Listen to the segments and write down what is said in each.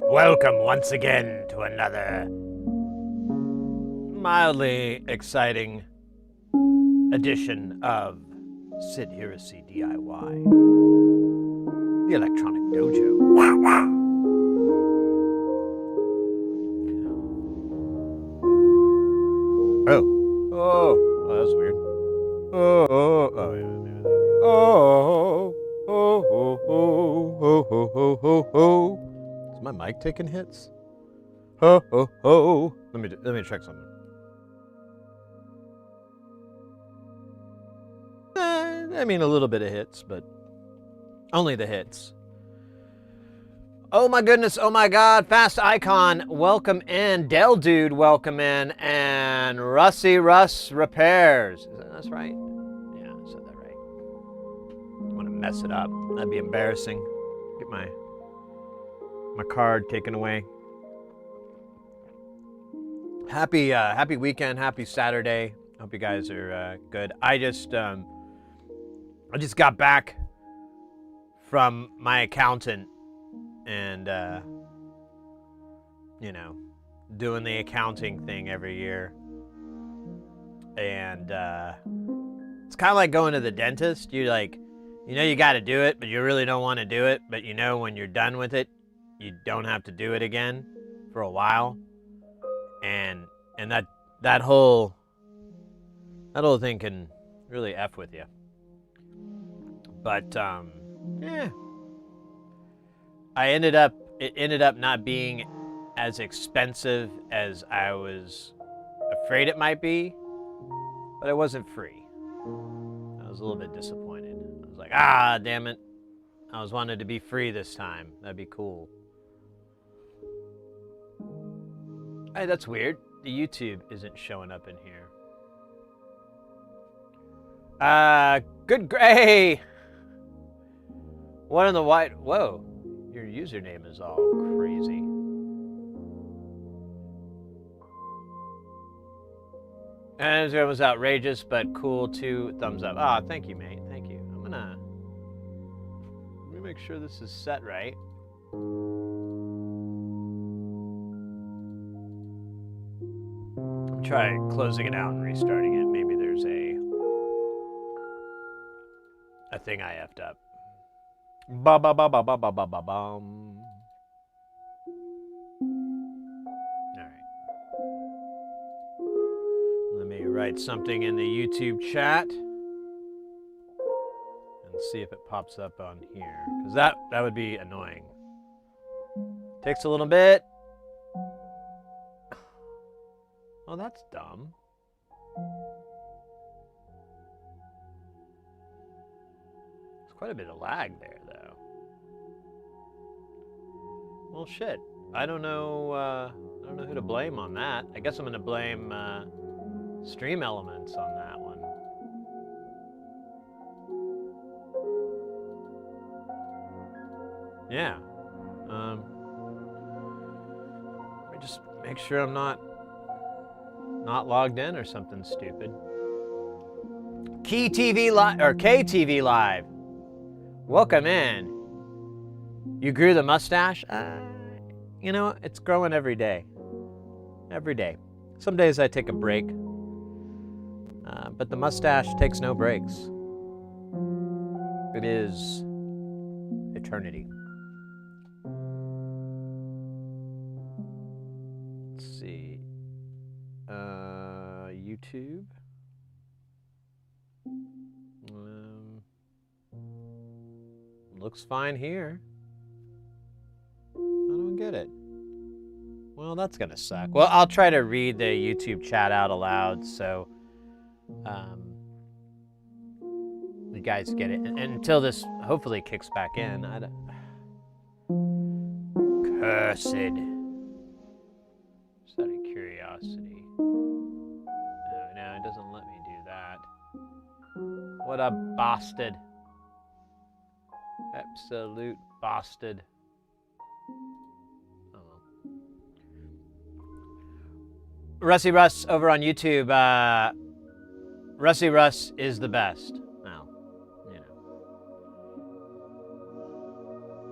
Welcome once again to another mildly exciting edition of Sid Heresy DIY, the Electronic Dojo. Oh, that was weird. Is my mic taking hits? Let me check something. I mean, a little bit of hits, but only the hits. Oh my goodness, oh my god, Fast Icon, welcome in. Del Dude, welcome in. And Rusty Russ Repairs. That's right? Yeah, I said that right. I'm gonna mess it up. That'd be embarrassing. Get my card taken away. Happy weekend, happy Saturday. Hope you guys are good. I just got back from my accountant and doing the accounting thing every year. And it's kind of like going to the dentist. You you got to do it, but you really don't want to do it. But when you're done with it, you don't have to do it again for a while. And that whole thing can really F with you. But it ended up not being as expensive as I was afraid it might be, but it wasn't free. I was a little bit disappointed. I was like, damn it. I was wanted to be free this time. That'd be cool. Hey, that's weird. The YouTube isn't showing up in here. Hey! What in the white? Whoa. Your username is all crazy. And it was outrageous, but cool too. Thumbs up. Thank you, mate. Thank you. Let me make sure this is set right. Try closing it out and restarting it. Maybe there's a thing I effed up. Ba ba ba ba ba ba ba ba bum. All right. Let me write something in the YouTube chat, and Let's see if it pops up on here, because that would be annoying. Takes a little bit. Oh, that's dumb. There's quite a bit of lag there, though. Well, shit. I don't know who to blame on that. I guess I'm gonna blame Stream Elements on that one. Yeah. Let me just make sure I'm not logged in or something stupid. KTV Live. Welcome in. You grew the mustache? You know, it's growing every day. Every day. Some days I take a break. But the mustache takes no breaks. It is eternity. Let's see. YouTube. Looks fine here. I don't get it. Well, that's gonna suck. Well, I'll try to read the YouTube chat out aloud so you guys get it. And until this hopefully kicks back in, I don't... Cursed. Just out of curiosity. No, it doesn't let me do that. What a bastard. Absolute bastard. Oh well. Rusty Russ over on YouTube. Rusty Russ is the best. Well, you know.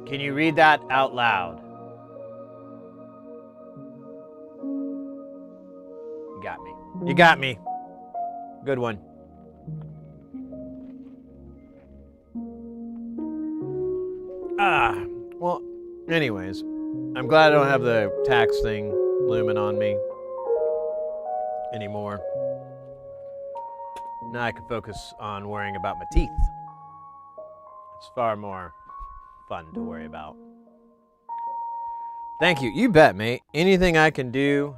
Can you read that out loud? You got me. You got me. Good one. Well, anyways, I'm glad I don't have the tax thing looming on me anymore. Now I can focus on worrying about my teeth. It's far more fun to worry about. Thank you. You bet, mate. Anything I can do,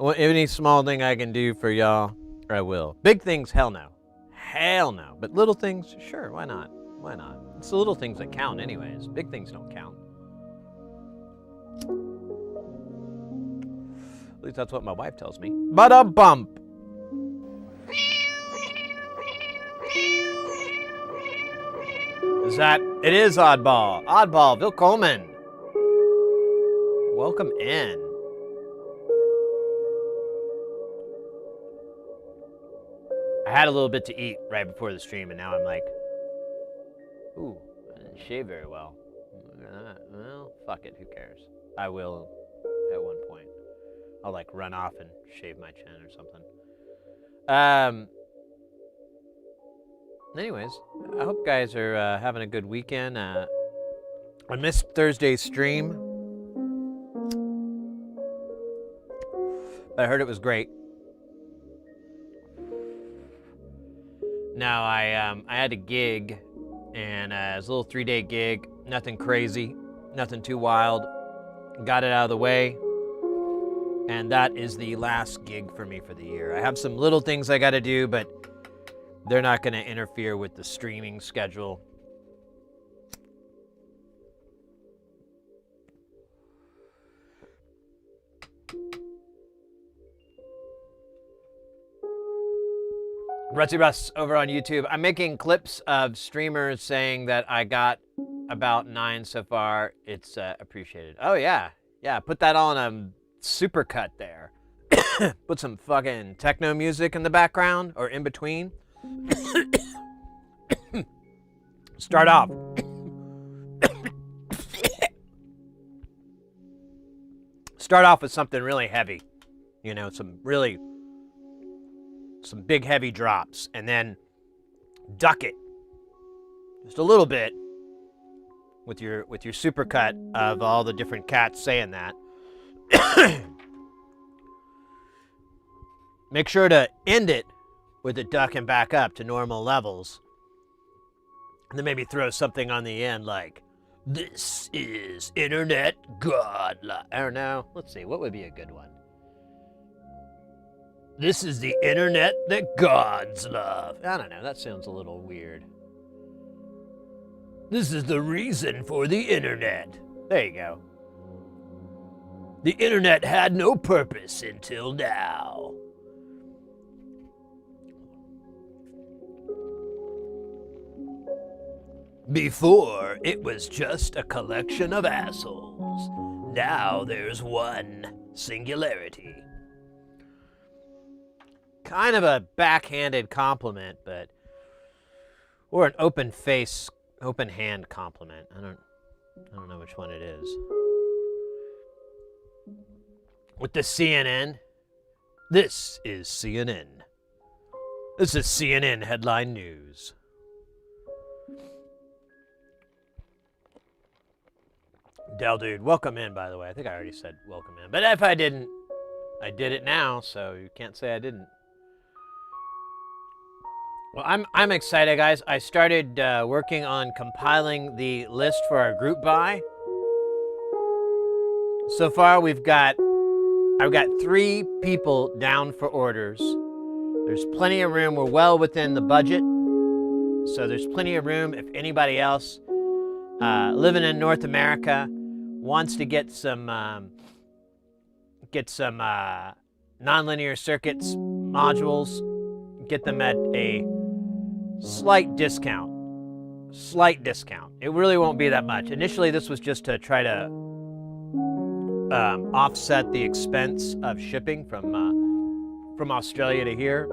any small thing I can do for y'all, I will. Big things, hell no. Hell no. But little things, sure, why not? Why not? It's the little things that count anyways. Big things don't count. At least that's what my wife tells me. Ba-da-bump. Is that? It is Oddball. Oddball, willkommen. Welcome in. I had a little bit to eat right before the stream, and now I'm like, ooh, I didn't shave very well. Well, fuck it, who cares? I will at one point. I'll like run off and shave my chin or something. Anyways, I hope you guys are having a good weekend. I missed Thursday's stream, but I heard it was great. Now I had a gig, and it was a little 3-day gig. Nothing crazy, nothing too wild. Got it out of the way, and that is the last gig for me for the year. I have some little things I got to do, but they're not going to interfere with the streaming schedule. Rusty Russ over on YouTube. I'm making clips of streamers saying that I got about 9 so far. It's appreciated. Oh, yeah. Yeah, put that on a supercut there. Put some fucking techno music in the background or in between. Start off. Start off with something really heavy. You know, some big heavy drops, and then duck it just a little bit with your supercut of all the different cats saying that. Make sure to end it with it ducking back up to normal levels, And then maybe throw something on the end like, "This is internet god." I don't know. Let's see. What would be a good one? "This is the internet that gods love." I don't know. That sounds a little weird. "This is the reason for the internet." There you go. "The internet had no purpose until now." "Before, it was just a collection of assholes. Now there's one singularity." Kind of a backhanded compliment, but... Or an open hand compliment. I don't know which one it is. With the CNN. This is CNN. This is CNN headline news. Del Dude, welcome in, by the way. I think I already said welcome in. But if I didn't, I did it now, so you can't say I didn't. Well, I'm excited, guys. I started working on compiling the list for our group buy. So far, I've got 3 people down for orders. There's plenty of room. We're well within the budget, so there's plenty of room. If anybody else living in North America wants to get some nonlinear circuits modules, get them at a slight discount. It really won't be that much. Initially, this was just to try to offset the expense of shipping from Australia to here.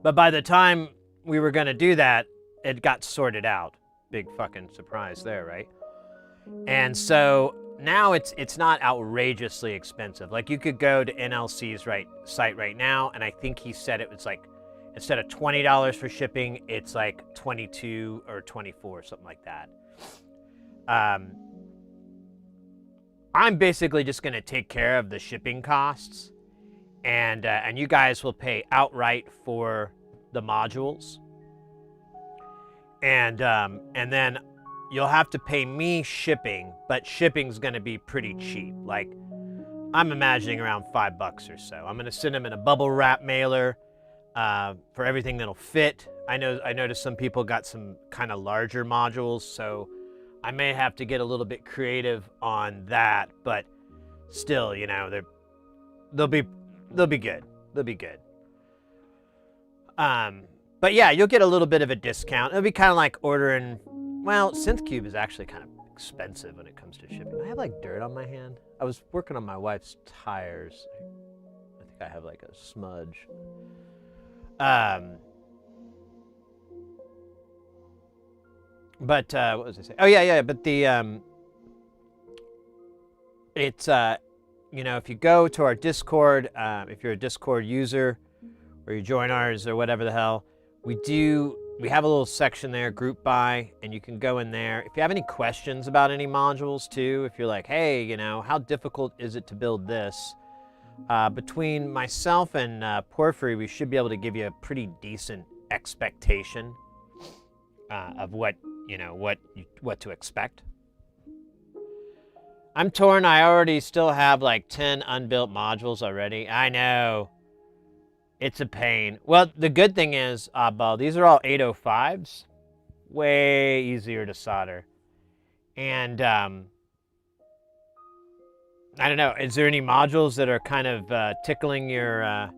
But by the time we were going to do that, it got sorted out. Big fucking surprise there, right? And so now it's not outrageously expensive. Like, you could go to NLC's site right now, and I think he said it was like, instead of $20 for shipping, it's like $22 or $24, something like that. I'm basically just going to take care of the shipping costs, and you guys will pay outright for the modules, and then you'll have to pay me shipping, but shipping's going to be pretty cheap. Like, I'm imagining around $5 or so. I'm going to send them in a bubble wrap mailer for everything that'll fit. I noticed some people got some kind of larger modules, so I may have to get a little bit creative on that, but still, you know, they'll be good. They'll be good. But yeah, you'll get a little bit of a discount. It'll be kind of like ordering. Well, SynthCube is actually kind of expensive when it comes to shipping. I have like dirt on my hand. I was working on my wife's tires. I think I have like a smudge. But what was I saying? Oh yeah. But the it's you know, if you go to our Discord, if you're a Discord user, or you join ours or whatever the hell, we have a little section there, group buy, and you can go in there. If you have any questions about any modules too, if you're like, hey, you know, how difficult is it to build this? Between myself and Porphyry, we should be able to give you a pretty decent expectation of what to expect. I'm torn. I already still have like 10 unbuilt modules already. I know. It's a pain. Well, the good thing is, these are all 805s. Way easier to solder. And I don't know. Is there any modules that are kind of tickling your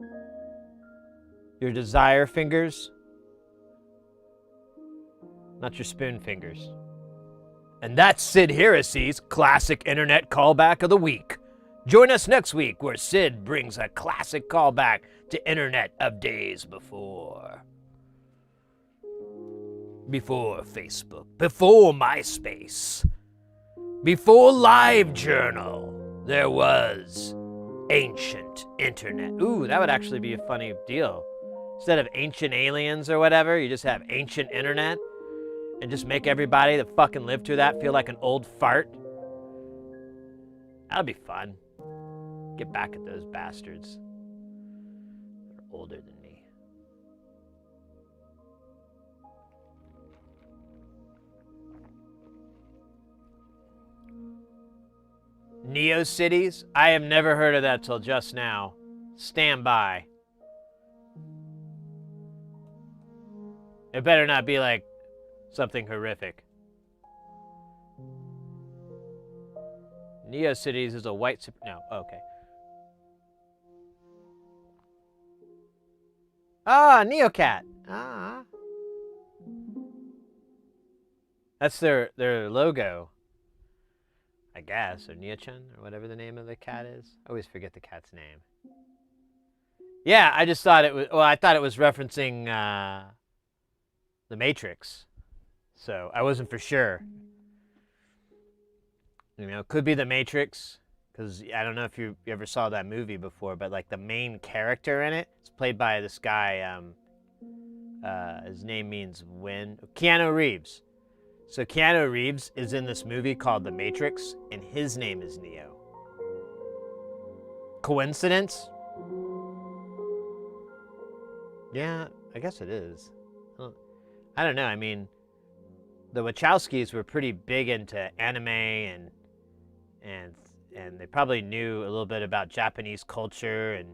desire fingers? Not your spoon fingers. And that's Sid Heresy's classic internet callback of the week. Join us next week where Sid brings a classic callback to internet of days before. Before Facebook, before MySpace, before LiveJournal, there was ancient internet. Ooh, that would actually be a funny deal. Instead of ancient aliens or whatever, you just have ancient internet and just make everybody that fucking lived through that feel like an old fart. That'd be fun. Get back at those bastards. They're older than me. Neo Cities? I have never heard of that till just now. Stand by. It better not be like something horrific. Neo Cities is a white... No, okay. Ah, Neocat. Ah. That's their logo, I guess, or Neochan, or whatever the name of the cat is. I always forget the cat's name. Yeah, I just thought it was... Well, I thought it was referencing The Matrix. So I wasn't for sure. You know, could be The Matrix, because I don't know if you ever saw that movie before, but like the main character in it, it's played by this guy, his name means win, Keanu Reeves. So Keanu Reeves is in this movie called The Matrix, and his name is Neo. Coincidence? Yeah, I guess it is. I don't know, I mean, the Wachowskis were pretty big into anime and they probably knew a little bit about Japanese culture and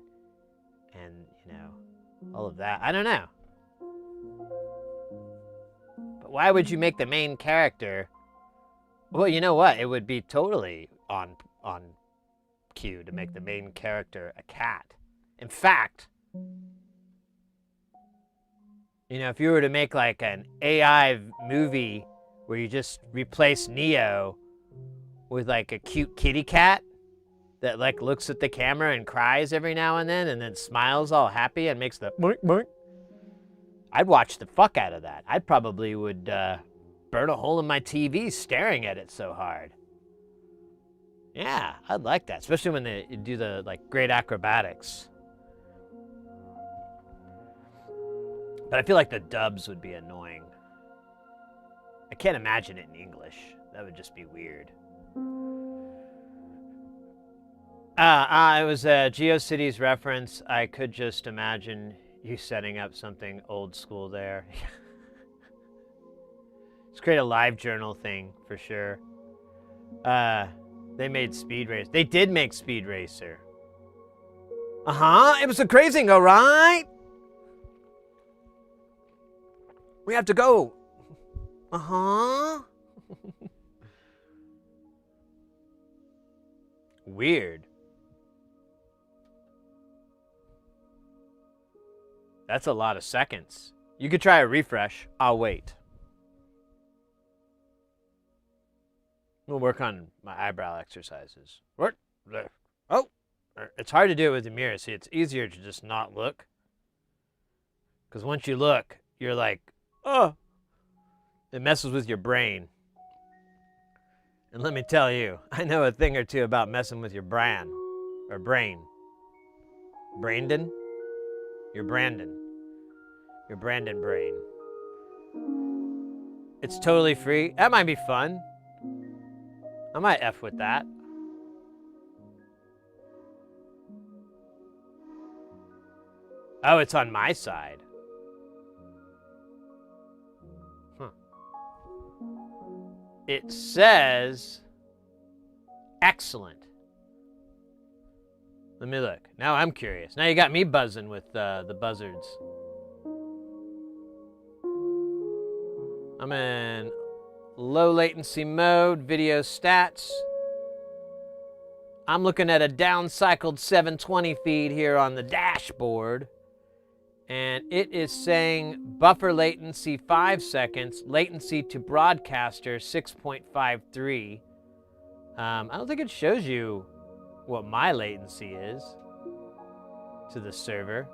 you know, all of that. I don't know. But why would you make the main character? Well, you know what? It would be totally on cue to make the main character a cat. In fact, you know, if you were to make like an AI movie where you just replace Neo with like a cute kitty cat that like looks at the camera and cries every now and then smiles all happy and makes the boink boink, I'd watch the fuck out of that. I probably would burn a hole in my TV staring at it so hard. Yeah, I'd like that, especially when they do the like great acrobatics. But I feel like the dubs would be annoying. I can't imagine it in English. That would just be weird. It was a GeoCities reference. I could just imagine you setting up something old school there. Let's create a live journal thing for sure. They made Speed Racer. They did make Speed Racer. It was a crazing, all right? We have to go. Weird. That's a lot of seconds. You could try a refresh. I'll wait. We'll work on my eyebrow exercises. What? Oh, it's hard to do it with the mirror. See, it's easier to just not look. Because once you look, you're like, oh. It messes with your brain. And let me tell you, I know a thing or two about messing with your brain. Or brain. Brandon? Your Brandon. Your Brandon brain. It's totally free. That might be fun. I might F with that. Oh, it's on my side. Huh. It says excellent. Let me look. Now I'm curious. Now you got me buzzing with the buzzards. I'm in low latency mode, video stats. I'm looking at a downcycled 720 feed here on the dashboard. And it is saying buffer latency 5 seconds, latency to broadcaster 6.53. I don't think it shows you what my latency is to the server.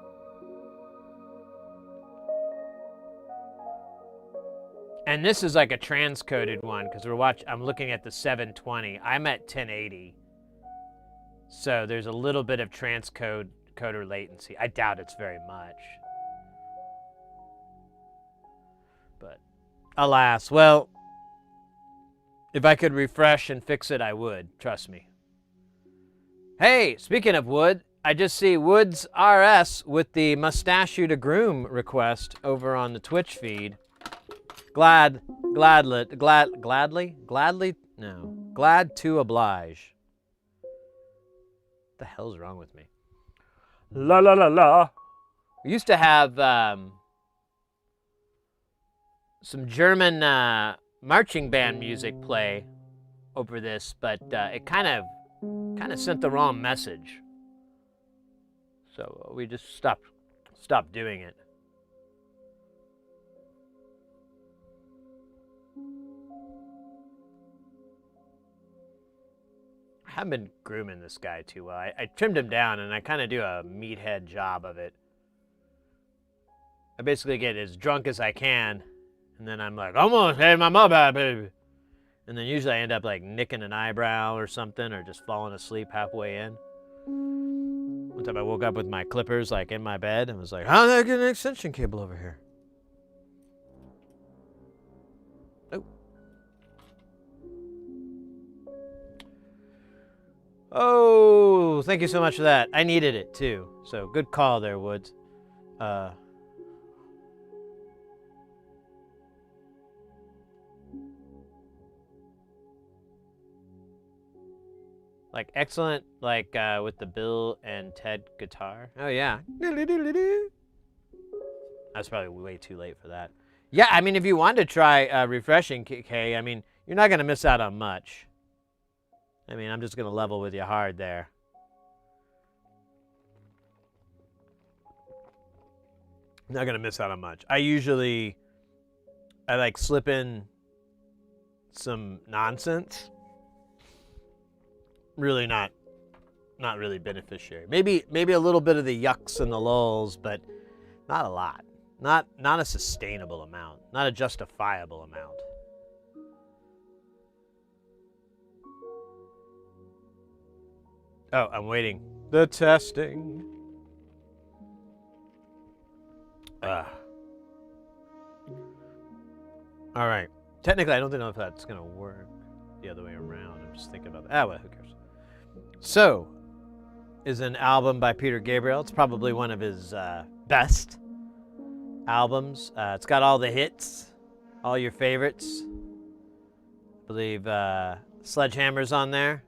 And this is like a transcoded one because I'm looking at the 720. I'm at 1080. So there's a little bit of transcoder latency. I doubt it's very much. But alas, well, if I could refresh and fix it, I would. Trust me. Hey, speaking of Wood, I just see Woods RS with the Mustache to Groom request over on the Twitch feed. Glad to oblige. the hell's wrong with me? La la la la. We used to have some German marching band music play over this, but it kind of sent the wrong message. So we just stopped doing it. I haven't been grooming this guy too well. I trimmed him down, and I kind of do a meathead job of it. I basically get as drunk as I can, and then I'm like, almost had my mother, baby. And then usually I end up like nicking an eyebrow or something, or just falling asleep halfway in. One time I woke up with my clippers like in my bed and was like, how did I get an extension cable over here? Oh. Oh, thank you so much for that. I needed it too. So good call there, Woods. Like excellent, like with the Bill and Ted guitar. Oh yeah. That's probably way too late for that. Yeah, I mean, if you wanted to try refreshing, Kay, I mean, you're not gonna miss out on much. I mean, I'm just gonna level with you hard there. Not gonna miss out on much. I like slip in some nonsense. Really not really beneficiary. Maybe a little bit of the yucks and the lulls, but not a lot. Not a sustainable amount. Not a justifiable amount. Oh, I'm waiting. The testing. All right. Technically, I don't know if that's gonna work the other way around. I'm just thinking about that. Ah, well, who cares? So, is an album by Peter Gabriel. It's probably one of his best albums. It's got all the hits, all your favorites. I believe Sledgehammer's on there.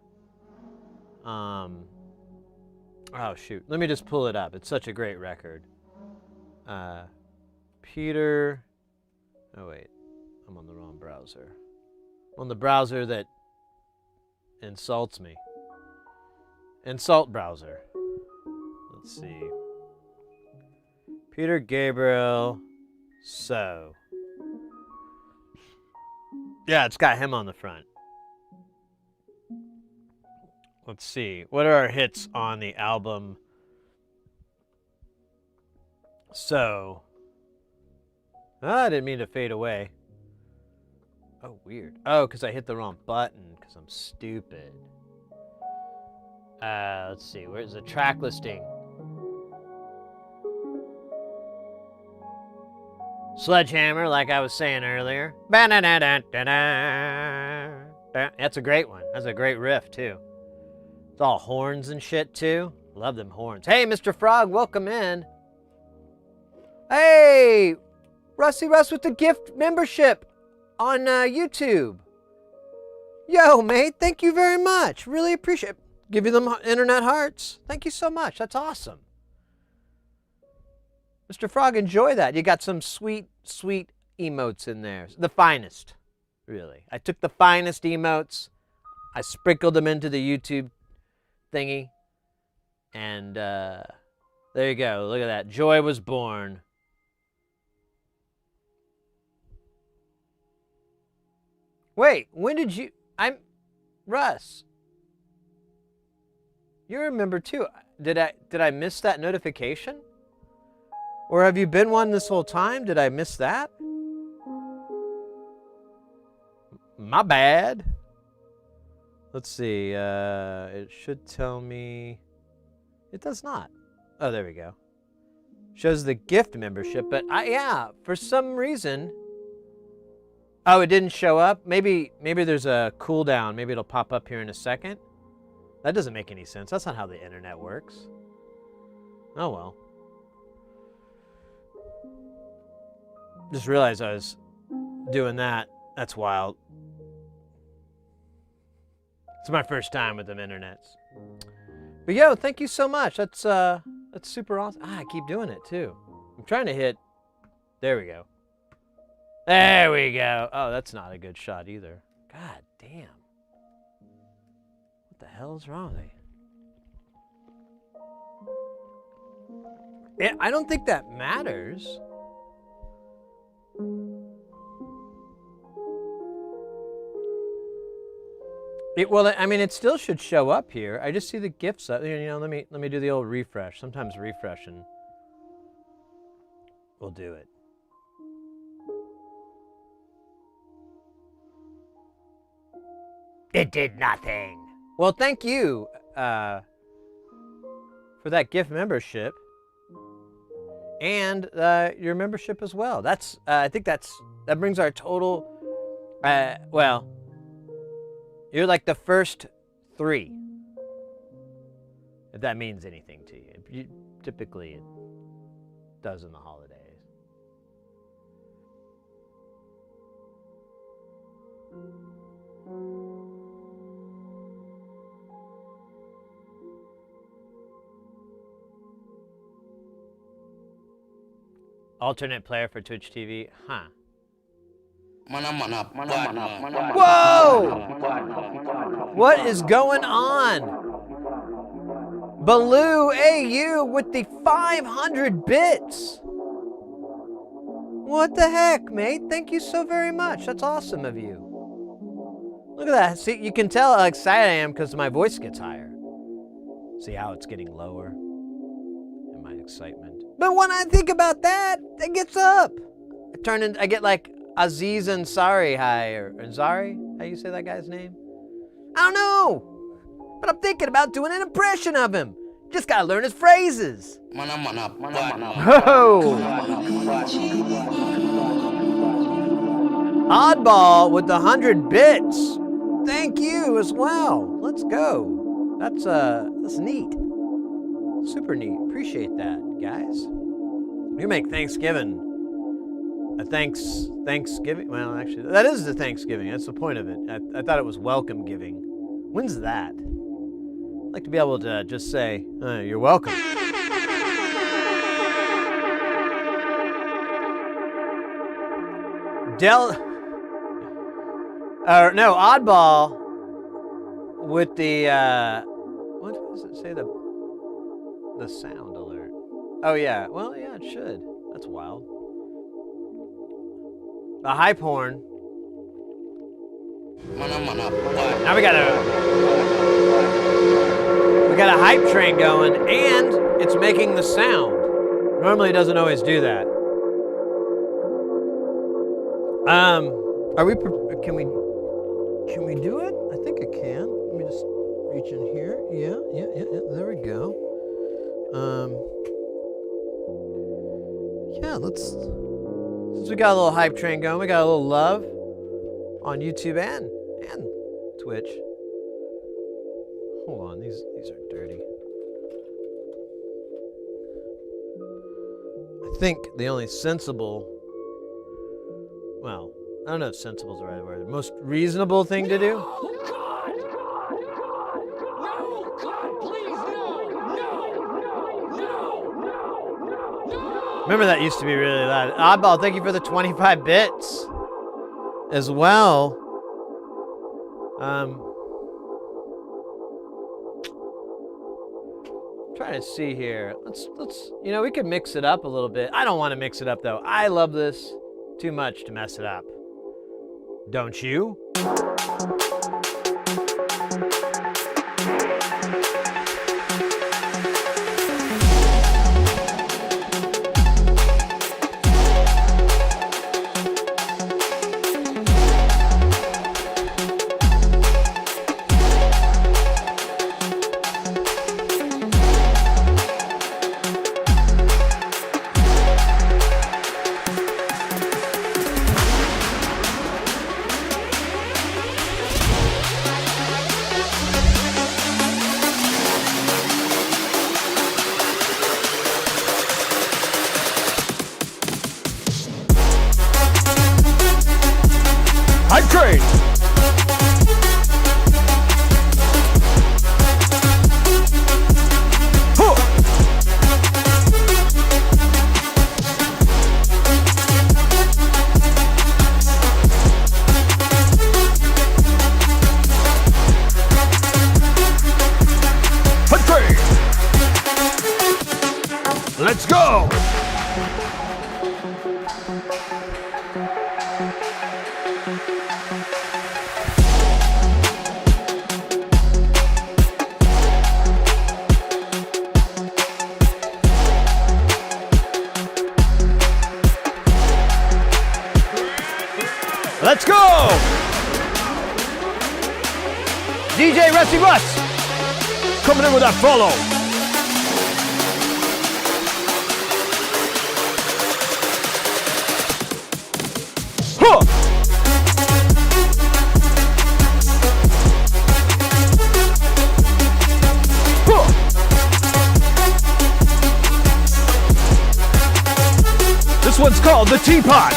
Oh shoot, let me just pull it up. It's such a great record. Peter. Oh wait, I'm on the wrong browser. I'm on the browser that insults me. Insult browser. Let's see. Peter Gabriel. So. Yeah, it's got him on the front. Let's see. What are our hits on the album? So. I didn't mean to fade away. Oh, weird. Oh, because I hit the wrong button because I'm stupid. Let's see. Where's the track listing? Sledgehammer, like I was saying earlier. That's a great one. That's a great riff, too. It's all horns and shit, too. Love them horns. Hey, Mr. Frog, welcome in. Hey, Rusty Russ with the gift membership on YouTube. Yo, mate, thank you very much. Really appreciate it. Give you them internet hearts. Thank you so much. That's awesome. Mr. Frog, enjoy that. You got some sweet, sweet emotes in there. The finest, really. I took the finest emotes. I sprinkled them into the YouTube thingy. And there you go. Look at that. Joy was born. Wait, when did you... Russ. You're a member too. Did I miss that notification? Or have you been one this whole time? Did I miss that? My bad. Let's see. It should tell me... It does not. Oh, there we go. Shows the gift membership, but yeah, for some reason... Oh, it didn't show up? Maybe there's a cooldown. Maybe it'll pop up here in a second. That doesn't make any sense. That's not how the internet works. Oh, well. Just realized I was doing that. That's wild. It's my first time with them internets. But yo, thank you so much. That's super awesome. I keep doing it too. I'm trying to hit. There we go. There we go. Oh, that's not a good shot either. God damn. What the hell is wrong with me? I don't think that matters. Well, I mean, it still should show up here. I just see the GIFs up. You know, let me do the old refresh. Sometimes refreshing will do it. It did nothing. Well, thank you for that gift membership and your membership as well. That's I think that brings our total. Well, you're like the first 3, if that means anything to you. Typically, it does in the holidays. Alternate player for Twitch TV, huh? Whoa! What is going on? Baloo AU with the 500 bits. What the heck, mate? Thank you so very much. That's awesome of you. Look at that. See, you can tell how excited I am because my voice gets higher. See how it's getting lower in my excitement. But when I think about that, it gets up. I get like Aziz Ansari high, or Ansari? How you say that guy's name? I don't know. But I'm thinking about doing an impression of him. Just gotta learn his phrases. Oh! Oddball with the 100 bits. Thank you as well. Let's go. That's neat. Super neat. Appreciate that, guys. You make Thanksgiving a Thanksgiving. Well, actually, that is the Thanksgiving. That's the point of it. I thought it was welcome giving. When's that? I'd like to be able to just say, you're welcome. No, Oddball with the, what does it say? The sound alert. Oh, yeah. Well, yeah, it should. That's wild. The hype horn. Now we got a hype train going, and it's making the sound. Normally it doesn't always do that. Can we do it? I think I can. Let me just reach in here. Yeah. There we go. Yeah, since we got a little hype train going, we got a little love on YouTube and Twitch. Hold on, these are dirty. I think the only sensible, well, I don't know if sensible is the right word, the most reasonable thing to do. Remember that used to be really loud. Oddball, thank you for the 25 bits as well. Trying to see here. Let's we could mix it up a little bit. I don't want to mix it up though. I love this too much to mess it up. Don't you? Let's go! DJ Rusty Russ coming in with that follow. Huh! Huh! This one's called the Teapot.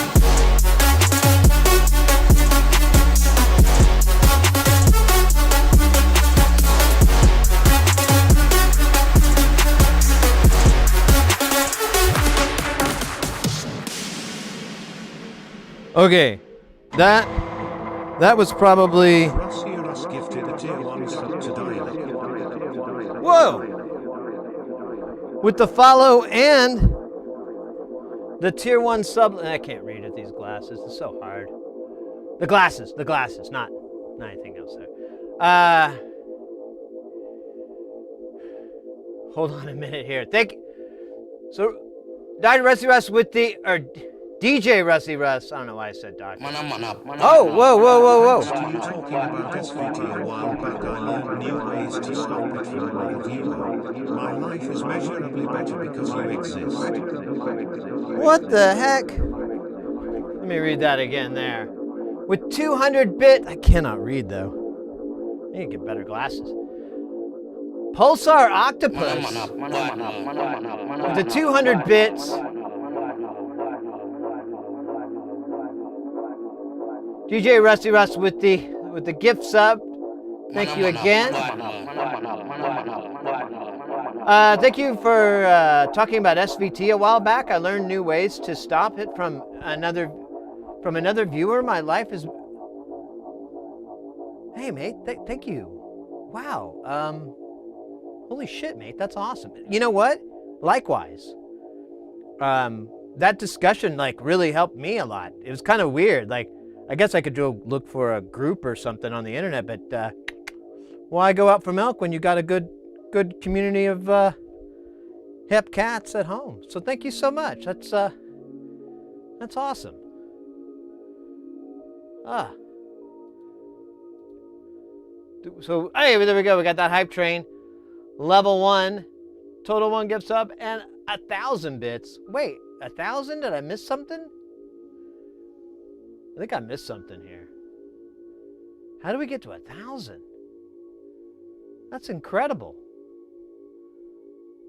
Okay, that was probably. Whoa! With the follow and the tier 1 sub. I can't read it. These glasses. It's so hard. The glasses, not anything else there. Hold on a minute here. So, Dr. Rusty Russ with the DJ Rusty Russ. I don't know why I said doctor. Oh, whoa. You talking about SVT a while back. I learned new ways to stop it from another viewer. My life is measurably better because you exist. What the heck? Let me read that again there. With 200 bit, I cannot read though. I need to get better glasses. Pulsar Octopus with the 200 bits. DJ Rusty Russ with the gift sub. Thank you again. Thank you for talking about SVT a while back. I learned new ways to stop it from another viewer. My life is. Hey mate, thank you. Wow. Holy shit, mate, that's awesome. You know what? Likewise. That discussion really helped me a lot. It was kind of weird. I guess I could go look for a group or something on the internet, but why go out for milk when you got a good community of hip cats at home? So thank you so much. That's awesome. So hey, there we go. We got that hype train, level 1, total 1 gift sub, and 1,000 bits. Wait, 1,000? Did I miss something? I think I missed something here. How do we get to 1,000? That's incredible.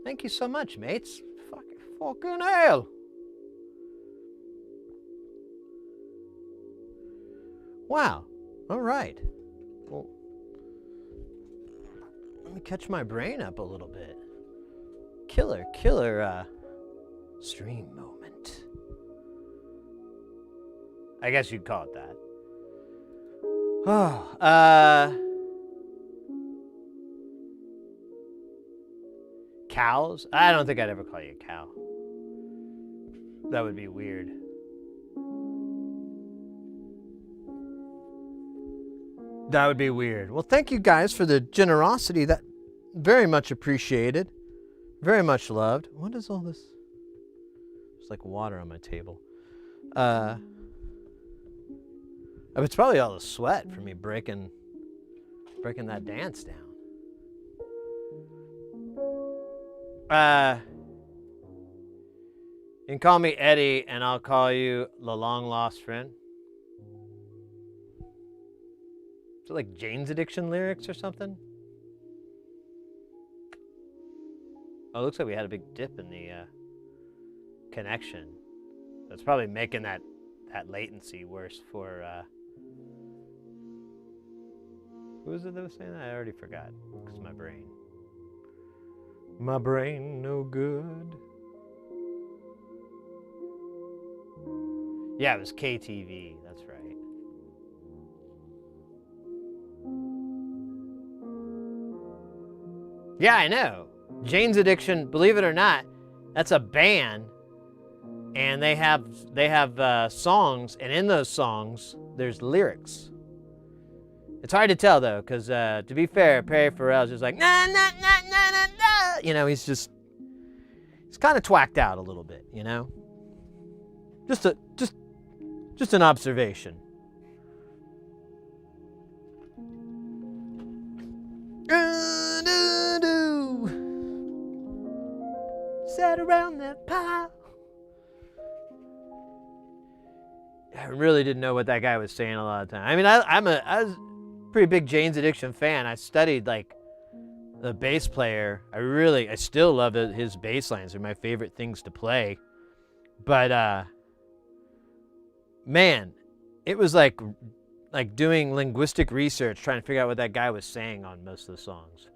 Thank you so much, mates. Fucking hell. Wow. All right. Well, let me catch my brain up a little bit. Killer stream moment. I guess you'd call it that. Cows? I don't think I'd ever call you a cow. That would be weird. That would be weird. Well, thank you guys for the generosity. That very much appreciated. Very much loved. What is all this? There's like water on my table. It's probably all the sweat from me breaking that dance down. You can call me Eddie, and I'll call you the long lost friend. Is it like Jane's Addiction lyrics or something? Oh, it looks like we had a big dip in the connection. That's probably making that latency worse for. Who was it that was saying that? I already forgot. Because my brain. My brain no good. Yeah, it was KTV. That's right. Yeah, I know. Jane's Addiction, believe it or not, that's a band. And they have songs, and in those songs, there's lyrics. It's hard to tell, though, because to be fair, Perry Farrell's just like, nah, nah, nah, nah, nah, nah. You know, he's kind of twacked out a little bit, you know? Just an observation. sat around that pile. I really didn't know what that guy was saying a lot of the time. I mean, I was a pretty big Jane's Addiction fan. I studied like the bass player. I still love his bass lines. They're my favorite things to play. But man, it was like doing linguistic research, trying to figure out what that guy was saying on most of the songs.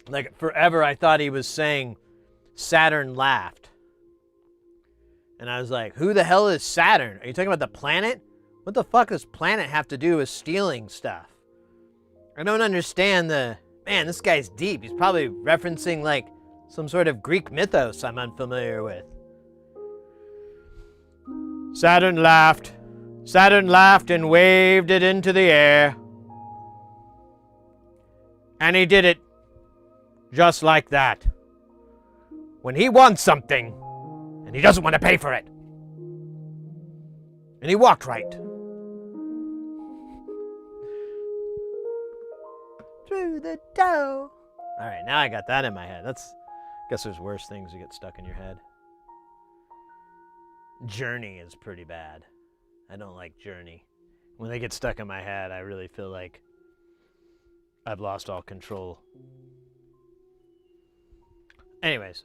Like forever, I thought he was saying Saturn laughed. And I was like, who the hell is Saturn? Are you talking about the planet? What the fuck does planet have to do with stealing stuff? I don't understand man, this guy's deep. He's probably referencing like some sort of Greek mythos I'm unfamiliar with. Saturn laughed. Saturn laughed and waved it into the air. And he did it just like that. When he wants something, and he doesn't want to pay for it. And he walked right. Through the dough. All right, now I got that in my head. I guess there's worse things that get stuck in your head. Journey is pretty bad. I don't like Journey. When they get stuck in my head, I really feel like I've lost all control. Anyways,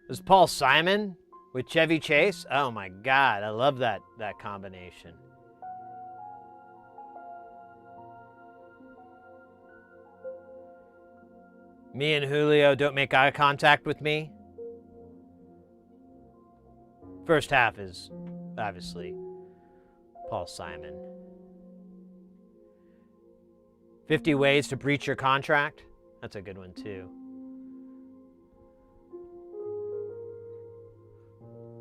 this is Paul Simon with Chevy Chase. Oh my God, I love that combination. Me and Julio don't make eye contact with me. First half is obviously Paul Simon. 50 Ways to Breach Your Contract. That's a good one too.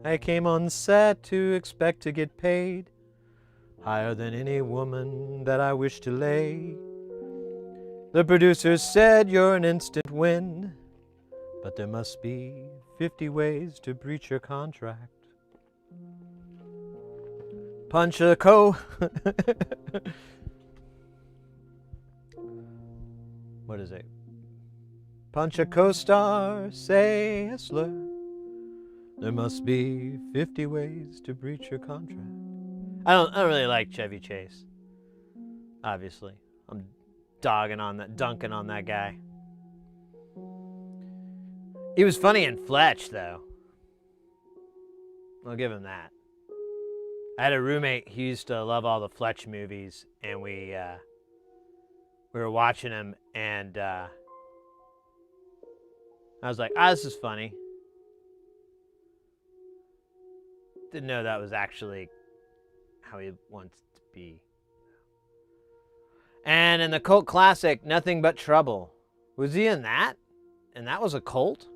I came on set to expect to get paid higher than any woman that I wish to lay. The producers said you're an instant win, but there must be 50 ways to breach your contract. Punch a What is it? Punch a co-star, say a slur. There must be 50 ways to breach your contract. I don't really like Chevy Chase. Obviously. I'm dunking on that guy. He was funny in Fletch, though. I'll give him that. I had a roommate who used to love all the Fletch movies, and we were watching them, and I was like, this is funny. Didn't know that was actually how he wants to be. And in the cult classic, Nothing But Trouble. Was he in that? And that was a cult?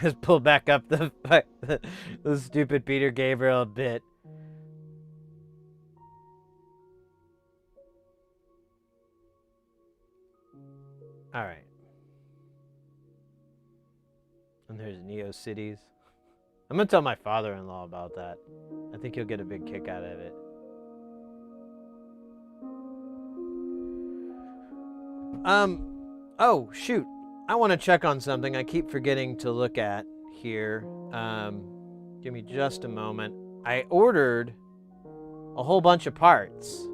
Just pull back up the stupid Peter Gabriel bit. All right. And there's Neo Cities. I'm going to tell my father-in-law about that. I think he'll get a big kick out of it. Oh, shoot. I want to check on something I keep forgetting to look at here. Give me just a moment. I ordered a whole bunch of parts.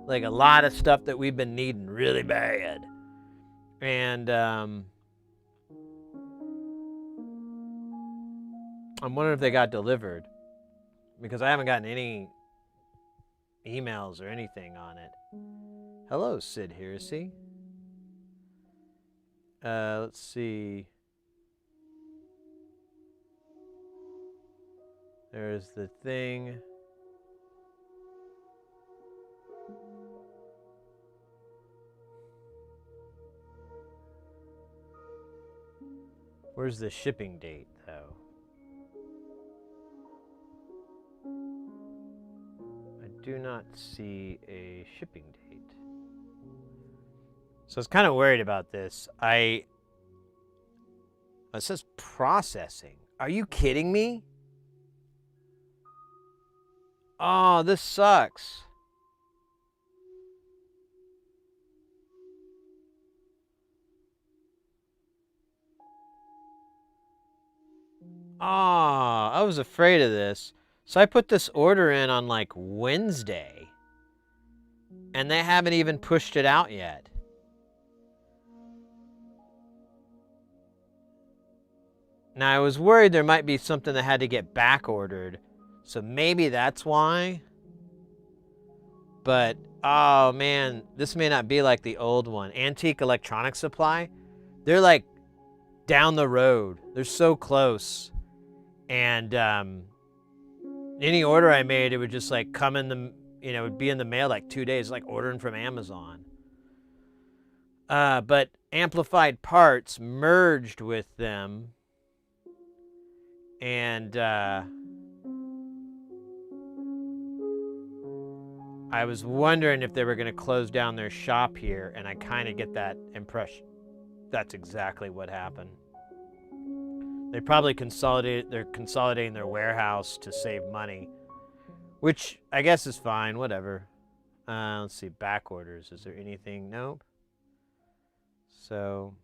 Like a lot of stuff that we've been needing really bad. And I'm wondering if they got delivered, because I haven't gotten any emails or anything on it. Hello, Sid Heresy. Let's see. There's the thing. Where's the shipping date, though? I do not see a shipping date. So I was kind of worried about this. It says processing. Are you kidding me? Oh, this sucks. Oh, I was afraid of this. So I put this order in on like Wednesday, and they haven't even pushed it out yet. Now, I was worried there might be something that had to get back ordered, so maybe that's why. But, oh man, this may not be like the old one. Antique Electronics Supply, they're like down the road. They're so close. And any order I made, it would just like come in the, it would be in the mail like 2 days, like ordering from Amazon. But Amplified Parts merged with them. And I was wondering if they were going to close down their shop here, and I kind of get that impression. That's exactly what happened. They probably they're consolidating their warehouse to save money, which I guess is fine, whatever. Let's see, back orders. Is there anything? Nope. So,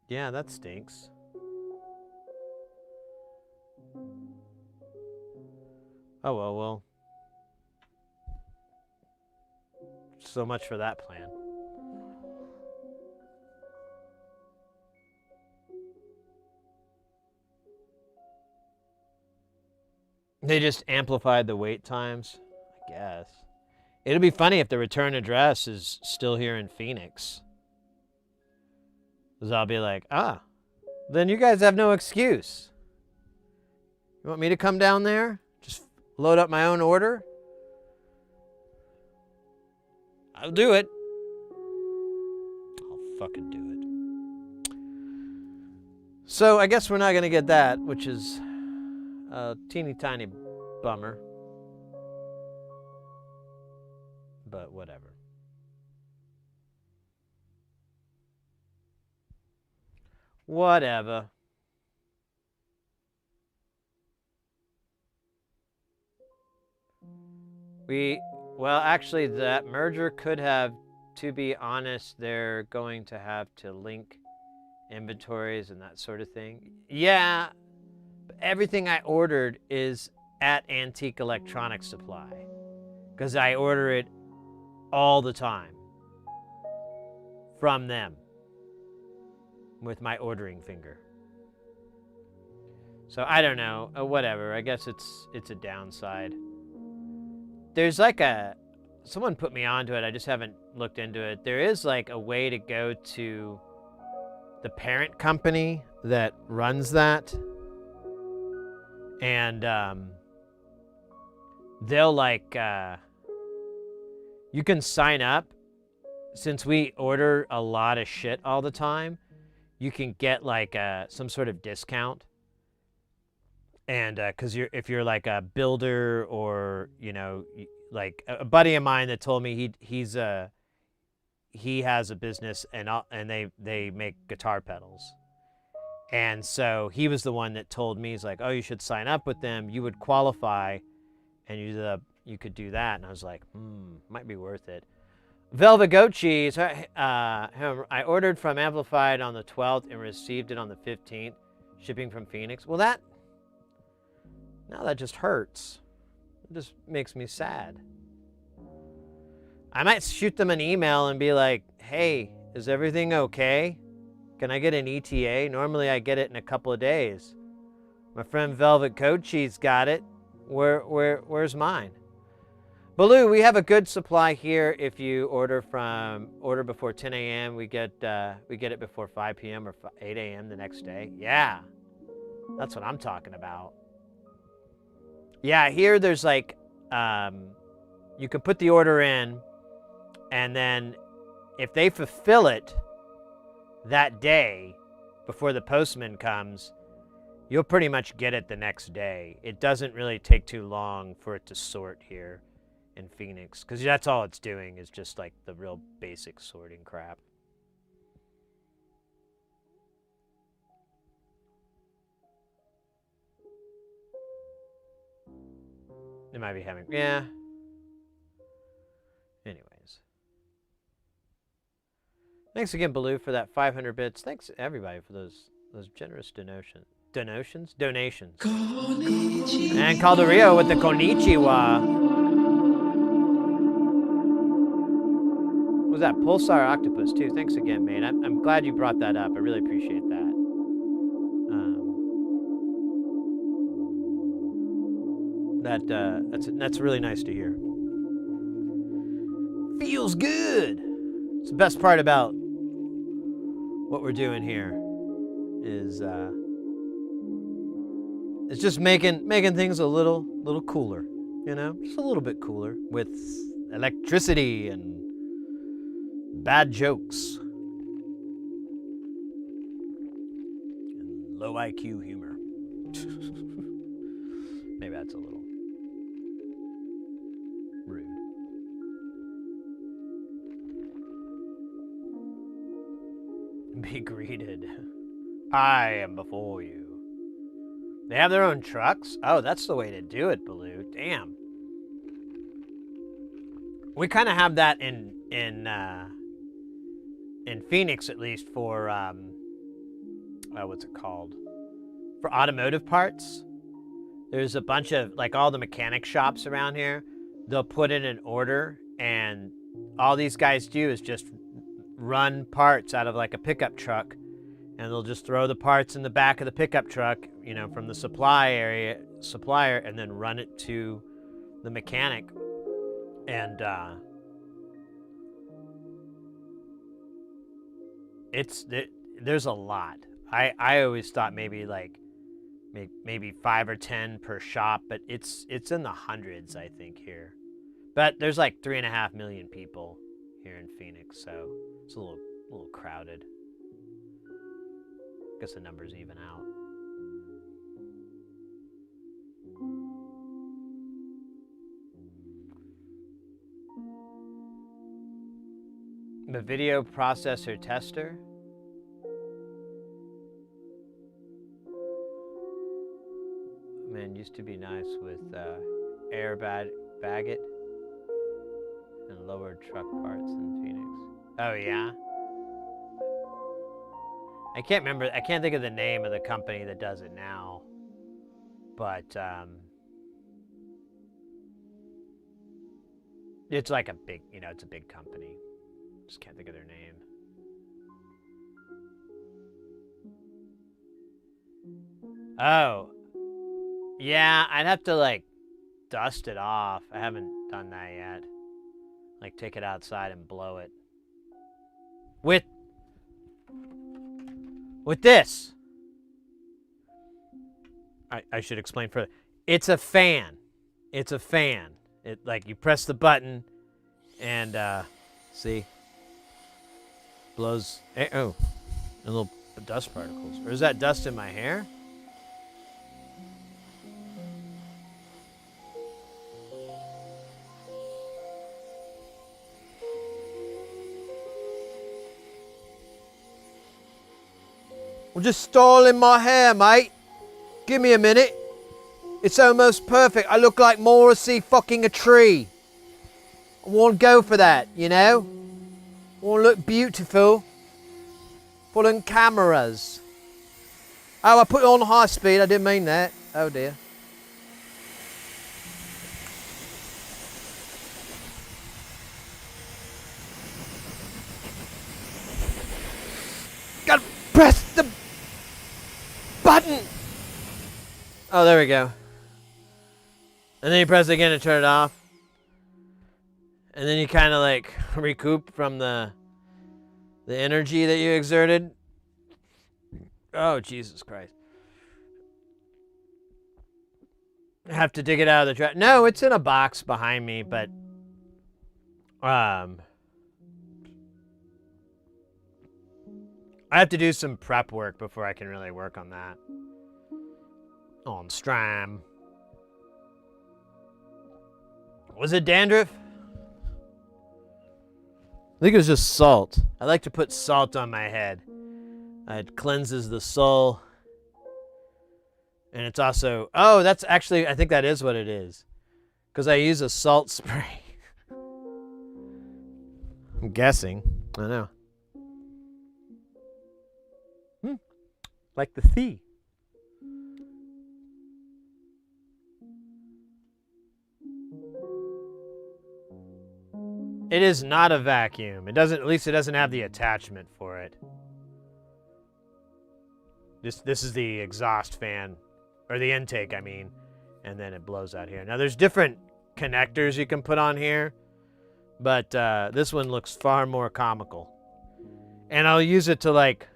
yeah, that stinks. Oh, well. So much for that plan. They just amplified the wait times, I guess. It'll be funny if the return address is still here in Phoenix. Because I'll be like, then you guys have no excuse. You want me to come down there? Just load up my own order? I'll do it. I'll fucking do it. So I guess we're not going to get that, which is a teeny tiny bummer. But whatever. Whatever. Well, actually, that merger could have, to be honest, they're going to have to link inventories and that sort of thing. Yeah, everything I ordered is at Antique Electronics Supply because I order it all the time from them with my ordering finger. So I don't know, whatever. I guess it's a downside. There's like someone put me onto it. I just haven't looked into it. There is like a way to go to the parent company that runs that, and they'll like you can sign up. Since we order a lot of shit all the time, you can get like some sort of discount. And because if you're like a builder or like a buddy of mine that told me he has a business and they make guitar pedals, and so he was the one that told me, he's like, oh, you should sign up with them, you would qualify, and you could do that. And I was like, might be worth it. Velvet goat cheese. I ordered from Amplified on the 12th and received it on the 15th, shipping from Phoenix. Well, that just hurts. It just makes me sad. I might shoot them an email and be like, hey, is everything okay? Can I get an ETA? Normally I get it in a couple of days. My friend Velvet Goat Cheese got it. Where's mine? Baloo, we have a good supply here. If you order before 10 a.m., we get it before 5 p.m. or 8 a.m. the next day. Yeah, that's what I'm talking about. Yeah, here there's like, you can put the order in, and then if they fulfill it that day before the postman comes, you'll pretty much get it the next day. It doesn't really take too long for it to sort here in Phoenix, because that's all it's doing is just like the real basic sorting crap. It might be having, yeah. Anyways. Thanks again, Baloo, for that 500 bits. Thanks, everybody, for those generous donations. Donations. And Calderio with the Konnichiwa. Was that Pulsar Octopus, too? Thanks again, mate. I'm glad you brought that up. I really appreciate that. That's really nice to hear. Feels good. It's the best part about what we're doing here is it's just making things a little cooler, you know, just a little bit cooler with electricity and bad jokes and low IQ humor. Maybe that's a little rude. Be greeted. I am before you. They have their own trucks? Oh, that's the way to do it, Baloo. Damn. We kind of have that in Phoenix, at least, for what's it called? For automotive parts. There's a bunch of, like, all the mechanic shops around here. They'll put in an order, and all these guys do is just run parts out of, like, a pickup truck, and they'll just throw the parts in the back of the pickup truck, you know, from the supplier, and then run it to the mechanic. And there's a lot. I always thought maybe like maybe 5 or 10 per shop, but it's in the hundreds, I think, here. But there's like 3.5 million people here in Phoenix, so it's a little crowded. I guess the numbers even out. The video processor tester. Man, used to be nice with Baggett and lowered truck parts in Phoenix. Oh yeah? I can't remember, I can't think of the name of the company that does it now. But it's like a big, you know, it's a big company. Just can't think of their name. Oh. Yeah, I'd have to, like, dust it off. I haven't done that yet. Like, take it outside and blow it. With this. I should explain further. It's a fan. It's a fan. It, like, you press the button and, see? Blows, oh, and little dust particles. Or is that dust in my hair? I'm just styling my hair, mate. Give me a minute. It's almost perfect. I look like Morrissey fucking a tree. I want to go for that, you know? I want to look beautiful. Pulling cameras. Oh, I put it on high speed. I didn't mean that. Oh, dear. Gotta press the button. Oh, there we go. And then you press it again to turn it off. And then you kind of like recoup from the energy that you exerted. Oh, Jesus Christ. I have to dig it out of the trash. No, it's in a box behind me, but I have to do some prep work before I can really work on that. On Stram. Was it dandruff? I think it was just salt. I like to put salt on my head. It cleanses the soul. And it's also, oh, that's actually, I think that is what it is. Because I use a salt spray. I'm guessing. I don't know. Like the thea. It is not a vacuum. It doesn't, at least it doesn't have the attachment for it. This is the exhaust fan, or the intake, I mean, and then it blows out here. Now there's different connectors you can put on here, but this one looks far more comical. And I'll use it to like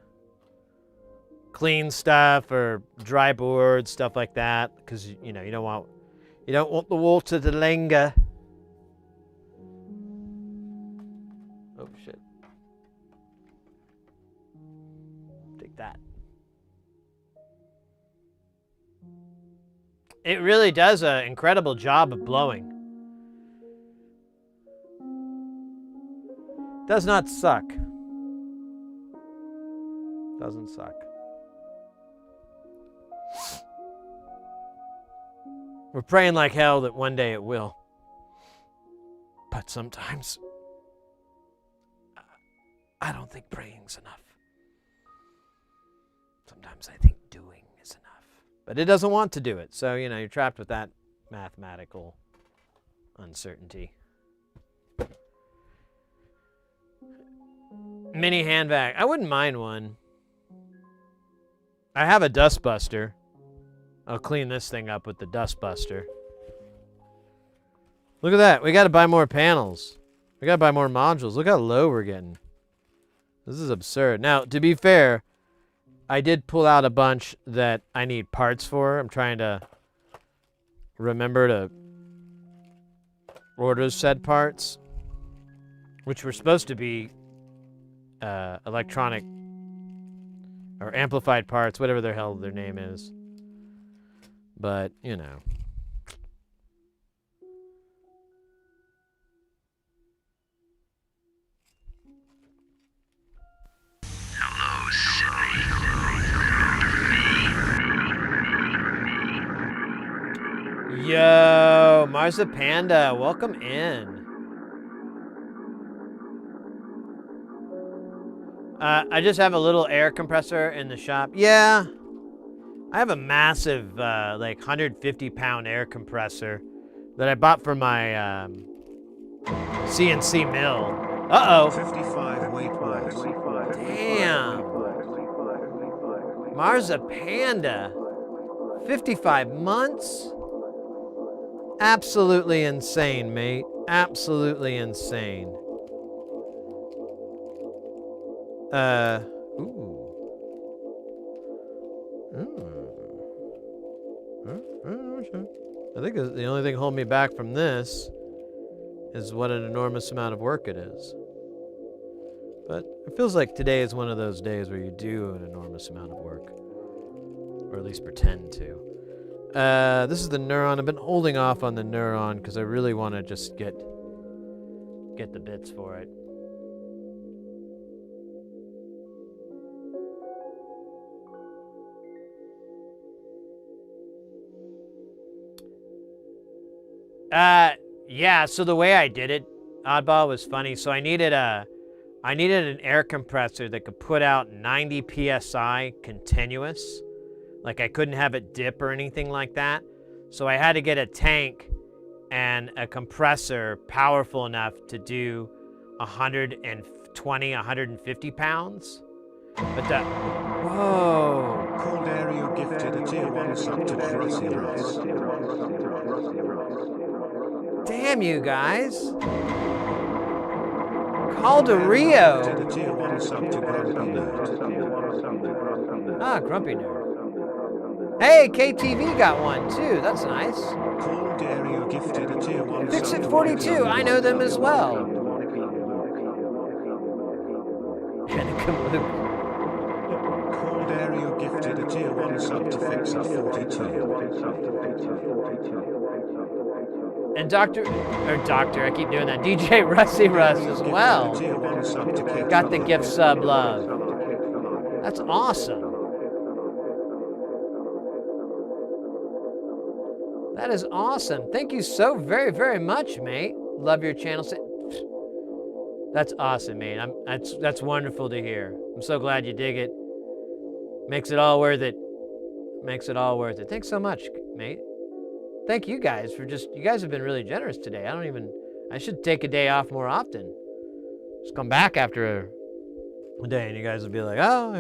clean stuff or dry boards, stuff like that, because you know you don't want the water to linger. Oh shit! Take that. It really does an incredible job of blowing. Does not suck. Doesn't suck. We're praying like hell that one day it will. But sometimes I don't think praying's enough. Sometimes I think doing is enough. But it doesn't want to do it. So, you know, you're trapped with that mathematical uncertainty. Mini hand vac. I wouldn't mind one. I have a dust buster. I'll clean this thing up with the dust buster. Look at that. We got to buy more panels. We got to buy more modules. Look how low we're getting. This is absurd. Now, to be fair, I did pull out a bunch that I need parts for. I'm trying to remember to order said parts, which were supposed to be electronic or amplified parts, whatever the hell their name is. But, you know. Hello, Silly. Yo, Marza Panda, welcome in. I just have a little air compressor in the shop. Yeah. I have a massive, like 150-pound air compressor that I bought for my CNC mill. Uh-oh. 55 weight wise. Damn. Marza Panda. 55 months? Absolutely insane, mate. Absolutely insane. Ooh. I think the only thing holding me back from this is what an enormous amount of work it is. But it feels like today is one of those days where you do an enormous amount of work. Or at least pretend to. This is the Neuron. I've been holding off on the Neuron because I really want to just get the bits for it. Yeah, so the way I did it, Oddball, was funny. So I needed an air compressor that could put out 90 PSI continuous. Like I couldn't have it dip or anything like that. So I had to get a tank and a compressor powerful enough to do 120, 150 pounds. But that, whoa. Cold Area gifted a tier 1 sub to Grassy Ross. Damn you guys. Call to Rio. Gifted a tier 1 sub to Grumpy Nerd. Ah, Grumpy Nerd. Hey, KTV got one too. That's nice. Cold Area gifted a tier 1 Fix sub It to 42. I know them as well. Cold Area gifted a tier 1 sub to Fix It 42. And I keep doing that. DJ Rusty Russ as well. Got the gift sub love. That's awesome. That is awesome. Thank you so very, very much, mate. Love your channel. That's awesome, mate. That's wonderful to hear. I'm so glad you dig it. Makes it all worth it. Makes it all worth it. Thanks so much, mate. Thank you guys for you guys have been really generous today. I should take a day off more often. Just come back after a day and you guys will be like, oh.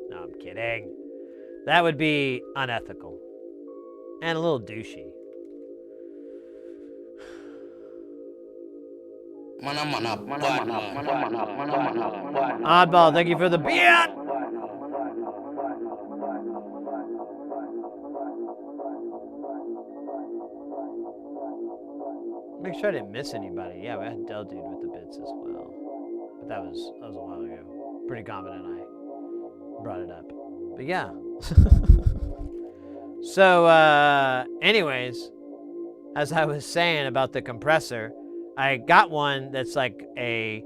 No, I'm kidding. That would be unethical and a little douchey. Oddball, thank you for the beat. Make sure I didn't miss anybody. Yeah, we had Del Dude with the bits as well. But that was a while ago. Pretty confident I brought it up. But yeah. So, anyways, as I was saying about the compressor, I got one that's like a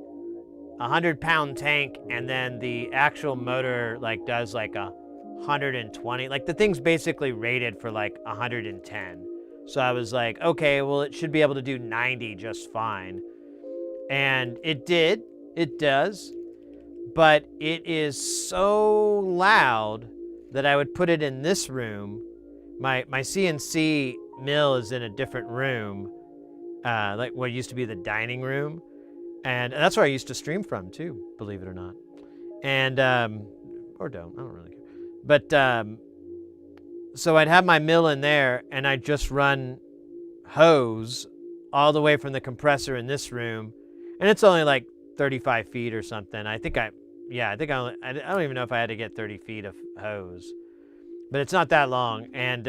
100-pound tank, and then the actual motor like does like 120. Like the thing's basically rated for like 110. So I was like, okay, well, it should be able to do 90 just fine. And it did. It does. But it is so loud that I would put it in this room. My CNC mill is in a different room, like what used to be the dining room. And that's where I used to stream from, too, believe it or not. And, or don't. I don't really care. But, so I'd have my mill in there, and I'd just run hose all the way from the compressor in this room, and it's only like 35 feet or something. I don't even know if I had to get 30 feet of hose, but it's not that long. And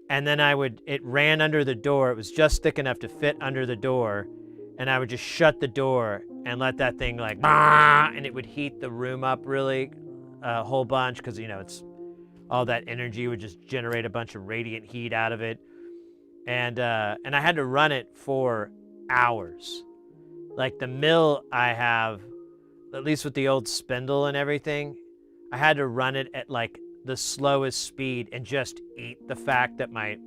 then it ran under the door. It was just thick enough to fit under the door, and I would just shut the door and let that thing like, and it would heat the room up really a whole bunch because it's. All that energy would just generate a bunch of radiant heat out of it. And I had to run it for hours. Like the mill I have, at least with the old spindle and everything, I had to run it at like the slowest speed and just eat the fact that my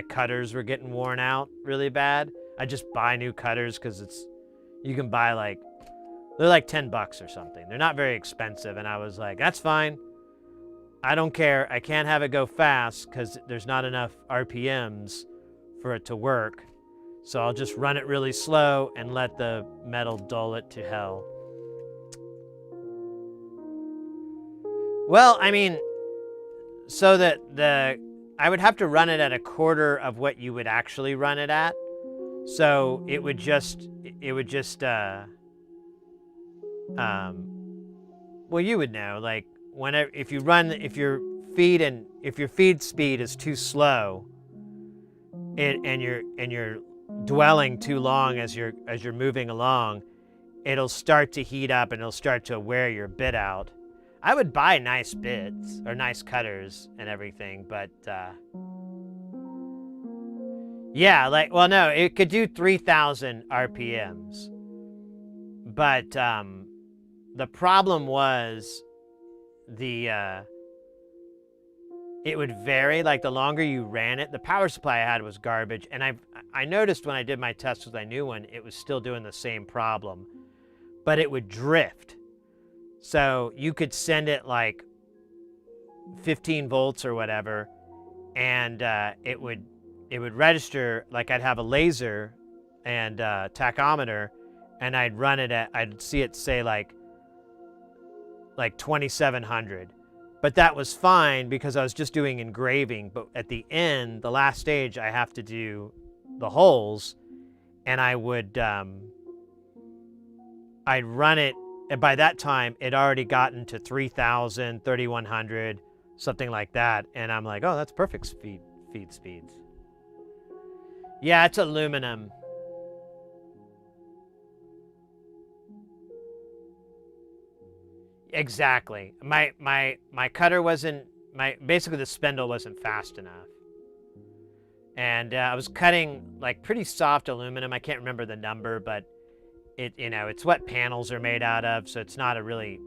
cutters were getting worn out really bad. I just buy new cutters because you can buy they're like $10 or something. They're not very expensive. And I was like, that's fine. I don't care. I can't have it go fast because there's not enough RPMs for it to work. So I'll just run it really slow and let the metal dull it to hell. Well, I mean, so that I would have to run it at a quarter of what you would actually run it at. So it would just well, you would know, like, if your feed speed is too slow, and you're dwelling too long as you're moving along, it'll start to heat up and it'll start to wear your bit out. I would buy nice bits or nice cutters and everything, but yeah, no, it could do 3,000 RPMs, but the problem was it would vary. Like the longer you ran it, the power supply I had was garbage, and I noticed when I did my tests with my new one, it was still doing the same problem, but it would drift. So you could send it like 15 volts or whatever, and it would register. Like I'd have a laser and tachometer, and I'd see it say like 2700. But that was fine because I was just doing engraving. But at the end, the last stage, I have to do the holes, and I'd run it, and by that time, it already gotten to 3,000, 3,100, something like that. And I'm like, oh, that's perfect feed speeds. Yeah, it's aluminum. Exactly. My cutter basically the spindle wasn't fast enough. And I was cutting like pretty soft aluminum. I can't remember the number, but it's what panels are made out of, so it's not a really,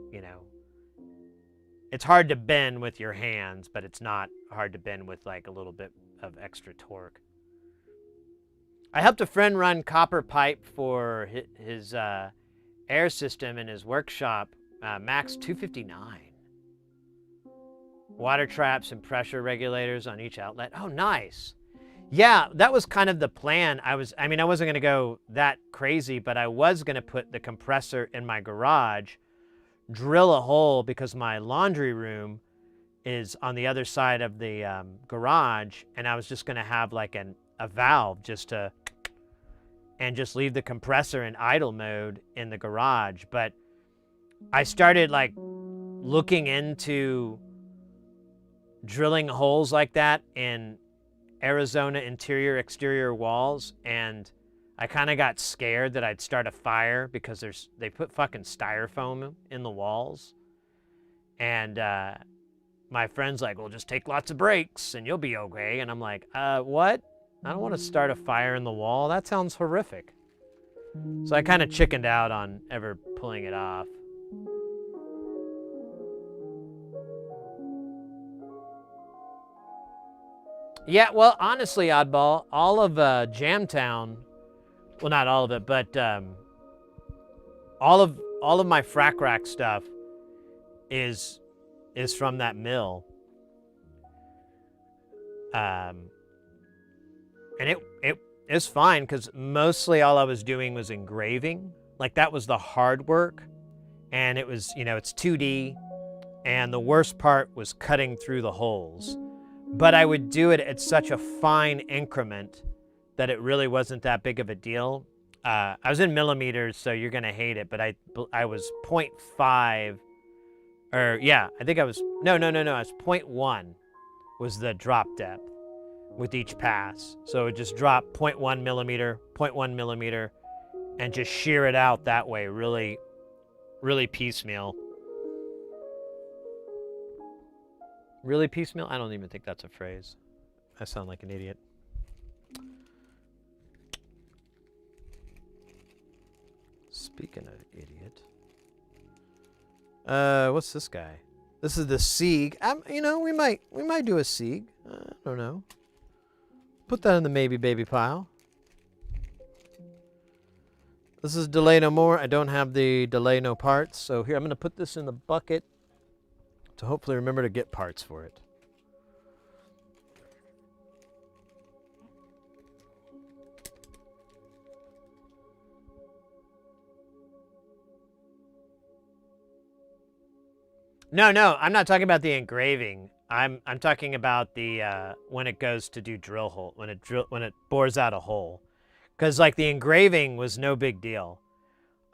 it's hard to bend with your hands, but it's not hard to bend with like a little bit of extra torque. I helped a friend run copper pipe for his air system in his workshop, max 259. Water traps and pressure regulators on each outlet. Oh, nice. Yeah, that was kind of the plan. I wasn't going to go that crazy, but I was going to put the compressor in my garage, drill a hole because my laundry room is on the other side of the garage, and I was just going to have like a valve and just leave the compressor in idle mode in the garage. But I started like looking into drilling holes like that in Arizona interior exterior walls, and I kind of got scared that I'd start a fire because they put fucking styrofoam in the walls, and my friend's like, well, just take lots of breaks and you'll be okay. And I'm like, what? I don't want to start a fire in the wall. That sounds horrific. So I kind of chickened out on ever pulling it off. Yeah, well, honestly, Oddball, all of Jamtown, well, not all of it, but all of my frac rack stuff is from that mill. And it is fine because mostly all I was doing was engraving. Like that was the hard work, and it was, it's 2D, and the worst part was cutting through the holes. But I would do it at such a fine increment that it really wasn't that big of a deal. I was in millimeters, so you're gonna hate it, but I was 0.5, or yeah, I think I was, no, I was 0.1 was the drop depth with each pass. So it just drop 0.1 millimeter, and just shear it out that way, really, really piecemeal. Really piecemeal? I don't even think that's a phrase. I sound like an idiot. Speaking of idiot. What's this guy? This is the Sieg. We might do a Sieg. I don't know. Put that in the maybe baby pile. This is delay no more. I don't have the delay no parts. So here, I'm going to put this in the bucket to hopefully remember to get parts for it. No, I'm not talking about the engraving. I'm talking about the when it goes to do drill hole, when it bores out a hole. Cuz like the engraving was no big deal.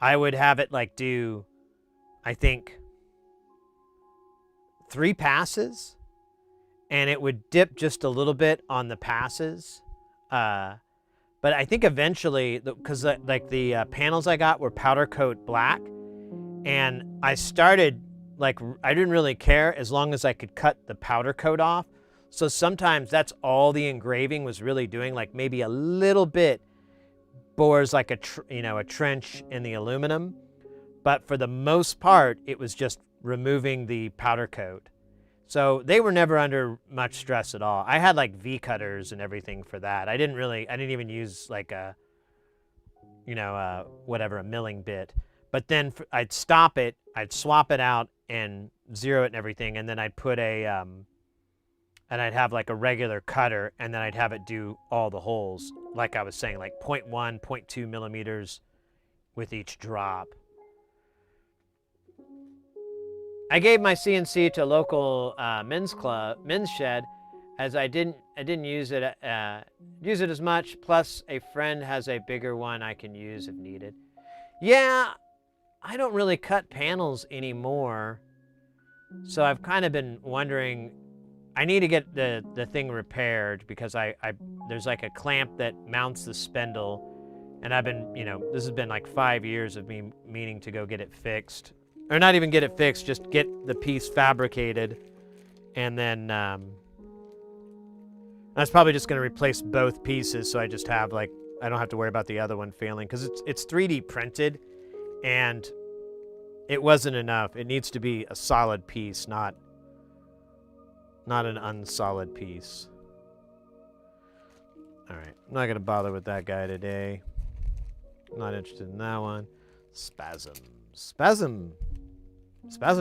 I would have it like do, I think, 3 passes, and it would dip just a little bit on the passes. But I think eventually, because the panels I got were powder coat black, and I started, like, I didn't really care as long as I could cut the powder coat off. So sometimes that's all the engraving was really doing, like maybe a little bit bores like a trench in the aluminum. But for the most part, it was just removing the powder coat. So they were never under much stress at all. I had like V cutters and everything for that. I didn't even use like a milling bit. But then I'd stop it, I'd swap it out and zero it and everything, and then I'd put and I'd have like a regular cutter, and then I'd have it do all the holes, like I was saying, like 0.1, 0.2 millimeters with each drop. I gave my CNC to a local men's shed, as I didn't use it as much. Plus, a friend has a bigger one I can use if needed. Yeah, I don't really cut panels anymore, so I've kind of been wondering. I need to get the thing repaired because there's like a clamp that mounts the spindle, and I've been, this has been like 5 years of me meaning to go get it fixed. Or not even get it fixed, just get the piece fabricated, and then I was probably just going to replace both pieces, so I just have I don't have to worry about the other one failing, because it's 3D printed, and it wasn't enough. It needs to be a solid piece, not not an unsolid piece. All right, I'm not gonna bother with that guy today. I'm not interested in that one. Spasm. Spasm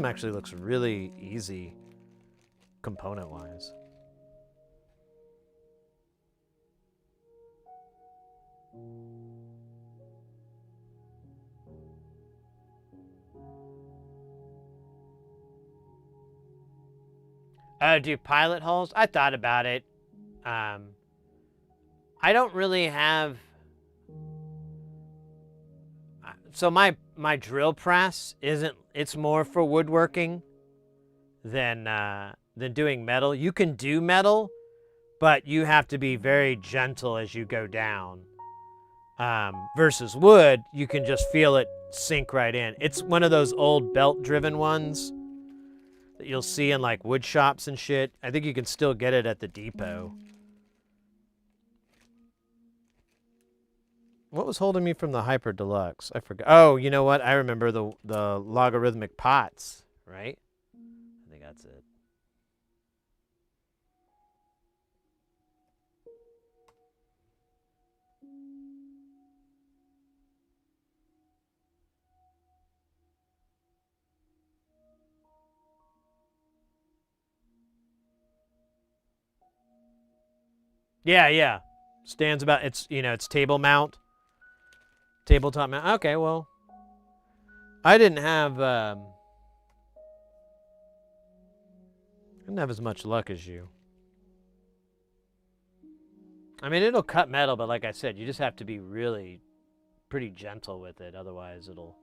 actually looks really easy component-wise. Oh, do pilot holes? I thought about it. I don't really have... So my drill press isn't... It's more for woodworking than doing metal. You can do metal, but you have to be very gentle as you go down. Versus wood, you can just feel it sink right in. It's one of those old belt-driven ones that you'll see in like wood shops and shit. I think you can still get it at the depot. What was holding me from the Hyper Deluxe? I forgot. Oh, you know what? I remember the logarithmic pots, right? I think that's it. Yeah. Stands about, it's, it's table mount. Tabletop mount. Okay, well. I didn't have as much luck as you. I mean, it'll cut metal, but like I said, you just have to be really pretty gentle with it. Otherwise, it'll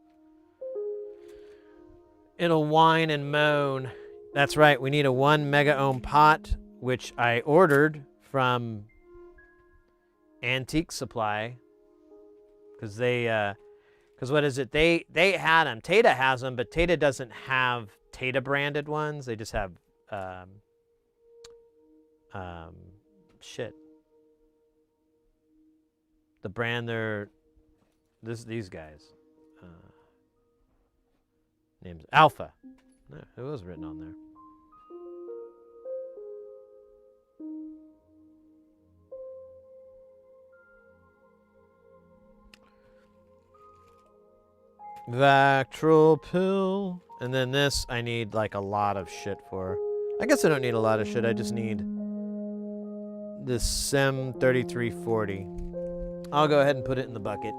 whine and moan. That's right. We need a 1 mega ohm pot, which I ordered from Antique Supply, because what is it? They had them. Tata has them, but Tata doesn't have Tata branded ones. They just have shit. The brand these guys. Names Alpha. No, it was written on there. Vactral pill. And then this I need like a lot of shit for. I guess I don't need a lot of shit. I just need this SEM 3340. I'll go ahead and put it in the bucket.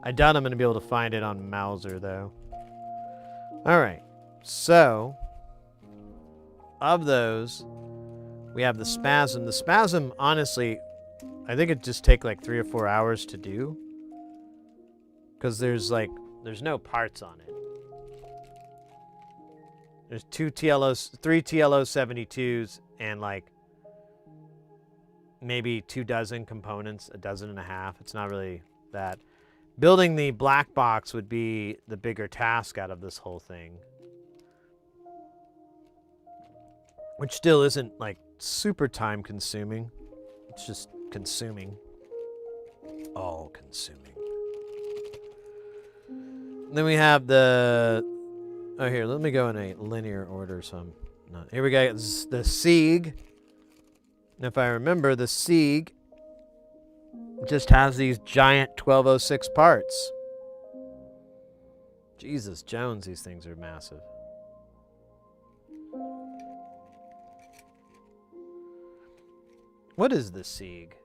I doubt I'm going to be able to find it on Mauser though. Alright. So, of those, we have the Spasm. The Spasm, honestly, I think it just take like 3 or 4 hours to do. Because there's no parts on it. There's 3 TLO 72s and like maybe 24 components, 12.5. It's not really that. Building the black box would be the bigger task out of this whole thing. Which still isn't like super time consuming. It's just consuming. All consuming. Then we have the... Oh, here, let me go in a linear order. So I'm not... Here we go. It's the Sieg. And if I remember, the Sieg just has these giant 1206 parts. Jesus Jones, these things are massive. What is the Sieg?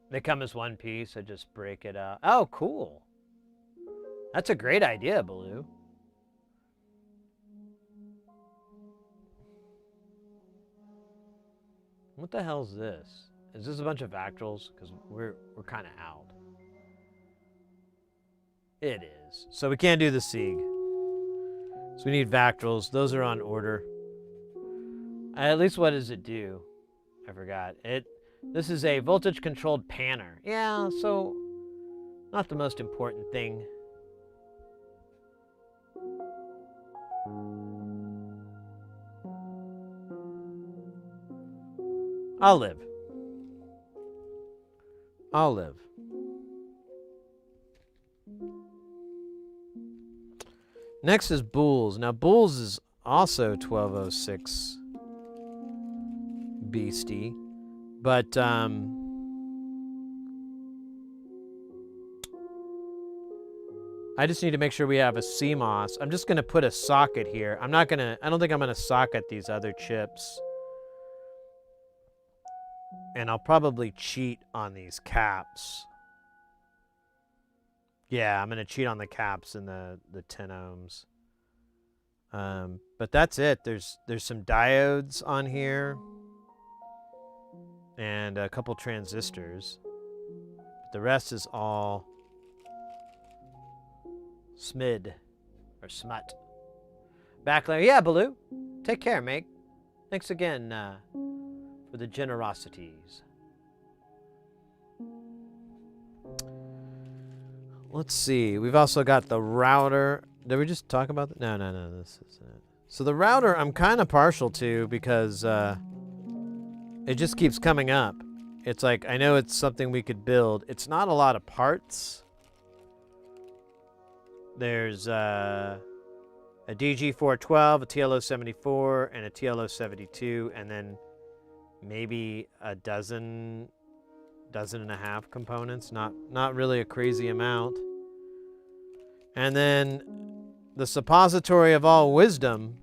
They come as one piece. I just break it out. Oh, cool. That's a great idea, Baloo. What the hell is this? Is this a bunch of Vactrals? Because we're kind of out. It is. So we can't do the Sieg. So we need Vactrals. Those are on order. At least what does it do? I forgot. This is a voltage-controlled panner. Yeah, so Not the most important thing. I'll live. I'll live. Next is Bulls. Now, Bulls is also 1206 beastie, but I just need to make sure we have a CMOS. I'm just going to put a socket here. I don't think I'm going to socket these other chips. And I'll probably cheat on these caps. Yeah, I'm going to cheat on the caps and the 10 ohms. But that's it. There's some diodes on here. And a couple transistors. But the rest is all SMID or smut. Backlight. Yeah, Baloo. Take care, mate. Thanks again for the generosities. Let's see. We've also got the router. Did we just talk about that? No. This isn't it. So the router I'm kind of partial to because it just keeps coming up. It's like, I know it's something we could build. It's not a lot of parts. There's a DG412, a TLO74, and a TLO72, and then maybe a dozen and a half components. Not really a crazy amount. And then the suppository of all wisdom.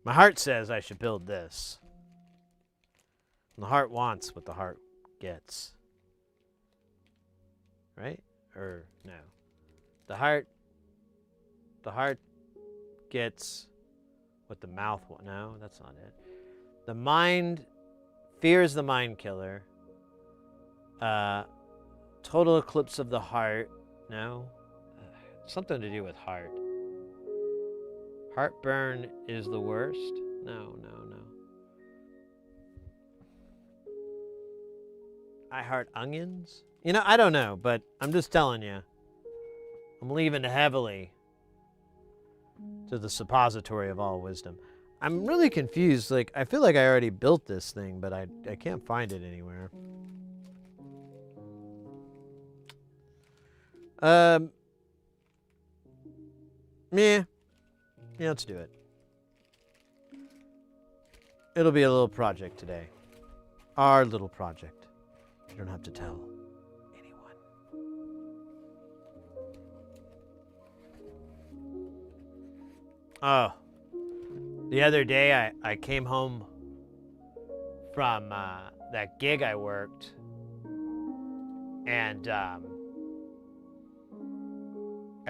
My heart says I should build this. And the heart wants what the heart gets. Right? Or no. The heart gets what the mouth wants. No, that's not it. The mind, fear is the mind killer. Total eclipse of the heart. No. Something to do with heart. Heartburn is the worst. No. I heart onions? You know, I don't know, but I'm just telling you. I'm leaving heavily to the suppository of all wisdom. I'm really confused. Like, I feel like I already built this thing, but I can't find it anywhere. Yeah, let's do it. It'll be a little project today. Our little project. You don't have to tell anyone. Oh. The other day, I came home from that gig I worked, and I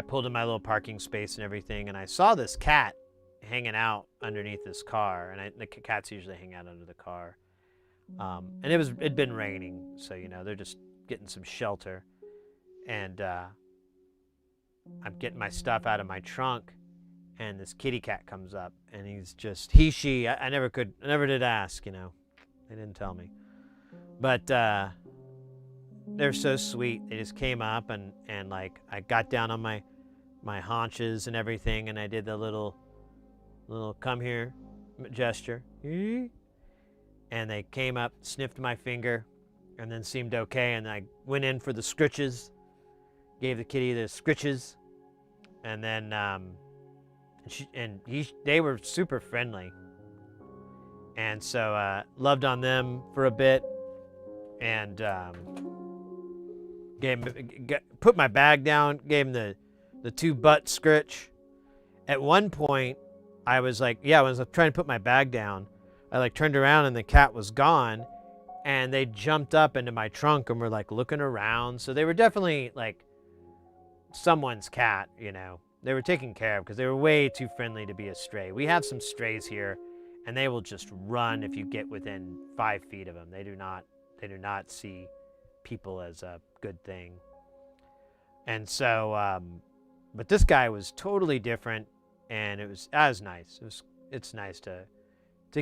pulled in my little parking space and everything, and I saw this cat hanging out underneath this car, and the cats usually hang out under the car. And it'd been raining, so they're just getting some shelter, and I'm getting my stuff out of my trunk. And this kitty cat comes up, and he's just she. I never did ask, They didn't tell me, but they're so sweet. They just came up, and like I got down on my haunches and everything, and I did the little come here gesture, and they came up, sniffed my finger, and then seemed okay, and I went in for the scritches, gave the kitty the scritches, and then they were super friendly, and so loved on them for a bit, and put my bag down, gave him the 2 butt scritch. At one point, I was like, I was trying to put my bag down. I like turned around and the cat was gone, and they jumped up into my trunk and were like looking around. So they were definitely like someone's cat, They were taken care of because they were way too friendly to be a stray. We have some strays here, and they will just run if you get within 5 feet of them. They do not see people as a good thing. And so, but this guy was totally different, and it was nice. It's nice to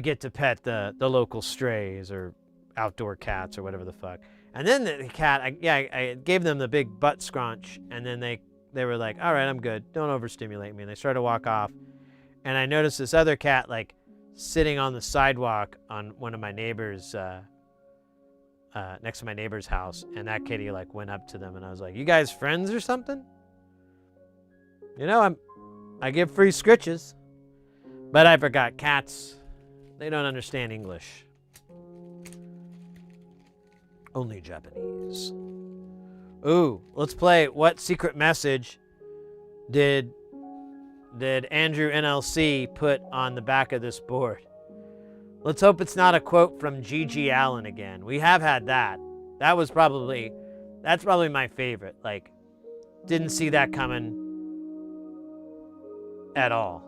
get to pet the local strays or outdoor cats or whatever the fuck. And then the cat, I gave them the big butt scrunch, and then they were like, all right, I'm good. Don't overstimulate me. And they started to walk off. And I noticed this other cat, like, sitting on the sidewalk on one of my neighbors, next to my neighbor's house. And that kitty, like, went up to them, and I was like, you guys friends or something? You know, I give free scritches. But I forgot, cats, they don't understand English. Only Japanese. Ooh, let's play What Secret Message did Andrew NLC put on the back of this board? Let's hope it's not a quote from G.G. Allen again. We have had that. That's probably my favorite. Like, didn't see that coming at all.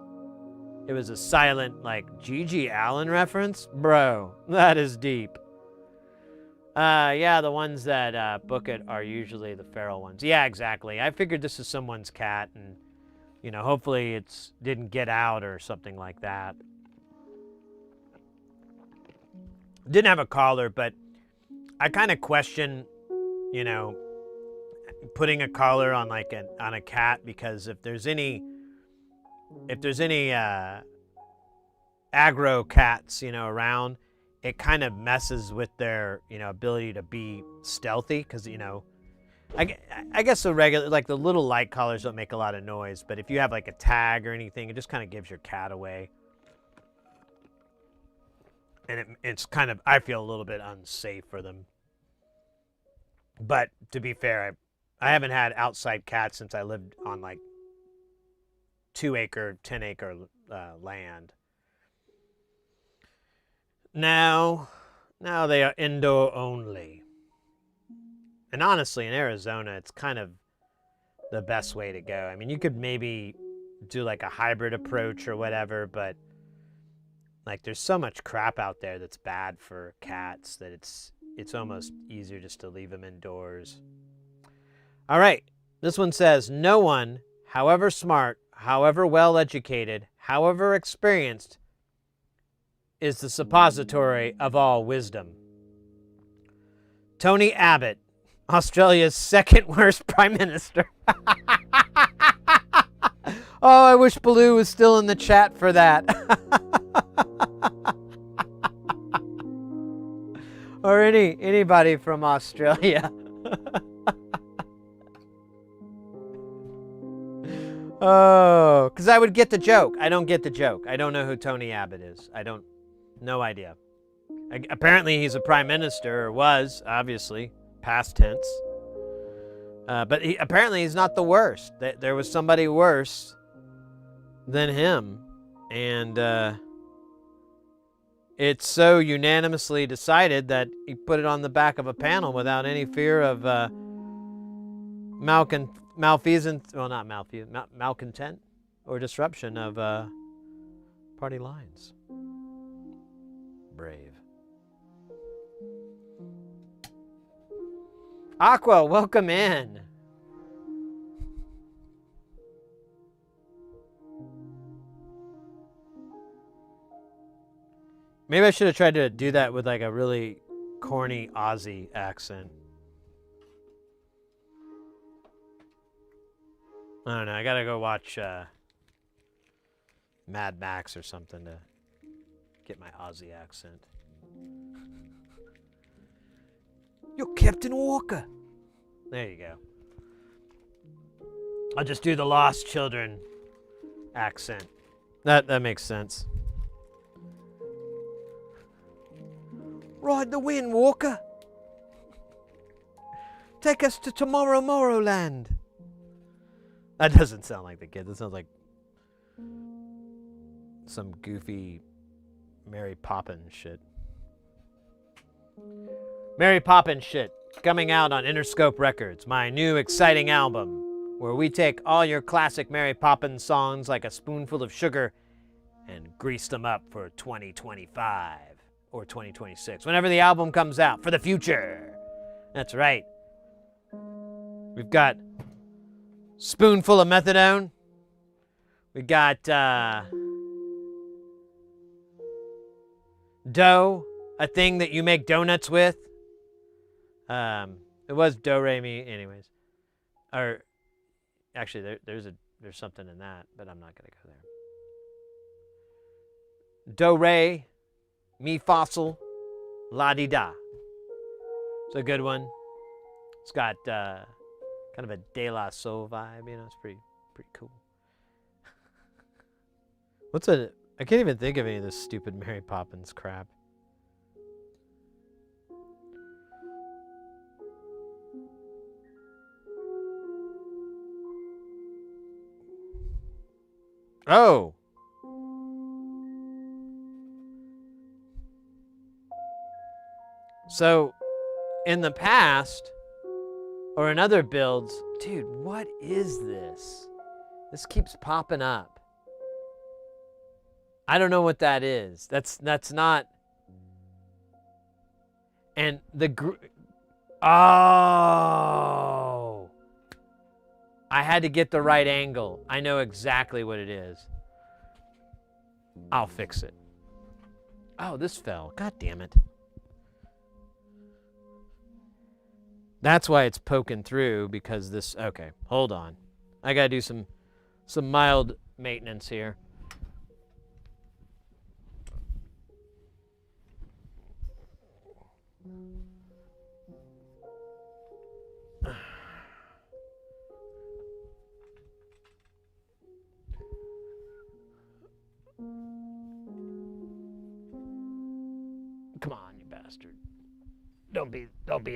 It was a silent, like, G.G. Allen reference? Bro, that is deep. Yeah, the ones that book it are usually the feral ones. Yeah, exactly. I figured this is someone's cat, and, you know, hopefully it's didn't get out or something like that. Didn't have a collar, but I kind of question, you know, putting a collar on like on a cat, because if there's any aggro cats, you know, around, it kind of messes with their, you know, ability to be stealthy, because, you know, I guess the regular, like the little light collars don't make a lot of noise, but if you have like a tag or anything, it just kind of gives your cat away. And it's kind of, I feel a little bit unsafe for them. But to be fair, I haven't had outside cats since I lived on like 2-acre, 10-acre land. Now they are indoor only. And honestly, in Arizona, it's kind of the best way to go. I mean, you could maybe do like a hybrid approach or whatever, but like there's so much crap out there that's bad for cats that it's almost easier just to leave them indoors. All right, this one says, no one, however smart, however well educated, however experienced, is the suppository of all wisdom. Tony Abbott, Australia's second worst prime minister. Oh, I wish Baloo was still in the chat for that. Or anybody from Australia. Oh, because I would get the joke. I don't get the joke. I don't know who Tony Abbott is. No idea. Apparently he's a prime minister, or was, obviously, past tense. But apparently he's not the worst. There was somebody worse than him. And it's so unanimously decided that he put it on the back of a panel without any fear of malcontent or disruption of party lines. Brave. Aqua, welcome in. Maybe I should have tried to do that with like a really corny Aussie accent. I don't know. I gotta go watch Mad Max or something to get my Aussie accent. You're Captain Walker. There you go. I'll just do the Lost Children accent. That makes sense. Ride the wind, Walker. Take us to Tomorrowland. That doesn't sound like the kid. That sounds like some goofy Mary Poppins shit. Mary Poppins shit, coming out on Interscope Records, my new exciting album, where we take all your classic Mary Poppins songs like a spoonful of sugar and grease them up for 2025 or 2026, whenever the album comes out, for the future. That's right. We've got Spoonful of Methadone. We got Doe, a thing that you make donuts with. It was do re mi, anyways. Or actually, there's something in that, but I'm not gonna go there. Do re mi fossil la di da. It's a good one. It's got kind of a De La Soul vibe, you know. It's pretty cool. I can't even think of any of this stupid Mary Poppins crap. Oh. So, in the past, or in other builds, dude, what is this? This keeps popping up. I don't know what that is. That's not. And oh. I had to get the right angle. I know exactly what it is. I'll fix it. Oh, this fell. God damn it. That's why it's poking through, because this... Okay, hold on. I gotta do some mild maintenance here. Come on, you bastard. Don't be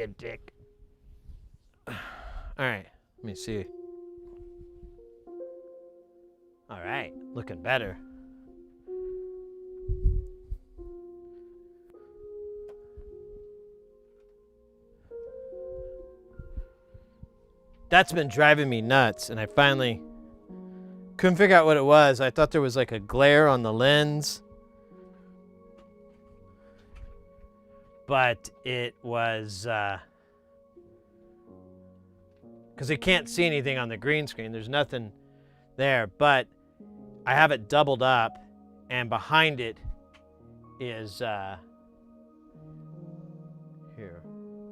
a dick. All right, let me see. All right, looking better. That's been driving me nuts, and I finally couldn't figure out what it was. I thought there was like a glare on the lens, but it was because you can't see anything on the green screen. There's nothing there, but I have it doubled up, and behind it is here.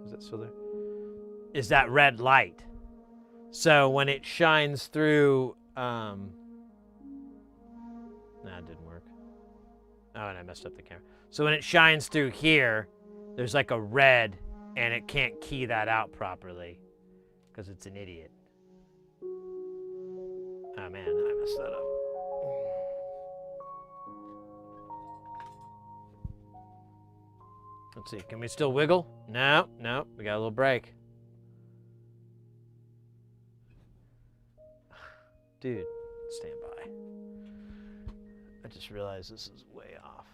Is that still there? Is that red light? So when it shines through, nah, it didn't work. Oh, and I messed up the camera. So when it shines through here, there's like a red, and it can't key that out properly because it's an idiot. Oh man, I messed that up. Let's see, can we still wiggle? No, we got a little break. Dude, stand by. I just realized this is way off.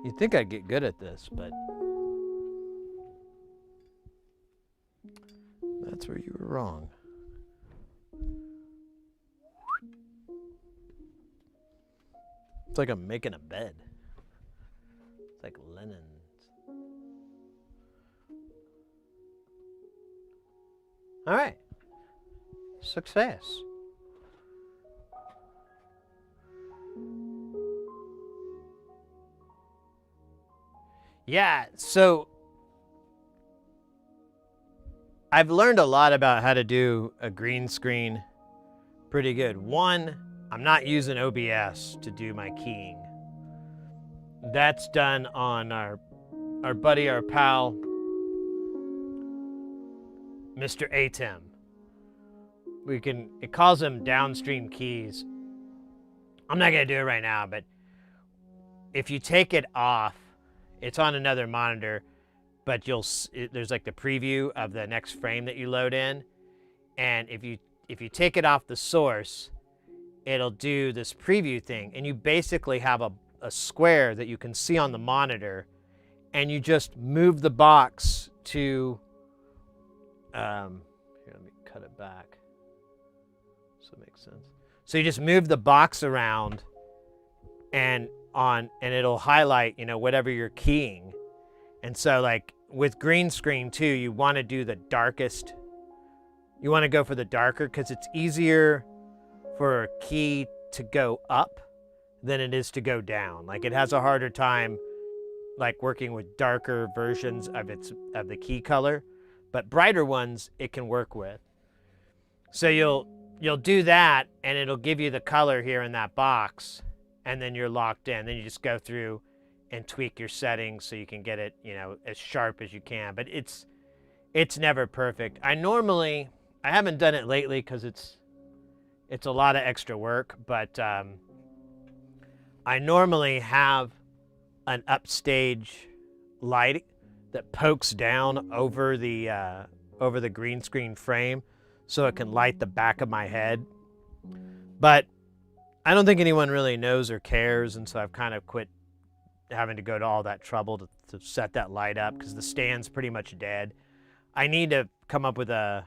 You'd think I'd get good at this, but that's where you were wrong. It's like I'm making a bed. It's like linens. All right. Success. Yeah, so I've learned a lot about how to do a green screen pretty good. One, I'm not using OBS to do my keying. That's done on our buddy, our pal, Mr. Atem. It calls them downstream keys. I'm not gonna do it right now, but if you take it off, it's on another monitor, but there's like the preview of the next frame that you load in, and if you take it off the source, it'll do this preview thing, and you basically have a square that you can see on the monitor, and you just move the box to here, let me cut it back so it makes sense. So you just move the box around and it'll highlight, whatever you're keying. And so like with green screen too, you want to do the darkest. You want to go for the darker because it's easier for a key to go up than it is to go down. Like it has a harder time like working with darker versions of the key color, but brighter ones it can work with. So you'll do that and it'll give you the color here in that box, and then you're locked in. Then you just go through and tweak your settings so you can get it, as sharp as you can. But it's never perfect. I haven't done it lately because it's a lot of extra work, but I normally have an upstage light that pokes down over the green screen frame so it can light the back of my head. But I don't think anyone really knows or cares, and so I've kind of quit having to go to all that trouble to set that light up because the stand's pretty much dead. I need to come up with a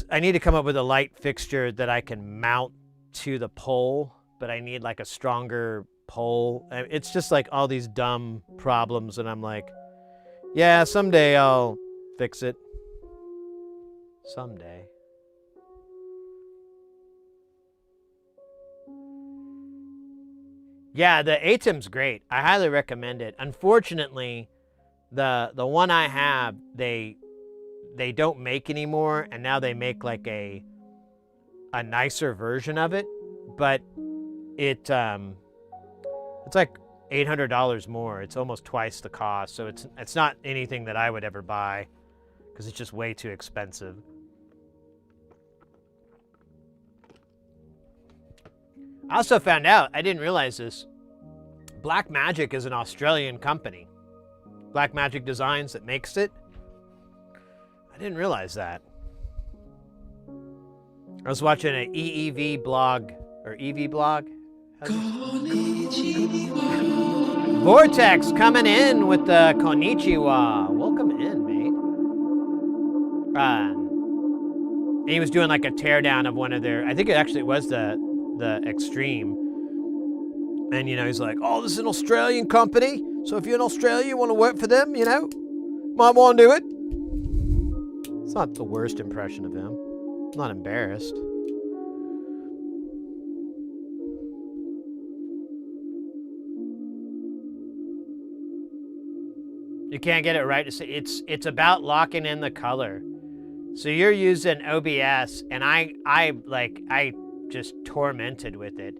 light fixture that I can mount to the pole, but I need like a stronger pole. It's just like all these dumb problems, and I'm like, yeah, someday I'll fix it. Someday. Yeah, the ATEM's great. I highly recommend it. Unfortunately, the one I have, they don't make anymore, and now they make like a nicer version of it, but it's like $800 more. It's almost twice the cost, so it's not anything that I would ever buy because it's just way too expensive. I also found out, I didn't realize this, Blackmagic is an Australian company. Blackmagic Designs that makes it. I didn't realize that. I was watching an EEV blog, or EV blog. Vortex coming in with the konnichiwa. Welcome in, mate. And he was doing like a teardown of one of their, I think it actually was the Extreme. And, he's like, oh, this is an Australian company. So if you're in Australia, you want to work for them, might want to do it. It's not the worst impression of him. I'm not embarrassed. You can't get it right. It's about locking in the color. So you're using OBS, and I just tormented with it.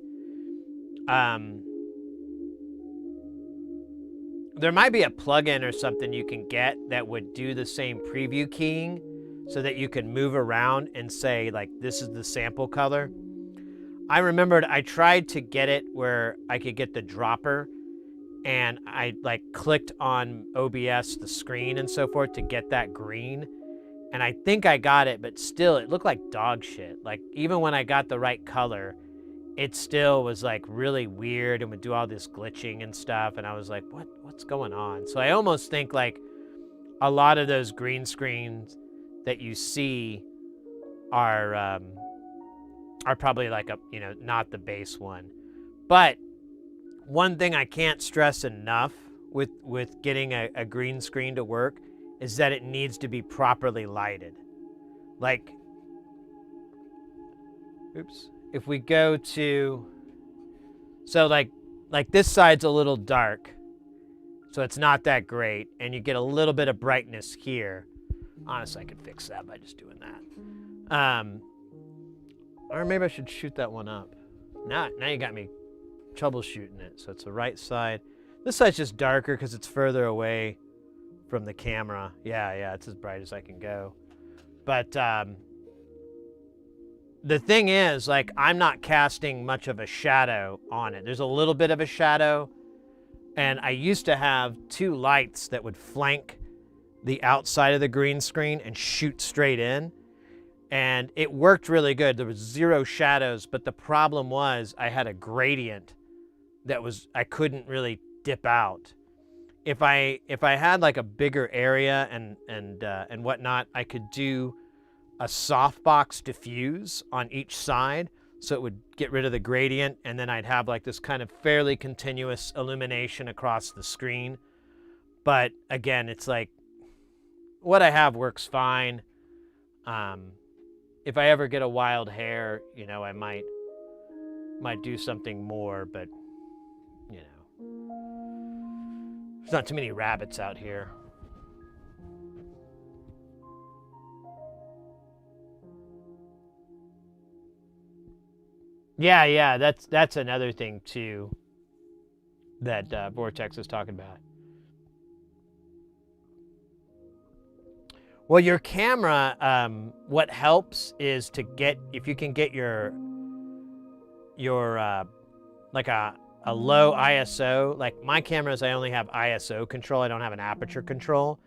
There might be a plugin or something you can get that would do the same preview keying so that you can move around and say, like, this is the sample color. I remembered I tried to get it where I could get the dropper, and I clicked on OBS, the screen and so forth, to get that green. And I think I got it, but still it looked like dog shit. Like even when I got the right color, it still was like really weird and would do all this glitching and stuff. And I was like, what's going on? So I almost think like a lot of those green screens that you see are probably like not the base one. But one thing I can't stress enough with getting a green screen to work is that it needs to be properly lighted. Like, oops. If we go to, so like this side's a little dark, so it's not that great, and you get a little bit of brightness here. Honestly, I could fix that by just doing that. Or maybe I should shoot that one up. Now you got me troubleshooting it. So it's the right side. This side's just darker because it's further away from the camera. Yeah, it's as bright as I can go. But the thing is, like, I'm not casting much of a shadow on it. There's a little bit of a shadow, and I used to have two lights that would flank the outside of the green screen and shoot straight in, and it worked really good. There was zero shadows, but the problem was I had a gradient that I couldn't really dip out. If I had like a bigger area and whatnot, I could do a softbox diffuse on each side, so it would get rid of the gradient, and then I'd have like this kind of fairly continuous illumination across the screen. But again, it's like what I have works fine. If I ever get a wild hair, I might might do something more, but you know, there's not too many rabbits out here. Yeah, that's another thing too that Vortex is talking about. Well, your camera, what helps is to get, if you can get your like a low ISO. Like my cameras, I only have ISO control. I don't have an aperture control.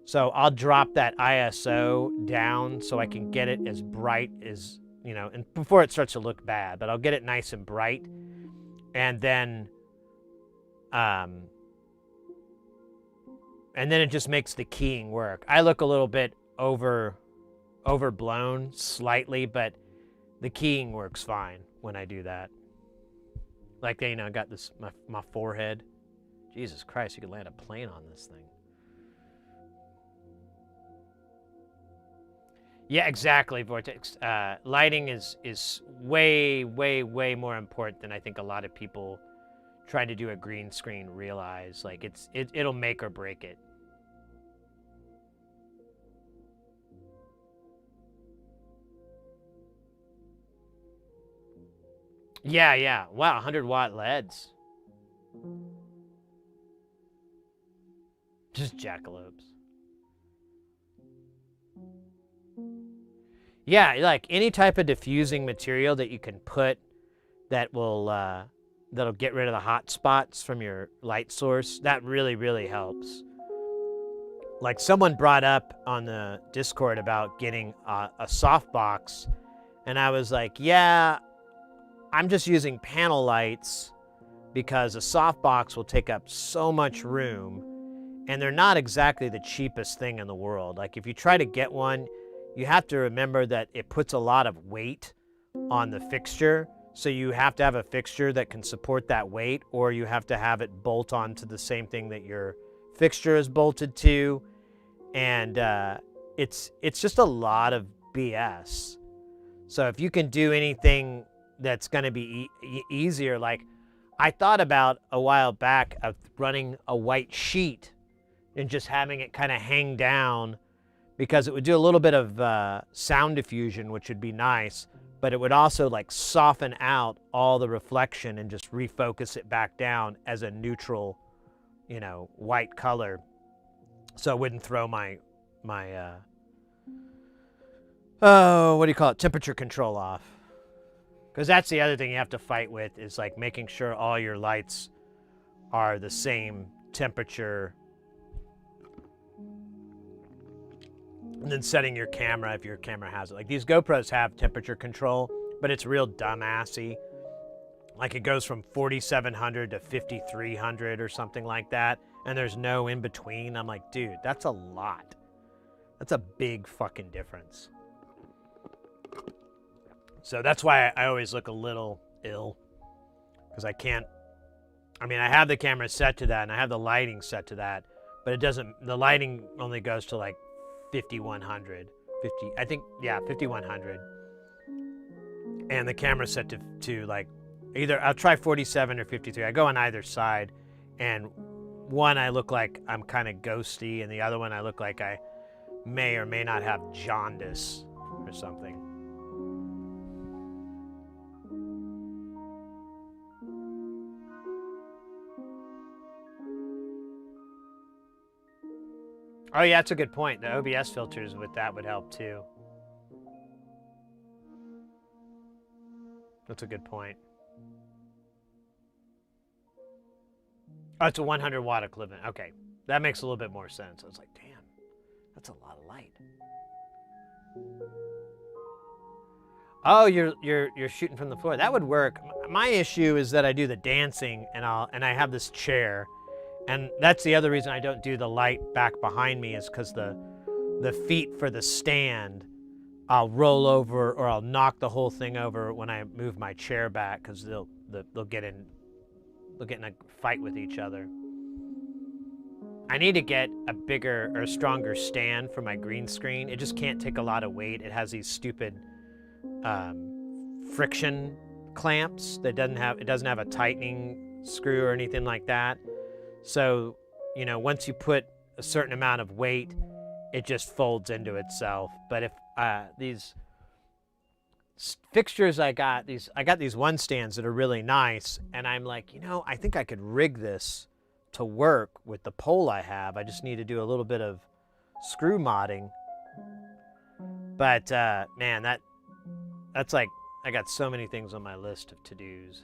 So I'll drop that ISO down so I can get it as bright as, you know, and before it starts to look bad, but I'll get it nice and bright. And then it just makes the keying work. I look a little bit overblown slightly, but the keying works fine when I do that. Like, you know, I got this, my forehead. Jesus Christ, you could land a plane on this thing. Yeah, exactly, Vortex. Lighting is way more important than I think a lot of people trying to do a green screen realize. Like, it'll make or break it. Yeah. Wow, 100-watt LEDs. Just jackalopes. Yeah, like any type of diffusing material that you can put that will that'll get rid of the hot spots from your light source, that really helps. Like someone brought up on the Discord about getting a softbox, and I was like, yeah, I'm just using panel lights because a softbox will take up so much room, and they're not exactly the cheapest thing in the world. Like if you try to get one, you have to remember that it puts a lot of weight on the fixture. So you have to have a fixture that can support that weight, or you have to have it bolt onto the same thing that your fixture is bolted to. And it's just a lot of BS. So if you can do anything that's going to be easier, like I thought about a while back of running a white sheet and just having it kind of hang down, because it would do a little bit of sound diffusion, which would be nice, but it would also like soften out all the reflection and just refocus it back down as a neutral, you know, white color, so it wouldn't throw my what do you call it, temperature control off. Because that's the other thing you have to fight with, is like making sure all your lights are the same temperature. And then setting your camera, if your camera has it. Like these GoPros have temperature control, but it's real dumbassy. Like it goes from 4,700 to 5,300 or something like that, and there's no in between. I'm like, dude, that's a lot. That's a big fucking difference. So that's why I always look a little ill, because I can't, I mean, I have the camera set to that and I have the lighting set to that, but it doesn't, the lighting only goes to like 5,100, 5,100. And the camera's set to like, either I'll try 47 or 53. I go on either side, and one I look like I'm kind of ghosty, and the other one I look like I may or may not have jaundice or something. Oh yeah, that's a good point. The OBS filters with that would help too. That's a good point. Oh, it's a 100-watt equivalent. Okay, that makes a little bit more sense. I was like, damn, that's a lot of light. Oh, you're shooting from the floor. That would work. My issue is that I do the dancing, and I have this chair. And that's the other reason I don't do the light back behind me, is because the feet for the stand, I'll roll over or I'll knock the whole thing over when I move my chair back, because they'll get in a fight with each other. I need to get a bigger or stronger stand for my green screen. It just can't take a lot of weight. It has these stupid friction clamps. It doesn't have a tightening screw or anything like that. So, you know, once you put a certain amount of weight, it just folds into itself. But if these fixtures I got these one stands that are really nice, and I'm like, you know, I think I could rig this to work with the pole I have. I just need to do a little bit of screw modding. But man, that's like, I got so many things on my list of to-dos.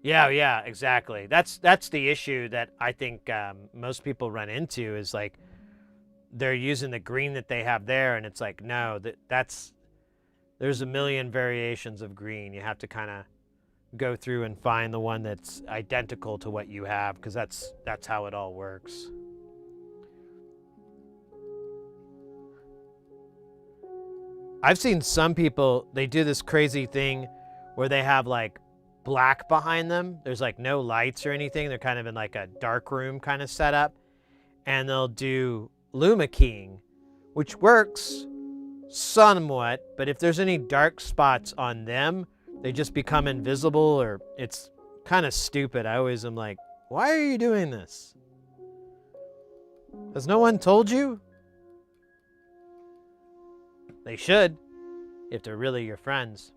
Yeah, exactly. That's the issue that I think most people run into, is like they're using the green that they have there, and it's like, no, there's a million variations of green. You have to kind of go through and find the one that's identical to what you have, because that's how it all works. I've seen some people, they do this crazy thing where they have like black behind them. There's like no lights or anything. They're kind of in like a dark room kind of setup, and they'll do luma keying, which works somewhat, but if there's any dark spots on them, they just become invisible, or it's kind of stupid. I always am like, why are you doing this? Has no one told you? They should, if they're really your friends.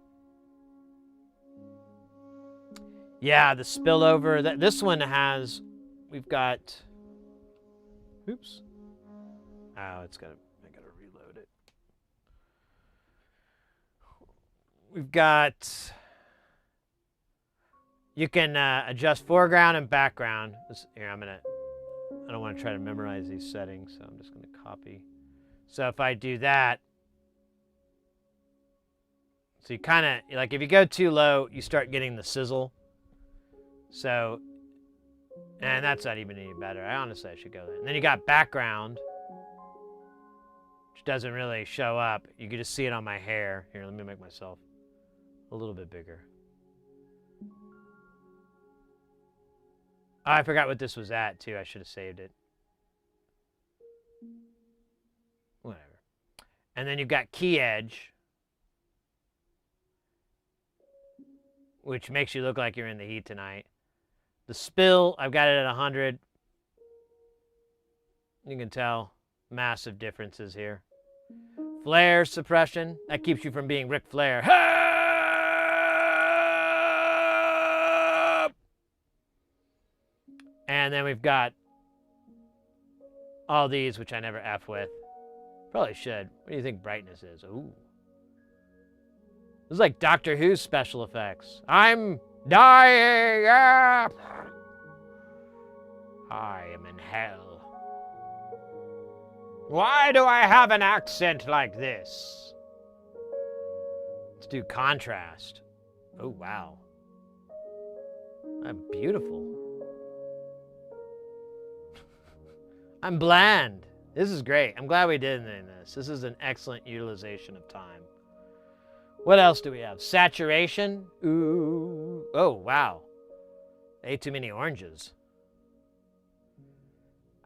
Yeah, the spillover. This one has, we've got, oops. Oh, I gotta reload it. We've got, you can adjust foreground and background. Here, I don't want to try to memorize these settings, so I'm just going to copy. So if I do that, so you kind of, like if you go too low, you start getting the sizzle. So, and that's not even any better. I should go there. And then you got background, which doesn't really show up. You can just see it on my hair. Here, let me make myself a little bit bigger. Oh, I forgot what this was at, too. I should have saved it. Whatever. And then you've got key edge, which makes you look like you're in the heat tonight. The spill, I've got it at 100. You can tell massive differences here. Flare suppression, that keeps you from being Ric Flair. And then we've got all these, which I never F with. Probably should. What do you think brightness is? Ooh. This is like Doctor Who's special effects. I'm dying. I am in hell. Why do I have an accent like this? Let's do contrast. Oh, wow. I'm beautiful. I'm bland. This is great. I'm glad we did this. This is an excellent utilization of time. What else do we have? Saturation. Ooh. Oh, wow. I ate too many oranges.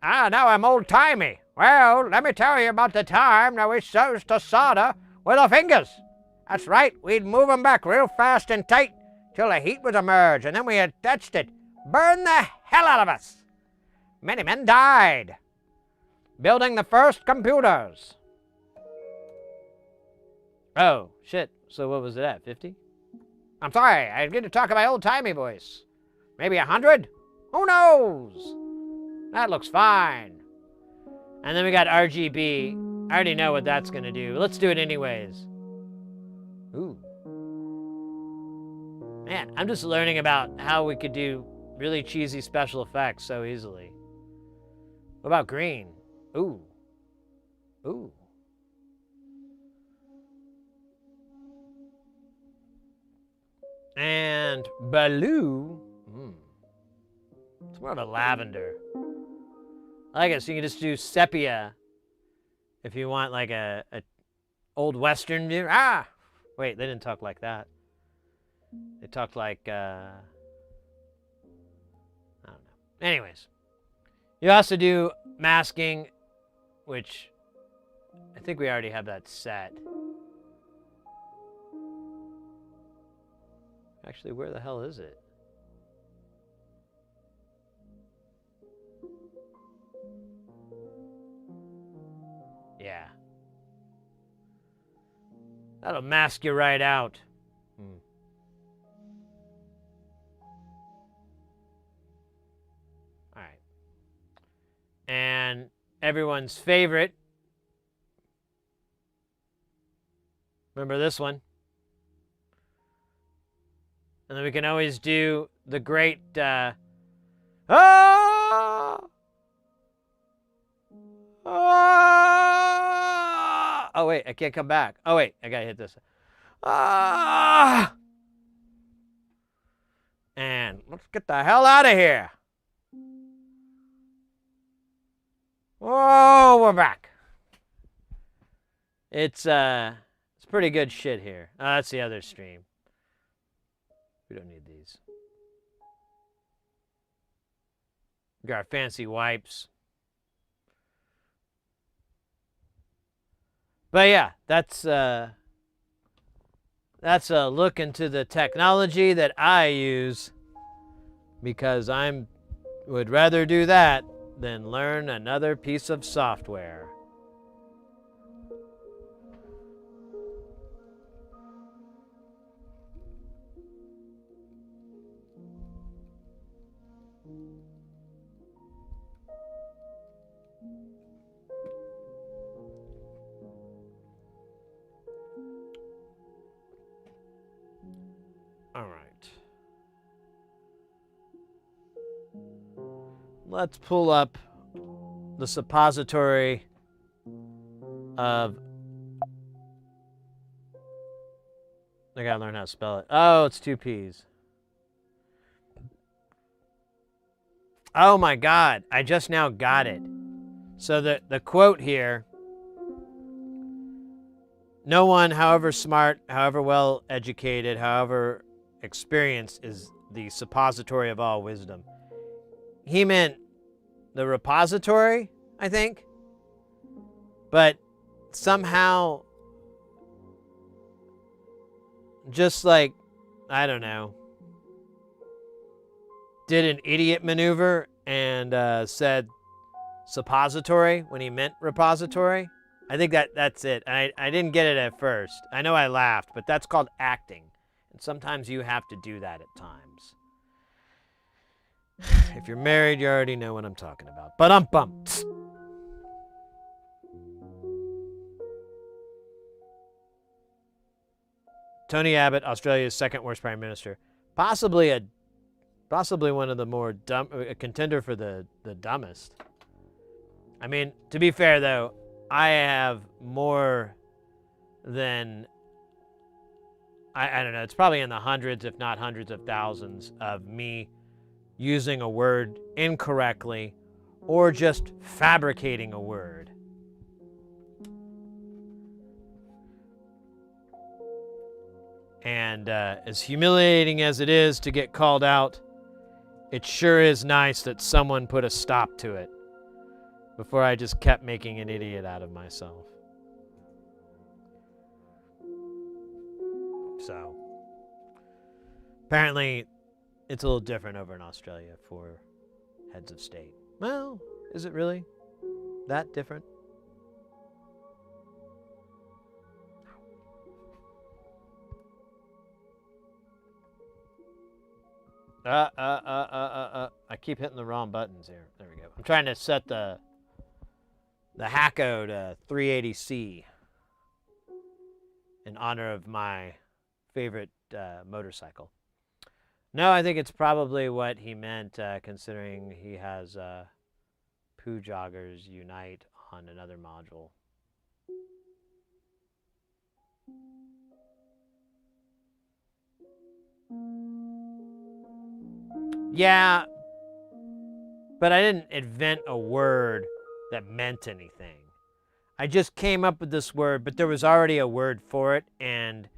Now I'm old-timey. Well, let me tell you about the time that we used to solder with our fingers. That's right. We'd move them back real fast and tight till the heat would emerge, and then we attached it. Burn the hell out of us. Many men died building the first computers. Oh, shit. So what was it at, 50? I'm sorry, I get to talk in my old-timey voice. Maybe 100? Who knows? That looks fine. And then we got RGB. I already know what that's going to do. Let's do it anyways. Ooh. Man, I'm just learning about how we could do really cheesy special effects so easily. What about green? Ooh. Ooh. And blue. It's more of a lavender. I like it. So you can just do sepia if you want like a old Western view. Ah! Wait, they didn't talk like that. They talked like, I don't know. Anyways. You also do masking, which I think we already have that set. Actually, where the hell is it? Yeah. That'll mask you right out. All right. And everyone's favorite. Remember this one? And then we can always do the great, ah! Ah! Oh, wait, I can't come back. Oh, wait, I gotta hit this. Ah! And let's get the hell out of here. Oh, we're back. It's pretty good shit here. Oh, that's the other stream. We don't need these. We got our fancy wipes. But yeah, that's a look into the technology that I use, because would rather do that than learn another piece of software. All right. Let's pull up the suppository of... I gotta learn how to spell it. Oh, it's 2 P's. Oh my God, I just now got it. So the quote here: no one, however smart, however well educated, however experienced, is the suppository of all wisdom. He meant the repository, I think. But somehow, just like, I don't know, did an idiot maneuver and said suppository when he meant repository. I think that's it. I didn't get it at first. I know I laughed, but that's called acting. And sometimes you have to do that at times. If you're married, you already know what I'm talking about. But I'm bumped. Tony Abbott, Australia's second worst prime minister. Possibly one of the more dumb, a contender for the dumbest. I mean, to be fair though, I have more than, I don't know, it's probably in the hundreds, if not hundreds of thousands, of me using a word incorrectly or just fabricating a word. And as humiliating as it is to get called out, it sure is nice that someone put a stop to it before I just kept making an idiot out of myself. So, apparently, it's a little different over in Australia for heads of state. Well, is it really that different? I keep hitting the wrong buttons here. There we go. I'm trying to set the Hacko to 380C in honor of my favorite motorcycle. No, I think it's probably what he meant, considering he has Poo Joggers Unite on another module. Yeah, but I didn't invent a word that meant anything. I just came up with this word, but there was already a word for it, and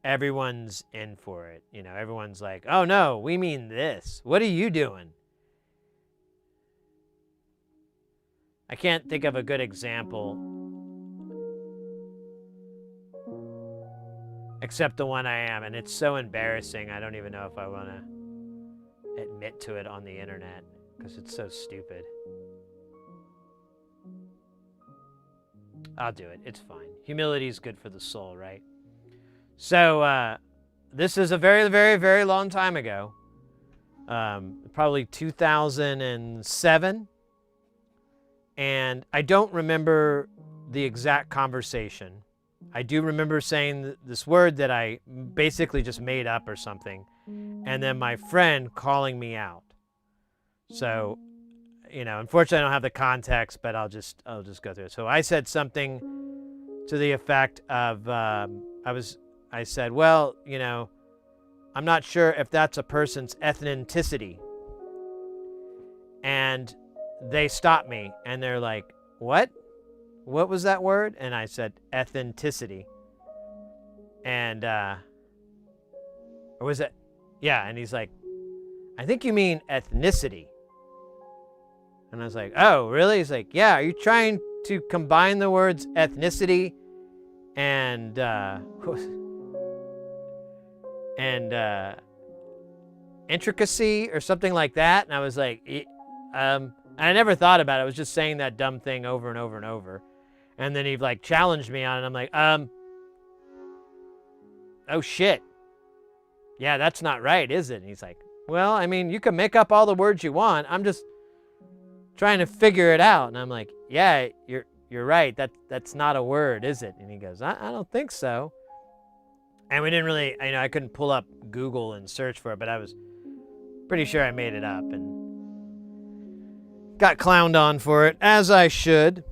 everyone's in for it. You know, everyone's like, oh no, we mean this. What are you doing? I can't think of a good example except the one I am, and it's so embarrassing. I don't even know if I want to admit to it on the internet because it's so stupid. I'll do it. It's fine. Humility is good for the soul, right? So this is a very, very, very long time ago. Probably 2007. And I don't remember the exact conversation. I do remember saying this word that I basically just made up or something. And then my friend calling me out. So, you know, unfortunately I don't have the context, but I'll just go through it. So I said something to the effect of, I said, well, you know, I'm not sure if that's a person's ethnicity. And they stopped me and they're like, what? What was that word? And I said, ethnicity. And, or was it? Yeah. And he's like, I think you mean ethnicity. And I was like, oh, really? He's like, yeah. Are you trying to combine the words ethnicity and intricacy or something like that? And I was like, I never thought about it. I was just saying that dumb thing over and over and over. And then he like challenged me on it. I'm like, oh shit. Yeah, that's not right, is it? And he's like, well, I mean, you can make up all the words you want. I'm just trying to figure it out. And I'm like, yeah, you're right. That's not a word, is it? And he goes, I don't think so. And we didn't really, you know, I couldn't pull up Google and search for it, but I was pretty sure I made it up and got clowned on for it, as I should,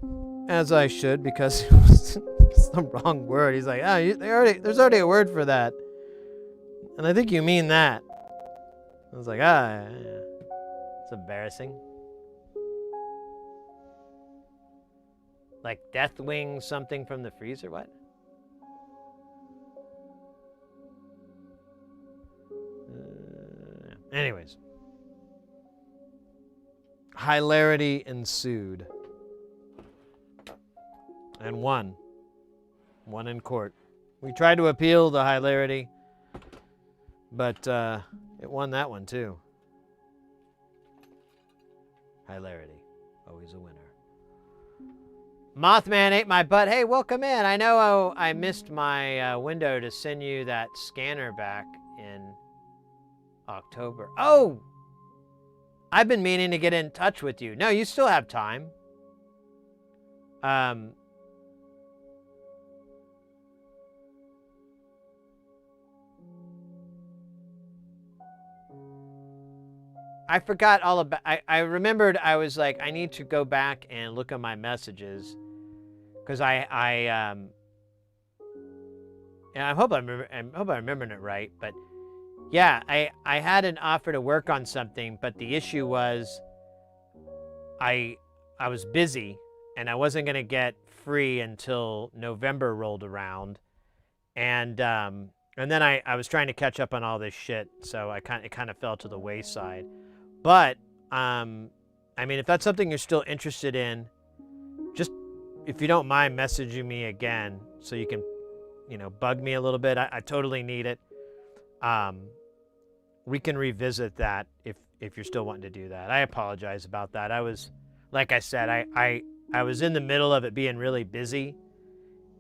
because it's the wrong word. He's like, oh, there's already a word for that, and I think you mean that. I was like, yeah. It's embarrassing. Like Deathwing something from the freezer, what? Anyways. Hilarity ensued. And won. Won in court. We tried to appeal the hilarity, but it won that one too. Hilarity. Always a winner. Mothman ate my butt. Hey, welcome in. I know I missed my window to send you that scanner back in October. Oh! I've been meaning to get in touch with you. No, you still have time. I forgot all about. I remembered. I was like, I need to go back and look at my messages, because I hope I'm remembering it right. But yeah, I had an offer to work on something, but the issue was I was busy and I wasn't gonna get free until November rolled around, and then I was trying to catch up on all this shit, so it kind of fell to the wayside. But I mean, if that's something you're still interested in, just if you don't mind messaging me again, so you can, you know, bug me a little bit. I totally need it. We can revisit that if you're still wanting to do that. I apologize about that. I was, like I said, I was in the middle of it being really busy,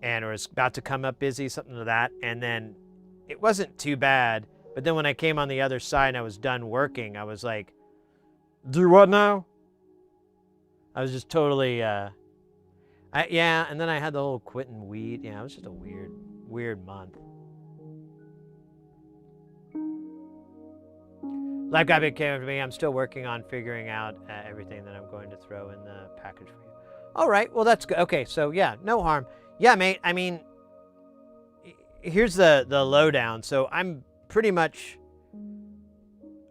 and it was about to come up busy, something like that, and then it wasn't too bad. But then when I came on the other side and I was done working, I was like, do what now? I was just totally, yeah, and then I had the whole quitting weed. Yeah, it was just a weird month. Life got big came for me. I'm still working on figuring out everything that I'm going to throw in the package for you. All right, well, that's good. Okay, so yeah, no harm. Yeah, mate, I mean, here's the lowdown. So I'm pretty much,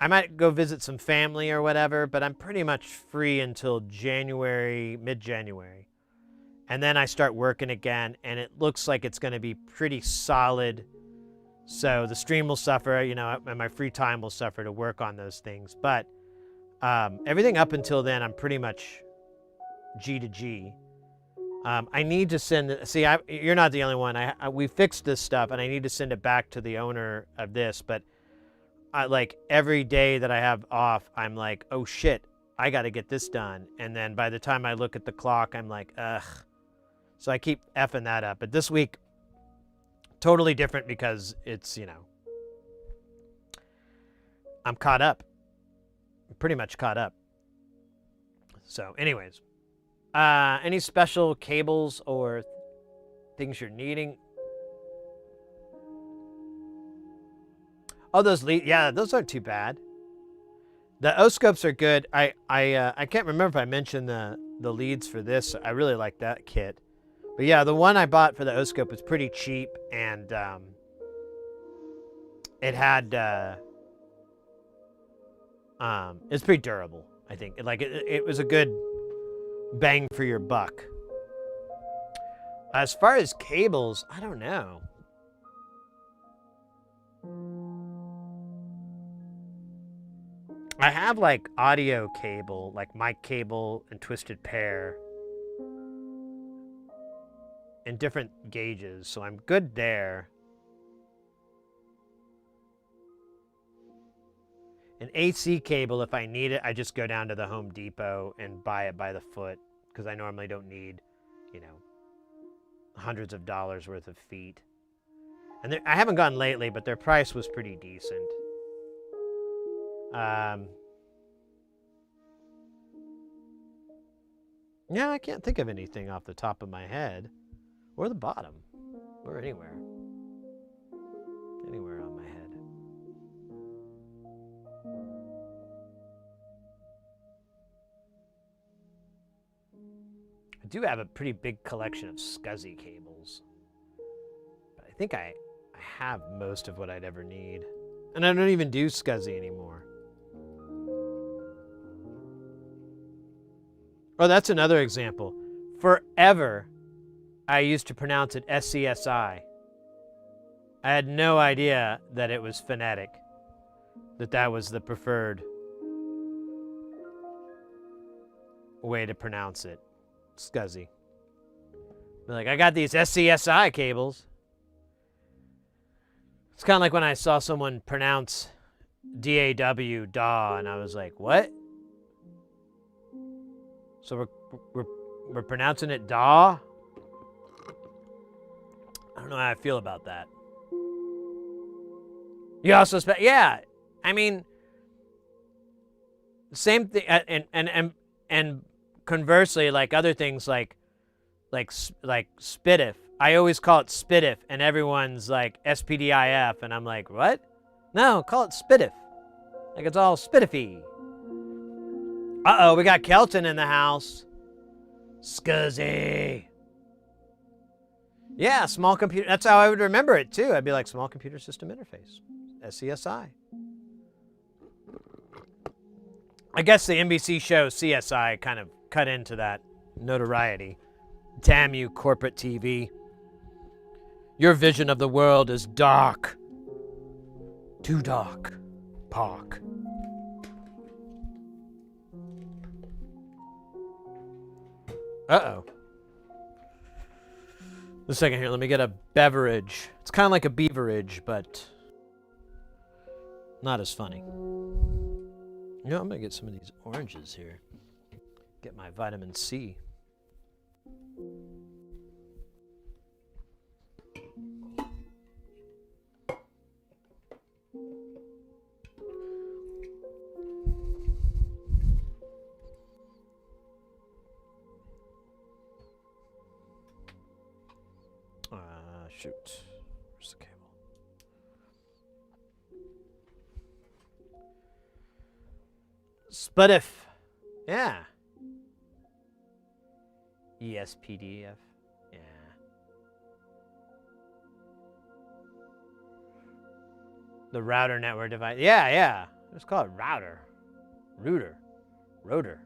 I might go visit some family or whatever, but I'm pretty much free until January, mid-January. And then I start working again, and it looks like it's going to be pretty solid. So the stream will suffer, you know, and my free time will suffer to work on those things. But everything up until then, I'm pretty much G to G. I need to send. See, you're not the only one. We fixed this stuff, and I need to send it back to the owner of this. But like every day that I have off, I'm like, oh shit, I got to get this done. And then by the time I look at the clock, I'm like, ugh. So I keep effing that up. But this week, totally different because it's, I'm caught up. I'm pretty much caught up. So anyways, any special cables or things you're needing? Oh, those leads. Yeah, those aren't too bad. The O-scopes are good. I can't remember if I mentioned the leads for this. I really like that kit. But yeah, the one I bought for the O-scope was pretty cheap, and it had it's pretty durable, I think. It was a good bang for your buck. As far as cables, I don't know. I have like audio cable, like mic cable and twisted pair in different gauges, so I'm good there. An AC cable, if I need it, I just go down to the Home Depot and buy it by the foot, because I normally don't need, hundreds of dollars worth of feet. And I haven't gone lately, but their price was pretty decent. Yeah, I can't think of anything off the top of my head, or the bottom, or anywhere on my head. I do have a pretty big collection of SCSI cables, but I think I have most of what I'd ever need, and I don't even do SCSI anymore. Oh, that's another example. Forever, I used to pronounce it SCSI. I had no idea that it was phonetic, that was the preferred way to pronounce it. SCSI. Like, I got these SCSI cables. It's kind of like when I saw someone pronounce DAW, DAW, and I was like, what? So we're pronouncing it DAW? I don't know how I feel about that. You also yeah, I mean, same thing, and conversely, like other things like SPDIF. I always call it SPDIF, and everyone's like SPDIF, and I'm like, what? No, call it SPDIF. Like it's all SPDIFy. Uh-oh, we got Kelton in the house. SCSI. Yeah, small computer. That's how I would remember it, too. I'd be like, small computer system interface. SCSI. I guess the NBC show CSI kind of cut into that notoriety. Damn you, corporate TV. Your vision of the world is dark. Too dark. Park. Uh-oh. A second here, let me get a beverage. It's kind of like a beverage, but not as funny. I'm going to get some of these oranges here. Get my vitamin C. Shoot. Where's the cable? SPDIF. Yeah. ESPDF. Yeah. The router network device. Yeah. Let's call it router. Rotor.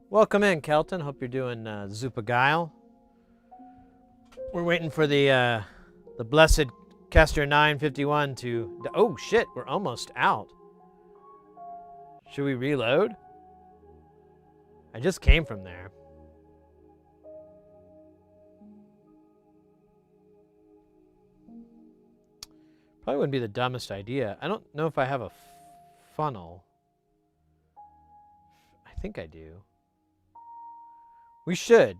Welcome in, Kelton. Hope you're doing Zupa Guile. We're waiting for the blessed Kester 951 to... Oh, shit. We're almost out. Should we reload? I just came from there. Probably wouldn't be the dumbest idea. I don't know if I have a funnel. I think I do. We should.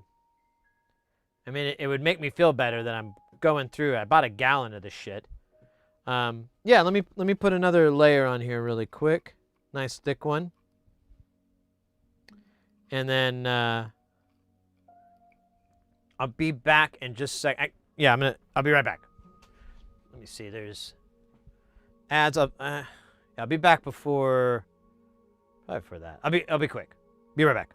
I mean, it would make me feel better that I'm going through. I bought a gallon of this shit. Yeah, let me put another layer on here really quick. Nice thick one. And then I'll be back in just a sec. I'll be right back. Let me see. There's ads up. I'll be back before. Probably for that. I'll be quick. Be right back.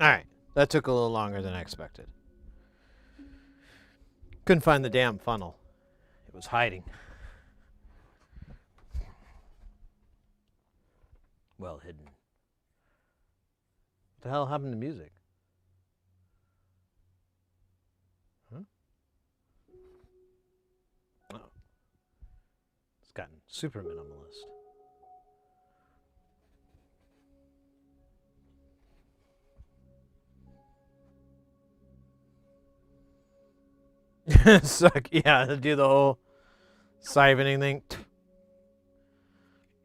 All right, that took a little longer than I expected. Couldn't find the damn funnel. It was hiding. Well hidden. What the hell happened to music? Huh? Oh. It's gotten super minimalist. Suck. Yeah, do the whole siphoning thing.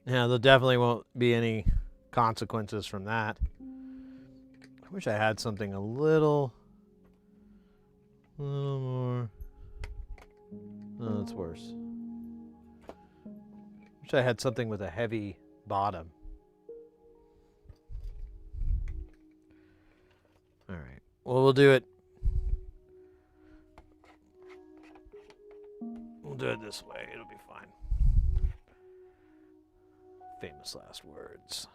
Yeah, there definitely won't be any consequences from that. I wish I had something a little more. Oh, that's worse. Wish I had something with a heavy bottom. All right. Well, we'll do it. We'll do it this way. It'll be fine. Famous last words.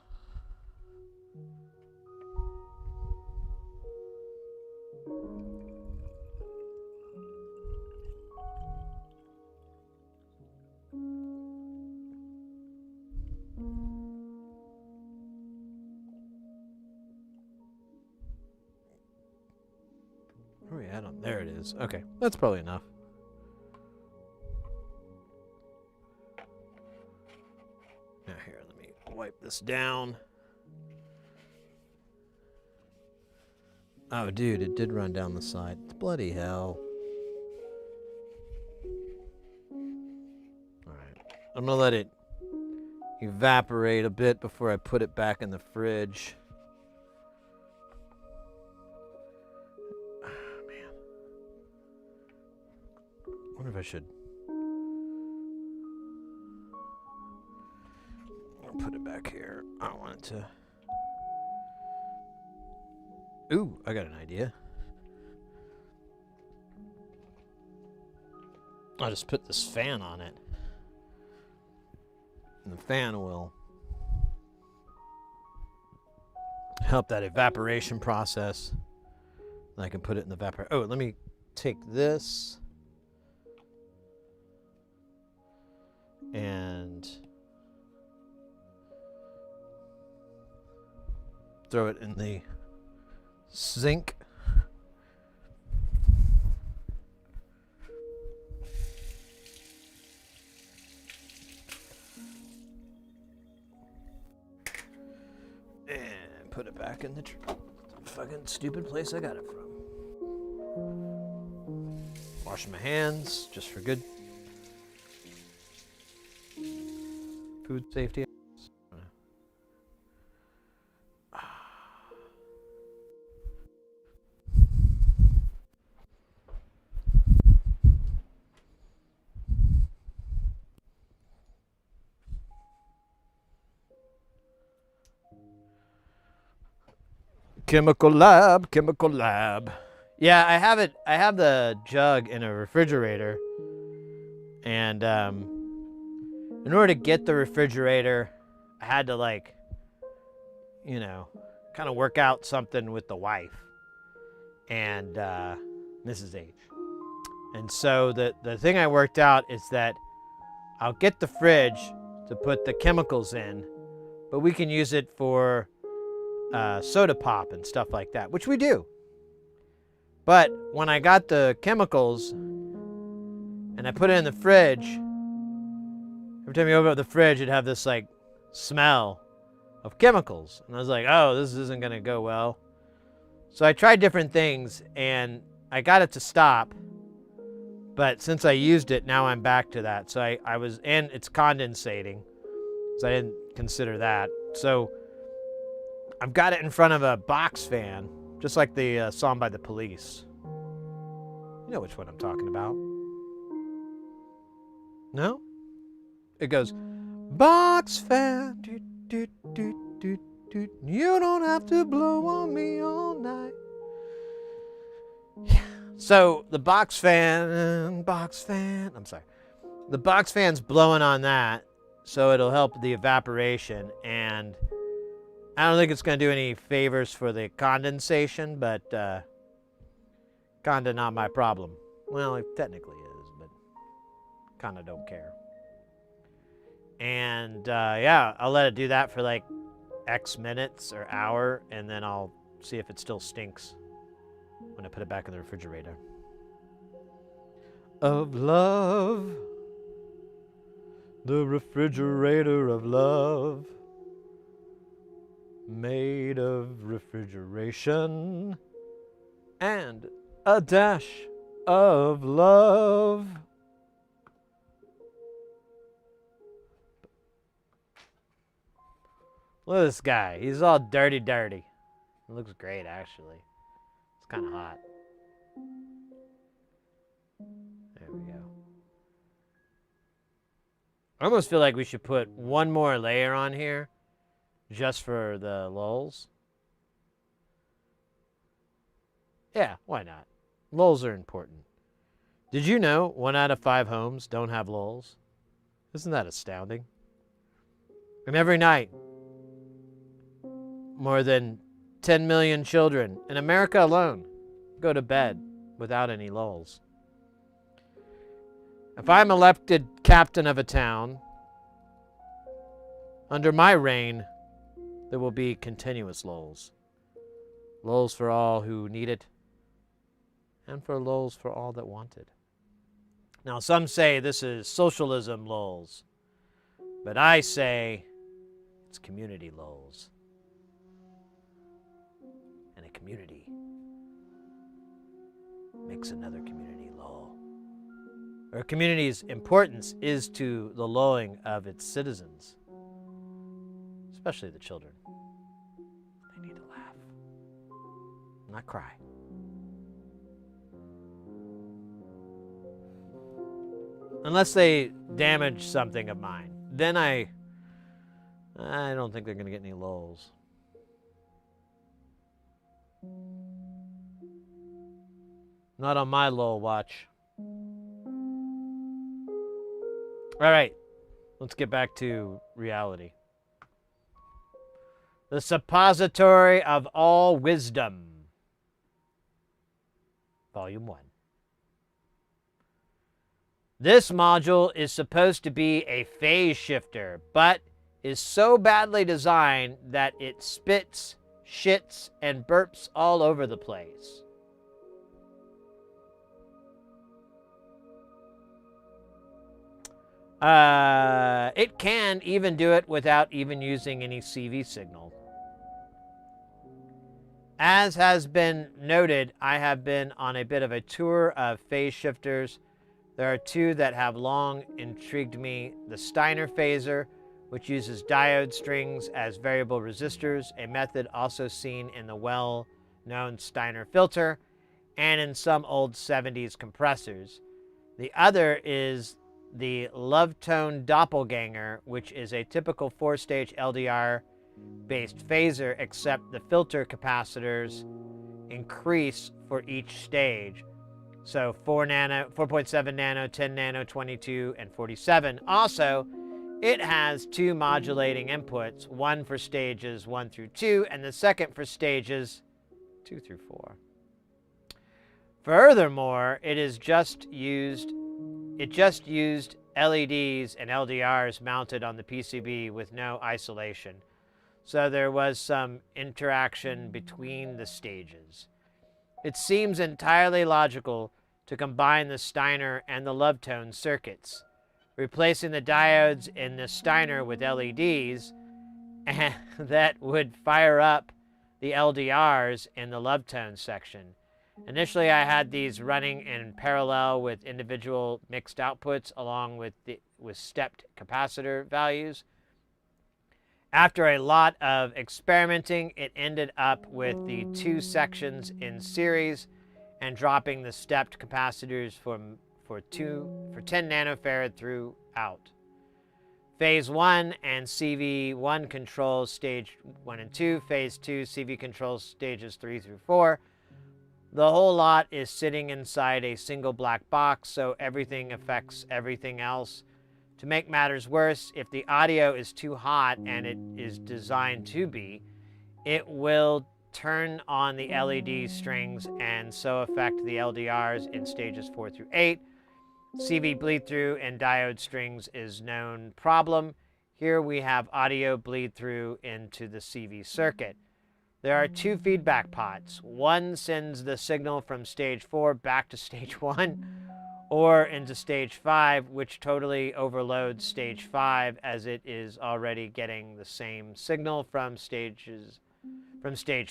Where are we at on? There it is. Okay, that's probably enough. Now here, let me wipe this down. Oh, dude, it did run down the side. Bloody hell. Alright. I'm gonna let it evaporate a bit before I put it back in the fridge. Oh, man. I wonder if I should put it back here. I don't want it to... Ooh, I got an idea. I'll just put this fan on it. And the fan will help that evaporation process. And I can put it in the evaporator. Oh, let me take this and throw it in the sink. And put it back in the fucking stupid place I got it from. Washing my hands just for good food safety. Chemical lab, chemical lab. Yeah, I have it. I have the jug in a refrigerator, and in order to get the refrigerator, I had to kind of work out something with the wife and Mrs. H. And so the thing I worked out is that I'll get the fridge to put the chemicals in, but we can use it for soda pop and stuff like that, which we do. But when I got the chemicals and I put it in the fridge, every time you open up the fridge, it'd have this smell of chemicals. And I was like, oh, this isn't going to go well. So I tried different things and I got it to stop. But since I used it, now I'm back to that. So and it's condensating. So I didn't consider that. So I've got it in front of a box fan, just like the song by the Police. You know which one I'm talking about. No? It goes, box fan, doot, doot, doot, doot, doot. You don't have to blow on me all night. Yeah. So the box fan, I'm sorry. The box fan's blowing on that, so it'll help the evaporation, and I don't think it's going to do any favors for the condensation, but kinda not my problem. Well, it technically is, but kinda don't care. And yeah, I'll let it do that for X minutes or hour, and then I'll see if it still stinks when I put it back in the refrigerator. Of love, the refrigerator of love, made of refrigeration and a dash of love. Look at this guy. He's all dirty. It looks great, actually. It's kind of hot. There we go. I almost feel like we should put one more layer on here just for the lulz. Yeah, why not? Lulz are important. Did you know 1 out of 5 homes don't have lulz? Isn't that astounding? And every night, more than 10 million children in America alone go to bed without any lulz. If I'm elected captain of a town, under my reign, there will be continuous lulz. Lulz for all who need it, and for lulz for all that want it. Now, some say this is socialism lulz, but I say It's community lols. And a community makes another community lol. Or a community's importance is to the lulling of its citizens, especially the children. They need to laugh, not cry. Unless they damage something of mine. Then I don't think they're going to get any lulls. Not on my lull watch. All right, let's get back to reality. The suppository of all wisdom. Volume 1. This module is supposed to be a phase shifter, but is so badly designed that it spits, shits, and burps all over the place. It can even do it without even using any CV signal. As has been noted, I have been on a bit of a tour of phase shifters. There are two that have long intrigued me. The Steiner phaser, which uses diode strings as variable resistors, a method also seen in the well-known Steiner filter and in some old 70s compressors. The other is the Lovetone Doppelganger, which is a typical 4-stage LDR-based phaser, except the filter capacitors increase for each stage. So 4 nano, 4.7 nano, 10 nano, 22, and 47. Also, it has two modulating inputs, one for stages 1 through 2, and the second for stages 2 through 4. Furthermore, it just used LEDs and LDRs mounted on the PCB with no isolation. So there was some interaction between the stages. It seems entirely logical to combine the Steiner and the Lovetone circuits, replacing the diodes in the Steiner with LEDs, and that would fire up the LDRs in the Lovetone section. Initially, I had these running in parallel with individual mixed outputs along with stepped capacitor values. After a lot of experimenting, it ended up with the two sections in series and dropping the stepped capacitors for 10 nanofarad throughout. Phase 1 and CV1 controls stage 1 and 2. Phase 2, CV controls stages 3 through 4. The whole lot is sitting inside a single black box, so everything affects everything else. To make matters worse, if the audio is too hot, and it is designed to be, it will turn on the LED strings and so affect the LDRs in stages 4 through 8. CV bleed through and diode strings is known problem. Here we have audio bleed through into the CV circuit. There are two feedback pots. One sends the signal from stage 4 back to stage 1 or into stage 5, which totally overloads stage 5 as it is already getting the same signal from stage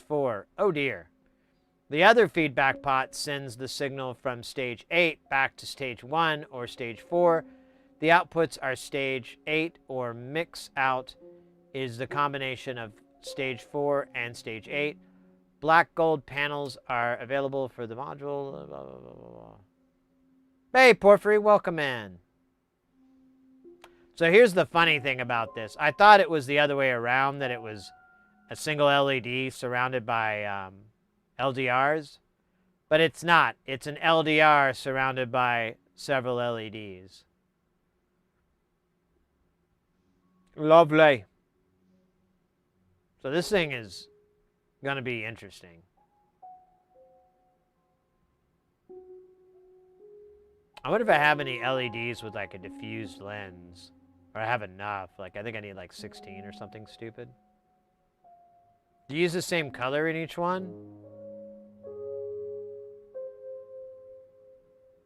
4. Oh dear. The other feedback pot sends the signal from stage 8 back to stage 1 or stage 4. The outputs are stage 8, or mix out is the combination of stage 4 and stage 8. Black gold panels are available for the module. Blah, blah, blah, blah. Hey, Porphyry, welcome in. So here's the funny thing about this. I thought it was the other way around, that it was a single LED surrounded by LDRs, but it's not. It's an LDR surrounded by several LEDs. Lovely. So this thing is going to be interesting. I wonder if I have any LEDs with like a diffused lens, or I have enough. Like, I think I need like 16 or something stupid. Do you use the same color in each one?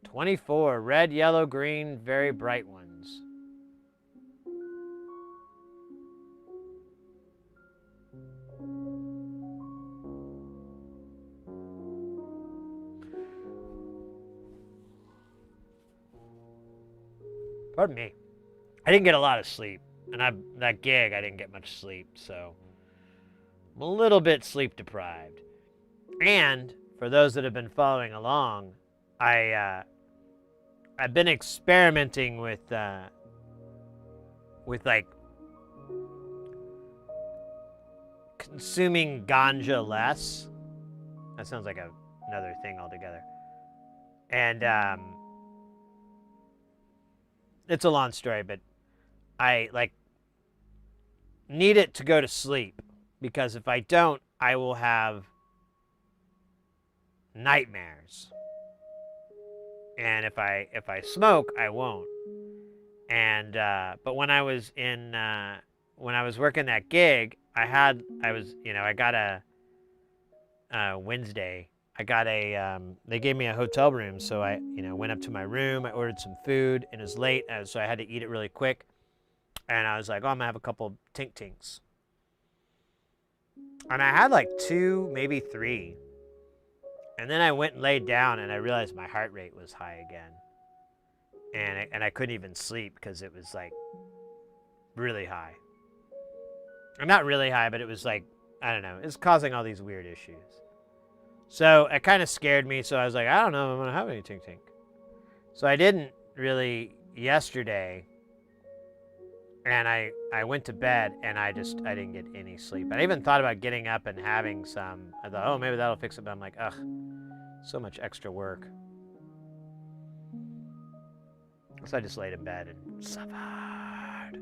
24, red, yellow, green, very bright ones. Pardon me. I didn't get a lot of sleep. And that gig, I didn't get much sleep, so I'm a little bit sleep deprived. And for those that have been following along, I've been experimenting with like consuming ganja less. That sounds like another thing altogether. And it's a long story, but I like need it to go to sleep, because if I don't, I will have nightmares. And if I smoke, I won't. And but when I was working that gig, I got a Wednesday. I got they gave me a hotel room, so I went up to my room. I ordered some food, and it was late, so I had to eat it really quick. And I was like, oh, I'm gonna have a couple tink tinks. And I had like 2, maybe 3. And then I went and laid down, and I realized my heart rate was high again. And I couldn't even sleep because it was like really high. Or not really high, but it was like, I don't know, it's causing all these weird issues. So it kind of scared me, so I was like, I don't know if I'm gonna have any tink tink. So I didn't really yesterday. And I went to bed, and I didn't get any sleep. I even thought about getting up and having some. I thought, oh, maybe that'll fix it, but I'm like, ugh, so much extra work. So I just laid in bed and suffered.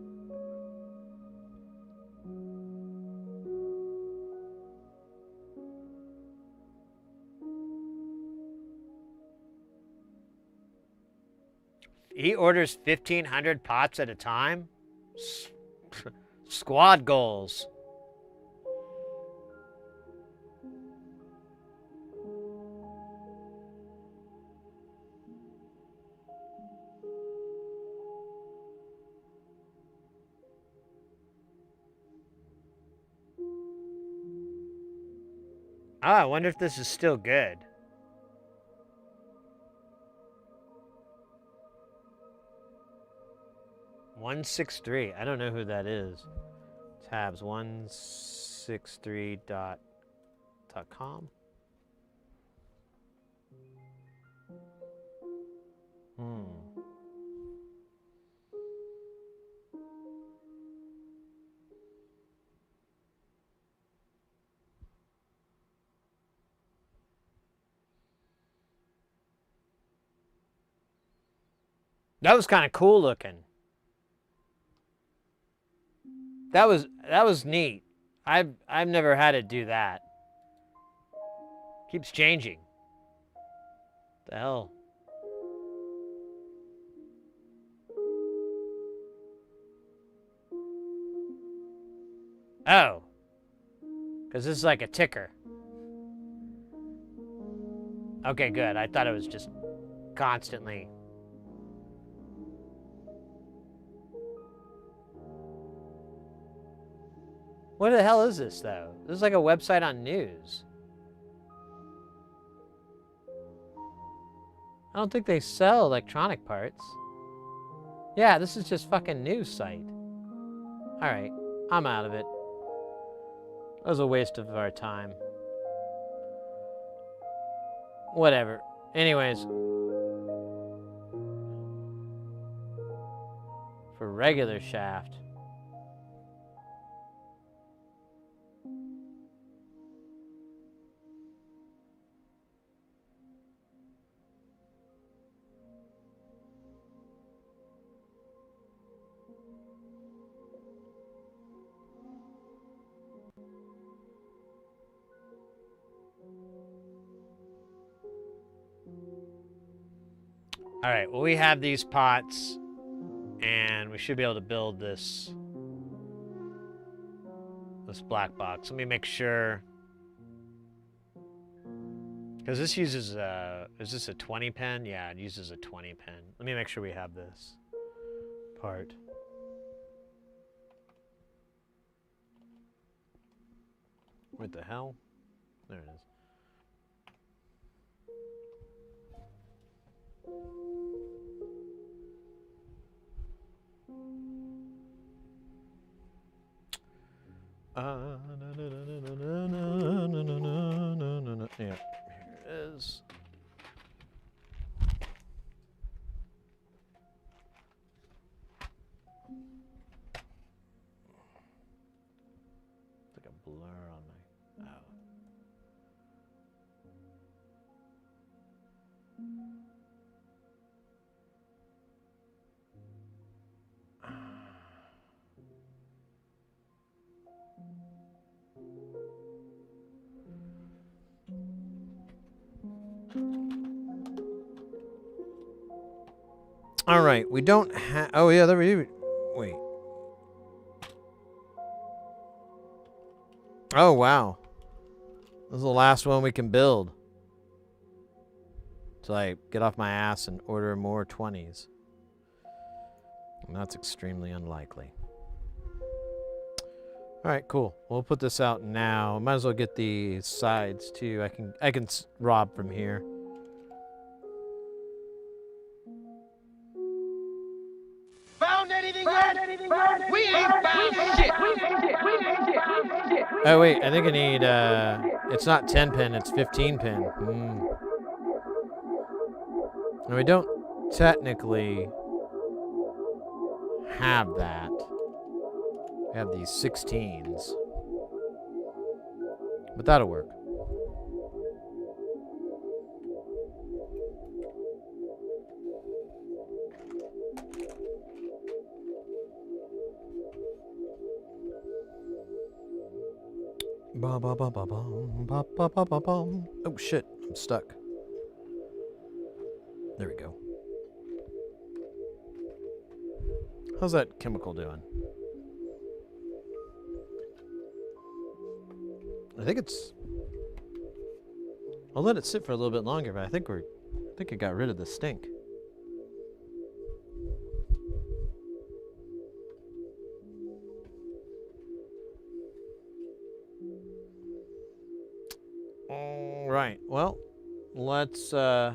He orders 1,500 pots at a time? Squad goals. Oh, I wonder if this is still good. $163. I don't know who that is. Tabs 163.com. That was kind of cool looking. That was neat. I've never had it do that. Keeps changing. The hell. Oh. Because this is like a ticker. Okay, good. I thought it was just constantly. What the hell is this, though? This is like a website on news. I don't think they sell electronic parts. Yeah, this is just fucking news site. Alright, I'm out of it. That was a waste of our time. Whatever. Anyways. For regular shaft. All right, well, we have these pots, and we should be able to build this black box. Let me make sure, because this uses is this a 20 pen? Yeah, it uses a 20 pen. Let me make sure we have this part. What the hell? There it is. Yeah, here it is. It's like a blur on my. Oh. All right, we don't have. Oh yeah, there we. Wait. Oh wow, this is the last one we can build. So I get off my ass and order more 20s. And that's extremely unlikely. All right, cool. We'll put this out now. Might as well get the sides too. I can rob from here. Found anything yet? We ain't found shit. Oh wait, I think I need. It's not 10 pin. It's 15 pin. And we don't technically have that. We have these 16s. But that'll work. Ba ba ba ba bum, ba ba ba ba bum. Oh shit, I'm stuck. There we go. How's that chemical doing? I think it's. I'll let it sit for a little bit longer, but I think it got rid of the stink. All right. Well, let's look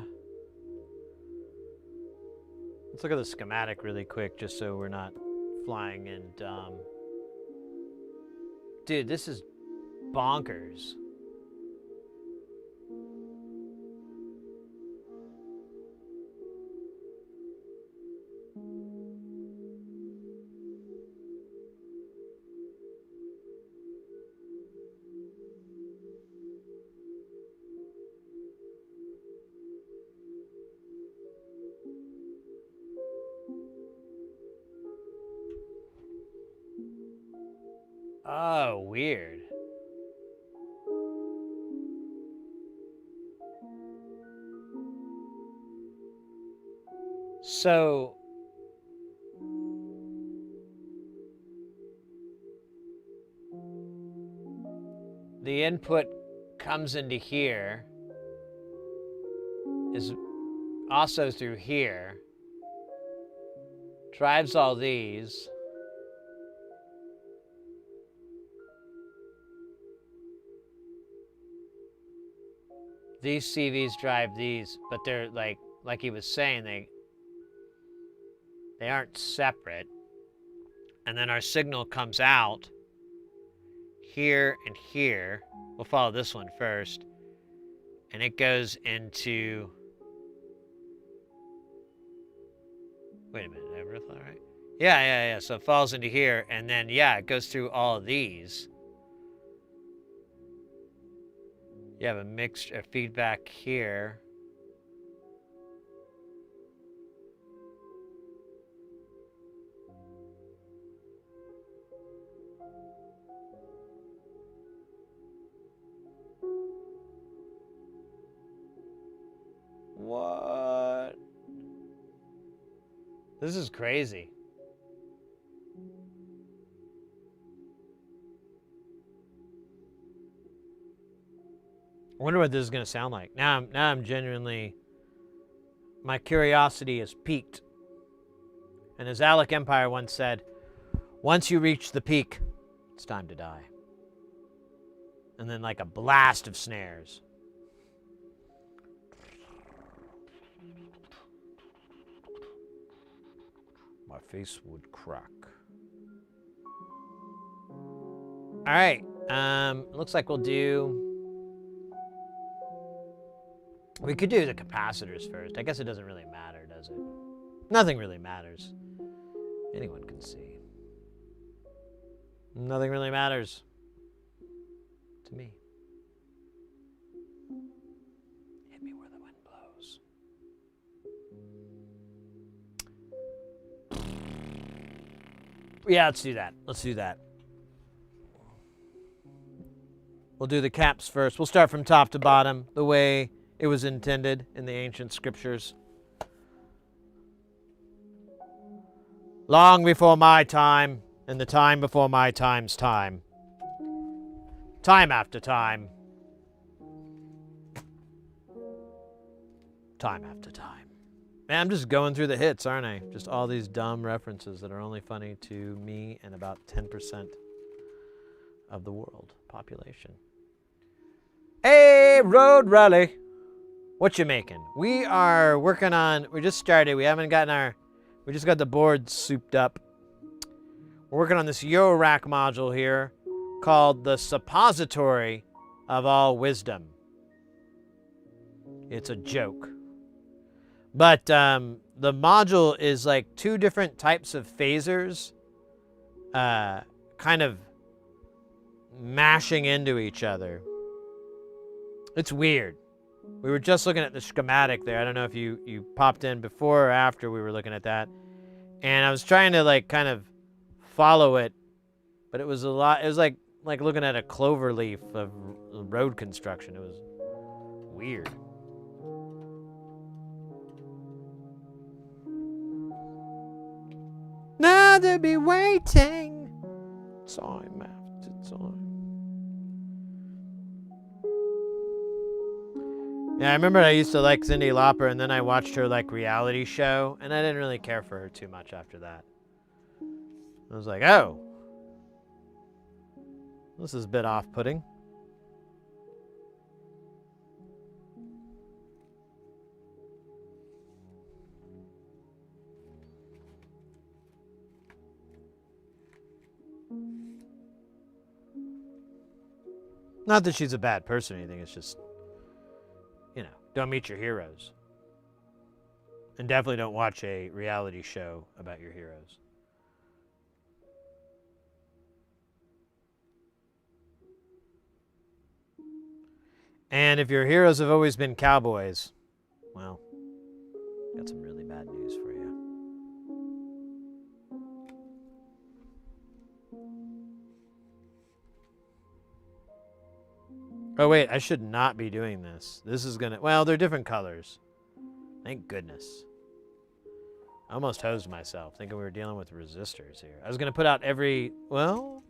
at the schematic really quick, just so we're not flying and dude, this is bonkers. Oh, weird. So the input comes into here, is also through here, drives all these. These CVs drive these, but they're like he was saying, they aren't separate. And then our signal comes out here and here. We'll follow this one first. And it goes into, wait a minute, did I ever thought right? Yeah. So it falls into here, and then yeah, it goes through all of these. You have a mixture of feedback here. What? This is crazy. I wonder what this is going to sound like. Now I'm genuinely, my curiosity is piqued. And as Alec Empire once said, once you reach the peak, it's time to die. And then like a blast of snares. My face would crack. All right. Looks like we'll do... We could do the capacitors first. I guess it doesn't really matter, does it? Nothing really matters. Anyone can see. Nothing really matters. To me. Hit me where the wind blows. Yeah, let's do that. Let's do that. We'll do the caps first. We'll start from top to bottom, the way it was intended in the ancient scriptures. Long before my time, and the time before my time's time. Time after time. Time after time. Man, I'm just going through the hits, aren't I? Just all these dumb references that are only funny to me and about 10% of the world population. Hey, Road Rally. What you making? We are working on, we just started, we haven't gotten our, we just got the board souped up. We're working on this eurorack module here called the Suppository of All Wisdom. It's a joke. But the module is like two different types of phasers kind of mashing into each other. It's weird. We were just looking at the schematic there. I don't know if you popped in before or after we were looking at that. And I was trying to like kind of follow it, but it was a lot. It was like looking at a clover leaf of road construction. It was weird. Now they'll be waiting. Time after time. Yeah, I remember I used to like Cyndi Lauper, and then I watched her like reality show, and I didn't really care for her too much after that. I was like, oh, this is a bit off-putting. Not that she's a bad person or anything, it's just, you know, don't meet your heroes. And definitely don't watch a reality show about your heroes. And if your heroes have always been cowboys, well, got some really bad news for you. Oh wait, I should not be doing this. This is gonna, well, they're different colors. Thank goodness. I almost hosed myself, thinking we were dealing with resistors here. I was gonna put out every, well,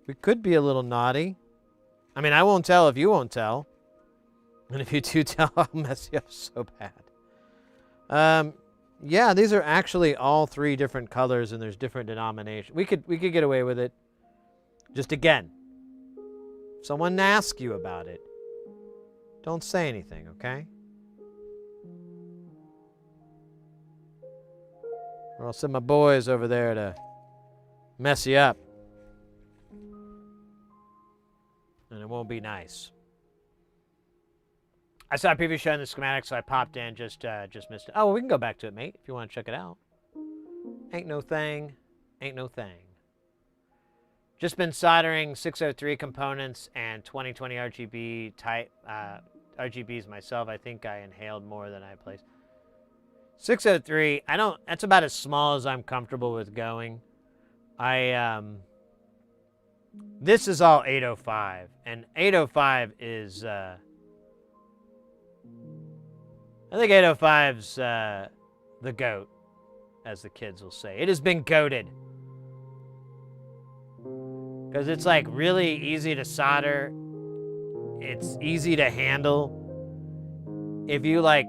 we could be a little naughty. I mean, I won't tell if you won't tell. And if you do tell, I'll mess you up so bad. Yeah, these are actually all three different colors and there's different denominations. We could get away with it. Just again, if someone asks you about it, don't say anything, okay? Or I'll send my boys over there to mess you up. And it won't be nice. I saw a previous show in the schematic, so I popped in, just missed it. Oh, well, we can go back to it, mate, if you want to check it out. Ain't no thing. Ain't no thing. Just been soldering 603 components and 2020 RGB type RGBs myself. I think I inhaled more than I placed. 603, that's about as small as I'm comfortable with going. This is all 805, and 805 is, I think 805's the GOAT, as the kids will say. It has been goated. Because it's like really easy to solder. It's easy to handle. If you like,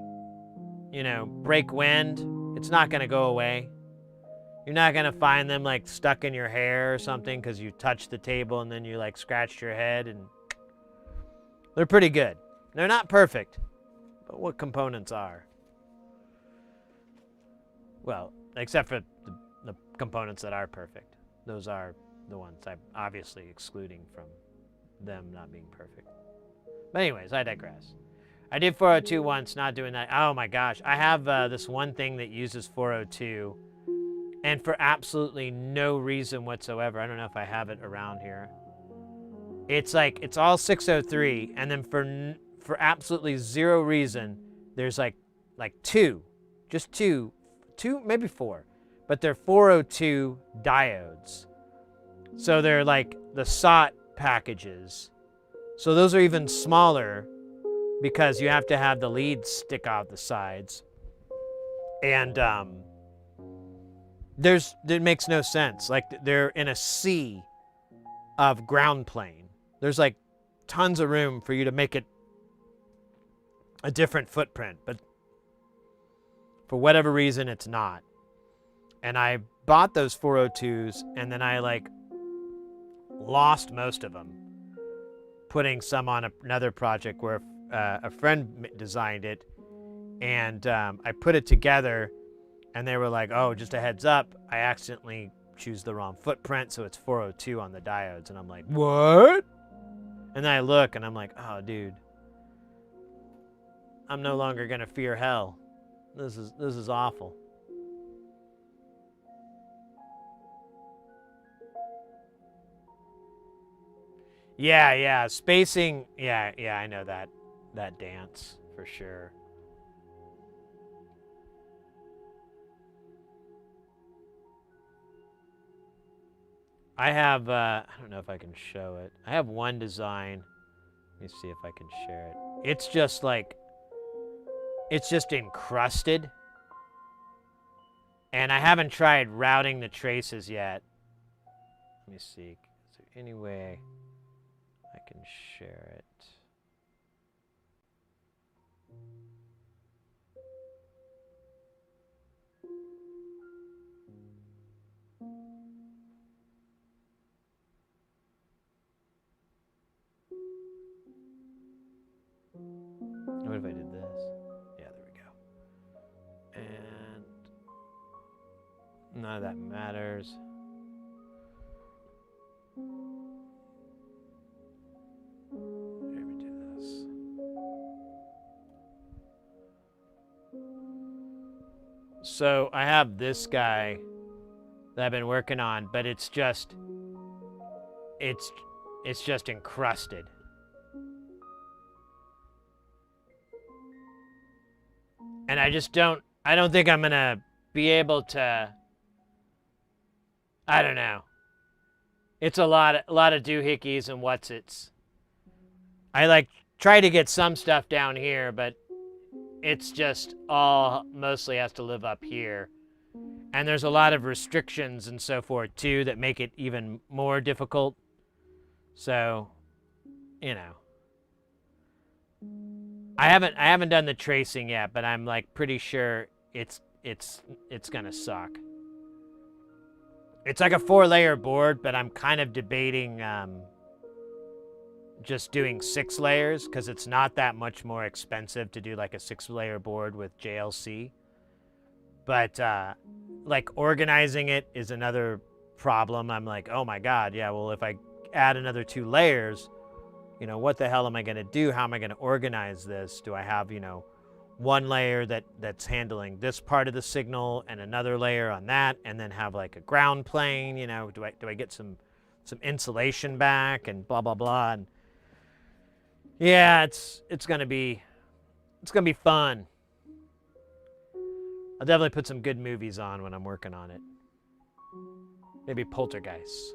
you know, break wind, it's not going to go away. You're not gonna find them like stuck in your hair or something because you touched the table and then you like scratched your head, and they're pretty good. They're not perfect, but what components are? Well, except for the components that are perfect. Those are the ones I'm obviously excluding from them not being perfect. But anyways, I digress. I did 402 once, not doing that. Oh my gosh, I have this one thing that uses 402, and for absolutely no reason whatsoever. I don't know if I have it around here. It's like, it's all 603, and then for absolutely zero reason, there's like just two, maybe four, but they're 402 diodes. So they're like the SOT packages. So those are even smaller because you have to have the leads stick out the sides. And it makes no sense. Like, they're in a sea of ground plane. There's like tons of room for you to make it a different footprint, but for whatever reason, it's not. And I bought those 402s, and then I like lost most of them, putting some on another project where a friend designed it, and I put it together, and they were like, oh, just a heads up, I accidentally choose the wrong footprint, so it's 402 on the diodes. And I'm like, what? And then I look, and I'm like, oh, dude, I'm no longer gonna fear hell. This is awful. Yeah, spacing, yeah, I know that dance for sure. I have, I don't know if I can show it. I have one design. Let me see if I can share it. It's just like, it's just encrusted. And I haven't tried routing the traces yet. Let me see. Is there any way I can share it? What if I did this? Yeah, there we go. And none of that matters. Let me do this. So I have this guy that I've been working on, but it's just encrusted. And I don't think I'm gonna be able to, I don't know. It's a lot of doohickeys and whatsits. I like try to get some stuff down here, but it's just all mostly has to live up here. And there's a lot of restrictions and so forth too that make it even more difficult. So, you know. I haven't done the tracing yet, but I'm like pretty sure it's gonna suck. It's like a 4-layer board, but I'm kind of debating just doing 6 layers because it's not that much more expensive to do like a 6-layer board with JLC. But like organizing it is another problem. I'm like, oh my God, yeah, well, if I add another 2 layers, you know, what the hell am I going to do? How am I going to organize this? Do I have, you know, one layer that's handling this part of the signal and another layer on that, and then have like a ground plane? You know, do I get some insulation back and blah blah blah? And yeah, it's gonna be fun. I'll definitely put some good movies on when I'm working on it. Maybe Poltergeist.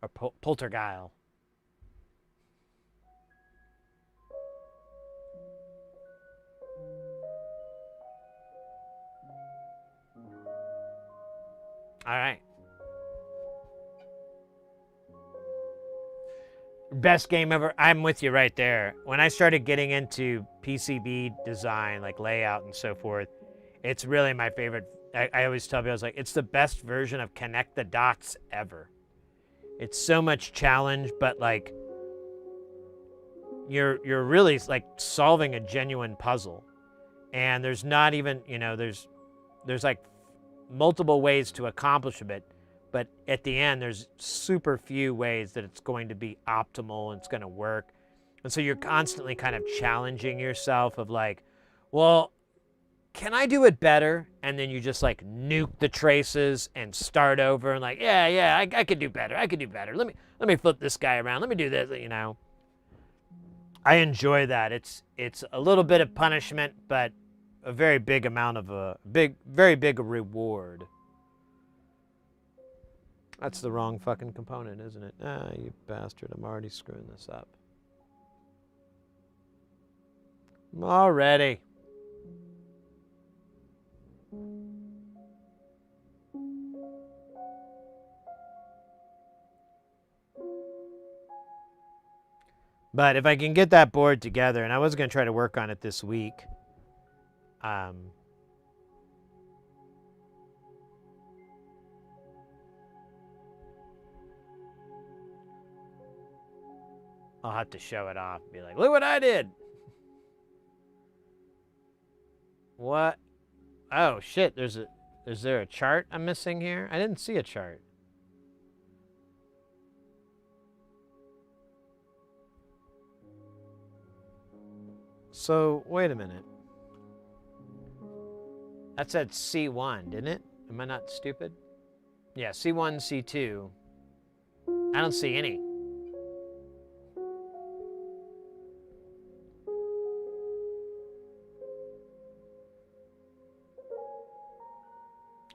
Or Poltergeil. All right. Best game ever. I'm with you right there. When I started getting into PCB design, like layout and so forth, it's really my favorite I always tell people, I was like, it's the best version of connect the dots ever. It's so much challenge, but like you're really like solving a genuine puzzle. And there's not even, there's like multiple ways to accomplish it, but at the end there's super few ways that it's going to be optimal and it's going to work. And so you're constantly kind of challenging yourself of like, well, can I do it better? And then you just like nuke the traces and start over and like, yeah, I could do better. I could do better. Let me flip this guy around. Let me do this, I enjoy that. It's a little bit of punishment, but a very big amount of very big reward. That's the wrong fucking component, isn't it? Ah, you bastard. I'm already screwing this up. Already. But if I can get that board together, and I was going to try to work on it this week, I'll have to show it off. Be like, look what I did. What? Oh, shit. Is there a chart I'm missing here? I didn't see a chart. So, wait a minute. That said C1, didn't it? Am I not stupid? Yeah, C1, C2. I don't see any.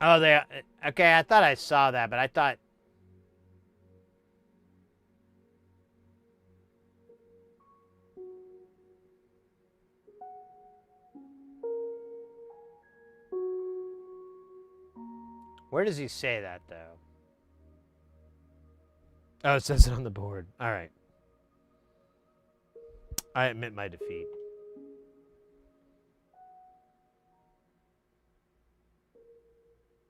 Oh, they... Okay, I thought I saw that, but I thought... Where does he say that, though? Oh, it says it on the board. All right. I admit my defeat.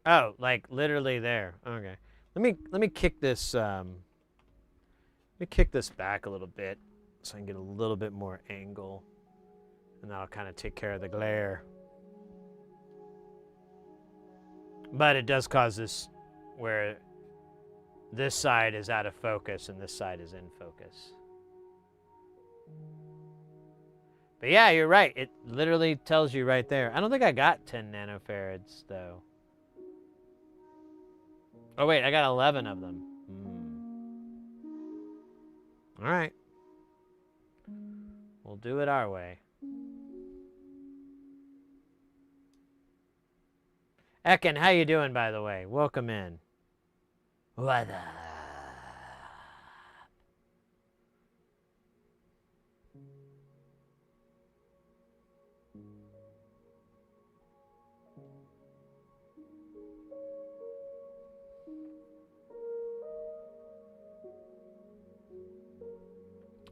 Oh, like literally there. Okay. Let me kick this back a little bit so I can get a little bit more angle. And that'll kind of take care of the glare. But it does cause this where this side is out of focus and this side is in focus. But yeah, you're right. It literally tells you right there. I don't think I got 10 nanofarads, though. Oh, wait, I got 11 of them. All right. We'll do it our way. Ekin, how you doing, by the way? Welcome in. What up?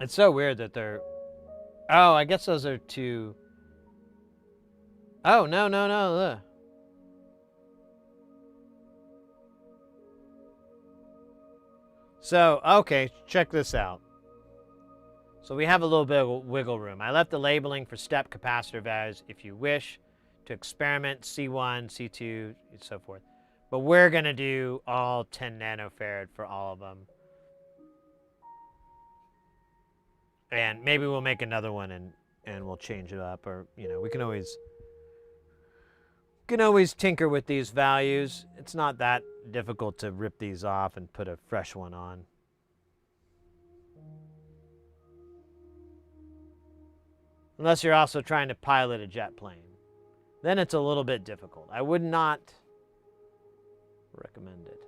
It's so weird that they're... Oh, I guess those are two... Oh, no. Look. So, okay, check this out. So we have a little bit of wiggle room. I left the labeling for step capacitor values if you wish to experiment C1, C2, and so forth. But we're going to do all 10 nanofarad for all of them. And maybe we'll make another one and we'll change it up. Or, we can always tinker with these values. It's not that difficult to rip these off and put a fresh one on. Unless you're also trying to pilot a jet plane. Then it's a little bit difficult. I would not recommend it.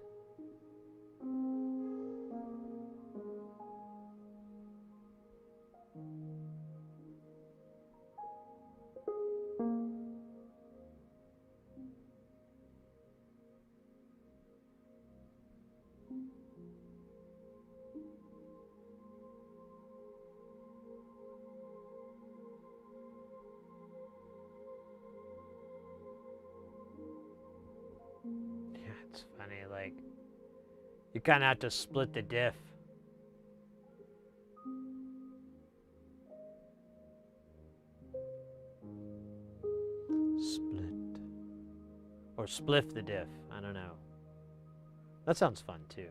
You kind of have to split the diff. Split. Or spliff the diff. I don't know. That sounds fun too.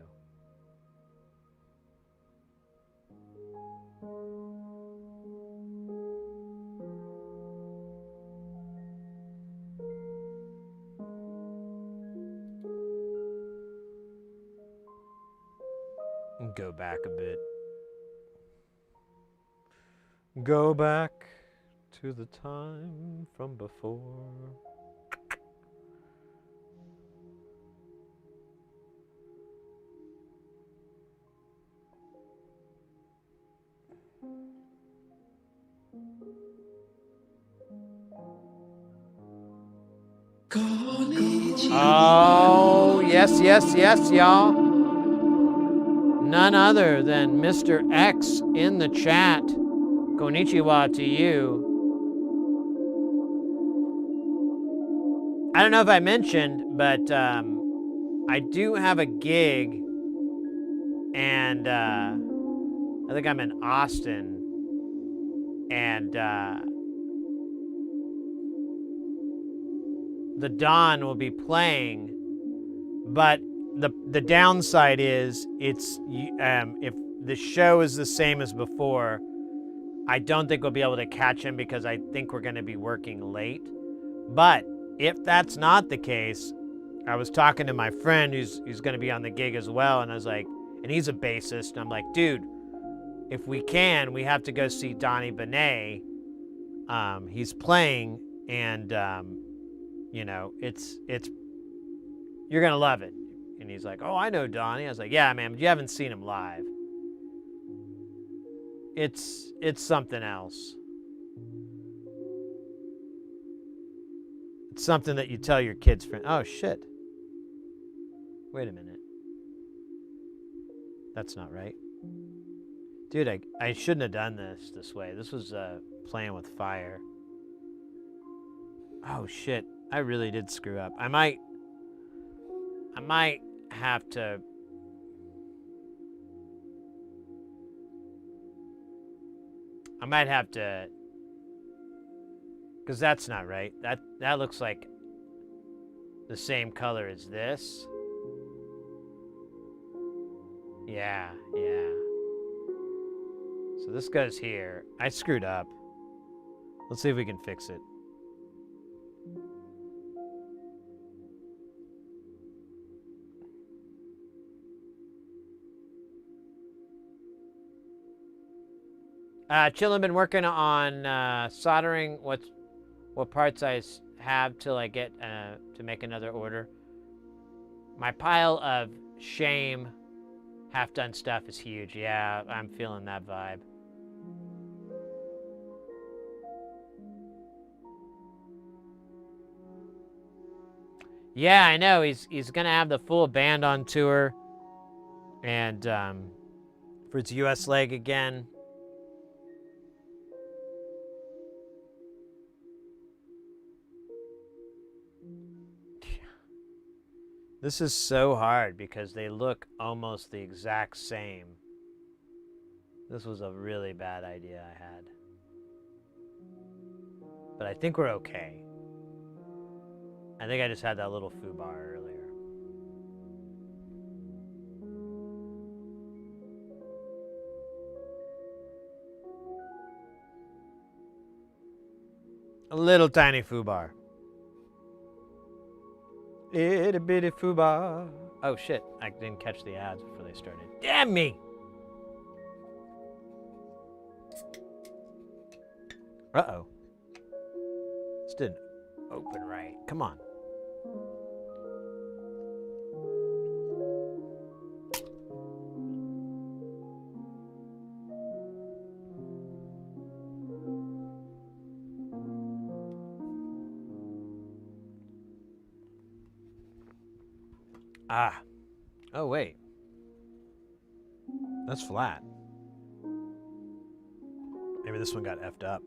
Go back a bit. Go back to the time from before. Oh, yes, yes, yes, y'all. None other than Mr. X in the chat. Konnichiwa to you. I don't know if I mentioned, but I do have a gig, and I think I'm in Austin, and the Dawn will be playing, but the downside is it's if the show is the same as before, I don't think we'll be able to catch him because I think we're going to be working late. But if that's not the case, I was talking to my friend who's going to be on the gig as well, and I was like, and he's a bassist, and I'm like, dude, if we can, we have to go see Donnie Benet. He's playing, and you know, it's you're gonna love it. And he's like, oh, I know Donnie. I was like, yeah, man, but you haven't seen him live. It's something else. It's something that you tell your kids. Oh shit. Wait a minute. That's not right. Dude, I shouldn't have done this way. This was playing with fire. Oh shit. I really did screw up. I might have to because that's not right. That looks like the same color as this. Yeah. So this goes here. I screwed up. Let's see if we can fix it. Chillin' been working on soldering what parts I have till I get to make another order. My pile of shame half-done stuff is huge. Yeah, I'm feeling that vibe. Yeah, I know. He's gonna have the full band on tour, and for its U.S. leg again. This is so hard because they look almost the exact same. This was a really bad idea I had. But I think we're okay. I think I just had that little foobar earlier. A little tiny foobar. Itty bitty foobar. Oh shit, I didn't catch the ads before they started. Damn me! Uh-oh. This didn't open right. Come on. Ah. Oh, wait. That's flat. Maybe this one got effed up.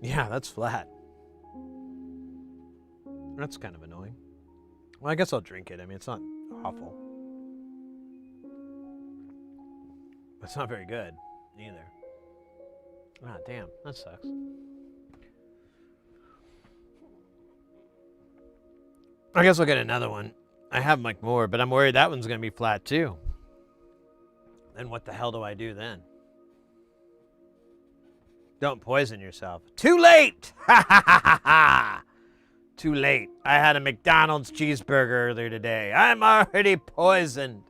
Yeah, that's flat. That's kind of annoying. Well, I guess I'll drink it. I mean, it's not awful. But it's not very good either. Ah, damn. That sucks. I guess I'll get another one. I have like more, but I'm worried that one's going to be flat too. Then what the hell do I do then? Don't poison yourself. Too late! Ha ha ha ha ha! Too late. I had a McDonald's cheeseburger earlier today. I'm already poisoned.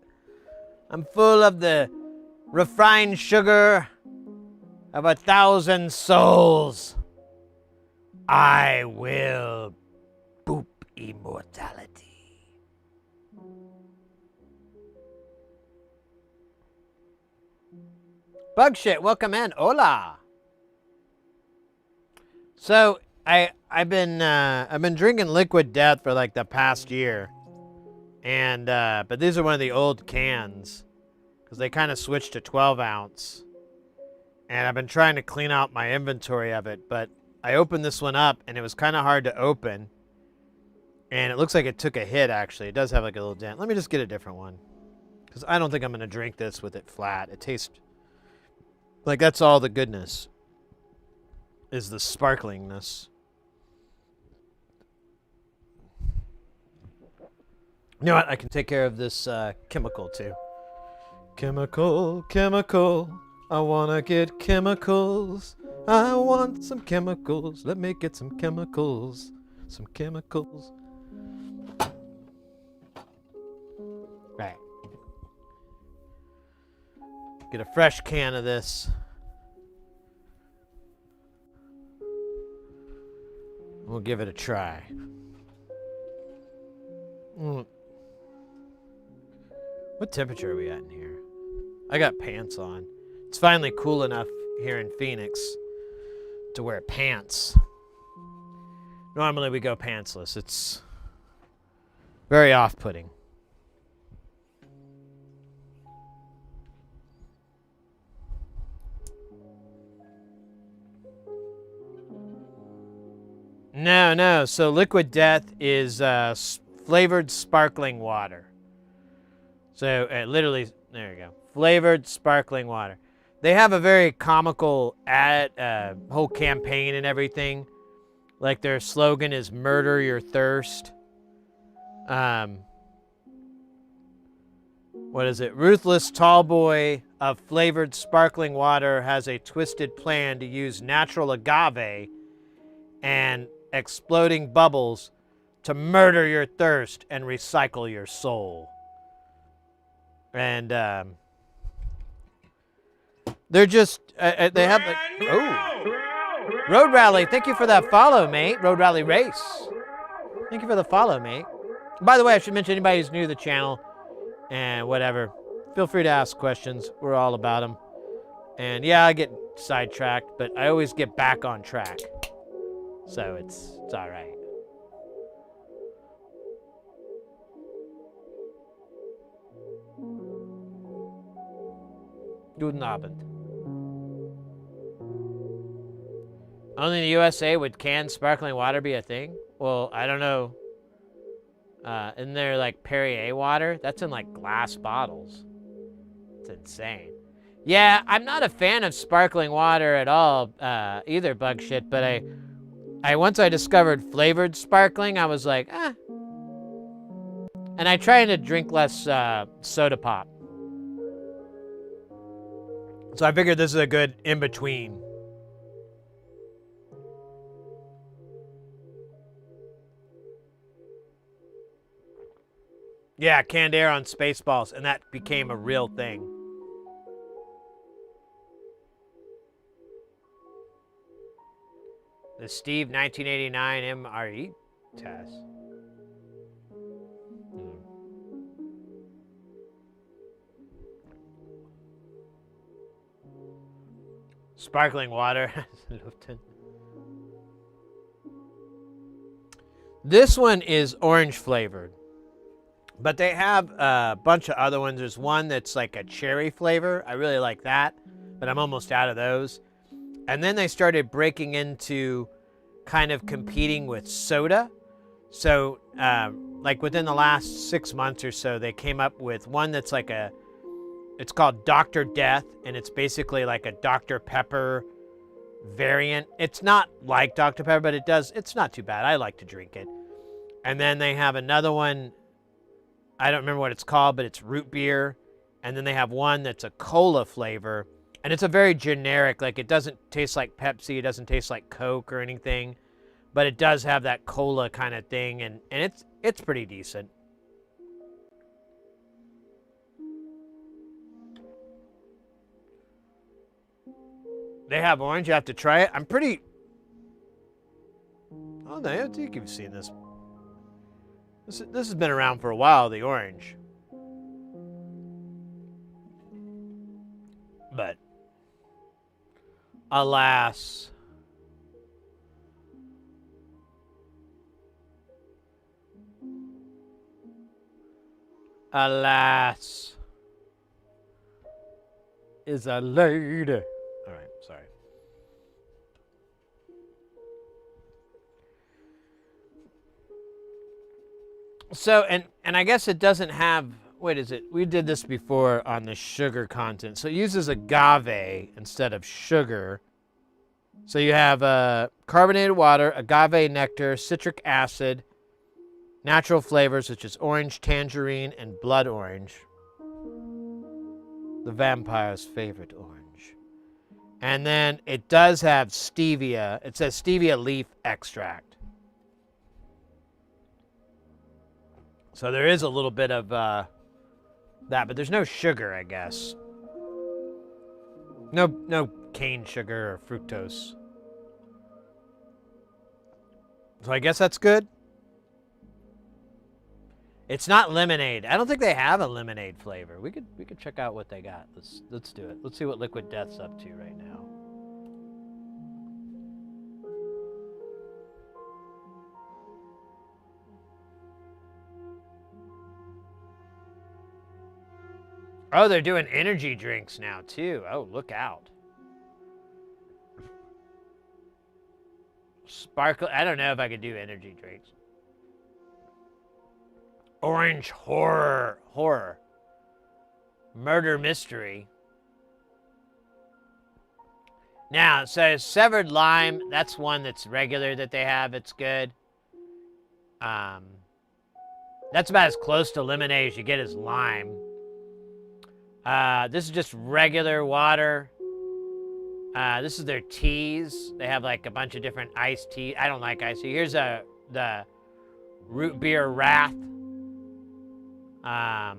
I'm full of the refined sugar of 1,000 souls. I will boop immortality. Bug shit, welcome in. Hola. So I've been drinking Liquid Death for like the past year, and but these are one of the old cans because they kind of switched to 12 ounce, and I've been trying to clean out my inventory of it. But I opened this one up, and it was kind of hard to open, and it looks like it took a hit. Actually, it does have like a little dent. Let me just get a different one because I don't think I'm gonna drink this with it flat. It tastes like that's all the goodness is the sparklingness. You know what? I can take care of this chemical too. Chemical, chemical. I wanna get chemicals. I want some chemicals. Let me get some chemicals. Some chemicals. Right. Get a fresh can of this. We'll give it a try. What temperature are we at in here? I got pants on. It's finally cool enough here in Phoenix to wear pants. Normally we go pantsless. It's very off-putting. No. So Liquid Death is flavored sparkling water. So literally, there you go. Flavored sparkling water. They have a very comical whole campaign and everything. Like their slogan is "Murder Your Thirst." What is it? Ruthless tall boy of flavored sparkling water has a twisted plan to use natural agave and exploding bubbles to murder your thirst and recycle your soul. And they're just they have like, Road Rally, thank you for that follow, mate. Road Rally Race, thank you for the follow, mate. By the way, I should mention anybody who's new to the channel and whatever, feel free to ask questions. We're all about them. And yeah, I get sidetracked, but I always get back on track, so it's all right. Guten Abend. Only in the USA would canned sparkling water be a thing? Well, I don't know. Isn't there like Perrier water? That's in like glass bottles. It's insane. Yeah, I'm not a fan of sparkling water at all either, bug shit, but once I discovered flavored sparkling, I was like, eh. And I try to drink less soda pop. So I figured this is a good in-between. Yeah, canned air on Spaceballs, and that became a real thing. The Steve 1989 MRE test. Sparkling water. This one is orange flavored, but they have a bunch of other ones. There's one that's like a cherry flavor. I really like that, but I'm almost out of those. And then they started breaking into kind of competing with soda. So, like within the last 6 months or so, they came up with one that's like it's called Dr. Death, and it's basically like a Dr. Pepper variant. It's not like Dr. Pepper, but it's not too bad. I like to drink it. And then they have another one, I don't remember what it's called, but it's root beer. And then they have one that's a cola flavor, and it's a very generic, like it doesn't taste like Pepsi, it doesn't taste like Coke or anything, but it does have that cola kind of thing, and it's pretty decent. They have orange, you have to try it. I'm pretty... Oh, no, I think you've seen this. This has been around for a while, the orange. But, alas, is a lady. All right, sorry. So, and I guess it doesn't have, wait, is it? We did this before on the sugar content. So it uses agave instead of sugar. So you have carbonated water, agave nectar, citric acid, natural flavors such as orange, tangerine, and blood orange. The vampire's favorite orange. And then it does have stevia. It says stevia leaf extract. So there is a little bit of that, but there's no sugar, I guess. No cane sugar or fructose. So I guess that's good. It's not lemonade. I don't think they have a lemonade flavor. We could check out what they got. Let's do it. Let's see what Liquid Death's up to right now. Oh, they're doing energy drinks now, too. Oh, look out. Sparkle. I don't know if I could do energy drinks. Orange horror. Murder mystery. Now, it says severed lime. That's one that's regular that they have. It's good. That's about as close to lemonade as you get as lime. This is just regular water. This is their teas. They have like a bunch of different iced tea. I don't like iced tea. Here's the root beer wrath. I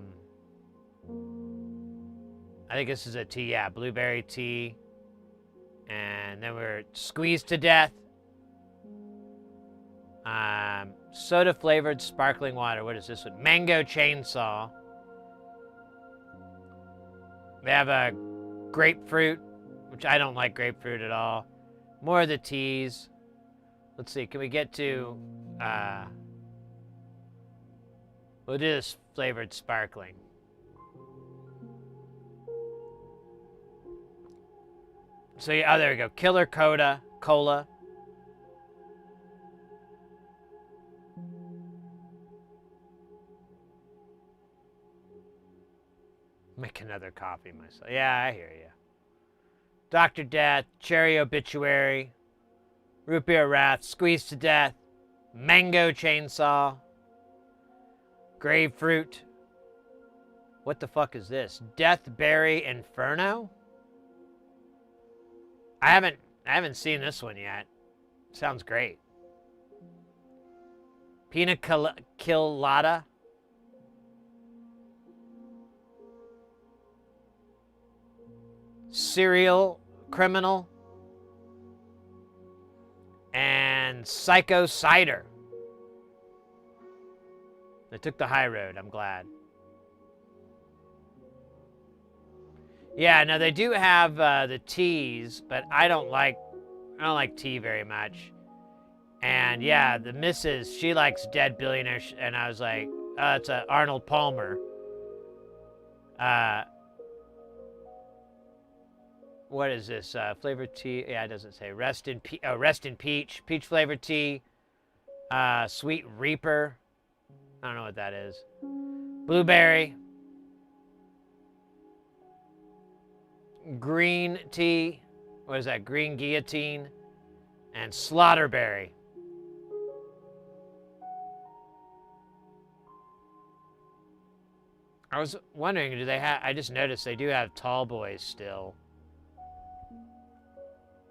think this is a tea, yeah, blueberry tea. And then we're squeezed to death. Soda flavored sparkling water. What is this one? Mango chainsaw. They have a grapefruit, which I don't like grapefruit at all. More of the teas. Let's see, can we get to, we'll do this flavored sparkling. So, yeah, oh, there we go. Killer Cola. Make another coffee myself. Yeah, I hear you. Dr. Death, Cherry Obituary, Root Beer Wrath, Squeezed to Death, Mango Chainsaw, Grapefruit. What the fuck is this? Deathberry Inferno? I haven't seen this one yet. Sounds great. Pina Colada. Serial Criminal. And Psycho Cider. They took the high road, I'm glad. Yeah, no, they do have the teas, but I don't like tea very much. And yeah, the missus, she likes Dead Billionaire, and I was like, it's a Arnold Palmer. What is this? Flavored tea? Yeah, it doesn't say. Rest in Peach. Peach flavored tea. Sweet Reaper. I don't know what that is. Blueberry. Green tea. What is that? Green guillotine. And slaughterberry. I was wondering, do they have... I just noticed they do have tall boys still.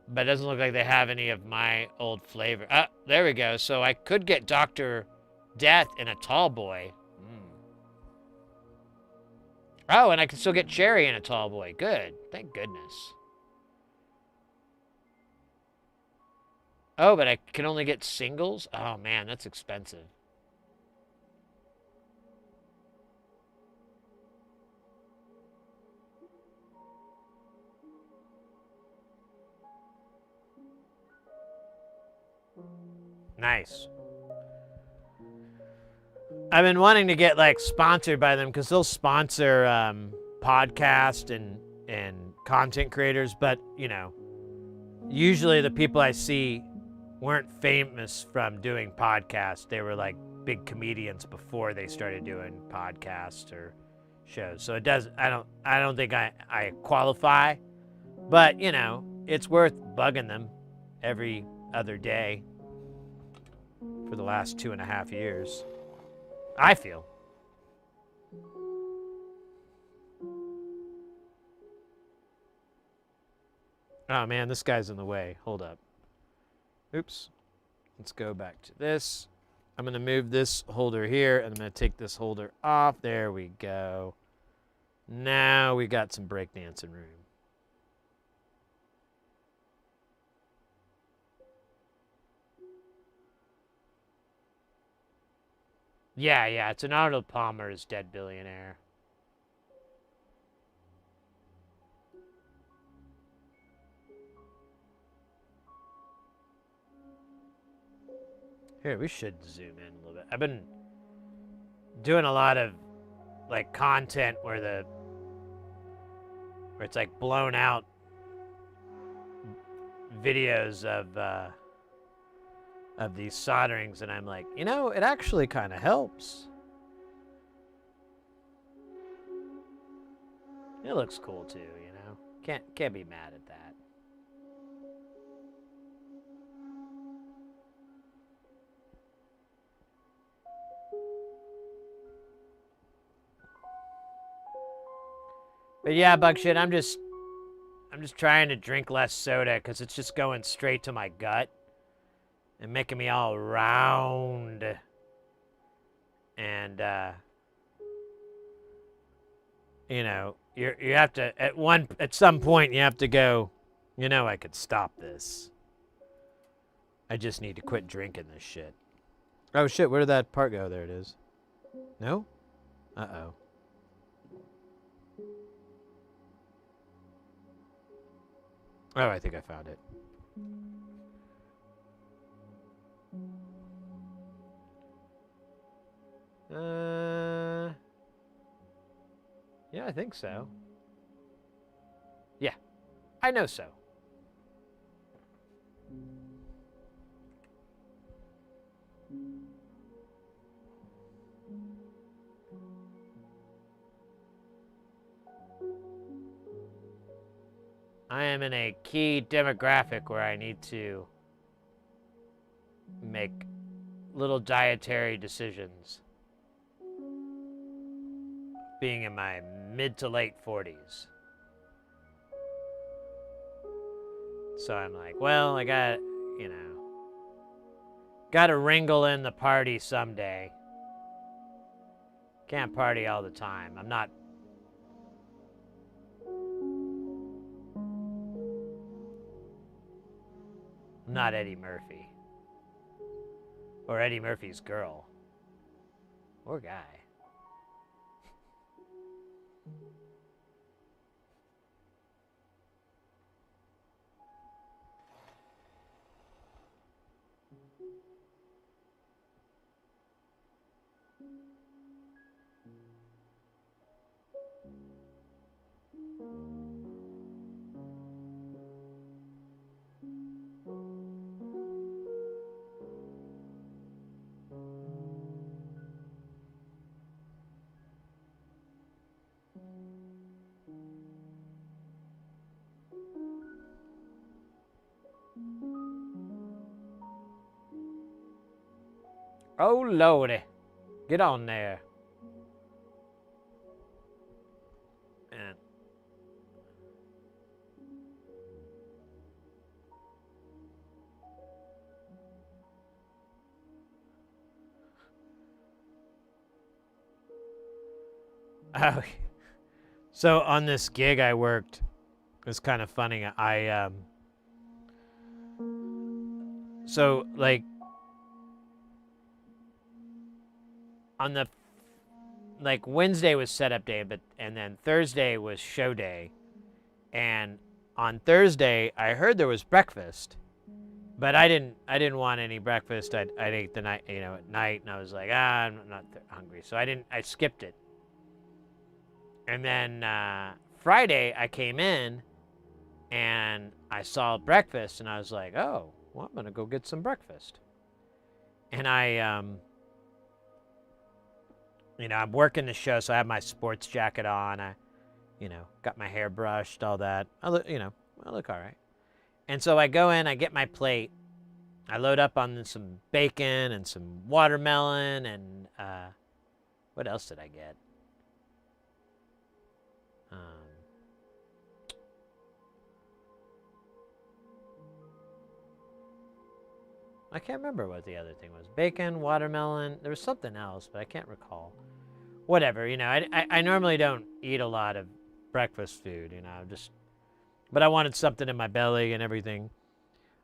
But it doesn't look like they have any of my old flavor. Ah, there we go. So I could get Dr. Death in a tall boy. Oh, and I can still get Cherry in a tall boy. Good. Thank goodness. Oh, but I can only get singles? Oh, man, that's expensive. Nice. I've been wanting to get like sponsored by them because they'll sponsor podcast and content creators, but you know, usually the people I see weren't famous from doing podcasts. They were like big comedians before they started doing podcasts or shows. So it does. I don't think I qualify, but you know, it's worth bugging them every other day for the last 2.5 years. I feel. Oh man, this guy's in the way. Hold up. Oops. Let's go back to this. I'm going to move this holder here, and I'm going to take this holder off. There we go. Now we got some breakdancing room. Yeah, it's an Arnold Palmer's Dead Billionaire. Here, we should zoom in a little bit. I've been doing a lot of like content where it's like blown out videos of these solderings, and I'm like, you know, it actually kind of helps. It looks cool too, you know. Can't be mad at that. But yeah, Bugshit, I'm just trying to drink less soda because it's just going straight to my gut and making me all round. And you know, you have to at some point you have to go, you know, I could stop this. I just need to quit drinking this shit. Oh shit, where did that part go? There it is. No? Uh-oh. Oh, I think I found it. Yeah, I think so. Yeah, I know so. I am in a key demographic where I need to make little dietary decisions. Being in my mid to late 40s. So I'm like, well, I got, you know, got to wrangle in the party someday. Can't party all the time. I'm not Eddie Murphy. Or Eddie Murphy's girl. Or guy. Oh, Lordy. Get on there. And oh, so on this gig I worked, it was kind of funny. So like on the like Wednesday was setup day, and then Thursday was show day, and on Thursday I heard there was breakfast, but I didn't want any breakfast. I'd ate the night, at night, and I was like, I'm not hungry, so I skipped it. And then Friday I came in and I saw breakfast, and I was like, oh, well, I'm gonna go get some breakfast. And I'm working the show, so I have my sports jacket on. I, got my hair brushed, all that. I look all right. And so I go in, I get my plate, I load up on some bacon and some watermelon, and what else did I get? I can't remember what the other thing was. Bacon, watermelon. There was something else, but I can't recall. Whatever, I normally don't eat a lot of breakfast food, but I wanted something in my belly and everything.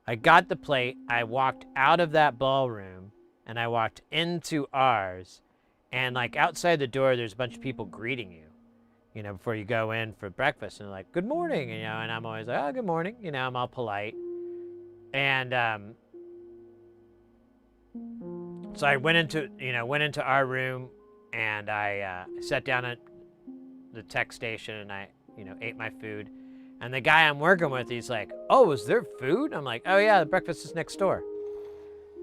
I got the plate. I walked out of that ballroom, and I walked into ours, and like outside the door, there's a bunch of people greeting you, before you go in for breakfast, and they're like, good morning, and I'm always like, oh, good morning, I'm all polite. And so I went into our room, and I sat down at the tech station, and I, ate my food. And the guy I'm working with, he's like, oh, is there food? I'm like, oh yeah, the breakfast is next door.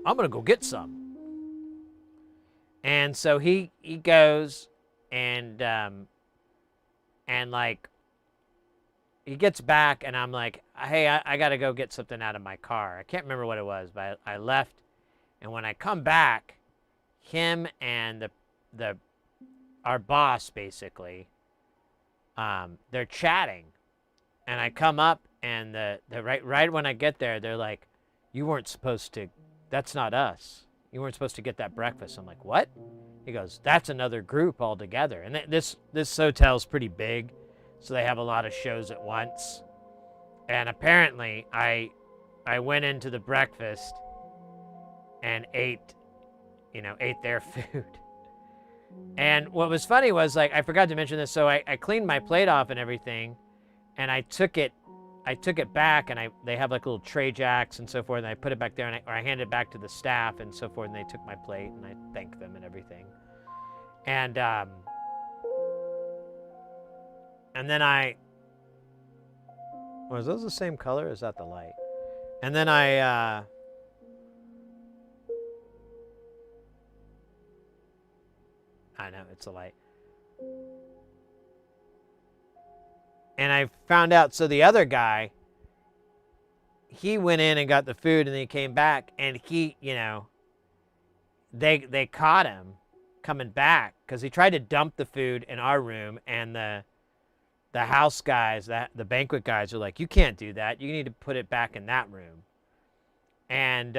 I'm gonna go get some. And so he goes, and like he gets back, and I'm like, hey, I gotta go get something out of my car. I can't remember what it was, but I left. And when I come back, him and our boss, basically, they're chatting. And I come up, and the right when I get there, they're like, you weren't supposed to, that's not us. You weren't supposed to get that breakfast. I'm like, what? He goes, that's another group altogether. And this hotel's pretty big, so they have a lot of shows at once. And apparently, I went into the breakfast and ate their food. And what was funny was, like, I forgot to mention this, so I cleaned my plate off and everything, and I took it back, and they have like little tray jacks and so forth, and I put it back there, and I handed it back to the staff and so forth, and they took my plate, and I thanked them and everything. And then was those the same color, or is that the light? And then I know, it's a light. And I found out, so the other guy, he went in and got the food, and then he came back, and he, they caught him coming back, because he tried to dump the food in our room, and the house guys, the banquet guys are like, you can't do that. You need to put it back in that room. And,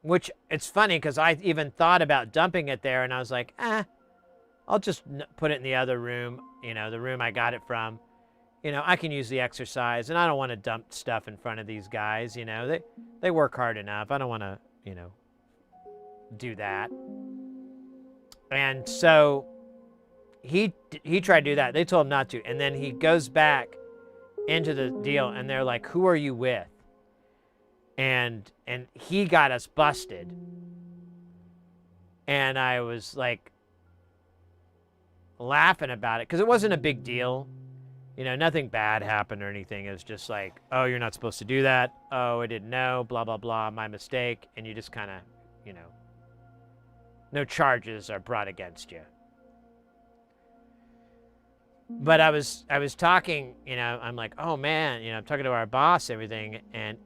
which, it's funny, because I even thought about dumping it there, and I was like, I'll just put it in the other room, the room I got it from. I can use the exercise, and I don't want to dump stuff in front of these guys, they work hard enough. I don't want to, do that. And so he tried to do that. They told him not to. And then he goes back into the deal, and they're like, who are you with? And he got us busted. And I was like laughing about it, because it wasn't a big deal. Nothing bad happened or anything. It was just like, oh, you're not supposed to do that. Oh, I didn't know, blah, blah, blah, my mistake. And you just kind of, no charges are brought against you. But I was talking, I'm like, oh man, I'm talking to our boss, everything. And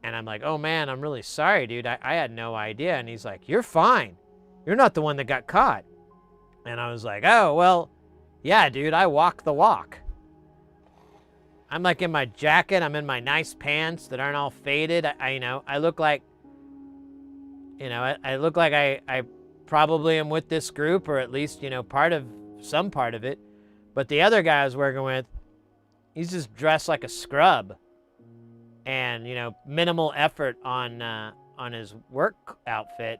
I'm like, oh man, I'm really sorry, dude. I had no idea. And he's like, you're fine. you're not the one that got caught. And I was like, oh, well, yeah, dude, I walk the walk. I'm like in my jacket. I'm in my nice pants that aren't all faded. I look like, I look like I probably am with this group, or at least, some part of it. But the other guy I was working with, he's just dressed like a scrub, and minimal effort on his work outfit,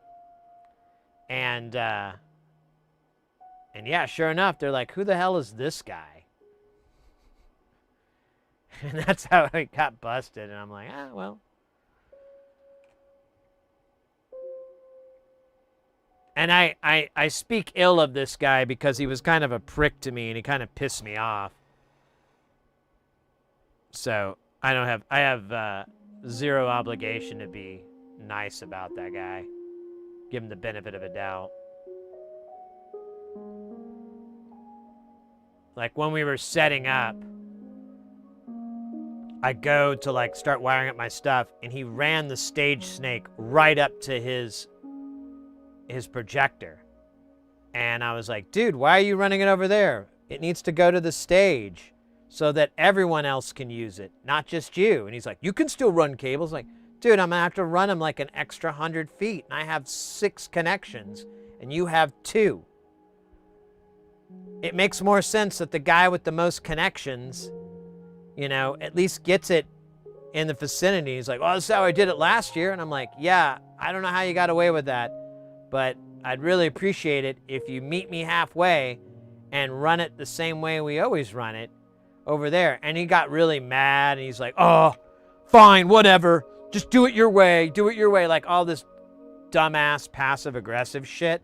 and yeah, sure enough, they're like, who the hell is this guy? And that's how I got busted. And I'm like, well. And I speak ill of this guy because he was kind of a prick to me, and he kind of pissed me off. So I have zero obligation to be nice about that guy. Give him the benefit of a doubt. Like when we were setting up, I go to start wiring up my stuff, and he ran the stage snake right up to his projector. And I was like, dude, why are you running it over there? It needs to go to the stage so that everyone else can use it, not just you. And he's like, you can still run cables. Like, dude, I'm gonna have to run them like an extra 100 feet, and I have 6 connections, and you have 2. It makes more sense that the guy with the most connections, at least gets it in the vicinity. He's like, oh, this is how I did it last year. And I'm like, yeah, I don't know how you got away with that, but I'd really appreciate it if you meet me halfway and run it the same way we always run it over there. And he got really mad, and he's like, oh, fine, whatever. Just do it your way. Do it your way. Like all this dumbass passive-aggressive shit.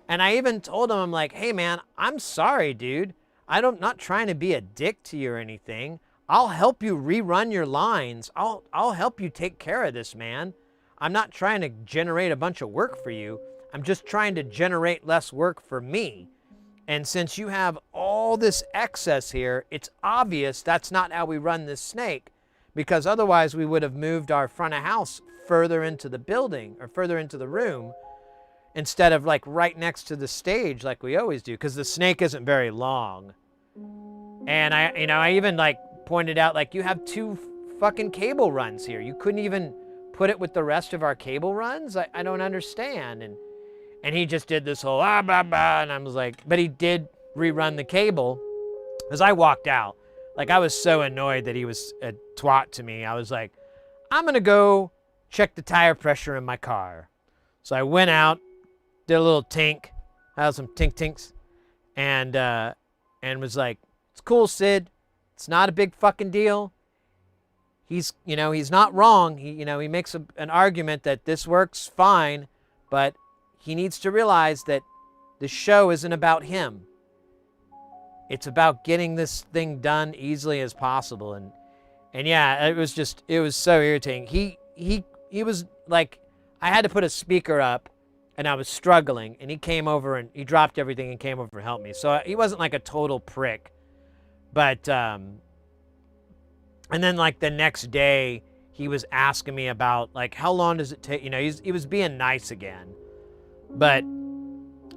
And I even told him, I'm like, hey, man, I'm sorry, dude. I'm not trying to be a dick to you or anything. I'll help you rerun your lines. I'll help you take care of this, man. I'm not trying to generate a bunch of work for you. I'm just trying to generate less work for me. And since you have all this excess here, it's obvious that's not how we run this snake, because otherwise we would have moved our front of house further into the building or further into the room instead of right next to the stage like we always do, because the snake isn't very long. And I even pointed out, you have 2 fucking cable runs here. You couldn't even put it with the rest of our cable runs? I don't understand. And he just did this whole blah, blah, and I was like, but he did rerun the cable. As I walked out, I was so annoyed that he was a twat to me. I was like, I'm going to go check the tire pressure in my car. So I went out, did a little tink, had some tink-tinks, and was like, it's cool, Sid. It's not a big fucking deal. He's not wrong. He makes an argument that this works fine, but he needs to realize that the show isn't about him. It's about getting this thing done easily as possible. And yeah, it was so irritating. He was like, I had to put a speaker up, and I was struggling, and he came over and he dropped everything and came over to help me. So he wasn't like a total prick, but and then the next day he was asking me about how long does it take? He was being nice again, but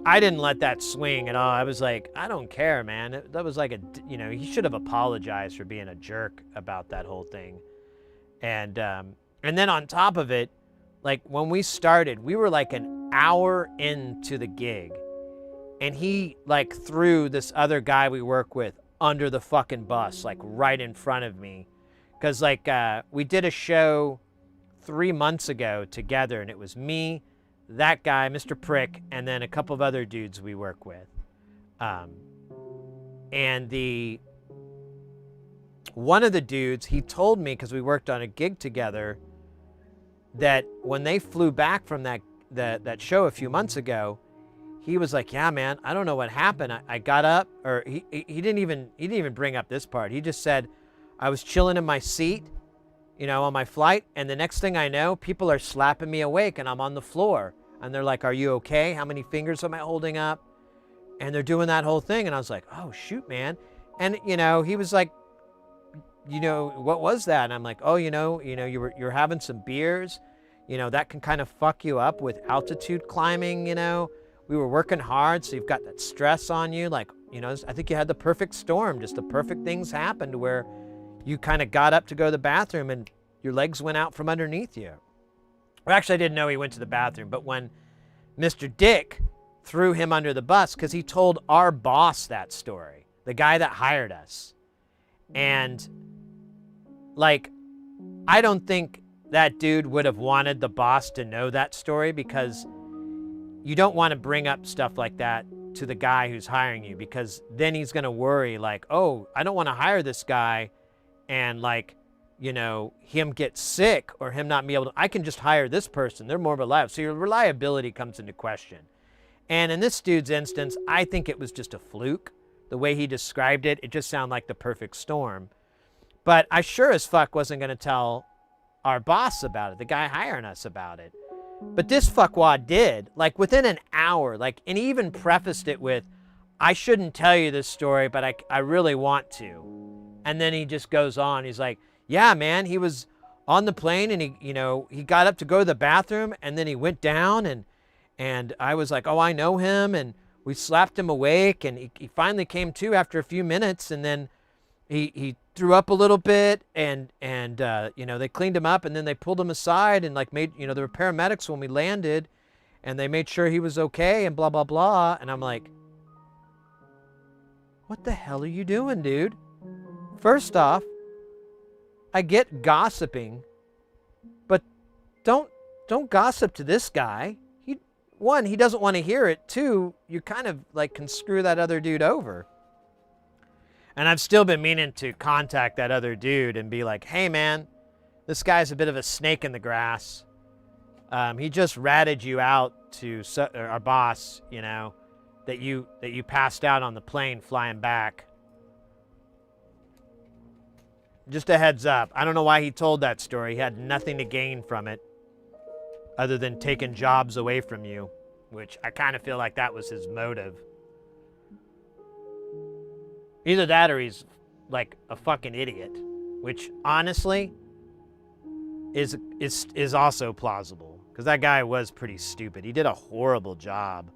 I didn't let that swing at all. I was like, I don't care, man. That was he should have apologized for being a jerk about that whole thing. And then on top of it, when we started, we were an hour into the gig, and he threw this other guy we work with under the fucking bus, right in front of me. Because we did a show 3 months ago together, and it was me, that guy, Mr. Prick, and then a couple of other dudes we work with. And one of the dudes, he told me, because we worked on a gig together, that when they flew back from that show a few months ago, he was like, yeah, man, I don't know what happened. I got up, or he didn't even bring up this part. He just said, I was chilling in my seat, on my flight, and the next thing I know, people are slapping me awake, and I'm on the floor. And they're like, are you okay? How many fingers am I holding up? And they're doing that whole thing. And I was like, oh, shoot, man. And, he was like, what was that? And I'm like, oh, you're having some beers. That can kind of fuck you up with altitude climbing, we were working hard, so you've got that stress on you. Like, you know, I think you had the perfect storm. Just the perfect things happened where you kind of got up to go to the bathroom and your legs went out from underneath you. Well, actually, I didn't know he went to the bathroom, but when Mr. Dick threw him under the bus, because he told our boss that story, the guy that hired us. And, like, I don't think that dude would have wanted the boss to know that story, because you don't want to bring up stuff like that to the guy who's hiring you, because then he's going to worry, like, oh, I don't want to hire this guy and, like, you know, him get sick or him not be able to, I can just hire this person. They're more reliable. So your reliability comes into question. And in this dude's instance, I think it was just a fluke. The way he described it, it just sounded like the perfect storm. But I sure as fuck wasn't going to tell our boss about it, the guy hiring us about it. But this fuckwad did, like within an hour, like, and he even prefaced it with, I shouldn't tell you this story, but I really want to. And then he just goes on. He's like, yeah, man, he was on the plane and he got up to go to the bathroom and then he went down and I was like, oh, I know him. And we slapped him awake and he finally came to after a few minutes, and then he threw up a little bit and they cleaned him up and then they pulled him aside and like made, there were paramedics when we landed and they made sure he was okay and blah, blah, blah. And I'm like, what the hell are you doing, dude? First off, I get gossiping, but don't gossip to this guy. One, he doesn't want to hear it. Two, you kind of like can screw that other dude over. And I've still been meaning to contact that other dude and be like, hey man, this guy's a bit of a snake in the grass. He just ratted you out to our boss, that you passed out on the plane flying back. Just a heads up. I don't know why he told that story. He had nothing to gain from it other than taking jobs away from you, which I kind of feel like that was his motive. Either that or he's like a fucking idiot, which honestly is also plausible, because that guy was pretty stupid. He did a horrible job.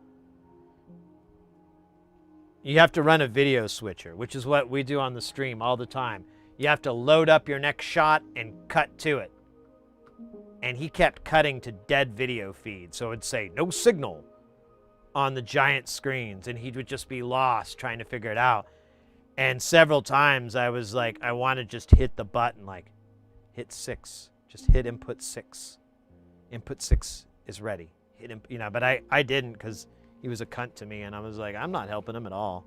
You have to run a video switcher, which is what we do on the stream all the time. You have to load up your next shot and cut to it. And he kept cutting to dead video feed. So it'd say, no signal on the giant screens. And he would just be lost trying to figure it out. And several times I was like, I want to just hit the button, like, hit 6. Just hit input 6. Input 6 is ready. Hit him, but I didn't, because he was a cunt to me. And I was like, I'm not helping him at all.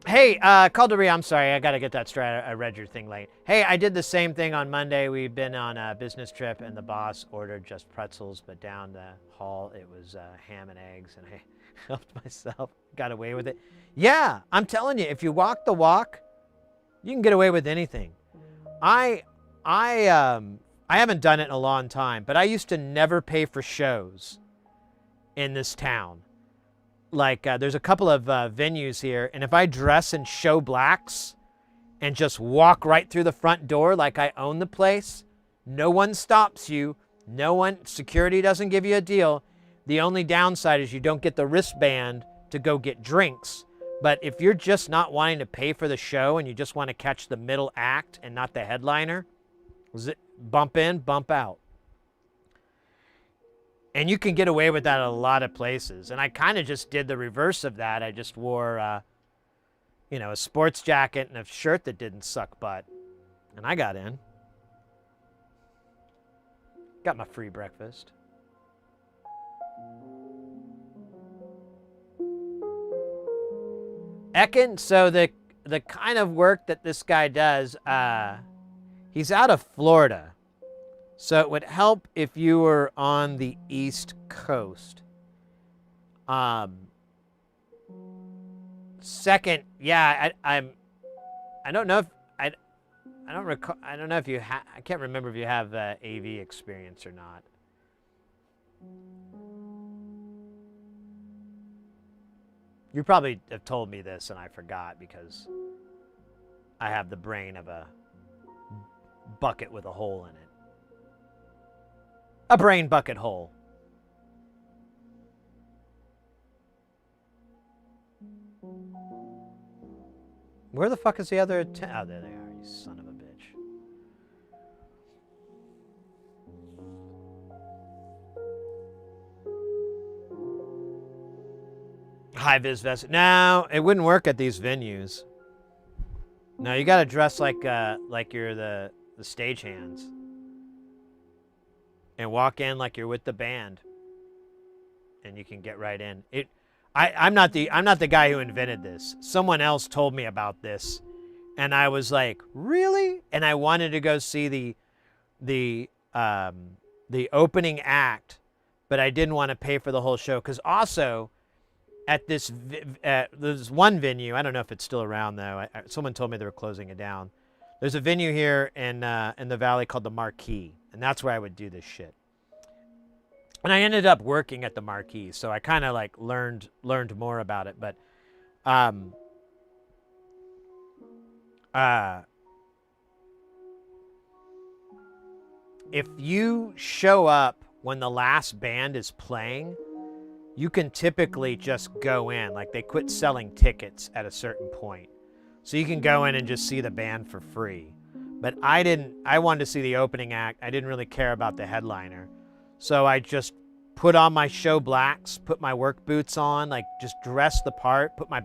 Hey, Calderia, I'm sorry, I gotta get that straight. I read your thing late. Hey, I did the same thing on Monday. We've been on a business trip, and the boss ordered just pretzels, but down the hall it was ham and eggs, and I helped myself, got away with it. Yeah, I'm telling you, if you walk the walk, you can get away with anything. I haven't done it in a long time, but I used to never pay for shows in this town. Like, there's a couple of venues here, and if I dress in show blacks and just walk right through the front door like I own the place, no one stops you. Security doesn't give you a deal. The only downside is you don't get the wristband to go get drinks. But if you're just not wanting to pay for the show and you just want to catch the middle act and not the headliner, bump in, bump out. And you can get away with that at a lot of places. And I kind of just did the reverse of that. I just wore, a sports jacket and a shirt that didn't suck butt. And I got in. Got my free breakfast. Ekin, so the kind of work that this guy does, he's out of Florida. So it would help if you were on the East Coast. Second, yeah, I don't know if I don't recall. I don't know if you I can't remember if you have AV experience or not. You probably have told me this and I forgot, because I have the brain of a bucket with a hole in it. A brain bucket hole. Where the fuck is the other? Oh, there they are. You son of a bitch. High vis vest. No, it wouldn't work at these venues. No, you got to dress like you're the stagehands, and walk in like you're with the band, and you can get right in. I'm not the guy who invented this. Someone else told me about this, and I was like, really? And I wanted to go see the opening act, but I didn't want to pay for the whole show because also at this there's one venue. I don't know if it's still around though. Someone told me they were closing it down. There's a venue here in the valley called the Marquee, and that's where I would do this shit. And I ended up working at the Marquee, so I kind of like learned more about it. But if you show up when the last band is playing, you can typically just go in. Like they quit selling tickets at a certain point, so you can go in and just see the band for free. But I wanted to see the opening act. I didn't really care about the headliner. So I just put on my show blacks, put my work boots on, like just dress the part, put my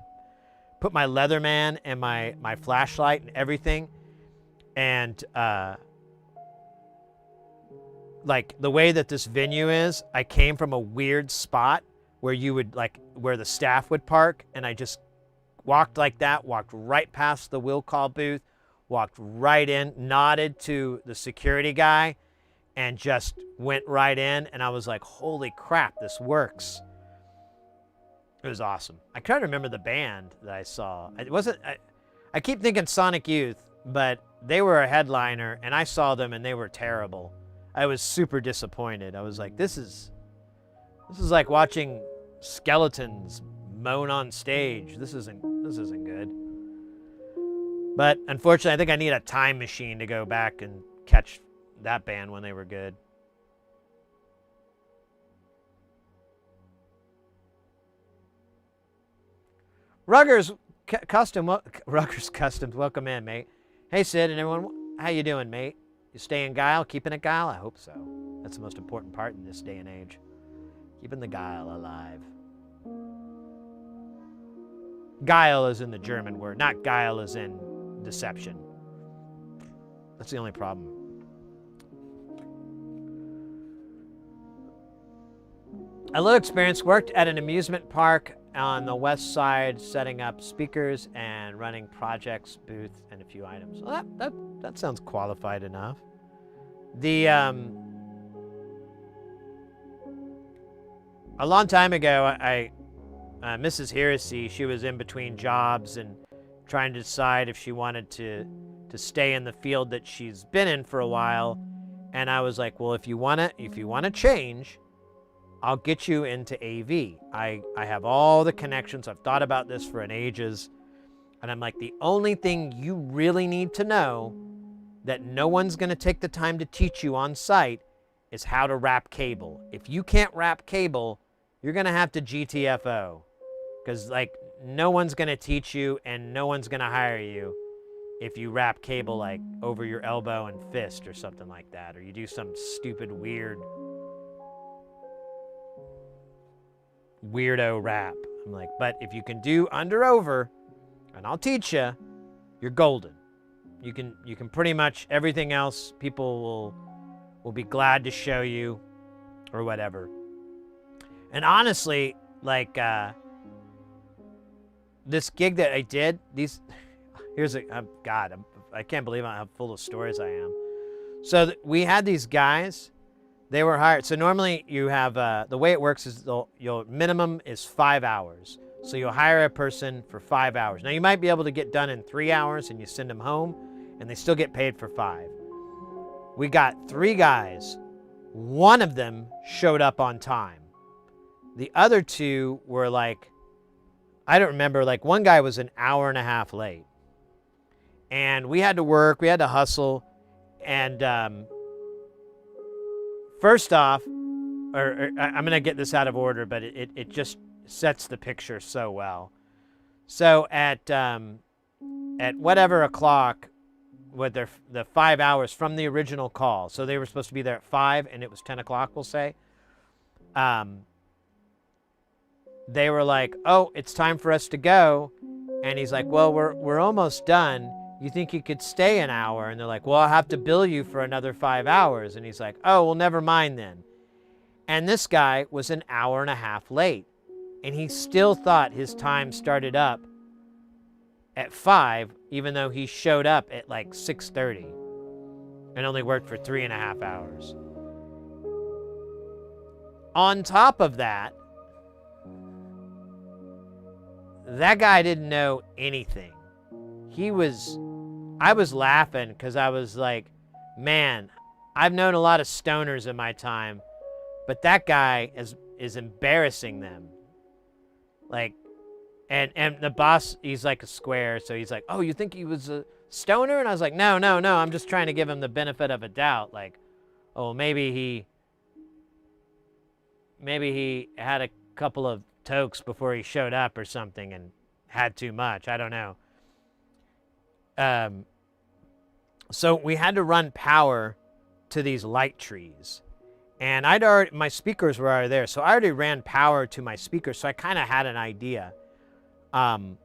Leatherman and my flashlight and everything. And like the way that this venue is, I came from a weird spot where where the staff would park, and I just walked like that, walked right past the will call booth, walked right in, nodded to the security guy, and just went right in. And I was like, holy crap, this works. It was awesome. I can't remember the band that I saw. I keep thinking Sonic Youth, but they were a headliner, and I saw them, and they were terrible. I was super disappointed. I was like, this is like watching skeletons moan on stage. This isn't good. But unfortunately, I think I need a time machine to go back and catch that band when they were good. Ruggers Customs, welcome in, mate. Hey, Sid and everyone, how you doing, mate? You staying guile, keeping it guile? I hope so. That's the most important part in this day and age. Keeping the guile alive. Guile is in the German word, not guile as in deception. That's the only problem. A little experience, worked at an amusement park on the west side, setting up speakers and running projects, booth, and a few items. Well, that sounds qualified enough. A long time ago, Mrs. Heresy, she was in between jobs and trying to decide if she wanted to stay in the field that she's been in for a while. And I was like, well, if you want to change, I'll get you into AV. I have all the connections. I've thought about this for an ages. And I'm like, the only thing you really need to know that no one's going to take the time to teach you on site is how to wrap cable. If you can't wrap cable, you're going to have to GTFO. Because, like, no one's going to teach you and no one's going to hire you if you wrap cable, like, over your elbow and fist or something like that. Or you do some stupid, weirdo wrap. I'm like, but if you can do under over, and I'll teach you, you're golden. You can pretty much everything else, people will be glad to show you or whatever. And honestly, like this gig that I did, I can't believe how full of stories I am. So we had these guys, they were hired. So normally you have, the way it works is your minimum is 5 hours. So you'll hire a person for 5 hours. Now you might be able to get done in 3 hours and you send them home and they still get paid for 5. We got 3 guys. One of them showed up on time. The other 2 were like, I don't remember, like one guy was an hour and a half late. And we had to work, we had to hustle. And first off, I'm going to get this out of order, but it just sets the picture so well. So at at whatever o'clock with the 5 hours from the original call. So they were supposed to be there at 5 and it was 10 o'clock, we'll say. They were like, oh, it's time for us to go. And he's like, well, we're almost done. You think you could stay an hour? And they're like, well, I'll have to bill you for another 5 hours. And he's like, oh, well, never mind then. And this guy was an hour and a half late. And he still thought his time started up at 5, even though he showed up at like 6:30 and only worked for 3.5 hours. On top of that, that guy didn't know anything. I was laughing because I was like, man, I've known a lot of stoners in my time, but that guy is embarrassing them. Like, and the boss, he's like a square, so he's like, oh, you think he was a stoner? And I was like, no, I'm just trying to give him the benefit of a doubt. Like, oh, maybe he had a couple of tokes before he showed up or something and had too much. I don't know. So we had to run power to these light trees. And my speakers were already there. So I already ran power to my speakers. So I kind of had an idea of,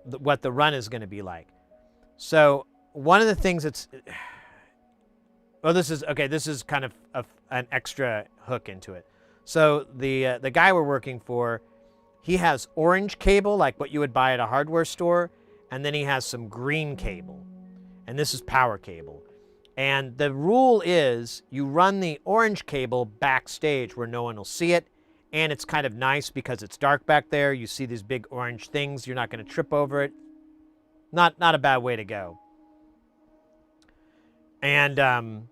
what the run is going to be like. So one of the things this is kind of an extra hook into it. So the guy we're working for, he has orange cable, like what you would buy at a hardware store, and then he has some green cable, and this is power cable. And the rule is you run the orange cable backstage where no one will see it, and it's kind of nice because it's dark back there. You see these big orange things. You're not going to trip over it. Not a bad way to go. And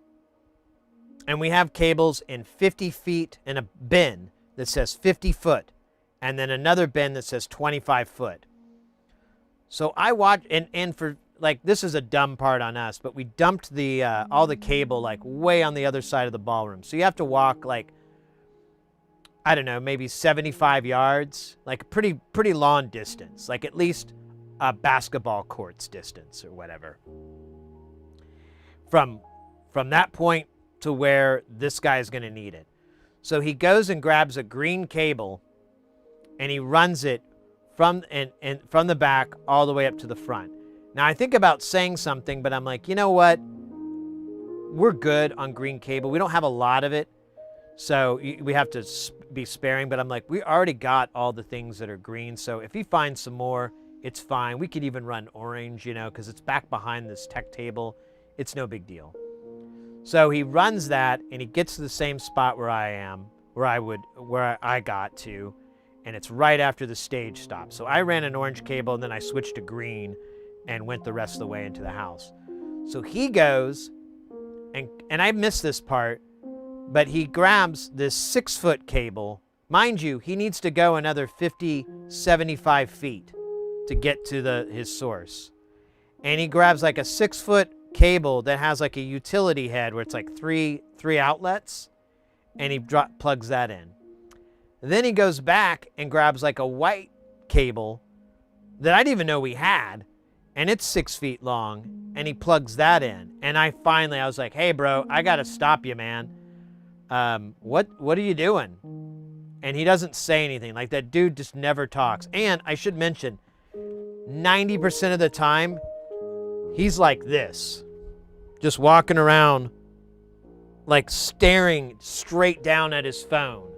we have cables in 50 feet in a bin that says 50 foot, and then another bin that says 25 foot. So I watch, and for, like, this is a dumb part on us, but we dumped all the cable, like, way on the other side of the ballroom. So you have to walk, like, I don't know, maybe 75 yards, like pretty long distance, like at least a basketball court's distance or whatever. From that point to where this guy is going to need it. So he goes and grabs a green cable and he runs it from the back all the way up to the front. Now I think about saying something, but I'm like, you know what? We're good on green cable. We don't have a lot of it, so we have to be sparing. But I'm like, we already got all the things that are green, so if he finds some more, it's fine. We could even run orange, because it's back behind this tech table. It's no big deal. So he runs that, and he gets to the same spot where I am, where I got to, and it's right after the stage stop. So I ran an orange cable, and then I switched to green and went the rest of the way into the house. So he goes, and I missed this part, but he grabs this 6-foot cable. Mind you, he needs to go another 50, 75 feet to get to his source. And he grabs like a 6-foot cable that has like a utility head where it's like three outlets, and he plugs that in. Then he goes back and grabs like a white cable that I didn't even know we had, and it's 6 feet long, and he plugs that in. And I was like, hey bro, I gotta stop you, man. What are you doing? And he doesn't say anything. Like, that dude just never talks. And I should mention, 90% of the time, he's like this, just walking around, like staring straight down at his phone,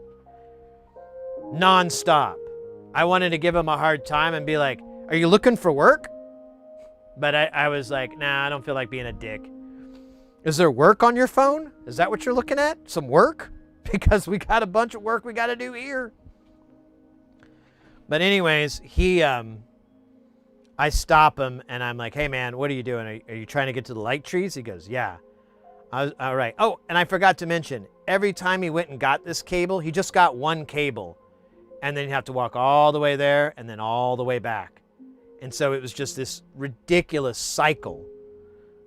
nonstop. I wanted to give him a hard time and be like, are you looking for work? But I was like, nah, I don't feel like being a dick. Is there work on your phone? Is that what you're looking at? Some work? Because we got a bunch of work we got to do here. But anyways, I stop him and I'm like, hey man, what are you doing? Are you trying to get to the light trees? He goes, yeah. All right. Oh, and I forgot to mention, every time he went and got this cable, he just got one cable. And then you have to walk all the way there and then all the way back. And so it was just this ridiculous cycle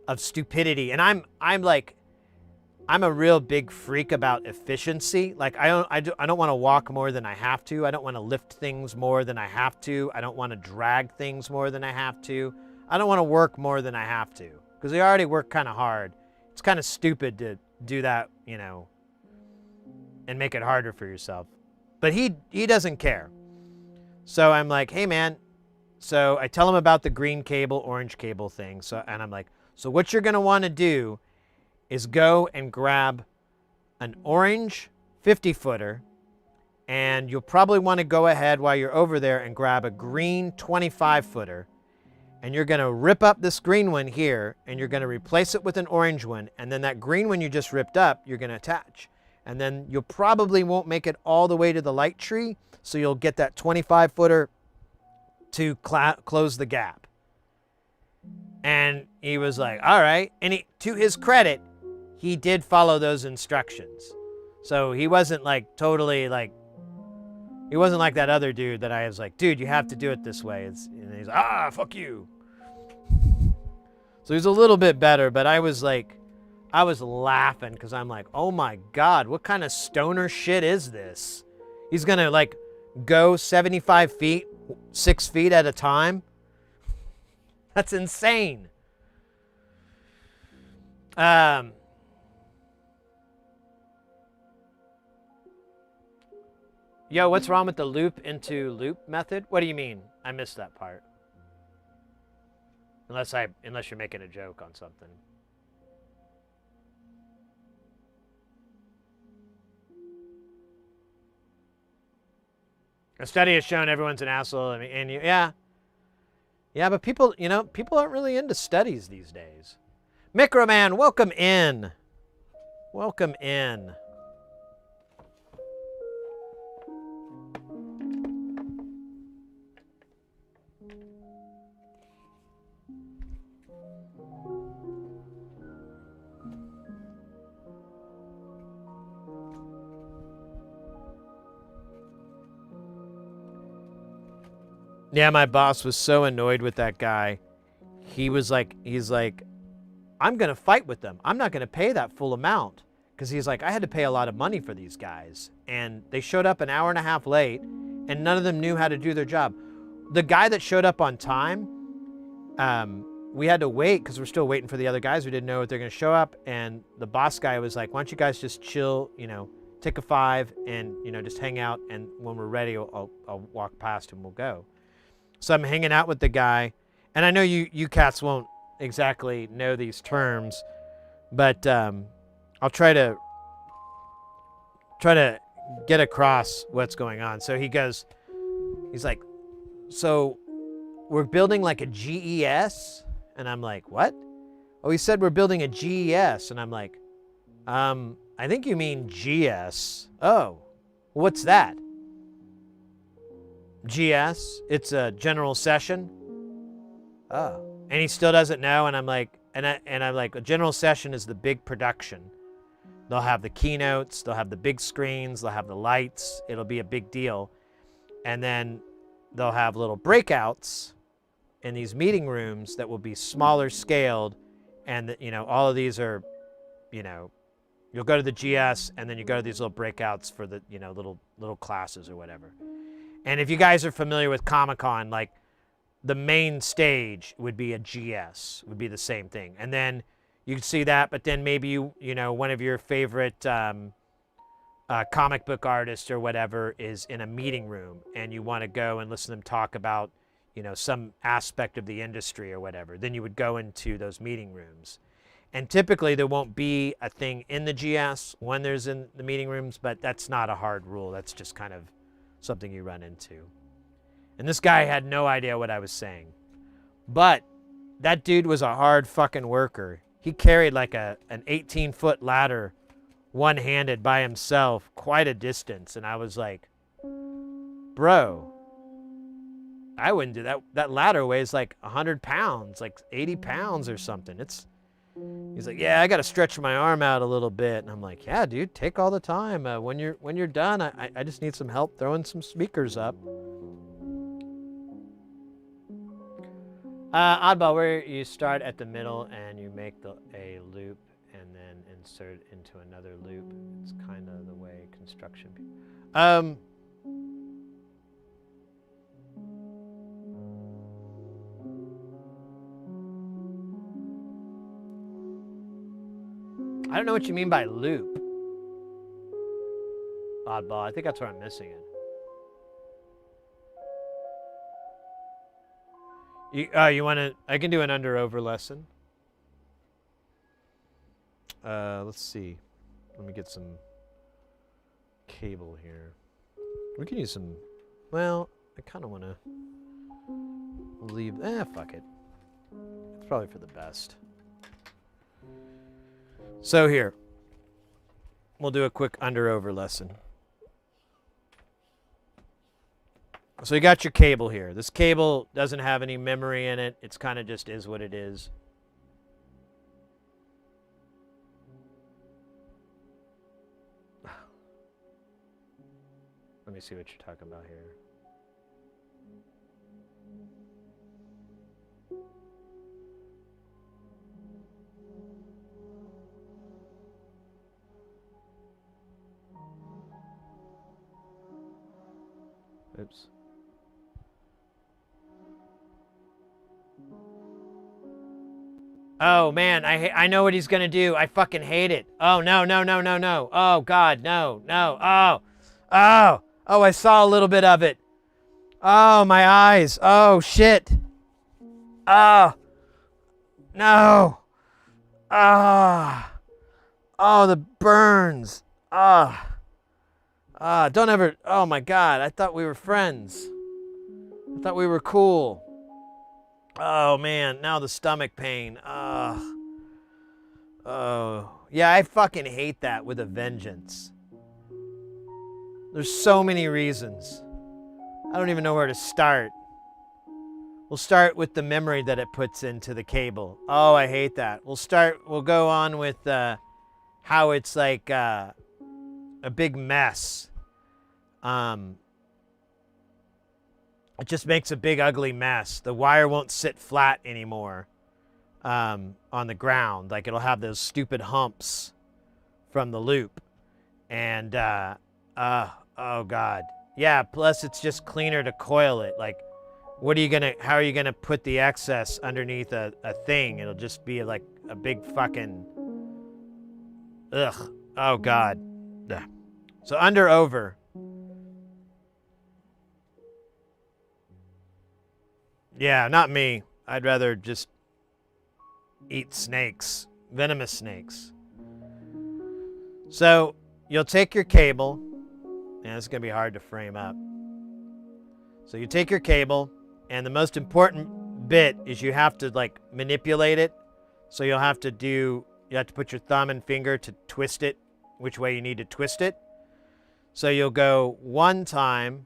of stupidity. And I'm like, I'm a real big freak about efficiency. Like I don't want to walk more than I have to. I don't want to lift things more than I have to. I don't want to drag things more than I have to. I don't want to work more than I have to, because we already work kind of hard. It's kind of stupid to do that, you know, and make it harder for yourself. But he doesn't care. So I'm like, hey man. So I tell him about the green cable, orange cable thing. And I'm like, so what you're gonna want to do is go and grab an orange 50-footer, and you'll probably want to go ahead while you're over there and grab a green 25-footer, and you're going to rip up this green one here, and you're going to replace it with an orange one, and then that green one you just ripped up, you're going to attach. And then you'll probably won't make it all the way to the light tree, so you'll get that 25-footer to close the gap. And he was like, all right. And to his credit, he did follow those instructions. So he wasn't like totally like, he wasn't like that other dude that I was like, dude, you have to do it this way. And he's like, fuck you. So he's a little bit better, but I was laughing because I'm like, oh my God, what kind of stoner shit is this? He's going to like go 75 feet, 6 feet at a time. That's insane. Yo, what's wrong with the loop into loop method? What do you mean? I missed that part. Unless you're making a joke on something. A study has shown everyone's an asshole. I mean, yeah, but people aren't really into studies these days. Microman, welcome in. Welcome in. Yeah, my boss was so annoyed with that guy. He's like, I'm going to fight with them. I'm not going to pay that full amount. Because he's like, I had to pay a lot of money for these guys. And they showed up an hour and a half late, and none of them knew how to do their job. The guy that showed up on time, we had to wait because we're still waiting for the other guys. We didn't know if they're going to show up. And the boss guy was like, why don't you guys just chill, take a 5 and, just hang out. And when we're ready, I'll walk past and we'll go. So I'm hanging out with the guy, and I know you cats won't exactly know these terms, but I'll try to get across what's going on. So he's like, so we're building like a GES? And I'm like, what? Oh, he said we're building a GES. And I'm like, I think you mean GS. Oh, what's that? GS, it's a general session. Oh, and he still doesn't know. And I'm like, a general session is the big production. They'll have the keynotes, they'll have the big screens, they'll have the lights. It'll be a big deal. And then they'll have little breakouts in these meeting rooms that will be smaller scaled. And, all of these are, you'll go to the GS and then you go to these little breakouts for the, little classes or whatever. And if you guys are familiar with Comic-Con, like the main stage would be a GS, would be the same thing. And then you can see that, but then maybe one of your favorite comic book artists or whatever is in a meeting room and you want to go and listen to them talk about, some aspect of the industry or whatever. Then you would go into those meeting rooms. And typically there won't be a thing in the GS when there's in the meeting rooms, but that's not a hard rule. That's just kind of something you run into. And this guy had no idea what I was saying. But that dude was a hard fucking worker. He carried like an 18-foot ladder one-handed by himself quite a distance. And I was like, bro, I wouldn't do that. That ladder weighs like 100 pounds, like 80 pounds or something. He's like, yeah, I got to stretch my arm out a little bit. And I'm like, yeah, dude, take all the time. When you're done, I just need some help throwing some speakers up. Oddball, where you start at the middle and you make a loop and then in insert into another loop. It's kind of the way construction. I don't know what you mean by loop. Oddball. I think that's where I'm missing it. You want to? I can do an under-over lesson. Let's see. Let me get some cable here. We can use some. Well, I kind of want to leave. Fuck it. It's probably for the best. So here, we'll do a quick under-over lesson. So you got your cable here. This cable doesn't have any memory in it. It's kind of just is what it is. Let me see what you're talking about here. Oops. Oh man, I know what he's gonna do. I fucking hate it. Oh no. Oh God, no. Oh, I saw a little bit of it. Oh, my eyes. Oh shit. Oh no. Oh, the burns. Don't ever. Oh my God, I thought we were friends. I thought we were cool. Oh man, now the stomach pain. Oh, yeah, I fucking hate that with a vengeance. There's so many reasons. I don't even know where to start. We'll start with the memory that it puts into the cable. Oh, I hate that. We'll go on with how it's like a big mess. It just makes a big ugly mess. The wire won't sit flat anymore on the ground. Like it'll have those stupid humps from the loop. And oh God. Yeah, plus it's just cleaner to coil it. Like how are you gonna put the excess underneath a thing? It'll just be like a big fucking ugh. Oh God. Ugh. So under over. Yeah, not me. I'd rather just eat snakes, venomous snakes. So you'll take your cable, and it's going to be hard to frame up. So you take your cable, and the most important bit is you have to like manipulate it. So you have to put your thumb and finger to twist it, which way you need to twist it. So you'll go one time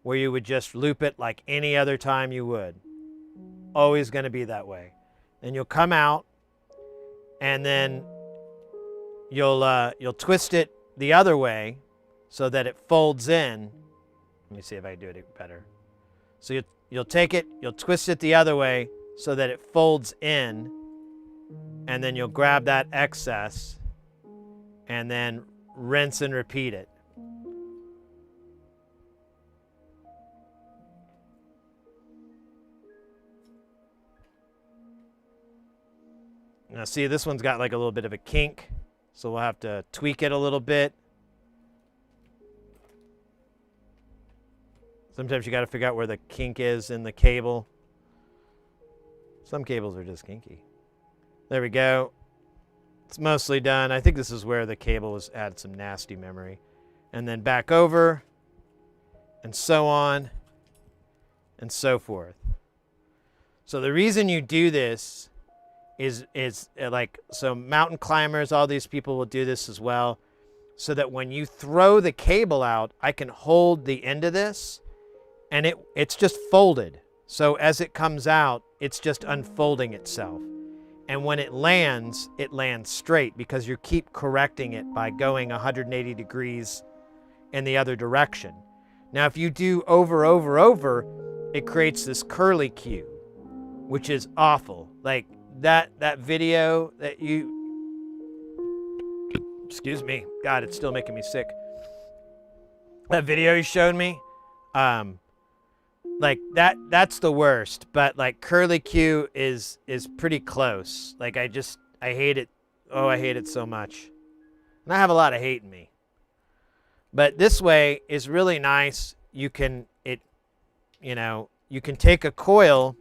where you would just loop it like any other time you would. Always going to be that way. Then you'll come out, and then you'll twist it the other way so that it folds in. Let me see if I do it better. So you'll take it, you'll twist it the other way so that it folds in, and then you'll grab that excess and then rinse and repeat it. Now see, this one's got like a little bit of a kink, so we'll have to tweak it a little bit. Sometimes you got to figure out where the kink is in the cable. Some cables are just kinky. There we go. It's mostly done. I think this is where the cable had some nasty memory. And then back over, and so on, and so forth. So the reason you do this is like, so mountain climbers, all these people will do this as well, so that when you throw the cable out, I can hold the end of this, and it's just folded. So as it comes out, it's just unfolding itself. And when it lands straight, because you keep correcting it by going 180 degrees in the other direction. Now, if you do over, it creates this curly cue, which is awful. Like that video that you Excuse me. God, it's still making me sick. That video you showed me, like that's the worst, but like curly Q is pretty close. Like I hate it. Oh, I hate it so much. And I have a lot of hate in me. But this way is really nice. You can you can take a coil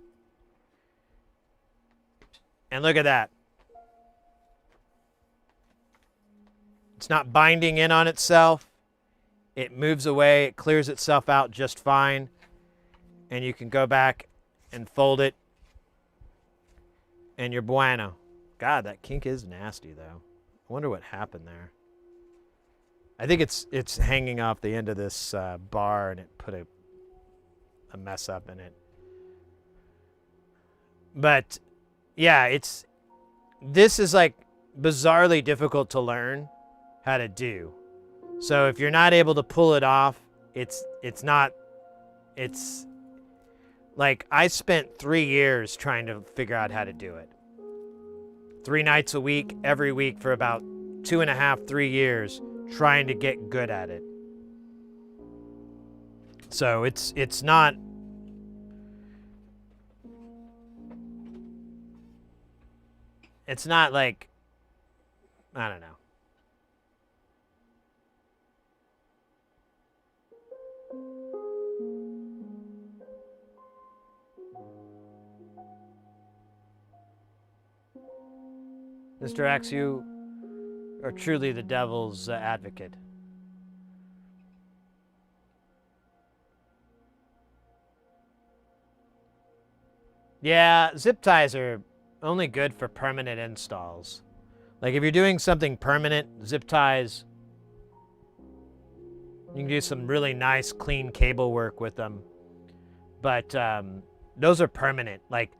and look at that. It's not binding in on itself. It moves away, it clears itself out just fine. And you can go back and fold it and you're bueno. God, that kink is nasty though. I wonder what happened there. I think it's hanging off the end of this bar and it put a mess up in it. But yeah, this is like bizarrely difficult to learn how to do. So if you're not able to pull it off, it's like I spent 3 years trying to figure out how to do it. 3 nights a week, every week for about 2.5, 3 years trying to get good at it. So it's not like, I don't know. Mr. X, you are truly the devil's advocate. Yeah, zip ties are only good for permanent installs. Like if you're doing something permanent, zip ties, you can do some really nice clean cable work with them. But those are permanent. Like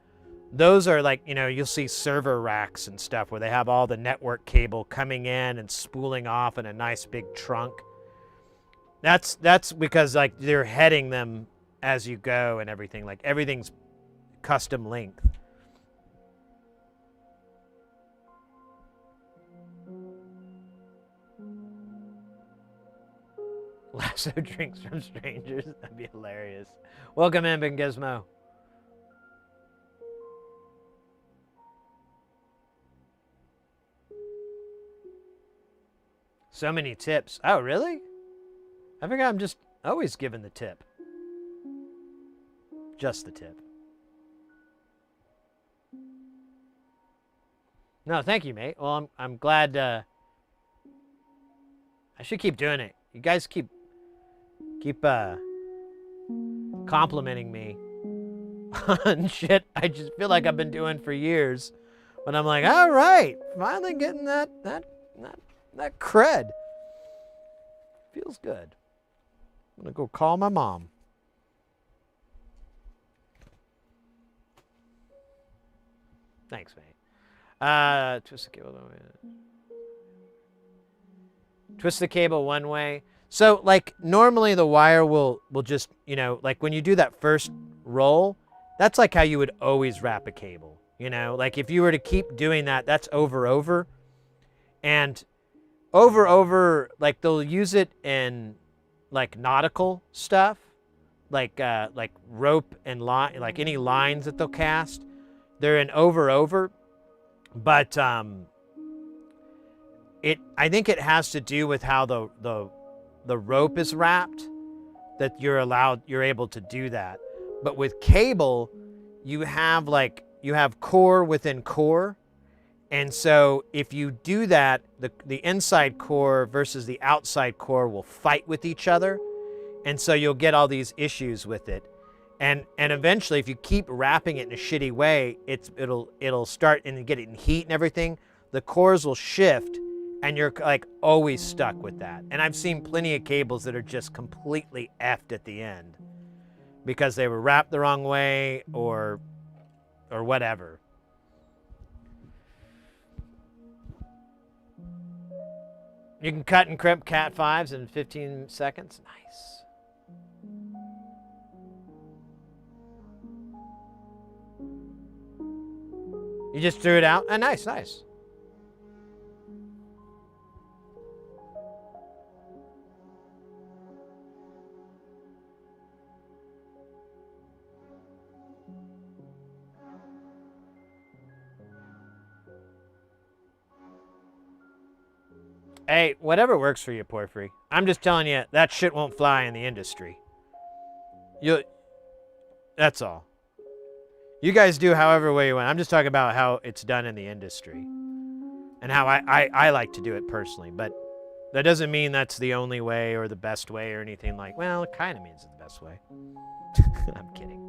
those are like, you'll see server racks and stuff where they have all the network cable coming in and spooling off in a nice big trunk. That's because like they're heading them as you go and everything. Like everything's custom length. Lasso drinks from strangers. That'd be hilarious. Welcome in, Ben Gizmo. So many tips. Oh, really? I think I'm just always given the tip. Just the tip. No, thank you, mate. Well, I'm glad. I should keep doing it. You guys keep complimenting me on shit I just feel like I've been doing for years. But I'm like, all right, finally getting that cred. Feels good. I'm gonna go call my mom. Thanks, mate. Twist the cable one way. Twist the cable one way. So like normally the wire will just, like when you do that first roll, that's like how you would always wrap a cable. Like if you were to keep doing that, that's over. And over, like they'll use it in like nautical stuff, like rope and line, like any lines that they'll cast, they're in over. But I think it has to do with how the rope is wrapped, that you're able to do that. But with cable, you have core within core. And so if you do that, the inside core versus the outside core will fight with each other. And so you'll get all these issues with it. And eventually, if you keep wrapping it in a shitty way, it'll start and get it in heat and everything. The cores will shift and you're like always stuck with that. And I've seen plenty of cables that are just completely effed at the end because they were wrapped the wrong way or whatever. You can cut and crimp Cat 5s in 15 seconds. Nice. You just threw it out? Oh, nice. Hey, whatever works for you, Porphyry. I'm just telling you, that shit won't fly in the industry. That's all. You guys do however way you want. I'm just talking about how it's done in the industry. And how I like to do it personally. But that doesn't mean that's the only way or the best way or anything like, well, it kind of means it's the best way. I'm kidding.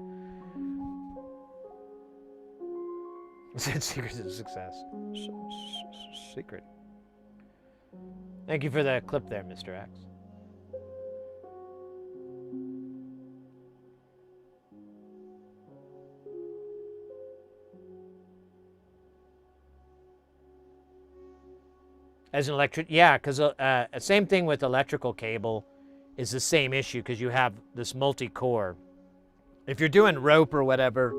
Secret to success. Secret. Thank you for the clip there, Mr. X. As an electric, yeah, because same thing with electrical cable is the same issue because you have this multi-core. If you're doing rope or whatever,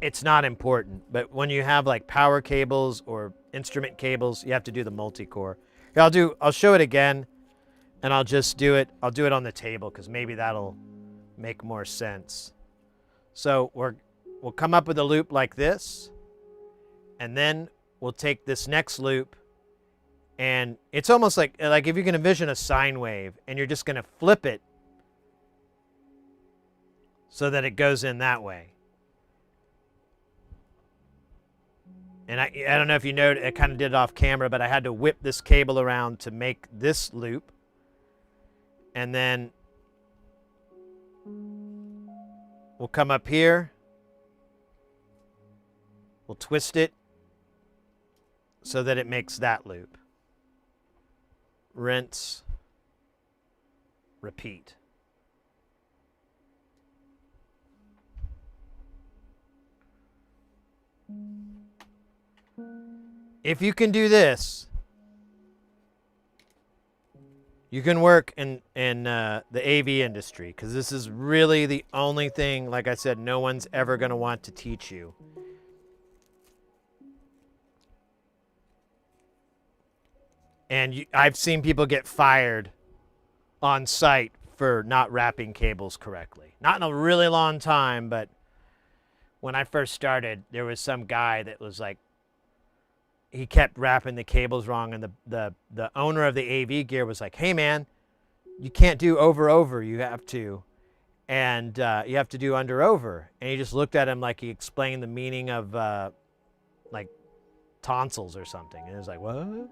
it's not important. But when you have like power cables or instrument cables, you have to do the multi-core. Here, I'll show it again, and I'll just do it. I'll do it on the table because maybe that'll make more sense. So we'll come up with a loop like this, and then we'll take this next loop. And it's almost like if you can envision a sine wave and you're just going to flip it so that it goes in that way. And I don't know if you know, I kind of did it off camera, but I had to whip this cable around to make this loop. And then we'll come up here. We'll twist it so that it makes that loop. Rinse, repeat. If you can do this, you can work in the AV industry because this is really the only thing, like I said, no one's ever going to want to teach you. And I've seen people get fired on site for not wrapping cables correctly. Not in a really long time, but when I first started, there was some guy that was like, he kept wrapping the cables wrong, and the owner of the AV gear was like, hey man, you can't do over, you have to. And you have to do under. And he just looked at him like he explained the meaning of like tonsils or something. And it was like, what?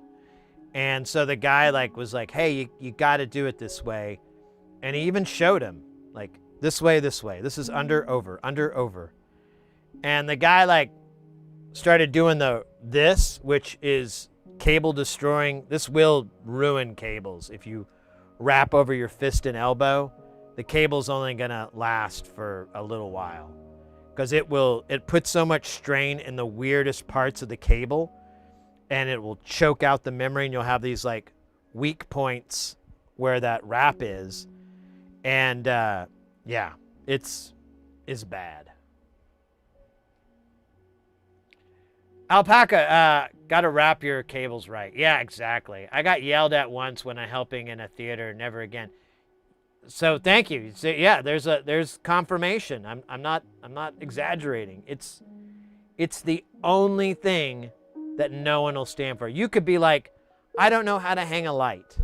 And so the guy was like, hey, you got to do it this way. And he even showed him, like, this way. This is under, over. And the guy, started doing this, which is cable destroying. This will ruin cables. If you wrap over your fist and elbow, the cable's only going to last for a little while. Because it puts so much strain in the weirdest parts of the cable, and it will choke out the memory, and you'll have these weak points where that wrap is. And yeah, it's bad. Alpaca, gotta wrap your cables right. Yeah, exactly. I got yelled at once when I'm helping in a theater, never again. So thank you. So, yeah, there's confirmation. I'm not exaggerating. It's the only thing that no one will stand for. You could be like, I don't know how to hang a light.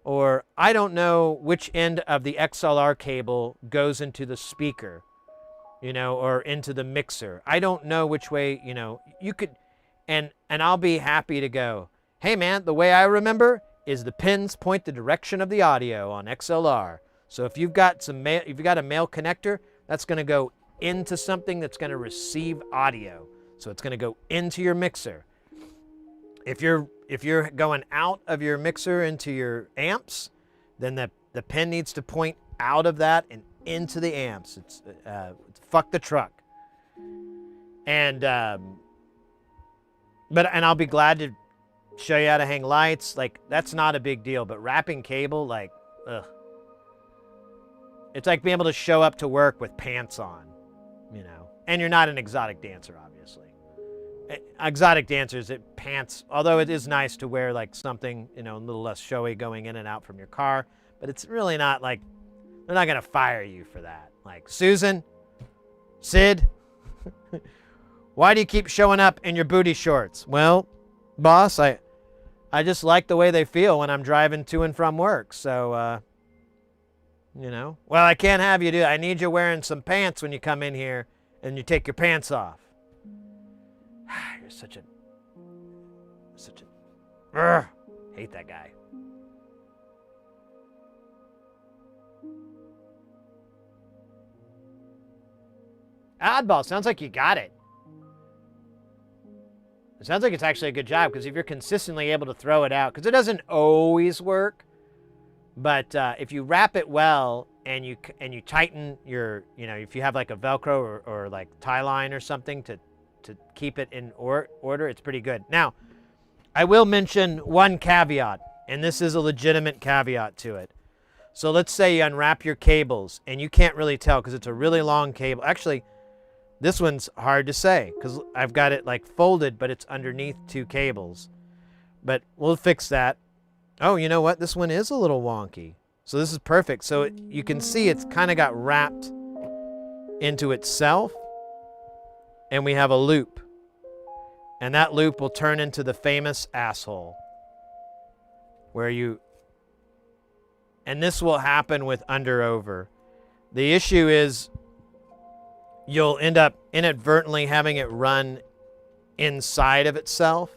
Or I don't know which end of the XLR cable goes into the speaker, or into the mixer. I don't know which way, you could, and I'll be happy to go, hey man, the way I remember is the pins point the direction of the audio on XLR. So if you've got a male connector, that's going to go into something that's going to receive audio. So it's going to go into your mixer. If you're going out of your mixer into your amps, then the pin needs to point out of that and into the amps. It's fuck the truck. And I'll be glad to show you how to hang lights. That's not a big deal. But wrapping cable, ugh. It's like being able to show up to work with pants on, And you're not an exotic dancer, obviously. Exotic dancers, pants, although it is nice to wear something, a little less showy going in and out from your car, but it's really not they're not going to fire you for that. Susan, Sid, why do you keep showing up in your booty shorts? Well, boss, I I just like the way they feel when I'm driving to and from work. So, you know, well, I can't have you do that. I need you wearing some pants when you come in here and you take your pants off. You're such a, hate that guy. Oddball, sounds like you got it. It sounds like it's actually a good job, because if you're consistently able to throw it out, because it doesn't always work, but if you wrap it well and you tighten your, you know, if you have like a Velcro or like tie line or something to keep it in order, it's pretty good. Now, I will mention one caveat, and this is a legitimate caveat to it. So let's say you unwrap your cables and you can't really tell because it's a really long cable. Actually, this one's hard to say because I've got it like folded, but it's underneath two cables. But we'll fix that. Oh, you know what? This one is a little wonky. So this is perfect. So you can see it's kind of got wrapped into itself. And we have a loop. And that loop will turn into the famous asshole. Where you... And this will happen with under-over. The issue is you'll end up inadvertently having it run inside of itself.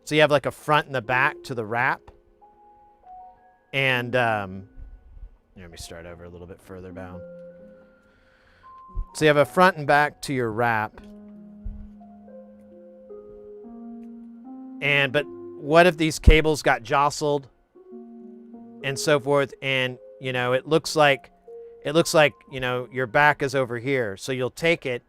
So you have like a front and the back to the wrap. And let me start over a little bit further down. So you have a front and back to your wrap. But what if these cables got jostled and so forth, and you know it looks like you know your back is over here, so you'll take it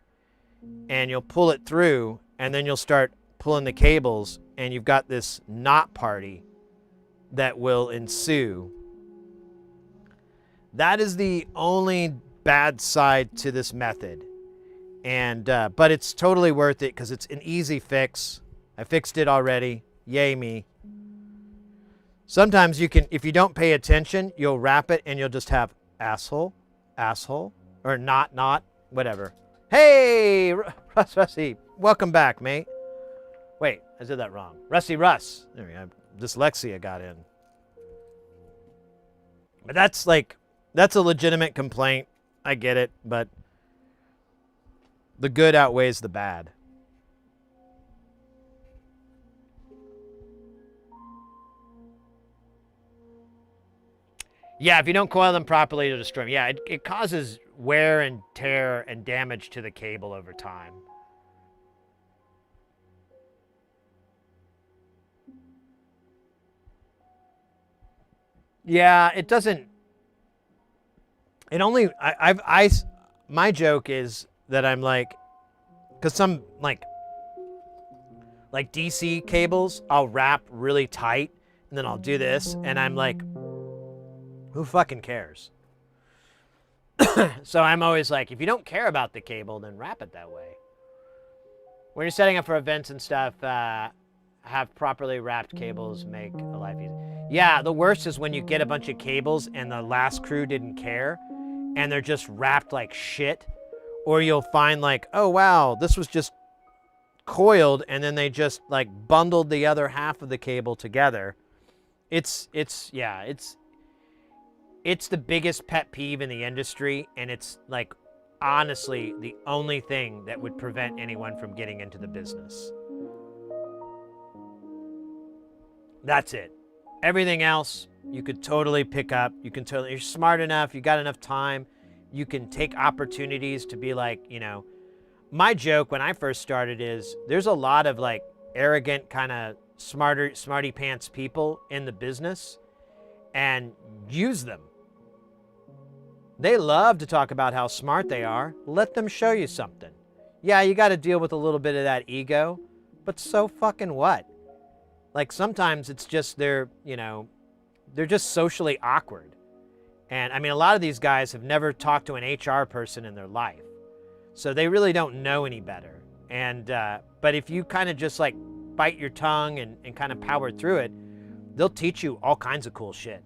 and you'll pull it through, and then you'll start pulling the cables, and you've got this knot party that will ensue. That is the only bad side to this method, and but it's totally worth it because it's an easy fix. I fixed it already. Yay me. Sometimes you can, if you don't pay attention, you'll wrap it and you'll just have asshole, or not, whatever. Hey, Rusty, welcome back, mate. Wait, I said that wrong. Rusty Russ. There we go. Dyslexia got in. But that's a legitimate complaint. I get it, but the good outweighs the bad. Yeah, if you don't coil them properly, it'll destroy them. Yeah, it causes wear and tear and damage to the cable over time. Yeah, it doesn't. It only. My joke is that I'm like, because some like DC cables, I'll wrap really tight and then I'll do this, and I'm like, who fucking cares? So I'm always like, if you don't care about the cable, then wrap it that way. When you're setting up for events and stuff, have properly wrapped cables make a life easy. Yeah, the worst is when you get a bunch of cables and the last crew didn't care and they're just wrapped like shit. Or you'll find like, oh wow, this was just coiled and then they just like bundled the other half of the cable together. It's the biggest pet peeve in the industry, and it's like honestly the only thing that would prevent anyone from getting into the business. That's it. Everything else you could totally pick up. You're smart enough, you got enough time, you can take opportunities to be like, you know, my joke when I first started is there's a lot of like arrogant kind of smarty pants people in the business, and use them. They love to talk about how smart they are. Let them show you something. Yeah, you got to deal with a little bit of that ego, but so fucking what? Like sometimes it's just they're just socially awkward. And I mean, a lot of these guys have never talked to an HR person in their life. So they really don't know any better. And, but if you kind of just like bite your tongue and kind of power through it, they'll teach you all kinds of cool shit.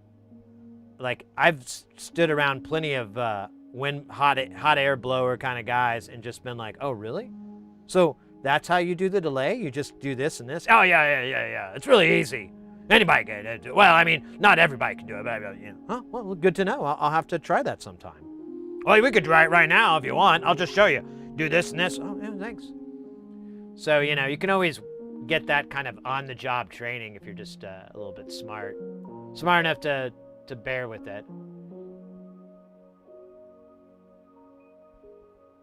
Like I've stood around plenty of hot air blower kind of guys and just been like, oh really? So that's how you do the delay? You just do this and this? Oh yeah. It's really easy. Anybody can do it. Well, I mean, not everybody can do it, but you know. Huh? Well, good to know. I'll have to try that sometime. Well, we could try it right now if you want. I'll just show you. Do this and this. Oh, yeah, thanks. So, you know, you can always get that kind of on-the-job training if you're just a little bit smart. Smart enough to bear with it.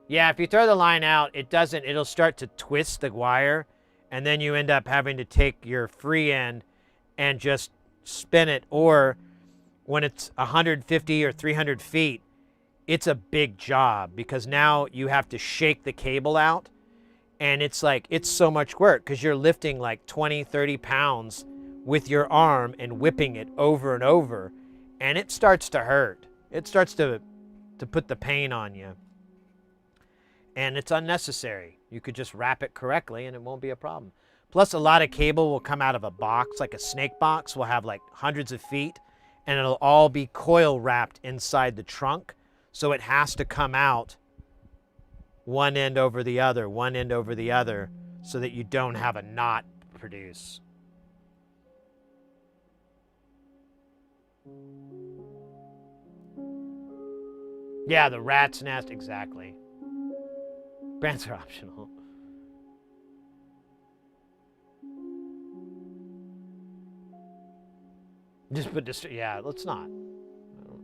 Yeah, if you throw the line out, it'll start to twist the wire, and then you end up having to take your free end and just spin it. Or when it's 150 or 300 feet, it's a big job because now you have to shake the cable out, and it's so much work because you're lifting like 20, 30 pounds with your arm and whipping it over and over, and it starts to hurt. It starts to put the pain on you. And it's unnecessary. You could just wrap it correctly and it won't be a problem. Plus, a lot of cable will come out of a box, like a snake box, will have like hundreds of feet, and it'll all be coil wrapped inside the trunk. So it has to come out one end over the other, one end over the other, so that you don't have a knot produce. Yeah, the rat's nest, exactly. Brands are optional. Just put this, yeah, let's not.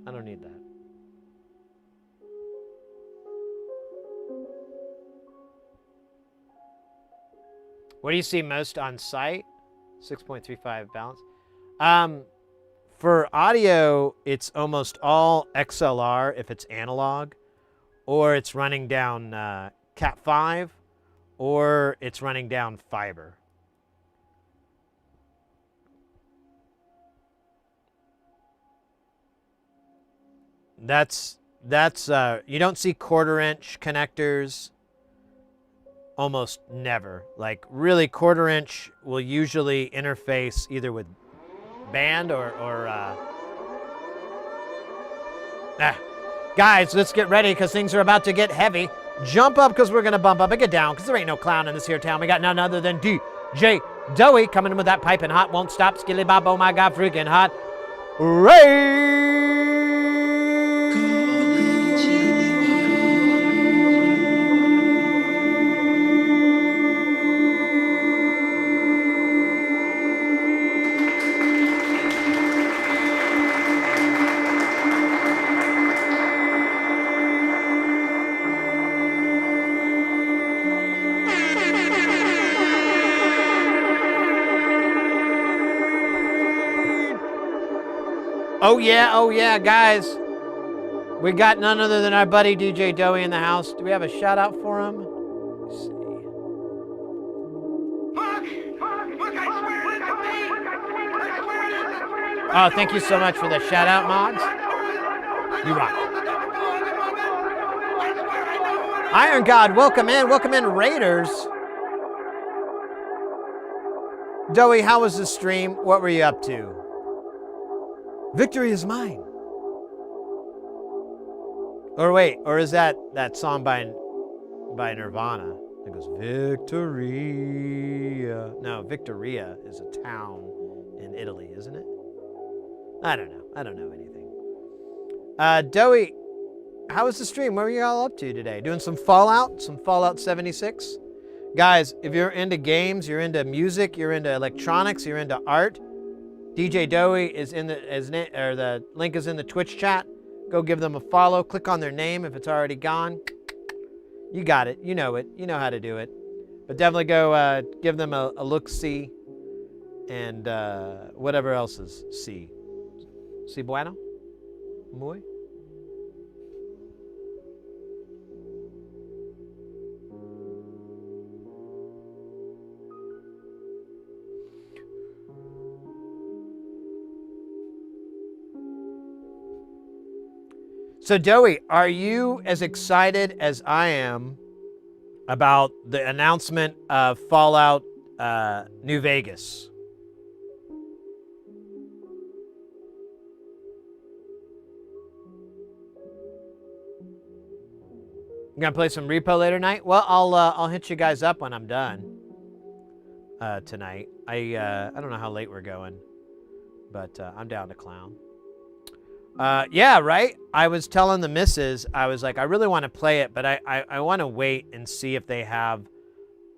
I don't need that. What do you see most on site? 6.35 balance. For audio, it's almost all XLR if it's analog, or it's running down Cat 5, or it's running down fiber. That's you don't see 1/4-inch connectors almost never. Like really 1/4-inch will usually interface either with band or Guys, let's get ready because things are about to get heavy. Jump up because we're going to bump up and get down because there ain't no clown in this here town. We got none other than DJ Doey coming in with that piping hot, won't stop, skilly bob, oh my God, freaking hot. Ray! Oh yeah, guys. We got none other than our buddy DJ Doey in the house. Do we have a shout out for him? Let's see. Look, I swear it to me! I swear it is! Oh, thank you so much for the shout out, mods. You rock. Iron God, welcome in, Raiders. Doey, how was the stream? What were you up to? Victory is mine. Or wait, or is that song by Nirvana? It goes, Victoria. No, Victoria is a town in Italy, isn't it? I don't know. I don't know anything. Doey, how was the stream? What were you all up to today? Doing some Fallout 76? Guys, if you're into games, you're into music, you're into electronics, you're into art, DJ Doey is in the link is in the Twitch chat. Go give them a follow. Click on their name if it's already gone. You got it. You know it. You know how to do it. But definitely go give them a look-see and whatever else is see. Si bueno? Muy? So, Doey, are you as excited as I am about the announcement of Fallout New Vegas? You gonna play some repo later tonight? Well, I'll hit you guys up when I'm done tonight. I don't know how late we're going. But I'm down to clown. Yeah, right? I was telling the missus, I was like, I really want to play it, but I want to wait and see if they have,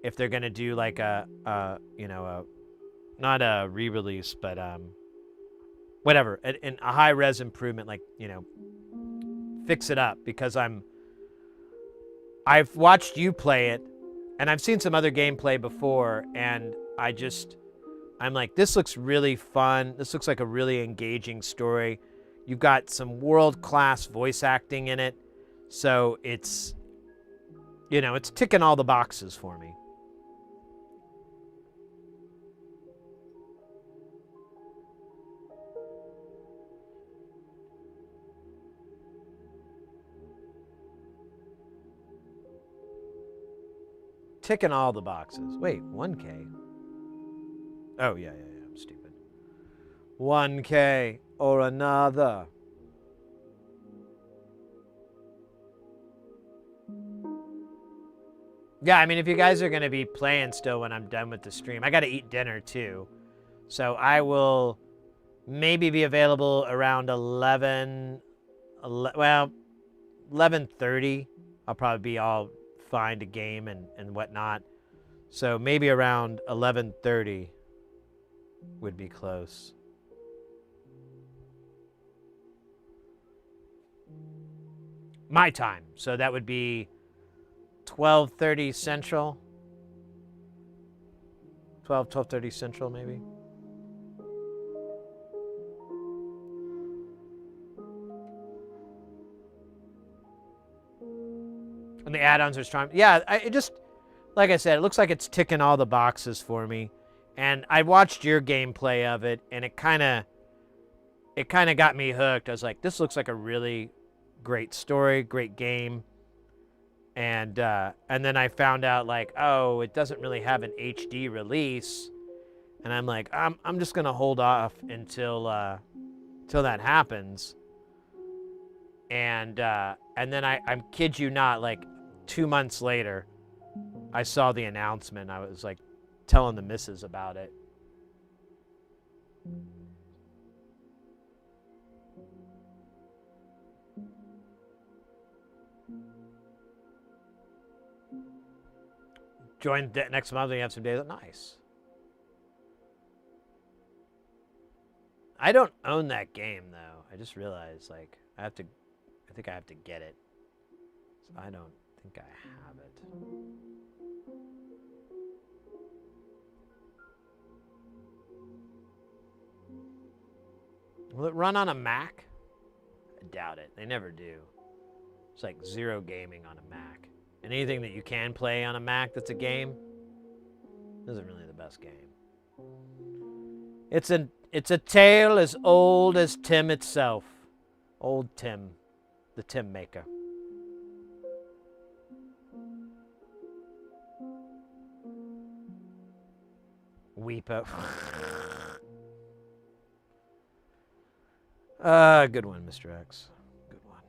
if they're going to do like not a re-release, but whatever, a high-res improvement, like, fix it up, because I've watched you play it, and I've seen some other gameplay before, and I'm like, this looks really fun. This looks like a really engaging story. You've got some world-class voice acting in it, so it's ticking all the boxes for me. Ticking all the boxes. Wait, 1K? Oh, yeah, I'm stupid. 1K or another. Yeah, I mean, if you guys are going to be playing still when I'm done with the stream, I got to eat dinner too. So I will maybe be available around 11:30. I'll probably be all fine to game and whatnot. So maybe around 11:30 would be close. My time. So that would be 12:30 Central. 12:30 Central, maybe. And the add-ons are strong. Yeah, it just, like I said, it looks like it's ticking all the boxes for me. And I watched your gameplay of it, and it kind of got me hooked. I was like, this looks like a really great story, great game. And then I found out, like, oh, it doesn't really have an HD release. And I'm like, I'm just gonna hold off until that happens. And then I kid you not, like 2 months later, I saw the announcement. I was like telling the missus about it. Join next month. We have some days. Nice. I don't own that game though. I just realized, like, I think I have to get it. So I don't think I have it. Will it run on a Mac? I doubt it. They never do. It's like zero gaming on a Mac. And anything that you can play on a Mac that's a game isn't really the best game. It's a tale as old as Tim itself. Old Tim, the Tim maker. Weepo. Good one, Mr. X. Good one.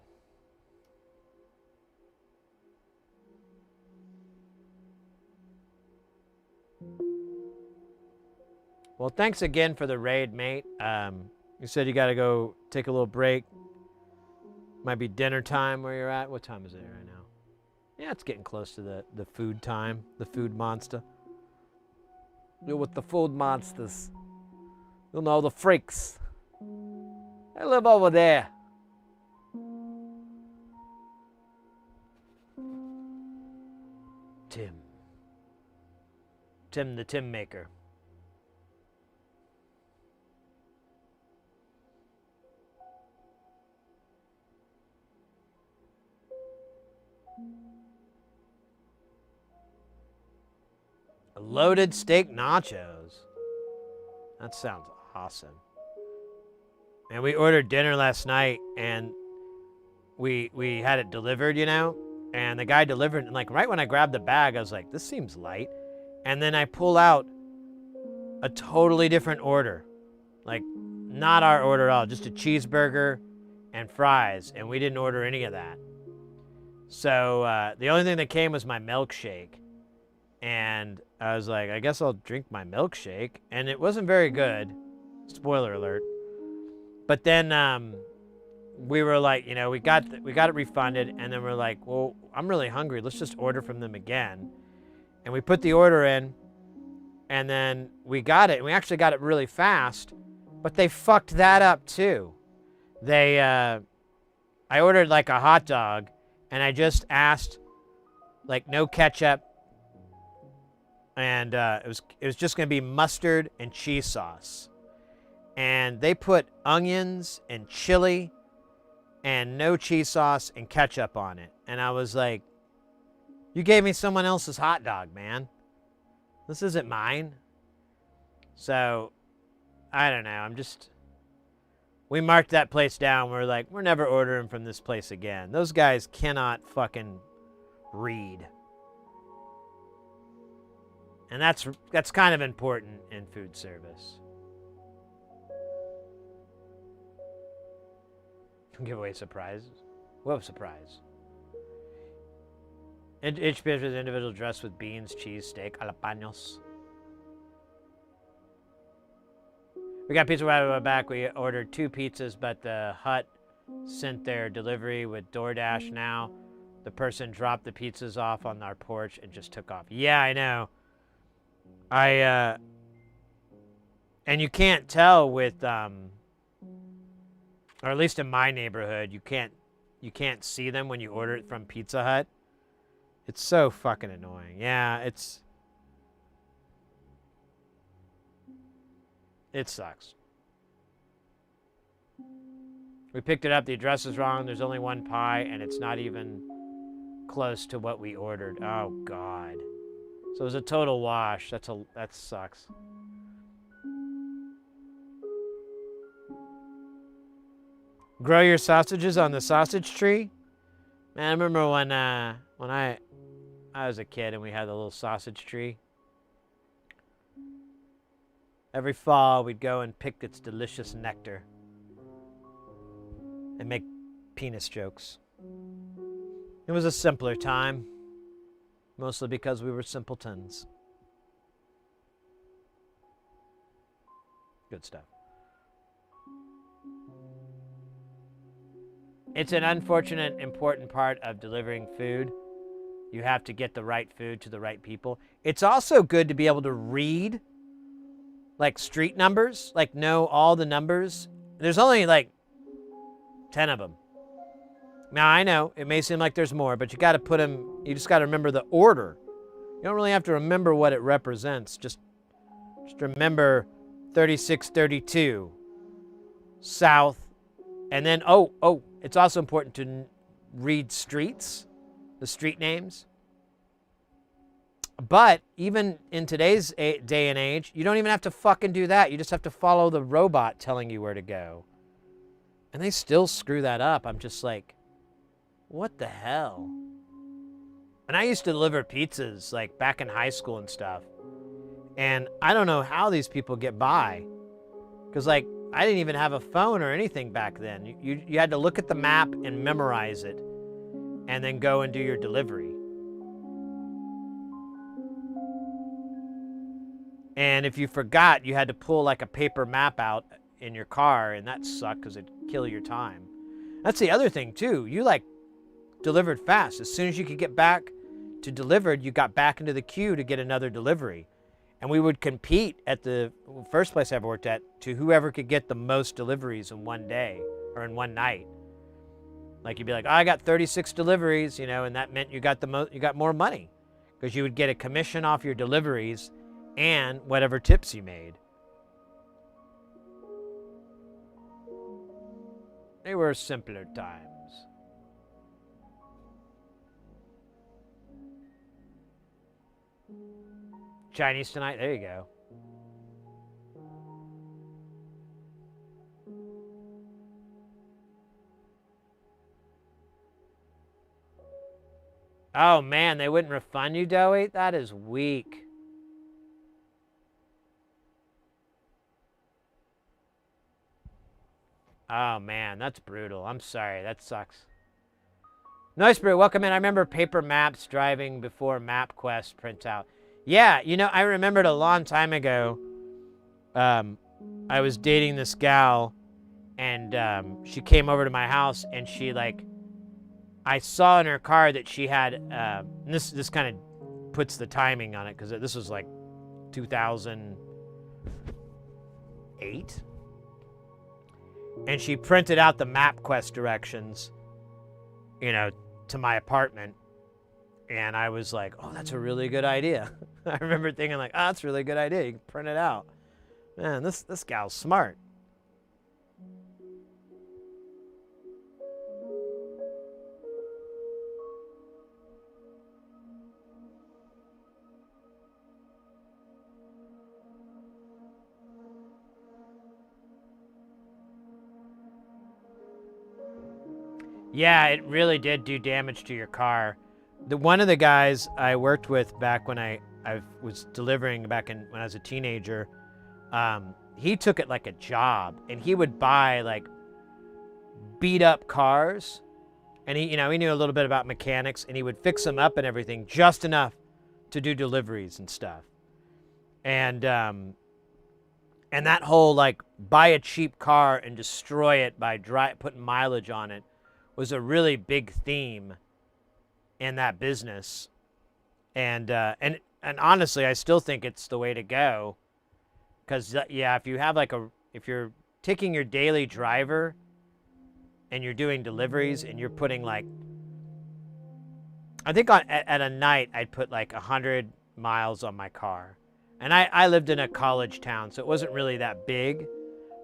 Well, thanks again for the raid, mate. You said you got to go take a little break. Might be dinner time where you're at. What time is it right now? Yeah, it's getting close to the food time, the food monster. You're with the food monsters. You know, the freaks. They live over there. Tim. Tim the Tim maker. Loaded steak nachos. That sounds awesome. And we ordered dinner last night, and we had it delivered, you know? And the guy delivered, and like right when I grabbed the bag, I was like, this seems light. And then I pull out a totally different order. Like, not our order at all, just a cheeseburger and fries, and we didn't order any of that. So the only thing that came was my milkshake. And I was like, I guess I'll drink my milkshake. And it wasn't very good. Spoiler alert. But then we were like, you know, we got it refunded, and then we're like, well, I'm really hungry. Let's just order from them again. And we put the order in, and then we got it. And we actually got it really fast, but they fucked that up too. I ordered like a hot dog, and I just asked like no ketchup, and it was just gonna be mustard and cheese sauce. And they put onions and chili and no cheese sauce and ketchup on it. And I was like, you gave me someone else's hot dog, man. This isn't mine. So, I don't know. We marked that place down. We're like, we're never ordering from this place again. Those guys cannot fucking read. And that's kind of important in food service. Giveaway surprises. Whoa, surprise. And each dish is individual dressed with beans, cheese, steak, jalapenos. We got pizza right back. We ordered 2 pizzas, but the hut sent their delivery with DoorDash now. The person dropped the pizzas off on our porch and just took off. Yeah, I know. And you can't tell with, or at least in my neighborhood, you can't see them when you order it from Pizza Hut. It's so fucking annoying. Yeah, it sucks. We picked it up, the address is wrong, there's only 1 pie, and it's not even close to what we ordered. Oh, God. So it was a total wash. That sucks. Grow your sausages on the sausage tree? Man, I remember when I was a kid and we had the little sausage tree. Every fall, we'd go and pick its delicious nectar and make penis jokes. It was a simpler time, mostly because we were simpletons. Good stuff. It's an unfortunate, important part of delivering food. You have to get the right food to the right people. It's also good to be able to read, like, street numbers, like, know all the numbers. There's only, like, 10 of them. Now, I know, it may seem like there's more, but you got to put them, you just got to remember the order. You don't really have to remember what it represents. Just remember 3632, south, and then, it's also important to read streets, the street names. But even in today's day and age, you don't even have to fucking do that. You just have to follow the robot telling you where to go. And they still screw that up. I'm just like, what the hell? And I used to deliver pizzas, like, back in high school and stuff. And I don't know how these people get by. Because, like, I didn't even have a phone or anything back then. You had to look at the map and memorize it, and then go and do your delivery. And if you forgot, you had to pull like a paper map out in your car, and that sucked because it'd kill your time. That's the other thing too. You like delivered fast. As soon as you could get back to delivered, you got back into the queue to get another delivery. And we would compete at the first place I ever worked at to whoever could get the most deliveries in one day or in one night. Like you'd be like, I got 36 deliveries, you know, and that meant you got more money because you would get a commission off your deliveries and whatever tips you made. They were simpler times. Chinese tonight? There you go. Oh man, they wouldn't refund you, Doey? That is weak. Oh man, that's brutal. I'm sorry, that sucks. Nice, Brew, welcome in. I remember paper maps driving before MapQuest printout. Yeah, you know, I remembered a long time ago, I was dating this gal, and she came over to my house, and she like, I saw in her car that she had, and this kind of puts the timing on it, because this was like 2008, and she printed out the MapQuest directions, you know, to my apartment, and I was like, oh, that's a really good idea. I remember thinking like, oh, that's a really good idea. You can print it out. Man, this gal's smart. Yeah, it really did do damage to your car. One of the guys I worked with back when I was delivering back when I was a teenager, he took it like a job, and he would buy like beat up cars, and he knew a little bit about mechanics, and he would fix them up and everything just enough to do deliveries and stuff. And that whole like buy a cheap car and destroy it by putting mileage on it was a really big theme in that business. And honestly, I still think it's the way to go. Because yeah, if you're taking your daily driver and you're doing deliveries and you're putting like, I think at a night I'd put like 100 miles on my car. And I lived in a college town, so it wasn't really that big.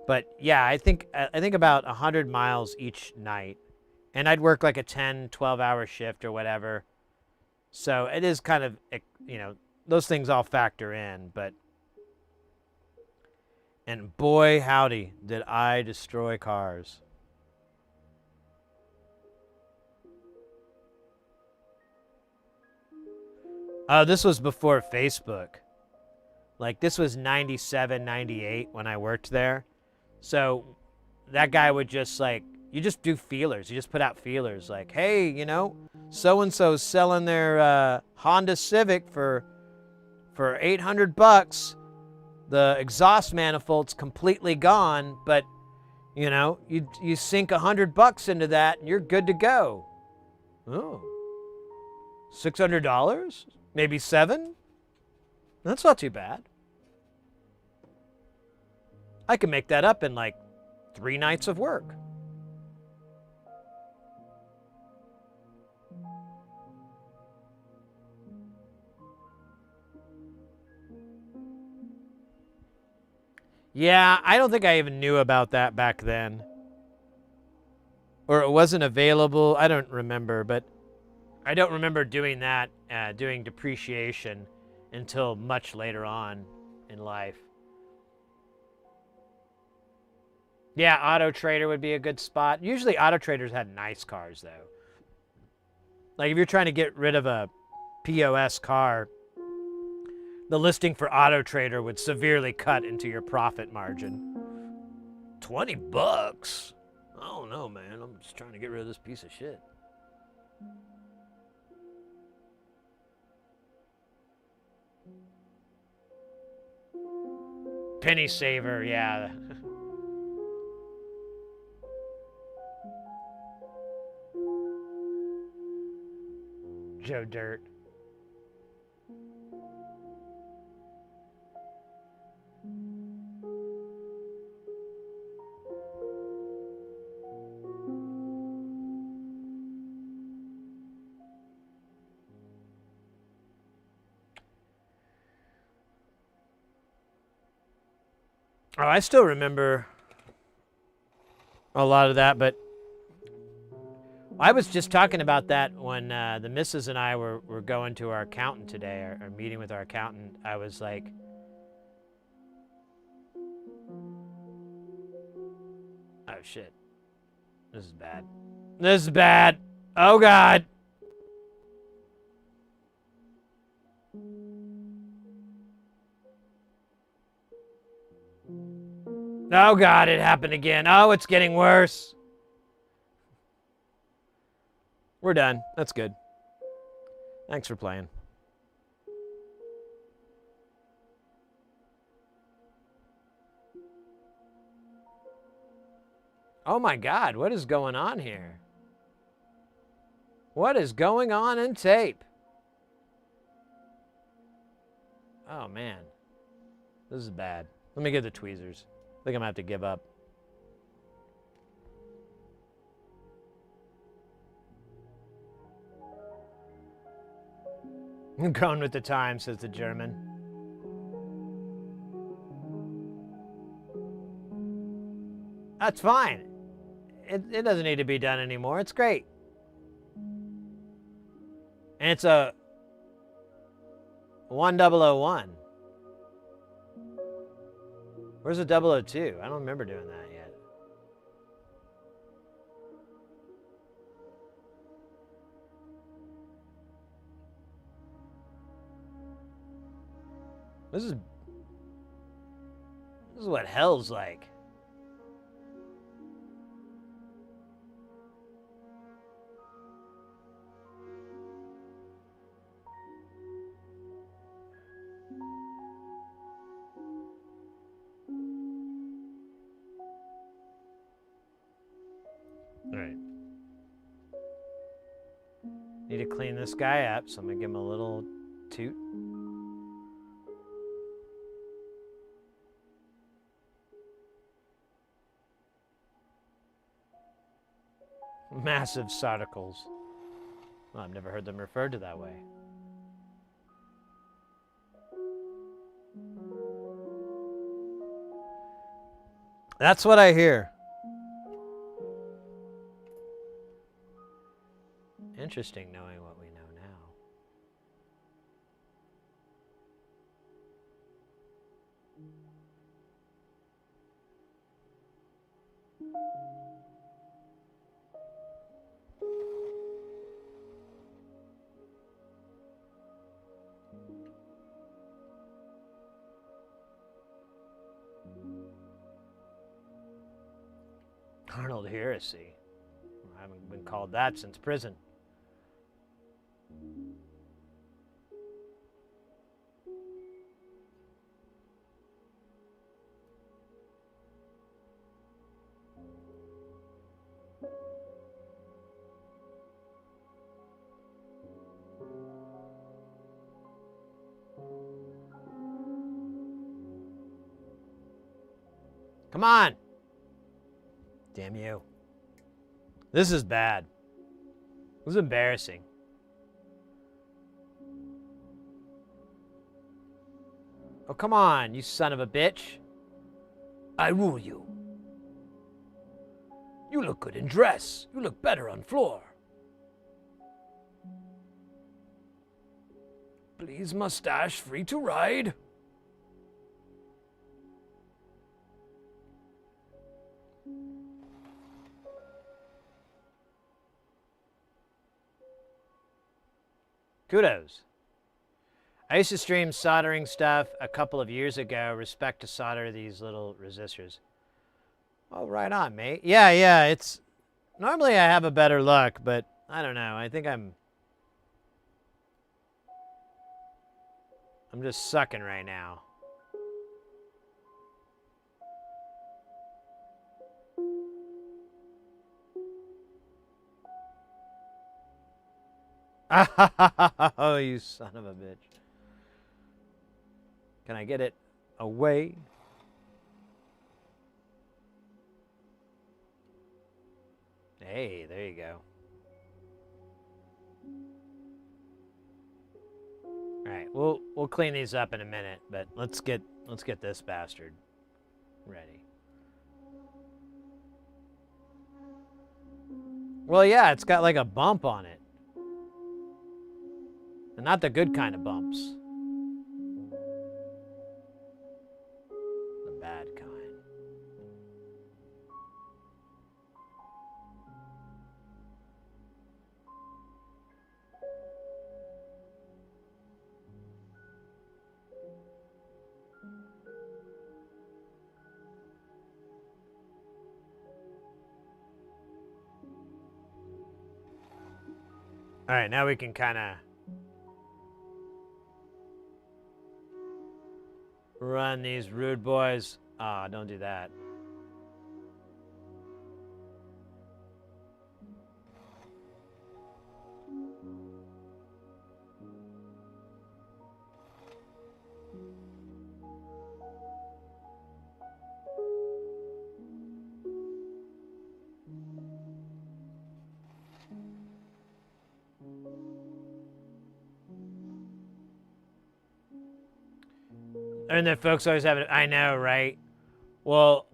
But yeah, I think about 100 miles each night. And I'd work like a 10, 12-hour shift or whatever. So it is kind of, those things all factor in. And boy, howdy, did I destroy cars. Oh, this was before Facebook. Like, this was 97, 98 when I worked there. So that guy would just like, you just do feelers. You just put out feelers like, hey, so-and-so's selling their Honda Civic for $800. The exhaust manifold's completely gone, but, you sink $100 into that and you're good to go. Oh, $600? Maybe $7? That's not too bad. I can make that up in like 3 nights of work. Yeah, I don't think I even knew about that back then. Or it wasn't available. I don't remember, but I don't remember doing that, doing depreciation until much later on in life. Yeah, Auto Trader would be a good spot. Usually Auto Traders had nice cars, though. Like if you're trying to get rid of a POS car, the listing for Auto Trader would severely cut into your profit margin. $20? I don't know, man. I'm just trying to get rid of this piece of shit. Penny saver, yeah. Joe Dirt. Oh, I still remember a lot of that, but I was just talking about that when the missus and I were going to our accountant today, our meeting with our accountant. I was like, oh shit, this is bad. This is bad. Oh God. Oh God, it happened again. Oh, it's getting worse. We're done. That's good. Thanks for playing. Oh my God, what is going on here? What is going on in tape? Oh man, this is bad. Let me get the tweezers. I think I'm gonna have to give up. I'm going with the time, says the German. That's fine. It doesn't need to be done anymore. It's great. And it's a 1001. Where's the 002? I don't remember doing that yet. This is what hell's like. All right. Need to clean this guy up, so I'm gonna give him a little toot. Massive sonicles. Well, I've never heard them referred to that way. That's what I hear. Interesting knowing what we know now. Arnold Heresy. I haven't been called that since prison. Come on! Damn you. This is bad. This is embarrassing. Oh, come on, you son of a bitch. I rule you. You look good in dress. You look better on floor. Please, mustache, free to ride. Kudos. I used to stream soldering stuff a couple of years ago. Respect to solder these little resistors. Oh, right on, mate. Yeah, it's... Normally I have a better luck, but I don't know. I think I'm just sucking right now. Oh, you son of a bitch. Can I get it away? Hey, there you go. All right, we'll clean these up in a minute, but let's get this bastard ready. Well, yeah, it's got like a bump on it. And not the good kind of bumps. The bad kind. All right, now we can kind of run these rude boys. Ah, don't do that. And then folks always have it. I know, right? Well,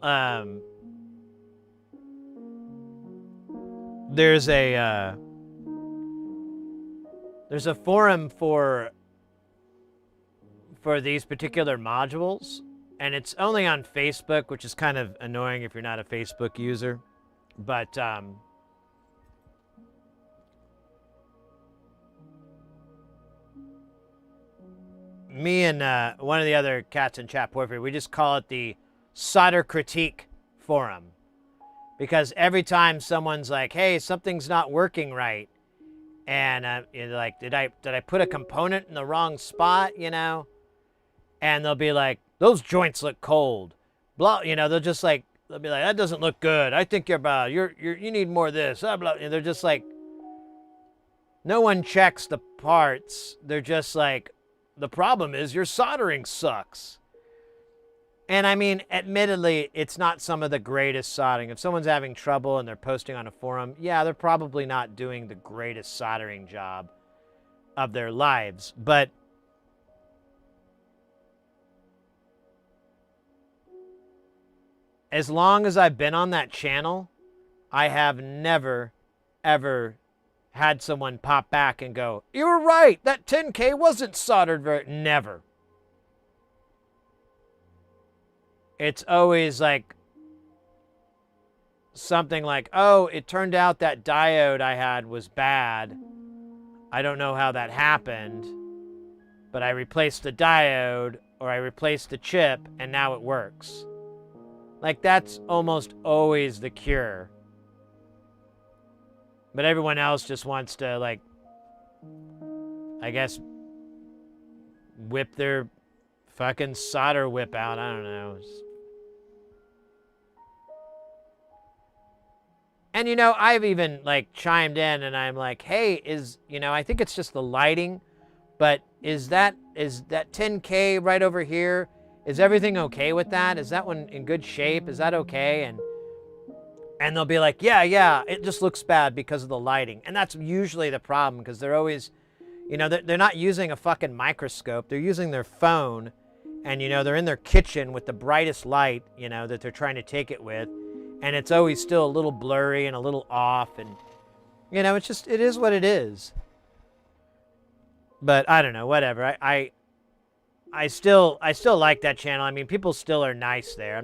there's a forum for these particular modules, and it's only on Facebook, which is kind of annoying if you're not a Facebook user. But me and one of the other cats in chat, Porphyry, we just call it the solder critique forum, because every time someone's like, "Hey, something's not working right," and you're like, "Did I put a component in the wrong spot?" You know, and they'll be like, "Those joints look cold," blah. You know, they'll be like, "That doesn't look good. I think you need more of this." Blah blah. And they're just like, no one checks the parts. They're just like, the problem is your soldering sucks. And I mean, admittedly, it's not some of the greatest soldering. If someone's having trouble and they're posting on a forum, yeah, they're probably not doing the greatest soldering job of their lives. But as long as I've been on that channel, I have never, ever had someone pop back and go, "You were right, that 10K wasn't soldered very..." Never. It's always like something like, "Oh, it turned out that diode I had was bad. I don't know how that happened, but I replaced the diode, or I replaced the chip, and now it works." Like, that's almost always the cure. But everyone else just wants to, like, I guess, whip their fucking solder whip out. I don't know. And, you know, I've even, like, chimed in and I'm like, "Hey, I think it's just the lighting, but is that 10K right over here? Is everything okay with that? Is that one in good shape? Is that okay?" And they'll be like, yeah, it just looks bad because of the lighting. And that's usually the problem, because they're always, they're not using a fucking microscope. They're using their phone, and, they're in their kitchen with the brightest light, that they're trying to take it with. And it's always still a little blurry and a little off. And, it is what it is. But I don't know, whatever. I still like that channel. I mean, people still are nice there.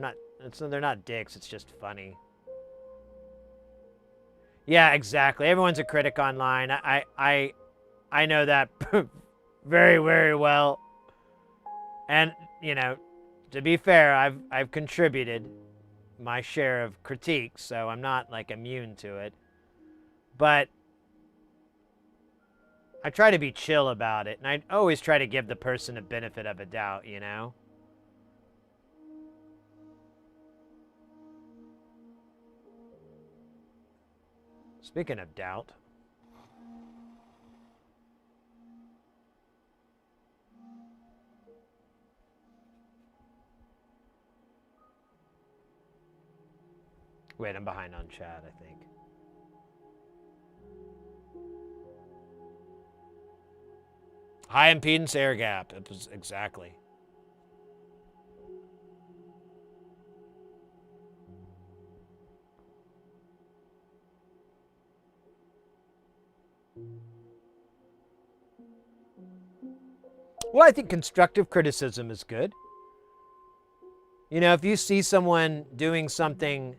They're not dicks. It's just funny. Yeah, exactly. Everyone's a critic online. I know that very, very well. And, to be fair, I've contributed my share of critiques, so I'm not, like, immune to it. But I try to be chill about it, and I always try to give the person a benefit of a doubt, Speaking of doubt. Wait, I'm behind on chat, I think. High impedance air gap. It was exactly. Well, I think constructive criticism is good. If you see someone doing something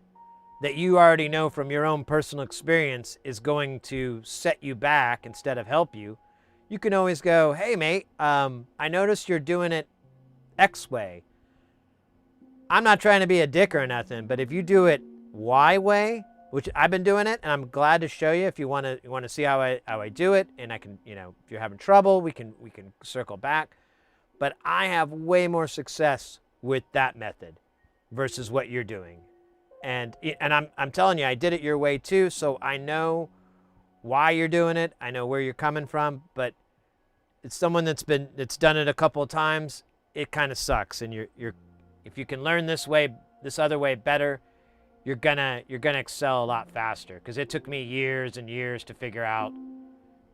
that you already know from your own personal experience is going to set you back instead of help you, you can always go, "Hey, mate, I noticed you're doing it X way. I'm not trying to be a dick or nothing, but if you do it Y way," which I've been doing it, and I'm glad to show you if you want to see how I do it, and I can, if you're having trouble, we can circle back. But I have way more success with that method versus what you're doing. And I'm telling you, I did it your way too, so I know why you're doing it. I know where you're coming from, but it's someone that's done it a couple of times. It kind of sucks, and if you can learn this other way better, you're gonna excel a lot faster. Because it took me years and years to figure out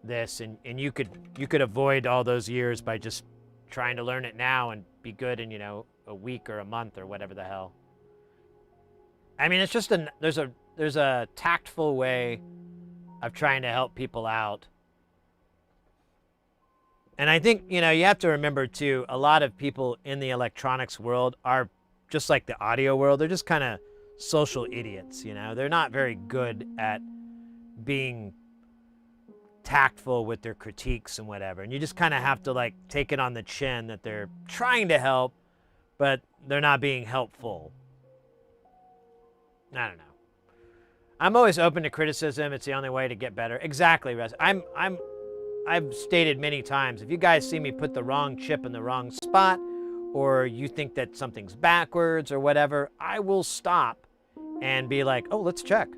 this, and you could avoid all those years by just trying to learn it now and be good in, you know, a week or a month or whatever the hell. I mean, it's just there's a tactful way of trying to help people out. And I think, you know, you have to remember too, a lot of people in the electronics world are just like the audio world. They're just kind of social idiots, you know. They're not very good at being tactful with their critiques and whatever. And you just kind of have to like take it on the chin that they're trying to help, but they're not being helpful. I don't know. I'm always open to criticism. It's the only way to get better. Exactly, Russ. I've stated many times, if you guys see me put the wrong chip in the wrong spot, or you think that something's backwards or whatever, I will stop and be like, oh, let's check.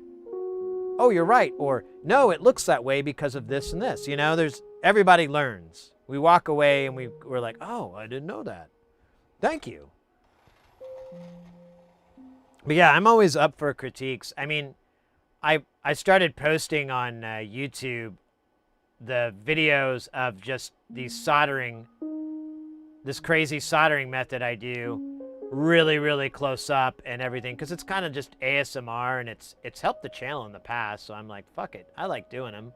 Oh, you're right. Or no, it looks that way because of this and this. You know, everybody learns. We walk away and we're like, oh, I didn't know that. Thank you. But yeah, I'm always up for critiques. I mean, I started posting on YouTube the videos of just this crazy soldering method I do really, really close up and everything, because it's kind of just ASMR, and it's helped the channel in the past, so I'm like, fuck it, I like doing them.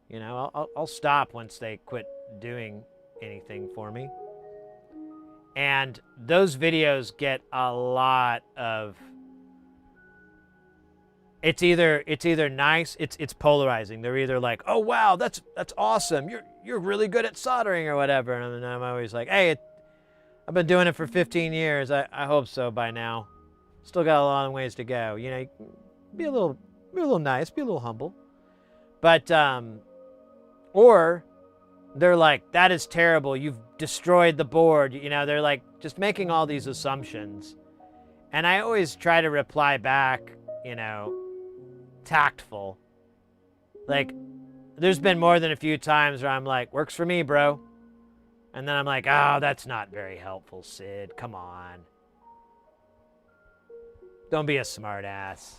You know, I'll stop once they quit doing anything for me. And those videos get a lot of, it's either nice, it's polarizing. They're either like, oh wow, that's awesome, you're really good at soldering or whatever, and I'm always like, hey, I've been doing it for 15 years. I hope so by now. Still got a long ways to go. You know, be a little nice, be a little humble. But or they're like, that is terrible, you've destroyed the board. You know, they're like just making all these assumptions. And I always try to reply back, you know, tactful. Like, there's been more than a few times where I'm like, works for me, bro. And then I'm like, oh, that's not very helpful, Sid. Come on. Don't be a smartass.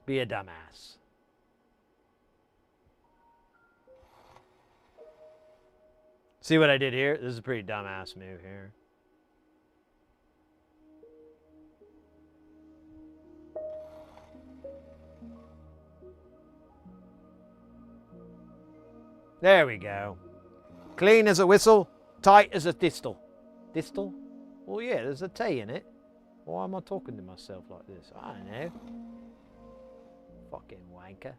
Be a dumbass. See what I did here? This is a pretty dumbass move here. There we go. Clean as a whistle, tight as a thistle. Thistle? Well, yeah, there's a T in it. Why am I talking to myself like this? I don't know. Fucking wanker.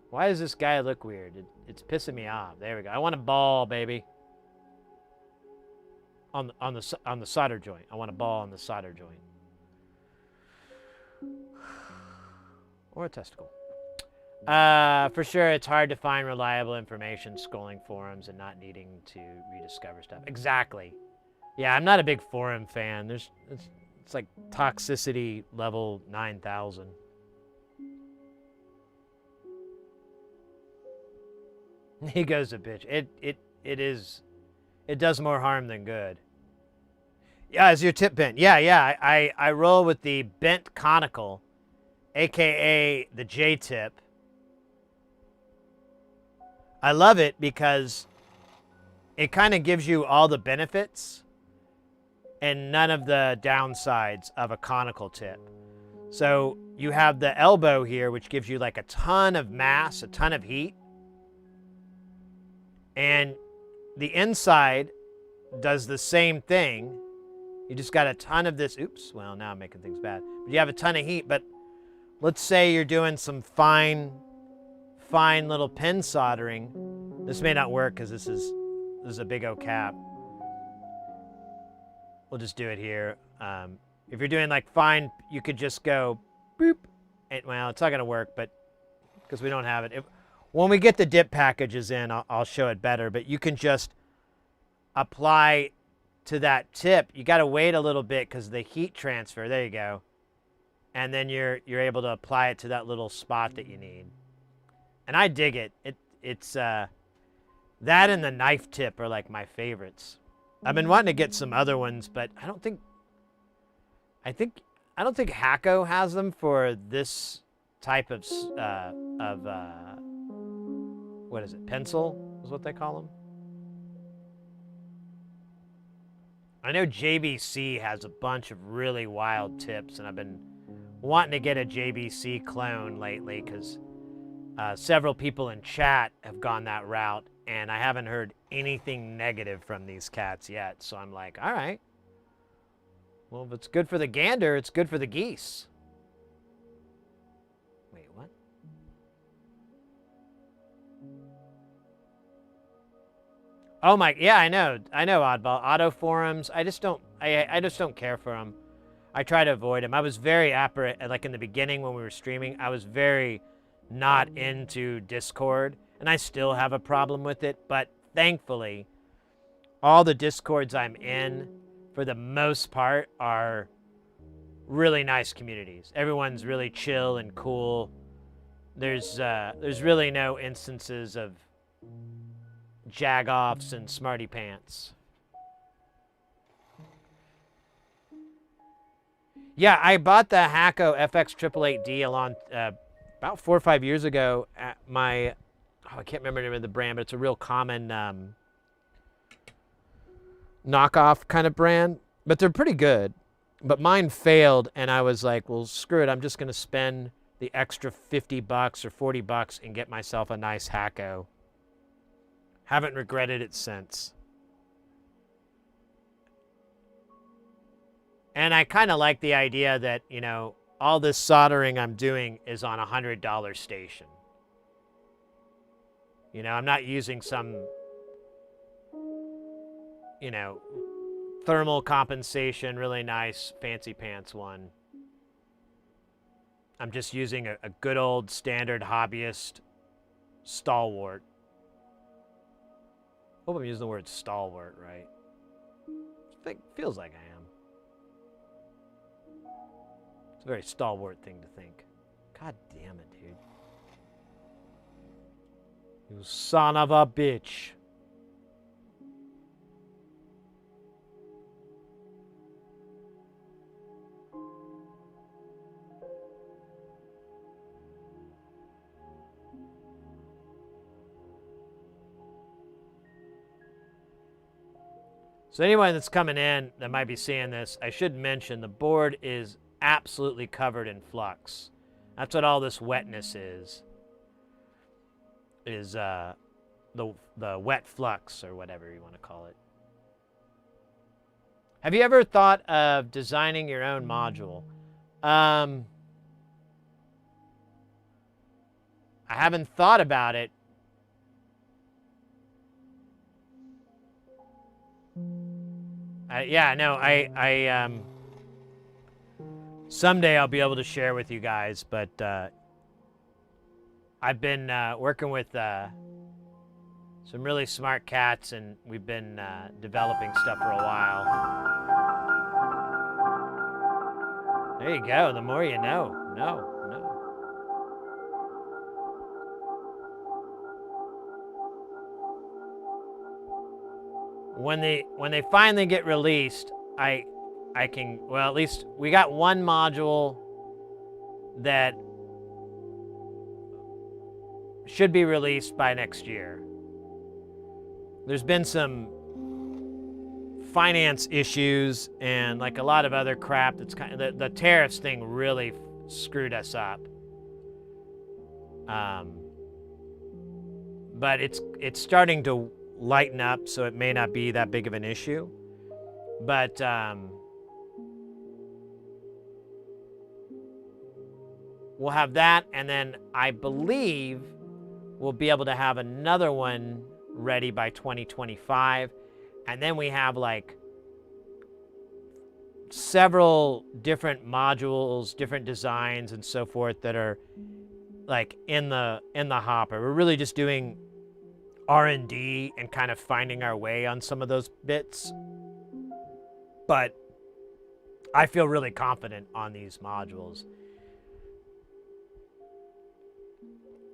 Why does this guy look weird? It's pissing me off. There we go. I want a ball, baby. On the solder joint. I want a ball on the solder joint. Or a testicle. For sure, it's hard to find reliable information scrolling forums and not needing to rediscover stuff. Exactly. Yeah, I'm not a big forum fan. It's like toxicity level 9,000. He goes a bitch. It does more harm than good. Yeah, it's your tip bent. Yeah. I roll with the bent conical, aka the J tip. I love it because it kind of gives you all the benefits and none of the downsides of a conical tip. So you have the elbow here, which gives you like a ton of mass, a ton of heat. And the inside does the same thing. You just got a ton of this. Oops, well, now I'm making things bad. But you have a ton of heat, but let's say you're doing some fine little pin soldering. This may not work because this is a big old cap. We'll just do it here. If you're doing like fine, you could just go boop. And, well, it's not going to work, but because we don't have it. When we get the dip packages in, I'll show it better. But you can just apply to that tip. You got to wait a little bit because the heat transfer. There you go. And then you're able to apply it to that little spot that you need. And I dig it. It's that and the knife tip are like my favorites. I've been wanting to get some other ones, but I don't think Hacko has them for this type of what is it? Pencil is what they call them. I know JBC has a bunch of really wild tips, and I've been wanting to get a JBC clone lately because several people in chat have gone that route, and I haven't heard anything negative from these cats yet. So I'm like, all right. Well, if it's good for the gander, it's good for the geese. Wait, what? Oh my, yeah, I know, Oddball. Auto forums, I just don't care for them. I try to avoid them. I was very apparent, like in the beginning when we were streaming, I was very not into Discord, and I still have a problem with it, but thankfully, all the Discords I'm in, for the most part, are really nice communities. Everyone's really chill and cool. There's really no instances of jagoffs and smarty pants. Yeah, I bought the Hacko FX888D along about 4 or 5 years ago at my, I can't remember the name of the brand, but it's a real common knockoff kind of brand, but they're pretty good. But mine failed, and I was like, well, screw it. I'm just going to spend the extra $50 or $40 and get myself a nice Hacko. Haven't regretted it since. And I kind of like the idea that, you know, all this soldering I'm doing is on a $100 station. You know, I'm not using some, you know, thermal compensation, really nice fancy pants one. I'm just using a good old standard hobbyist stalwart. Hope I'm using the word stalwart right. Feels like I am. It's a very stalwart thing to think. God damn it, dude. You son of a bitch. So anyone that's coming in that might be seeing this, I should mention the board is absolutely covered in flux. That's what all this wetness is the wet flux or whatever you want to call it. Have you ever thought of designing your own module? I haven't thought about it. Someday I'll be able to share with you guys, but I've been working with some really smart cats, and we've been developing stuff for a while. There you go. The more you know. No. When they finally get released, I can, well, at least we got one module that should be released by next year. There's been some finance issues and like a lot of other crap that's kind of, the tariffs thing really screwed us up. But it's starting to lighten up, so it may not be that big of an issue. But we'll have that, and then I believe we'll be able to have another one ready by 2025. And then we have like several different modules, different designs and so forth that are like in the hopper. We're really just doing R&D and kind of finding our way on some of those bits. But I feel really confident on these modules.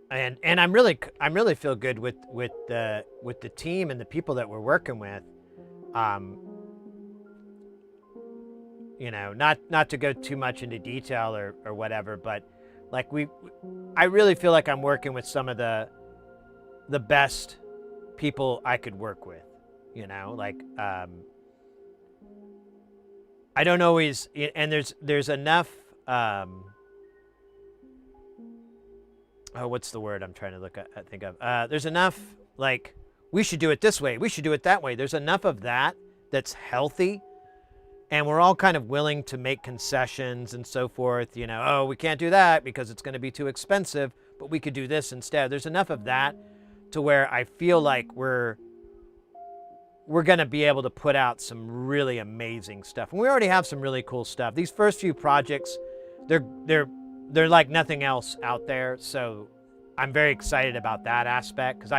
And I'm really feel good with the team and the people that we're working with. You know, not to go too much into detail or whatever, but like I really feel like I'm working with some of the the best people I could work with, you know, like, I don't always, and there's enough, what's the word I'm trying to think of? There's enough, like, we should do it this way, we should do it that way. There's enough of that that's healthy, and we're all kind of willing to make concessions and so forth, you know, oh, we can't do that because it's going to be too expensive, but we could do this instead. There's enough of that to where I feel like we're going to be able to put out some really amazing stuff. And we already have some really cool stuff. These first few projects, they're like nothing else out there. So I'm very excited about that aspect, because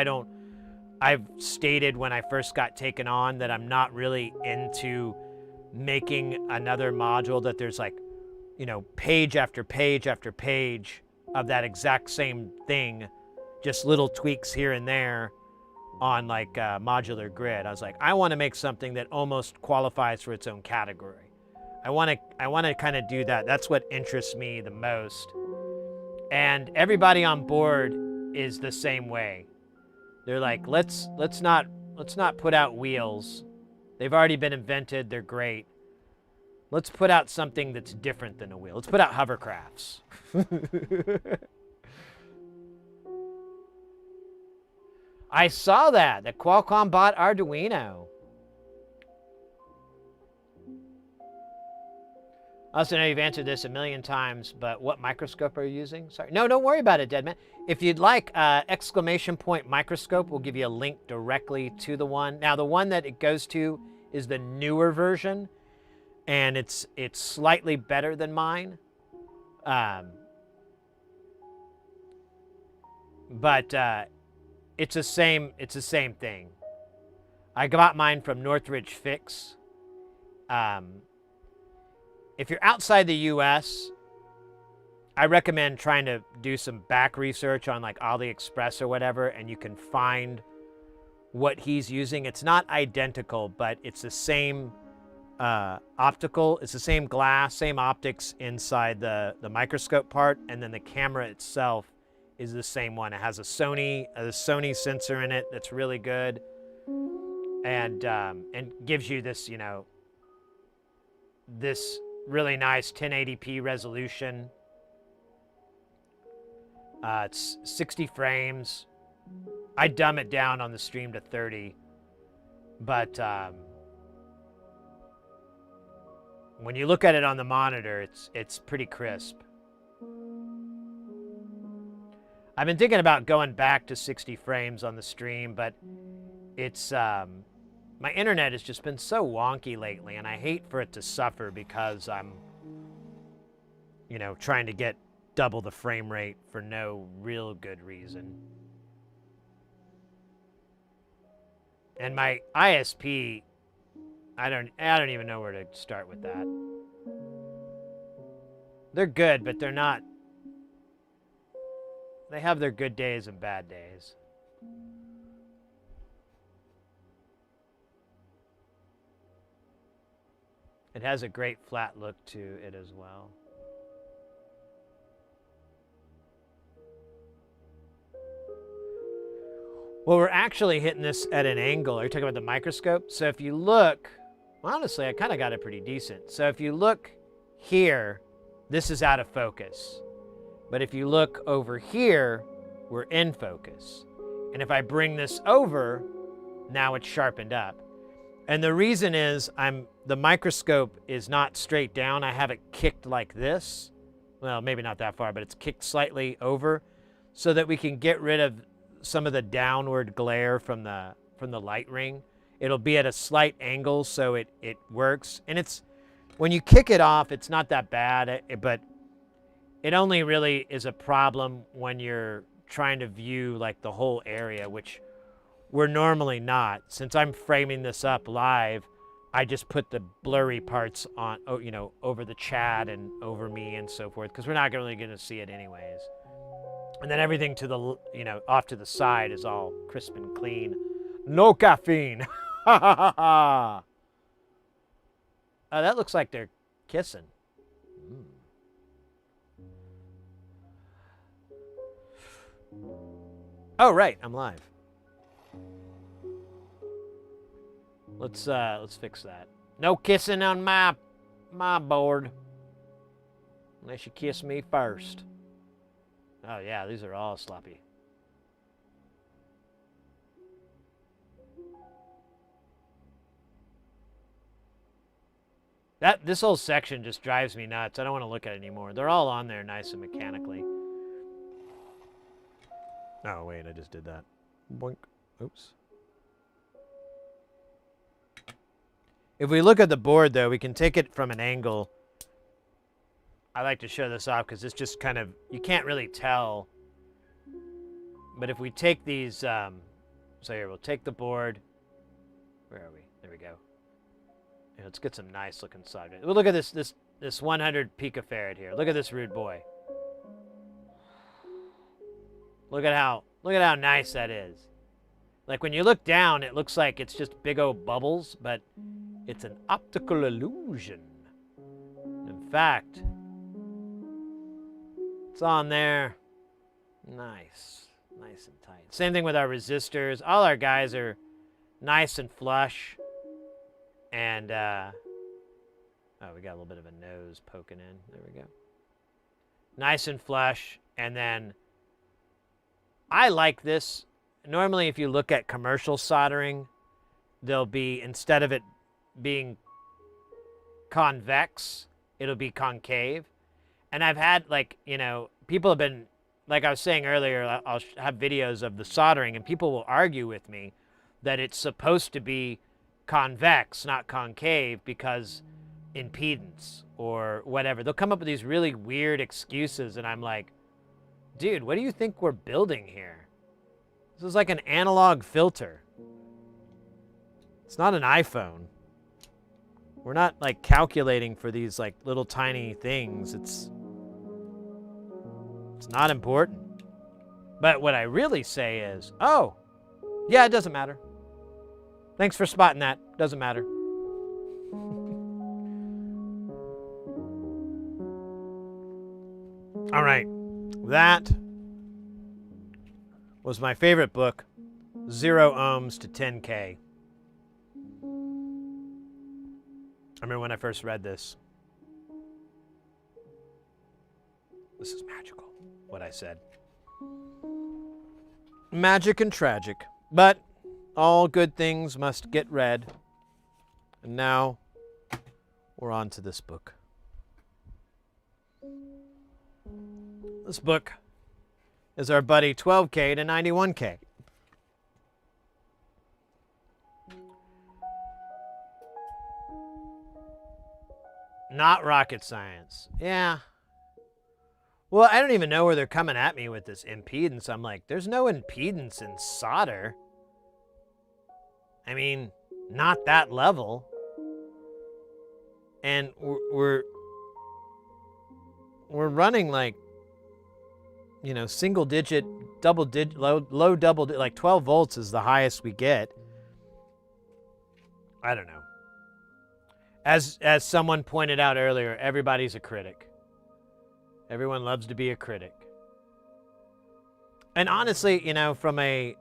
I've stated when I first got taken on that I'm not really into making another module that there's like, you know, page after page after page of that exact same thing, just little tweaks here and there on like a modular grid. I was like, I want to make something that almost qualifies for its own category. I want to kind of do that. That's what interests me the most. And everybody on board is the same way. They're like, let's not put out wheels. They've already been invented. They're great. Let's put out something that's different than a wheel. Let's put out hovercrafts. I saw that Qualcomm bought Arduino. I also know you've answered this a million times, but what microscope are you using? Sorry. No, don't worry about it, Deadman. If you'd like, exclamation point microscope will give you a link directly to the one. Now, the one that it goes to is the newer version, and it's slightly better than mine. But it's the same thing. I got mine from Northridge Fix. If you're outside the US, I recommend trying to do some back research on like AliExpress or whatever, and you can find what he's using. It's not identical, but it's the same optical. It's the same glass, same optics inside the microscope part, and then the camera itself is the same one. It has a Sony sensor in it that's really good, and gives you this, you know, this really nice 1080p resolution. It's 60 frames. I dumb it down on the stream to 30, but when you look at it on the monitor, it's pretty crisp. I've been thinking about going back to 60 frames on the stream, but it's my internet has just been so wonky lately, and I hate for it to suffer because I'm, you know, trying to get double the frame rate for no real good reason. And my ISP, I don't even know where to start with that. They're good, but they're not. They have their good days and bad days. It has a great flat look to it as well. Well, we're actually hitting this at an angle. Are you talking about the microscope? So if you look, well, honestly, I kind of got it pretty decent. So if you look here, this is out of focus. But if you look over here, we're in focus. And if I bring this over, now it's sharpened up. And the reason is the microscope is not straight down. I have it kicked like this. Well, maybe not that far, but it's kicked slightly over so that we can get rid of some of the downward glare from the light ring. It'll be at a slight angle so it works. And it's, when you kick it off, it's not that bad, but it only really is a problem when you're trying to view like the whole area, which we're normally not. Since I'm framing this up live, I just put the blurry parts on, you know, over the chat and over me and so forth, because we're not really going to see it anyways. And then everything to the, you know, off to the side is all crisp and clean. No caffeine. Ha ha ha ha. That looks like they're kissing. Oh, right, I'm live. Let's fix that. No kissing on my board. Unless you kiss me first. Oh yeah, these are all sloppy. This whole section just drives me nuts. I don't want to look at it anymore. They're all on there nice and mechanically. Oh wait, I just did that. Boink. Oops. If we look at the board though, we can take it from an angle. I like to show this off because it's just kind of, you can't really tell. But if we take these, so here, we'll take the board. Where are we? There we go. Yeah, let's get some nice looking solder. Well, look at this 100 picofarad here. Look at this rude boy. Look at how nice that is. Like when you look down, it looks like it's just big old bubbles, but it's an optical illusion. In fact, it's on there. Nice and tight. Same thing with our resistors. All our guys are nice and flush. And, oh, we got a little bit of a nose poking in. There we go. Nice and flush. And then, I like this. Normally, if you look at commercial soldering, there'll be, instead of it being convex, it'll be concave. And I've had, like, you know, people have been, like I was saying earlier, I'll have videos of the soldering, and people will argue with me that it's supposed to be convex, not concave, because impedance or whatever. They'll come up with these really weird excuses, and I'm like, dude, what do you think we're building here? This is like an analog filter. It's not an iPhone. We're not like calculating for these like little tiny things. It's not important. But what I really say is, oh, yeah, it doesn't matter. Thanks for spotting that. Doesn't matter. All right. That was my favorite book, 0 Ohms to 10K. I remember when I first read this. This is magical, what I said. Magic and tragic. But all good things must get read. And now we're on to this book. This book is our buddy 12K to 91K. Not rocket science. Yeah. Well, I don't even know where they're coming at me with this impedance. I'm like, there's no impedance in solder. I mean, not that level. And we're running like, you know, single digit, double digit, low double, like 12 volts is the highest we get. I don't know. As someone pointed out earlier, everybody's a critic. Everyone loves to be a critic. And honestly, you know, from a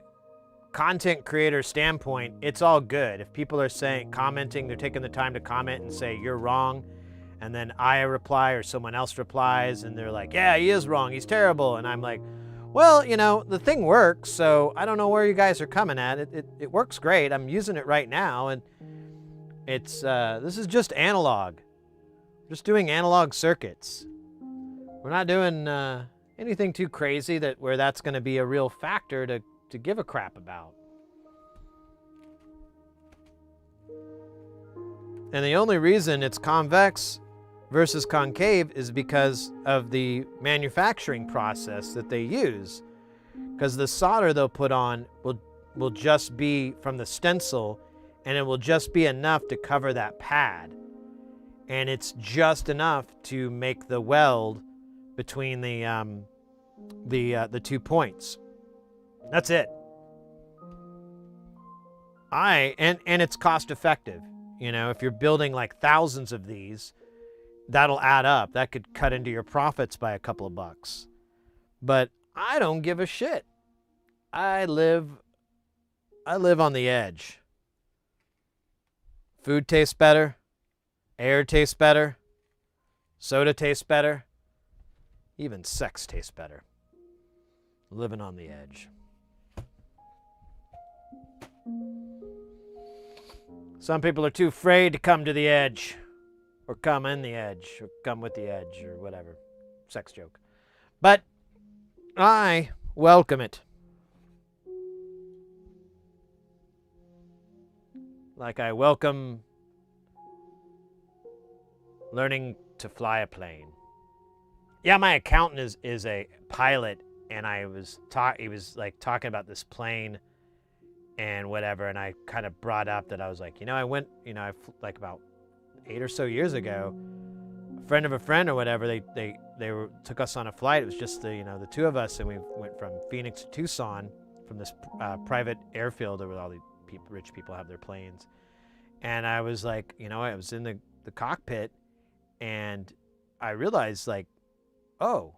content creator standpoint, it's all good. If people are commenting, they're taking the time to comment and say, you're wrong. And then I reply or someone else replies and they're like, yeah, he is wrong. He's terrible. And I'm like, well, you know, the thing works. So I don't know where you guys are coming at. It works great. I'm using it right now. And it's, this is just analog. Just doing analog circuits. We're not doing anything too crazy where that's going to be a real factor to give a crap about. And the only reason it's convex versus concave is because of the manufacturing process that they use. Because the solder they'll put on will just be from the stencil, and it will just be enough to cover that pad. And it's just enough to make the weld between the 2 points. That's it. And it's cost effective. You know, if you're building like thousands of these, that'll add up. That could cut into your profits by a couple of bucks. But I don't give a shit. I live on the edge. Food tastes better. Air tastes better. Soda tastes better. Even sex tastes better. Living on the edge. Some people are too afraid to come to the edge, or come in the edge, or come with the edge, or whatever. Sex joke. But I welcome it. Like I welcome learning to fly a plane. Yeah, my accountant is a pilot, and he was like talking about this plane and whatever, and I kind of brought up that I was like, I went, like about 8 or so years ago, a friend of a friend or whatever, they took us on a flight. It was just the two of us, and we went from Phoenix to Tucson from this private airfield where all the rich people have their planes. And I was like, I was in the cockpit, and I realized like, oh,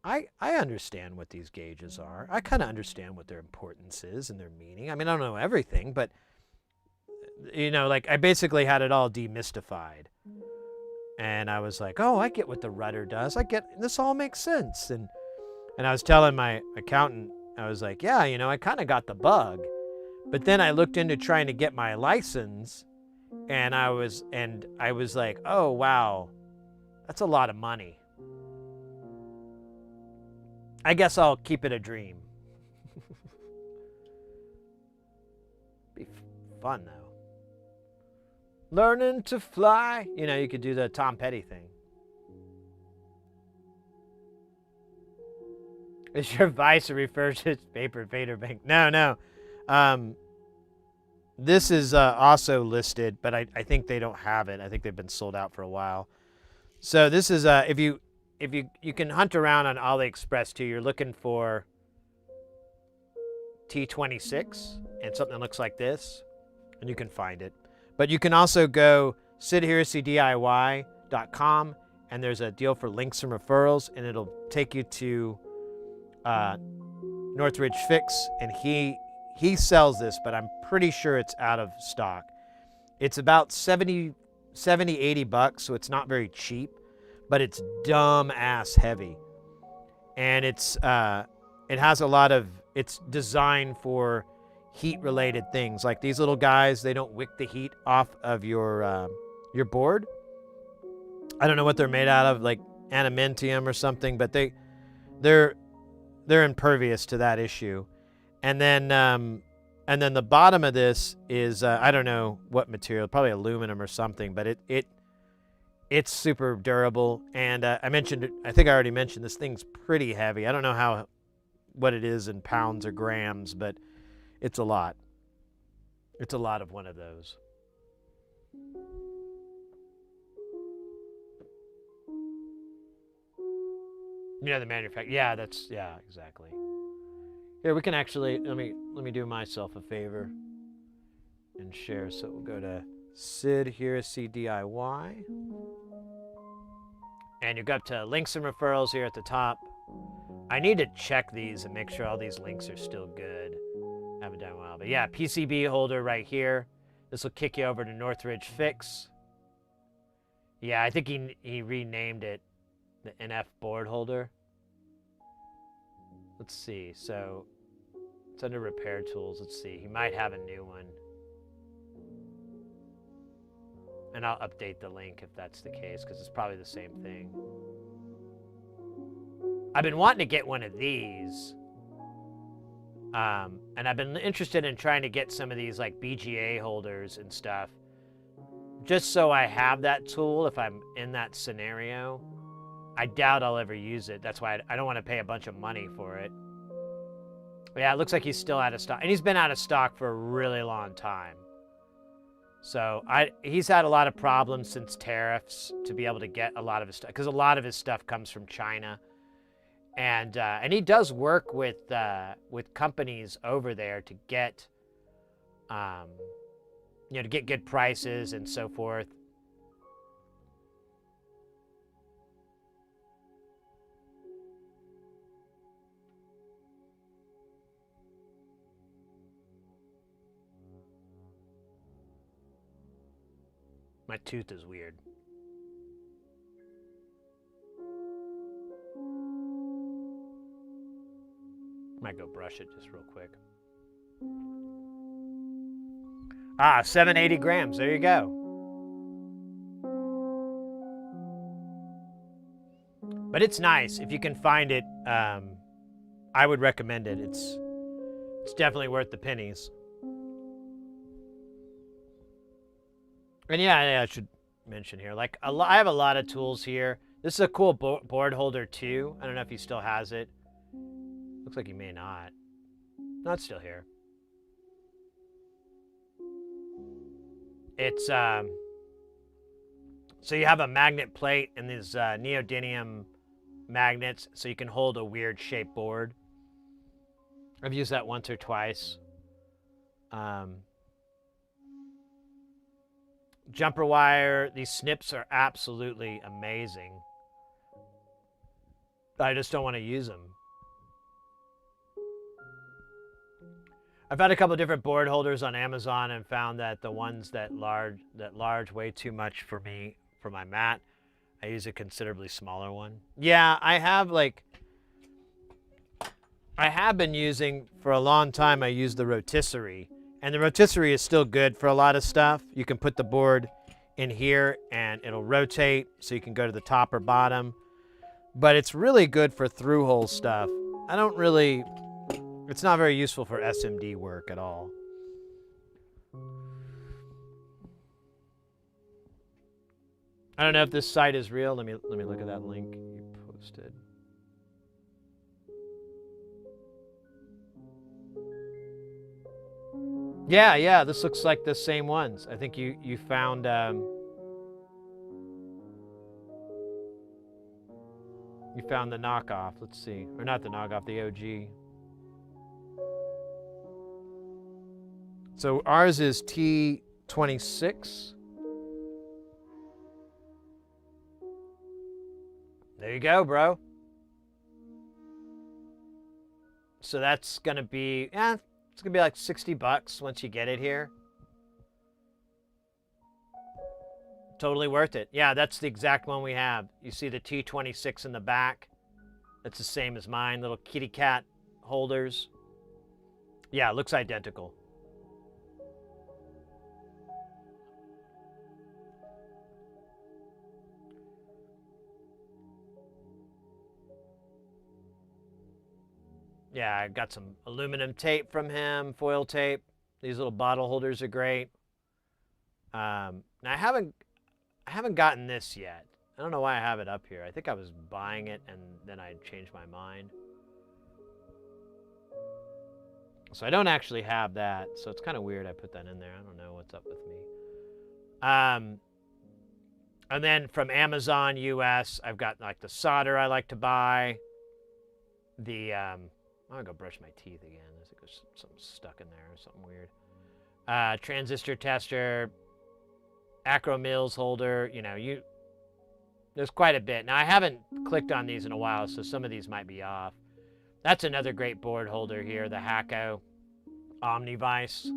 I understand what these gauges are. I kind of understand what their importance is and their meaning. I mean, I don't know everything, but like I basically had it all demystified. And I was like, oh, I get what the rudder does. This all makes sense. And I was telling my accountant, I was like, yeah, I kind of got the bug. But then I looked into trying to get my license, and I was like, oh, wow, that's a lot of money. I guess I'll keep it a dream. Be fun, though. Learning to fly. You could do the Tom Petty thing. Is your vice a refer to paper Vader Bank? No. This is also listed, but I think they don't have it. I think they've been sold out for a while. So this is if you can hunt around on AliExpress too. You're looking for T26 and something that looks like this, and you can find it. But you can also go sidheresydIY.com, and there's a deal for links and referrals, and it'll take you to Northridge Fix, and he sells this, but I'm pretty sure it's out of stock. It's about 70, 80 bucks, so it's not very cheap, but it's dumb ass heavy. And it's it has a lot of, it's designed for heat related things. Like these little guys, they don't wick the heat off of your board. I don't know what they're made out of, like adamantium or something, but they're impervious to that issue. And then the bottom of this is I don't know what material, probably aluminum or something, but it's super durable. And I think I already mentioned this thing's pretty heavy. I don't know what it is in pounds or grams, but it's a lot. It's a lot of one of those. The manufacturer. Yeah, exactly. Here, we can actually, let me do myself a favor and share. So we'll go to Sid here, CDIY. And you go up to links and referrals here at the top. I need to check these and make sure all these links are still good. I haven't done a while. But yeah, PCB holder right here. This will kick you over to Northridge Fix. Yeah, I think he renamed it the NF board holder. Let's see. So it's under repair tools. Let's see. He might have a new one. And I'll update the link if that's the case, because it's probably the same thing. I've been wanting to get one of these. And I've been interested in trying to get some of these like BGA holders and stuff. Just so I have that tool if I'm in that scenario. I doubt I'll ever use it. That's why I don't want to pay a bunch of money for it. But yeah, it looks like he's still out of stock. And he's been out of stock for a really long time. So he's had a lot of problems since tariffs to be able to get a lot of his stuff. Because a lot of his stuff comes from China. And he does work with companies over there to get, to get good prices and so forth. My tooth is weird. Might go brush it just real quick. Ah, 780 grams. There you go. But it's nice. If you can find it, I would recommend it. It's definitely worth the pennies. And yeah, I should mention here, like I have a lot of tools here. This is a cool board holder too. I don't know if he still has it. Looks like he may not. No, it's still here. It's so you have a magnet plate and these neodymium magnets, so you can hold a weird shaped board. I've used that once or twice. Jumper wire. These snips are absolutely amazing. I just don't want to use them. I've had a couple of different board holders on Amazon and found that the ones that large way too much for me for my mat. I use a considerably smaller one. Yeah, I have been using for a long time. I use the rotisserie, and the rotisserie is still good for a lot of stuff. You can put the board in here and it'll rotate so you can go to the top or bottom. But it's really good for through-hole stuff. It's not very useful for SMD work at all. I don't know if this site is real. Let me look at that link you posted. Yeah, this looks like the same ones. I think you found you found the knockoff. Let's see. Or not the knockoff, the OG. So ours is T26. There you go, bro. So that's going to be, it's going to be like $60 once you get it here. Totally worth it. Yeah, that's the exact one we have. You see the T26 in the back. That's the same as mine, little kitty cat holders. Yeah, it looks identical. Yeah, I got some aluminum tape from him, foil tape. These little bottle holders are great. Now I haven't gotten this yet. I don't know why I have it up here. I think I was buying it and then I changed my mind. So I don't actually have that. So it's kind of weird I put that in there. I don't know what's up with me. And then from Amazon US, I've got like the solder I like to buy. The I'm gonna go brush my teeth again. There's something stuck in there or something weird. Transistor tester, Acro Mills holder. You know, there's quite a bit. Now I haven't clicked on these in a while, so some of these might be off. That's another great board holder here, the Hacko Omnivice.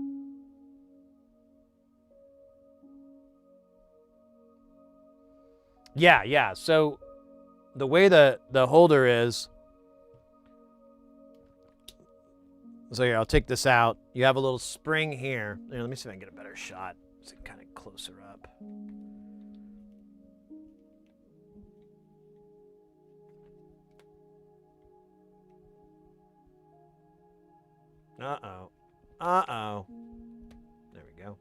Yeah. So the way the holder is. So here, I'll take this out. You have a little spring here. Here, let me see if I can get a better shot. It's kind of closer up. Uh-oh. Uh-oh. There we go.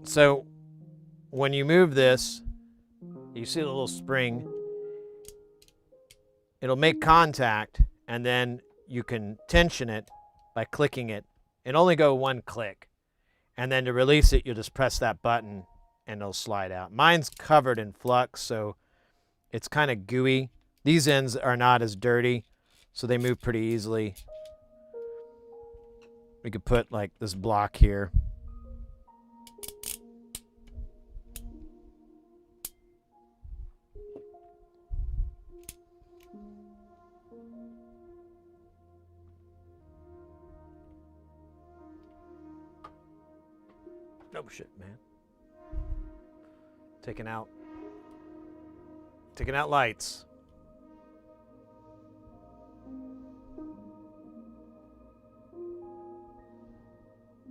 So when you move this, you see the little spring. It'll make contact, and then you can tension it by clicking it. It'll only go one click. And then to release it, you'll just press that button, and it'll slide out. Mine's covered in flux, so it's kind of gooey. These ends are not as dirty, so they move pretty easily. We could put like this block here. Oh shit, man. Taking out lights.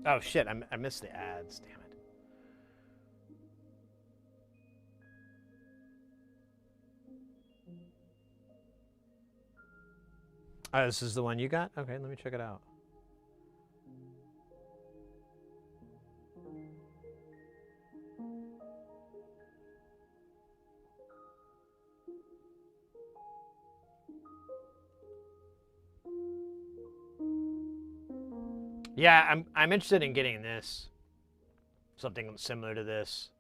Oh shit, I missed the ads, damn it. Oh, this is the one you got? Okay, let me check it out. Yeah, I'm interested in getting this. Something similar to this.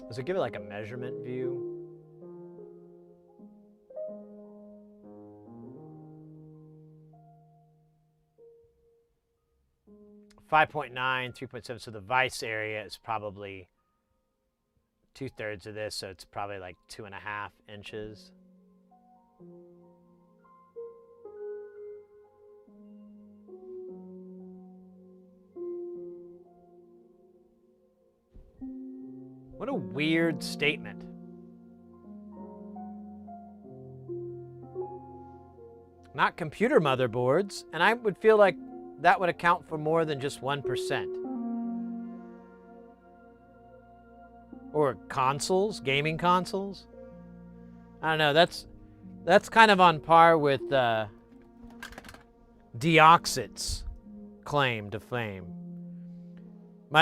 Does it give it like a measurement view? .9, 3.7. So the vice area is probably 2/3 of this, so it's probably like 2.5 inches. What a weird statement. Not computer motherboards, and I would feel like that would account for more than just 1%. Or consoles, gaming consoles. I don't know, that's kind of on par with Deoxit's claim to fame.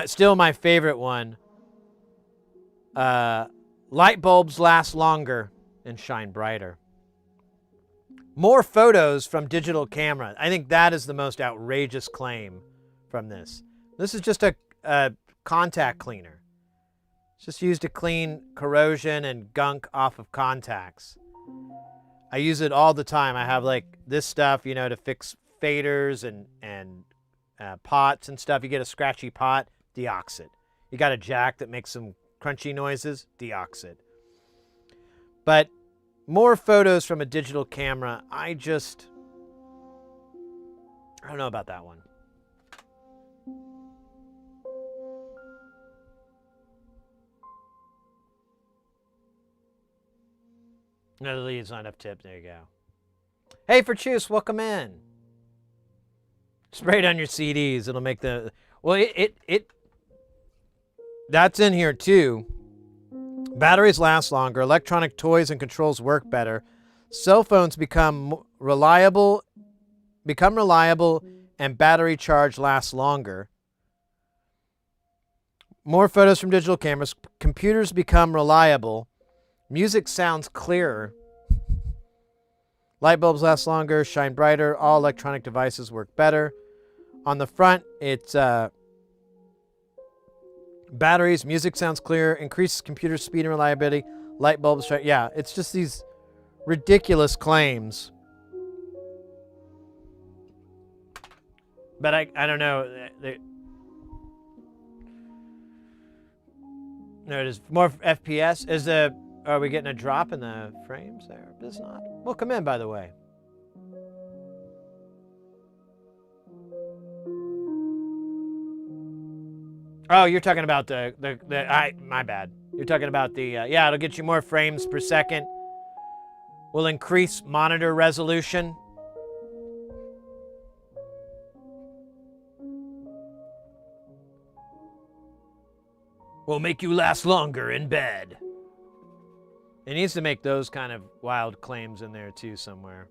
Still my favorite one. Light bulbs last longer and shine brighter. More photos from digital camera. I think that is the most outrageous claim from this. This is just a contact cleaner. It's just used to clean corrosion and gunk off of contacts. I use it all the time. I have like this stuff, you know, to fix faders and pots and stuff. You get a scratchy pot, Deoxit. You got a jack that makes some crunchy noises, Deoxit. But more photos from a digital camera, I don't know about that one. No, the lead's not enough tip. There you go. Hey, for Choose, welcome in. Spray it on your CDs. It'll make the... Well, that's in here too. Batteries last longer. Electronic toys and controls work better. Cell phones become reliable, and battery charge lasts longer. More photos from digital cameras. Computers become reliable. Music sounds clearer. Light bulbs last longer, shine brighter. All electronic devices work better. On the front, it's batteries, music sounds clearer, increases computer speed and reliability. Light bulbs shine. Yeah, it's just these ridiculous claims. But I don't know. No, it is more FPS. Are we getting a drop in the frames there? It's not. Welcome in, by the way. Oh, you're talking about my bad. You're talking about the, yeah, it'll get you more frames per second. Will increase monitor resolution. Will make you last longer in bed. It needs to make those kind of wild claims in there too somewhere.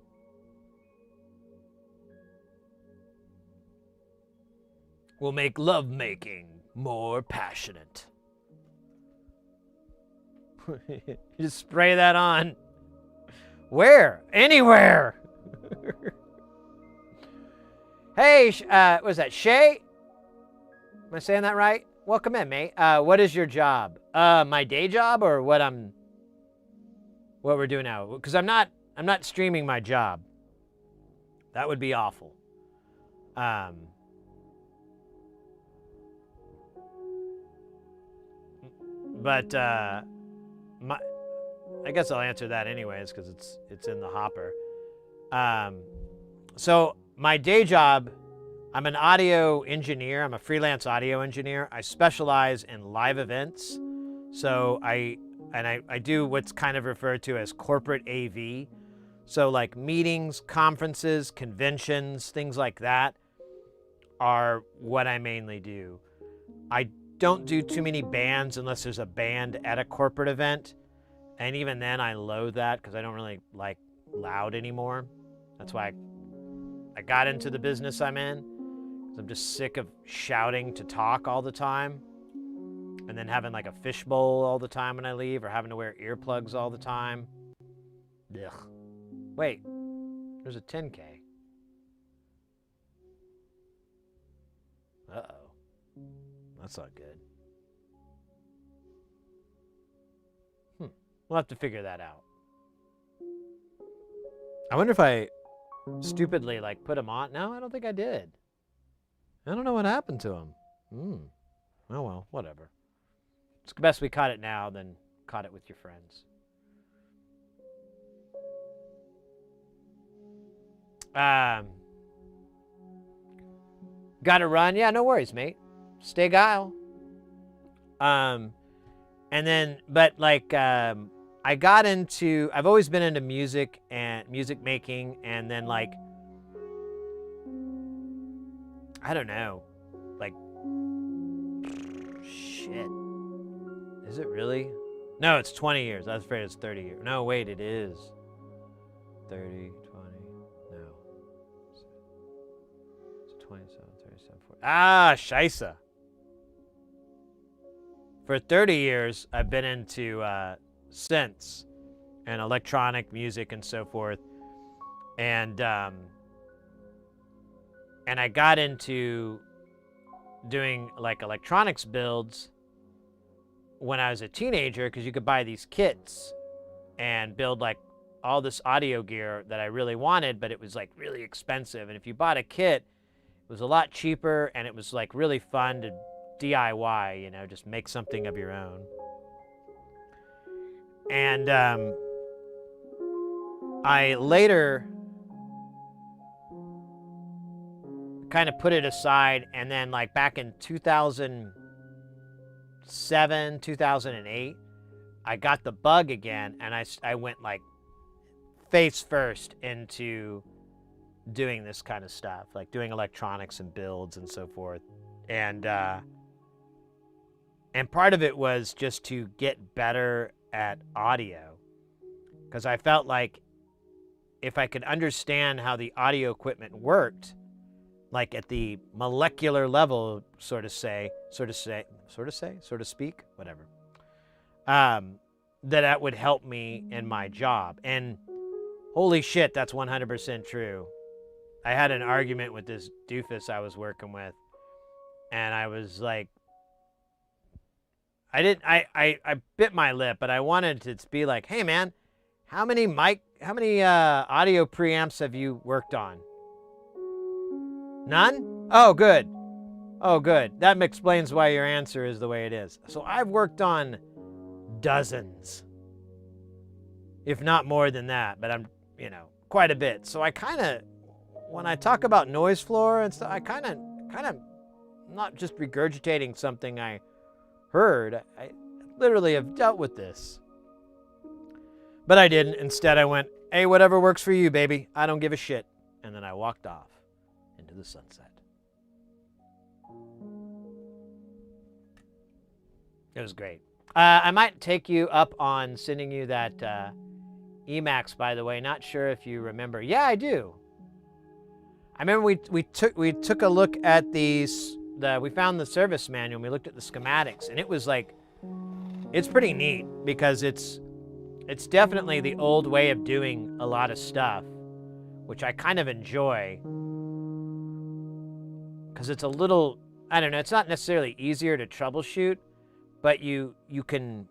Will make lovemaking more passionate. Just spray that on. Where? Anywhere. Hey, what is that, Shay? Am I saying that right? Welcome in, mate. What is your job? My day job or what we're doing now? Because I'm not streaming my job. That would be awful. But I guess I'll answer that anyways because it's in the hopper. So my day job, I'm an audio engineer. I'm a freelance audio engineer. I specialize in live events. So I do what's kind of referred to as corporate AV. So like meetings, conferences, conventions, things like that are what I mainly do. I don't do too many bands unless there's a band at a corporate event. And even then I loathe that because I don't really like loud anymore. That's why I got into the business I'm in. I'm just sick of shouting to talk all the time and then having like a fishbowl all the time when I leave or having to wear earplugs all the time. Ugh. Wait, there's a 10K. Uh-oh. That's not good. We'll have to figure that out. I wonder if I stupidly like put him on. No, I don't think I did. I don't know what happened to him. Oh well, whatever. It's best we caught it now than caught it with your friends. Gotta run. Yeah, no worries, mate. Stay guile. And then, but like, I got into, I've always been into music and music making, and then like, I don't know, like, shit. Is it really? No, it's 20 years. I was afraid it's 30 years. No, wait, it is. 30, 20, no. It's 27, 37, 40. Ah, scheisse. For 30 years, I've been into synths and electronic music and so forth. And I got into doing like electronics builds when I was a teenager because you could buy these kits and build like all this audio gear that I really wanted, but it was like really expensive. And if you bought a kit, it was a lot cheaper and it was like really fun to DIY, you know, just make something of your own. And I later kind of put it aside, and then like back in 2007, 2008, I got the bug again, and I went like face first into doing this kind of stuff, like doing electronics and builds and so forth. And part of it was just to get better at audio, because I felt like if I could understand how the audio equipment worked, like at the molecular level, so to speak, whatever, that would help me in my job. And holy shit, that's 100% true. I had an argument with this doofus I was working with, and I was like, I bit my lip, but I wanted to be like, hey man, how many audio preamps have you worked on? None? Oh, good. Oh, good. That explains why your answer is the way it is. So I've worked on dozens, if not more than that, but I'm, quite a bit. So I kind of, when I talk about noise floor and stuff, I kind of not just regurgitating something I heard. I literally have dealt with this. But I didn't. Instead, I went, hey, whatever works for you, baby. I don't give a shit. And then I walked off into the sunset. It was great. I might take you up on sending you that Emacs, by the way. Not sure if you remember. Yeah, I do. I remember we took a look at these. We found the service manual and we looked at the schematics, and it was like, it's pretty neat because it's definitely the old way of doing a lot of stuff, which I kind of enjoy, because it's a little, I don't know, it's not necessarily easier to troubleshoot, but you can,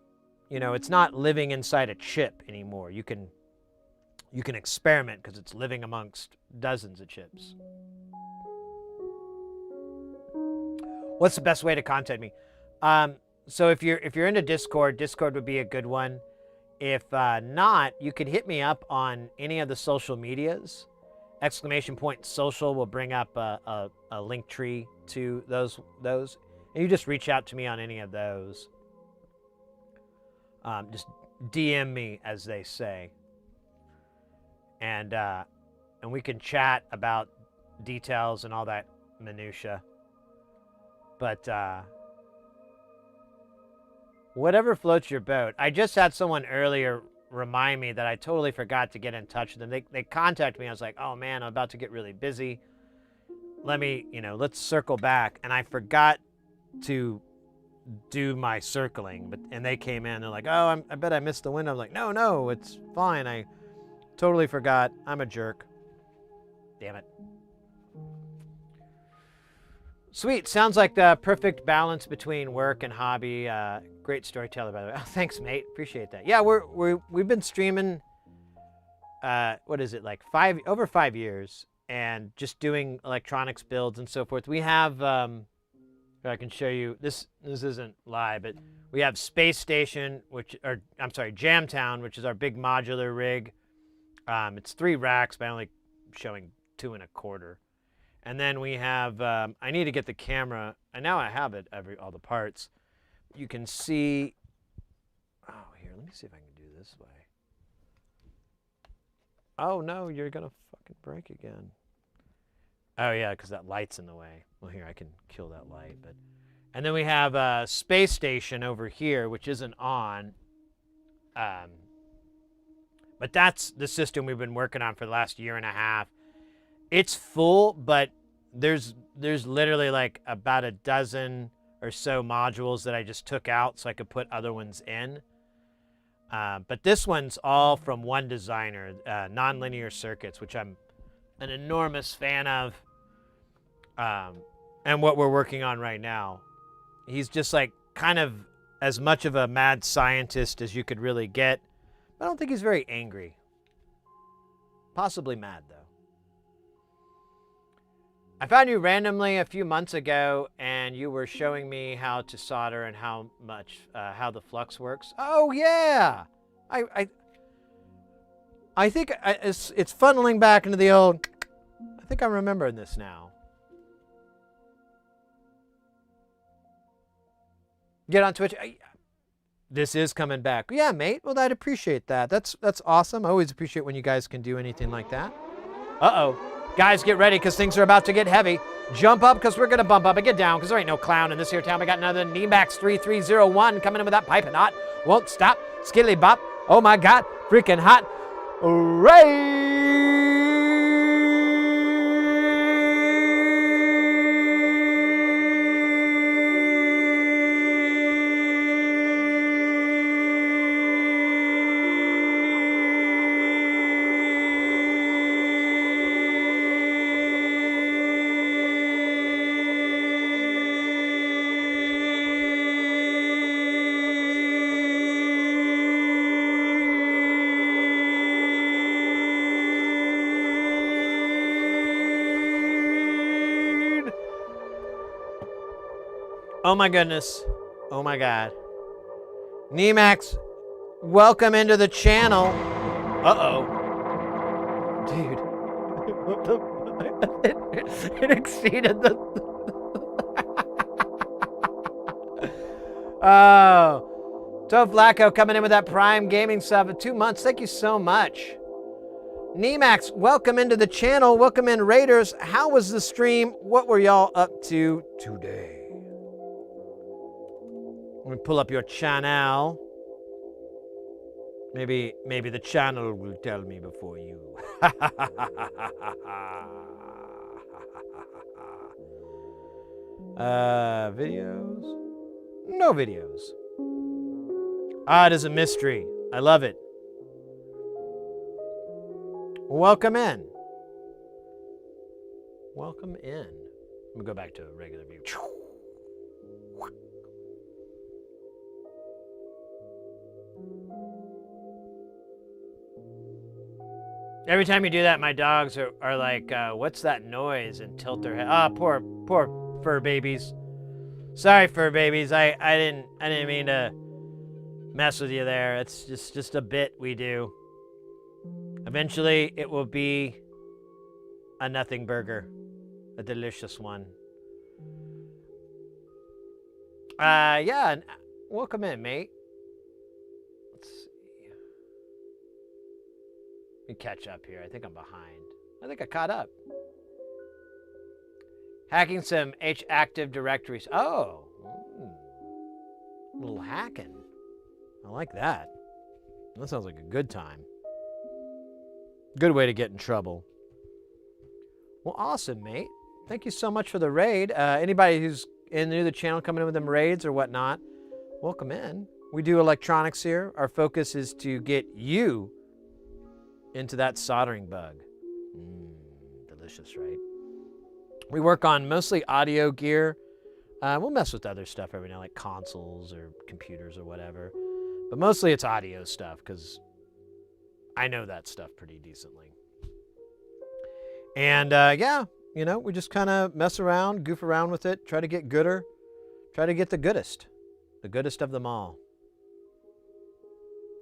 it's not living inside a chip anymore. You can experiment because it's living amongst dozens of chips. What's the best way to contact me? So if you're into Discord would be a good one. If not, you could hit me up on any of the social medias. !social will bring up a link tree to those. And you just reach out to me on any of those. Just DM me, as they say. And we can chat about details and all that minutia. But whatever floats your boat. I just had someone earlier remind me that I totally forgot to get in touch with them. They contacted me. I was like, oh man, I'm about to get really busy. Let's circle back. And I forgot to do my circling, and they came in. They're like, oh, I bet I missed the window. I'm like, no, it's fine. I totally forgot. I'm a jerk. Damn it. Sweet. Sounds like the perfect balance between work and hobby. Great storyteller, by the way. Oh, thanks, mate. Appreciate that. Yeah, we've been streaming. What is it, like over 5 years, and just doing electronics builds and so forth. We have. I can show you. This isn't live, but we have Space Station, Jamtown, which is our big modular rig. It's 3 racks, but I'm only showing 2 1/4. And then we have, I need to get the camera, and now I have it, all the parts. You can see, here, let me see if I can do this way. Oh no, you're gonna fucking break again. Oh yeah, because that light's in the way. Well, here, I can kill that light. And then we have a Space Station over here, which isn't on. But that's the system we've been working on for the last 1.5 years. It's full, but there's literally like about a dozen or so modules that I just took out so I could put other ones in. But this one's all from one designer, Nonlinear Circuits, which I'm an enormous fan of. And what we're working on right now. He's just like kind of as much of a mad scientist as you could really get. I don't think he's very angry. Possibly mad, though. I found you randomly a few months ago, and you were showing me how to solder and how the flux works. Oh yeah, I think it's funneling back into the old. I think I'm remembering this now. Get on Twitch. This is coming back. Yeah, mate. Well, I'd appreciate that. That's awesome. I always appreciate when you guys can do anything like that. Uh-oh. Guys, get ready, because things are about to get heavy. Jump up, because we're going to bump up, and get down, because there ain't no clown in this here town. We got another Nemax 3301 coming in with that piping hot. Won't stop. Skilly bop. Oh, my God. Freaking hot. Hooray! Oh my goodness. Oh my God. Nemax, welcome into the channel. Uh-oh. Dude. What the? It exceeded the... Oh. Toph Flacco coming in with that Prime Gaming sub of 2 months. Thank you so much. Nemax, welcome into the channel. Welcome in, Raiders. How was the stream? What were y'all up to today? Let me pull up your channel. Maybe the channel will tell me before you. Videos? No videos. Ah, it is a mystery. I love it. Welcome in. Welcome in. Let me go back to a regular view. Every time you do that, my dogs are like, what's that noise? And tilt their head. Ah, poor fur babies. Sorry, fur babies. I didn't mean to mess with you there. It's just a bit we do. Eventually, it will be a nothing burger, a delicious one. Yeah, and welcome in, mate. Let's see. Let me catch up here. I think I'm behind. I think I caught up. Hacking some Active Directories. Oh, a little hacking. I like that. That sounds like a good time. Good way to get in trouble. Well, awesome, mate. Thank you so much for the raid. Anybody who's new to the channel coming in with them raids or whatnot, welcome in. We do electronics here. Our focus is to get you into that soldering bug. Delicious, right? We work on mostly audio gear. We'll mess with other stuff every now, like consoles or computers or whatever. But mostly it's audio stuff because I know that stuff pretty decently. And yeah, you know, we just kind of mess around, goof around with it, try to get gooder, try to get the goodest of them all.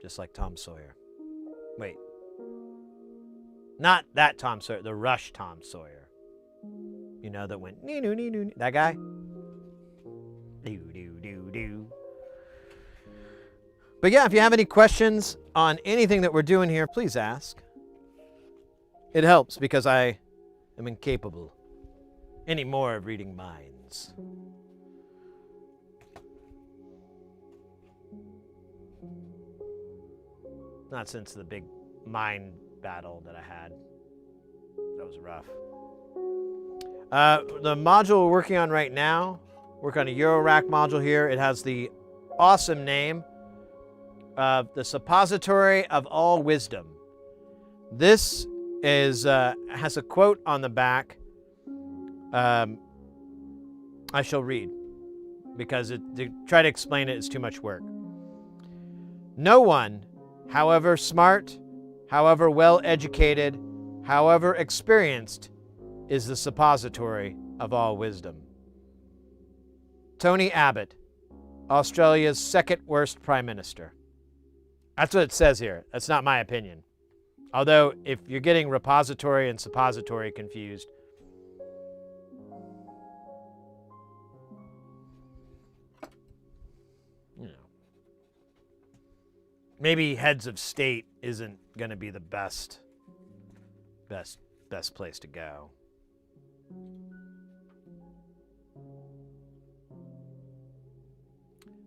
Just like Tom Sawyer. Wait. Not that Tom Sawyer, the Rush Tom Sawyer. You know, that went, nee-noo, that guy? Do. But yeah, if you have any questions on anything that we're doing here, please ask. It helps because I am incapable anymore of reading minds. Not since the big mind battle that I had. That was rough. The module we're working on right now, work on a eurorack module here. It has the awesome name of the Suppository of All Wisdom. This is has a quote on the back. I shall read because to try to explain it is too much work. No one, however smart, however well educated, however experienced, is the suppository of all wisdom. Tony Abbott, Australia's second worst prime minister. That's what it says here. That's not my opinion. Although, if you're getting repository and suppository confused, you know, maybe heads of state isn't going to be the best place to go.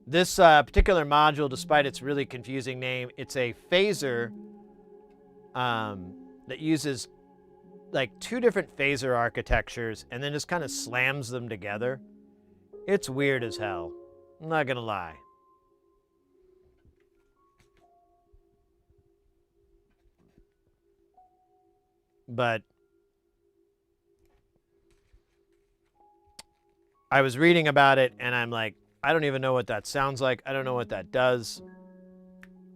This particular module, despite its really confusing name, it's a phaser that uses like two different phaser architectures and then just kind of slams them together. It's weird as hell. I'm not gonna lie. But I was reading about it and I'm like, I don't even know what that sounds like. I don't know what that does.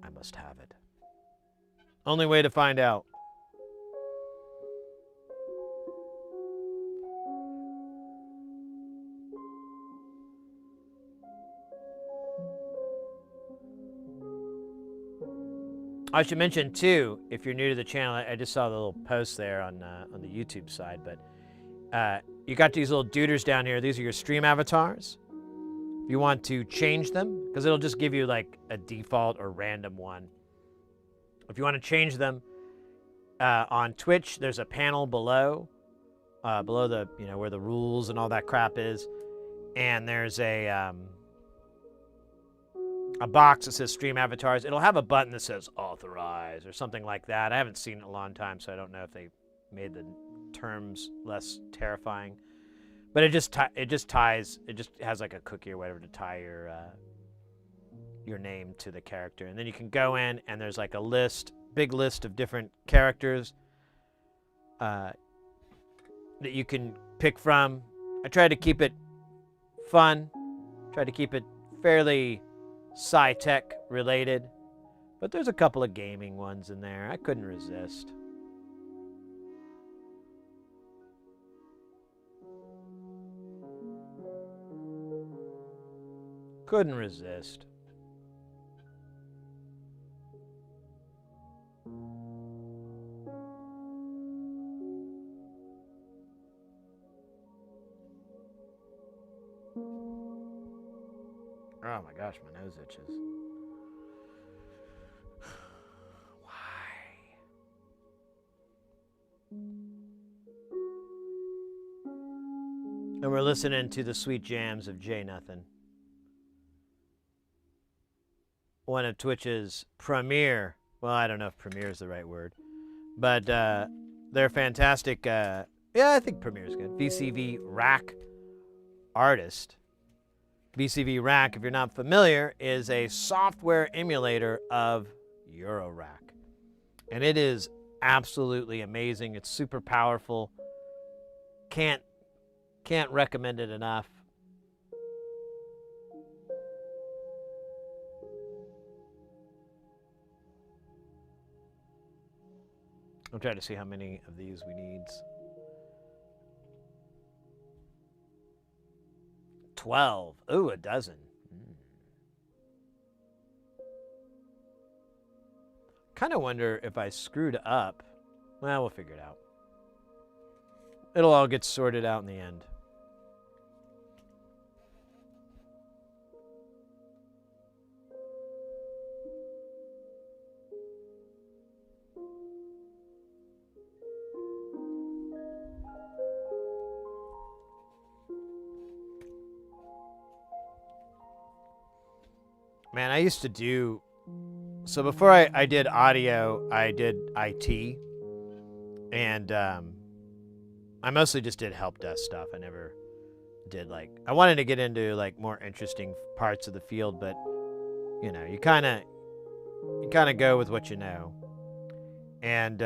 I must have it. Only way to find out. I should mention too, if you're new to the channel, I just saw the little post there on the YouTube side, but you got these little duders down here. These are your stream avatars. If you want to change them, because it'll just give you like a default or random one. If you want to change them on Twitch, there's a panel below the, you know, where the rules and all that crap is, and there's a box that says stream avatars. It'll have a button that says authorize or something like that. I haven't seen it in a long time, so I don't know if they made the terms less terrifying. But it just has like a cookie or whatever to tie your name to the character. And then you can go in and there's like a big list of different characters that you can pick from. I try to keep it fun, try to keep it fairly sci-tech related, but there's a couple of gaming ones in there. I couldn't resist. Couldn't resist. Oh my gosh, my nose itches. Why? And we're listening to the sweet jams of J Nothing, one of Twitch's premier. Well, I don't know if premier is the right word, but they're fantastic. Yeah, I think premier is good. VCV Rack artist. VCV Rack, if you're not familiar, is a software emulator of eurorack, and it is absolutely amazing. It's super powerful. Can't recommend it enough. I'm trying to see how many of these we need. 12. Ooh, a dozen. Kind of wonder if I screwed up. Well, we'll figure it out. It'll all get sorted out in the end. Man, I used to do... So before I did audio, I did IT. And I mostly just did help desk stuff. I never did, like... I wanted to get into, like, more interesting parts of the field, but, you know, you kind of go with what you know. And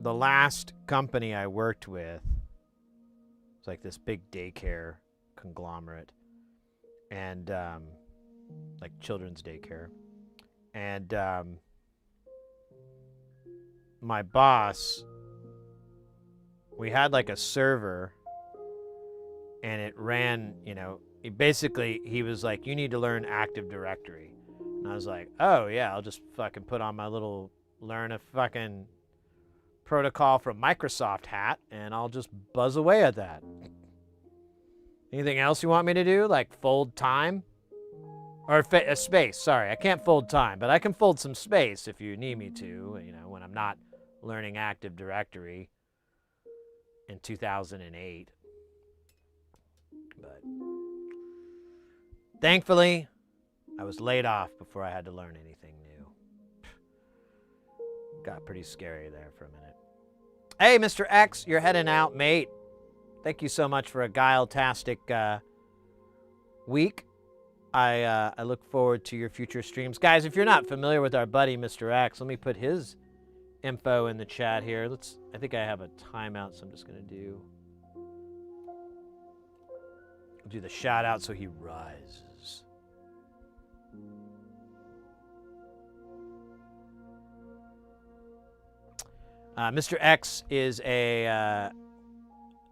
the last company I worked with was like this big daycare conglomerate. And like children's daycare. And my boss, we had like a server, and it ran, you know, he was like, you need to learn Active Directory. And I was like, oh yeah, I'll just fucking put on my little learn a fucking protocol from Microsoft hat, and I'll just buzz away at that. Anything else you want me to do? Like fold time? Or space, sorry. I can't fold time, but I can fold some space if you need me to, you know, when I'm not learning Active Directory in 2008. But thankfully, I was laid off before I had to learn anything new. Got pretty scary there for a minute. Hey, Mr. X, you're heading out, mate. Thank you so much for a guile-tastic week. I look forward to your future streams. Guys, if you're not familiar with our buddy, Mr. X, let me put his info in the chat here. I think I have a timeout, so I'm just going to do the shout-out so he rises. Mr. X is a...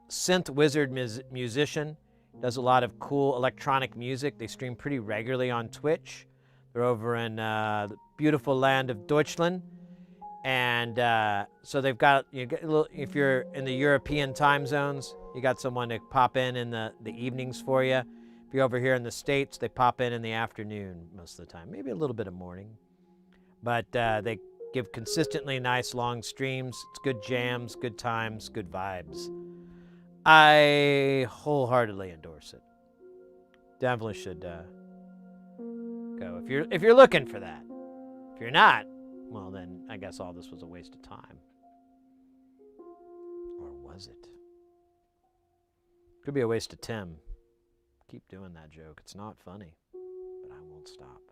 synth wizard musician, does a lot of cool electronic music. They stream pretty regularly on Twitch. They're over in the beautiful land of Deutschland, and so they've got, you get a little, if you're in the European time zones, you got someone to pop in the evenings for you. If you're over here in the States, they pop in the afternoon most of the time, maybe a little bit of morning, but they give consistently nice long streams. It's good jams, good times, good vibes. I wholeheartedly endorse it. Definitely should go if you're looking for that. If you're not, well then I guess all this was a waste of time. Or was it? Could be a waste of Tim. Keep doing that joke. It's not funny, but I won't stop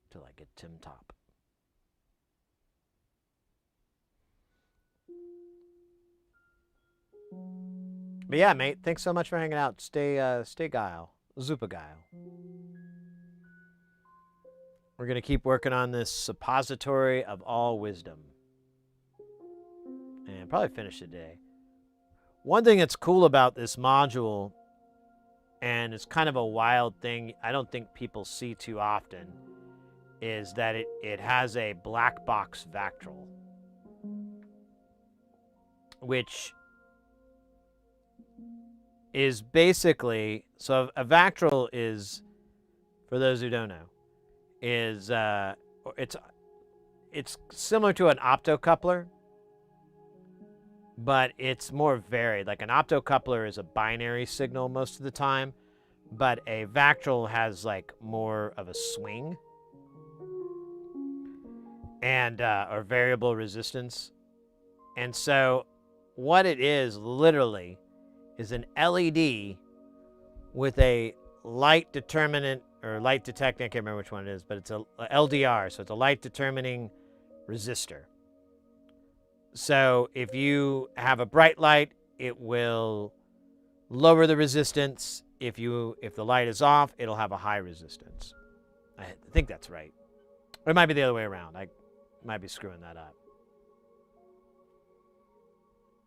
until I get Tim Top. But yeah, mate, thanks so much for hanging out. Stay guile. Zupa guile. We're going to keep working on this suppository of all wisdom. And probably finish today. One thing that's cool about this module, and it's kind of a wild thing I don't think people see too often, is that it has a black box Vactrol, which is basically, so a Vactrol is, for those who don't know, is it's similar to an optocoupler, but it's more varied. Like an optocoupler is a binary signal most of the time, but a Vactrol has like more of a swing and or variable resistance. And so what it is literally is an LED with a light determinant or light detecting, I can't remember which one it is, but it's a LDR, so it's a light determining resistor. So if you have a bright light, it will lower the resistance. If the light is off, it'll have a high resistance. I think that's right. Or it might be the other way around. I might be screwing that up.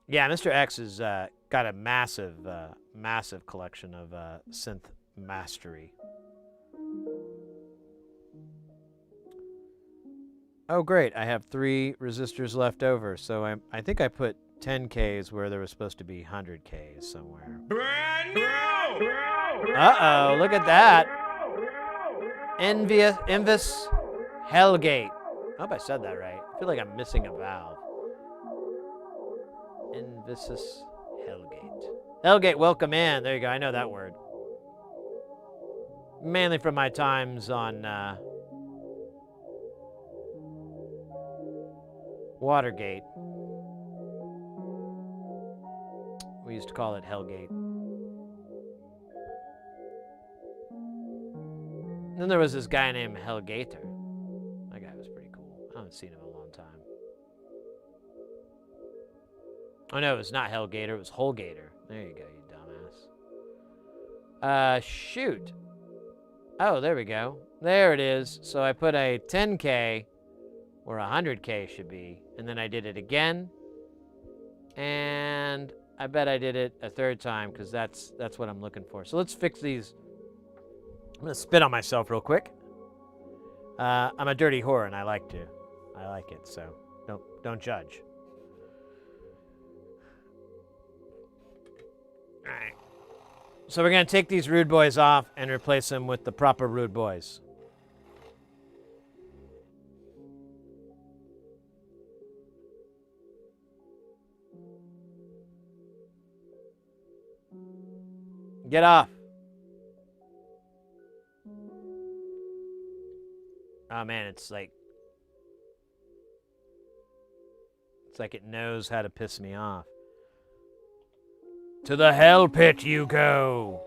Yeah, Mr. X has got a massive, massive collection of synth mastery. Oh, great. I have 3 resistors left over, so I think I put 10Ks where there was supposed to be 100Ks somewhere. Brand new! Uh-oh, look at that. Envious Hellgate. I hope I said that right. I feel like I'm missing a vowel. Envious Hellgate. Hellgate, welcome in. There you go. I know that word. Mainly from my times on Watergate. We used to call it Hellgate. Then there was this guy named Hellgator. That guy was pretty cool. I haven't seen him in a long time. Oh no, it was not Hellgator, it was Holgator. There you go, you dumbass. Shoot. Oh, there we go. There it is. So I put a 10K where 100K should be, and then I did it again. And I bet I did it a third time because that's what I'm looking for. So let's fix these. I'm gonna spit on myself real quick. I'm a dirty whore and I like it, so don't judge. All right. So we're gonna take these rude boys off and replace them with the proper rude boys. Get off. Oh man, it's like it knows how to piss me off. To the hell pit you go.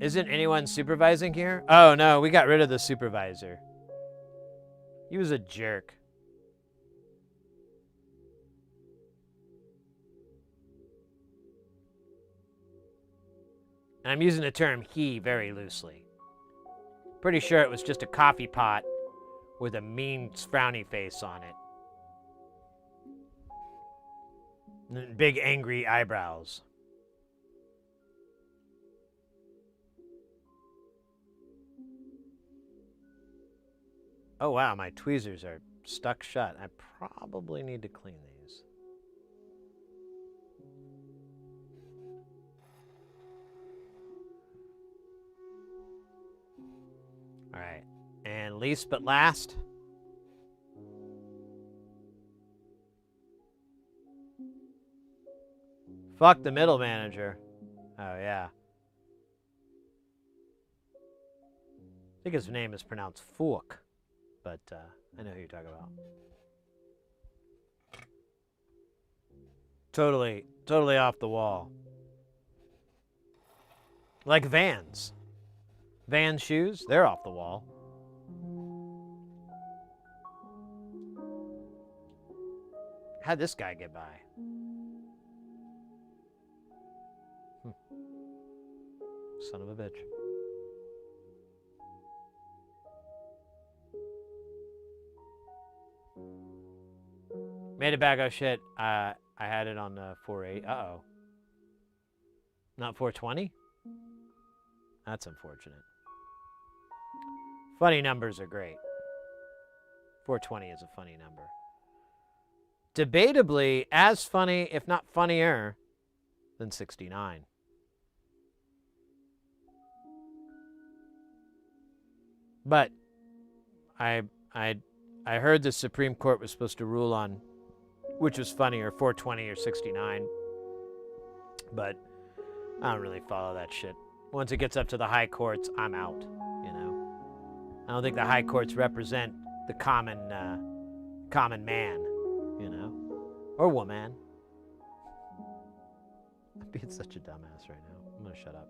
Isn't anyone supervising here? Oh no, we got rid of the supervisor. He was a jerk. And I'm using the term he very loosely. Pretty sure it was just a coffee pot with a mean frowny face on it. And big angry eyebrows. Oh wow, my tweezers are stuck shut. I probably need to clean these. All right, and least but last. Fuck the middle manager. Oh yeah. I think his name is pronounced Fook, but I know who you're talking about. Totally off the wall. Like Vans. Vans shoes, they're off the wall. How'd this guy get by? Son of a bitch. Made a bag of shit. I had it on the 4.8. Uh-oh. Not 420? That's unfortunate. Funny numbers are great. 420 is a funny number. Debatably as funny, if not funnier, than 69. But I heard the Supreme Court was supposed to rule on which was funnier, 420 or 69. But I don't really follow that shit. Once it gets up to the high courts, I'm out, you know. I don't think the high courts represent the common man, you know, or woman. I'm being such a dumbass right now. I'm gonna shut up.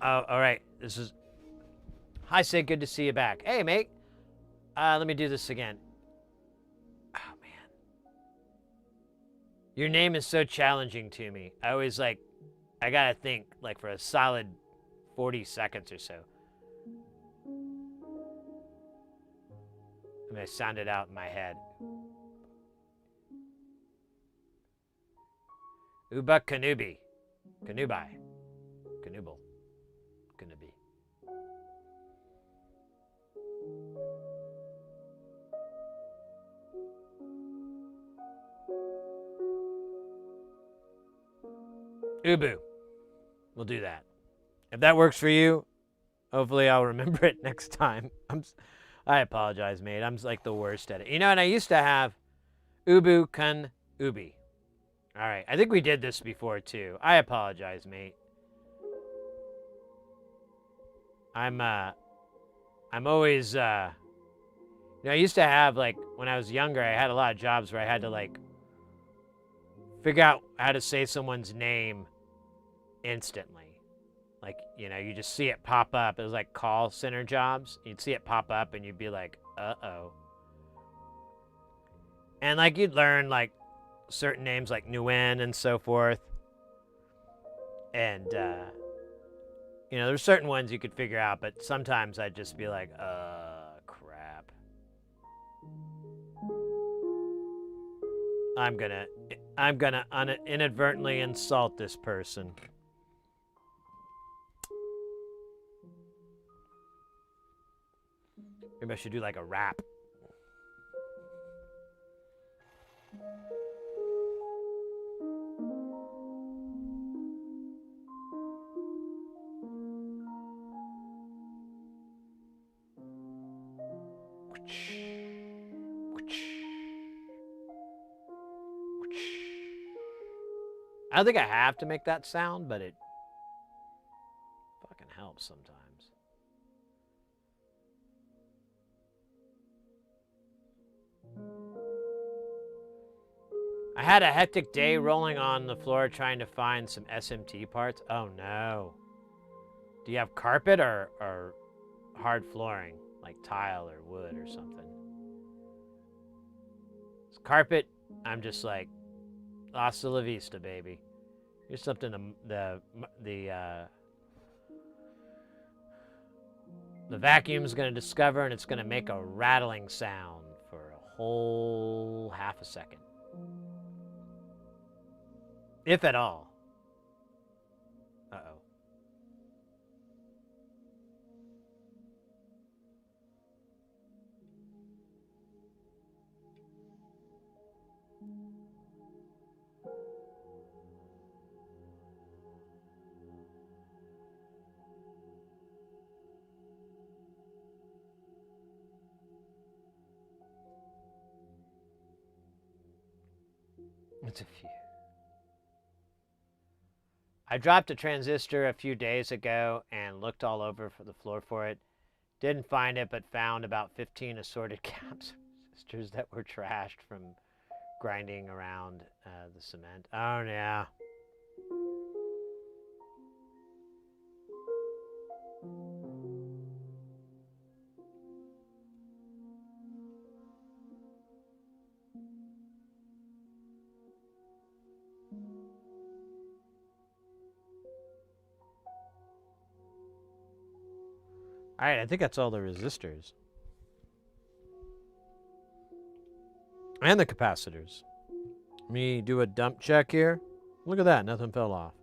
Oh, all right. This is. Hi, Sid. Good to see you back. Hey, mate. Let me do this again. Oh man, your name is so challenging to me. I always I gotta think for a solid 40 seconds or so. I'm gonna sound it out in my head. Uba Kanubi. Kanubai. Kanubal. Kanubi. Ubu. We'll do that. If that works for you, hopefully I'll remember it next time. I apologize, mate. I'm like the worst at it. You know, and I used to have Ubu Kun Ubi. All right. I think we did this before too. I apologize, mate. I'm always I used to have when I was younger, I had a lot of jobs where I had to figure out how to say someone's name instantly. You just see it pop up. It was like call center jobs. You'd see it pop up and you'd be like, uh-oh. And you'd learn certain names like Nguyen and so forth. And, there's certain ones you could figure out, but sometimes I'd just be like, crap. I'm gonna inadvertently insult this person. Maybe I should do a rap. I don't think I have to make that sound, but it fucking helps sometimes. I had a hectic day rolling on the floor trying to find some SMT parts. Oh no. Do you have carpet or hard flooring, like tile or wood or something? It's carpet, I'm just like, hasta la vista, baby. Here's something the vacuum's gonna discover, and it's gonna make a rattling sound for a whole half a second. If at all. Uh-oh. It's a few. I dropped a transistor a few days ago and looked all over the floor for it. Didn't find it, but found about 15 assorted caps transistors that were trashed from grinding around the cement. Oh, yeah. All right, I think that's all the resistors. And the capacitors. Let me do a dump check here. Look at that, nothing fell off.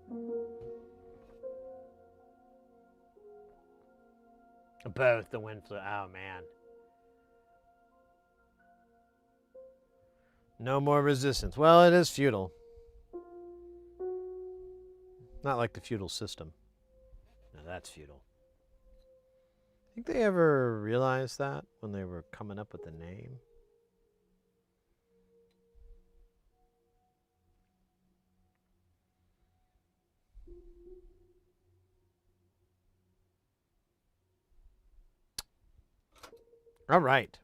Both the wind flew. Oh, man. No more resistance. Well, it is feudal. Not like the feudal system. No, that's feudal. Think they ever realized that when they were coming up with the name? All right.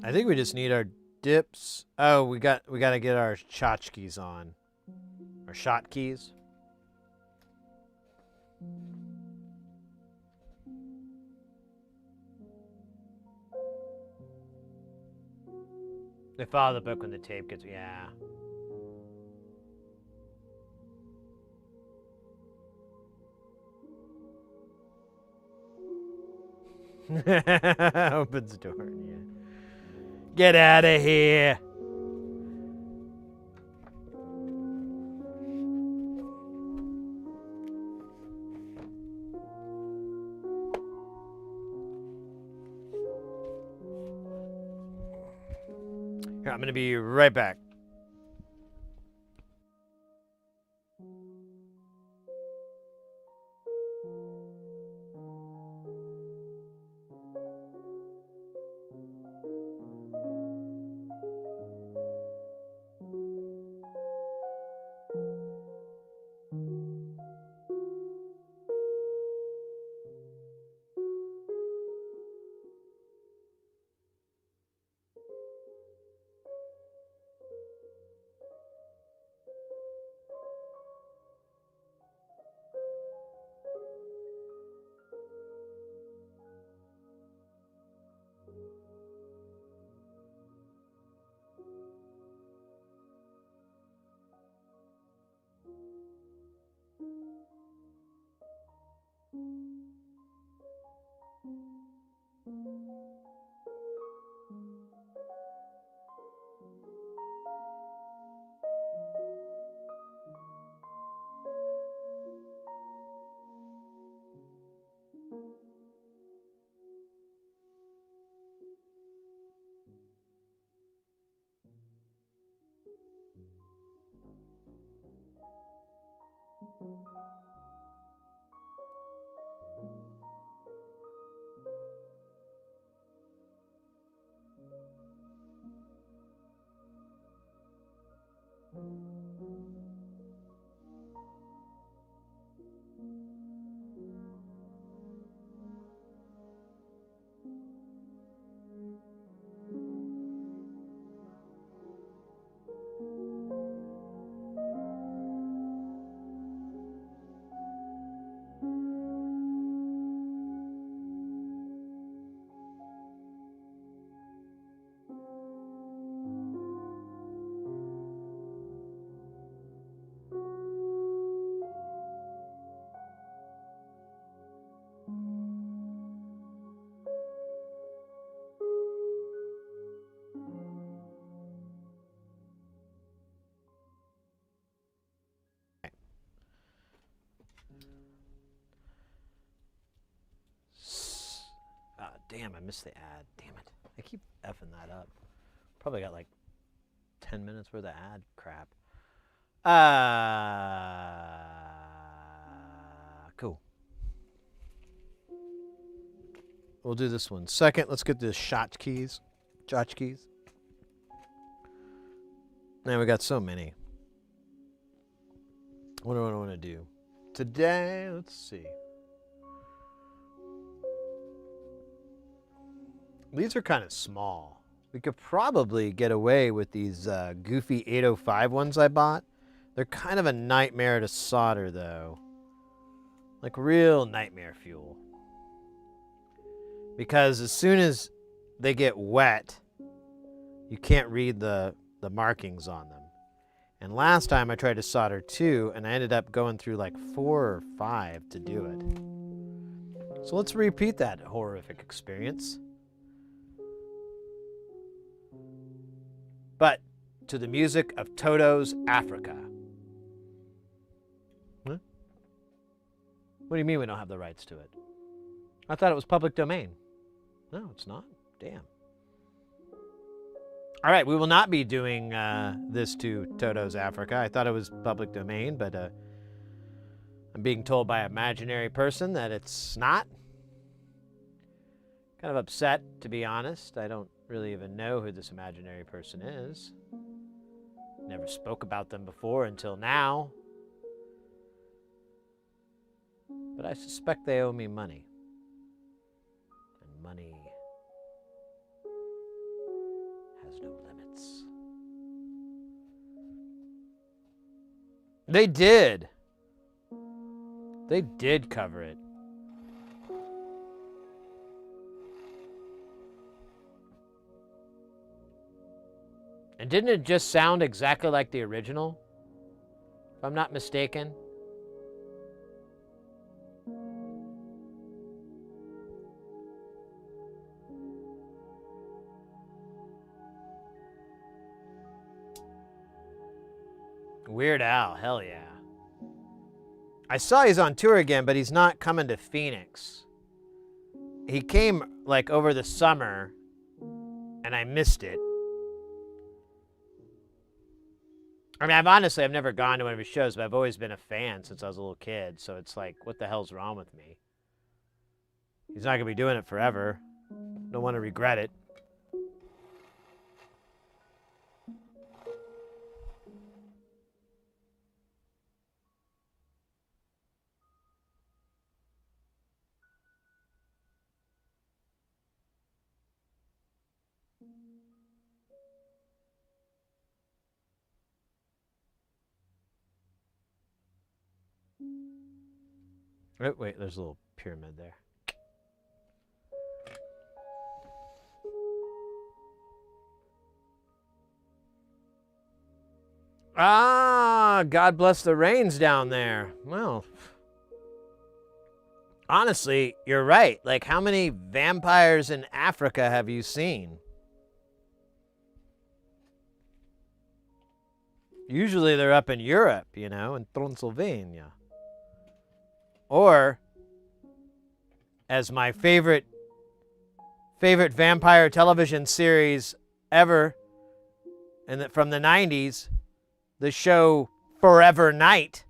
I think we just need our dips. Oh, we got to get our tchotchkes on. Our shot keys. They follow the book when the tape gets, yeah. Opens the door, yeah. Get out of here. Here, I'm going to be right back. Damn, I missed the ad. Damn it. I keep effing that up. Probably got like 10 minutes worth of ad crap. Cool. We'll do this one second. Let's get the tchotchkes. Tchotchkes. Man, we got so many. What do I want to do? Today, let's see. These are kind of small. We could probably get away with these goofy 805 ones I bought. They're kind of a nightmare to solder, though. Like real nightmare fuel. Because as soon as they get wet, you can't read the markings on them. And last time I tried to solder 2, and I ended up going through like 4 or 5 to do it. So let's repeat that horrific experience. But to the music of Toto's Africa. What do you mean we don't have the rights to it? I thought it was public domain. No, it's not. Damn. All right, we will not be doing this to Toto's Africa. I thought it was public domain, but I'm being told by an imaginary person that it's not. Kind of upset, to be honest. I don't really even know who this imaginary person is. Never spoke about them before until now. But I suspect they owe me money. And money has no limits. They did. They did cover it. And didn't it just sound exactly like the original? If I'm not mistaken. Weird Al, hell yeah. I saw he's on tour again, but he's not coming to Phoenix. He came like over the summer, and I missed it. I mean, I've never gone to one of his shows, but I've always been a fan since I was a little kid. So it's like, what the hell's wrong with me? He's not going to be doing it forever. Don't want to regret it. Oh, wait, there's a little pyramid there. Ah, God bless the rains down there. Well, honestly, you're right. Like, how many vampires in Africa have you seen? Usually they're up in Europe, you know, in Transylvania. Or, as my favorite vampire television series ever, and from the 90s, the show Forever Night,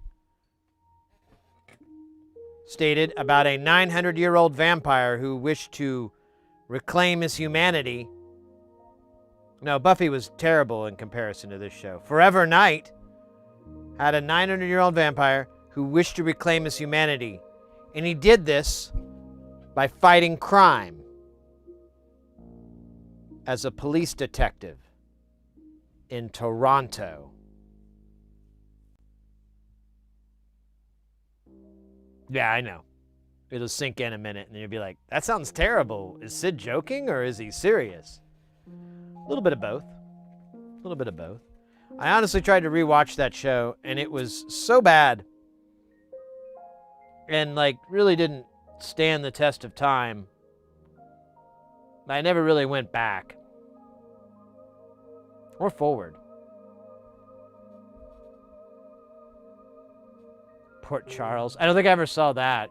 stated about a 900-year-old vampire who wished to reclaim his humanity. No, Buffy was terrible in comparison to this show. Forever Night had a 900-year-old vampire who wished to reclaim his humanity. And he did this by fighting crime as a police detective in Toronto. Yeah, I know. It'll sink in a minute and you'll be like, that sounds terrible. Is Sid joking or is he serious? A little bit of both. A little bit of both. I honestly tried to rewatch that show and it was so bad. And like really didn't stand the test of time. I never really went back. Or forward. Port Charles. I don't think I ever saw that.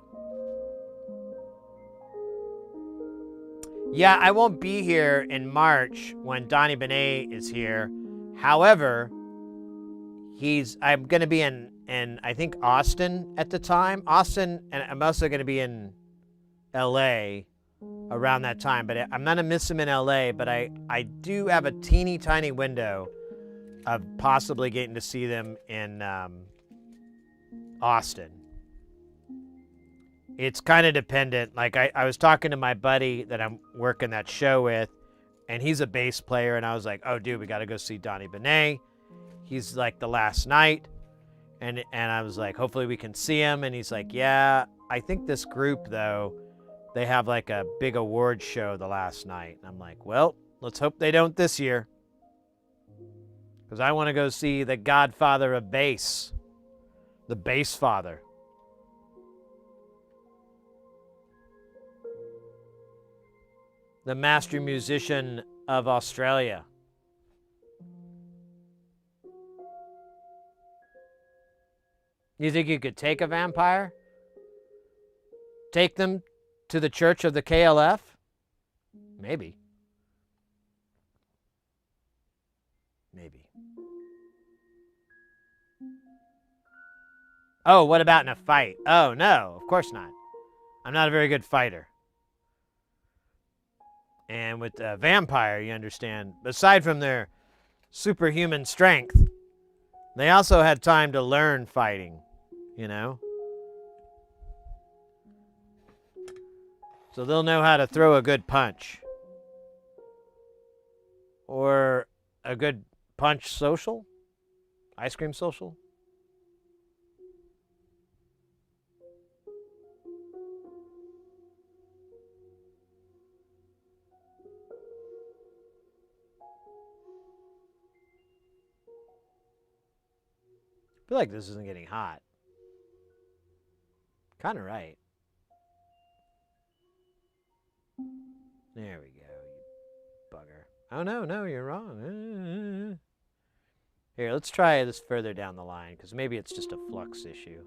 Yeah, I won't be here in March when Donnie Benet is here. However, I'm going to be in I think Austin at the time. Austin, and I'm also going to be in LA around that time. But I'm going to miss him in LA, but I do have a teeny tiny window of possibly getting to see them in Austin. It's kind of dependent. Like I was talking to my buddy that I'm working that show with, and he's a bass player, and I was like, oh, dude, we got to go see Donnie Benet. He's like the last night. And I was like, hopefully we can see him. And he's like, yeah, I think this group, though, they have like a big award show the last night. And I'm like, well, let's hope they don't this year. Because I want to go see the godfather of bass. The bass father. The master musician of Australia. You think you could take a vampire? Take them to the church of the KLF? Maybe. Maybe. Oh, what about in a fight? Oh, no, of course not. I'm not a very good fighter. And with a vampire, you understand, aside from their superhuman strength, they also had time to learn fighting, you know? So they'll know how to throw a good punch. Or a good punch social? Ice cream social? I feel like this isn't getting hot. Kind of right. There we go, you bugger. Oh, no, you're wrong. Here, let's try this further down the line, because maybe it's just a flux issue.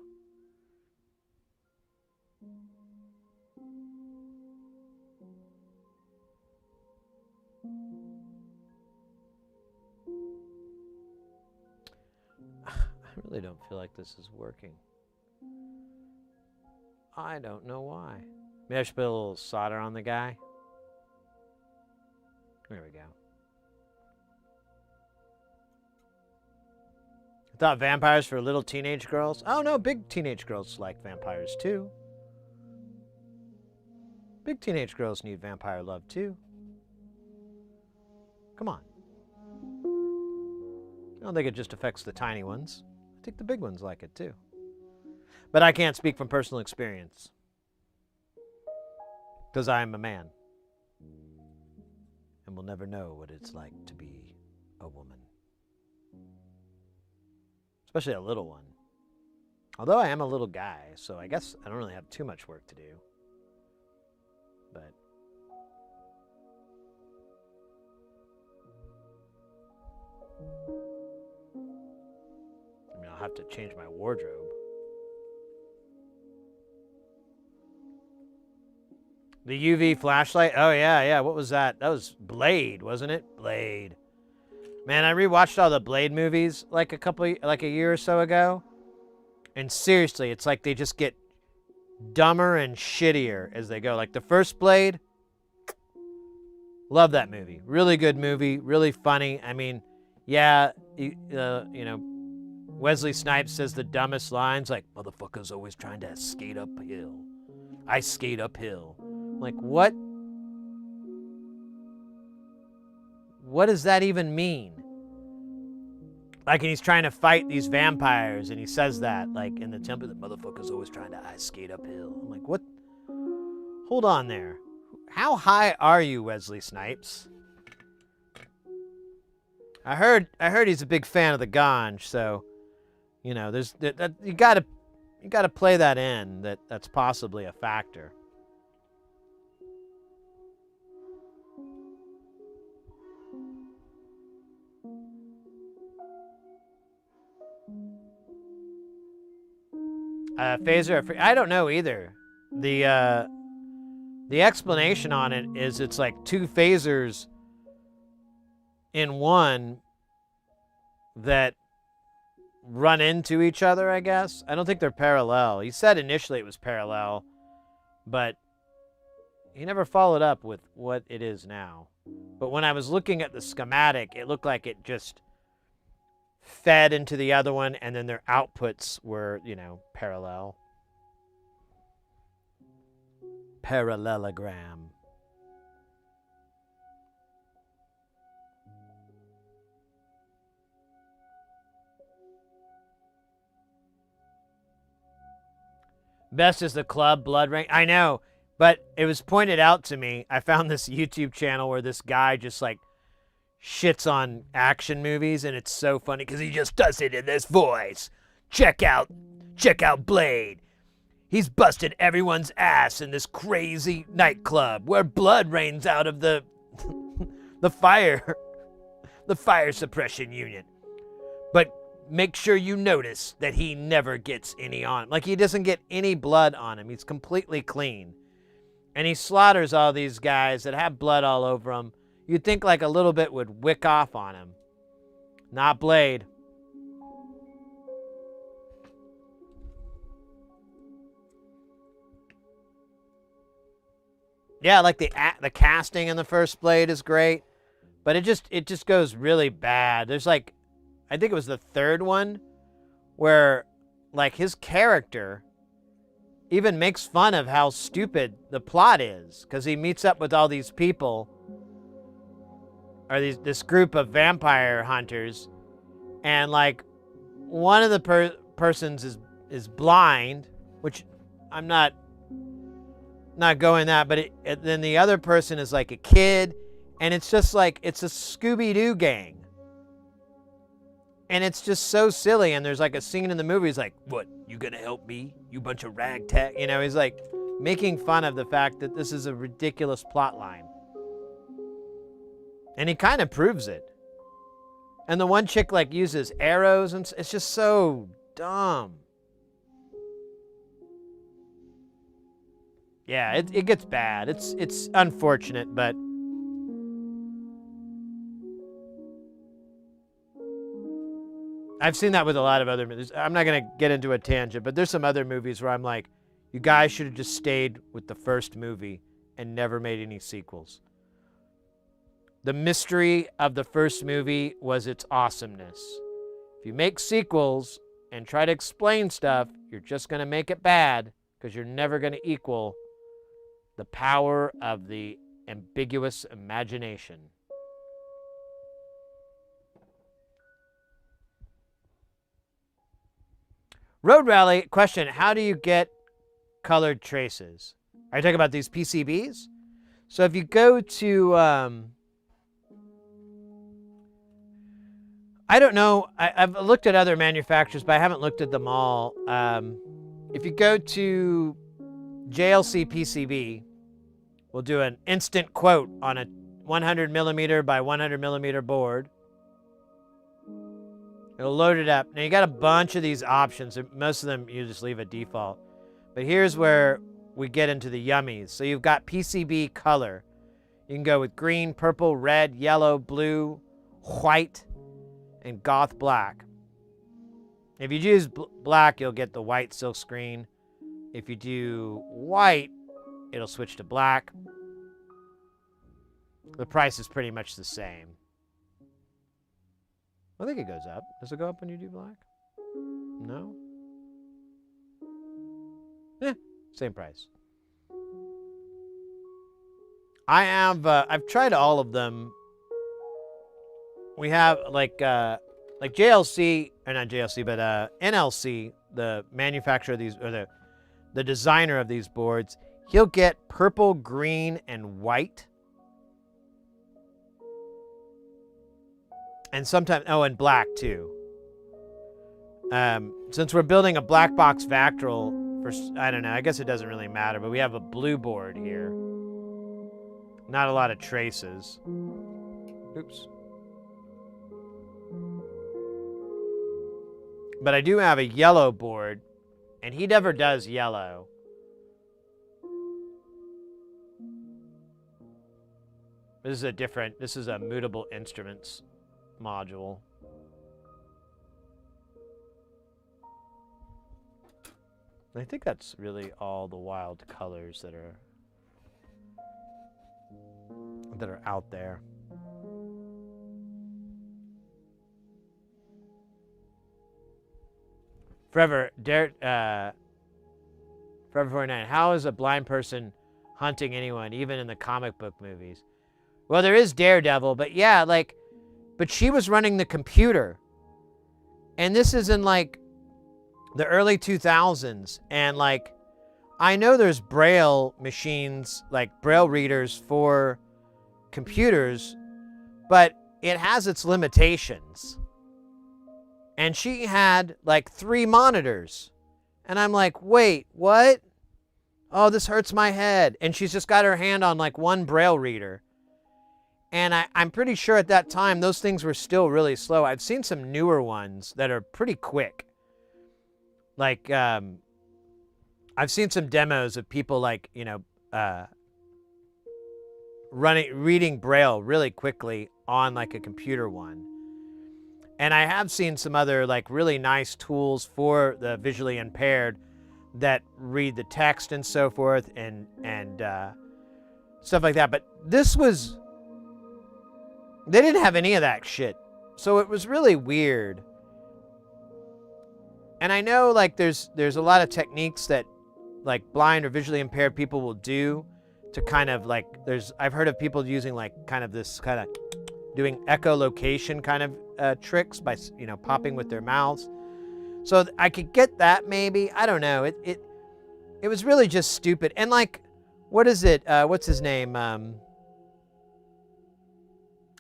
I really don't feel like this is working. I don't know why. Maybe I should put a little solder on the guy. There we go. I thought vampires for little teenage girls. Oh no, big teenage girls like vampires too. Big teenage girls need vampire love too. Come on. I don't think it just affects the tiny ones. I think the big ones like it too. But I can't speak from personal experience. Because I am a man. And will never know what it's like to be a woman. Especially a little one. Although I am a little guy, so I guess I don't really have too much work to do. But I mean, I'll have to change my wardrobe. The UV flashlight? Oh, yeah. What was that? That was Blade, wasn't it? Blade. Man, I rewatched all the Blade movies like a year or so ago. And seriously, it's like they just get dumber and shittier as they go. Like the first Blade, love that movie. Really good movie, really funny. I mean, yeah, you know, Wesley Snipes says the dumbest lines, like, motherfucker's always trying to skate uphill. I skate uphill. Like, what? What does that even mean? Like, and he's trying to fight these vampires, and he says that, like, in the temple, the motherfucker's always trying to ice skate uphill. I'm like, what? Hold on there. How high are you, Wesley Snipes? I heard he's a big fan of the ganj, so, you know, there's you gotta play that in. That's possibly a factor. Phaser, I don't know either. The explanation on it is it's like two phasers in one that run into each other, I guess. I don't think they're parallel. He said initially it was parallel, but he never followed up with what it is now. But when I was looking at the schematic, it looked like it just fed into the other one, and then their outputs were, you know, parallel. Parallelogram. Best is the club blood ring. I know, but it was pointed out to me. I found this YouTube channel where this guy just like shits on action movies, and it's so funny because he just does it in this voice. Check out Blade. He's busted everyone's ass in this crazy nightclub where blood rains out of the fire suppression unit. But make sure you notice that he never gets any on him. Like, he doesn't get any blood on him. He's completely clean. And he slaughters all these guys that have blood all over them. You'd think like a little bit would wick off on him. Not Blade. Yeah, like the casting in the first Blade is great, but it just goes really bad. There's like, I think it was the third one where like his character even makes fun of how stupid the plot is, because he meets up with all these people, or this group of vampire hunters, and like one of the persons is blind, which I'm not going that, but then the other person is like a kid, and it's just like, it's a Scooby-Doo gang. And it's just so silly, and there's like a scene in the movie, he's like, what, you gonna help me, you bunch of ragtag? You know, he's like making fun of the fact that this is a ridiculous plot line. And he kind of proves it. And the one chick like uses arrows, and it's just so dumb. Yeah, it gets bad. It's unfortunate, but I've seen that with a lot of other movies. I'm not going to get into a tangent, but there's some other movies where I'm like, you guys should have just stayed with the first movie and never made any sequels. The mystery of the first movie was its awesomeness. If you make sequels and try to explain stuff, you're just going to make it bad, because you're never going to equal the power of the ambiguous imagination. Road Rally question, how do you get colored traces? Are you talking about these PCBs? So if you go to, I don't know, I've looked at other manufacturers, but I haven't looked at them all. If you go to JLC PCB, we'll do an instant quote on a 100 millimeter by 100 millimeter board. It'll load it up. Now you got a bunch of these options. Most of them you just leave a default. But here's where we get into the yummies. So you've got PCB color. You can go with green, purple, red, yellow, blue, white, and goth black. If you choose black, you'll get the white silk screen. If you do white, it'll switch to black. The price is pretty much the same. I think it goes up. Does it go up when you do black? No? Same price. I've tried all of them. We have like JLC, or not JLC, but NLC, the manufacturer of these, or the designer of these boards. He'll get purple, green, and white. And sometimes, and black too. Since we're building a black box Vactrol, I don't know, I guess it doesn't really matter, but we have a blue board here. Not a lot of traces. Oops. But I do have a yellow board, and he never does yellow. This is a mutable instruments module. I think that's really all the wild colors that are out there. Forever 49. How is a blind person hunting anyone, even in the comic book movies? Well, there is Daredevil, but yeah, but she was running the computer. And this is in like the early 2000s. And I know there's Braille machines, like Braille readers for computers, but it has its limitations. And she had 3 monitors. And I'm like, wait, what? Oh, this hurts my head. And she's just got her hand on one Braille reader. And I'm pretty sure at that time, those things were still really slow. I've seen some newer ones that are pretty quick. Like, I've seen some demos of people like, reading Braille really quickly on like a computer one. And I have seen some other like really nice tools for the visually impaired that read the text and so forth and stuff like that. But this was, they didn't have any of that shit. So it was really weird. And I know like there's a lot of techniques that like blind or visually impaired people will do to kind of like, I've heard of people using like kind of this kind of doing echolocation kind of tricks by, popping with their mouths. So I could get that maybe. I don't know. It was really just stupid. And like, what is it? What's his name?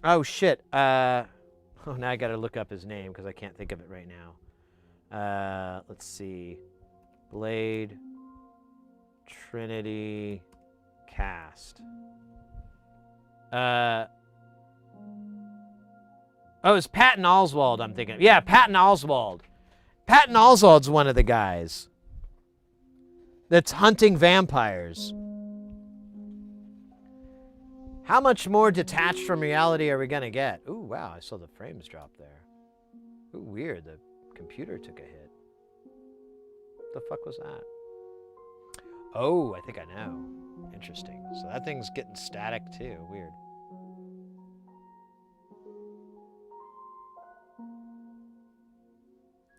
Oh shit. Now I got to look up his name because I can't think of it right now. Let's see. Blade Trinity cast. It's Patton Oswalt I'm thinking of. Yeah, Patton Oswalt. Patton Oswalt's one of the guys that's hunting vampires. How much more detached from reality are we going to get? Ooh, wow, I saw the frames drop there. Ooh, weird, the computer took a hit. What the fuck was that? Oh, I think I know. Interesting. So that thing's getting static too. Weird.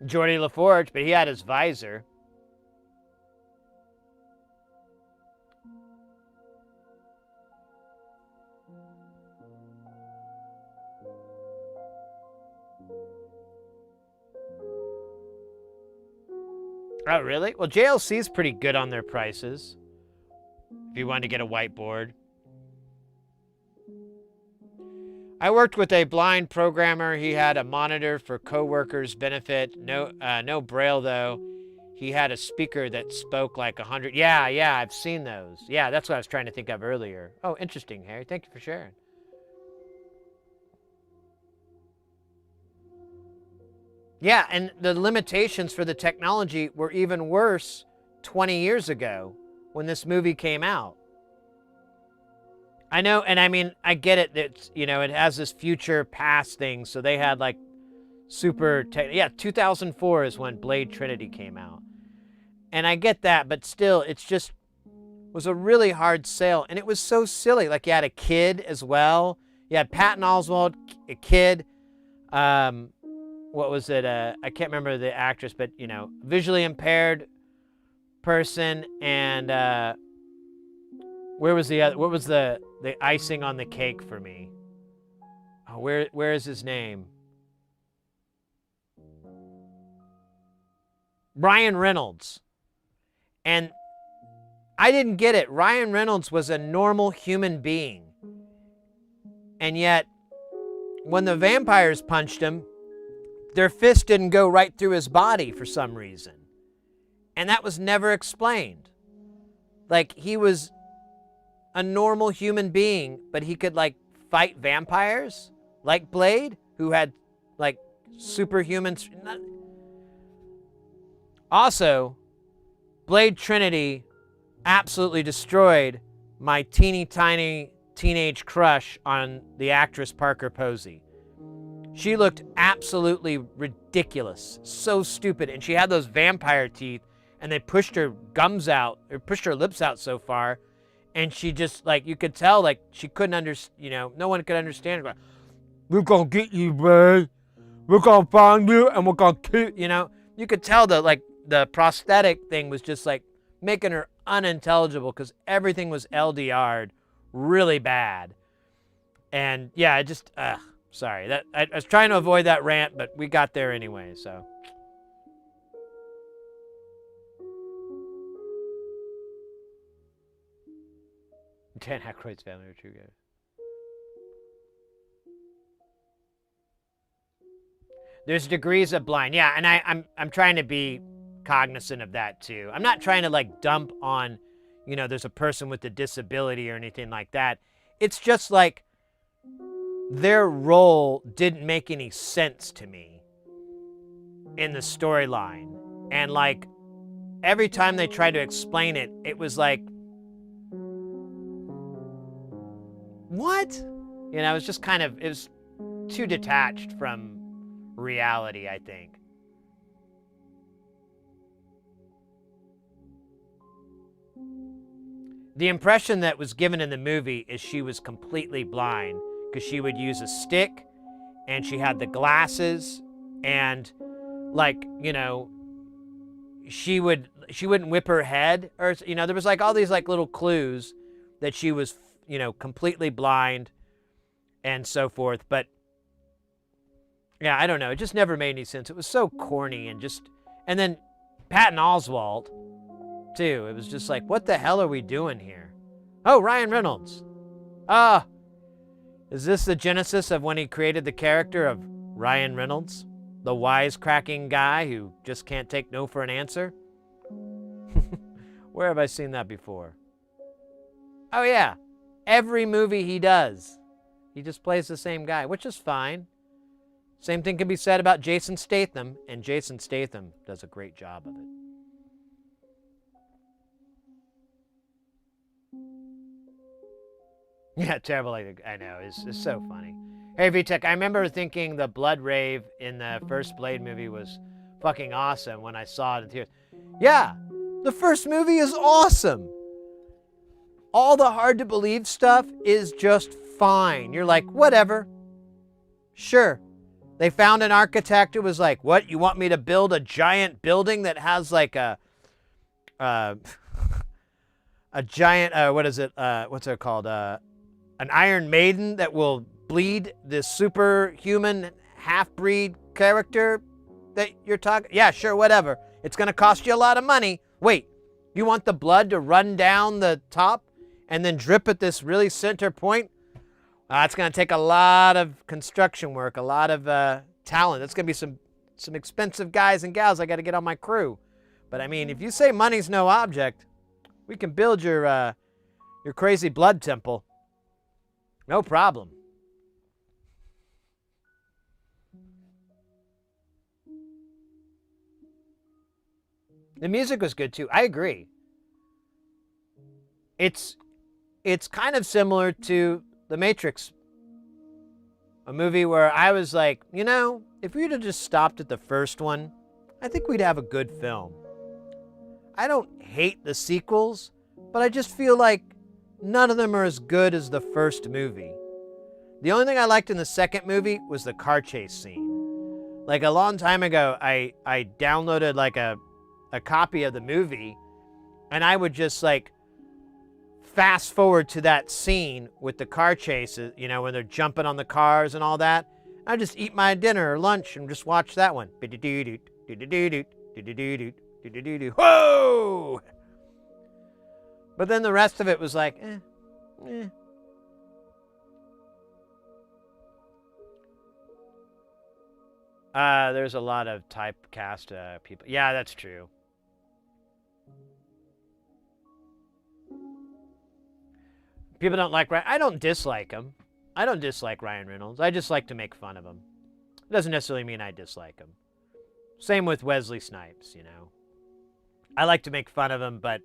Geordie LaForge, but he had his visor. Oh, really? Well, JLC's pretty good on their prices. If you wanted to get a whiteboard. I worked with a blind programmer. He had a monitor for coworkers' benefit. No Braille, though. He had a speaker that spoke like 100. Yeah, I've seen those. Yeah, that's what I was trying to think of earlier. Oh, interesting, Harry. Thank you for sharing. Yeah, and the limitations for the technology were even worse 20 years ago when this movie came out. I know, and I mean, I get it that, it has this future past thing, so they had like super yeah, 2004 is when Blade Trinity came out. And I get that, but still, it's just was a really hard sale, and it was so silly. Like, you had a kid as well. You had Patton Oswalt, a kid. What was it? I can't remember the actress, but, visually impaired person, and where was the other? What was the icing on the cake for me? Oh, where is his name? Ryan Reynolds. And I didn't get it. Ryan Reynolds was a normal human being. And yet, when the vampires punched him, their fist didn't go right through his body for some reason. And that was never explained. Like, he was a normal human being, but he could, like, fight vampires, like Blade, who had, like, superhuman... Also, Blade Trinity absolutely destroyed my teeny tiny teenage crush on the actress Parker Posey. She looked absolutely ridiculous, so stupid, and she had those vampire teeth, and they pushed her gums out, or pushed her lips out so far, and she just, like, you could tell, like, she couldn't understand, no one could understand her. We're gonna get you, Ray. We're gonna find you, and we're gonna kill you, You could tell the prosthetic thing was just, like, making her unintelligible, because everything was LDR'd really bad. And, yeah, sorry. I was trying to avoid that rant, but we got there anyway, so. Dan Aykroyd's family are true guys. There's degrees of blind. Yeah, and I'm trying to be cognizant of that too. I'm not trying to like dump on, there's a person with a disability or anything like that. It's just like their role didn't make any sense to me in the storyline. And like every time they tried to explain it, it was like, what? You know, it was just kind of, it was too detached from reality, I think. The impression that was given in the movie is she was completely blind because she would use a stick and she had the glasses and like, you know, she wouldn't whip her head or, you know, there was like all these like little clues that she was, you know, completely blind and so forth. But yeah, I don't know. It just never made any sense. It was so corny and just, and then Patton Oswalt too. It was just like, what the hell are we doing here? Oh, Ryan Reynolds. Is this the genesis of when he created the character of Ryan Reynolds? The wisecracking guy who just can't take no for an answer? Where have I seen that before? Oh yeah, every movie he does, he just plays the same guy, which is fine. Same thing can be said about Jason Statham, and Jason Statham does a great job of it. Yeah, terrible. I know. It's so funny. Hey, VTech, I remember thinking the blood rave in the first Blade movie was fucking awesome when I saw it in theaters. Yeah, the first movie is awesome. All the hard-to-believe stuff is just fine. You're like, whatever. Sure. They found an architect who was like, what, you want me to build a giant building that has like a giant, what is it, what's it called, an Iron Maiden that will bleed this superhuman half-breed character that you're talking? Yeah, sure, whatever. It's going to cost you a lot of money. Wait, you want the blood to run down the top and then drip at this really center point? It's going to take a lot of construction work, a lot of talent. That's going to be some expensive guys and gals I got to get on my crew. But I mean, if you say money's no object, we can build your crazy blood temple. No problem. The music was good too. I agree. It's kind of similar to The Matrix, a movie where I was like, you know, if we'd have just stopped at the first one, I think we'd have a good film. I don't hate the sequels, but I just feel like none of them are as good as the first movie. The only thing I liked in the second movie was the car chase scene. Like a long time ago, I downloaded like a copy of the movie, and I would just like fast forward to that scene with the car chases, you know, when they're jumping on the cars and all that. I'd just eat my dinner or lunch and just watch that one. Whoa! But then the rest of it was like, eh. There's a lot of typecast people. Yeah, that's true. People don't like Ryan. I don't dislike him. I don't dislike Ryan Reynolds. I just like to make fun of him. It doesn't necessarily mean I dislike him. Same with Wesley Snipes, you know. I like to make fun of him, but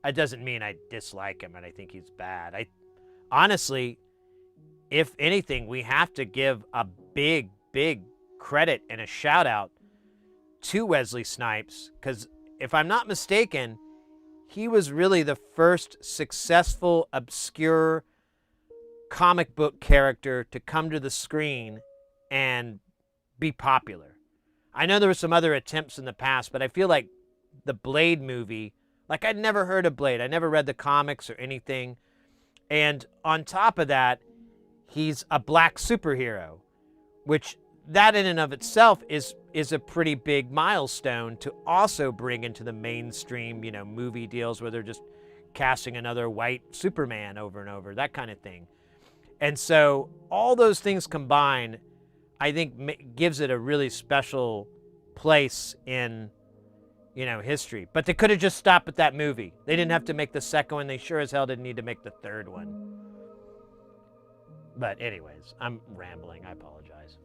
it doesn't mean I dislike him and I think he's bad. Honestly, if anything, we have to give a big credit and a shout out to Wesley Snipes, because if I'm not mistaken, he was really the first successful, obscure comic book character to come to the screen and be popular. I know there were some other attempts in the past, but I feel like the Blade movie, like I'd never heard of Blade. I never read the comics or anything. And on top of that, he's a black superhero, which that in and of itself is a pretty big milestone to also bring into the mainstream, you know, movie deals where they're just casting another white Superman over and over, that kind of thing. And so all those things combined, I think gives it a really special place in, you know, history. But they could have just stopped at that movie. They didn't have to make the second one. They sure as hell didn't need to make the third one. But anyways, I'm rambling. I apologize.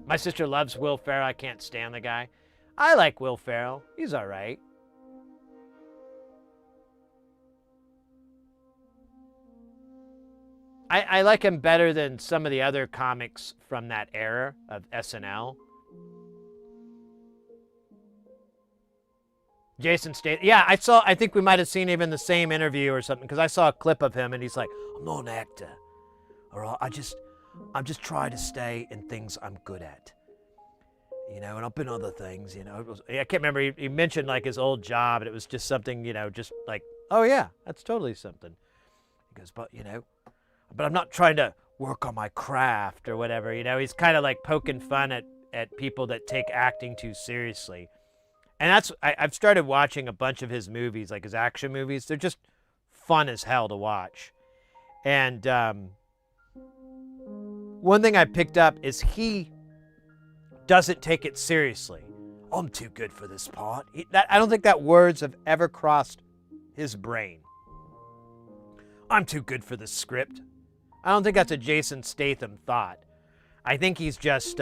My sister loves Will Ferrell. I can't stand the guy. I like Will Ferrell. He's all right. I like him better than some of the other comics from that era of SNL. Jason Statham. Yeah, I think we might have seen him in the same interview or something, because I saw a clip of him and he's like, I'm not an actor. All right, I'm just trying to stay in things I'm good at. You know, and I've been other things, you know. I can't remember, he mentioned like his old job, and it was just something, you know, just like, oh yeah, that's totally something. He goes, but I'm not trying to work on my craft or whatever, you know. He's kind of like poking fun at people that take acting too seriously. And I've started watching a bunch of his movies, like his action movies. They're just fun as hell to watch. And one thing I picked up is he doesn't take it seriously. I'm too good for this part. I don't think that words have ever crossed his brain. I'm too good for this script. I don't think that's a Jason Statham thought. I think he's just,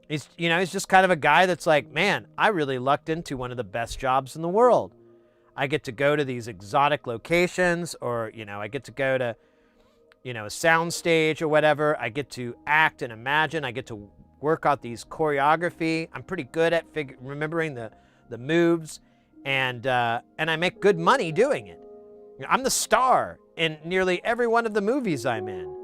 he's just kind of a guy that's like, man, I really lucked into one of the best jobs in the world. I get to go to these exotic locations, or, you know, I get to go to, you know, a sound stage or whatever. I get to act and imagine. I get to work out these choreography. I'm pretty good at remembering the moves, and I make good money doing it. I'm the star in nearly every one of the movies I'm in.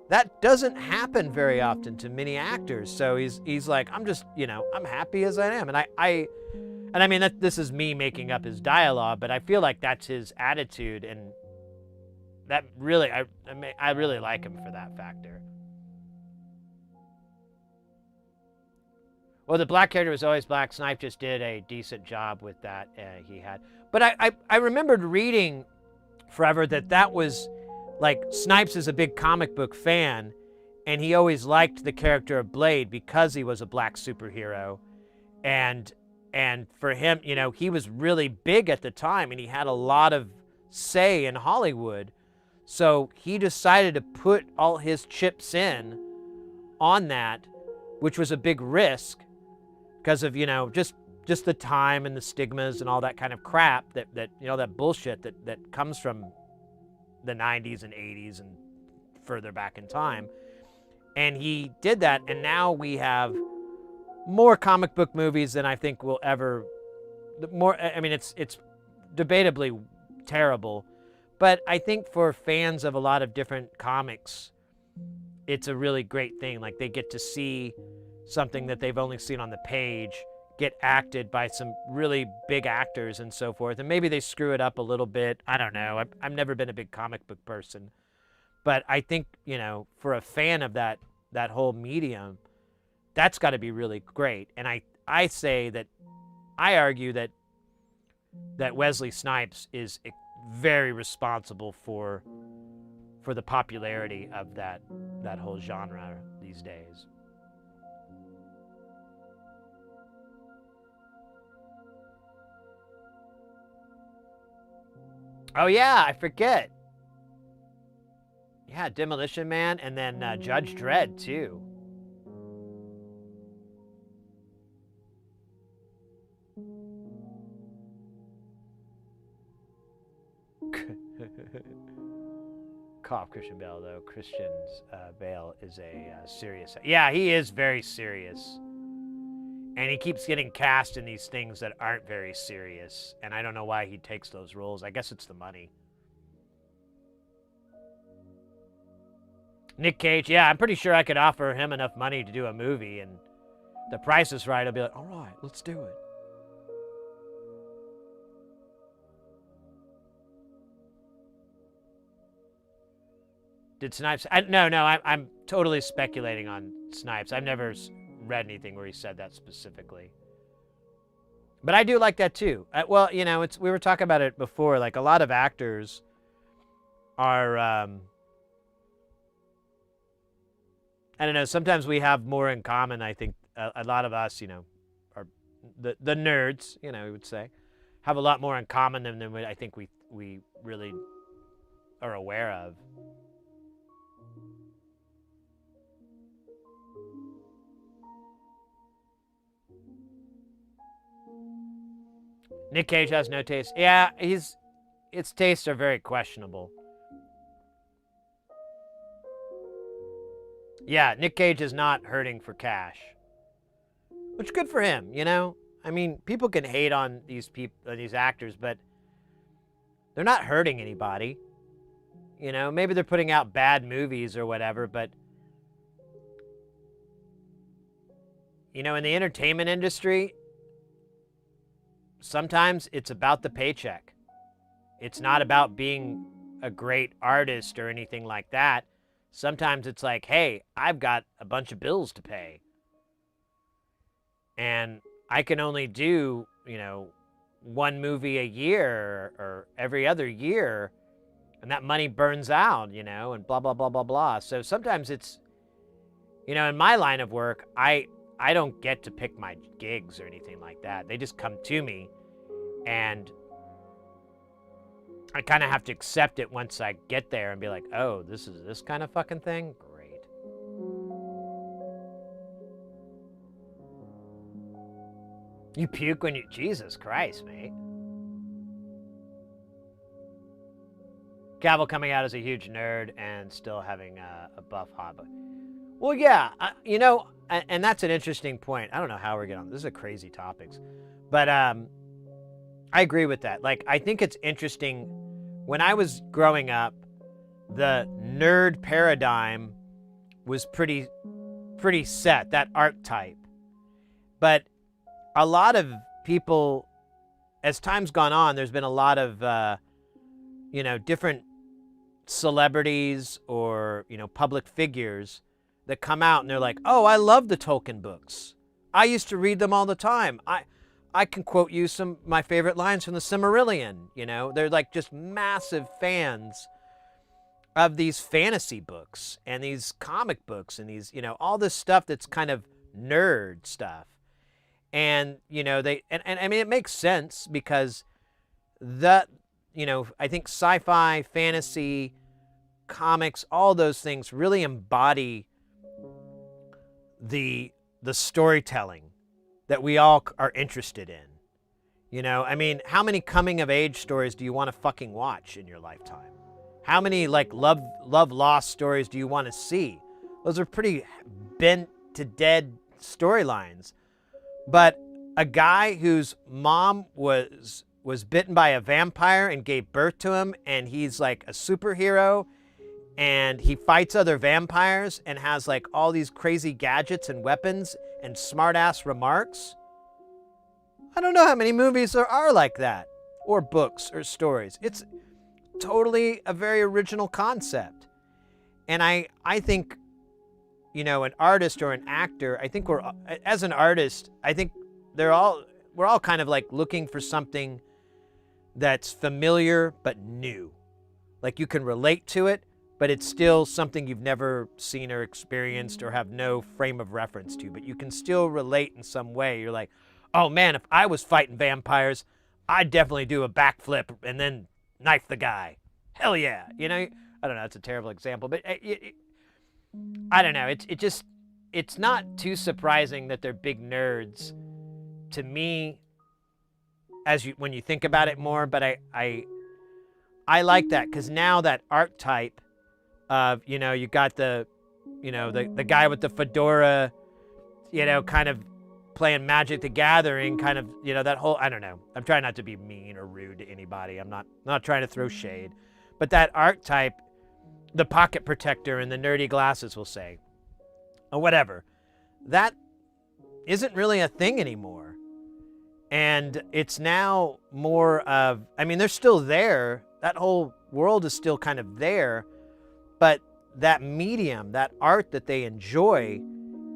That doesn't happen very often to many actors. So he's like, I'm just, you know, I'm happy as I am. And I mean, this is me making up his dialogue, but I feel like that's his attitude, and that really, I really like him for that factor. Well, the black character was always black. Snipe just did a decent job with that. He had, but I remembered reading forever that was like, Snipes is a big comic book fan, and he always liked the character of Blade because he was a black superhero, and for him, you know, he was really big at the time, and he had a lot of say in Hollywood, so he decided to put all his chips in on that, which was a big risk because of, you know, just the time and the stigmas and all that kind of crap that you know, that bullshit that comes from the 90s and 80s and further back in time. And he did that, and now we have more comic book movies than I think we'll ever. I mean, it's debatably terrible, but I think for fans of a lot of different comics, it's a really great thing. Like, they get to see something that they've only seen on the page get acted by some really big actors and so forth. And maybe they screw it up a little bit. I don't know. I've never been a big comic book person. But I think, you know, for a fan of that whole medium, that's got to be really great. And I argue that Wesley Snipes is very responsible for the popularity of that whole genre these days. Oh yeah, I forget. Yeah, Demolition Man, and then Judge Dredd too. Cough, Christian Bale, though. Bale is a serious. Yeah, he is very serious. And he keeps getting cast in these things that aren't very serious. And I don't know why he takes those roles. I guess it's the money. Nick Cage, yeah, I'm pretty sure I could offer him enough money to do a movie, and the price is right. I'll be like, all right, let's do it. Did Snipes? No, I'm totally speculating on Snipes. I've never read anything where he said that specifically. But I do like that too. Well, you know, we were talking about it before. Like, a lot of actors are, I don't know, sometimes we have more in common. I think a lot of us, you know, are the nerds, you know, we would say, have a lot more in common than I think we really are aware of. Nick Cage has no taste. Yeah, his tastes are very questionable. Yeah, Nick Cage is not hurting for cash. Which good for him, you know? I mean, people can hate on these actors, but they're not hurting anybody. You know, maybe they're putting out bad movies or whatever, but you know, in the entertainment industry, sometimes it's about the paycheck. It's not about being a great artist or anything like that. Sometimes it's like, hey, I've got a bunch of bills to pay. And I can only do, you know, one movie a year or every other year, and that money burns out, you know, and blah, blah, blah, blah, blah. So sometimes it's, you know, in my line of work, I don't get to pick my gigs or anything like that. They just come to me, and I kind of have to accept it once I get there and be like, oh, this is this kind of fucking thing? Great. You puke when you... Jesus Christ, mate. Cavill coming out as a huge nerd and still having a buff hobby. Well, yeah, you know, and that's an interesting point. I don't know how we're getting on. This is a crazy topics. But I agree with that. Like, I think it's interesting. When I was growing up, the nerd paradigm was pretty set, that archetype. But a lot of people, as time's gone on, there's been a lot of, you know, different celebrities or, you know, public figures that come out and they're like, oh, I love the Tolkien books. I used to read them all the time. I can quote you some of my favorite lines from the Silmarillion, you know? They're like just massive fans of these fantasy books and these comic books and these, you know, all this stuff that's kind of nerd stuff. And, you know, and I mean, it makes sense because you know, I think sci-fi, fantasy, comics, all those things really embody the storytelling that we all are interested in. You know, I mean, how many coming of age stories do you want to fucking watch in your lifetime? How many like love lost stories do you want to see? Those are pretty bent to dead storylines. But a guy whose mom was bitten by a vampire and gave birth to him, and he's like a superhero, and he fights other vampires and has like all these crazy gadgets and weapons and smart-ass remarks. I don't know how many movies there are like that, or books or stories. It's totally a very original concept. And I think, you know, an artist or an actor, I think as an artist, I think we're all kind of like looking for something that's familiar but new. Like you can relate to it, but it's still something you've never seen or experienced or have no frame of reference to, but you can still relate in some way. You're like, oh man, if I was fighting vampires, I'd definitely do a backflip and then knife the guy. Hell yeah. You know, I don't know, it's a terrible example, but I don't know. It's not too surprising that they're big nerds to me when you think about it more, but I like that because now that archetype of, you know, you got the guy with the fedora, you know, kind of playing Magic the Gathering, kind of, you know, that whole, I don't know. I'm trying not to be mean or rude to anybody. I'm not trying to throw shade. But that archetype, the pocket protector and the nerdy glasses, we'll say, or whatever, that isn't really a thing anymore. And it's now more of, I mean, they're still there. That whole world is still kind of there. But that medium, that art that they enjoy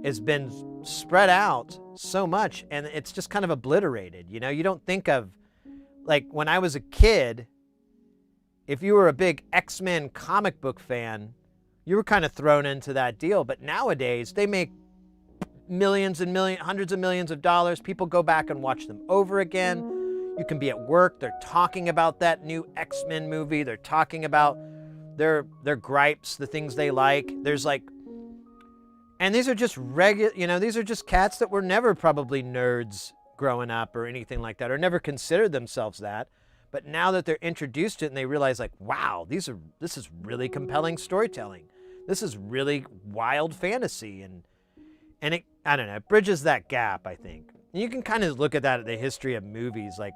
has been spread out so much, and it's just kind of obliterated. You know, you don't think of, like, when I was a kid, if you were a big X-Men comic book fan, you were kind of thrown into that deal. But nowadays, they make millions and hundreds of millions of dollars. People go back and watch them over again. You can be at work. They're talking about that new X-Men movie. They're talking about their gripes, the things they like. There's like, and these are just regular, you know, these are just cats that were never probably nerds growing up or anything like that, or never considered themselves that. But now that they're introduced to it and they realize, like, wow, this is really compelling storytelling. This is really wild fantasy, and it, I don't know, it bridges that gap, I think. And you can kind of look at that at the history of movies, like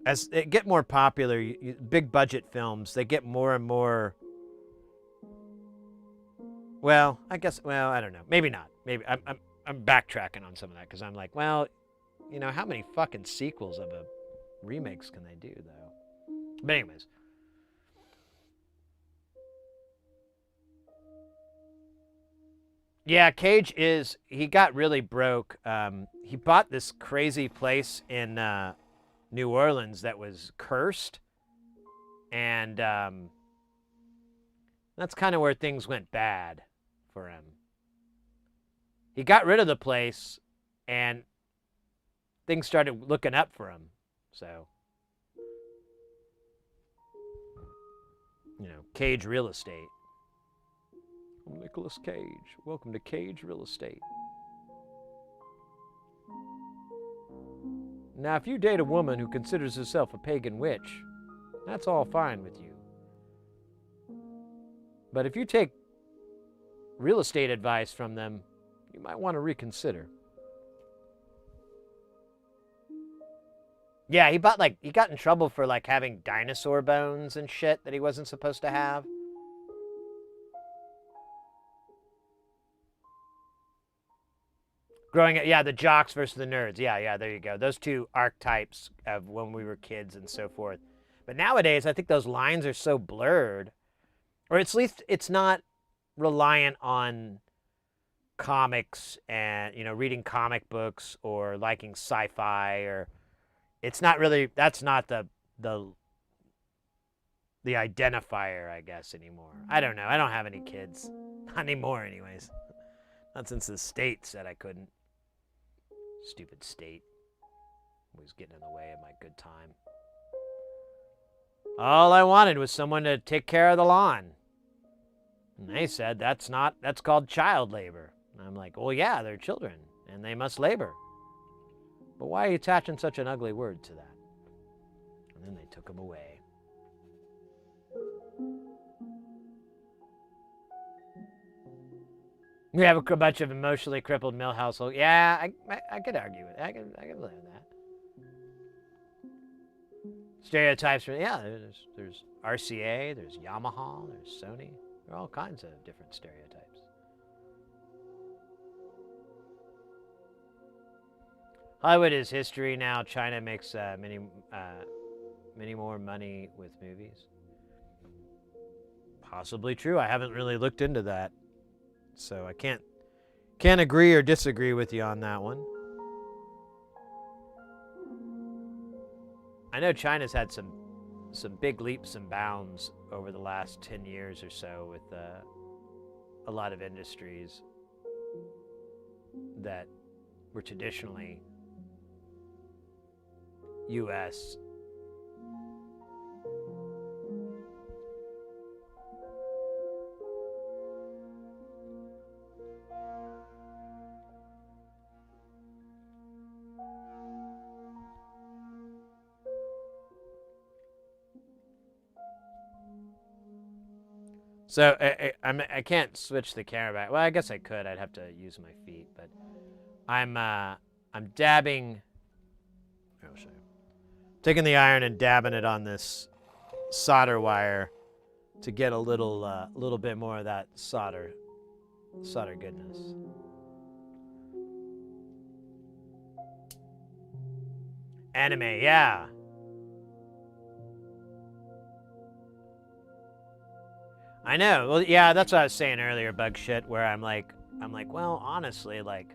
as they get more popular, big budget films, they get more and more. Well, I guess. Well, I don't know. Maybe not. Maybe I'm backtracking on some of that because I'm like, well, you know, how many fucking sequels of a remakes can they do though? But anyways. Yeah, Cage he got really broke. He bought this crazy place in New Orleans that was cursed. And that's kind of where things went bad for him. He got rid of the place and things started looking up for him. So, you know, Cage Real Estate. I'm Nicolas Cage. Welcome to Cage Real Estate. Now, if you date a woman who considers herself a pagan witch, that's all fine with you. But if you take real estate advice from them, you might want to reconsider. Yeah, he got in trouble for like having dinosaur bones and shit that he wasn't supposed to have. Growing up, yeah, the jocks versus the nerds. Yeah, there you go. Those two archetypes of when we were kids and so forth. But nowadays, I think those lines are so blurred, or at least it's not reliant on comics and, you know, reading comic books or liking sci-fi, or it's not really, that's not the identifier, I guess, anymore. I don't know. I don't have any kids. Not anymore, anyways. Not since the state said I couldn't. Stupid state. Was getting in the way of my good time. All I wanted was someone to take care of the lawn. And they said, that's called child labor. And I'm like, well, yeah, they're children, and they must labor. But why are you attaching such an ugly word to that? And then they took them away. We have a bunch of emotionally crippled mill household. Yeah, I could argue with it. I could believe that. Stereotypes. Yeah, there's RCA, there's Yamaha, there's Sony. There are all kinds of different stereotypes. Hollywood is history now. China makes many more money with movies. Possibly true. I haven't really looked into that. So I can't agree or disagree with you on that one. I know China's had some big leaps and bounds over the last 10 years or so with a lot of industries that were traditionally U.S. So I can't switch the camera back. Well, I guess I could. I'd have to use my feet, but I'm dabbing. I'll show you. Taking the iron and dabbing it on this solder wire to get a little bit more of that solder goodness. Anime, yeah. I know. Well, yeah, that's what I was saying earlier, bug shit, where I'm like, well, honestly, like,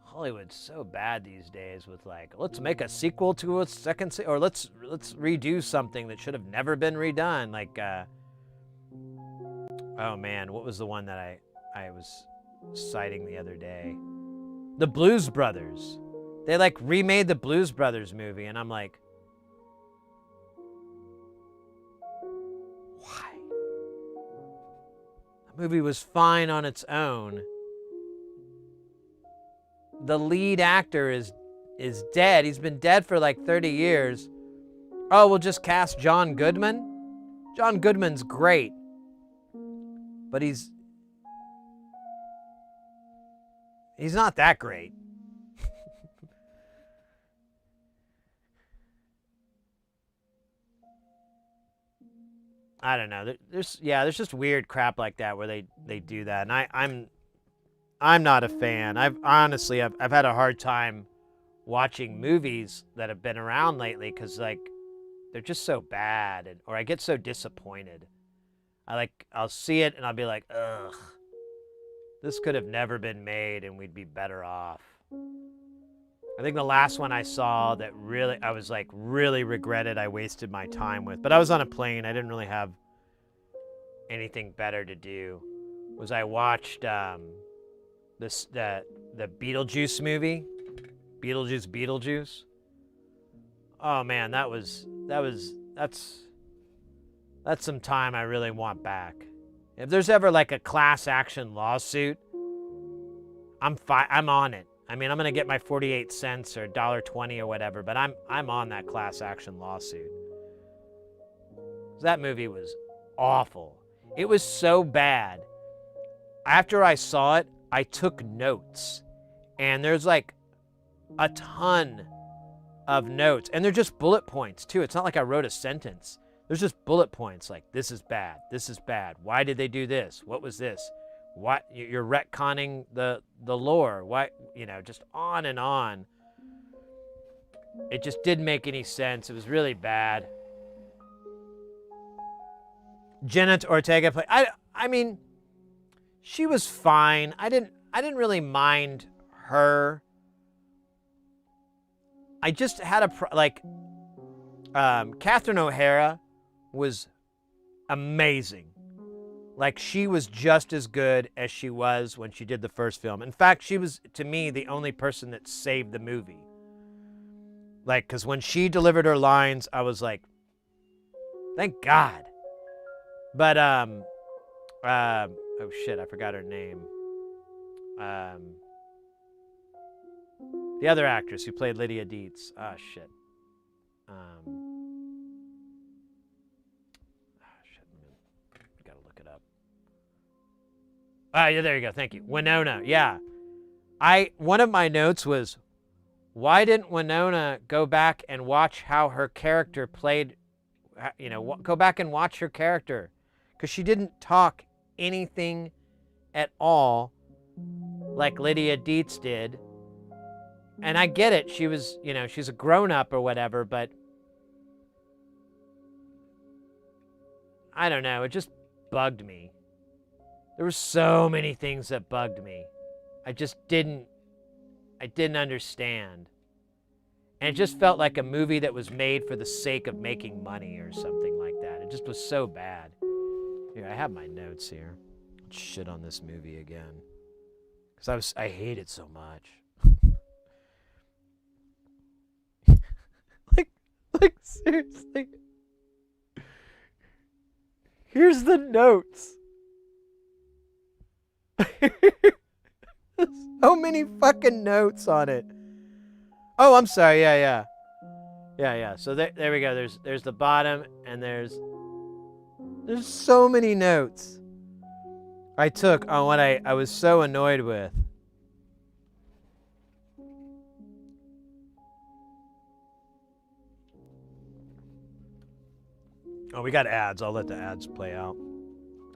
Hollywood's so bad these days with like, let's make a sequel to a second, or let's redo something that should have never been redone. Like, oh man, what was the one that I was citing the other day? The Blues Brothers. They like remade the Blues Brothers movie, and I'm like, why? The movie was fine on its own. the lead actor is dead. He's been dead for like 30 years. Oh, we'll just cast John Goodman? John Goodman's great. But he's not that great. I don't know. There's just weird crap like that where they do that, and I'm not a fan. I've had a hard time watching movies that have been around lately because like they're just so bad, or I get so disappointed. I'll see it and I'll be like, ugh, this could have never been made, and we'd be better off. I think the last one I saw that I was like really regretted I wasted my time with, but I was on a plane. I didn't really have anything better to do. Was I watched the Beetlejuice movie, Beetlejuice. Oh man, that's some time I really want back. If there's ever like a class action lawsuit, I'm on it. I mean, I'm gonna get my 48 cents or $1.20 or whatever, but I'm on that class action lawsuit. That movie was awful. It was so bad. After I saw it, I took notes, and there's like a ton of notes, and they're just bullet points too. It's not like I wrote a sentence. There's just bullet points like, this is bad, this is bad. Why did they do this? What was this? What, you're retconning the lore? Why, just on and on. It just didn't make any sense. It was really bad. Jenna Ortega played. I mean, she was fine. I didn't really mind her. I just had Catherine O'Hara was amazing. Like, she was just as good as she was when she did the first film. In fact, she was, to me, the only person that saved the movie. Like, because when she delivered her lines, I was like, thank God. But, oh shit, I forgot her name. The other actress who played Lydia Dietz. Ah, shit. Gotta look it up. Ah, yeah, there you go. Thank you. Winona. Yeah. One of my notes was, why didn't Winona go back and watch how her character played, go back and watch her character? Because she didn't talk anything at all like Lydia Dietz did. And I get it. She was, she's a grown-up or whatever, but I don't know. It just bugged me. There were so many things that bugged me. I didn't understand. And it just felt like a movie that was made for the sake of making money or something like that. It just was so bad. Here, I have my notes here. Let's shit on this movie again. Because I hate it so much. like seriously. Here's the notes. So many fucking notes on it. Oh, I'm sorry. Yeah. So there we go. There's the bottom, and there's so many notes I took on what I was so annoyed with. Oh, we got ads. I'll let the ads play out.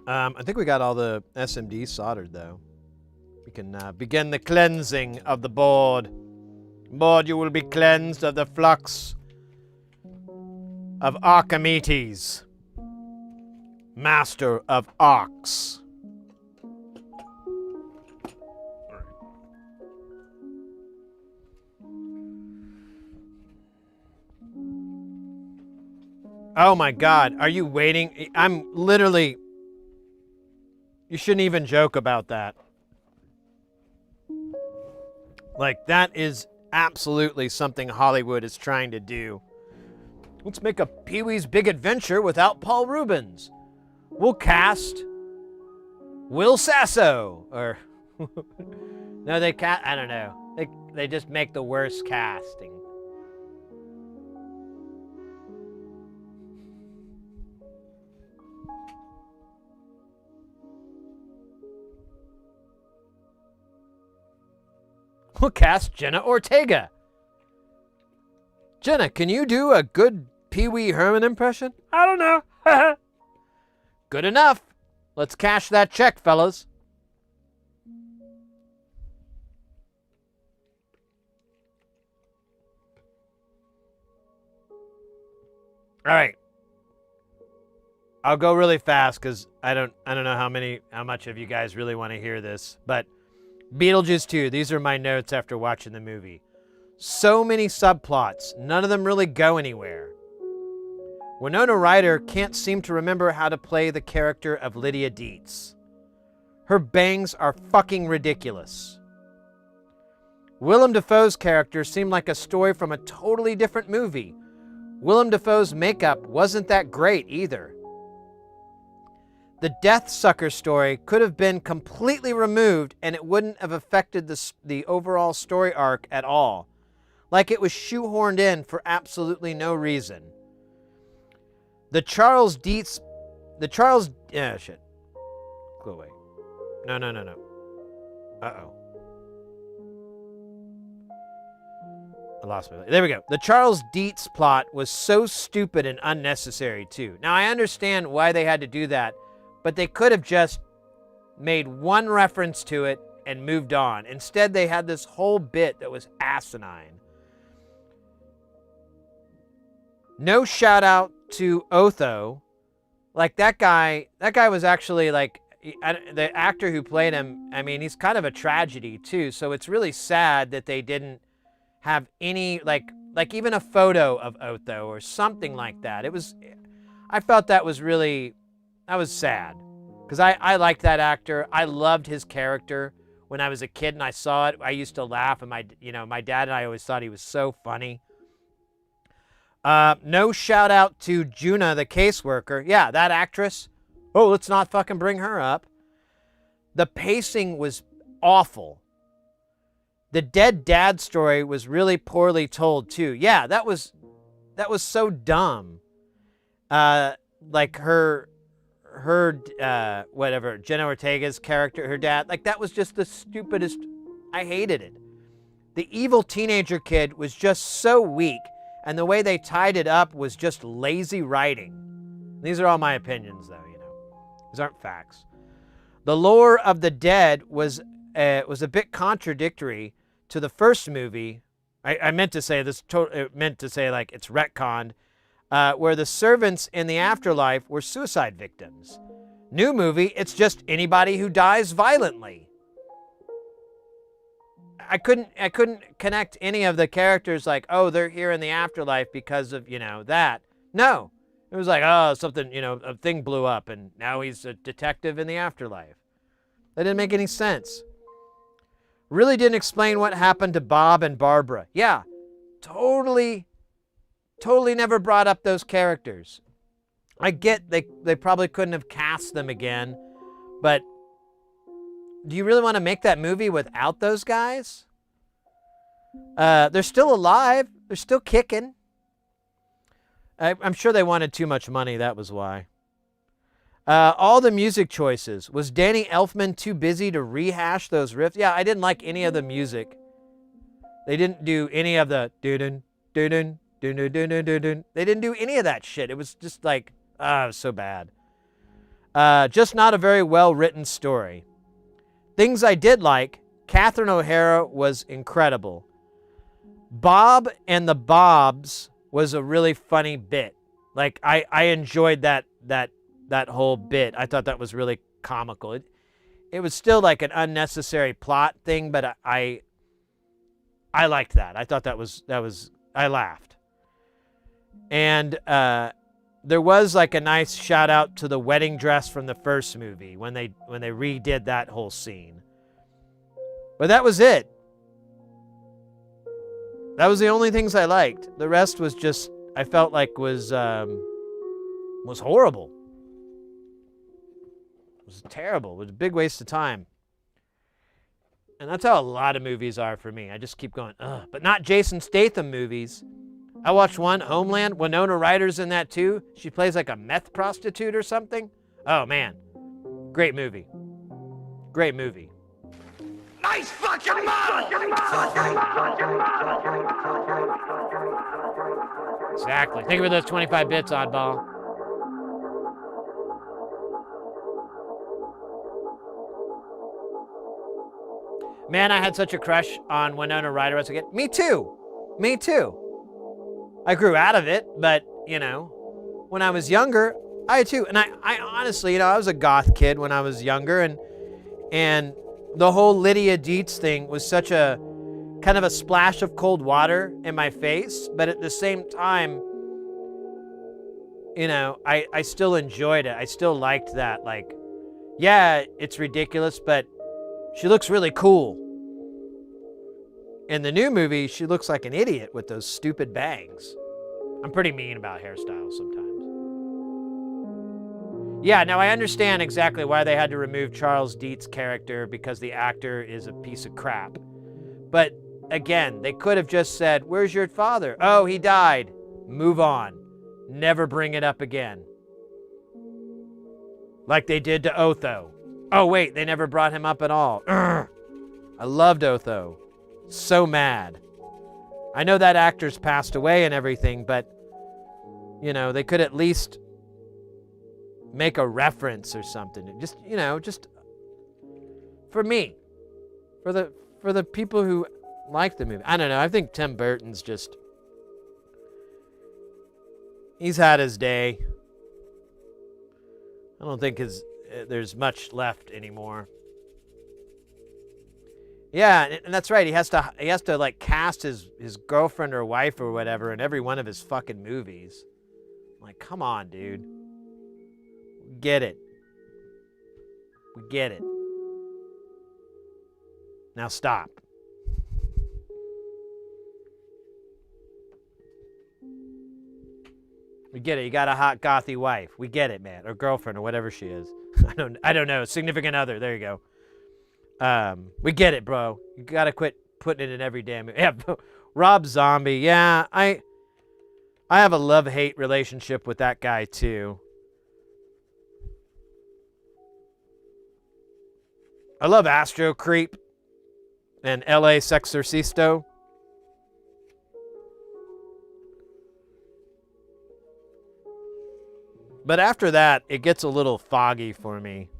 I think we got all the SMD soldered, though. We can begin the cleansing of the board. Board, you will be cleansed of the flux of Archimedes, master of arcs. Oh my God, are you waiting? I'm literally... You shouldn't even joke about that. Like, that is absolutely something Hollywood is trying to do. Let's make a Pee-wee's Big Adventure without Paul Rubens. We'll cast Will Sasso. Or... no, I don't know. They just make the worst casting. We'll cast Jenna Ortega. Jenna, can you do a good Pee Wee Herman impression? I don't know. Good enough. Let's cash that check, fellas. All right. I'll go really fast because I don't know how much of you guys really want to hear this, but Beetlejuice 2, these are my notes after watching the movie. So many subplots, none of them really go anywhere. Winona Ryder can't seem to remember how to play the character of Lydia Dietz. Her bangs are fucking ridiculous. Willem Dafoe's character seemed like a story from a totally different movie. Willem Dafoe's makeup wasn't that great either. The Death Sucker story could have been completely removed and it wouldn't have affected the overall story arc at all. Like it was shoehorned in for absolutely no reason. Yeah, shit. Go away. No. Uh-oh. I lost my... There we go. The Charles Dietz plot was so stupid and unnecessary, too. Now, I understand why they had to do that, but they could have just made one reference to it and moved on. Instead, they had this whole bit that was asinine. No shout out to Otho. Like, that guy was actually, like, the actor who played him, I mean, he's kind of a tragedy, too. So it's really sad that they didn't have any, like even a photo of Otho or something like that. I felt that was sad. Because I liked that actor. I loved his character. When I was a kid and I saw it, I used to laugh, and my dad and I always thought he was so funny. No shout out to Juna, the caseworker. Yeah, that actress. Oh, let's not fucking bring her up. The pacing was awful. The dead dad story was really poorly told too. Yeah, that was so dumb. Like her whatever, Jenna Ortega's character, her dad, like that was just the stupidest. I hated it. The evil teenager kid was just so weak, and the way they tied it up was just lazy writing. These are all my opinions, though, These aren't facts. The lore of the dead was a bit contradictory to the first movie. I meant to say this. Meant to say like it's retconned, where the servants in the afterlife were suicide victims. New movie, it's just anybody who dies violently. I couldn't connect any of the characters like, oh, they're here in the afterlife because of, that. No. It was like, oh, something, a thing blew up and now he's a detective in the afterlife. That didn't make any sense. Really didn't explain what happened to Bob and Barbara. Yeah, totally never brought up those characters. I get they probably couldn't have cast them again, but do you really want to make that movie without those guys? They're still alive. They're still kicking. I'm sure they wanted too much money. That was why. All the music choices. Was Danny Elfman too busy to rehash those riffs? Yeah, I didn't like any of the music. They didn't do any of the doo-dun, doo-dun, doo-dun, doo-dun, doo-dun. They didn't do any of that shit. It was just like, it was so bad. Just not a very well-written story. Things I did like, Catherine O'Hara was incredible. Bob and the Bobs was a really funny bit. Like, I enjoyed that whole bit. I thought that was really comical. It was still like an unnecessary plot thing, but I liked that. I thought that was I laughed. And there was like a nice shout out to the wedding dress from the first movie when they redid that whole scene. But that was it. That was the only things I liked. The rest was just, I felt like was horrible. It was terrible. It was a big waste of time. And that's how a lot of movies are for me. I just keep going, ugh. But not Jason Statham movies. I watched one, Homeland. Winona Ryder's in that too. She plays like a meth prostitute or something. Oh, man. Great movie. Great movie. Nice fucking model! Exactly. Think of those 25 bits, oddball. Man, I had such a crush on Winona Ryder as a kid. Me too. Me too. I grew out of it, but, you know, when I was younger, I had too. And I honestly, you know, I was a goth kid when I was younger, and the whole Lydia Dietz thing was such a kind of a splash of cold water in my face, but at the same time, you know, I still enjoyed it. I still liked that. Like, yeah, it's ridiculous, but she looks really cool. In the new movie, she looks like an idiot with those stupid bangs. I'm pretty mean about hairstyles sometimes. Yeah, now I understand exactly why they had to remove Charles Dietz's character, because the actor is a piece of crap. But again, they could have just said, "Where's your father?" "Oh, he died." Move on. Never bring it up again. Like they did to Otho. Oh, wait, they never brought him up at all. Urgh. I loved Otho. So mad. I know that actor's passed away and everything, but, you know, they could at least make a reference or something. Just, you know, just for me. For the people who like the movie. I don't know. I think Tim Burton's just... He's had his day. I don't think there's much left anymore. Yeah, and that's right. He has to like cast his girlfriend or wife or whatever in every one of his fucking movies. Like, come on, dude. We get it. We get it. Now stop. We get it. You got a hot gothy wife. We get it, man. Or girlfriend or whatever she is. I don't know. Significant other. There you go. We get it, bro. You gotta quit putting it in every damn... Yeah, Rob Zombie. Yeah, I have a love-hate relationship with that guy, too. I love Astro Creep and L.A. Sexorcisto. But after that, it gets a little foggy for me.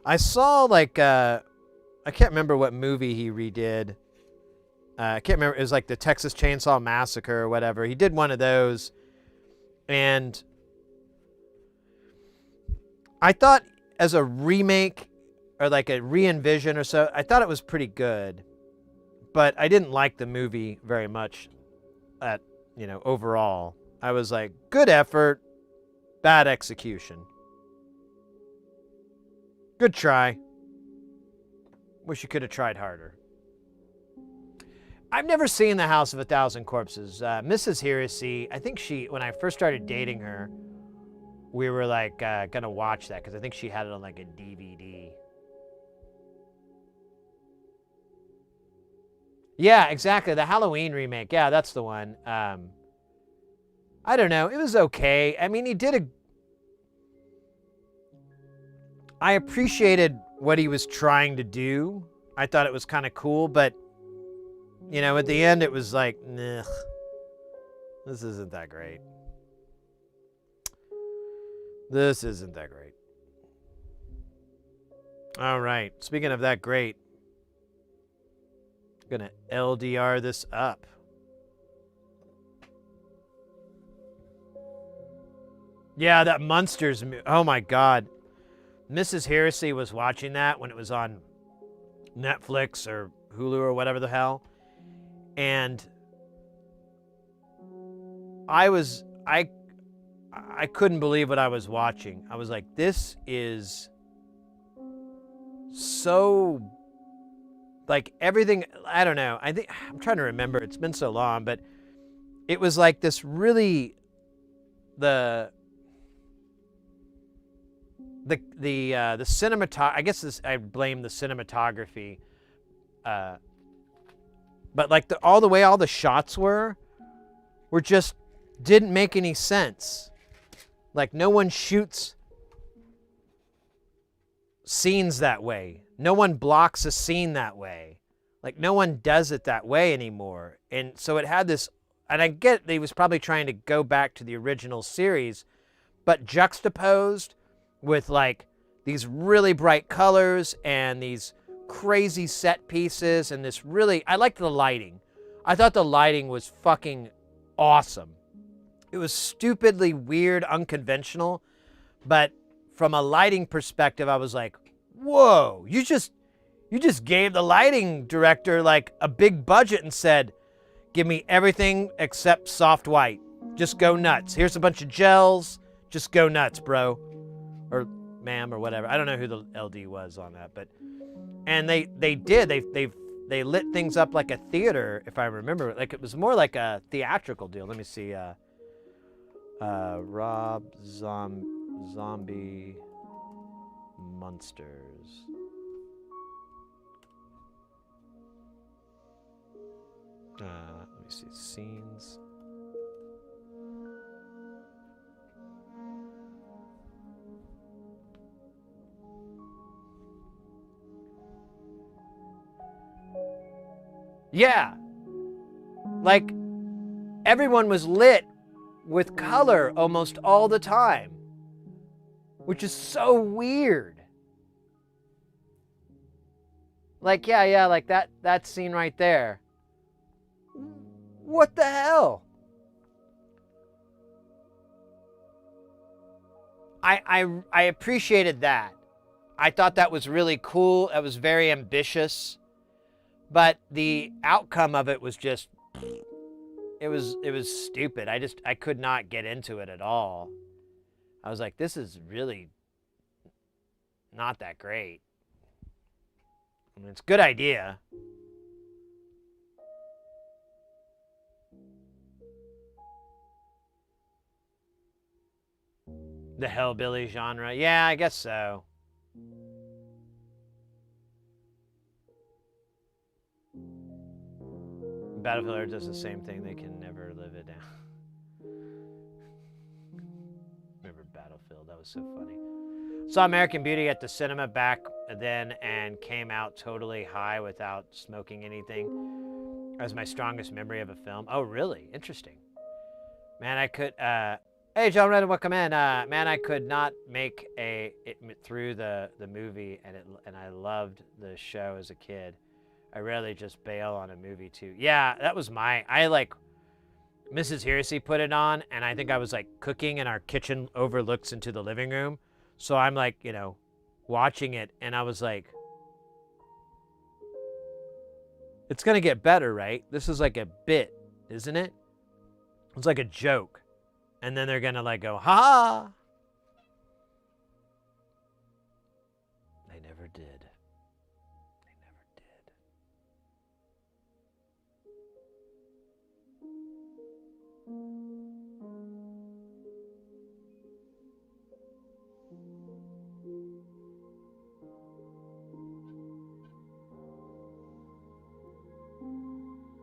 I saw, like, I can't remember what movie he redid. I can't remember. It was like the Texas Chainsaw Massacre or whatever. He did one of those. And I thought as a remake or like a re-envision or so, I thought it was pretty good. But I didn't like the movie very much overall. I was like, good effort, bad execution. Good try. Wish you could have tried harder. I've never seen The House of a Thousand Corpses. Mrs. Heresy, I think when I first started dating her, we were like gonna watch that because I think she had it on like a DVD. Yeah, exactly. The Halloween remake. Yeah, that's the one. I don't know. It was okay. I mean, I appreciated what he was trying to do. I thought it was kind of cool, but, you know, at the end it was like, nah, this isn't that great. This isn't that great. All right. Speaking of that great, I'm going to LDR this up. Yeah, that Munsters movie. Oh, my God. Mrs. Heresy was watching that when it was on Netflix or Hulu or whatever the hell. And I couldn't believe what I was watching. I was like, this is so, like, everything, I don't know. I'm trying to remember. It's been so long, but it was like this really, the cinematography, I guess I blame the cinematography, but like all the shots were just didn't make any sense. Like no one shoots scenes that way. No one blocks a scene that way. Like no one does it that way anymore. And so it had this, and I get they was probably trying to go back to the original series, but juxtaposed with like these really bright colors and these crazy set pieces and this really, I liked the lighting. I thought the lighting was fucking awesome. It was stupidly weird, unconventional, but from a lighting perspective, I was like, whoa, you just gave the lighting director like a big budget and said, give me everything except soft white. Just go nuts. Here's a bunch of gels. Just go nuts, bro. Or ma'am or whatever. I don't know who the LD was on that, but and they did. They lit things up like a theater, if I remember. Like it was more like a theatrical deal. Let me see. Rob Zombie Monsters. Let me see. Scenes. Yeah. Like, everyone was lit with color almost all the time, which is so weird. Like, yeah, like that scene right there. What the hell? I appreciated that. I thought that was really cool. It was very ambitious. But the outcome of it was just, it was stupid. I could not get into it at all. I was like, this is really not that great. I mean, it's a good idea. The hellbilly genre. Yeah, I guess so. Battlefield Earth does the same thing. They can never live it down. Remember Battlefield? That was so funny. Saw American Beauty at the cinema back then and came out totally high without smoking anything. That was my strongest memory of a film. Oh, really? Interesting. Man, I could... hey, John Redden, welcome in. Man, I could not make it through the movie, and I loved the show as a kid. I rarely just bail on a movie too. Yeah, that was Mrs. Hersey put it on, and I think I was like cooking and our kitchen overlooks into the living room. So I'm like, watching it, and I was like, it's gonna get better, right? This is like a bit, isn't it? It's like a joke. And then they're gonna like go, ha! They never did.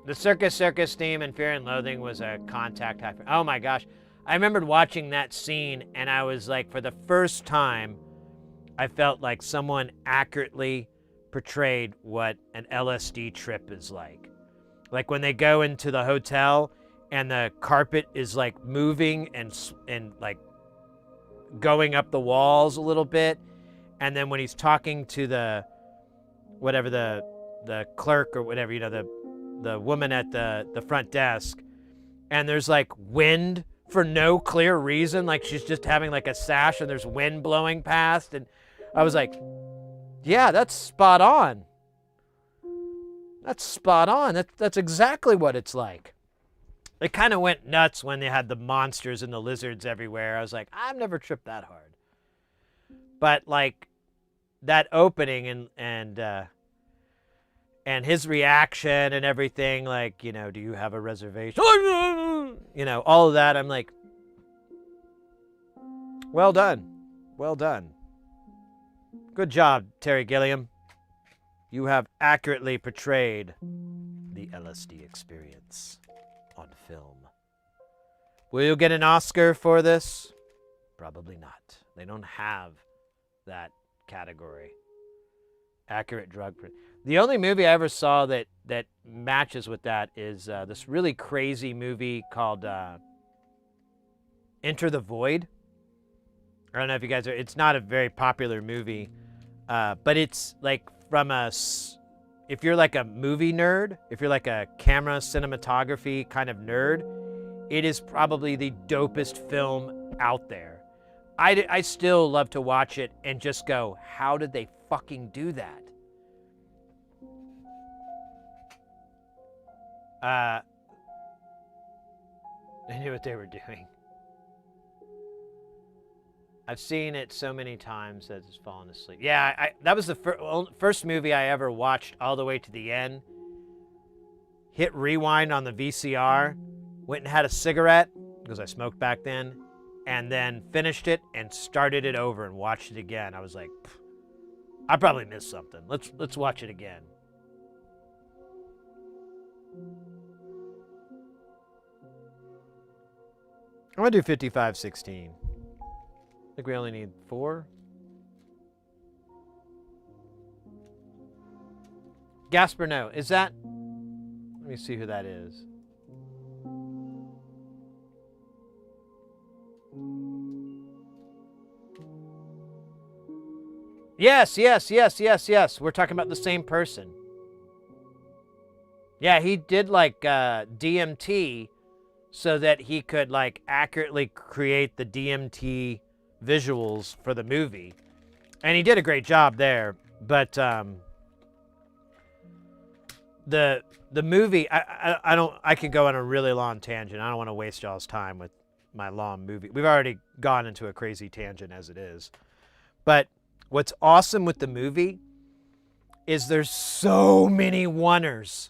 The Circus theme in Fear and Loathing was a contact high. Oh my gosh. I remembered watching that scene and I was like, for the first time, I felt like someone accurately portrayed what an LSD trip is like. Like when they go into the hotel and the carpet is like moving and like going up the walls a little bit. And then when he's talking to the clerk or whatever, the woman at the front desk, and there's like wind for no clear reason, like she's just having like a sash and there's wind blowing past, and I was like, yeah, that's spot on. That's spot on. That's exactly what it's like. It kind of went nuts when they had the monsters and the lizards everywhere. I was like, I've never tripped that hard. But like that opening and his reaction and everything, like, do you have a reservation? All of that, I'm like, well done. Well done. Good job, Terry Gilliam. You have accurately portrayed the LSD experience on film. Will you get an Oscar for this? Probably not. They don't have that category. Accurate drug. The only movie I ever saw that matches with that is this really crazy movie called Enter the Void. I don't know if you guys are. It's not a very popular movie, but it's like if you're like a movie nerd, if you're like a camera cinematography kind of nerd, it is probably the dopest film out there. I still love to watch it and just go, how did they fucking do that? They knew what they were doing. I've seen it so many times that it's fallen asleep. Yeah, that was the first movie I ever watched all the way to the end. Hit rewind on the VCR, went and had a cigarette, because I smoked back then, and then finished it and started it over and watched it again. I was like, I probably missed something. Let's watch it again. I'm going to do 55-16. I think we only need 4. Gasparno, is that... Let me see who that is. Yes. We're talking about the same person. Yeah, he did like DMT so that he could like accurately create the DMT visuals for the movie, and he did a great job there. But the movie, I could go on a really long tangent. I don't want to waste y'all's time with my long movie. We've already gone into a crazy tangent as it is. But what's awesome with the movie is there's so many oneers,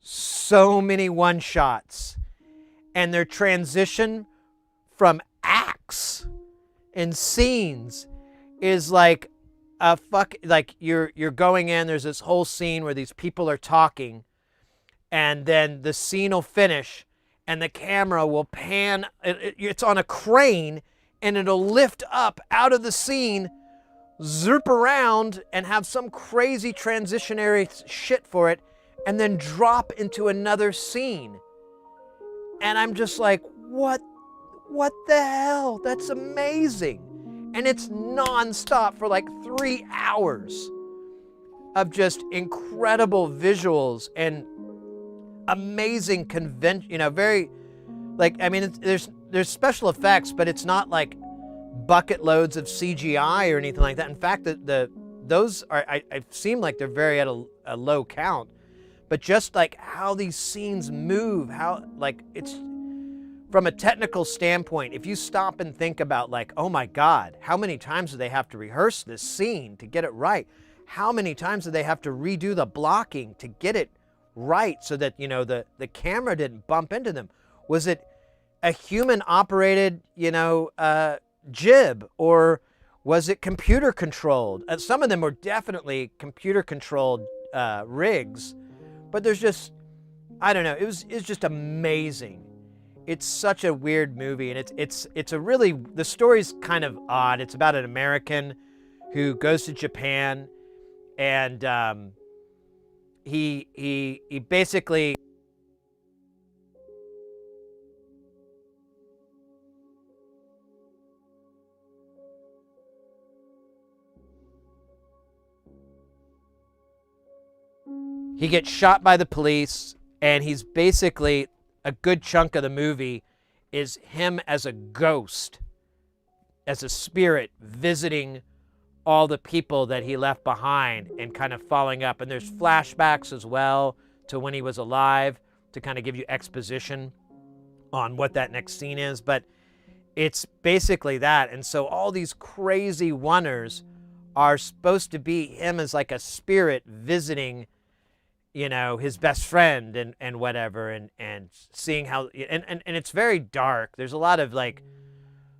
so many one shots, and their transition from acts and scenes is like like you're going in, there's this whole scene where these people are talking, and then the scene will finish and the camera will pan, it's on a crane, and it'll lift up out of the scene, zip around and have some crazy transitionary shit for it, and then drop into another scene. And I'm just like, what the hell? That's amazing. And it's non-stop for like 3 hours of just incredible visuals and amazing convention, very, like, I mean, there's special effects, but it's not like bucket loads of CGI or anything like that. In fact, those are, I seem like they're very at a low count, but just like how these scenes move, how, like, it's, from a technical standpoint, if you stop and think about like, oh my God, how many times do they have to rehearse this scene to get it right? How many times do they have to redo the blocking to get it right so that, the camera didn't bump into them? Was it a human operated, jib, or was it computer controlled? Some of them were definitely computer controlled rigs, but there's just, I don't know, it's just amazing. It's such a weird movie, and it's a really, the story's kind of odd. It's about an American who goes to Japan, and he basically gets shot by the police, and he's basically, a good chunk of the movie is him as a ghost, as a spirit, visiting all the people that he left behind and kind of following up. And there's flashbacks as well to when he was alive to kind of give you exposition on what that next scene is. But it's basically that. And so all these crazy oneers are supposed to be him as like a spirit visiting, his best friend and whatever, and seeing how, and it's very dark. There's a lot of like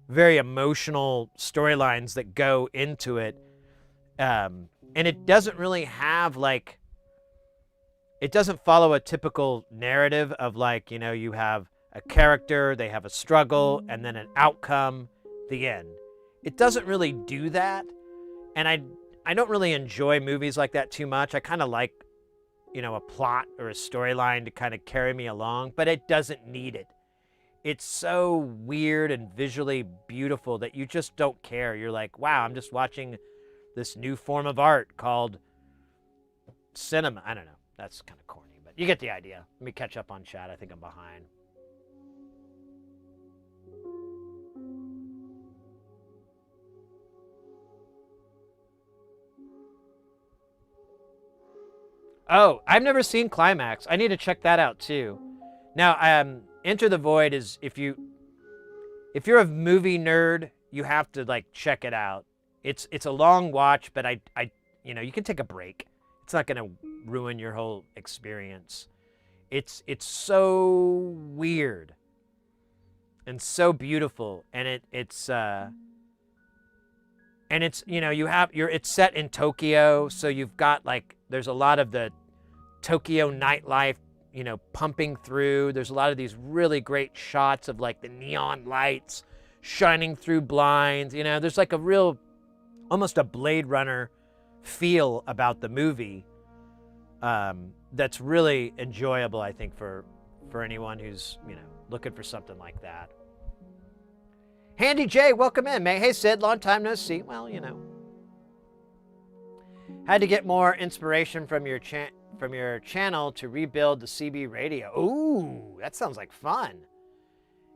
very emotional storylines that go into it. And it doesn't really have like, it doesn't follow a typical narrative of like, you have a character, they have a struggle, and then an outcome, the end. It doesn't really do that. And I don't really enjoy movies like that too much. I kind of like, a plot or a storyline to kind of carry me along, but it doesn't need it. It's so weird and visually beautiful that you just don't care. You're like, wow, I'm just watching this new form of art called cinema. I don't know. That's kind of corny, but you get the idea. Let me catch up on chat. I think I'm behind. Oh, I've never seen Climax. I need to check that out too. Now, Enter the Void is if you're a movie nerd, you have to like check it out. It's a long watch, but I you can take a break. It's not gonna ruin your whole experience. It's so weird and so beautiful, and it's it's set in Tokyo, so you've got like there's a lot of the Tokyo nightlife, pumping through. There's a lot of these really great shots of like the neon lights shining through blinds. There's like a real, almost a Blade Runner feel about the movie that's really enjoyable, I think, for anyone who's, looking for something like that. Handy J, welcome in, man. Hey, Sid, long time no see. Well, had to get more inspiration from your channel to rebuild the CB radio. Ooh, that sounds like fun.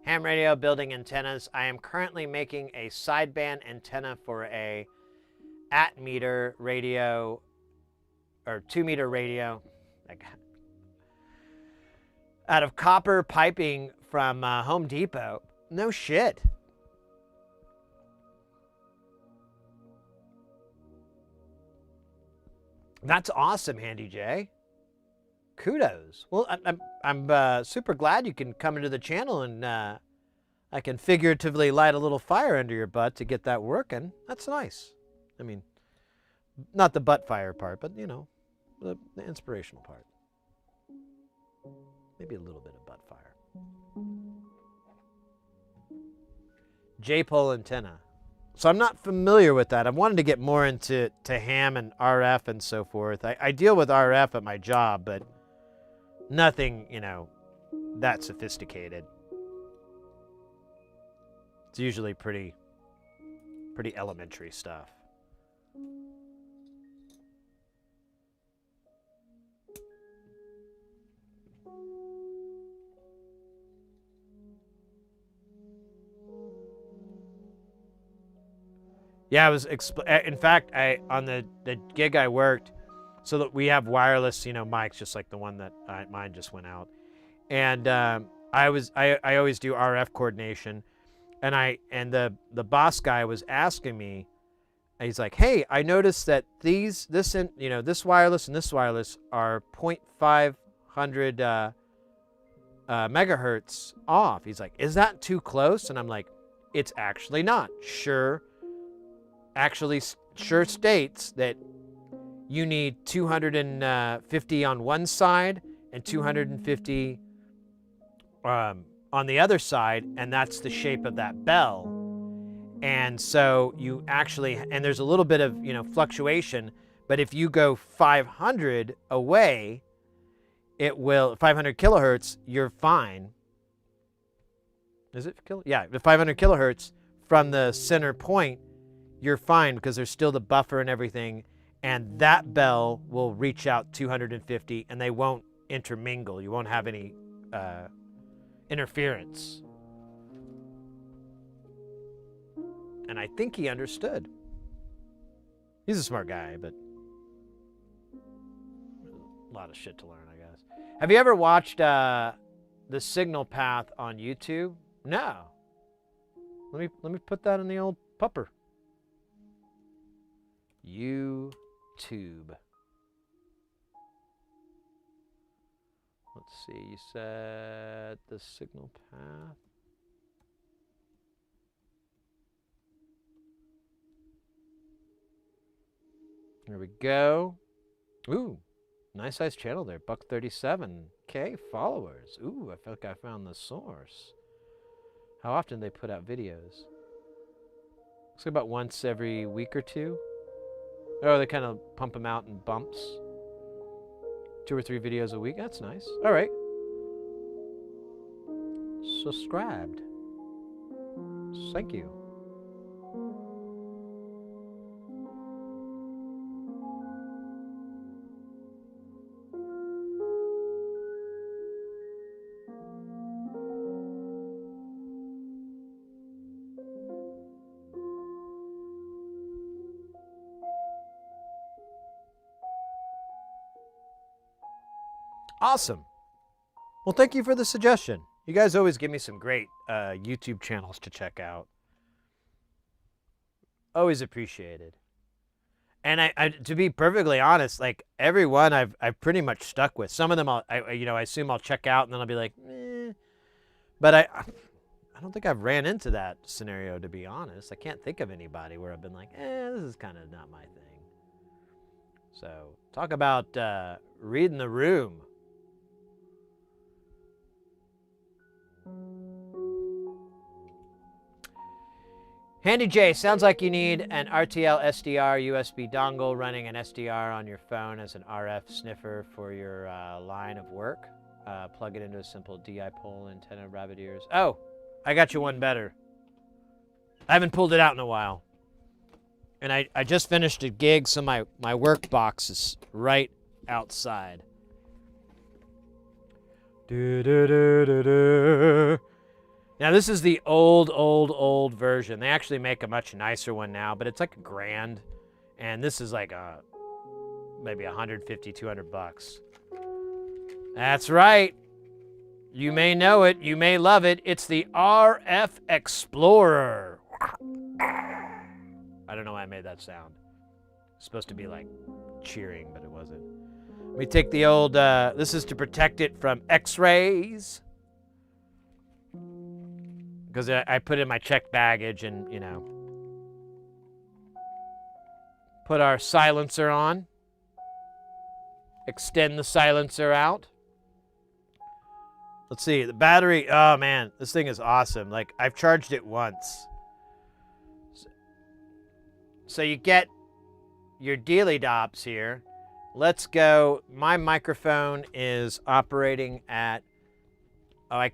Ham radio building antennas. I am currently making a sideband antenna for a at-meter radio or 2-meter radio out of copper piping from Home Depot. No shit. That's awesome, Handy J. Kudos. Well, I'm super glad you can come into the channel and I can figuratively light a little fire under your butt to get that working. That's nice. I mean, not the butt fire part, but the inspirational part. Maybe a little bit of butt fire. J-pole antenna. So I'm not familiar with that. I wanted to get more into ham and RF and so forth. I deal with RF at my job, but nothing, that sophisticated. It's usually pretty elementary stuff. Yeah, I was. In fact, on the gig I worked, so that we have wireless, mics, just like the one that mine just went out, and I always do RF coordination, and the boss guy was asking me, he's like, hey, I noticed that this wireless and this wireless are 0.500 megahertz off. He's like, is that too close? And I'm like, it's actually not. Sure states that you need 250 on one side and 250 on the other side, and that's the shape of that bell. And so you actually, and there's a little bit of fluctuation, but if you go 500 away, it will 500 kilohertz. You're fine. Is it Yeah, the 500 kilohertz from the center point. You're fine because there's still the buffer and everything, and that bell will reach out 250 and they won't intermingle. You won't have any interference. And I think he understood. He's a smart guy, but a lot of shit to learn, I guess. Have you ever watched the Signal Path on YouTube? No. Let me put that in the old pupper. YouTube. Let's see, you said the Signal Path. There we go. Ooh, nice size channel there. $137K followers. Ooh, I feel like I found the source. How often do they put out videos? Looks like about once every week or two. Oh, they kind of pump them out in bumps. 2 or 3 videos a week. That's nice. All right. Subscribed. Thank you. Awesome. Well, thank you for the suggestion. You guys always give me some great YouTube channels to check out. Always appreciated. And I to be perfectly honest, like everyone I've pretty much stuck with. Some of them I assume I'll check out and then I'll be like, eh. But I don't think I've ran into that scenario, to be honest. I can't think of anybody where I've been like, this is kind of not my thing. So talk about reading the room. Handy J, sounds like you need an RTL SDR USB dongle running an SDR on your phone as an RF sniffer for your line of work. Plug it into a simple dipole antenna, rabbit ears. Oh, I got you one better. I haven't pulled it out in a while. And I just finished a gig, so my work box is right outside. Now, this is the old version. They actually make a much nicer one now, but it's like $1,000. And this is like maybe 150, 200 bucks. That's right. You may know it. You may love it. It's the RF Explorer. I don't know why I made that sound. It's supposed to be like cheering, but it wasn't. Let me take the old, this is to protect it from X-rays. Because I put in my checked baggage and, put our silencer on. Extend the silencer out. Let's see, the battery, oh man, this thing is awesome. Like, I've charged it once. So you get your dealy dops here. Let's go, my microphone is operating at, I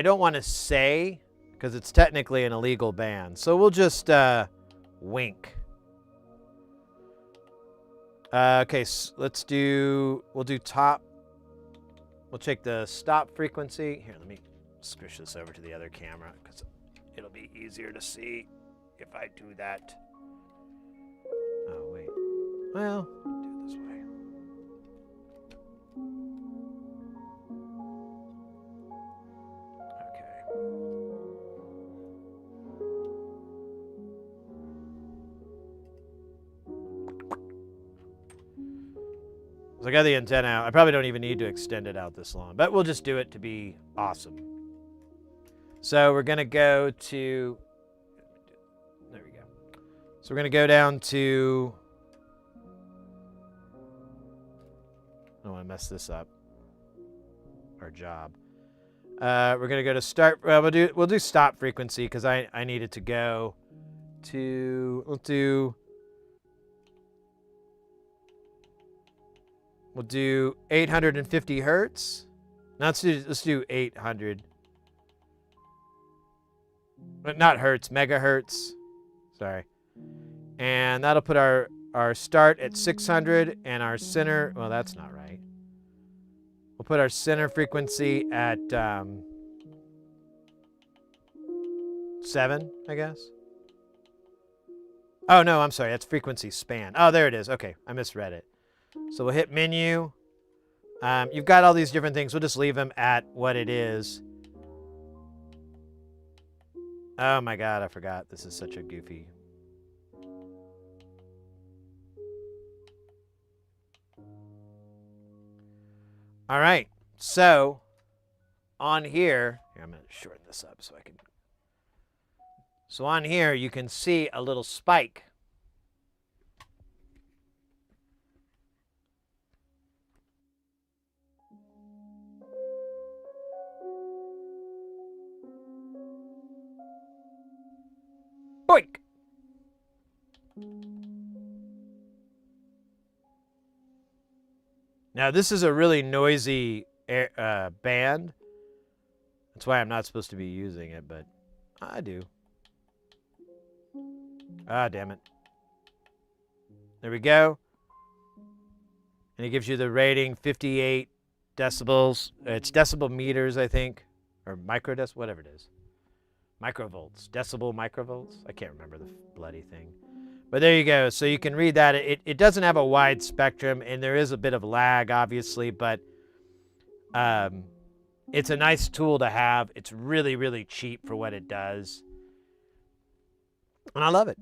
don't want to say, because it's technically an illegal band. So we'll just wink. Okay, so we'll do top. We'll check the stop frequency. Here, let me squish this over to the other camera because it'll be easier to see if I do that. Oh, wait. Well, do it this way. So I got the antenna out. I probably don't even need to extend it out this long, but we'll just do it to be awesome. So we're going to go to, there we go. So we're going to go down to, I don't want to mess this up, our job. We're going to go to start, well, we'll do stop frequency because I need it to go to, we'll do 850 hertz. Now let's do 800. But not hertz, megahertz. Sorry. And that'll put our start at 600 and our center, well, that's not right. We'll put our center frequency at 7, I guess. Oh, no, I'm sorry. That's frequency span. Oh, there it is. Okay, I misread it. So we'll hit menu. You've got all these different things. We'll just leave them at what it is. Oh my God, I forgot. This is such a goofy. All right, so on here I'm going to shorten this up so I can. So on here, you can see a little spike. Boink! Now, this is a really noisy band. That's why I'm not supposed to be using it, but I do. Ah, damn it. There we go. And it gives you the rating, 58 decibels. It's decibel meters, I think. Or microdecibels, whatever it is. Microvolts. Decibel microvolts? I can't remember the bloody thing. But there you go. So you can read that. It doesn't have a wide spectrum, and there is a bit of lag, obviously, but it's a nice tool to have. It's really, really cheap for what it does. And I love it.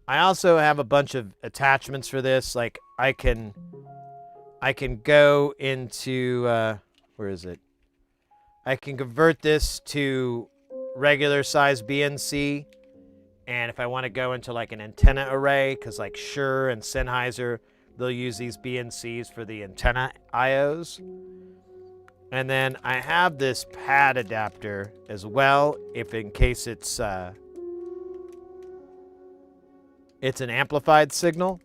I also have a bunch of attachments for this. Like I can go into, where is it? I can convert this to regular size BNC. And if I want to go into like an antenna array, because like Shure and Sennheiser, they'll use these BNCs for the antenna IOs. And then I have this pad adapter as well, if in case it's an amplified signal.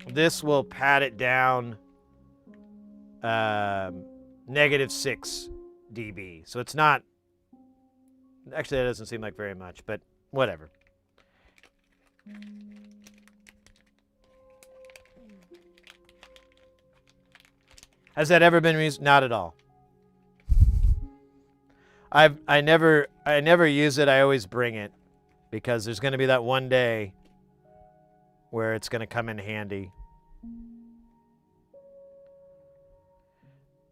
This will pad it down -6 dB. So it's not, actually that doesn't seem like very much, but whatever. Has that ever been used? Not at all. I never use it. I always bring it because there's going to be that one day where it's going to come in handy.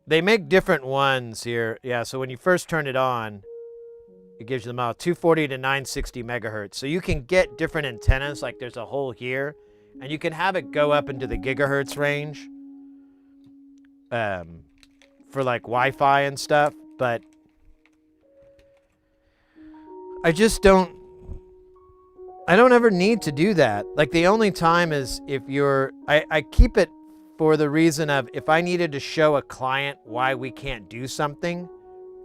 They make different ones here. Yeah, so when you first turn it on, it gives you the model 240 to 960 megahertz. So you can get different antennas, like there's a hole here, and you can have it go up into the gigahertz range for like Wi-Fi and stuff, but I just don't ever need to do that. Like the only time is if I keep it for the reason of if I needed to show a client why we can't do something,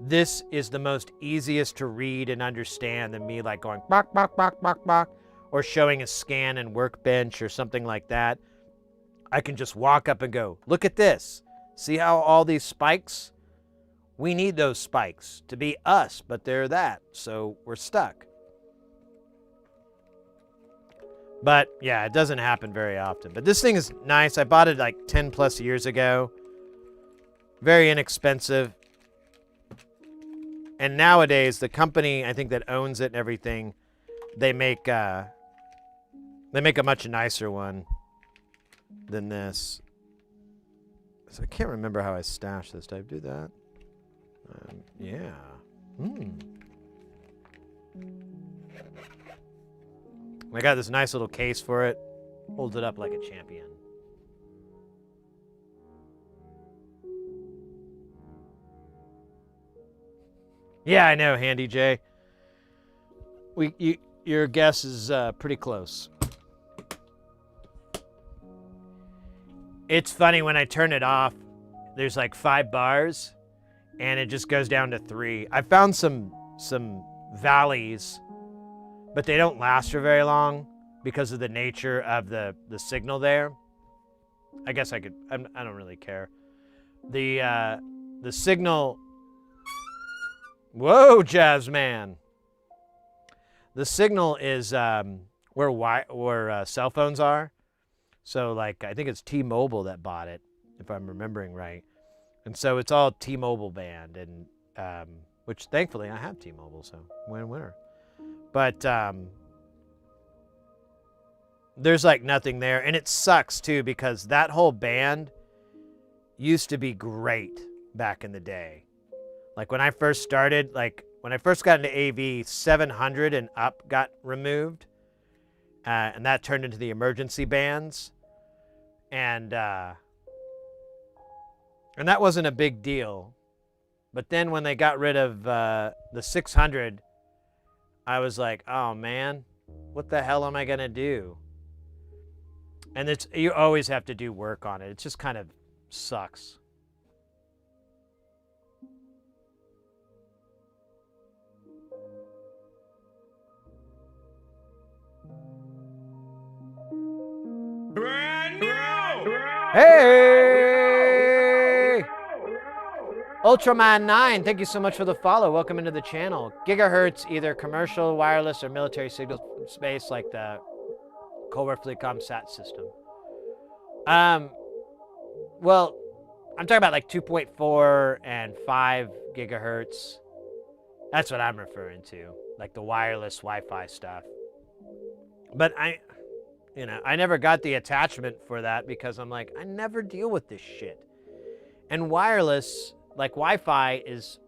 this is the most easiest to read and understand than me like going bok, bok, bok, bok, bok, or showing a scan and Workbench or something like that. I can just walk up and go, look at this. See how all these spikes? We need those spikes to be us, but they're that, so we're stuck. But yeah, it doesn't happen very often. But this thing is nice. I bought it like 10 plus years ago. Very inexpensive. And nowadays, the company, I think, that owns it and everything, they make a much nicer one than this. So I can't remember how I stashed this. Did I do that? Yeah. I got this nice little case for it. Holds it up like a champion. Yeah, I know, Handy Jay. Your guess is pretty close. It's funny when I turn it off. There's like 5 bars, and it just goes down to 3. I found some valleys, but they don't last for very long because of the nature of the signal there. I guess I don't really care. The signal. Whoa, Jazzman. The signal is where cell phones are. So like I think it's T-Mobile that bought it, if I'm remembering right. And so it's all T-Mobile band, and which thankfully I have T-Mobile, so winner. But there's like nothing there, and it sucks too because that whole band used to be great back in the day. Like when I first started, like when I first got into AV, 700 and up got removed, and that turned into the emergency bands, and that wasn't a big deal. But then when they got rid of the 600, I was like, oh man, what the hell am I gonna do? And you always have to do work on it. It just kind of sucks. Brand new! Hey! Ultraman9, thank you so much for the follow. Welcome into the channel. Gigahertz, either commercial, wireless, or military signal from space, like the Cobra Fleetcom sat system. Well, I'm talking about like 2.4 and 5 gigahertz. That's what I'm referring to, like the wireless Wi-Fi stuff. But I never got the attachment for that because I'm like, I never deal with this shit. And wireless, like Wi-Fi, is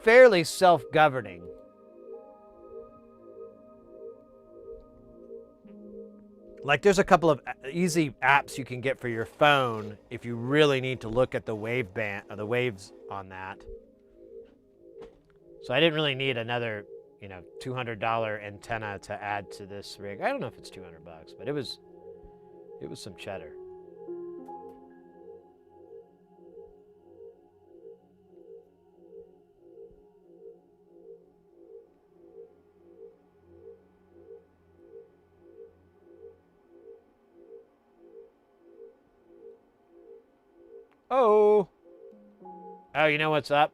fairly self-governing. Like there's a couple of easy apps you can get for your phone if you really need to look at the wave band or the waves on that. So I didn't really need another, $200 antenna to add to this rig. I don't know if it's $200, but it was some cheddar. Oh, you know what's up?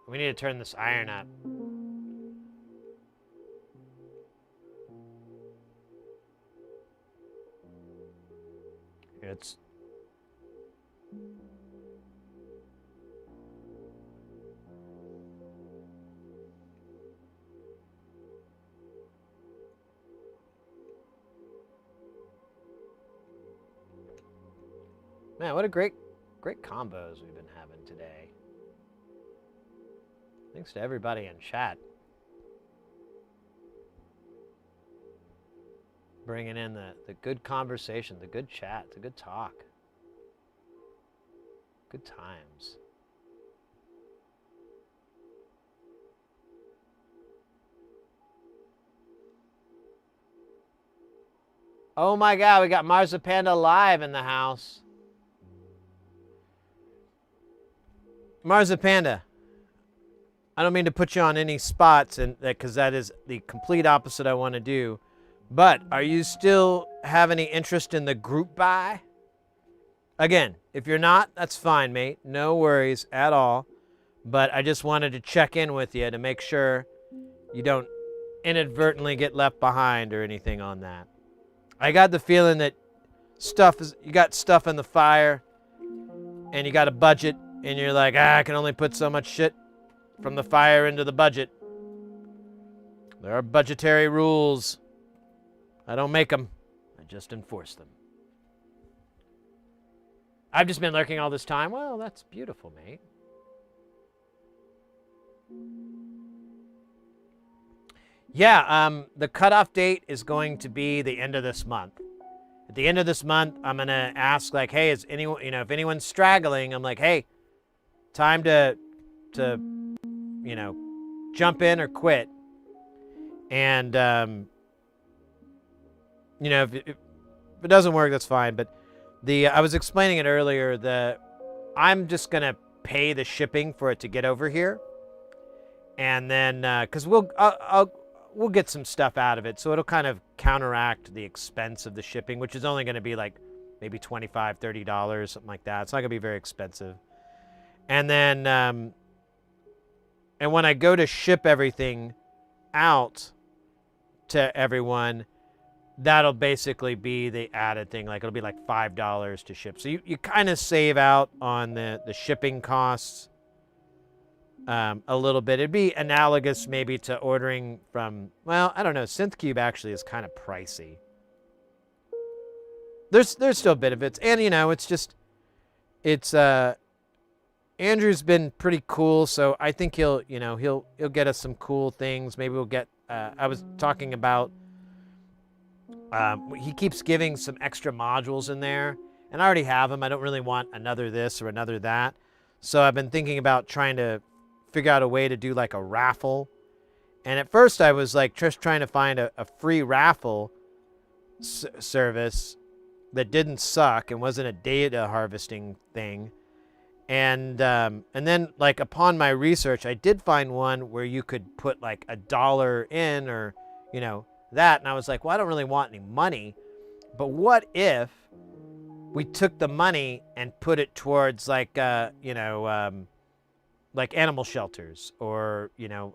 We need to turn this iron up. It's man, what a great combos we've been having today. Thanks to everybody in chat. Bringing in the good conversation, the good chat, the good talk. Good times. Oh my God, we got Marzipanda live in the house. Marzipanda, I don't mean to put you on any spots, and because that is the complete opposite I want to do. But are you still have any interest in the group buy? Again, if you're not, that's fine, mate. No worries at all. But I just wanted to check in with you to make sure you don't inadvertently get left behind or anything on that. I got the feeling that you got stuff in the fire and you got a budget and you're like, I can only put so much shit from the fire into the budget. There are budgetary rules. I don't make them. I just enforce them. I've just been lurking all this time. Well, that's beautiful, mate. Yeah, the cutoff date is going to be the end of this month. At the end of this month, I'm going to ask, like, hey, is anyone, if anyone's straggling, I'm like, hey, time to jump in or quit. And, if it doesn't work, that's fine. But I was explaining it earlier, I'm just going to pay the shipping for it to get over here. And then, because we'll get some stuff out of it. So it'll kind of counteract the expense of the shipping, which is only going to be like maybe $25, $30, something like that. It's not going to be very expensive. And then, and when I go to ship everything out to everyone, that'll basically be the added thing. Like it'll be like $5 to ship. So you kind of save out on the shipping costs a little bit. It'd be analogous maybe to ordering from, well, I don't know. SynthCube actually is kind of pricey. There's still benefits. And, it's Andrew's been pretty cool. So I think he'll get us some cool things. Maybe we'll get, I was talking about, he keeps giving some extra modules in there, and I already have them. I don't really want another this or another that. So I've been thinking about trying to figure out a way to do like a raffle. And at first I was like just trying to find a free raffle service that didn't suck and wasn't a data harvesting thing. And then like upon my research, I did find one where you could put like $1 in, or, that, and I was like, well, I don't really want any money, but what if we took the money and put it towards like, like animal shelters, or,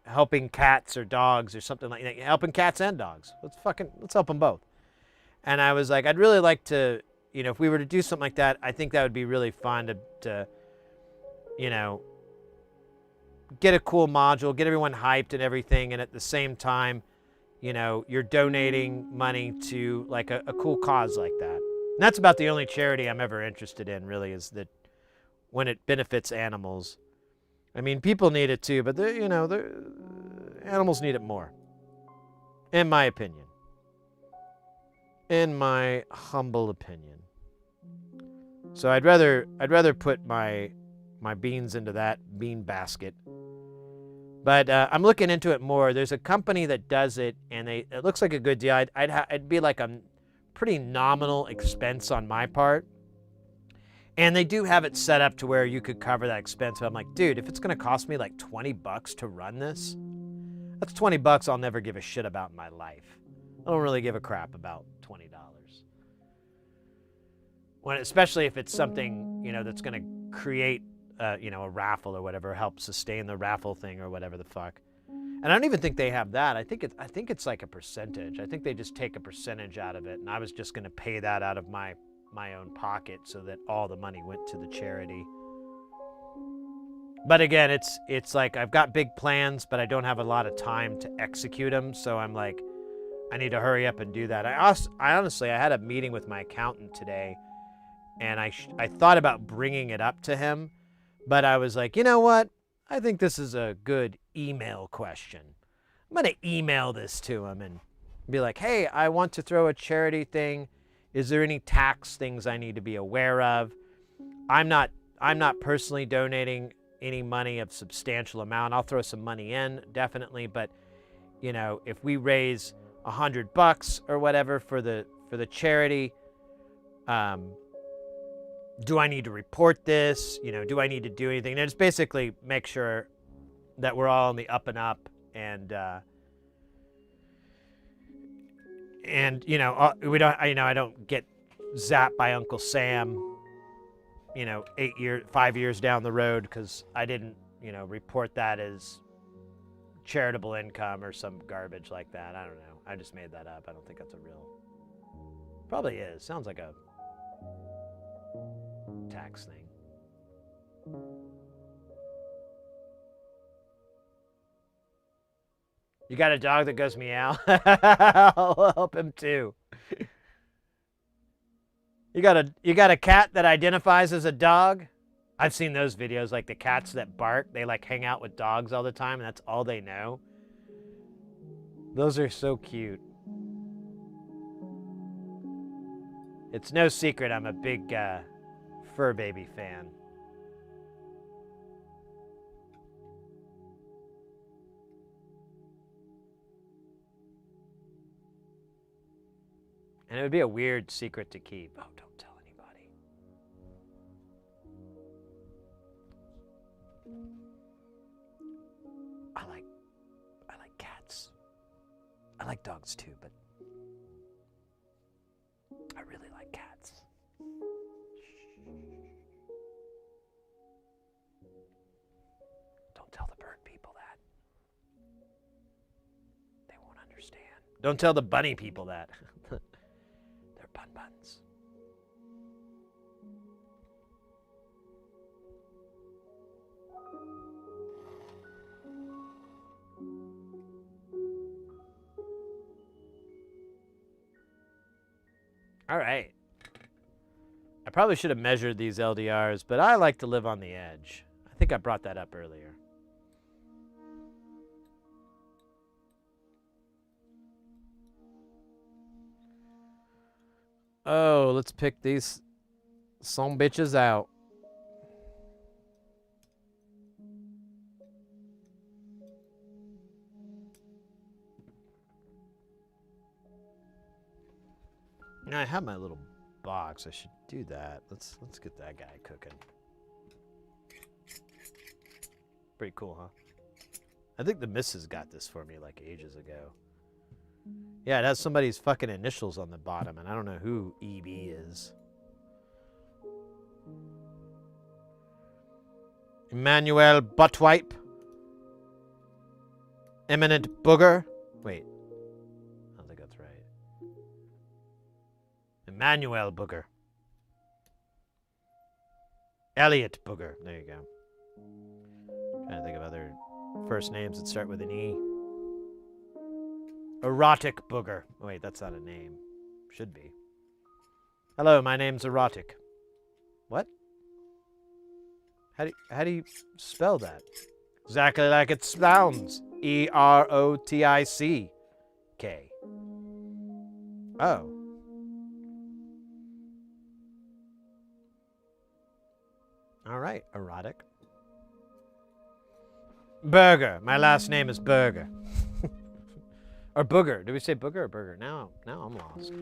helping cats or dogs or something like that, helping cats and dogs. Let's help them both. And I was like, I'd really like to, if we were to do something like that, I think that would be really fun to get a cool module, get everyone hyped and everything. And at the same time, you're donating money to like a cool cause like that. And that's about the only charity I'm ever interested in, really, is that when it benefits animals. I mean, people need it too, but the animals need it more, in my opinion. In my humble opinion. So I'd rather put my beans into that bean basket. But I'm looking into it more. There's a company that does it, and it looks like a good deal. It'd be like a pretty nominal expense on my part. And they do have it set up to where you could cover that expense. But I'm like, dude, if it's going to cost me like $20 to run this, that's $20 I'll never give a shit about in my life. I don't really give a crap about $20. Especially if it's something, that's going to create, a raffle or whatever, help sustain the raffle thing or whatever the fuck. And I don't even think they have that. I think it's like a percentage. I think they just take a percentage out of it, and I was just going to pay that out of my own pocket so that all the money went to the charity. But again, it's like I've got big plans, but I don't have a lot of time to execute them. So I'm like, I need to hurry up and do that. I honestly had a meeting with my accountant today, and I thought about bringing it up to him, but I was like, you know what? I think this is a good email question. I'm going to email this to him and be like, hey, I want to throw a charity thing. Is there any tax things I need to be aware of? I'm not personally donating any money of substantial amount. I'll throw some money in, definitely, but if we raise $100 or whatever for the charity, do I need to report this? Do I need to do anything? And it's basically make sure that we're all on the up and up, and we don't. I don't get zapped by Uncle Sam. 5 years down the road because I didn't, report that as charitable income or some garbage like that. I don't know. I just made that up. I don't think that's a real. Probably is. Sounds like a tax thing. You got a dog that goes meow? I'll help him too. You got a cat that identifies as a dog? I've seen those videos, like the cats that bark. They like hang out with dogs all the time, and that's all they know. Those are so cute. It's no secret I'm a big fur baby fan. And it would be a weird secret to keep. Oh, don't tell anybody. I like cats. I like dogs too, but I really like cats. Don't tell the bird people that. They won't understand. Don't tell the bunny people that. Buns. All right. I probably should have measured these LDRs, but I like to live on the edge. I think I brought that up earlier. Oh, let's pick these some bitches out. I have my little box. I should do that. Let's get that guy cooking. Pretty cool, huh? I think the missus got this for me like ages ago. Yeah, it has somebody's fucking initials on the bottom, and I don't know who EB is. Emmanuel Buttwipe. Eminent Booger. Wait. I don't think that's right. Emmanuel Booger. Elliot Booger. There you go. Trying to think of other first names that start with an E. Erotic Booger. Wait, that's not a name. Should be. Hello, my name's Erotic. What? How do you spell that? Exactly like it sounds. E-R-O-T-I-C-K. Oh. All right, Erotic. Burger. My last name is Burger. Or Booger. Did we say Booger or Burger? Now I'm lost.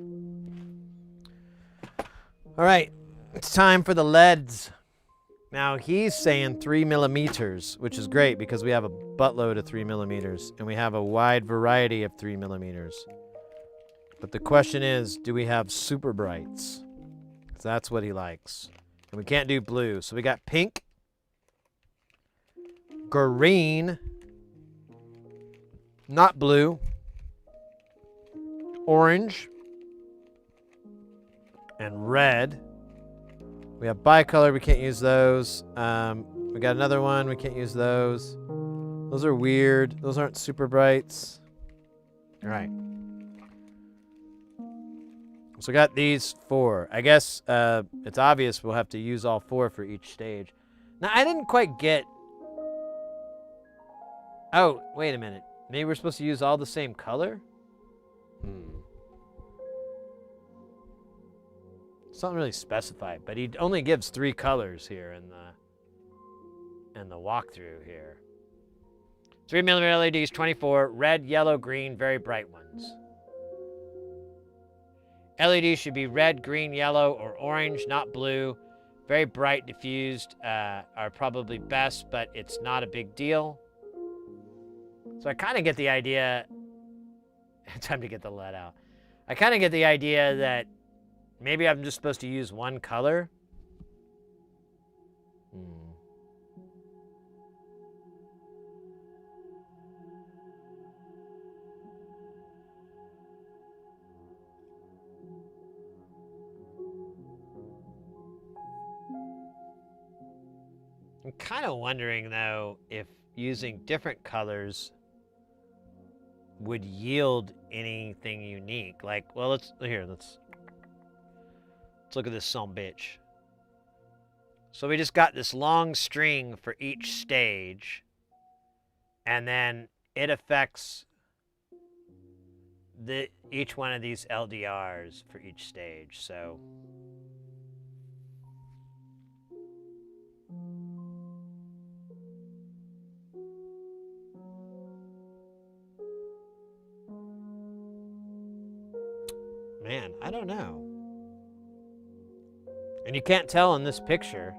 All right, it's time for the leads. Now he's saying 3 millimeters, which is great because we have a buttload of 3 millimeters and we have a wide variety of 3 millimeters. But the question is, do we have super brights? Because that's what he likes. And we can't do blue. So we got pink, green, not blue, orange, and red. We have bicolor, we can't use those. We got another one, we can't use those. Those are weird. Those aren't super brights. All right. So we got these 4. I guess it's obvious we'll have to use all 4 for each stage. Now, I didn't quite get... Oh, wait a minute. Maybe we're supposed to use all the same color? It's not really specified, but he only gives 3 colors here in the walkthrough here. 3 millimeter LEDs, 24, red, yellow, green, very bright ones. LEDs should be red, green, yellow, or orange, not blue. Very bright, diffused are probably best, but it's not a big deal. So I kind of get the idea. Time to get the lead out. I kind of get the idea that maybe I'm just supposed to use one color. I'm kind of wondering, though, if using different colors would yield anything unique. Like, well, let's look at this some bitch. So we just got this long string for each stage, and then it affects each one of these LDRs for each stage. So man, I don't know. And you can't tell in this picture.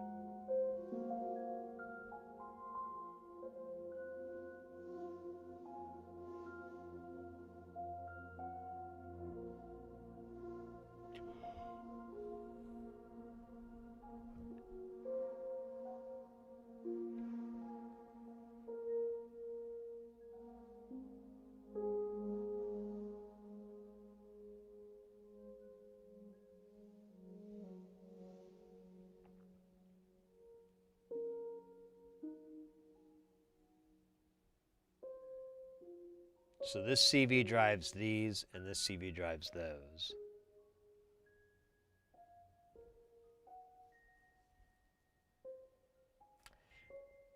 So this CV drives these, and this CV drives those.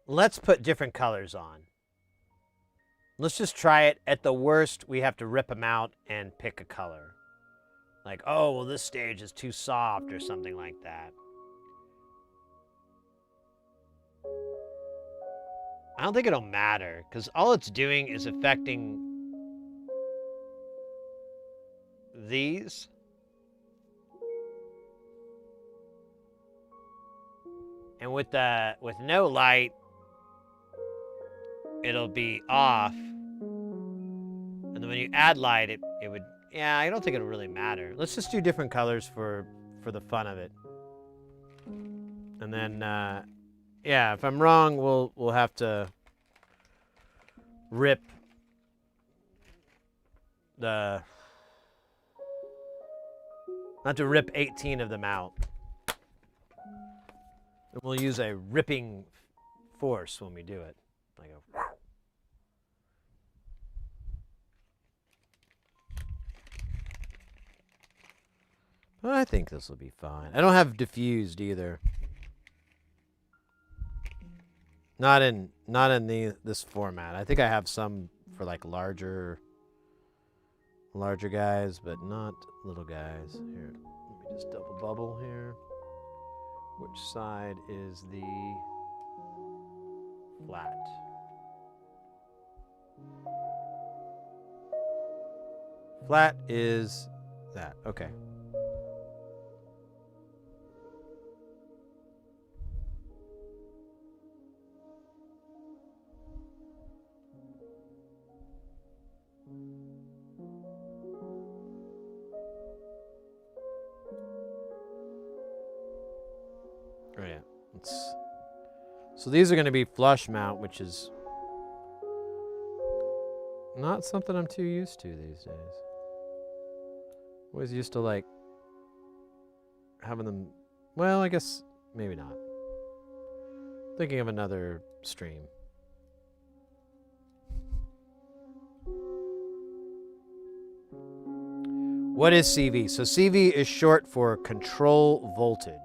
Let's put different colors on. Let's just try it. At the worst, we have to rip them out and pick a color. Like, oh, well, this stage is too soft or something like that. I don't think it'll matter, because all it's doing is affecting these. And with no light, it'll be off. And then when you add light, it would, yeah, I don't think it'll really matter. Let's just do different colors for the fun of it. And then, yeah, if I'm wrong, we'll have to rip the, not to rip 18 of them out. And we'll use a ripping force when we do it. Like a, but I think this will be fine. I don't have diffused either. Not in this format. I think I have some for like larger guys, but not little guys. Here, let me just double bubble here. Which side is the flat? Flat is that. Okay. Oh yeah, so these are going to be flush mount, which is not something I'm too used to these days. Always used to like having them, well, I guess maybe not. Thinking of another stream. What is CV? So CV is short for control voltage.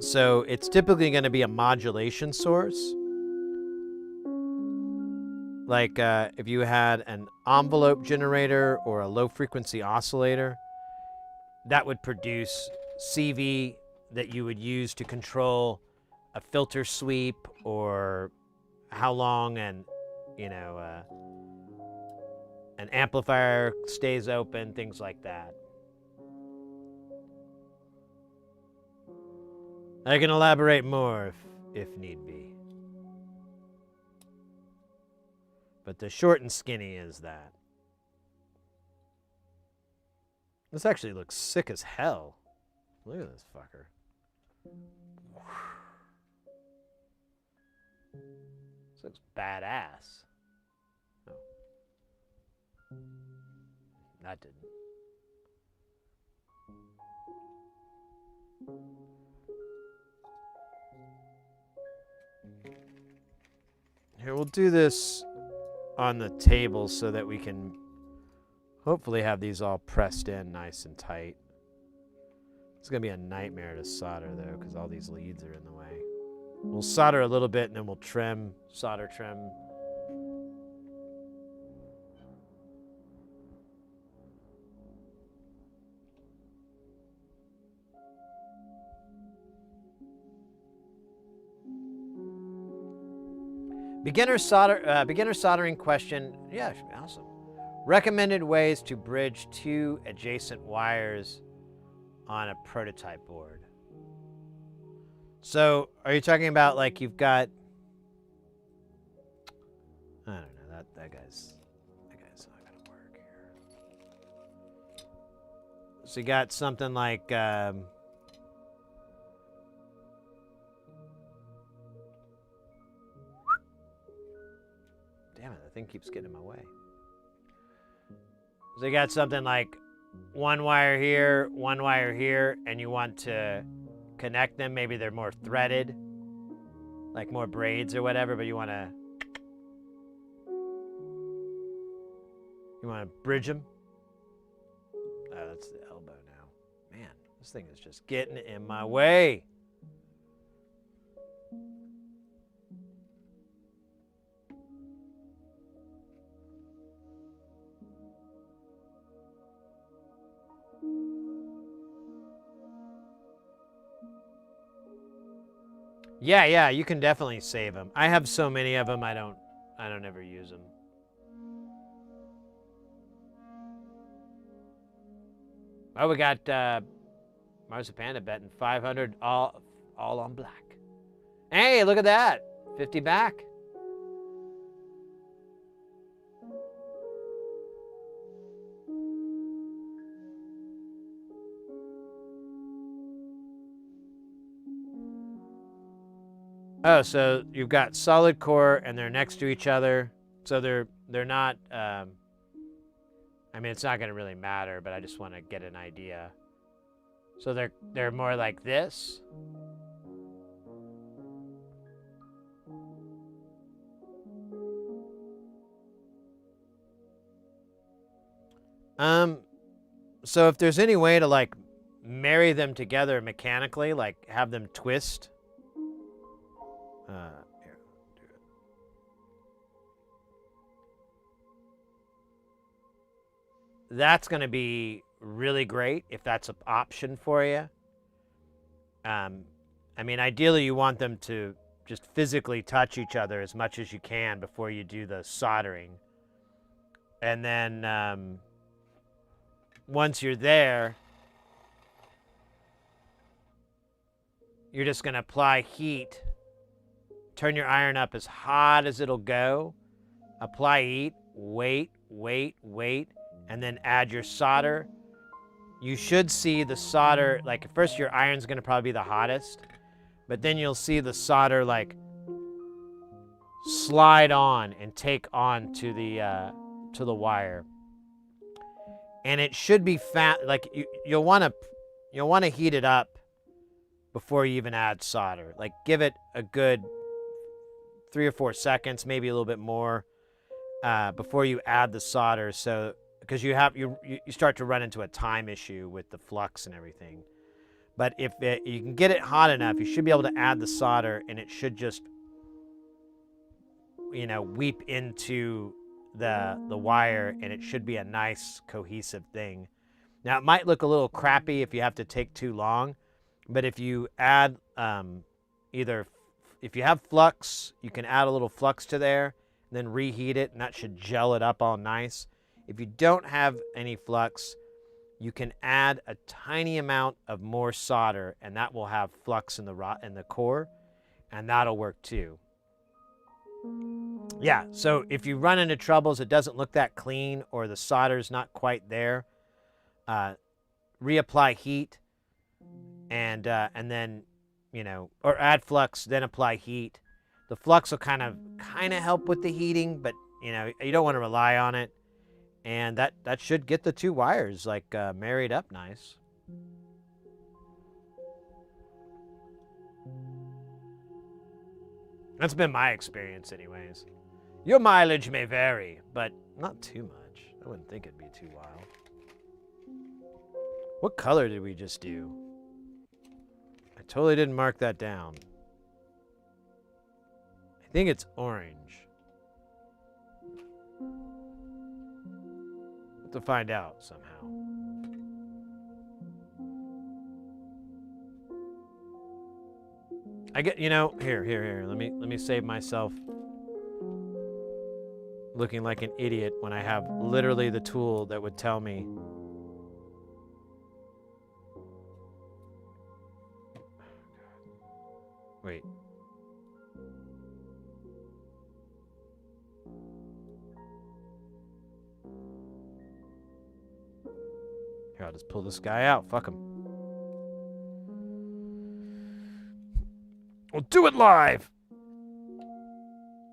So it's typically going to be a modulation source. Like if you had an envelope generator or a low frequency oscillator, that would produce CV that you would use to control a filter sweep or how long an amplifier stays open, things like that. I can elaborate more if need be. But the short and skinny is that. This actually looks sick as hell. Look at this fucker. This looks badass. Oh. That didn't. Here, we'll do this on the table so that we can hopefully have these all pressed in nice and tight. It's going to be a nightmare to solder, though, because all these leads are in the way. We'll solder a little bit, and then we'll trim, solder trim. Beginner soldering question. Yeah, should be awesome. Recommended ways to bridge two adjacent wires on a prototype board. So, are you talking about like you've got? I don't know. That guy's not gonna work here. So you got something like. Damn it, the thing keeps getting in my way. So you got something like one wire here, and you want to connect them. Maybe they're more threaded, like more braids or whatever, but you want to bridge them. Oh, that's the elbow now. Man, this thing is just getting in my way. Yeah, you can definitely save them. I have so many of them, I don't ever use them. Oh, we got Marzipanda betting 500 all on black. Hey, look at that. 50 back. Oh, so you've got solid core and they're next to each other. So they're not. I mean, it's not going to really matter, but I just want to get an idea. So they're more like this. So if there's any way to like marry them together mechanically, like have them twist. Here, do it. That's going to be really great if that's an option for you. I mean, ideally you want them to just physically touch each other as much as you can before you do the soldering. And then once you're there, you're just going to apply heat. Turn your iron up as hot as it'll go. Apply heat. Wait, and then add your solder. You should see the solder, like at first your iron's going to probably be the hottest, but then you'll see the solder like slide on and take on to the wire. And it should be fat, like you'll want to heat it up before you even add solder. Like give it a good 3 or 4 seconds, maybe a little bit more, before you add the solder. So because you start to run into a time issue with the flux and everything. But if you can get it hot enough, you should be able to add the solder, and it should just weep into the wire, and it should be a nice cohesive thing. Now it might look a little crappy if you have to take too long, but if you add if you have flux, you can add a little flux to there, and then reheat it, and that should gel it up all nice. If you don't have any flux, you can add a tiny amount of more solder, and that will have flux in the core, and that'll work too. Yeah, so if you run into troubles, it doesn't look that clean, or the solder's not quite there, reapply heat, and then or add flux, then apply heat. The flux will kind of help with the heating, but you don't want to rely on it. And that should get the two wires like married up nice. That's been my experience anyways. Your mileage may vary, but not too much. I wouldn't think it'd be too wild. What color did we just do? I totally didn't mark that down. I think it's orange. To find out somehow. I get, here. Let me save myself looking like an idiot when I have literally the tool that would tell me. Wait. Here, I'll just pull this guy out. Fuck him. We'll do it live.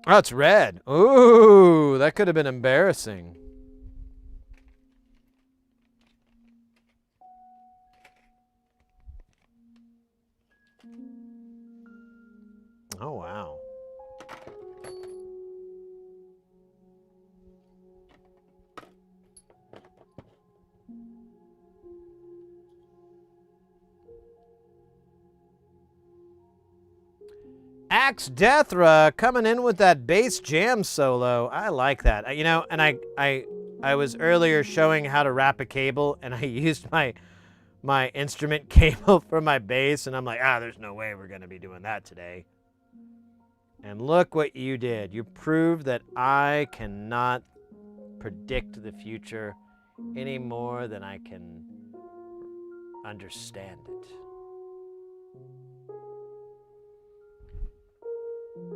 Oh, it's red. Ooh, that could have been embarrassing. Oh, wow. Axe Deathra coming in with that bass jam solo. I like that. And I was earlier showing how to wrap a cable, and I used my instrument cable for my bass, and I'm like, there's no way we're going to be doing that today. And look what you did. You proved that I cannot predict the future any more than I can understand it.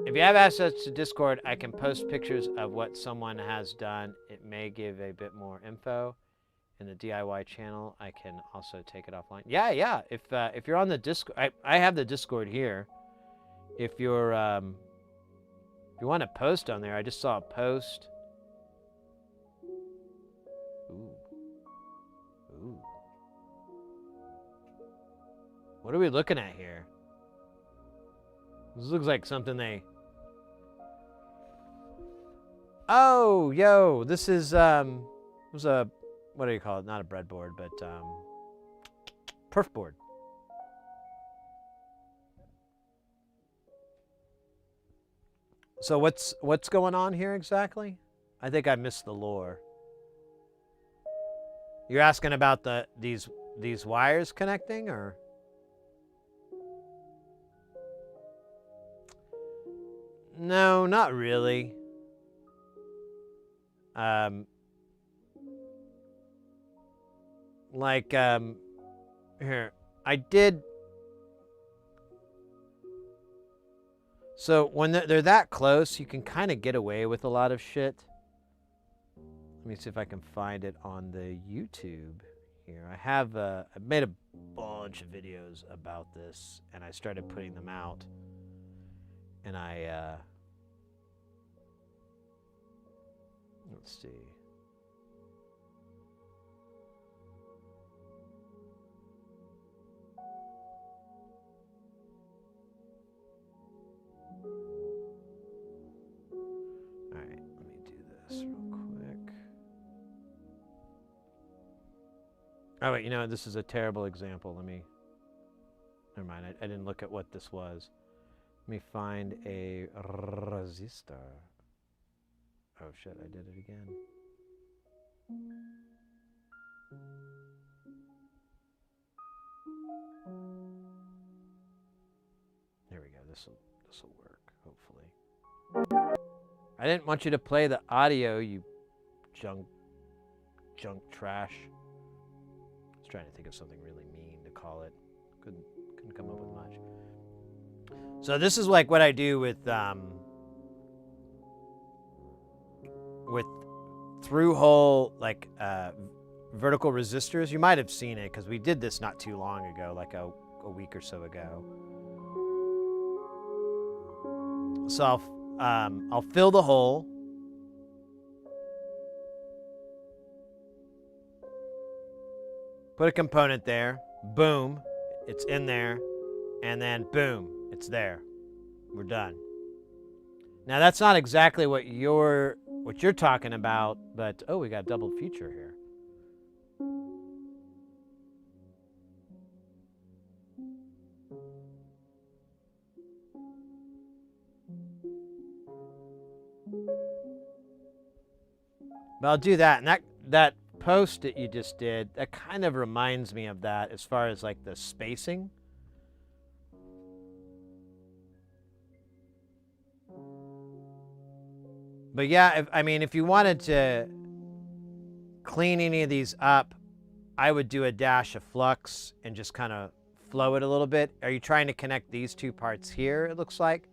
If you have access to Discord, I can post pictures of what someone has done. It may give a bit more info. In the DIY channel, I can also take it offline. Yeah. If you're on the Discord, I have the Discord here. if you want to post on there, I just saw a post. Ooh. Ooh. What are we looking at here? This looks like something they... Oh, yo, this is, it was a, what do you call it? Not a breadboard, but, perf board. So what's going on here exactly? I think I missed the lore. You're asking about these wires connecting, or? No, not really. Here, I did. So when they're that close, you can kind of get away with a lot of shit. Let me see if I can find it on the YouTube here. I've made a bunch of videos about this, and I started putting them out. And let's see. All right, let me do this real quick. Oh wait, you know, this is a terrible example. Never mind, I didn't look at what this was. Let me find a resistor. Oh shit, I did it again. There we go, this'll work, hopefully. I didn't want you to play the audio, you junk trash. I was trying to think of something really mean to call it. Couldn't come up with much. So this is like what I do with through-hole, like, vertical resistors. You might have seen it because we did this not too long ago, like a week or so ago. So I'll fill the hole. Put a component there. Boom, it's in there. And then boom, it's there. We're done. Now that's not exactly what you're talking about, but oh, we got double feature here. But I'll do that, and that post that you just did, that kind of reminds me of that as far as like the spacing. But yeah, if you wanted to clean any of these up, I would do a dash of flux and just kind of flow it a little bit. Are you trying to connect these two parts here, it looks like?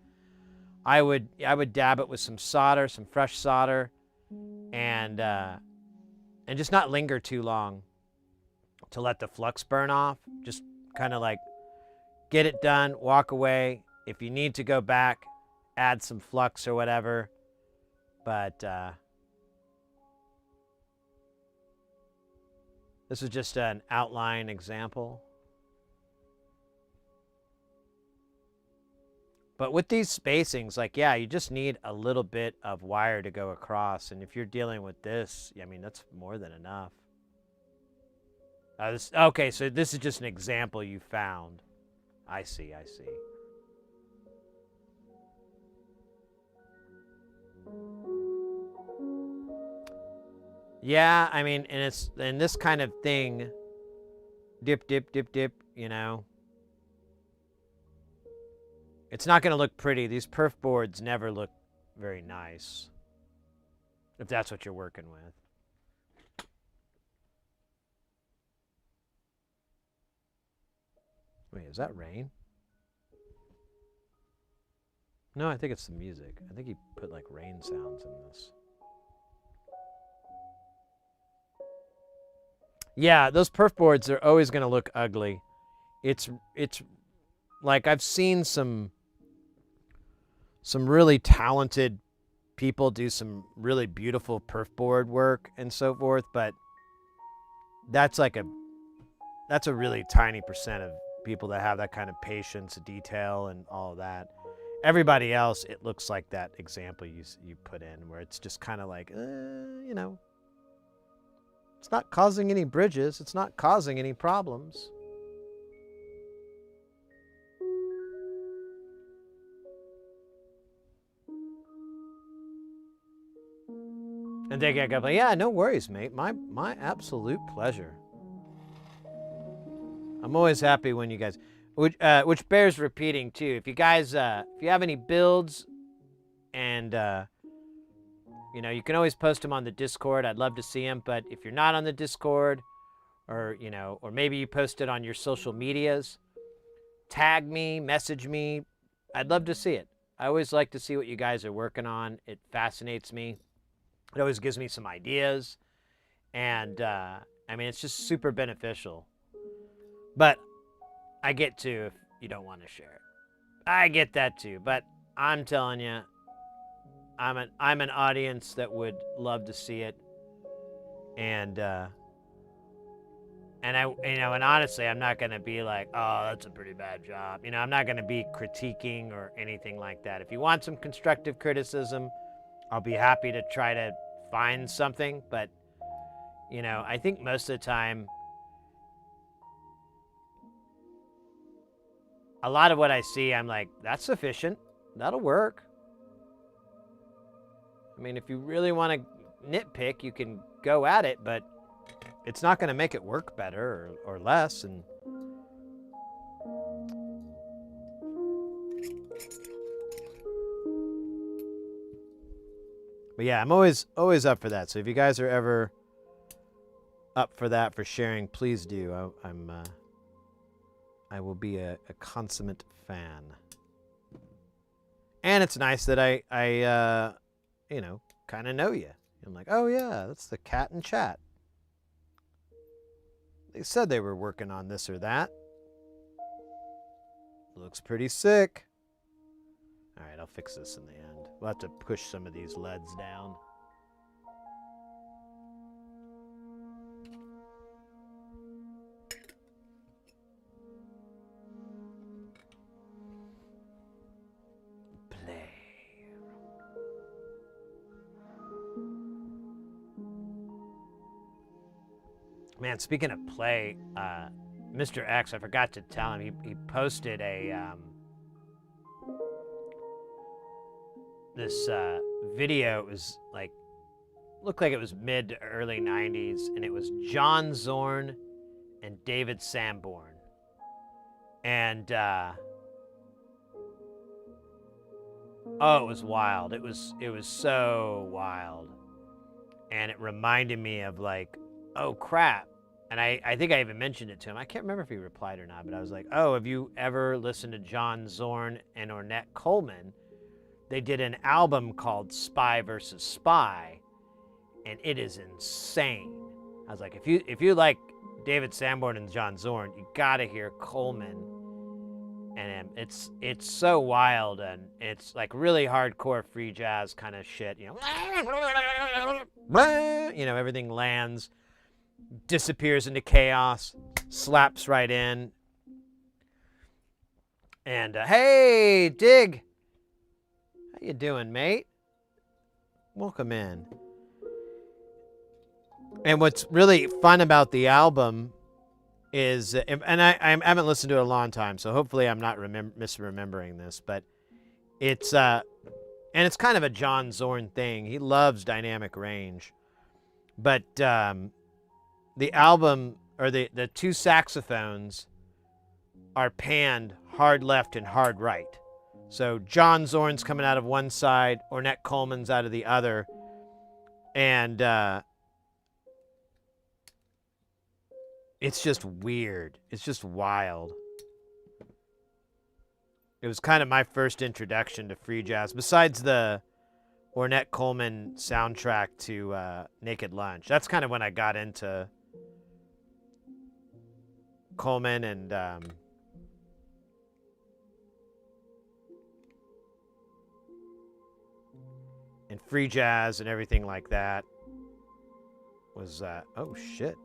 I would dab it with some solder, some fresh solder, and just not linger too long to let the flux burn off. Just kind of like get it done, walk away. If you need to go back, add some flux or whatever. But this is just an outline example. But with these spacings, like, yeah, you just need a little bit of wire to go across. And if you're dealing with this, I mean, that's more than enough. Okay, so this is just an example you found. I see. Yeah, I mean, and it's in this kind of thing, dip, you know. It's not going to look pretty. These perf boards never look very nice, if that's what you're working with. Wait, is that rain? No, I think it's the music. I think he put like rain sounds in this. Yeah, those perf boards are always going to look ugly. It's like I've seen some some really talented people do some really beautiful perf board work and so forth, but that's a really tiny percent of people that have that kind of patience, detail, and all of that. Everybody else, it looks like that example you put in, where it's just kind of like, you know, it's not causing any bridges, it's not causing any problems. And they get like, yeah, no worries, mate. My absolute pleasure. I'm always happy when you guys, which bears repeating too. If you guys, if you have any builds, and you know, you can always post them on the Discord. I'd love to see them. But if you're not on the Discord, or you know, or maybe you post it on your social medias, tag me, message me. I'd love to see it. I always like to see what you guys are working on. It fascinates me. It always gives me some ideas, and I mean, it's just super beneficial. But I get to if you don't want to share it. I get that too. But I'm telling you, I'm an audience that would love to see it, and I, you know, and honestly, I'm not gonna be like, oh, that's a pretty bad job. You know, I'm not gonna be critiquing or anything like that. If you want some constructive criticism, I'll be happy to try to find something, but, you know, I think most of the time, a lot of what I see, I'm like, that's sufficient. That'll work. I mean, if you really want to nitpick, you can go at it, but it's not going to make it work better or less. And but yeah, I'm always up for that. So if you guys are ever up for that, for sharing, please do. I will be a consummate fan. And it's nice that I you know, kind of know you. I'm like, oh yeah, that's the cat in chat. They said they were working on this or that. Looks pretty sick. All right, I'll fix this in the end. We'll have to push some of these LEDs down. Play. Man, speaking of play, Mr. X, I forgot to tell him, he posted a this video. It was like, looked like it was mid to early 90s, and it was John Zorn and David Sanborn. And oh, it was wild. It was so wild. And it reminded me of like, oh crap. And I think I even mentioned it to him. I can't remember if he replied or not, but I was like, oh, have you ever listened to John Zorn and Ornette Coleman? They did an album called Spy versus Spy, and it is insane. I was like, if you like David Sanborn and John Zorn, you gotta hear Coleman and him. It's so wild, and it's like really hardcore free jazz kind of shit. You know, everything lands, disappears into chaos, slaps right in. And hey, Dig. How you doing, mate? Welcome in. And what's really fun about the album is, and I haven't listened to it in a long time, so hopefully I'm not misremembering this, but it's and it's kind of a John Zorn thing. He loves dynamic range, but the album, or the two saxophones are panned hard left and hard right. So John Zorn's coming out of one side, Ornette Coleman's out of the other, and it's just weird. It's just wild. It was kind of my first introduction to free jazz, besides the Ornette Coleman soundtrack to Naked Lunch. That's kind of when I got into Coleman and and free jazz and everything like that was, oh shit.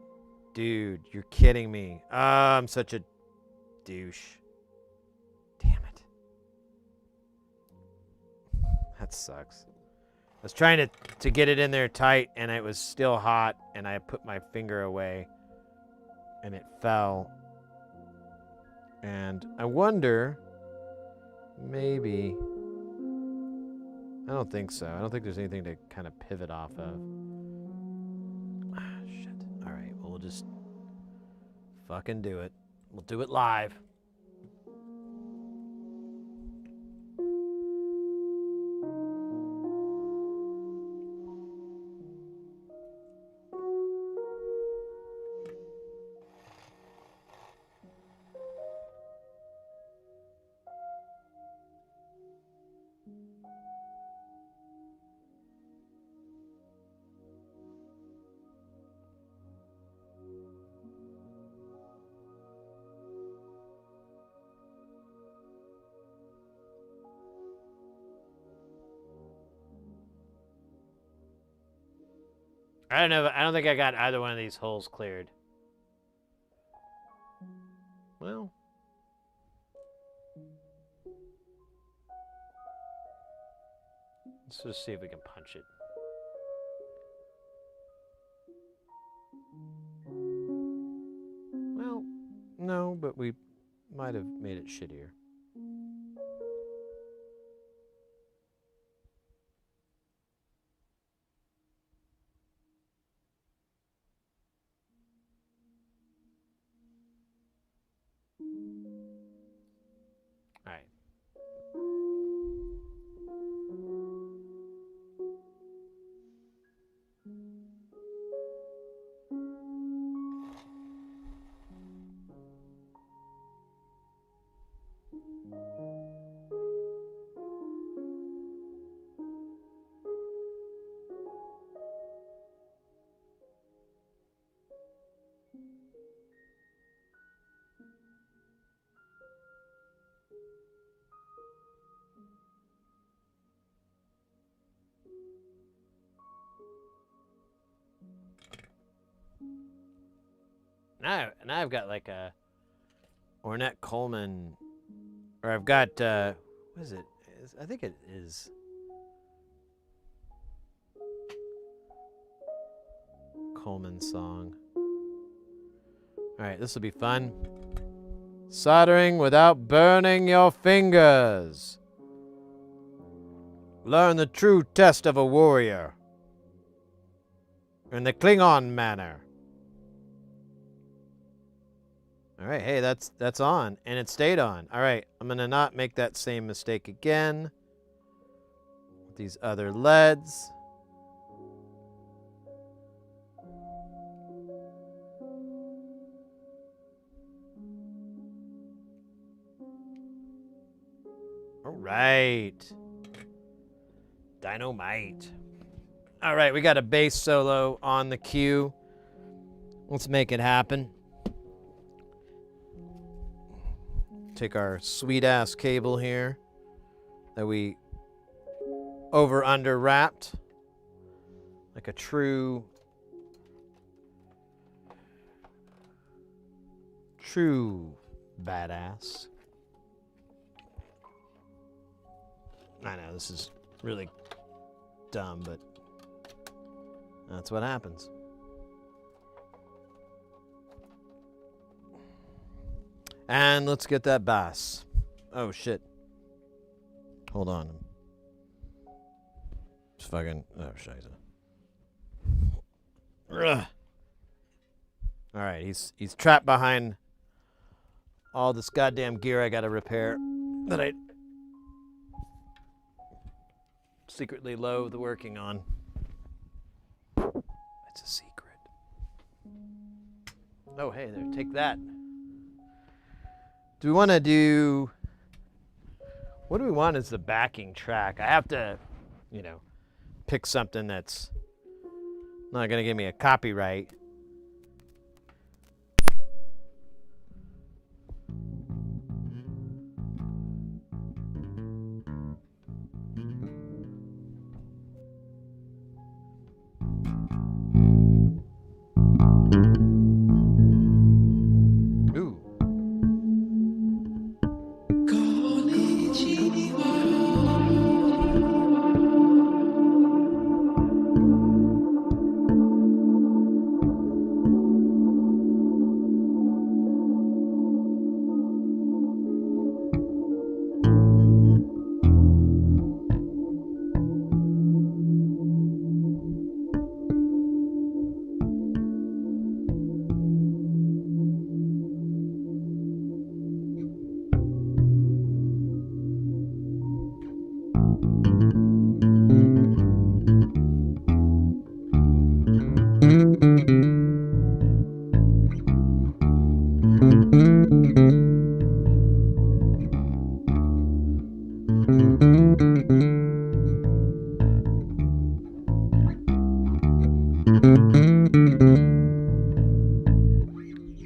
Dude, you're kidding me. I'm such a douche. Damn it. That sucks. I was trying to get it in there tight, and it was still hot, and I put my finger away, and it fell. And I wonder, maybe... I don't think so. I don't think there's anything to kind of pivot off of. Ah, shit. All right, well, we'll just fucking do it. We'll do it live. I don't know. I don't think I got either one of these holes cleared. Well. Let's just see if we can punch it. Well, no, but we might have made it shittier. All right. Now I've got like a Ornette Coleman, or I've got, what is it? I think it is Coleman song. All right, this will be fun. Soldering without burning your fingers. Learn the true test of a warrior in the Klingon manner. All right, hey, that's on, and it stayed on. All right, I'm gonna not make that same mistake again with these other LEDs. All right. Dynamite. All right, we got a bass solo on the cue. Let's make it happen. Take our sweet-ass cable here that we over-under wrapped like a true badass. I know, this is really dumb, but that's what happens. And let's get that bass. Oh, shit. Hold on. Just fucking... Oh, scheiße. Ugh. All right, he's trapped behind all this goddamn gear I gotta repair that I secretly loathe working on. It's a secret. Oh, hey there, take that. Do we want to do... What do we want as the backing track? I have to, you know, pick something that's not going to give me a copyright.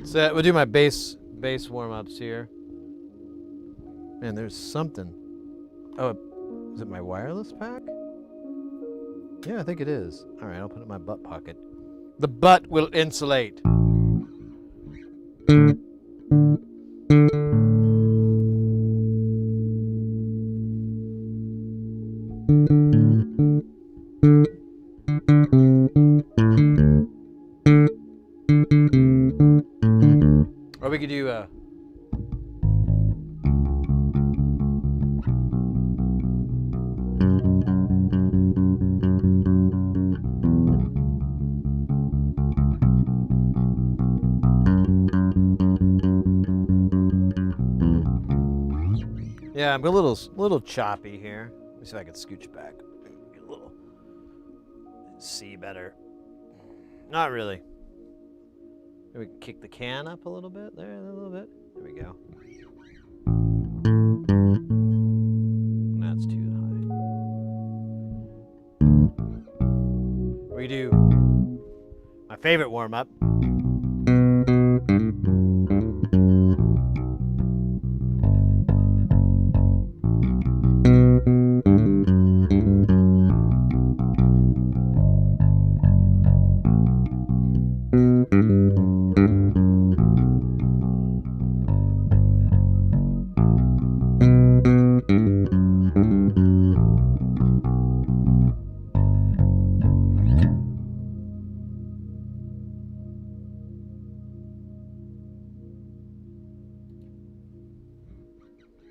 So we'll do my bass warm-ups here. Man, there's something. Oh, is it my wireless pack? Yeah, I think it is. All right, I'll put it in my butt pocket. The butt will insulate. Or we could do yeah, I'm a little choppy here. Let me see if I can scooch back. Get a little see better. Not really. Maybe kick the can up a little bit there, a little bit. There we go. That's too high. We do my favorite warm up.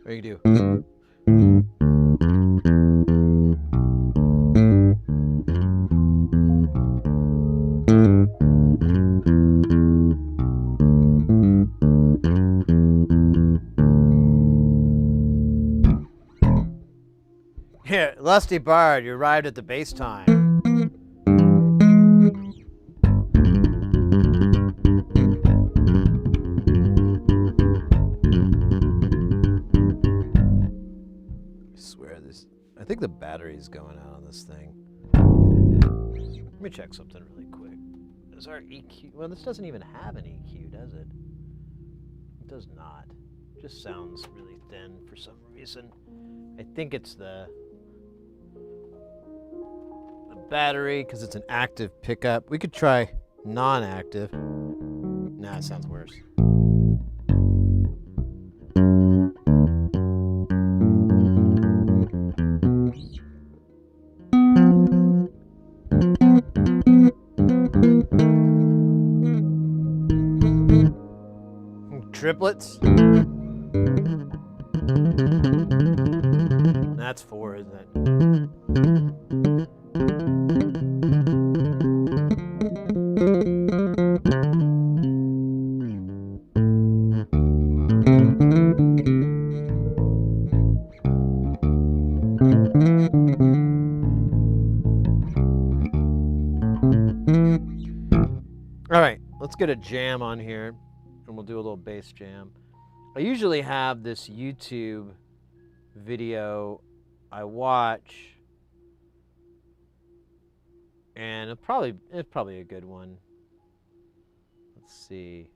What do you do? Here, Lusty Bard, you arrived at the bass time. I think the battery's going out on this thing. Let me check something really quick. Is our EQ... Well, this doesn't even have an EQ, does it? It does not. It just sounds really thin for some reason. I think it's the battery, because it's an active pickup. We could try non-active. Nah, it sounds worse. Triplets? That's 4, isn't it? All right, let's get a jam on here. And we'll do a little bass jam. I usually have this YouTube video I watch, and it's probably a good one. Let's see.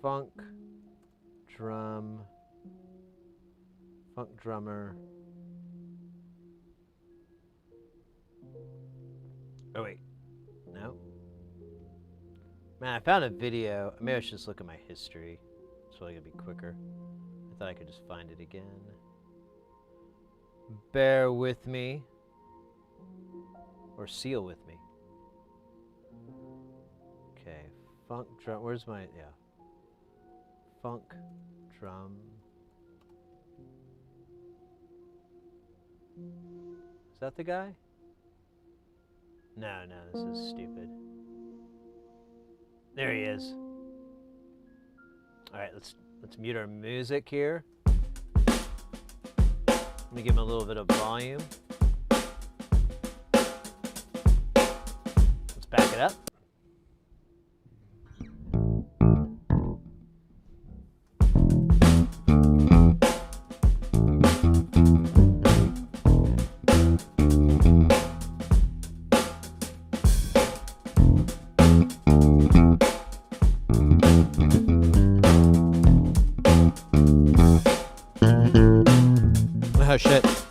Funk drummer. Oh wait, no. Man, I found a video. Maybe I should just look at my history. It's probably gonna be quicker. I thought I could just find it again. Bear with me. Or seal with me. Okay, funk drum. Where's my, yeah. Funk drum. Is that the guy? No, this is stupid. There he is. All right, let's mute our music here. Let me give him a little bit of volume. Let's back it up. shit.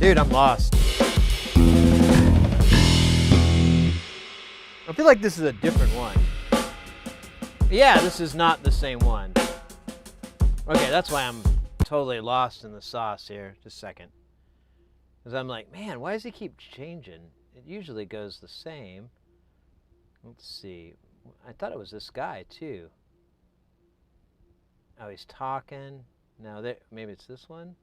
Dude, I'm lost. I feel like this is a different one. Yeah, this is not the same one. Okay, that's why I'm totally lost in the sauce here. Just a second. Because I'm like, man, why does he keep changing? It usually goes the same. Let's see. I thought it was this guy, too. Oh, he's talking. No, maybe it's this one?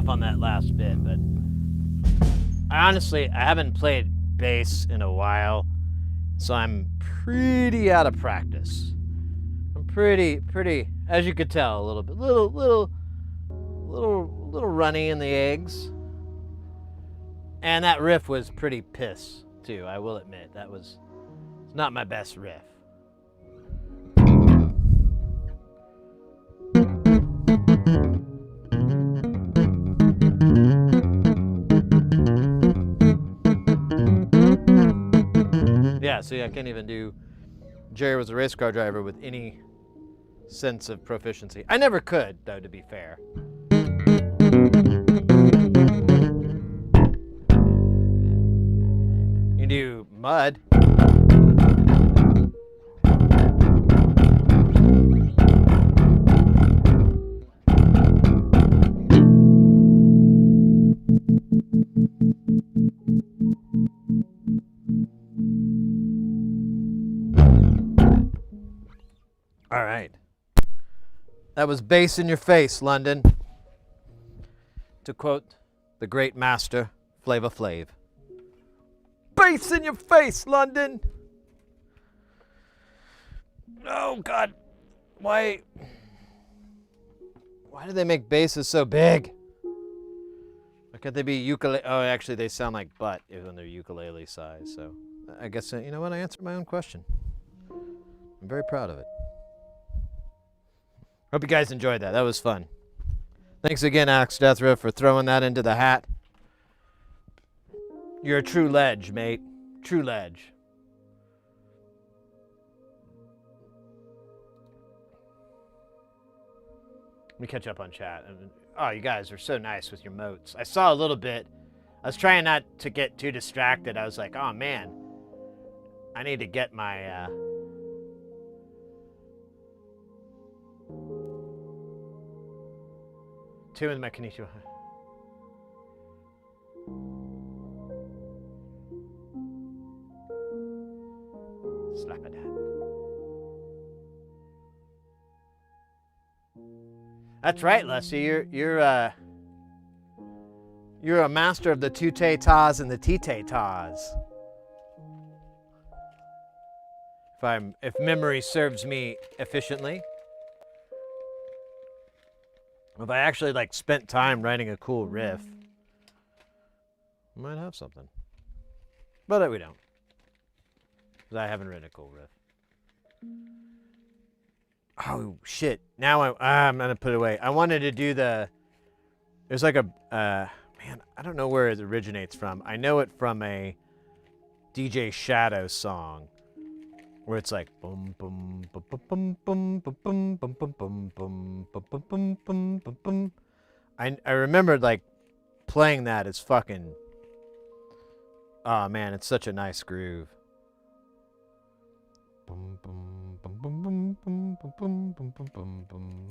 off on that last bit, but I haven't played bass in a while, so I'm pretty out of practice. I'm pretty, as you could tell, a little bit, little runny in the eggs. And that riff was pretty piss too. I will admit it's not my best riff. Yeah, see, I can't even do Jerry Was a Race Car Driver with any sense of proficiency. I never could, though, to be fair. You do Mud. All right. That was bass in your face, London. To quote the great master, Flava Flav. Bass in your face, London! Oh, God. Why do they make basses so big? Why can't they be ukulele? Oh, actually, they sound like butt when they're ukulele size. So I guess, you know what? I answered my own question. I'm very proud of it. Hope you guys enjoyed that. That was fun. Thanks again, Axe Deathra, for throwing that into the hat. You're a true ledge, mate. True ledge. Let me catch up on chat. Oh, you guys are so nice with your motes. I saw a little bit. I was trying not to get too distracted. I was like, oh, man. I need to get my... Two in my konnichiwa. Slap it. That's right, Leslie. You're a master of the tute-tas and the tite-tas. If memory serves me efficiently. If I actually spent time writing a cool riff, I might have something. But we don't. Because I haven't written a cool riff. Oh, shit. Now I'm going to put it away. I wanted to do there's like a, man, I don't know where it originates from. I know it from a DJ Shadow song. Where it's like boom boom boom boom boom boom boom boom boom boom boom boom boom boom boom. I remembered playing that as fucking. Oh man, it's such a nice groove. Boom boom boom boom boom boom boom boom boom boom boom.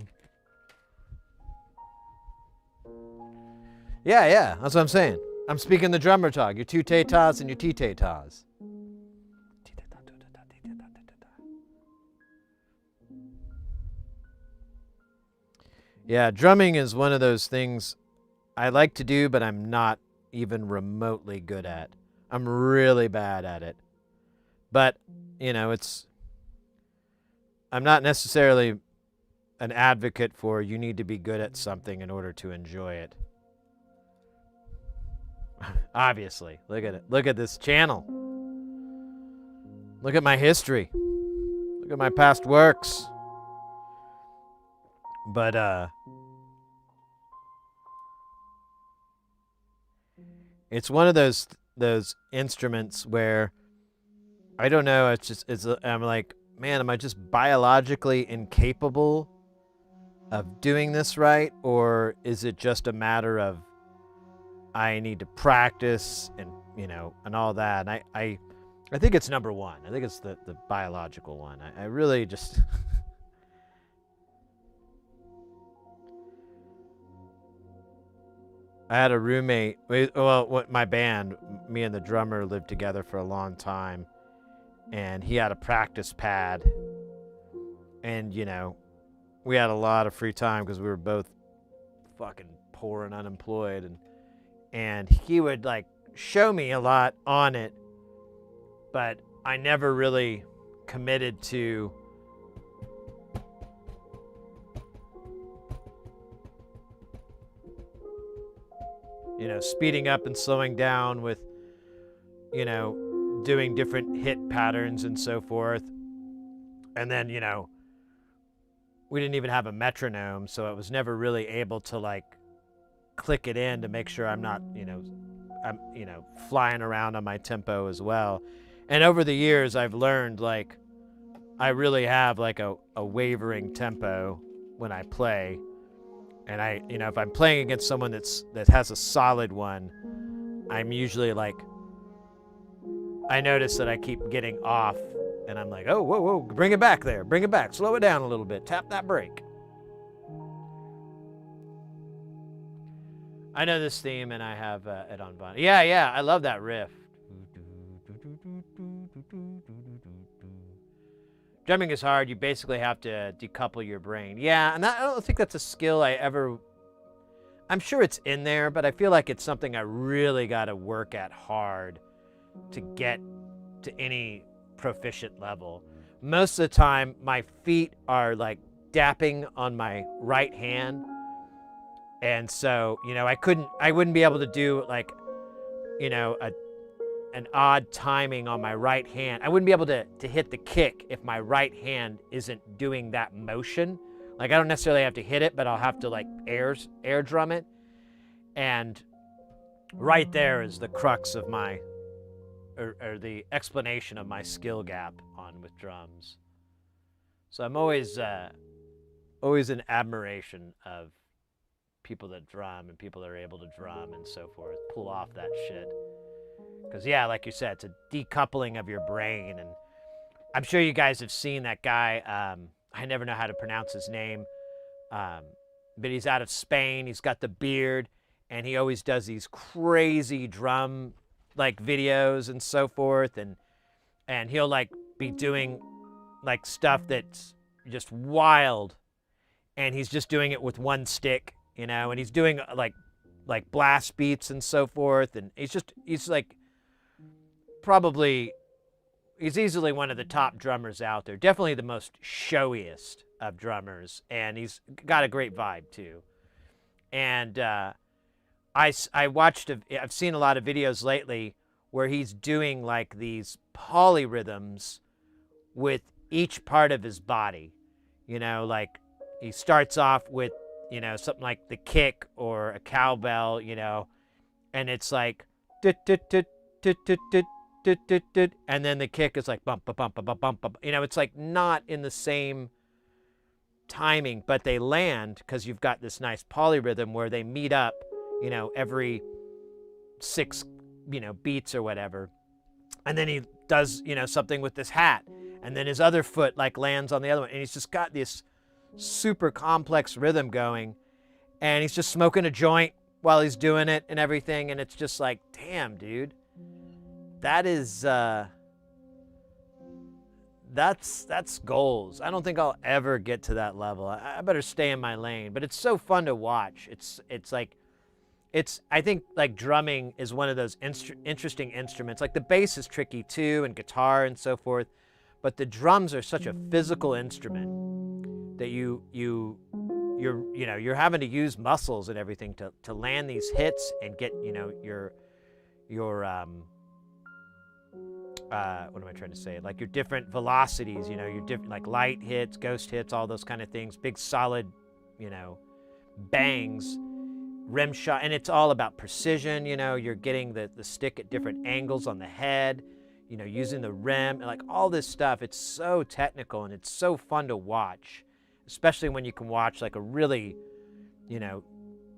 Yeah, that's what I'm saying. I'm speaking the drummer talk. Your tute-tas and your tite-tas. Yeah, drumming is one of those things I like to do, but I'm not even remotely good at. I'm really bad at it. But, I'm not necessarily an advocate for you need to be good at something in order to enjoy it. Obviously. Look at it. Look at this channel. Look at my history. Look at my past works. But, it's one of those instruments where, I don't know, I'm like, man, am I just biologically incapable of doing this right? Or is it just a matter of I need to practice and, and all that? And I think it's number one. I think it's the biological one. I really just... I had a roommate, my band, me and the drummer lived together for a long time, and he had a practice pad, and, we had a lot of free time because we were both fucking poor and unemployed, and he would like show me a lot on it, but I never really committed to speeding up and slowing down with doing different hit patterns and so forth. And then we didn't even have a metronome, so I was never really able to like click it in to make sure I'm not I'm flying around on my tempo as well. And over the years I've learned like I really have like a wavering tempo when I play. And I if I'm playing against someone that has a solid one, I'm usually like, I notice that I keep getting off, and I'm like, oh, whoa, bring it back there, bring it back, slow it down a little bit, tap that brake. I know this theme, and I have it on vinyl. Yeah, I love that riff. Drumming is hard. You basically have to decouple your brain. Yeah, and I don't think that's a skill I'm sure it's in there, but I feel like it's something I really got to work at hard to get to any proficient level. Most of the time, my feet are like dapping on my right hand. And so, I wouldn't be able to do like, an odd timing on my right hand. I wouldn't be able to hit the kick if my right hand isn't doing that motion. Like I don't necessarily have to hit it, but I'll have to like air drum it. And right there is the crux of my, or the explanation of my skill gap on with drums. So I'm always in admiration of people that drum and people that are able to drum and so forth, pull off that shit. Because, yeah, like you said, it's a decoupling of your brain. And I'm sure you guys have seen that guy. I never know how to pronounce his name. But he's out of Spain. He's got the beard. And he always does these crazy drum, like, videos and so forth. And he'll, like, be doing, like, stuff that's just wild. And he's just doing it with one stick, And he's doing, like blast beats and so forth. And he's like... he's easily one of the top drummers out there. Definitely the most showiest of drummers, and he's got a great vibe too. And I've seen a lot of videos lately where he's doing like these polyrhythms with each part of his body. Like he starts off with something like the kick or a cowbell, and it's like and then the kick is like bump, bump, bump, bump, bump, bump. It's like not in the same timing, but they land because you've got this nice polyrhythm where they meet up, every 6, beats or whatever. And then he does, something with this hat, and then his other foot like lands on the other one, and he's just got this super complex rhythm going, and he's just smoking a joint while he's doing it and everything, and it's just like, damn, dude. That is, that's goals. I don't think I'll ever get to that level. I better stay in my lane, but it's so fun to watch. I think like drumming is one of those interesting instruments. Like the bass is tricky too, and guitar and so forth, but the drums are such a physical instrument that you're having to use muscles and everything to land these hits and get, your what am I trying to say? Like your different velocities, your different like light hits, ghost hits, all those kind of things, big solid, bangs, rim shot, and it's all about precision. You're getting the stick at different angles on the head, using the rim, and like all this stuff. It's so technical and it's so fun to watch, especially when you can watch like a really,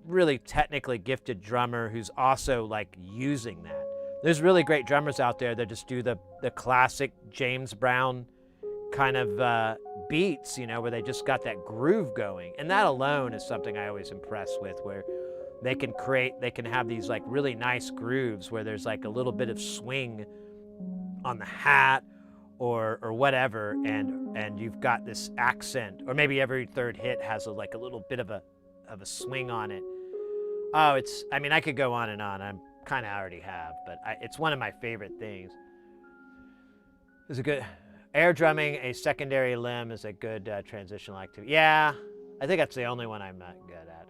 really technically gifted drummer who's also like using that. There's really great drummers out there that just do the classic James Brown kind of beats, where they just got that groove going. And that alone is something I always impress with, where they can have these like really nice grooves where there's like a little bit of swing on the hat or whatever, and you've got this accent, or maybe every third hit has a little bit of a swing on it. Oh, I mean, I could go on and on. I'm kind of already have, but it's one of my favorite things. It's a good air drumming. A secondary limb is a good transitional activity. Yeah, I think that's the only one I'm not good at.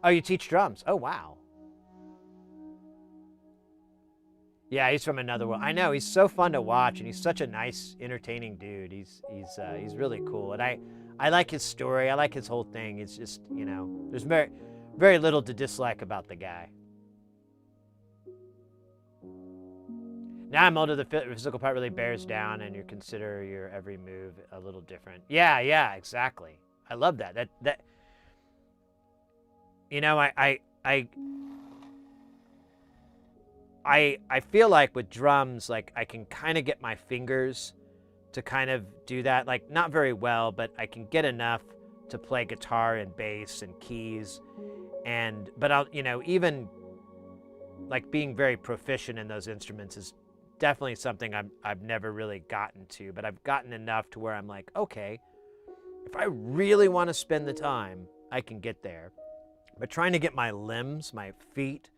Oh, you teach drums? Oh, wow. Yeah, he's from another world. I know, he's so fun to watch, and he's such a nice, entertaining dude. He's really cool, and I like his story. I like his whole thing. It's just, you know, there's very little to dislike about the guy. Now I'm older, the physical part really bears down, and you consider your every move a little different. Yeah, exactly. I love that. That. You know, I feel like with drums, like I can kind of get my fingers to kind of do that, like not very well, but I can get enough to play guitar and bass and keys, but I'll, you know, even like being very proficient in those instruments is definitely something I've never really gotten to, but I've gotten enough to where I'm like, okay, if I really want to spend the time, I can get there. But trying to get my limbs, my feet,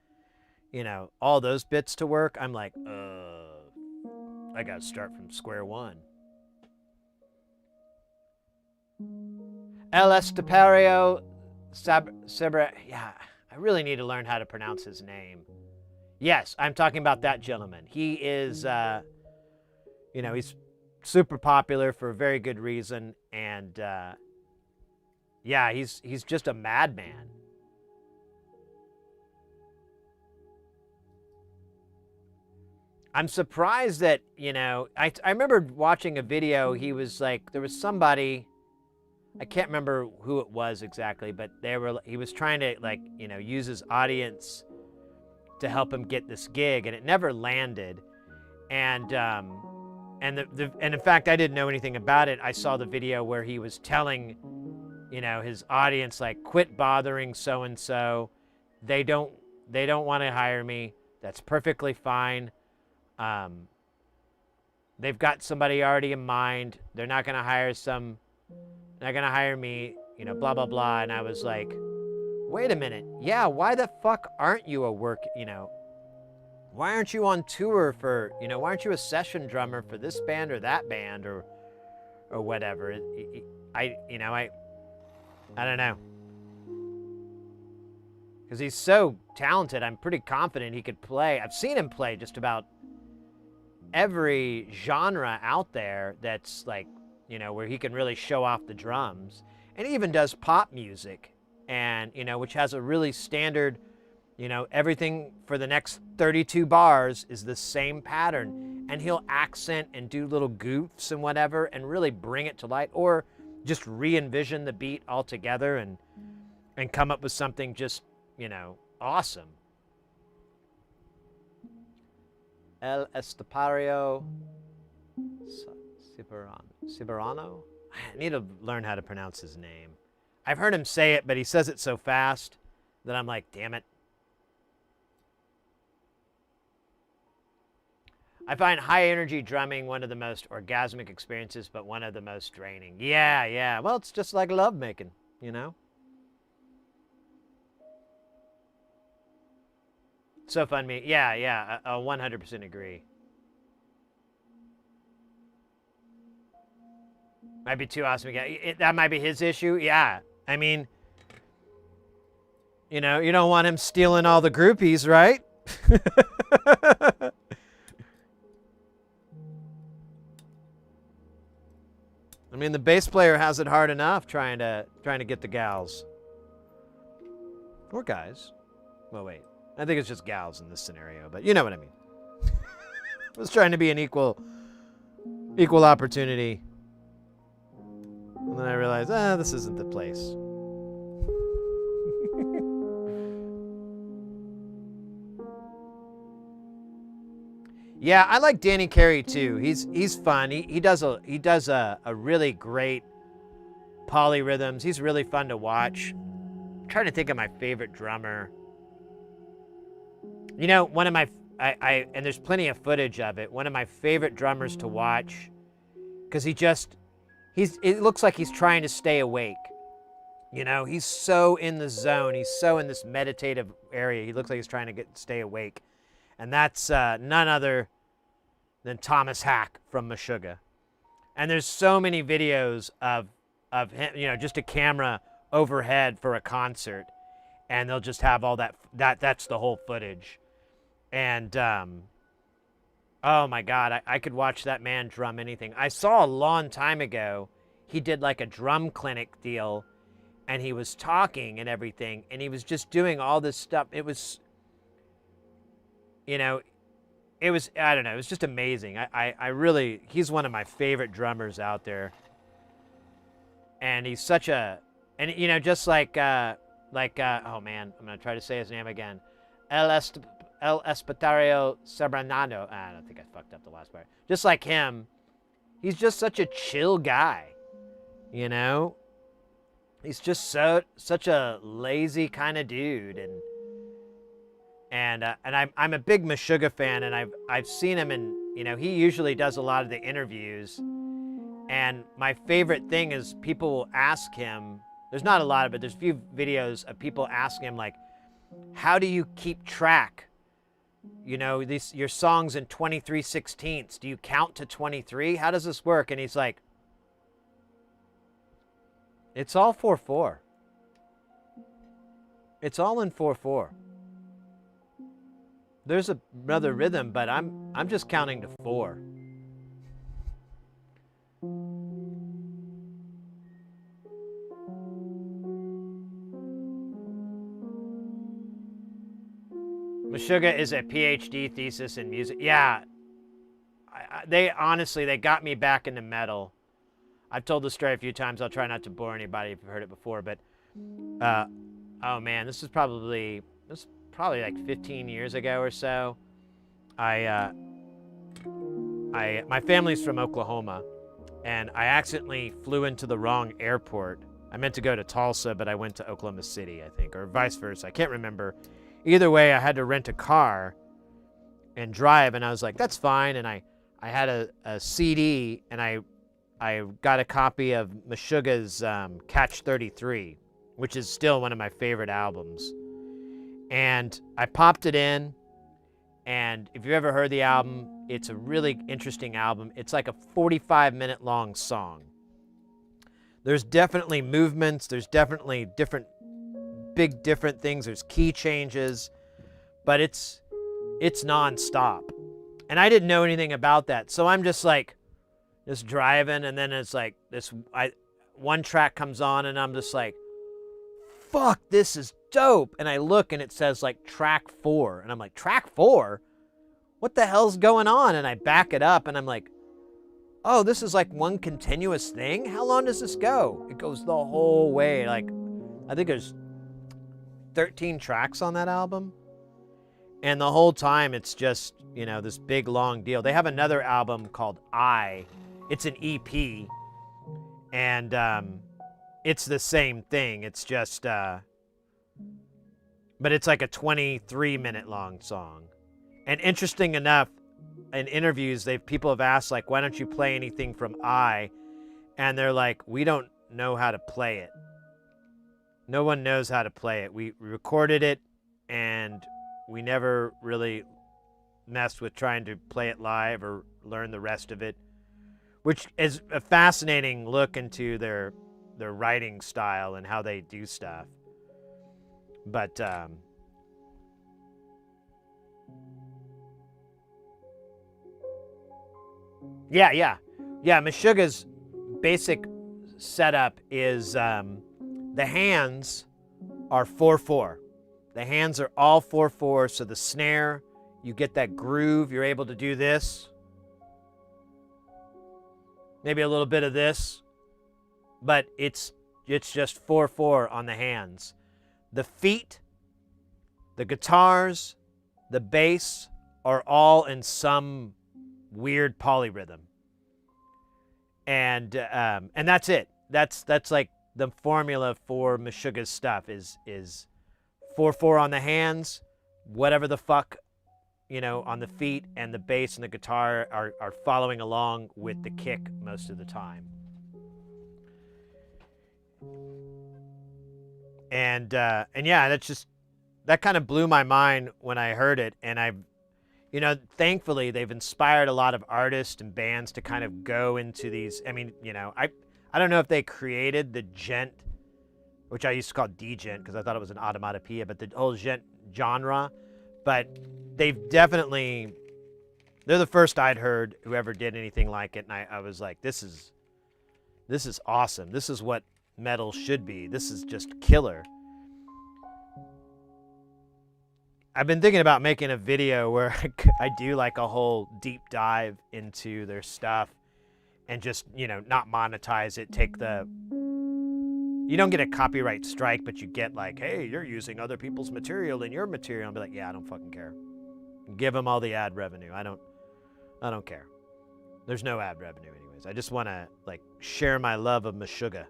you know, all those bits to work, I'm like, I gotta start from square one. El Estepario Sabra, yeah, I really need to learn how to pronounce his name. Yes, I'm talking about that gentleman. He is, you know, he's super popular for a very good reason, and yeah, he's just a madman. I'm surprised that, you know, I remember watching a video. He was like, there was somebody, I can't remember who it was exactly, but he was trying to, like, you know, use his audience to help him get this gig, and it never landed. And in fact, I didn't know anything about it. I saw the video where he was telling, you know, his audience, like, quit bothering so and so. They don't want to hire me. That's perfectly fine. They've got somebody already in mind. They're not going to hire me, you know, blah, blah, blah. And I was like, wait a minute. Yeah, why the fuck aren't you why aren't you on tour for, you know, why aren't you a session drummer for this band or that band or whatever? I don't know. Because he's so talented, I'm pretty confident he could play. I've seen him play just about every genre out there that's like, you know, where he can really show off the drums. And he even does pop music, and, you know, which has a really standard, you know, everything for the next 32 bars is the same pattern. And he'll accent and do little goofs and whatever and really bring it to light, or just re-envision the beat altogether and come up with something just, you know, awesome. El Estepario Ciberano? I need to learn how to pronounce his name. I've heard him say it, but he says it so fast that I'm like, damn it. I find high energy drumming one of the most orgasmic experiences, but one of the most draining. Yeah. Well, it's just like love making, you know? So fun me. Yeah, I 100% agree. Might be too awesome again. That might be his issue. Yeah. I mean, you know, you don't want him stealing all the groupies, right? I mean, the bass player has it hard enough trying to get the gals. Or guys. Well, wait. I think it's just gals in this scenario, but you know what I mean. I was trying to be an equal opportunity. And then I realized, this isn't the place. Yeah, I like Danny Carey too. He's fun. He does a really great polyrhythms. He's really fun to watch. I'm trying to think of my favorite drummer. You know, one of my and there's plenty of footage of it. One of my favorite drummers to watch, because it looks like he's trying to stay awake. You know, he's so in the zone. He's so in this meditative area. He looks like he's trying to stay awake. And that's none other than Thomas Hack from Meshuggah. And there's so many videos of him, you know, just a camera overhead for a concert, and they'll just have all that's the whole footage. And oh my God, I could watch that man drum anything. I saw a long time ago, he did like a drum clinic deal, and he was talking and everything, and he was just doing all this stuff. It was, you know, it was, I don't know, it was just amazing. I really, he's one of my favorite drummers out there. And he's such a, and you know, just like oh man, I'm going to try to say his name again. El Espatario Sabranado. I don't think I fucked up the last part. Just like him, he's just such a chill guy, you know? He's just such a lazy kind of dude, and I'm a big Meshuggah fan, and I've seen him, and you know, he usually does a lot of the interviews, and my favorite thing is people will ask him, there's not a lot of it, there's a few videos of people asking him like, how do you keep track? You know, your songs in 23/16. Do you count to 23? How does this work? And he's like, it's all 4/4. It's all in 4/4. There's another rhythm, but I'm just counting to 4. Meshuggah is a PhD thesis in music. Yeah, they honestly, they got me back into metal. I've told the story a few times. I'll try not to bore anybody if you've heard it before, but oh man, this is probably like 15 years ago or so. My family's from Oklahoma, and I accidentally flew into the wrong airport. I meant to go to Tulsa, but I went to Oklahoma City, I think, or vice versa. I can't remember. Either way, I had to rent a car and drive, and I was like, that's fine. And I had a CD, and I got a copy of Meshuggah's Catch 33, which is still one of my favorite albums. And I popped it in, and if you've ever heard the album, it's a really interesting album. It's like a 45-minute long song. There's definitely movements. There's definitely different things. There's key changes, but it's nonstop. And I didn't know anything about that. So I'm just like, just driving, and then it's like one track comes on, and I'm just like, fuck, this is dope. And I look, and it says like track 4, and I'm like, track 4? What the hell's going on? And I back it up, and I'm like, oh, this is like one continuous thing? How long does this go? It goes the whole way. Like, I think there's 13 tracks on that album. And the whole time it's just, you know, this big long deal. They have another album called I. It's an EP. And it's the same thing. It's just, but it's like a 23-minute long song. And interesting enough, in interviews, people have asked, like, why don't you play anything from I? And they're like, we don't know how to play it. No one knows how to play it. We recorded it, and we never really messed with trying to play it live or learn the rest of it, which is a fascinating look into their writing style and how they do stuff. But yeah. Meshuggah's basic setup is the hands are 4/4. The hands are all 4/4, so the snare, you get that groove, you're able to do this. Maybe a little bit of this, but it's just 4/4 on the hands. The feet, the guitars, the bass are all in some weird polyrhythm. And that's it. That's like the formula for Meshuggah's stuff is 4/4 on the hands, whatever the fuck, you know, on the feet, and the bass and the guitar are following along with the kick most of the time. And yeah, that kind of blew my mind when I heard it. And thankfully they've inspired a lot of artists and bands to kind of go into these. I mean, I don't know if they created the djent, which I used to call djent because I thought it was an automatopoeia, but the whole djent genre. But they're the first I'd heard who ever did anything like it, and I was like, this is awesome. This is what metal should be. This is just killer. I've been thinking about making a video where I do like a whole deep dive into their stuff and just, not monetize it. You don't get a copyright strike, but you get like, hey, you're using other people's material in your material. I'll be like, yeah, I don't fucking care. Give them all the ad revenue. I don't care. There's no ad revenue anyways. I just want to like share my love of Meshuggah.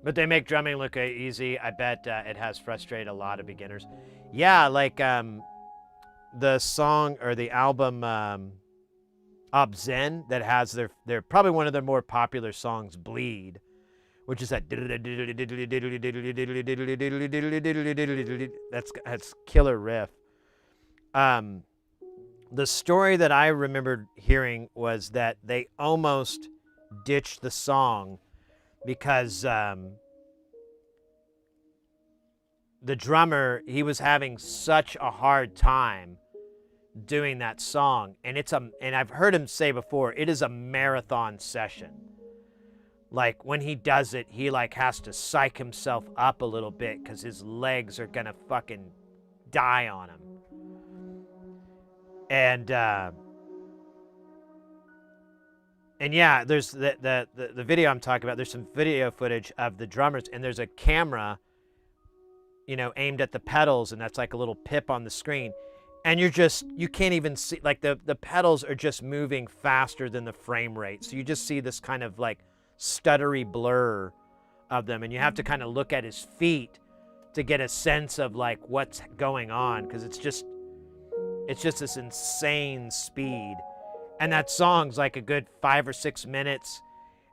But they make drumming look easy. I bet it has frustrated a lot of beginners. Yeah, like the song or the album Ob Zen that has their probably one of their more popular songs, Bleed, which is that that's killer riff. The story that I remembered hearing was that they almost ditched the song because the drummer, he was having such a hard time doing that song, and and I've heard him say before, it is a marathon session. Like when he does it, he like has to psych himself up a little bit because his legs are gonna fucking die on him. And yeah, there's the video I'm talking about. There's some video footage of the drummers, and there's a camera, aimed at the pedals, and that's like a little pip on the screen. And you can't even see, like the pedals are just moving faster than the frame rate. So you just see this kind of like stuttery blur of them. And you have to kind of look at his feet to get a sense of like what's going on. Cause it's just this insane speed. And that song's like a good 5 or 6 minutes.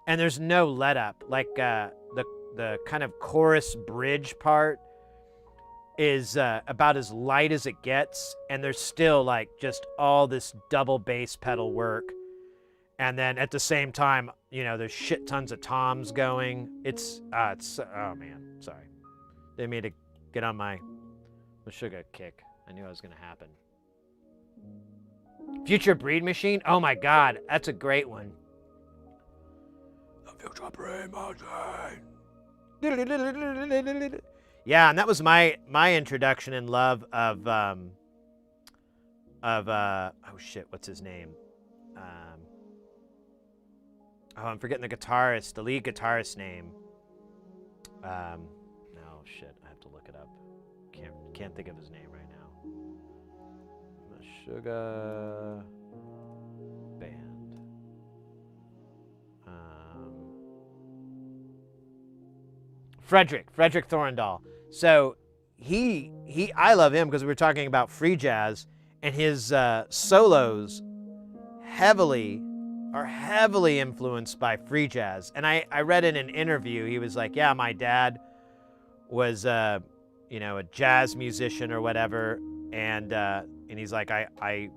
And there's no let up. Like the kind of chorus bridge part is about as light as it gets, and there's still like just all this double bass pedal work, and then at the same time, there's shit tons of toms going. It's oh man, sorry, they made to get on my Meshuggah kick. I knew it was gonna happen. Future Breed Machine, oh my god, that's a great one. The Future Breed Machine. Yeah, and that was my introduction and love of oh shit, what's his name? I'm forgetting the lead guitarist's name. No shit, I have to look it up. Can't think of his name right now. Meshuggah band. Frederick Thorndal. So I love him because we were talking about free jazz, and his solos are heavily influenced by free jazz. And I read in an interview, he was like, yeah, my dad was a jazz musician or whatever, and he's like, I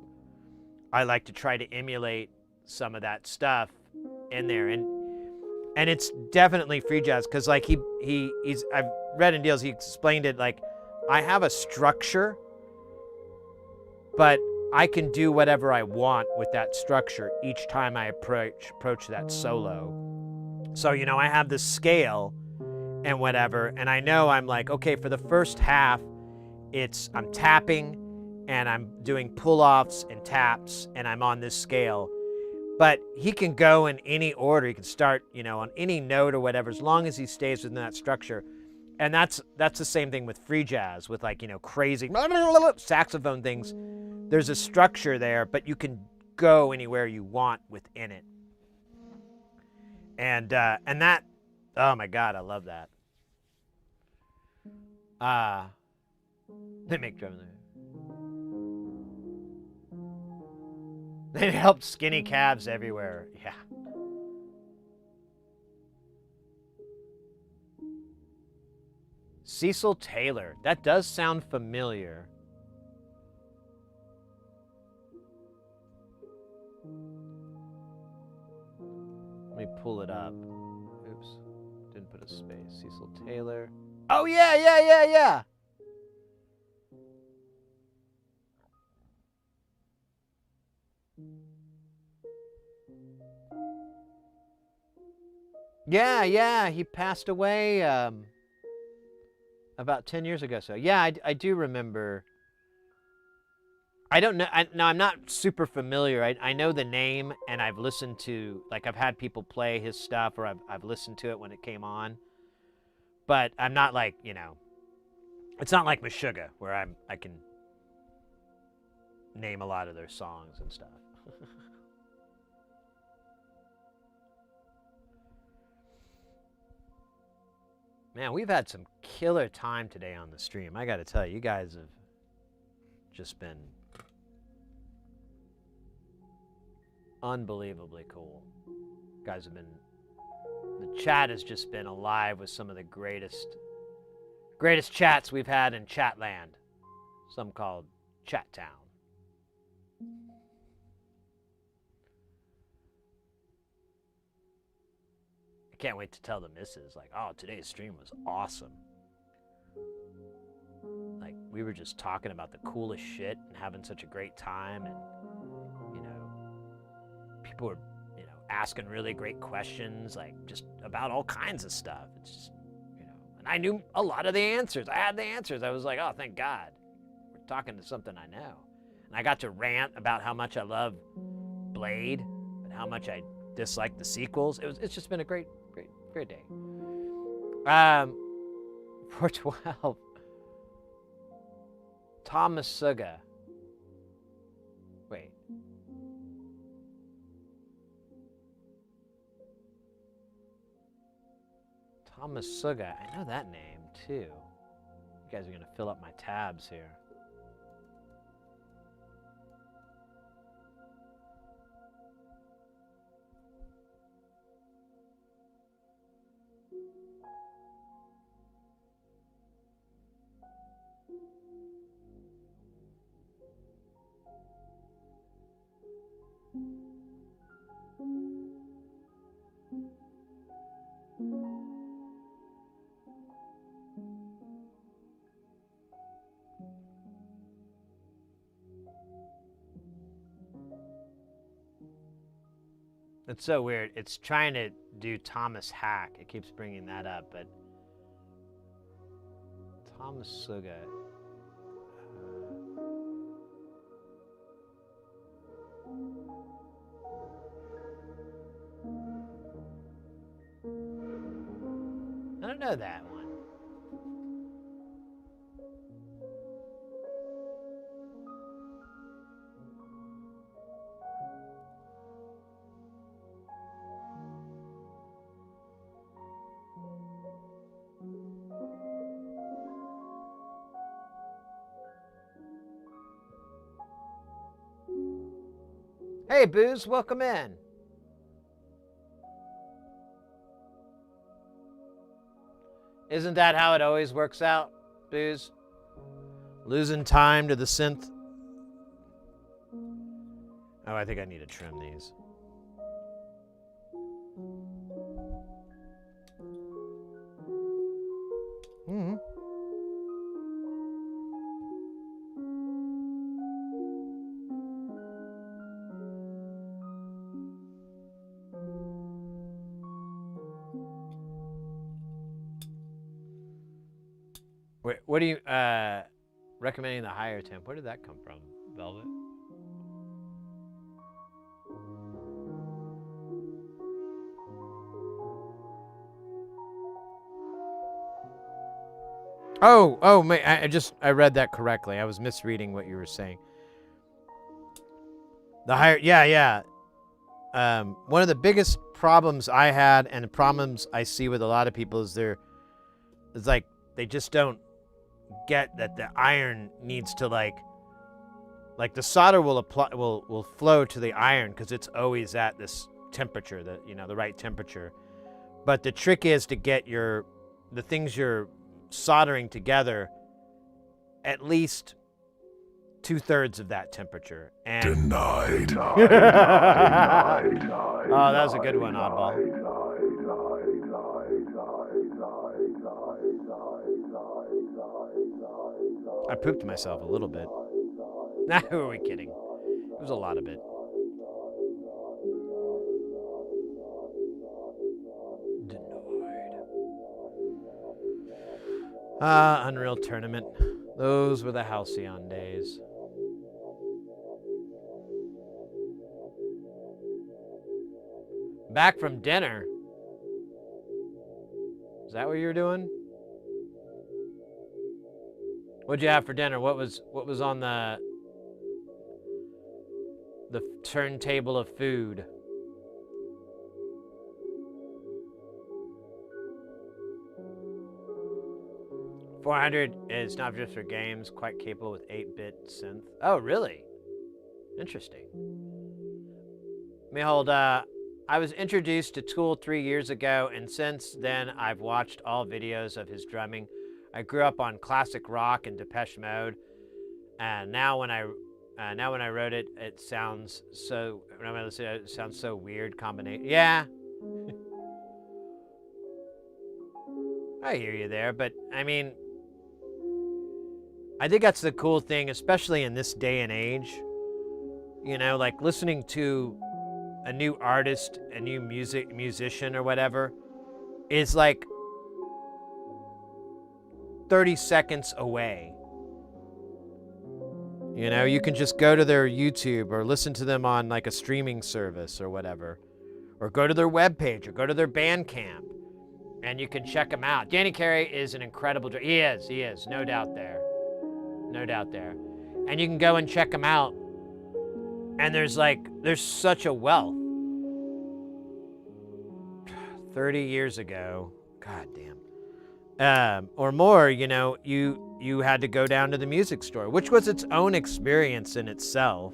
like to try to emulate some of that stuff in there, and it's definitely free jazz because like he's I've read in deals, he explained it like, I have a structure, but I can do whatever I want with that structure each time I approach that solo. So I have this scale and whatever, and I know I'm like, okay, for the first half I'm tapping and I'm doing pull-offs and taps, and I'm on this scale. But he can go in any order. He can start, on any note or whatever, as long as he stays within that structure. And that's the same thing with free jazz, with like, crazy saxophone things. There's a structure there, but you can go anywhere you want within it. And that, oh my God, I love that. They make drum there. They helped skinny calves everywhere. Yeah. Cecil Taylor. That does sound familiar. Let me pull it up. Oops. Didn't put a space. Cecil Taylor. Oh, yeah. Yeah. He passed away about 10 years ago. So, yeah, I do remember. I don't know. I'm not super familiar. I know the name, and I've listened to, like, I've had people play his stuff, or I've listened to it when it came on. But I'm not like, it's not like Meshuggah, where I can name a lot of their songs and stuff. Man, we've had some killer time today on the stream. I got to tell you, you guys have just been unbelievably cool. You guys have been, the chat has just been alive with some of the greatest chats we've had in Chatland. Some called Chat Town. I can't wait to tell the missus, like, oh, today's stream was awesome. Like, we were just talking about the coolest shit and having such a great time, and, people were, asking really great questions, like, just about all kinds of stuff. It's just, and I knew a lot of the answers. I had the answers. I was like, oh, thank God. We're talking to something I know. And I got to rant about how much I love Blade and how much I dislike the sequels. It's just been a great day. 412. Thomas Suga. Wait. Thomas Suga. I know that name too. You guys are gonna fill up my tabs here. It's so weird. It's trying to do Thomas Hack. It keeps bringing that up, but Thomas Suga. I don't know that one. Hey, Booze, welcome in. Isn't that how it always works out, Booze? Losing time to the synth. Oh, I think I need to trim these. Mm-hmm. Wait, what are you recommending the higher temp? Where did that come from, Velvet? Oh, I read that correctly. I was misreading what you were saying. The higher, yeah. One of the biggest problems I had, and the problems I see with a lot of people, is like they just don't get that the iron needs to like the solder will flow to the iron because it's always at this temperature, the right temperature. But the trick is to get the things you're soldering together at least 2/3 of that temperature. And Denied. oh, that was a good one, Oddball. I pooped myself a little bit. Nah, who are we kidding? It was a lot of it. Denied. Unreal Tournament. Those were the halcyon days. Back from dinner. Is that what you were doing? What'd you have for dinner? What was on the turntable of food? $400 is not just for games, quite capable with 8-bit synth. Oh, really? Interesting. Behold, I was introduced to Tool 3 years ago, and since then I've watched all videos of his drumming. I grew up on classic rock and Depeche Mode, and now when I wrote it, it sounds so. When I listen to it, it sounds so weird. Combination, yeah. I hear you there, but I mean, I think that's the cool thing, especially in this day and age. You know, like listening to a new artist, a new musician or whatever, is like 30 seconds away. You know, you can just go to their YouTube or listen to them on like a streaming service or whatever, or go to their webpage or go to their Bandcamp, and you can check them out. Danny Carey is an incredible drummer. He is, no doubt there. No doubt there. And you can go and check them out, and there's such a wealth. 30 years ago, god damn, or more, you know, you had to go down to the music store, which was its own experience in itself.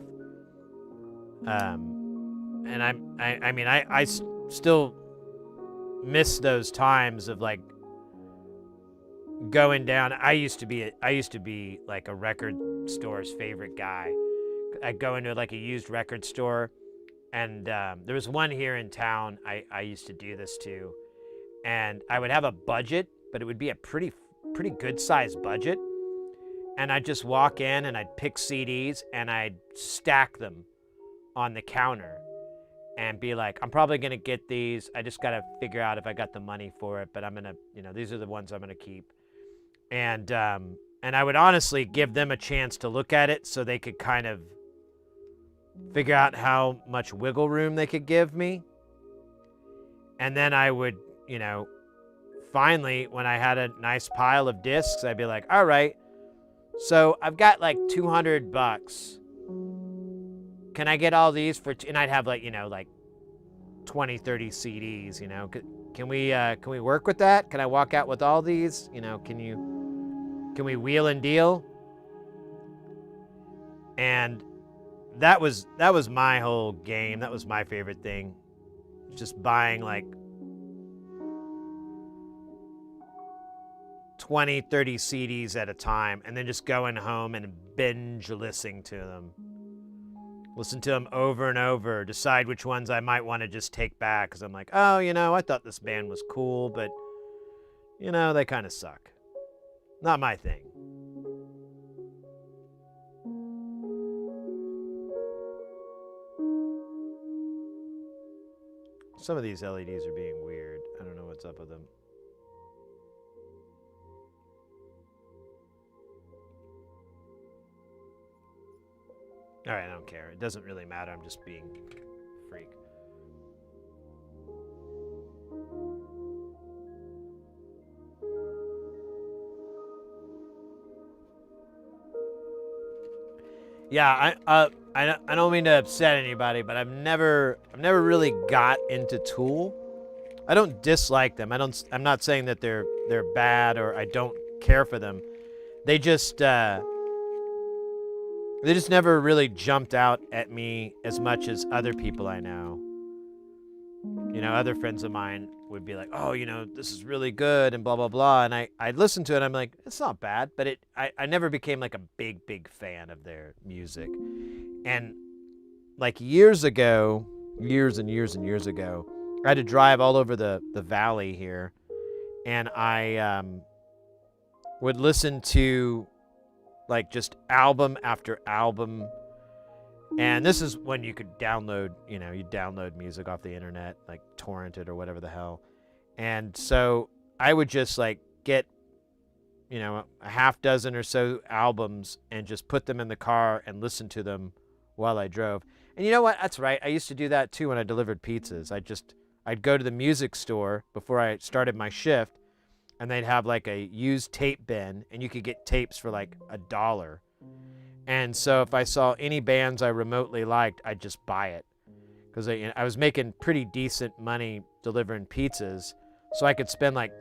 And I still miss those times of like going down. I used to be like a record store's favorite guy. I'd go into like a used record store, and there was one here in town I used to do this to, and I would have a budget, but it would be a pretty good sized budget, and I'd just walk in and I'd pick CDs and I'd stack them on the counter and be like, I'm probably gonna get these, I just gotta figure out if I got the money for it, but I'm gonna, you know, these are the ones I'm gonna keep. And I would honestly give them a chance to look at it so they could kind of figure out how much wiggle room they could give me. And then I would, you know, finally, when I had a nice pile of discs, I'd be like, all right, so I've got like $200. Can I get all these for, and I'd have like, you know, like 20, 30 CDs, you know, can we work with that? Can I walk out with all these? You know, can we wheel and deal? And that was my whole game. That was my favorite thing. Just buying like 20, 30 CDs at a time, and then just going home and binge listening to them. Listen to them over and over, decide which ones I might want to just take back, because I'm like, oh, you know, I thought this band was cool, but, you know, they kind of suck. Not my thing. Some of these LEDs are being weird. I don't know what's up with them. All right, I don't care. It doesn't really matter. I'm just being a freak. Yeah, I don't mean to upset anybody, but I've never really got into Tool. I don't dislike them. I'm not saying that they're bad or I don't care for them. They just never really jumped out at me as much as other people I know. other friends of mine would be like, oh, this is really good and blah, blah, blah. And I'd listen to it. I'm like, it's not bad. But I never became like a big, big fan of their music. And like years ago, years and years and years ago, I had to drive all over the valley here. And I would listen to like just album after album. And this is when you could download, you download music off the internet, like torrent it or whatever the hell. And so I would just like get, a half dozen or so albums and just put them in the car and listen to them while I drove. And you know what? That's right. I used to do that too when I delivered pizzas. I'd go to the music store before I started my shift, and they'd have like a used tape bin, and you could get tapes for like $1. And so if I saw any bands I remotely liked, I'd just buy it. Because I was making pretty decent money delivering pizzas, so I could spend like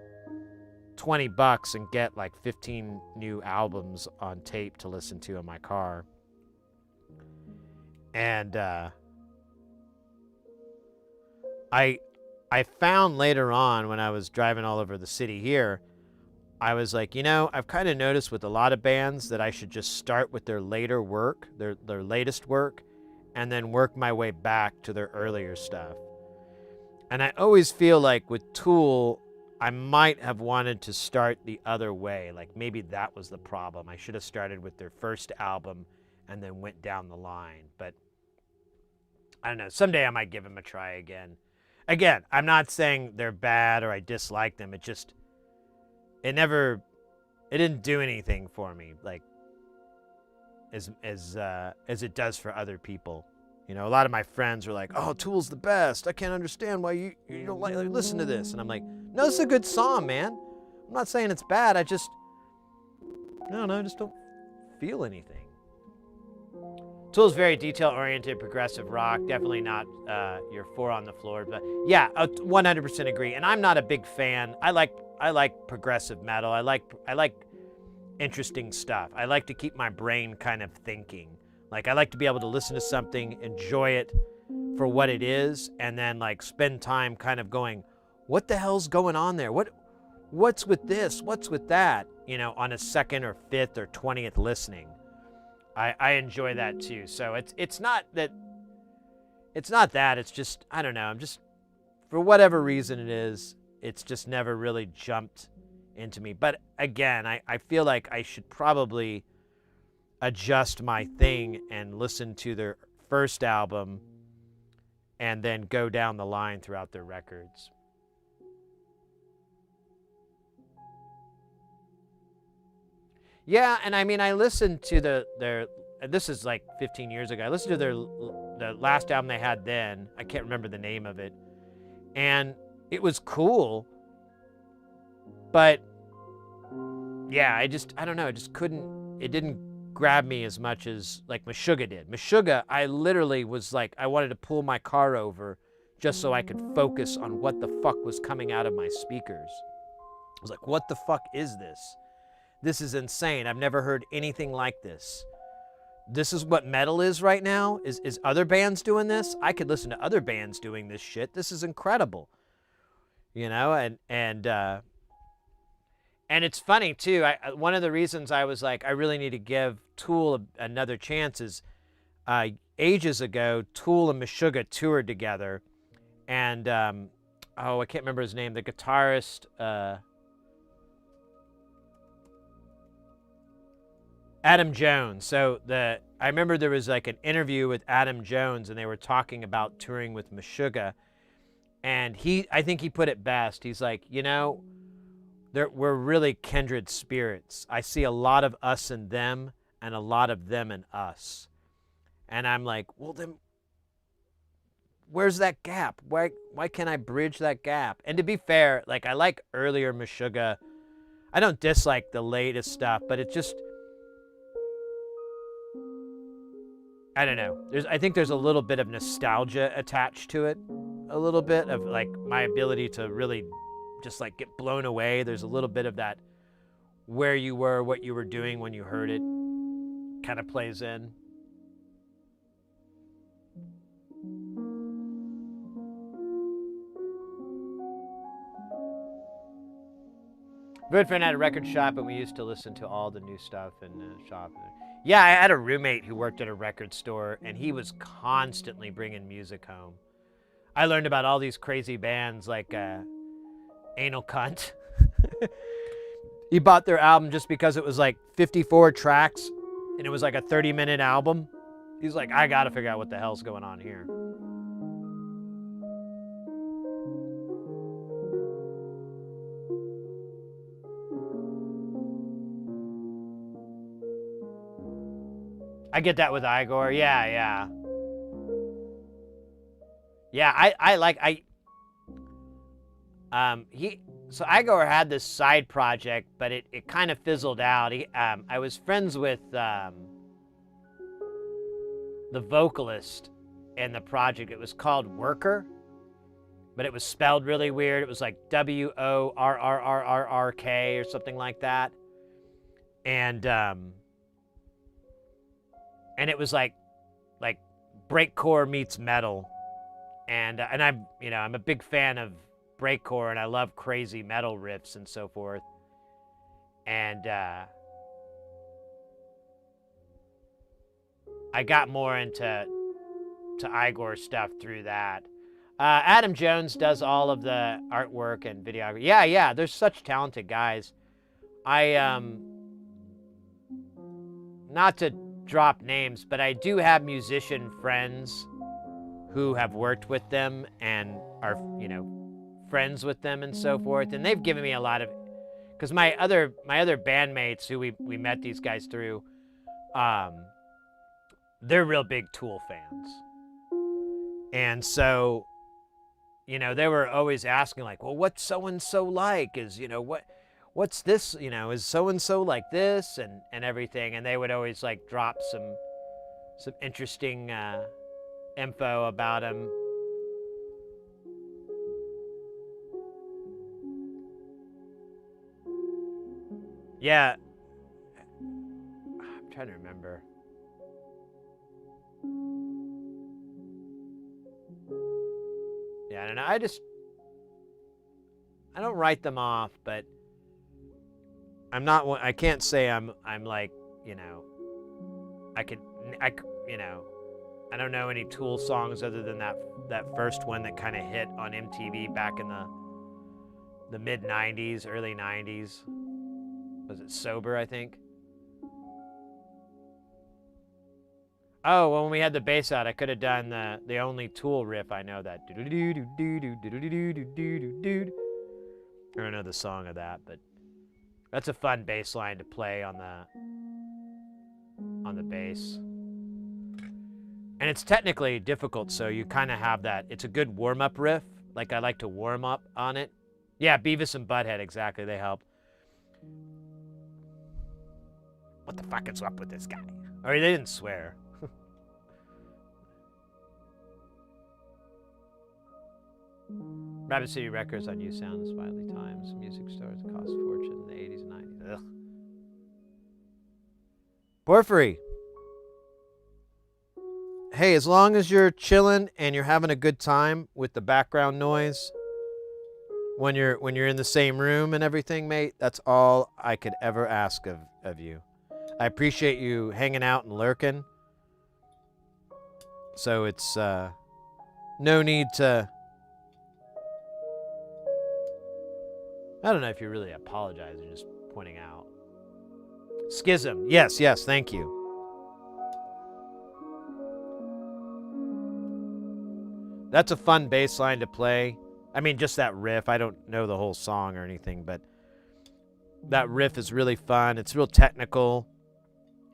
$20 and get like 15 new albums on tape to listen to in my car. And I found later on when I was driving all over the city here, I was like, I've kind of noticed with a lot of bands that I should just start with their later work, their latest work, and then work my way back to their earlier stuff. And I always feel like with Tool, I might have wanted to start the other way. Like maybe that was the problem. I should have started with their first album and then went down the line. But I don't know. Someday I might give them a try again. Again, I'm not saying they're bad or I dislike them. It didn't do anything for me, like as it does for other people. A lot of my friends were like, "Oh, Tool's the best. I can't understand why you don't like listen to this." And I'm like, "No, it's a good song, man. I'm not saying it's bad. I just don't feel anything." Tool's very detail-oriented, progressive rock. Definitely not your four on the floor, but yeah, I 100% agree. And I'm not a big fan. I like progressive metal. I like interesting stuff. I like to keep my brain kind of thinking. Like I like to be able to listen to something, enjoy it for what it is, and then like spend time kind of going, what the hell's going on there? What's with this? What's with that? On a second or fifth or 20th listening. I enjoy that too. So it's not that. It's just, I don't know. I'm just, for whatever reason it is, it's just never really jumped into me. But again, I feel like I should probably adjust my thing and listen to their first album and then go down the line throughout their records. Yeah, and I mean, I listened to their, this is like 15 years ago. I listened to the last album they had then. I can't remember the name of it. And it was cool. But yeah, I don't know. It didn't grab me as much as like Meshuggah did. Meshuggah, I literally was like, I wanted to pull my car over just so I could focus on what the fuck was coming out of my speakers. I was like, what the fuck is this? This is insane. I've never heard anything like this. This is what metal is right now? Is other bands doing this? I could listen to other bands doing this shit. This is incredible. And it's funny too. One of the reasons I was like, I really need to give Tool another chance is ages ago, Tool and Meshuggah toured together. And, I can't remember his name. The guitarist, Adam Jones. So I remember there was like an interview with Adam Jones and they were talking about touring with Meshuggah. And I think he put it best. He's like, we're really kindred spirits. I see a lot of us in them and a lot of them in us. And I'm like, well then, where's that gap? Why can't I bridge that gap? And to be fair, like I like earlier Meshuggah. I don't dislike the latest stuff, but it just, I don't know. I think there's a little bit of nostalgia attached to it. A little bit of like my ability to really just like get blown away. There's a little bit of that where you were, what you were doing when you heard it kind of plays in. Good friend had a record shop, and we used to listen to all the new stuff in the shop. Yeah, I had a roommate who worked at a record store, and he was constantly bringing music home. I learned about all these crazy bands like Anal Cunt. He bought their album just because it was like 54 tracks, and it was like a 30-minute album. He's like, I gotta figure out what the hell's going on here. I get that with Igor. Yeah. So Igor had this side project, but it kind of fizzled out. I was friends with the vocalist in the project. It was called Worker, but it was spelled really weird. It was like WORRRRRK or something like that. And it was like breakcore meets metal. And I'm a big fan of breakcore, and I love crazy metal riffs and so forth. And I got more into Igor stuff through that. Adam Jones does all of the artwork and videography. Yeah, there's such talented guys. Not to drop names, but I do have musician friends who have worked with them and are, friends with them and so forth. And they've given me a lot of, because my other bandmates who we met these guys through, they're real big Tool fans. And so, they were always asking like, well, what's so-and-so like? What's this, is so-and-so like this and everything. And they would always like drop some interesting info about him. Yeah. I'm trying to remember. Yeah, I don't know. I don't write them off, but I can't say I'm like, I don't know any Tool songs other than that first one that kind of hit on MTV back in the mid 90s, early 90s. Was it Sober, I think? Oh, well, when we had the bass out, I could have done the only Tool riff I know, that. I don't know the song of that, but that's a fun bass line to play on the bass. And it's technically difficult, so you kind of have that. It's a good warm-up riff. Like, I like to warm up on it. Yeah, Beavis and Butthead, exactly. They help. What the fuck is up with this guy? Or they didn't swear. Rabbit City Records on U Sound, the Smiley Times, music stores that cost a fortune in the 80s and 90s. Ugh. Porphyry. Hey, as long as you're chilling and you're having a good time with the background noise when you're in the same room and everything, mate, that's all I could ever ask of you. I appreciate you hanging out and lurking. So it's no need to... I don't know if you're really apologizing, just pointing out. Schism. Yes, thank you. That's a fun bass line to play. I mean, just that riff. I don't know the whole song or anything, but that riff is really fun. It's real technical.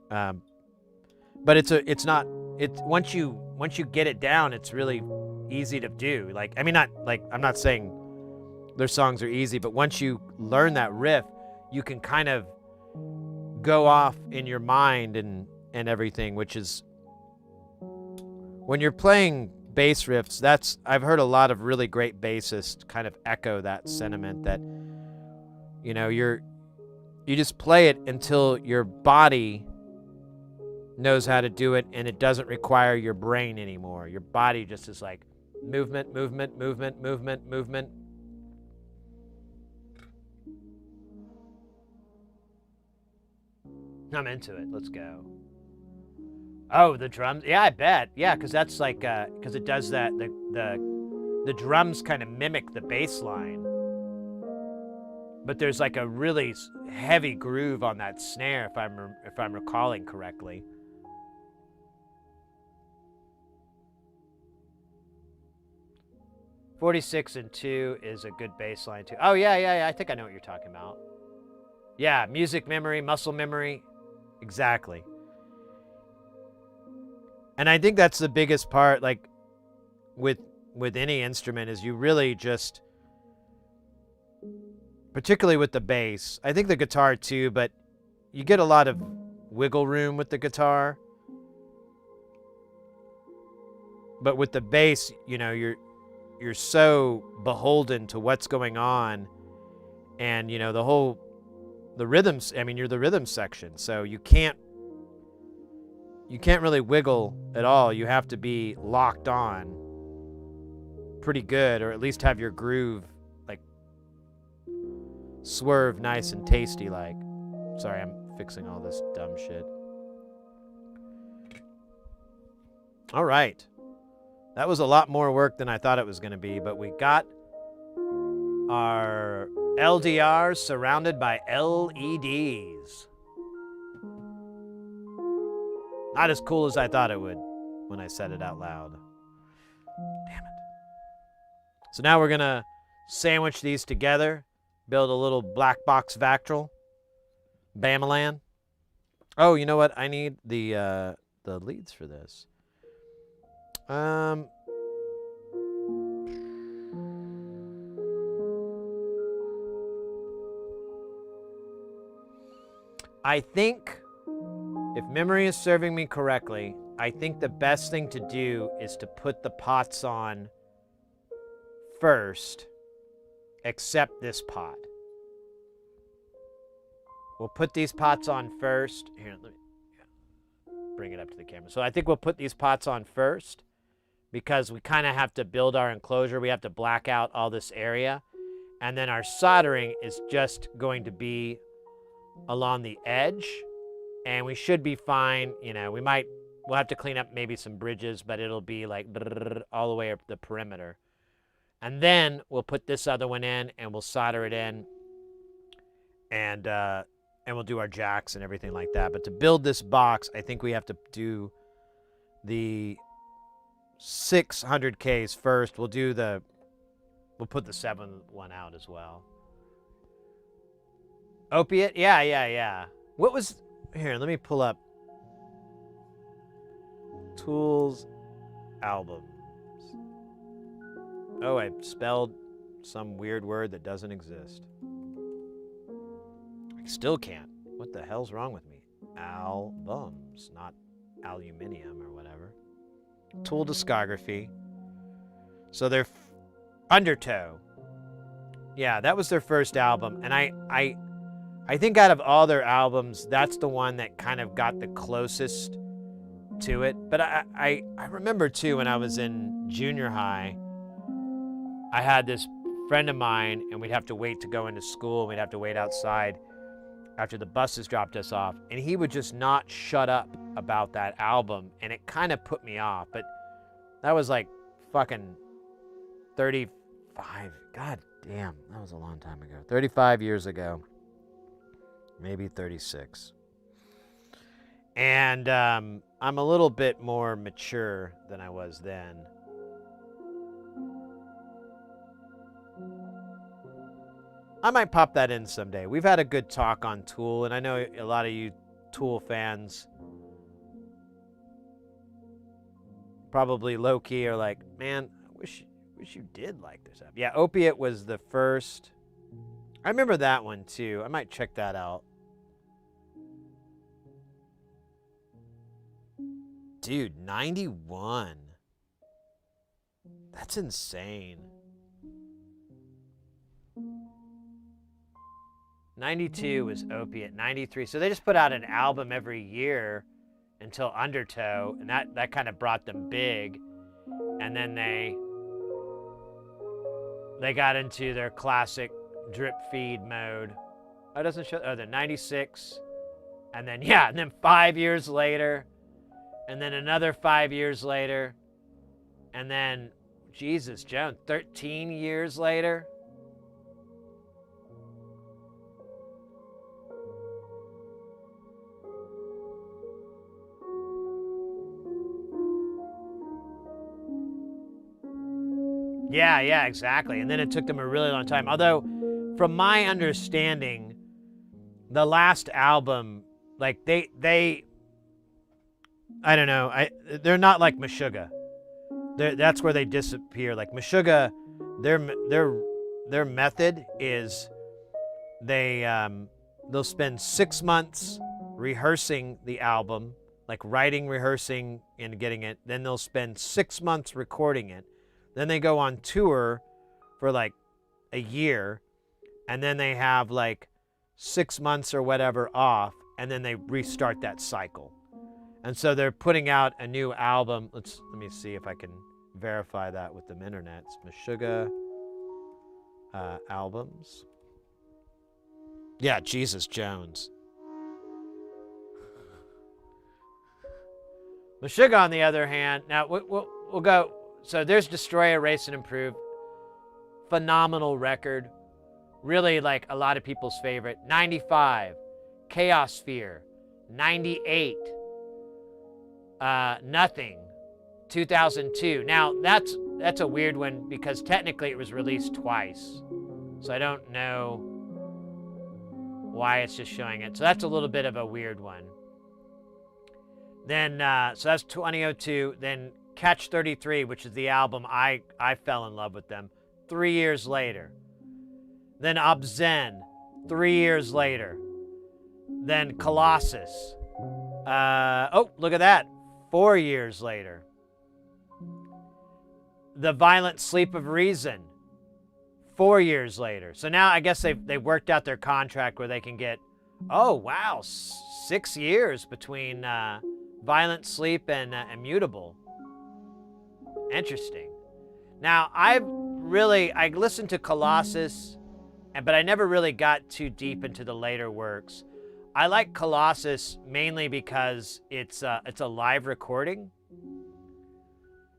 But once you get it down, it's really easy to do. I'm not saying their songs are easy, but once you learn that riff, you can kind of go off in your mind and everything, which is, when you're playing bass riffs, I've heard a lot of really great bassists kind of echo that sentiment, that you just play it until your body knows how to do it, and it doesn't require your brain anymore. Your body just is like movement. I'm into it. Let's go. Oh, the drums. Yeah, I bet. Yeah, because that's like, because it does that. The drums kind of mimic the bass line, but there's like a really heavy groove on that snare, if I'm recalling correctly. .46 and 2 is a good bass line too. Oh yeah. I think I know what you're talking about. Yeah, music memory, muscle memory, exactly. And I think that's the biggest part, like with any instrument, is you really just, particularly with the bass, I think the guitar too, but you get a lot of wiggle room with the guitar. But with the bass, you know, you're so beholden to what's going on, and you know the rhythms. I mean, you're the rhythm section, so you can't really wiggle at all. You have to be locked on pretty good, or at least have your groove like swerve nice and tasty. Like, sorry, I'm fixing all this dumb shit. All right. That was a lot more work than I thought it was going to be, but we got our LDRs surrounded by LEDs. Not as cool as I thought it would when I said it out loud. Damn it. So now we're going to sandwich these together, build a little black box Vactrol. Bamalan. Oh, you know what? I need the leads for this. I think, if memory is serving me correctly, I think the best thing to do is to put the pots on first, except this pot. We'll put these pots on first. Here, let me bring it up to the camera. So I think we'll put these pots on first, because we kind of have to build our enclosure. We have to black out all this area. And then our soldering is just going to be along the edge. And we should be fine. You know, we'll have to clean up maybe some bridges, but it'll be like all the way up the perimeter. And then we'll put this other one in, and we'll solder it in. And we'll do our jacks and everything like that. But to build this box, I think we have to do the 600Ks first. We'll put the 7 one out as well. Opiate? Yeah. What was, here, let me pull up Tools albums. Oh, I spelled some weird word that doesn't exist. I still can't. What the hell's wrong with me? Albums, not aluminium or whatever. Tool discography. So they're Undertow. Yeah, that was their first album, and I think out of all their albums, that's the one that kind of got the closest to it. But I remember too, when I was in junior high, I had this friend of mine, and we'd have to wait to go into school, and we'd have to wait outside after the buses dropped us off, and he would just not shut up about that album, and it kind of put me off. But that was like fucking 35, god damn, that was a long time ago. 35 years ago, maybe 36. And I'm a little bit more mature than I was then. I might pop that in someday. We've had a good talk on Tool, and I know a lot of you Tool fans probably low-key are like, man, I wish you did like this app. Yeah, Opiate was the first. I remember that one too. I might check that out. Dude, 91. That's insane. 92 was Opiate. 93. So they just put out an album every year until Undertow, and that kind of brought them big. And then they got into their classic drip feed mode. Oh, it doesn't show. Oh, the 96 And then, yeah, and then 5 years later, and then another 5 years later, and then, Jesus, Joan, 13 years later. Yeah, exactly. And then it took them a really long time. Although, from my understanding, the last album, like they I don't know, they're not like Meshuggah. That's where they disappear. Like Meshuggah, their method is they'll spend 6 months rehearsing the album, like writing, rehearsing, and getting it. Then they'll spend 6 months recording it. Then they go on tour for like a year, and then they have like 6 months or whatever off, and then they restart that cycle. And so they're putting out a new album. Let me see if I can verify that with the internet. Meshuggah albums. Yeah, Jesus Jones. Meshuggah, on the other hand, now we'll go. So there's Destroy, Erase, and Improve. Phenomenal record. Really, like a lot of people's favorite. 95, Chaos Sphere. 98, Nothing. 2002. Now that's a weird one because technically it was released twice. So I don't know why it's just showing it. So that's a little bit of a weird one. Then, so that's 2002. Then Catch 33, which is the album I fell in love with them 3 years later. Then Obscene, 3 years later. Then Colossus. Oh, look at that. 4 years later. The Violent Sleep of Reason. 4 years later. So now I guess they've worked out their contract where they can get, oh, wow, 6 years between Violent Sleep and Immutable. Interesting. Now, I listened to Colossus, but I never really got too deep into the later works. I like Colossus mainly because it's a live recording.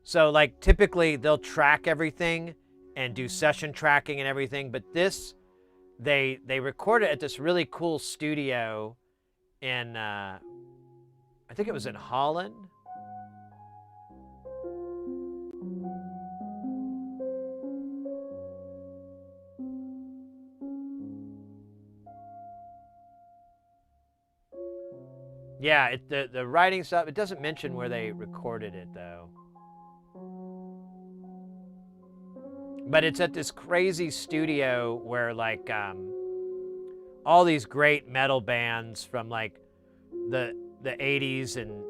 So, like, typically they'll track everything and do session tracking and everything, but this, they record it at this really cool studio in, I think it was in Holland. Yeah, the writing stuff, it doesn't mention where they recorded it, though. But it's at this crazy studio where, like, all these great metal bands from, like, the 80s and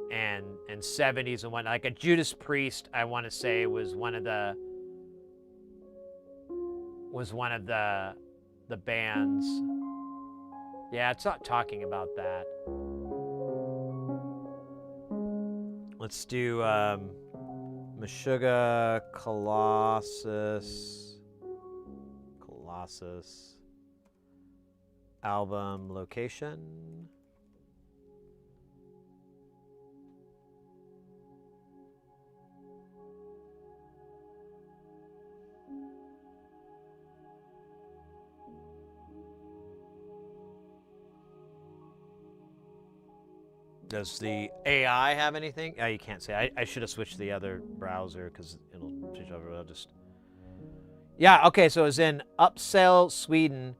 70s and whatnot. Like a Judas Priest, I want to say, was one of the bands. Yeah, it's not talking about that. Let's do Meshuggah, Colossus album location. Does the AI have anything? Oh, you can't say. I should have switched to the other browser because it'll switch over. I'll just. Yeah, okay, so it was in Uppsala, Sweden,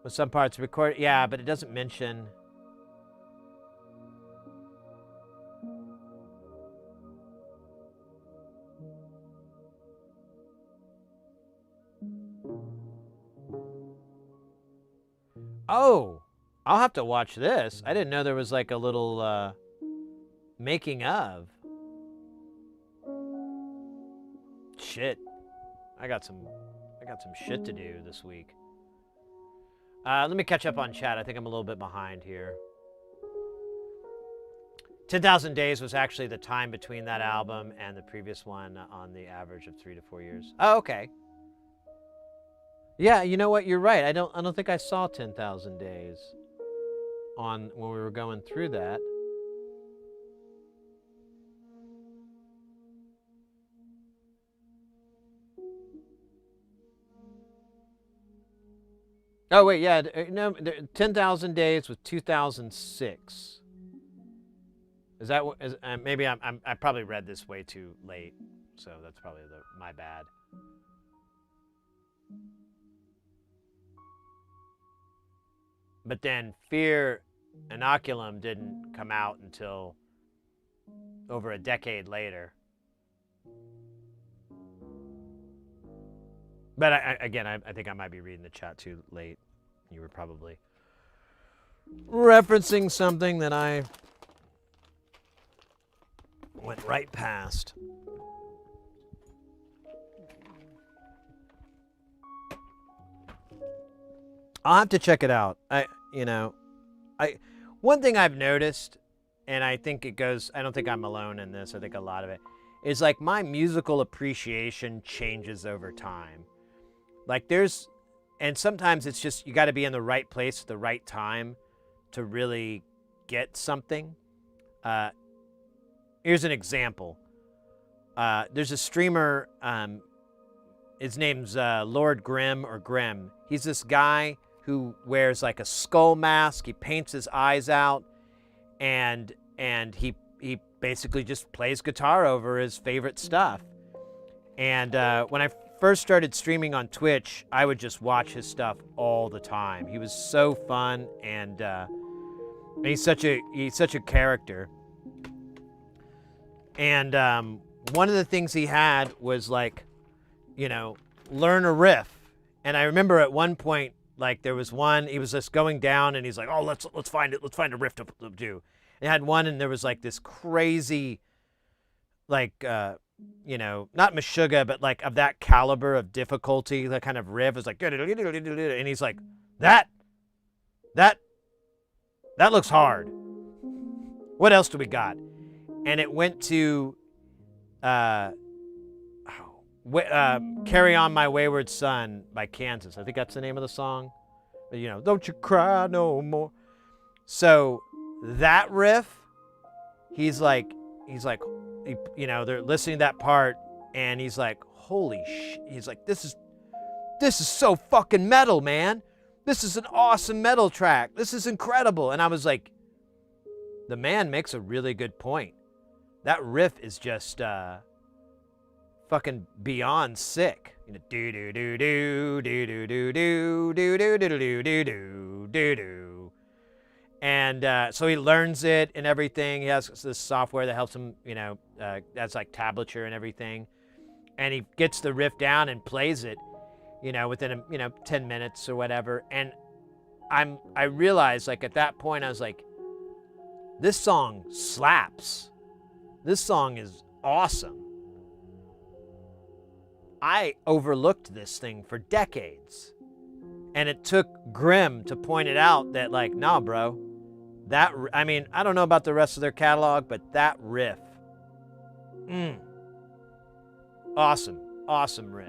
with some parts recorded. Yeah, but it doesn't mention. Oh! I'll have to watch this. I didn't know there was like a little making of. Shit. I got some shit to do this week. Let me catch up on chat. I think I'm a little bit behind here. 10,000 Days was actually the time between that album and the previous one on the average of 3 to 4 years. Oh, okay. Yeah, you know what? You're right. I don't think I saw 10,000 Days. on when we were going through that. Oh wait, yeah, no, 10,000 Days was 2006. Is that what? Maybe I probably read this way too late, so that's probably my bad. But then Fear Inoculum didn't come out until over a decade later. But I think I might be reading the chat too late. You were probably referencing something that I went right past. I'll have to check it out. One thing I've noticed, and I think it goes, I don't think I'm alone in this, I think a lot of it, is like my musical appreciation changes over time. Like and sometimes it's just, you got to be in the right place at the right time to really get something. Here's an example. There's a streamer, his name's Lord Grimm or Grimm. He's this guy who wears like a skull mask. He paints his eyes out, and he basically just plays guitar over his favorite stuff. And when I first started streaming on Twitch, I would just watch his stuff all the time. He was so fun, and he's such a character. And one of the things he had was like, learn a riff. And I remember at one point, like there was one, he was just going down, and he's like, oh, let's find a riff to do. And had one, and there was like this crazy, like not Meshuggah, but like of that caliber of difficulty, that kind of riff. It was like, and he's like, that looks hard. What else do we got? And it went to Carry On My Wayward Son by Kansas. I think that's the name of the song. Don't you cry no more. So that riff, he's like, they're listening to that part, and he's like, holy shit. He's like, this is so fucking metal, man. This is an awesome metal track. This is incredible. And I was like, the man makes a really good point. That riff is just fucking beyond sick. Do do do do do do do do do do do do do do do do. And so he learns it and everything. He has this software that helps him, that's like tablature and everything. And he gets the riff down and plays it, within 10 minutes or whatever. And I realized, like, at that point, I was like, this song slaps. This song is awesome. I overlooked this thing for decades. And it took Grimm to point it out that, like, nah, bro. I don't know about the rest of their catalog, but that riff. Awesome. Awesome riff.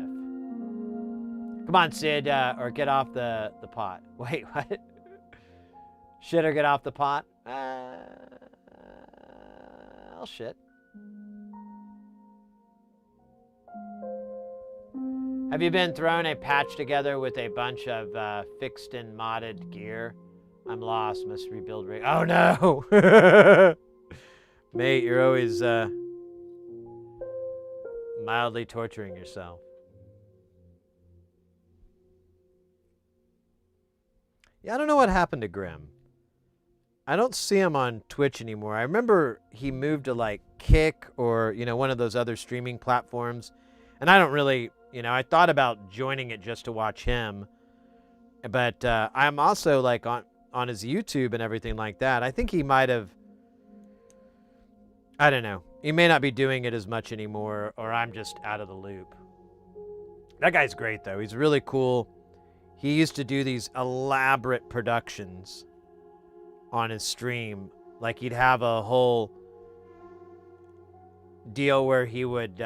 Come on, Sid, or get off the pot. Wait, what? Shit or get off the pot? I'll shit. Have you been throwing a patch together with a bunch of fixed and modded gear? I'm lost, must rebuild rig. Oh no! Mate, you're always mildly torturing yourself. Yeah, I don't know what happened to Grimm. I don't see him on Twitch anymore. I remember he moved to like Kick or, one of those other streaming platforms. And I don't really, I thought about joining it just to watch him. But I'm also like on his YouTube and everything like that. I think he might have, I don't know. He may not be doing it as much anymore, or I'm just out of the loop. That guy's great, though. He's really cool. He used to do these elaborate productions on his stream. Like, he'd have a whole deal where he would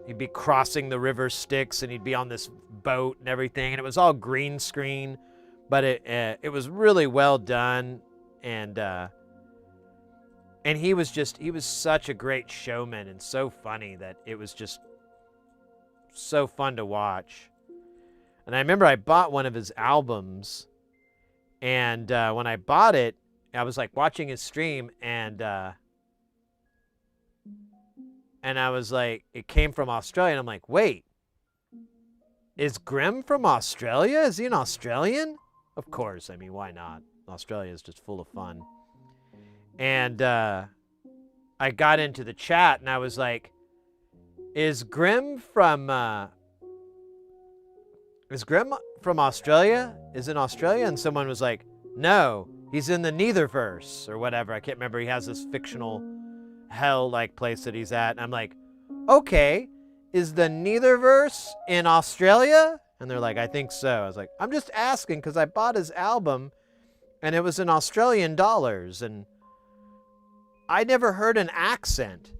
he'd be crossing the river Styx, and he'd be on this boat and everything, and it was all green screen, but it was really well done. and he was such a great showman and so funny that it was just so fun to watch. And I remember I bought one of his albums, and when I bought it, I was like watching his stream, and I was like, it came from Australia, and I'm like, wait, is Grimm from Australia? Is he an Australian? Of course, I mean, why not? Australia is just full of fun. And I got into the chat, and I was like, is Grimm from Australia? Is in Australia? And someone was like, no, he's in the Neitherverse or whatever. I can't remember. He has this fictional hell-like place that he's at. And I'm like, okay, is the Neitherverse in Australia? And they're like, I think so. I was like, I'm just asking because I bought his album and it was in Australian dollars, and I never heard an accent.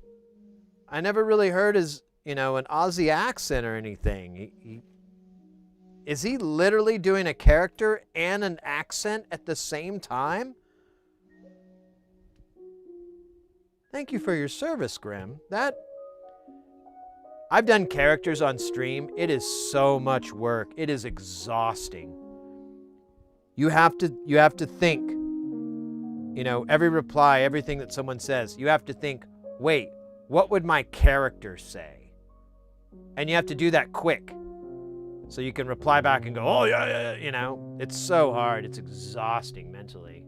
I never really heard his, an Aussie accent or anything. Is he literally doing a character and an accent at the same time? Thank you for your service, Grimm. I've done characters on stream. It is so much work. It is exhausting. You have to think, every reply, everything that someone says, you have to think, wait, what would my character say? And you have to do that quick. So you can reply back and go, oh, yeah, It's so hard. It's exhausting mentally.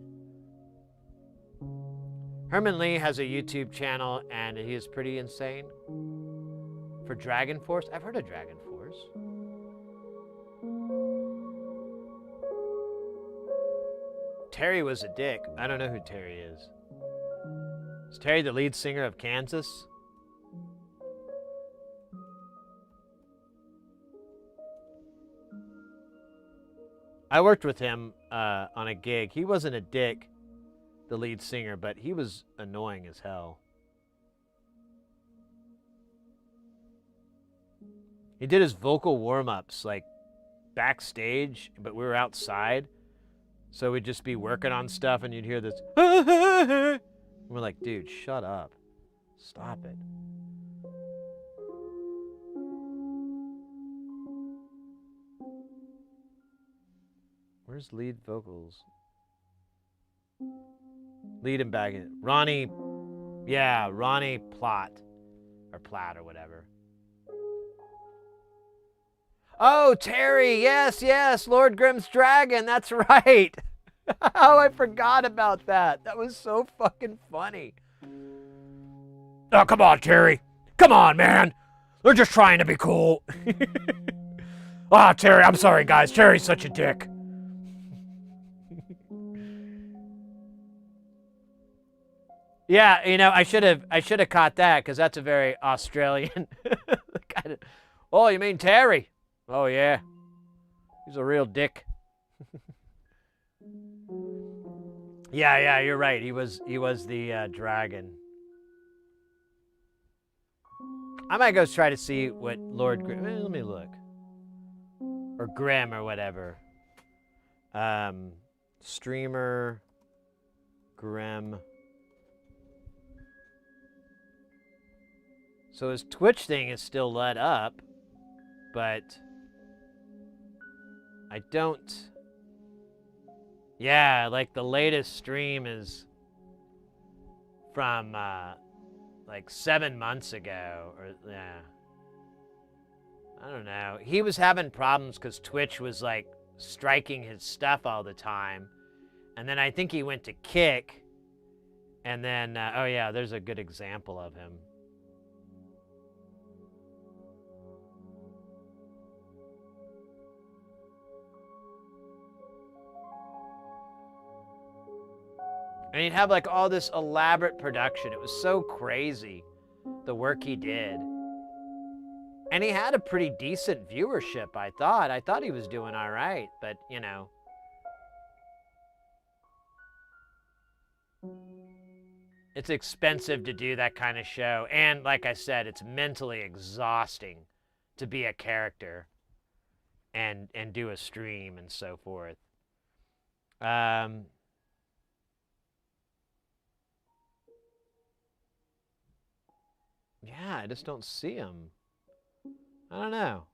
Herman Lee has a YouTube channel, and he is pretty insane. For Dragon Force? I've heard of Dragon Force. Terry was a dick. I don't know who Terry is. Is Terry the lead singer of Kansas? I worked with him on a gig. He wasn't a dick, the lead singer, but he was annoying as hell. He did his vocal warm-ups like backstage, but we were outside. So we'd just be working on stuff and you'd hear this. And we're like, dude, shut up. Stop it. Where's lead vocals? Lead and back in. Ronnie Platt. Or Platt or whatever. Oh, Terry, yes, Lord Grimm's dragon, that's right. Oh, I forgot about that. That was so fucking funny. Oh, come on, Terry. Come on, man. They're just trying to be cool. Terry, I'm sorry, guys. Terry's such a dick. Yeah, I should have caught that because that's a very Australian kind of. Oh, you mean Terry? Oh yeah, he's a real dick. Yeah, you're right. He was the dragon. I might go try to see what Lord Grimm. Let me look. Or Grimm or whatever. Streamer Grimm. So his Twitch thing is still let up, but I don't. Yeah, like the latest stream is from like 7 months ago, or yeah. I don't know. He was having problems because Twitch was like striking his stuff all the time, and then I think he went to Kick, and then oh yeah, there's a good example of him. And he'd have like all this elaborate production. It was so crazy, the work he did. And he had a pretty decent viewership, I thought. I thought he was doing all right, but it's expensive to do that kind of show. And like I said, it's mentally exhausting to be a character and do a stream and so forth. Yeah, I just don't see him. I don't know.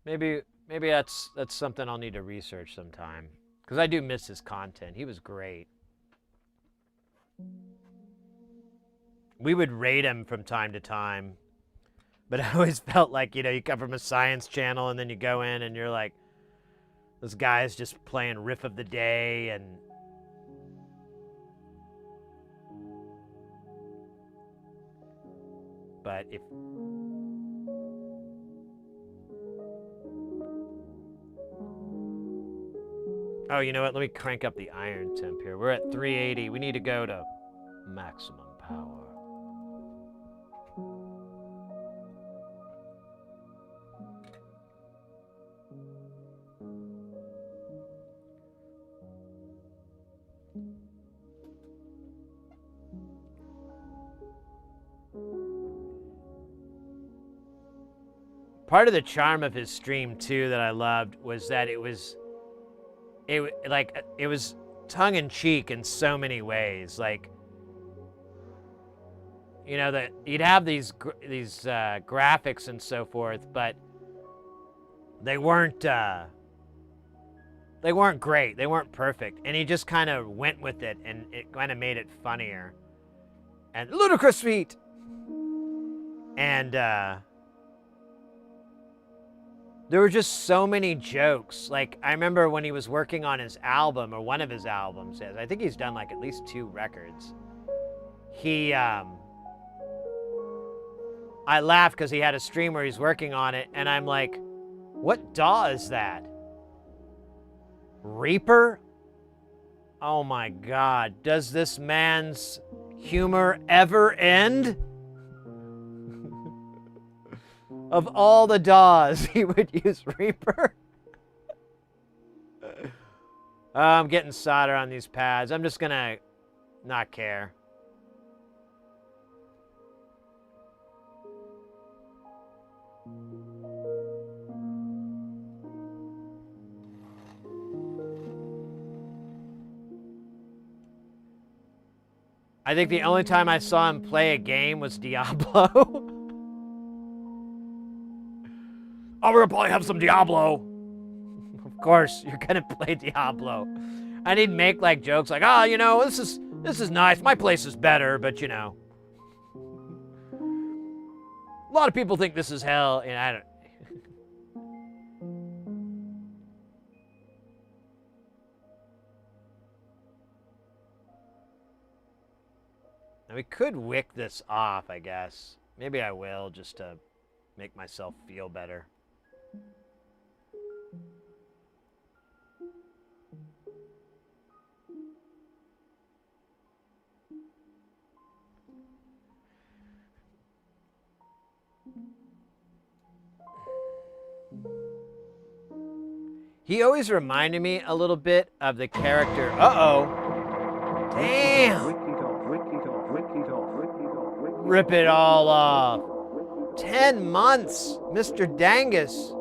Maybe that's something I'll need to research sometime. Because I do miss his content. He was great. We would rate him from time to time. But I always felt like, you know, you come from a science channel and then you go in and you're like, this guy's just playing riff of the day and but if oh, you know what? Let me crank up the iron temp here. We're at 380. We need to go to maximum power. Part of the charm of his stream too that I loved was that it was tongue in cheek in so many ways. Like, you know, that you'd have these graphics and so forth, but they weren't great. They weren't perfect, and he just kind of went with it, and it kind of made it funnier. And ludicrous feet, and there were just so many jokes. Like, I remember when he was working on his album, or one of his albums, I think he's done like at least 2 records. I laughed because he had a stream where he's working on it, and I'm like, what DAW is that? Reaper? Oh my God, does this man's humor ever end? Of all the DAWs, he would use Reaper. I'm getting solder on these pads. I'm just gonna not care. I think the only time I saw him play a game was Diablo. Oh, we're gonna probably have some Diablo. Of course, you're gonna play Diablo. And he'd make like jokes like, oh, you know, this is nice. My place is better, but you know. A lot of people think this is hell, and I don't. Now we could wick this off, I guess. Maybe I will, just to make myself feel better. He always reminded me a little bit of the character. Uh-oh. Damn. Rip it all off. 10 months, Mr. Dangus.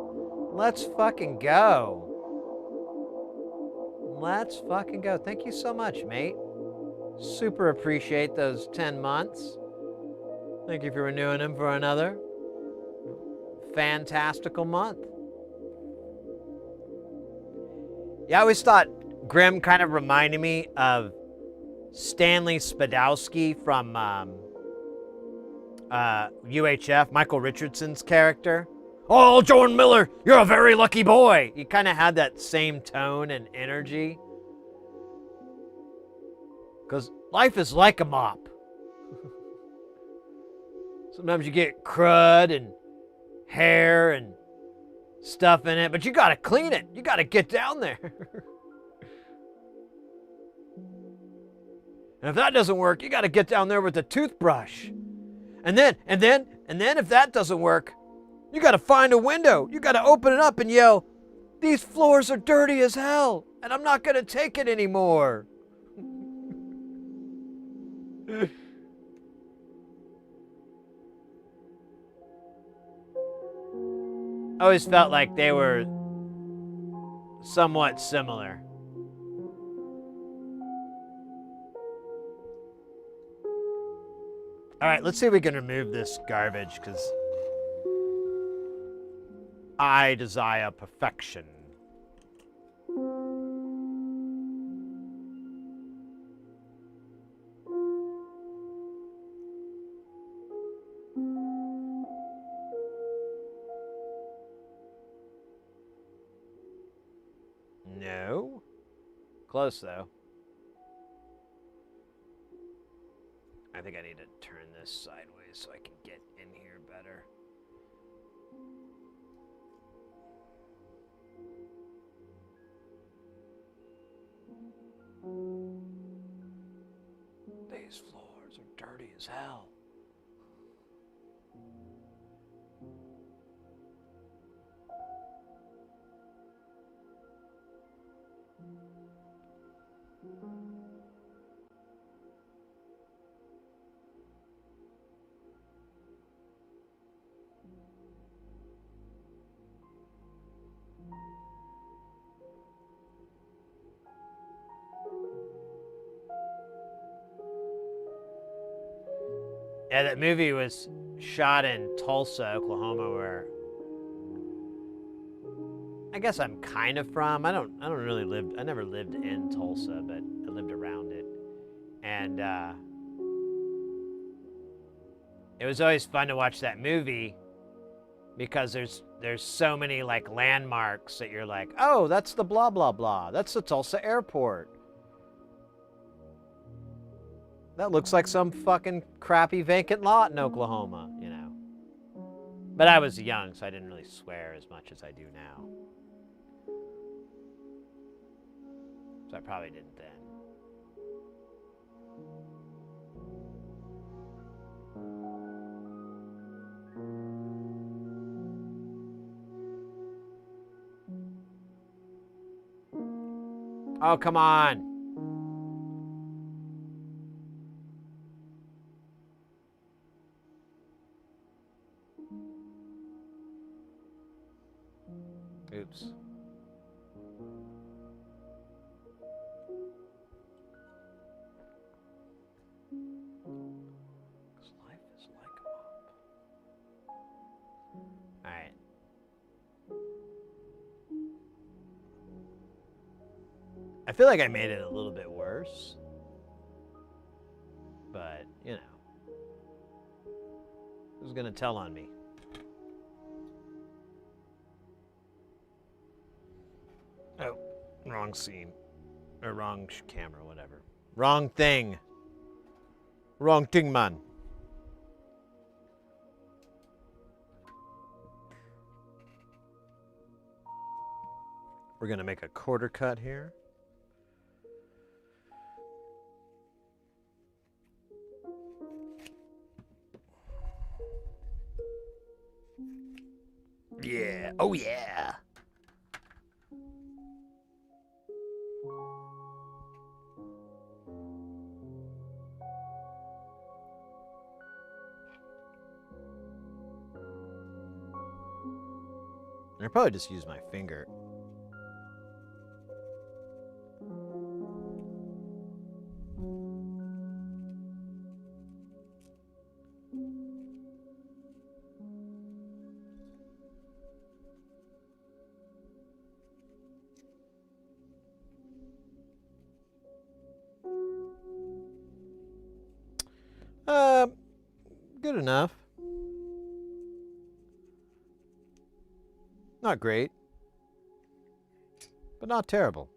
Let's fucking go. Let's fucking go. Thank you so much, mate. Super appreciate those 10 months. Thank you for renewing them for another fantastical month. Yeah, I always thought Grimm kind of reminded me of Stanley Spadowski from UHF, Michael Richardson's character. Oh, Jordan Miller, you're a very lucky boy. He kind of had that same tone and energy. Because life is like a mop. Sometimes you get crud and hair and stuff in it, but you gotta clean it. You gotta get down there. And if that doesn't work, you gotta get down there with a toothbrush. And then, if that doesn't work, you gotta find a window. You gotta open it up and yell, these floors are dirty as hell, and I'm not gonna take it anymore. I always felt like they were somewhat similar. All right, let's see if we can remove this garbage, because I desire perfection. No. Close, though. I think I need to turn this sideways so I can get in here better. These floors are dirty as hell. Yeah, that movie was shot in Tulsa, Oklahoma, where I guess I'm kind of from. I never lived in Tulsa, but I lived around it. And it was always fun to watch that movie because there's so many like landmarks that you're like, oh, that's the blah blah blah. That's the Tulsa airport. That looks like some fucking crappy vacant lot in Oklahoma, you know. But I was young, so I didn't really swear as much as I do now. So I probably didn't then. Oh, come on. Oops. Life is like a mop. All right. I feel like I made it a little bit worse. But, you know. Who's going to tell on me? Oh, wrong scene. Or wrong camera, whatever. Wrong thing. Wrong thing, man. We're going to make a quarter cut here. Yeah. Oh, yeah. I probably just use my finger. Good enough. Not great, but not terrible.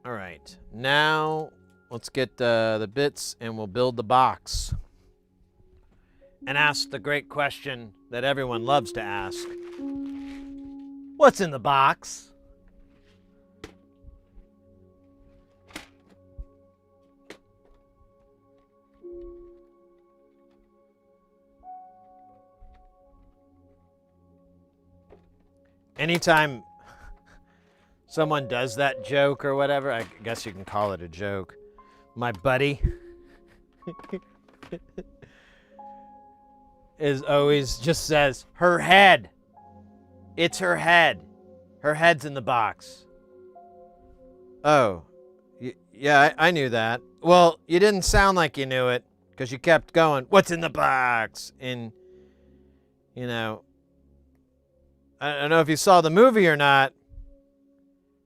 All right, now let's get the bits and we'll build the box. And ask the great question that everyone loves to ask. What's in the box? Anytime someone does that joke or whatever, I guess you can call it a joke. My buddy is always just says, her head. It's her head. Her head's in the box. Oh, yeah, I knew that. Well, you didn't sound like you knew it because you kept going, what's in the box? And, you know, I don't know if you saw the movie or not,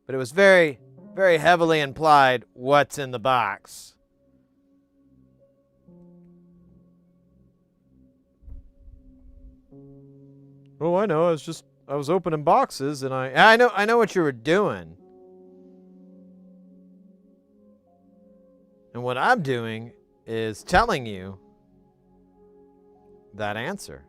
but it was very, very heavily implied what's in the box. Oh, I know. I was opening boxes and I know what you were doing. And what I'm doing is telling you that answer.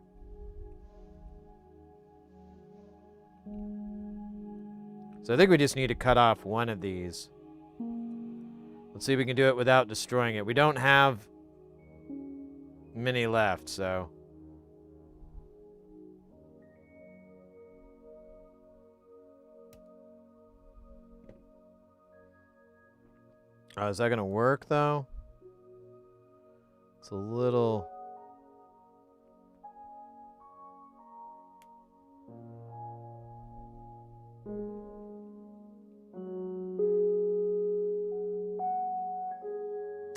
So I think we just need to cut off one of these. Let's see if we can do it without destroying it. We don't have many left, so. Oh, is that gonna work though? It's a little.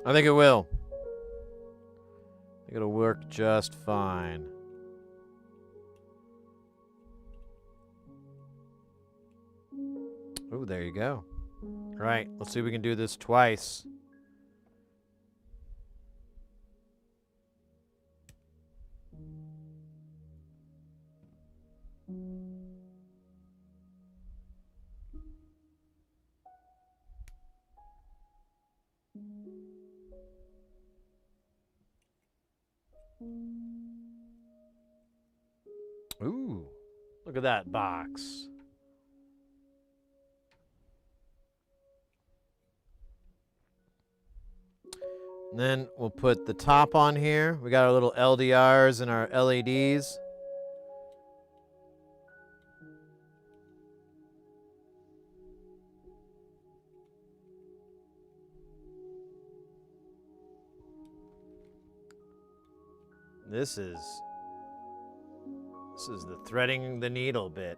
I think it will. I think it'll work just fine. Oh, there you go. All right, let's see if we can do this twice. Ooh, look at that box. And then we'll put the top on here. We got our little LDRs and our LEDs. This is the threading the needle bit.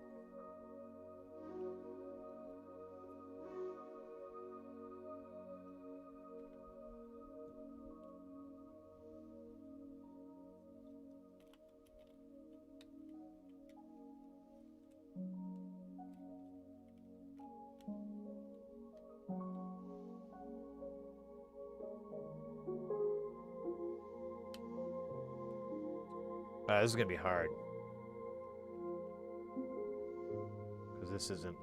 This is gonna be hard. Because this isn't...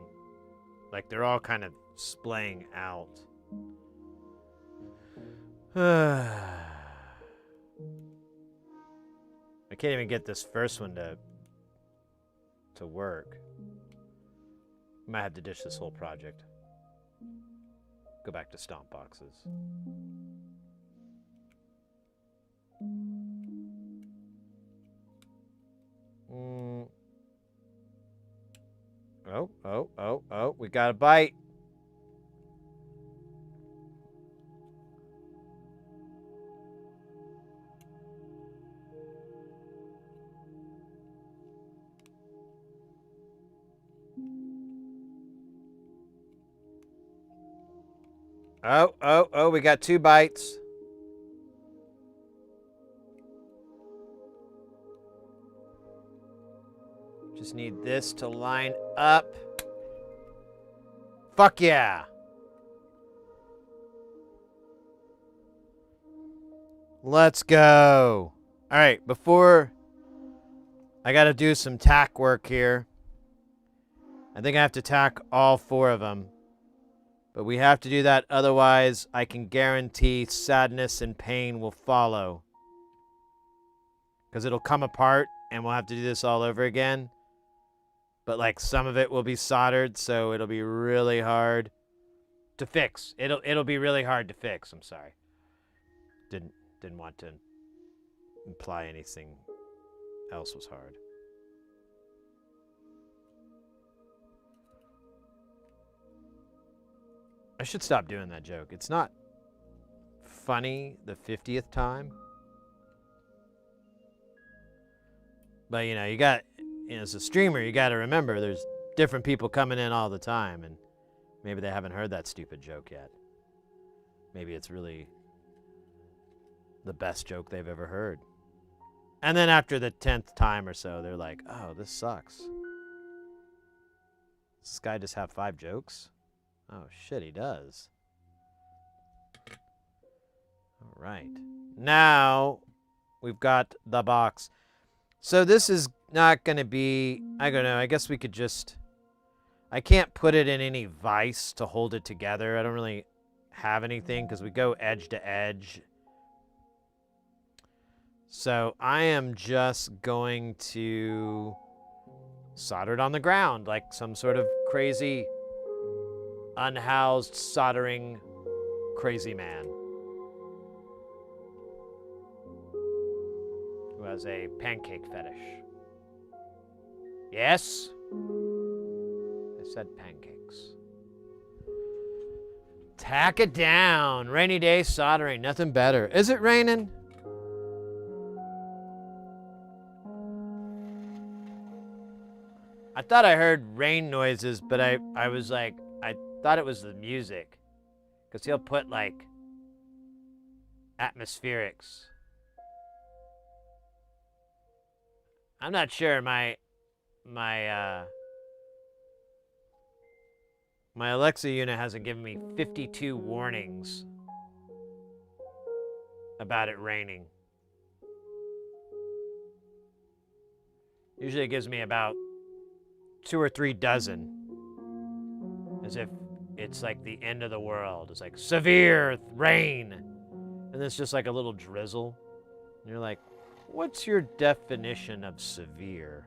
Like, they're all kind of splaying out. I can't even get this first one to work. Might have to ditch this whole project. Go back to stomp boxes. Oh, we got a bite. Oh, we got 2 bites. Just need this to line up. Fuck yeah. Let's go. All right, before I got to do some tack work here. I think I have to tack all 4 of them. But we have to do that, otherwise I can guarantee sadness and pain will follow. Because it'll come apart and we'll have to do this all over again. But like some of it will be soldered, so it'll be really hard to fix. It'll be really hard to fix. I'm sorry. Didn't want to imply anything else was hard. I should stop doing that joke. It's not funny the 50th time. But you know, as a streamer, you got to remember there's different people coming in all the time, and maybe they haven't heard that stupid joke yet. Maybe it's really the best joke they've ever heard. And then after the 10th time or so, they're like, oh, this sucks. Does this guy just have 5 jokes? Oh, shit, he does. All right. Now, we've got the box. So this is not going to be, I don't know, I guess we could just, I can't put it in any vise to hold it together. I don't really have anything because we go edge to edge. So I am just going to solder it on the ground like some sort of crazy, unhoused, soldering crazy man who has a pancake fetish. Yes? I said pancakes. Tack it down. Rainy day soldering. Nothing better. Is it raining? I thought I heard rain noises, but I was like, I thought it was the music. Because he'll put like atmospherics. I'm not sure. My Alexa unit hasn't given me 52 warnings about it raining. Usually it gives me about 2 or 3 dozen. As if it's like the end of the world. It's like severe rain. And it's just like a little drizzle. And you're like, what's your definition of severe?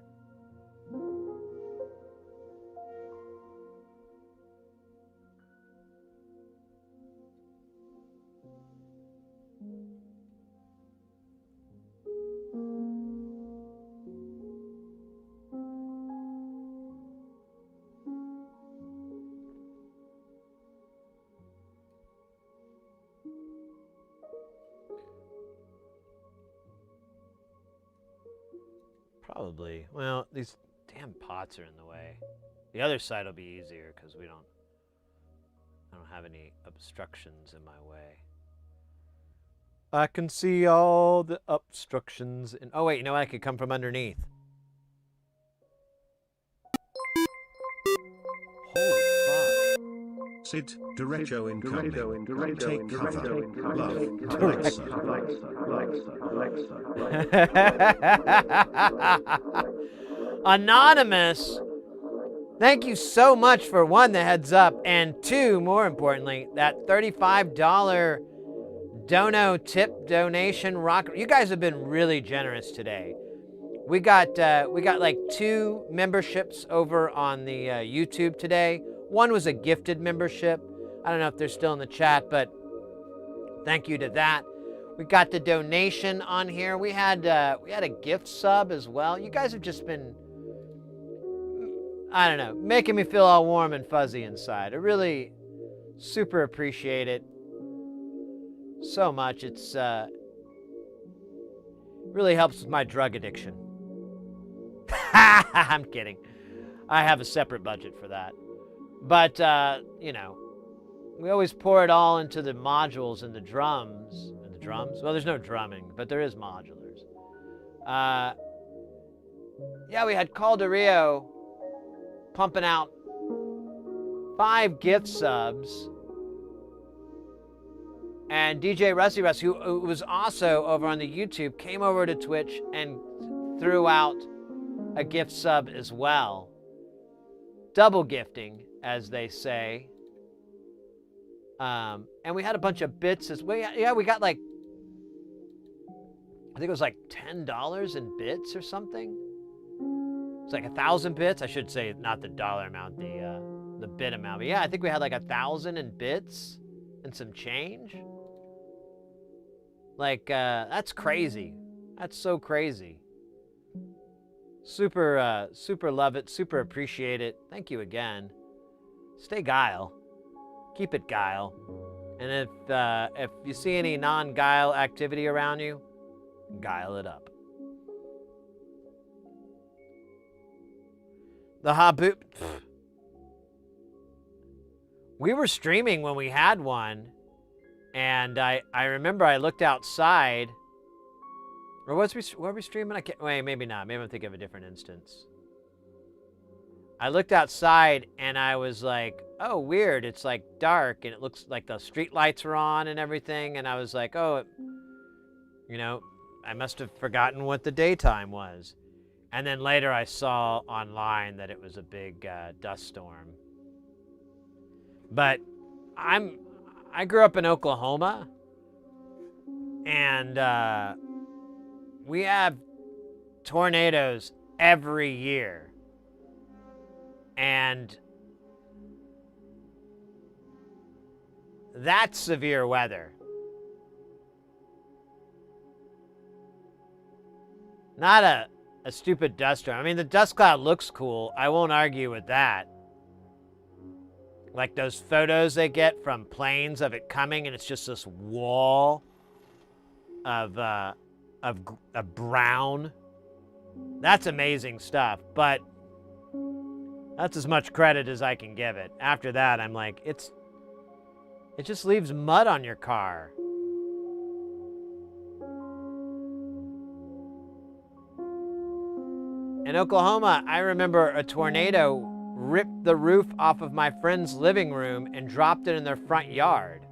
Probably. Well, these damn pots are in the way. The other side will be easier because I don't have any obstructions in my way. I can see all the obstructions in. Oh wait, you know what? I could come from underneath. Holy fuck. Sid, derecho incoming. Take cover. Love, Alexa. Anonymous, thank you so much for 1, the heads up, and 2, more importantly, that $35 dono tip donation rock. You guys have been really generous today. We got like 2 memberships over on the YouTube today. One was a gifted membership. I don't know if they're still in the chat, but thank you to that. We got the donation on here. We had a gift sub as well. You guys have just been, I don't know, making me feel all warm and fuzzy inside. I really super appreciate it so much. It's really helps with my drug addiction. I'm kidding. I have a separate budget for that. But, you know, we always pour it all into the modules and the drums. And the drums? Well, there's no drumming, but there is modulars. Yeah, we had Calderio pumping out 5 gift subs. And DJ Rusty Russ, who was also over on the YouTube, came over to Twitch and threw out a gift sub as well. Double gifting, as they say. And we had a bunch of bits as well. Yeah, we got like, I think it was like $10 in bits or something. It's like 1,000 bits. I should say not the dollar amount, the bit amount. But yeah, I think we had like 1,000 in bits and some change. Like, that's crazy. That's so crazy. Super, super love it. Super appreciate it. Thank you again. Stay Guile. Keep it Guile. And if you see any non-Guile activity around you, Guile it up. The Haboop. We were streaming when we had one. And I remember I looked outside. Or were we streaming? I can't, wait, maybe not. Maybe I'm thinking of a different instance. I looked outside and I was like, oh, weird. It's like dark and it looks like the street lights are on and everything. And I was like, oh, you know, I must have forgotten what the daytime was. And then later I saw online that it was a big dust storm. But I grew up in Oklahoma, and we have tornadoes every year. And that's severe weather. Not a stupid dust storm. I mean, the dust cloud looks cool. I won't argue with that. Like those photos they get from planes of it coming, and it's just this wall of brown. That's amazing stuff, but that's as much credit as I can give it. After that, I'm like, it just leaves mud on your car. In Oklahoma, I remember a tornado ripped the roof off of my friend's living room and dropped it in their front yard.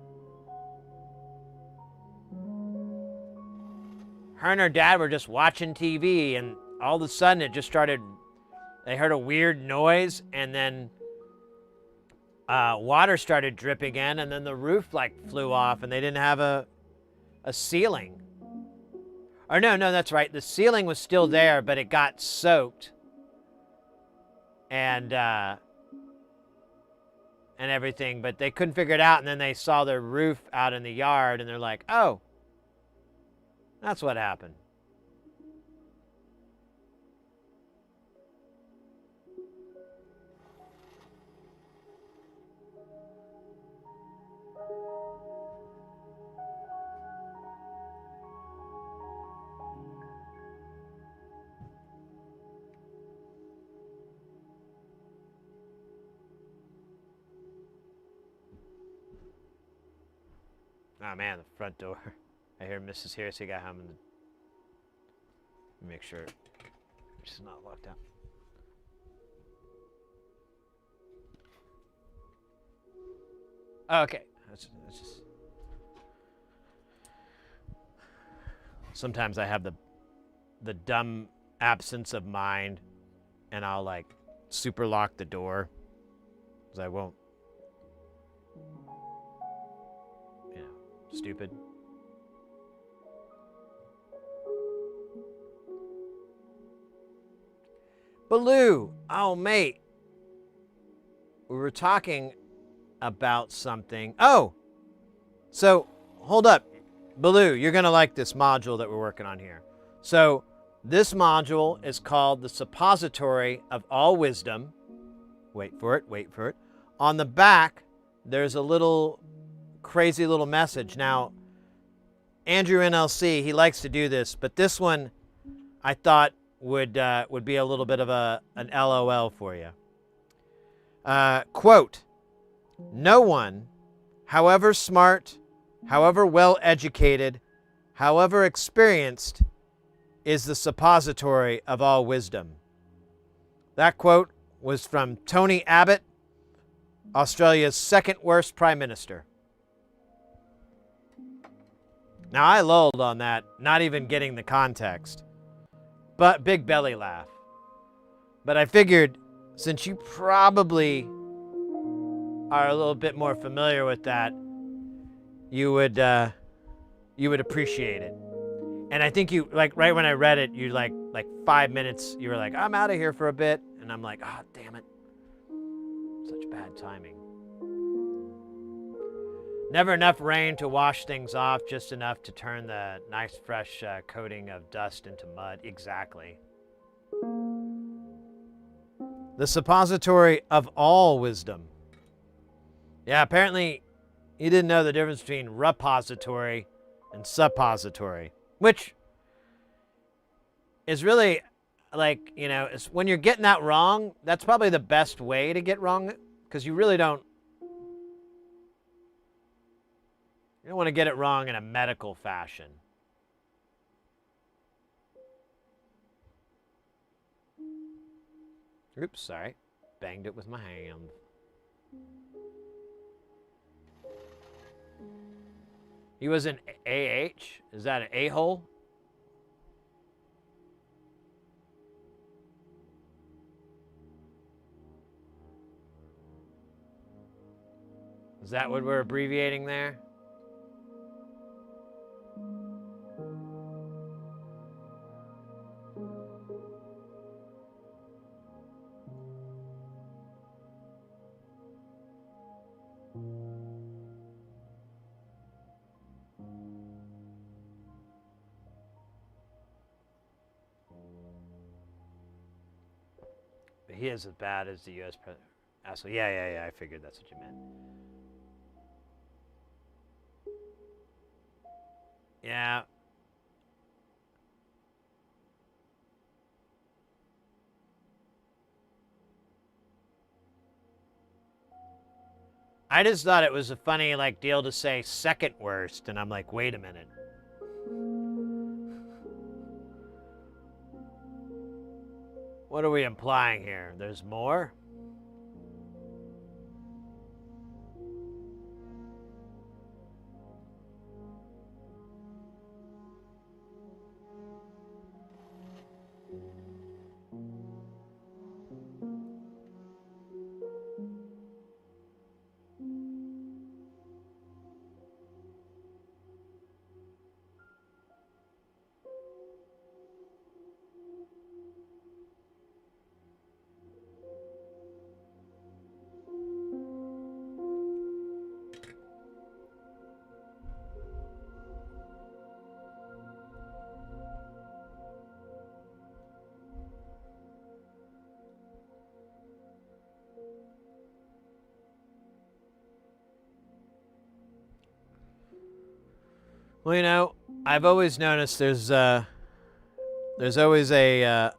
Her and her dad were just watching TV, and all of a sudden it just started, they heard a weird noise, and then water started dripping in, and then the roof like flew off, and they didn't have a ceiling. Or no, that's right. The ceiling was still there, but it got soaked. And everything, but they couldn't figure it out, and then they saw their roof out in the yard, and they're like, oh, that's what happened. Oh man, the front door. I hear Mrs. Hearsay got home. Make sure she's not locked out. Oh, okay. That's just... Sometimes I have the dumb absence of mind, and I'll like super lock the door, because I won't. Stupid. Baloo, oh mate, we were talking about something. Oh, so hold up, Baloo, you're gonna like this module that we're working on here. So this module is called the Suppository of All Wisdom. Wait for it. On the back, there's a little crazy little message. Now, Andrew NLC, he likes to do this, but this one I thought would be a little bit of an LOL for you. Quote, no one, however smart, however well educated, however experienced, is the suppository of all wisdom. That quote was from Tony Abbott, Australia's second worst prime minister. Now, I lulled on that, not even getting the context, but big belly laugh. But I figured, since you probably are a little bit more familiar with that, you would appreciate it. And I think you, like, right when I read it, you like 5 minutes, you were like, I'm out of here for a bit. And I'm like, oh, damn it. Such bad timing. Never enough rain to wash things off, just enough to turn the nice fresh coating of dust into mud. Exactly. The suppository of all wisdom. Yeah, apparently you didn't know the difference between repository and suppository, which is really like, you know, it's when you're getting that wrong, that's probably the best way to get wrong, because you really don't You don't want to get it wrong in a medical fashion. Oops, sorry. Banged it with my hand. He was an AH? Is that an a-hole? Is that what we're abbreviating there? But he is as bad as the U.S. president. Asshole. Yeah, I figured that's what you meant. Yeah. I just thought it was a funny like deal to say second worst, and I'm like, wait a minute. What are we implying here? There's more? Well, you know, I've always noticed there's always a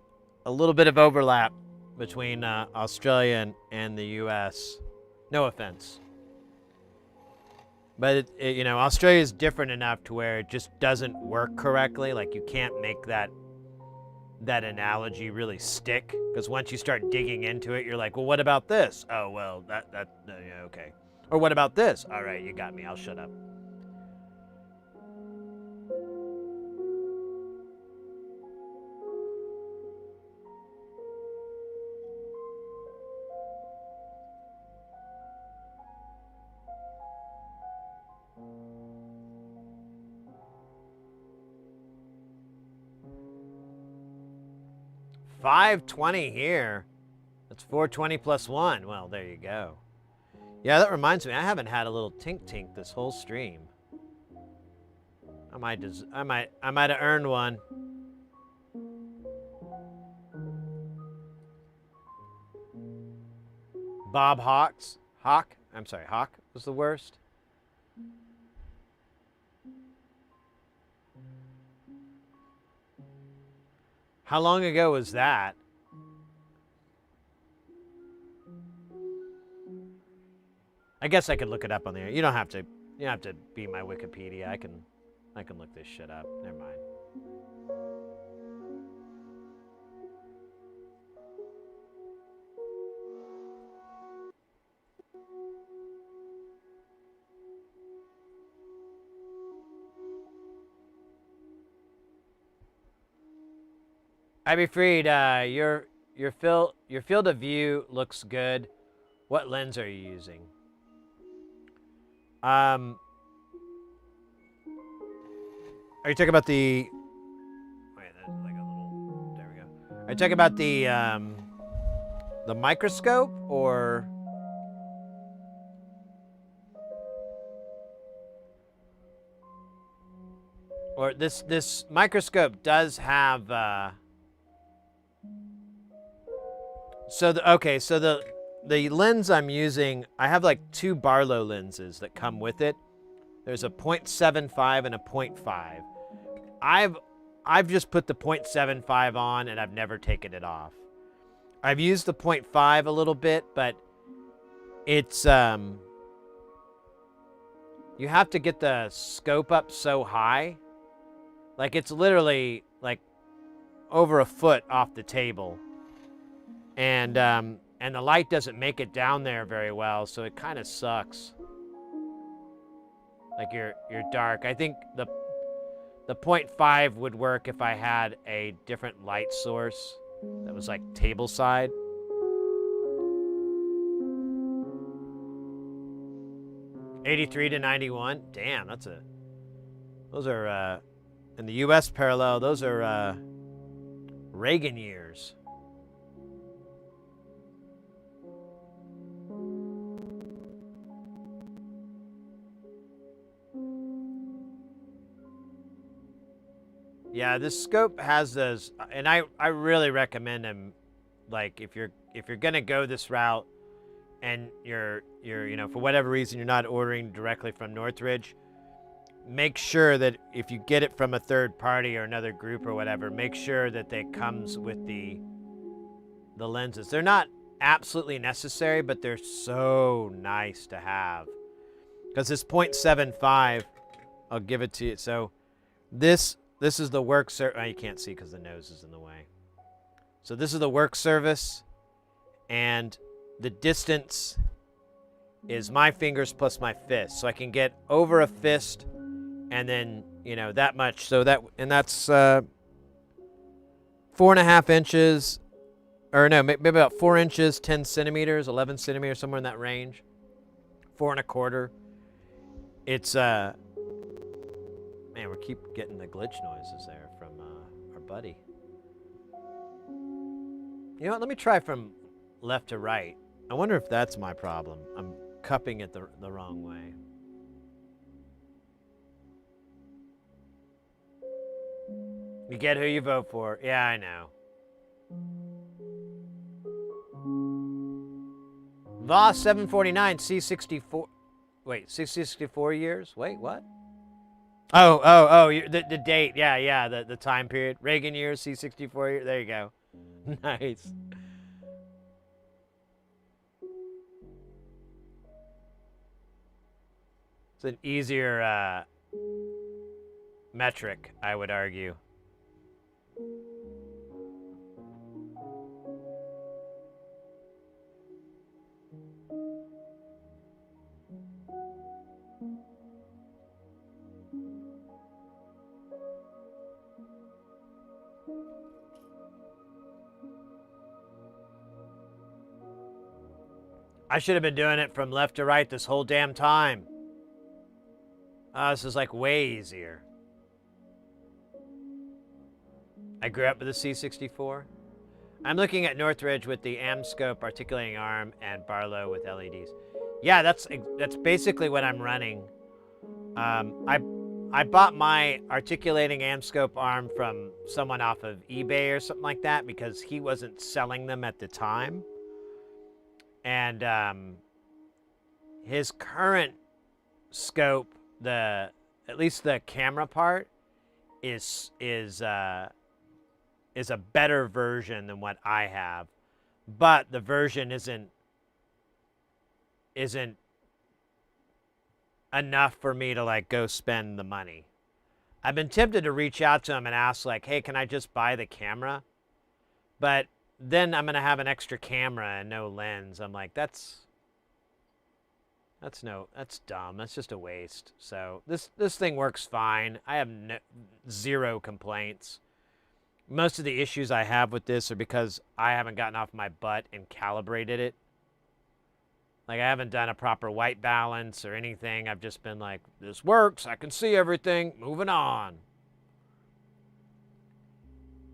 little bit of overlap between Australia and the U.S. No offense, but you know, Australia is different enough to where it just doesn't work correctly. Like you can't make that analogy really stick, because once you start digging into it, you're like, well, what about this? Oh, well, yeah, okay. Or what about this? All right, you got me. I'll shut up. $520 here. That's $420 plus 1. Well, there you go. Yeah, that reminds me. I haven't had a little tink this whole stream. I might have earned one. Bob Hawk was the worst. How long ago was that? I guess I could look it up on the air. You don't have to be my Wikipedia. I can look this shit up. Never mind. Ivy Freed, your field of view looks good. What lens are you using? Are you talking about the? Wait, that's like a little. There we go. Are you talking about the microscope or? Or this microscope does have. So the lens I'm using, I have like 2 Barlow lenses that come with it. There's a 0.75 and a 0.5. I've just put the 0.75 on and I've never taken it off. I've used the 0.5 a little bit, but it's you have to get the scope up so high. Like, it's literally, like, over a foot off the table. And the light doesn't make it down there very well, so it kind of sucks. Like, you're dark. I think the 0.5 would work if I had a different light source that was, like, table side. '83 to '91. Damn, those are in the U.S. parallel. Those are Reagan years. Yeah, this scope has those, and I really recommend them. Like, if you're gonna go this route, and you're for whatever reason you're not ordering directly from Northridge, make sure that if you get it from a third party or another group or whatever, make sure that it comes with the lenses. They're not absolutely necessary, but they're so nice to have. Because this 0.75, I'll give it to you. So this is the work service. Oh, you can't see because the nose is in the way. So this is the work service, and the distance is my fingers plus my fist. So I can get over a fist, and then, that much. So that's 4.5 inches, or no, maybe about 4 inches, 10 centimeters, 11 centimeters, somewhere in that range. 4.25. It's man, we keep getting the glitch noises there from our buddy. You know what? Let me try from left to right. I wonder if that's my problem. I'm cupping it the wrong way. You get who you vote for. Yeah, I know. Voss 749 C64. Wait, C64 years? Wait, what? Oh, the date. Yeah, the time period. Reagan years, C64 years. There you go. Nice. It's an easier metric, I would argue. I should have been doing it from left to right this whole damn time. This is like way easier. I grew up with the C64. I'm looking at Northridge with the Amscope articulating arm and Barlow with LEDs. Yeah, that's basically what I'm running. I bought my articulating Amscope arm from someone off of eBay or something like that because he wasn't selling them at the time. And his current scope, at least the camera part, is a better version than what I have, but the version isn't enough for me to like go spend the money. I've been tempted to reach out to him and ask like, hey, can I just buy the camera? But then I'm gonna have an extra camera and no lens. I'm like, that's dumb. That's just a waste. So this thing works fine. I have zero complaints. Most of the issues I have with this are because I haven't gotten off my butt and calibrated it. Like, I haven't done a proper white balance or anything. I've just been like, this works. I can see everything. Moving on.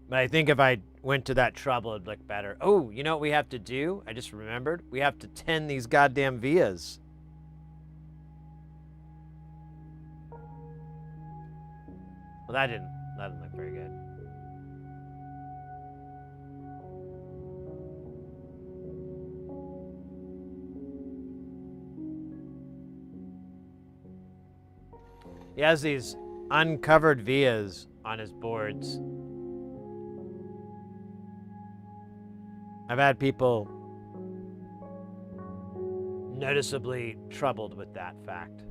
But I think if I went to that trouble, it'd look better. Oh, you know what we have to do? I just remembered. We have to tend these goddamn vias. Well, that didn't look very good. He has these uncovered vias on his boards. I've had people noticeably troubled with that fact.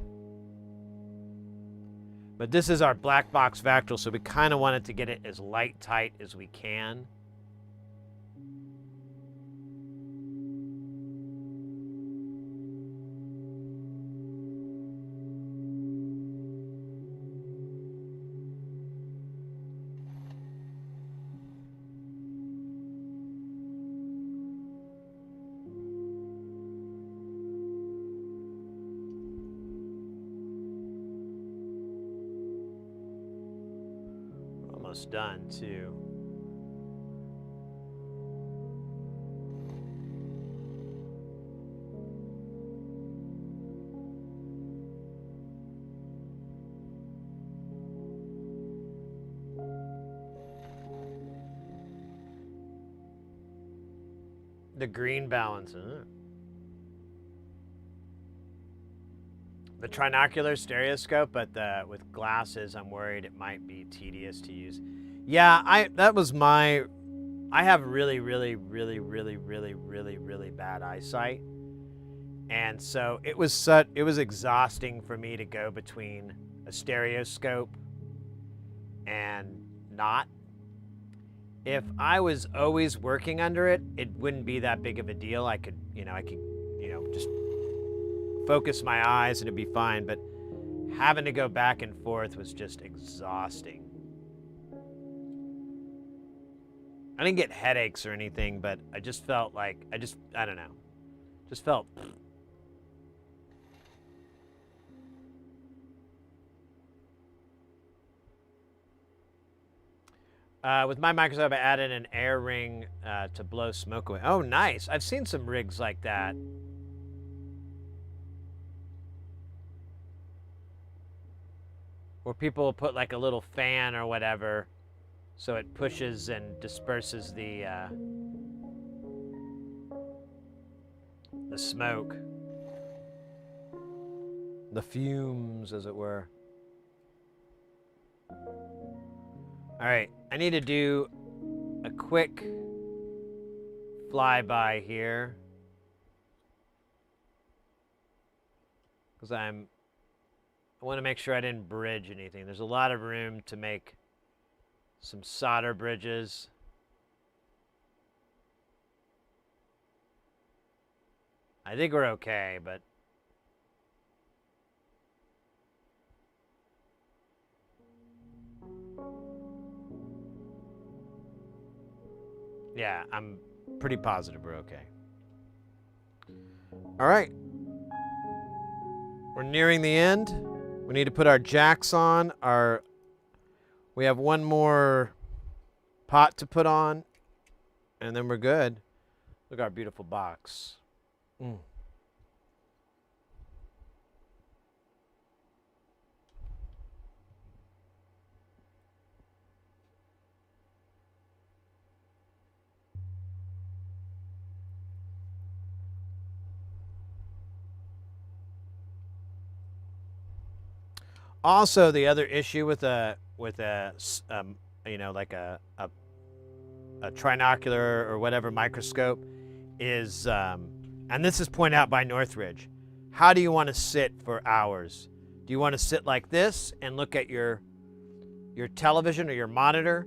But this is our black box Vactrol, so we kind of wanted to get it as light tight as we can. Almost done too. The green balance, The trinocular stereoscope, but with glasses, I'm worried it might be tedious to use. Yeah, I have really bad eyesight, and so it was exhausting for me to go between a stereoscope and not. If I was always working under it, it wouldn't be that big of a deal. I could just focus my eyes and it'd be fine, but having to go back and forth was just exhausting. I didn't get headaches or anything, but I just felt like, I don't know, just felt. With my microscope, I added an air ring to blow smoke away. Oh, nice. I've seen some rigs like that. Where people will put like a little fan or whatever, so it pushes and disperses the smoke. The fumes, as it were. All right, I need to do a quick flyby here because I want to make sure I didn't bridge anything. There's a lot of room to make some solder bridges. I think we're okay, but yeah, I'm pretty positive we're okay. All right. We're nearing the end. We need to put our jacks on. We have one more pot to put on, and then we're good. Look at our beautiful box. Also, the other issue with a trinocular or whatever microscope is, and this is pointed out by Northridge, how do you want to sit for hours? Do you want to sit like this and look at your television or your monitor,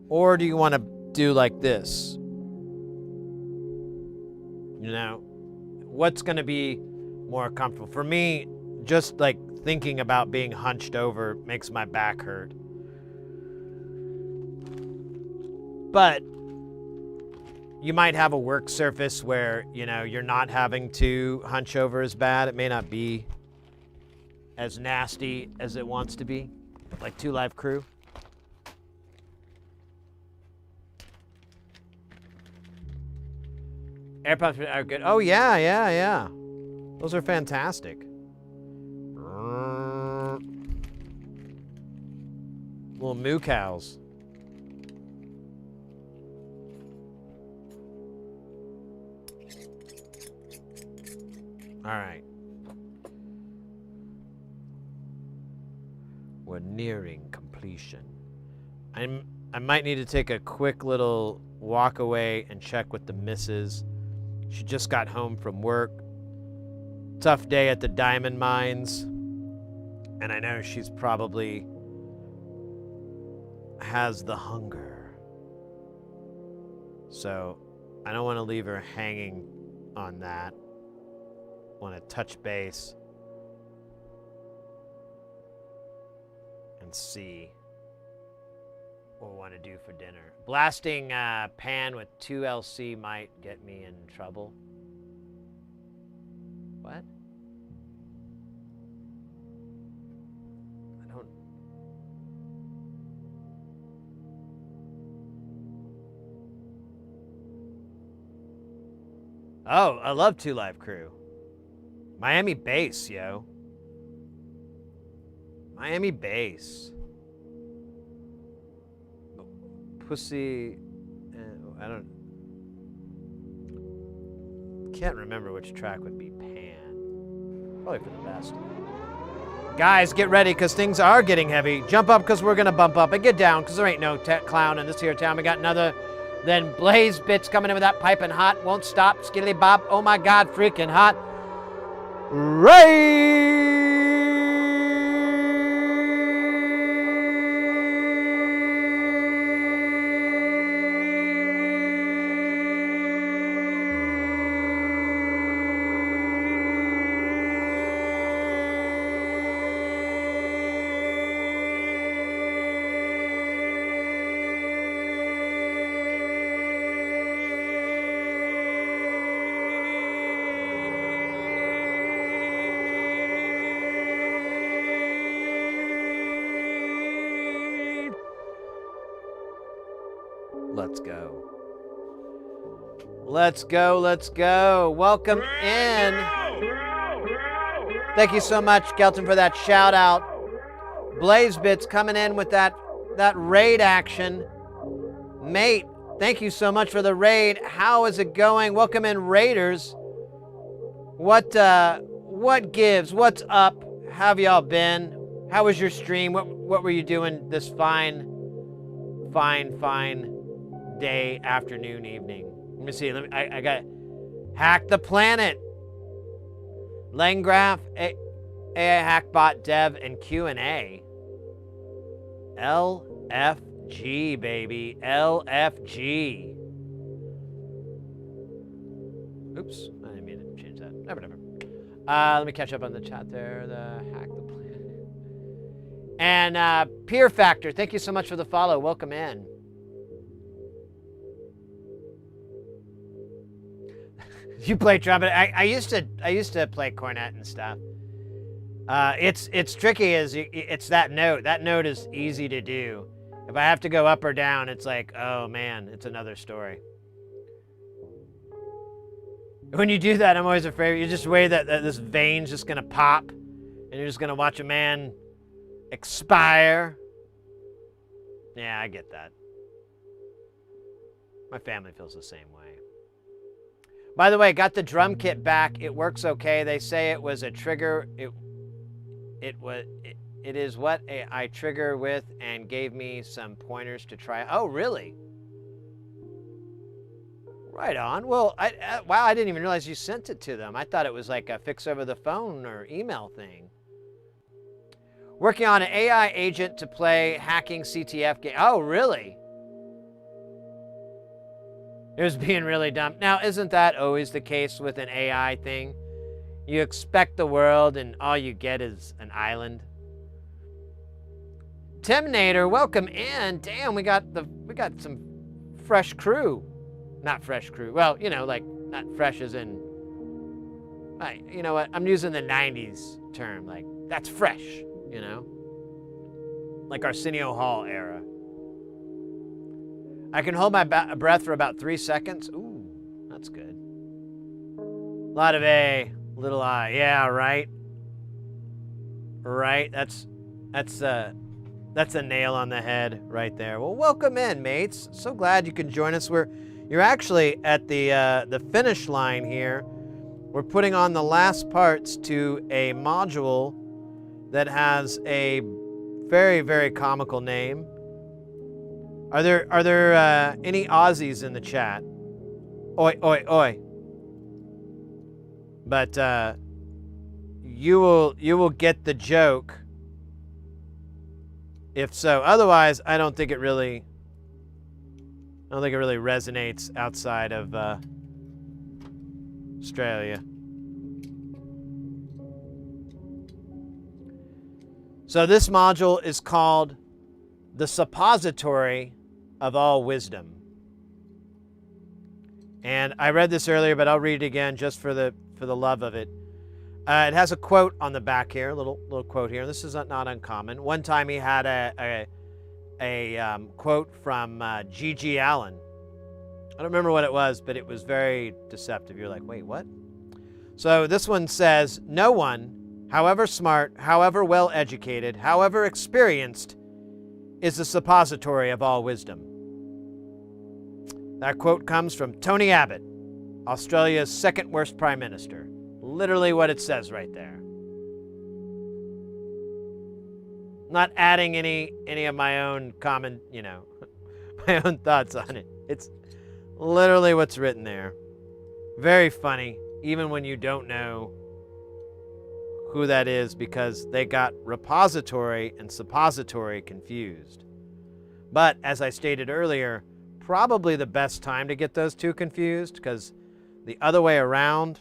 or do you want to do like this? You know, what's going to be more comfortable? For me, just like thinking about being hunched over makes my back hurt. But you might have a work surface where, you're not having to hunch over as bad. It may not be as nasty as it wants to be, like 2 Live Crew. Air pumps are good. Oh, yeah. Those are fantastic. Little moo cows. All right. We're nearing completion. I might need to take a quick little walk away and check with the missus. She just got home from work. Tough day at the diamond mines. And I know she's probably has the hunger. So I don't want to leave her hanging on that. Want to touch base and see what we want to do for dinner. Blasting pan with 2 LC might get me in trouble. What? I don't... Oh, I love 2 Live Crew. Miami bass, yo. Miami bass. Pussy... I don't... Can't remember which track would be pan. Probably for the best. Guys, get ready, because things are getting heavy. Jump up, because we're going to bump up. And get down, because there ain't no clown in this here town. We got another... Then Blaze Bits coming in with that piping hot. Won't stop. Skilly Bob. Oh, my God. Freaking hot. Ray! Let's go. Let's go, let's go. Welcome in. Thank you so much, Kelton, for that shout out. Blaze Bits coming in with that raid action. Mate, thank you so much for the raid. How is it going? Welcome in, Raiders. What gives? What's up? How have y'all been? How was your stream? What were you doing this fine day, afternoon, evening? Let me see. I got Hack the Planet, Langgraph, AI Hackbot Dev, and Q&A. LFG, baby. LFG. Oops. I didn't mean to change that. Never. Let me catch up on the chat there. The Hack the Planet. And Peer Factor, thank you so much for the follow. Welcome in. You play trumpet? I used to play cornet and stuff. It's tricky. It's that note. That note is easy to do. If I have to go up or down, it's like, oh man, it's another story. When you do that, I'm always afraid. You just worry that this vein's just gonna pop, and you're just gonna watch a man expire. Yeah, I get that. My family feels the same way. By the way, got the drum kit back. It works okay. They say it was a trigger. It is what I trigger with, and gave me some pointers to try. Oh, really? Right on. Well, wow, I didn't even realize you sent it to them. I thought it was like a fix over the phone or email thing. Working on an AI agent to play hacking CTF game. Oh, really? It was being really dumb. Now, isn't that always the case with an AI thing? You expect the world, and all you get is an island. Timnator, welcome in. Damn, we got some fresh crew. Not fresh crew. Well, you know, like not fresh as in. You know what? I'm using the '90s term. Like that's fresh. You know, like Arsenio Hall era. I can hold my breath for about 3 seconds. Ooh, that's good. A lot of A, little I. Yeah, right. Right. That's a nail on the head right there. Well, welcome in, mates. So glad you can join us. You're actually at the finish line here. We're putting on the last parts to a module that has a very, very comical name. Are there any Aussies in the chat? Oi, oi, oi. But you will get the joke if so. Otherwise, I don't think it really resonates outside of Australia. So this module is called the suppository of all wisdom. And I read this earlier, but I'll read it again just for the love of it. It has a quote on the back here, a little quote here. This is not uncommon. One time he had a quote from G.G. Allen. I don't remember what it was, but it was very deceptive. You're like, wait, what? So this one says, no one, however smart, however well educated, however experienced, is the suppository of all wisdom. That quote comes from Tony Abbott, Australia's second worst prime minister. Literally what it says right there. Not adding any of my own comment, my own thoughts on it. It's literally what's written there. Very funny, even when you don't know who that is, because they got repository and suppository confused. But as I stated earlier, probably the best time to get those two confused, because the other way around,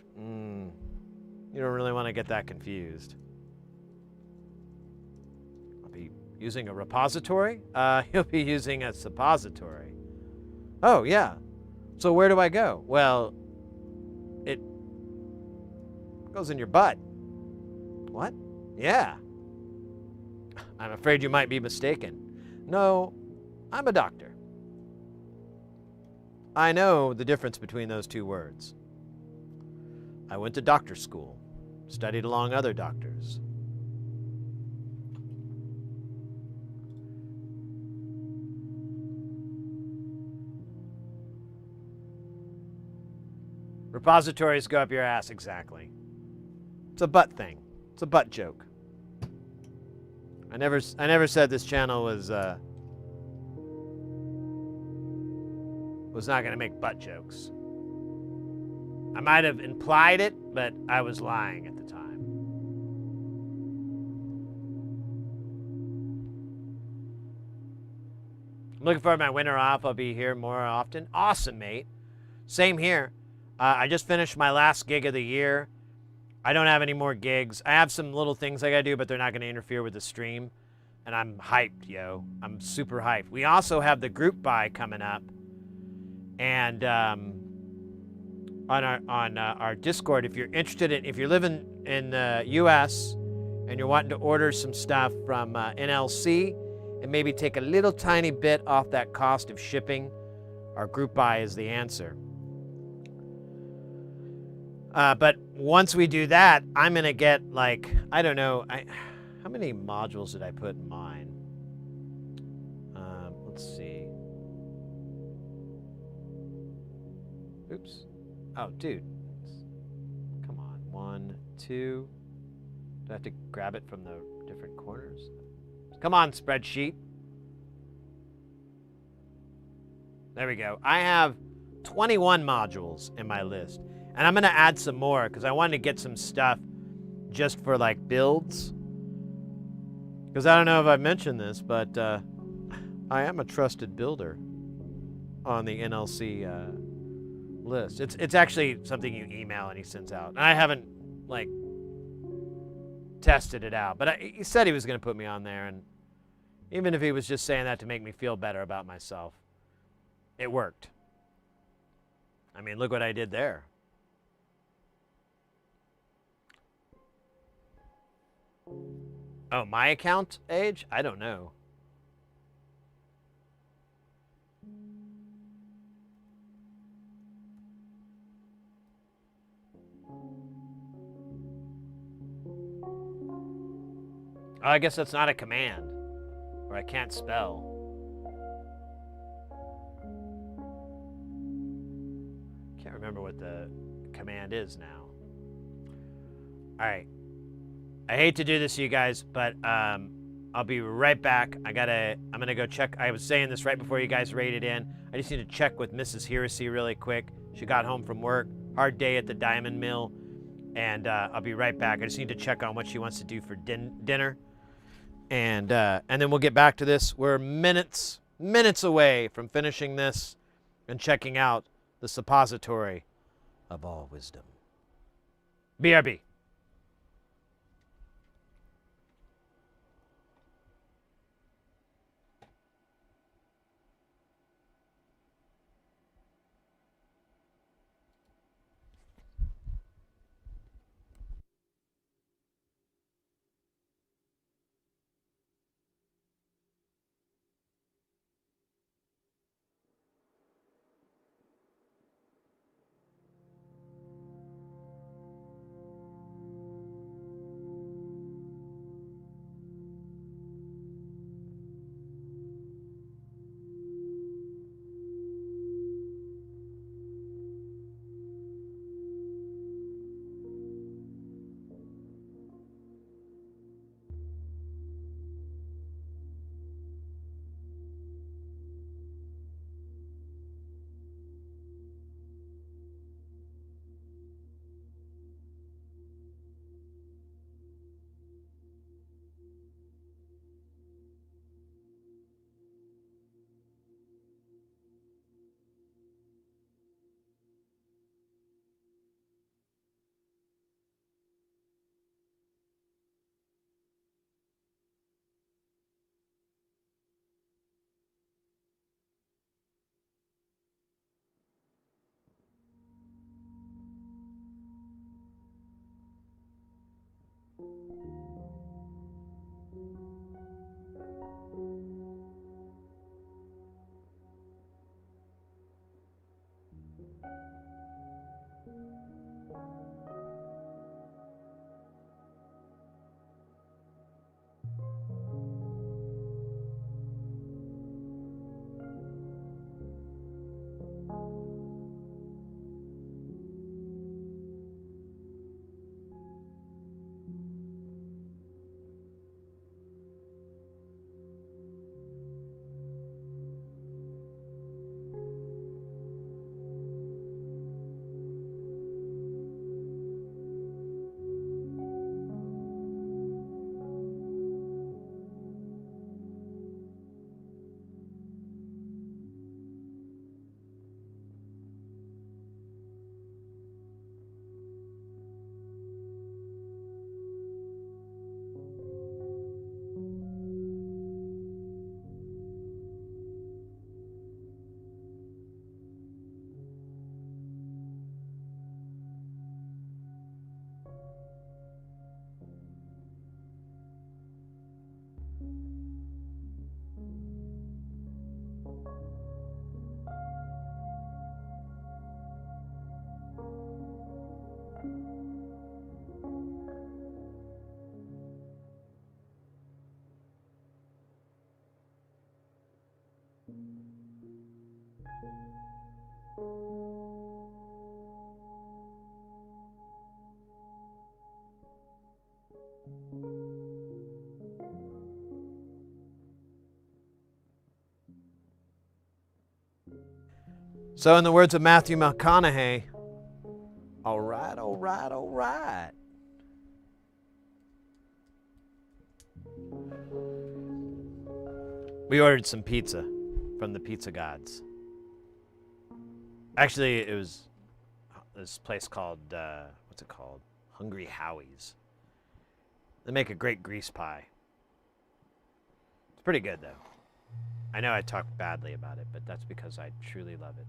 you don't really want to get that confused. I'll be using a repository. You'll be using a suppository. Oh, yeah. So where do I go? Well, it goes in your butt. What? Yeah. I'm afraid you might be mistaken. No, I'm a doctor. I know the difference between those two words. I went to doctor school, studied along other doctors. Repositories go up your ass, exactly. It's a butt thing. It's a butt joke. I never said this channel was not going to make butt jokes. I might have implied it, but I was lying at the time. I'm looking forward to my winter off. I'll be here more often. Awesome, mate. Same here. I just finished my last gig of the year. I don't have any more gigs. I have some little things I got to do, but they're not going to interfere with the stream. And I'm hyped, yo. I'm super hyped. We also have the group buy coming up. And on our Discord, if you're interested if you're living in the U.S. and you're wanting to order some stuff from NLC and maybe take a little tiny bit off that cost of shipping, our group buy is the answer. But once we do that, I'm gonna get I don't know, how many modules did I put in mine? Let's see. Oops. Oh, dude. Come on. 1, 2. Do I have to grab it from the different corners? Come on, spreadsheet. There we go. I have 21 modules in my list. And I'm going to add some more because I wanted to get some stuff just for builds. Because I don't know if I've mentioned this, but I am a trusted builder on the NLC list. It's actually something you email and he sends out. And I haven't tested it out, but he said he was going to put me on there, and even if he was just saying that to make me feel better about myself, it worked. I mean, look what I did there. Oh, my account age? I don't know. Oh, I guess that's not a command, or I can't spell. Can't remember what the command is now. All right. I hate to do this to you guys, but I'll be right back. I'm gonna go check. I was saying this right before you guys raided in. I just need to check with Mrs. Heresy really quick. She got home from work, hard day at the diamond mill, and I'll be right back. I just need to check on what she wants to do for dinner. And then we'll get back to this. We're minutes away from finishing this and checking out the suppository of all wisdom. BRB. So in the words of Matthew McConaughey, all right, all right, all right. We ordered some pizza from the pizza gods. Actually, it was this place called, what's it called? Hungry Howie's. They make a great grease pie. It's pretty good, though. I know I talked badly about it, but that's because I truly love it.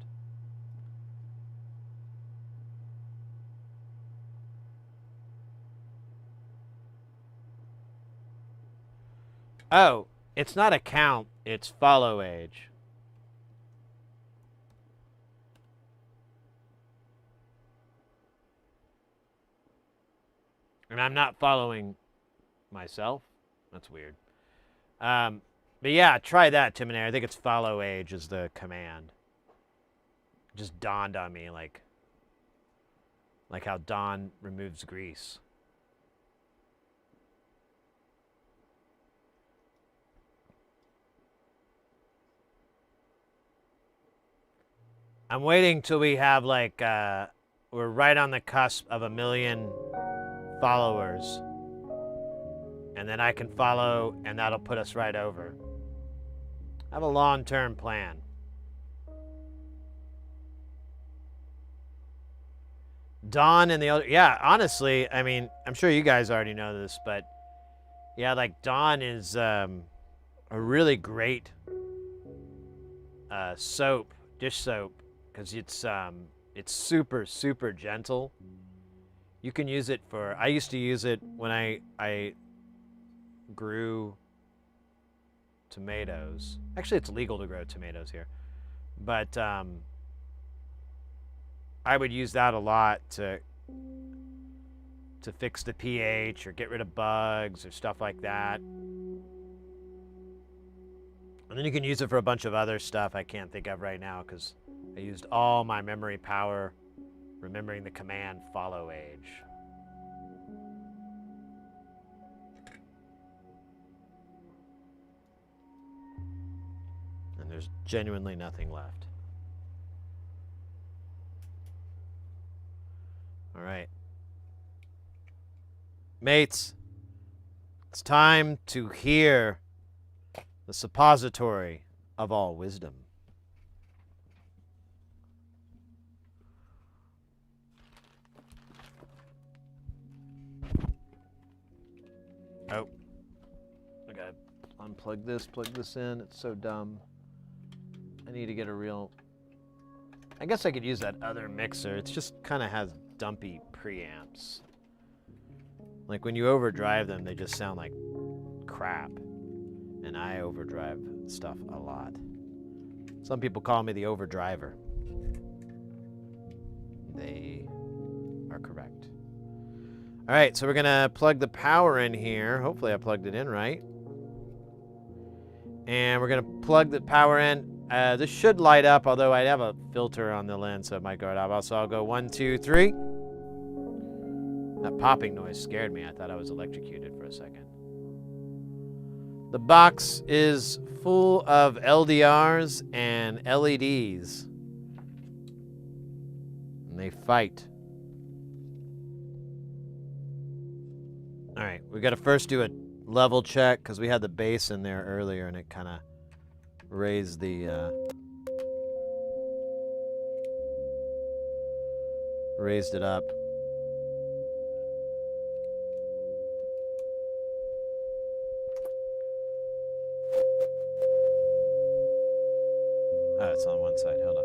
Oh, it's not a count, it's follow age. And I'm not following myself. That's weird. But yeah, try that, Timonary. I think it's follow age is the command. It just dawned on me like how Dawn removes grease. I'm waiting till we have like, we're right on the cusp of 1 million followers. and then I can follow, and that'll put us right over. I have a long-term plan. Dawn and the other, yeah, honestly, I mean, I'm sure you guys already know this, but yeah, like Dawn is a really great soap, dish soap, because it's super, super gentle. You can use it for, I used to use it when I grew tomatoes. Actually, it's legal to grow tomatoes here, but I would use that a lot to fix the pH or get rid of bugs or stuff like that. And then you can use it for a bunch of other stuff I can't think of right now because I used all my memory power remembering the command follow age. And there's genuinely nothing left. All right. Mates, it's time to hear the suppository of all wisdom. Oh. I gotta unplug this, plug this in. It's so dumb. I need to get a real... I guess I could use that other mixer. It just kind of has dumpy preamps. Like when you overdrive them, they just sound like crap. And I overdrive stuff a lot. Some people call me the overdriver. They are correct. All right, so we're gonna plug the power in here. Hopefully I plugged it in right. And we're gonna plug the power in. This should light up, although I have a filter on the lens, so it might go out. So I'll go 1, 2, 3. That popping noise scared me. I thought I was electrocuted for a second. The box is full of LDRs and LEDs. And they fight. All right, we got to first do a level check because we had the bass in there earlier and it kind of raised the raised it up. Oh, it's on one side. Hold up.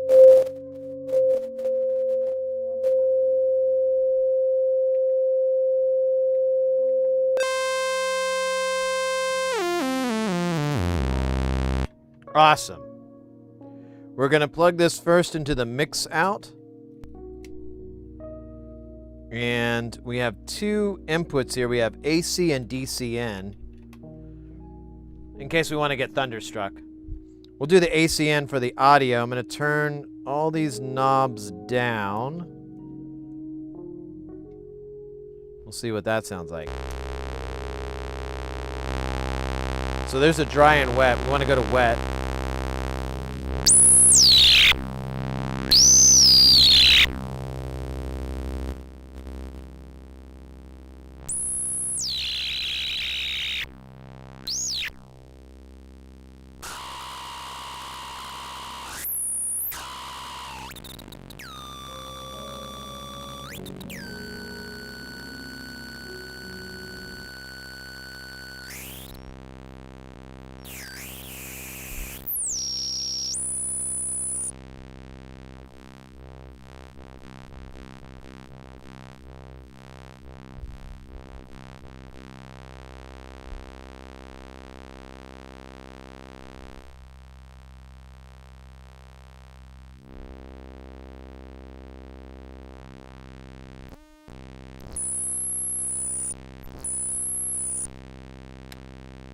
Awesome. We're going to plug this first into the mix out. And we have two inputs here. We have AC and DC in case we want to get thunderstruck. We'll do the AC in for the audio. I'm going to turn all these knobs down. We'll see what that sounds like. So there's a dry and wet. We want to go to wet.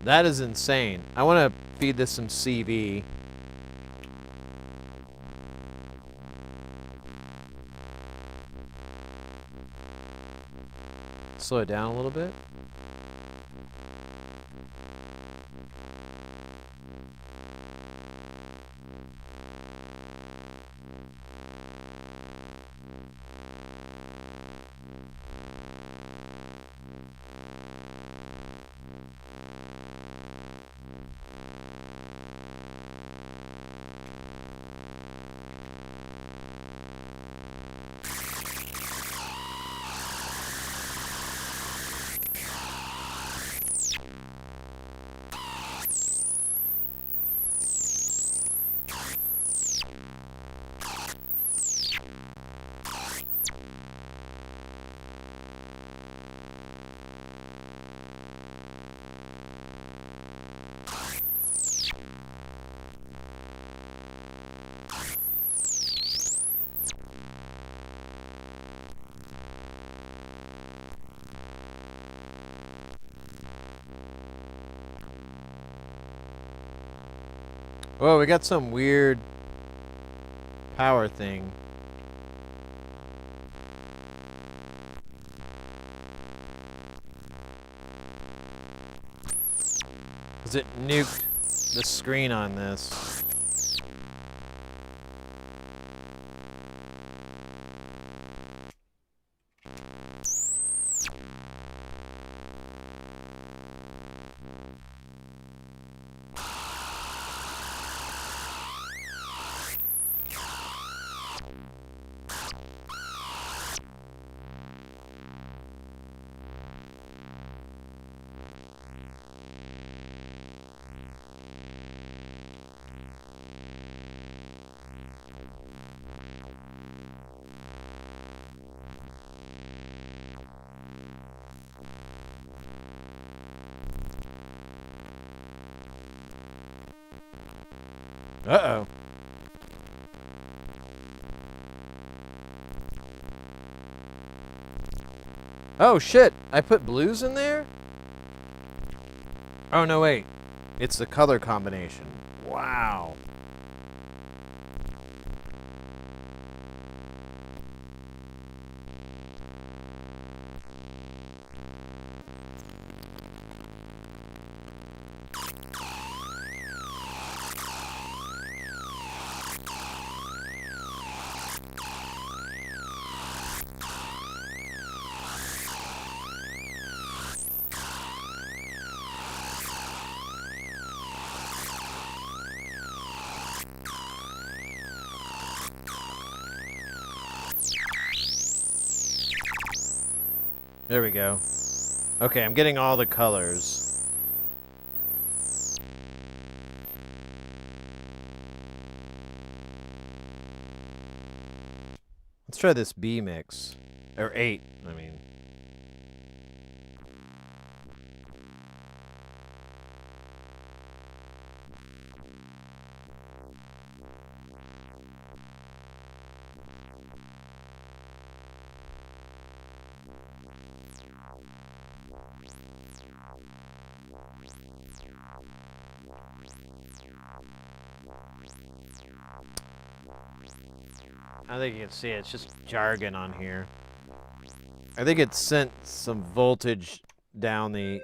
That is insane. I want to feed this some CV. Slow it down a little bit. Oh, we got some weird power thing. Because it nuked the screen on this. Uh-oh. Oh, shit. I put blues in there? Oh, no, wait. It's the color combination. Wow. There we go. Okay, I'm getting all the colors. Let's try this B mix. Or 8, I mean. I think you can see it. It's just jargon on here. I think it sent some voltage down the...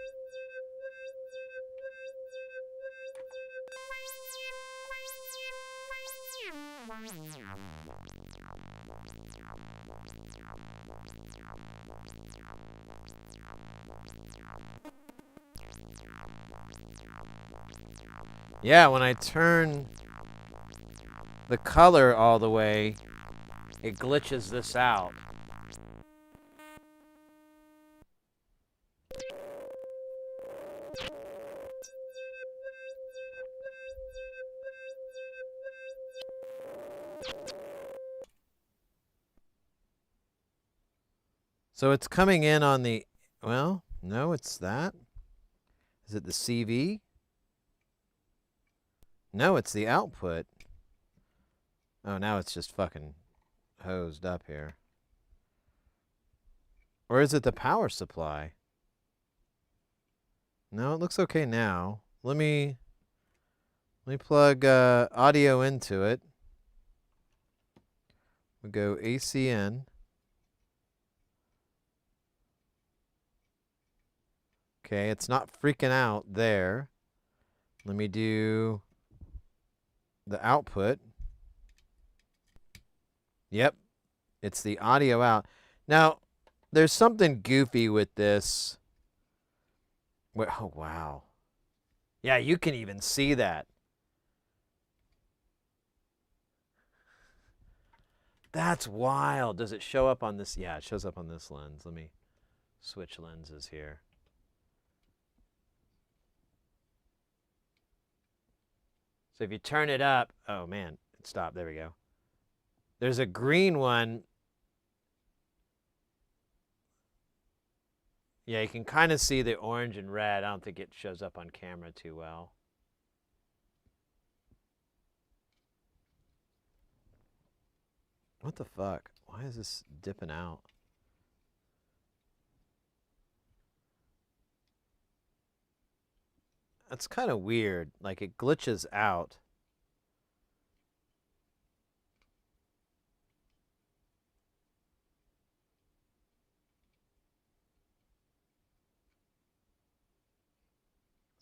Yeah, when I turn the color all the way, it glitches this out. So it's coming in on the... Well, no, it's that. Is it the CV? No, it's the output. Oh, now it's just fucking hosed up here. Or is it the power supply? No, it looks okay now. Let me plug audio into it. We go ACN. Okay, it's not freaking out there. Let me do the output. Yep, it's the audio out. Now, there's something goofy with this. Wait, oh, wow. Yeah, you can even see that. That's wild. Does it show up on this? Yeah, it shows up on this lens. Let me switch lenses here. So if you turn it up, oh man, it stopped. There we go. There's a green one. Yeah, you can kind of see the orange and red. I don't think it shows up on camera too well. What the fuck? Why is this dipping out? That's kind of weird. Like, it glitches out.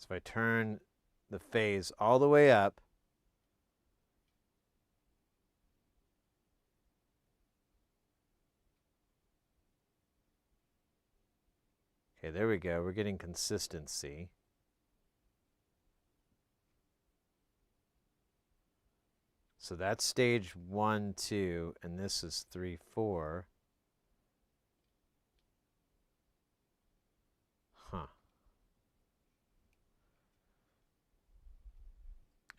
So if I turn the phase all the way up, okay, there we go. We're getting consistency. So that's stage 1, 2, and this is 3, 4. Huh.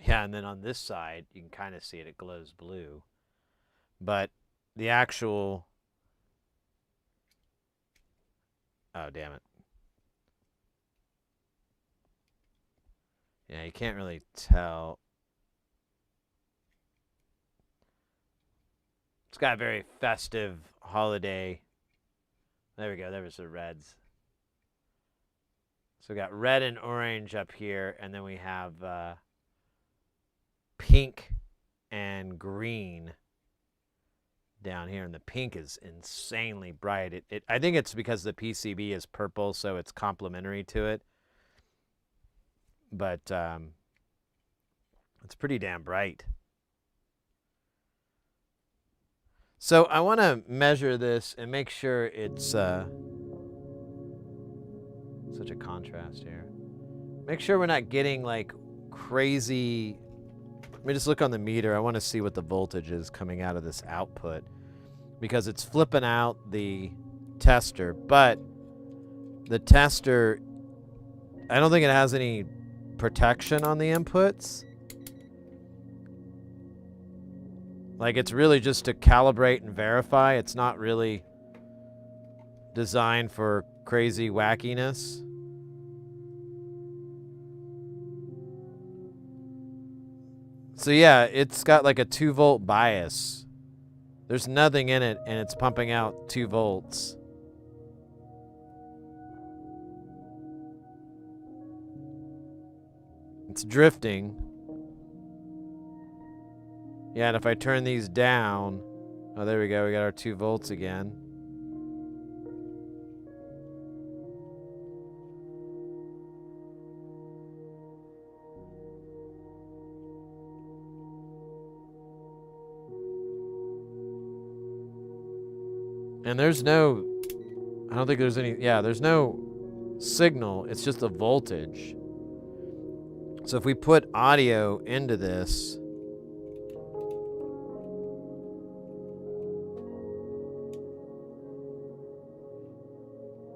Yeah, and then on this side, you can kind of see it. It glows blue. But the actual... Oh, damn it. Yeah, you can't really tell. It's got a very festive holiday. There we go. There was the reds. So we got red and orange up here, and then we have pink and green down here, and the pink is insanely bright. I think it's because the PCB is purple, so it's complementary to it. But it's pretty damn bright. So I want to measure this and make sure it's such a contrast here. Make sure we're not getting like crazy. Let me just look on the meter. I want to see what the voltage is coming out of this output, because it's flipping out the tester, but the tester, I don't think it has any protection on the inputs. Like, it's really just to calibrate and verify. It's not really designed for crazy wackiness. So yeah, it's got like a 2-volt bias. There's nothing in it, and it's pumping out 2 volts. It's drifting. Yeah, and if I turn these down... Oh, there we go. We got our 2 volts again. And there's no... I don't think there's any... Yeah, there's no signal. It's just a voltage. So if we put audio into this...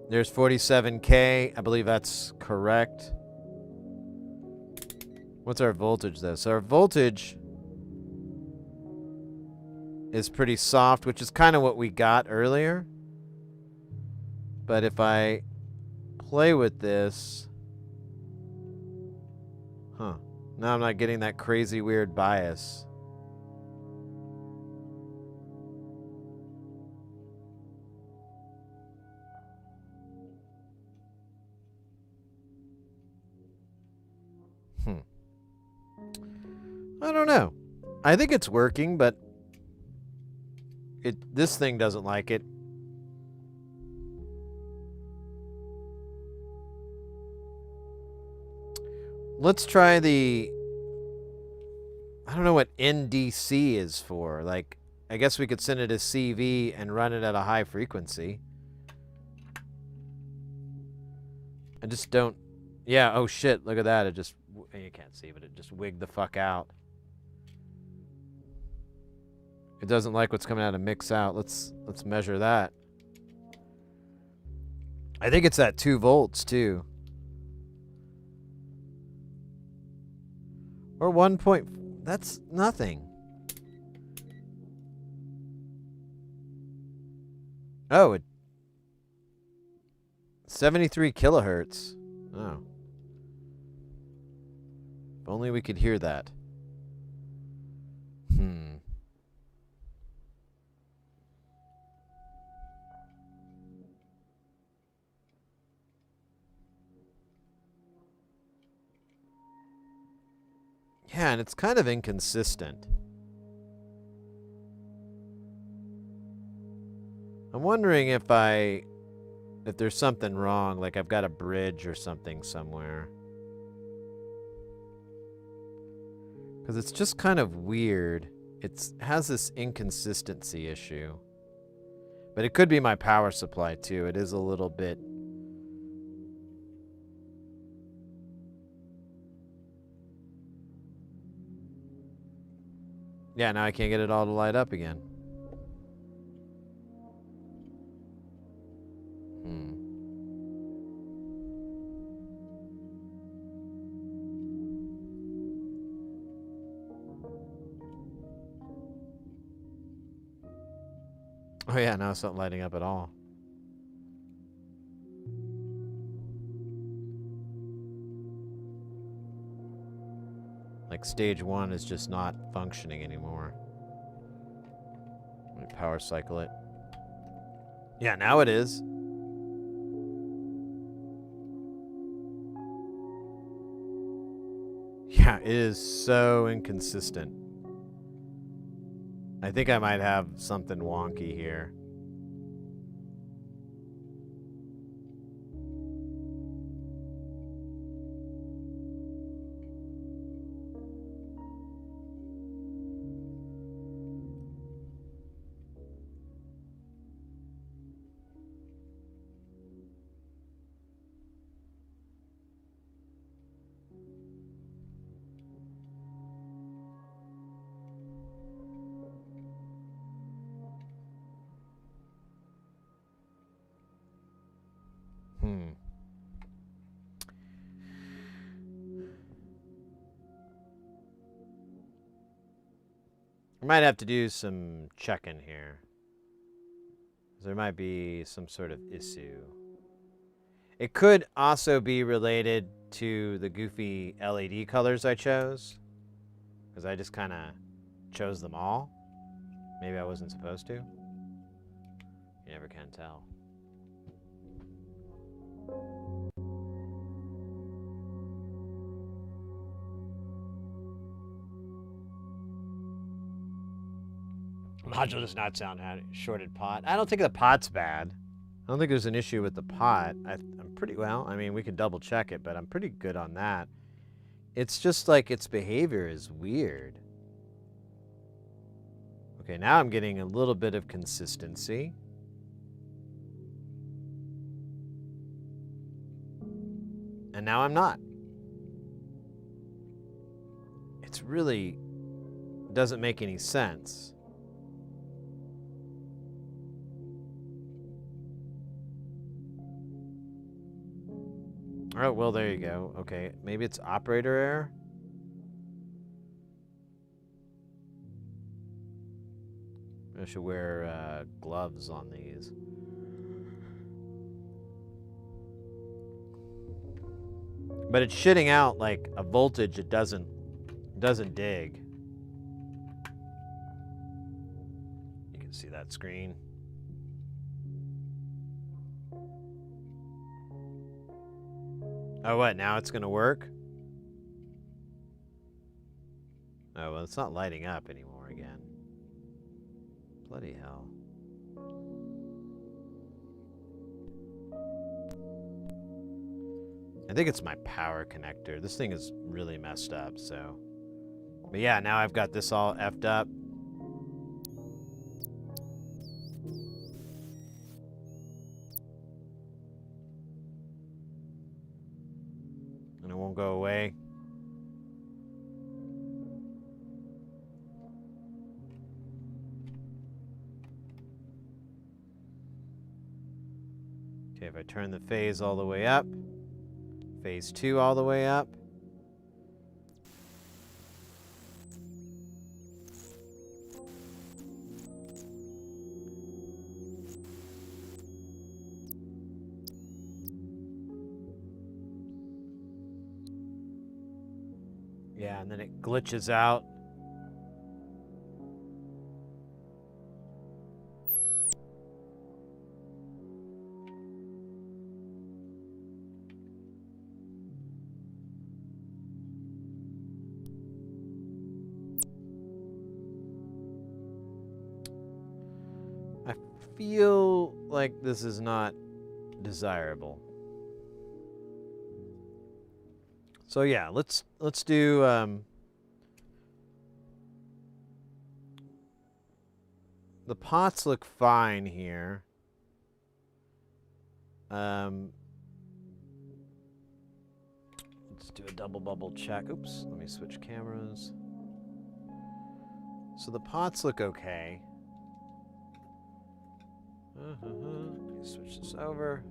There's 47K. I believe that's correct. What's our voltage, though? So our voltage is pretty soft, which is kind of what we got earlier. But if I play with this... Huh. Now I'm not getting that crazy weird bias. I don't know. I think it's working, but this thing doesn't like it. Let's try the... I don't know what NDC is for. Like, I guess we could send it as CV and run it at a high frequency. I just don't... Yeah, oh shit, look at that. It just... You can't see, but it just wigged the fuck out. It doesn't like what's coming out of mix out. Let's measure that. I think it's at 2 volts too. Or 1 point. That's nothing. Oh, 73 kilohertz. Oh. If only we could hear that. Yeah, and it's kind of inconsistent. I'm wondering if there's something wrong, like I've got a bridge or something somewhere. Because it's just kind of weird. It has this inconsistency issue. But it could be my power supply too. It is a little bit... Yeah, now I can't get it all to light up again. Oh yeah, now it's not lighting up at all. Like stage 1 is just not functioning anymore. Let me power cycle it. Yeah, now it is. Yeah, it is so inconsistent. I think I might have something wonky here. I might have to do some checking here. There might be some sort of issue. It could also be related to the goofy LED colors I chose. Because I just kind of chose them all. Maybe I wasn't supposed to. You never can tell. Module does not sound shorted pot. I don't think the pot's bad. I don't think there's an issue with the pot. I'm pretty well. I mean, we could double check it, but I'm pretty good on that. It's just like its behavior is weird. Okay, now I'm getting a little bit of consistency. And now I'm not. It's really doesn't make any sense. Oh, well, there you go. Okay, maybe it's operator error? I should wear gloves on these. But it's shitting out like a voltage it doesn't dig. You can see that screen. Oh, what? Now it's going to work? Oh, well, it's not lighting up anymore again. Bloody hell. I think it's my power connector. This thing is really messed up, so. But yeah, now I've got this all effed up. And it won't go away. Okay, if I turn the phase all the way up, phase 2 all the way up. Yeah, and then it glitches out. I feel like this is not desirable. So yeah, let's do The pots look fine here. Let's do a double bubble check. Oops, let me switch cameras. So the pots look okay. Switch this over.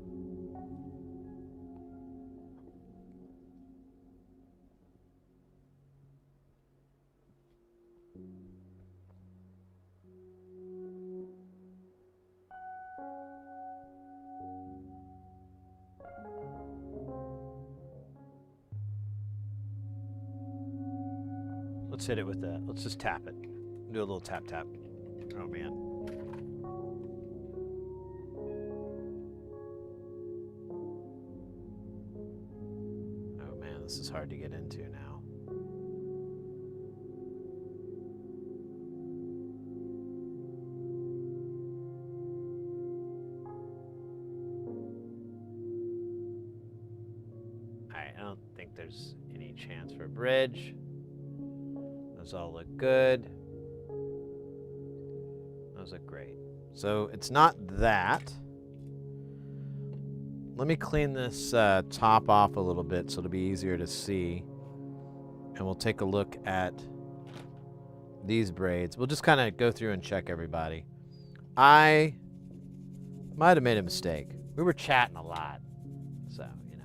Let's hit it with that. Let's just tap it. Do a little tap tap. Oh man. Oh man, this is hard to get into now. Alright, I don't think there's any chance for a bridge. Those all look good. Those look great. So it's not that. Let me clean this top off a little bit so it'll be easier to see. And we'll take a look at these braids. We'll just kind of go through and check everybody. I might have made a mistake. We were chatting a lot. So, you know.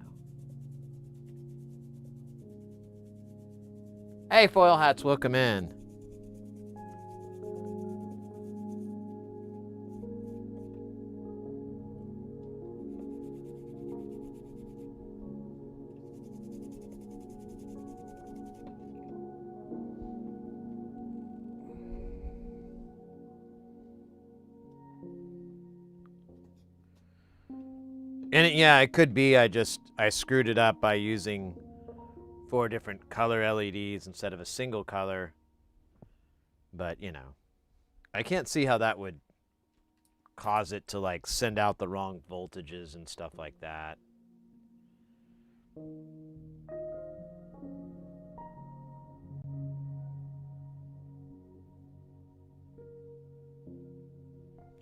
Hey, foil hats, welcome in. And yeah, it could be I screwed it up by using 4 different color LEDs instead of a single color. But, you know, I can't see how that would cause it to like send out the wrong voltages and stuff like that.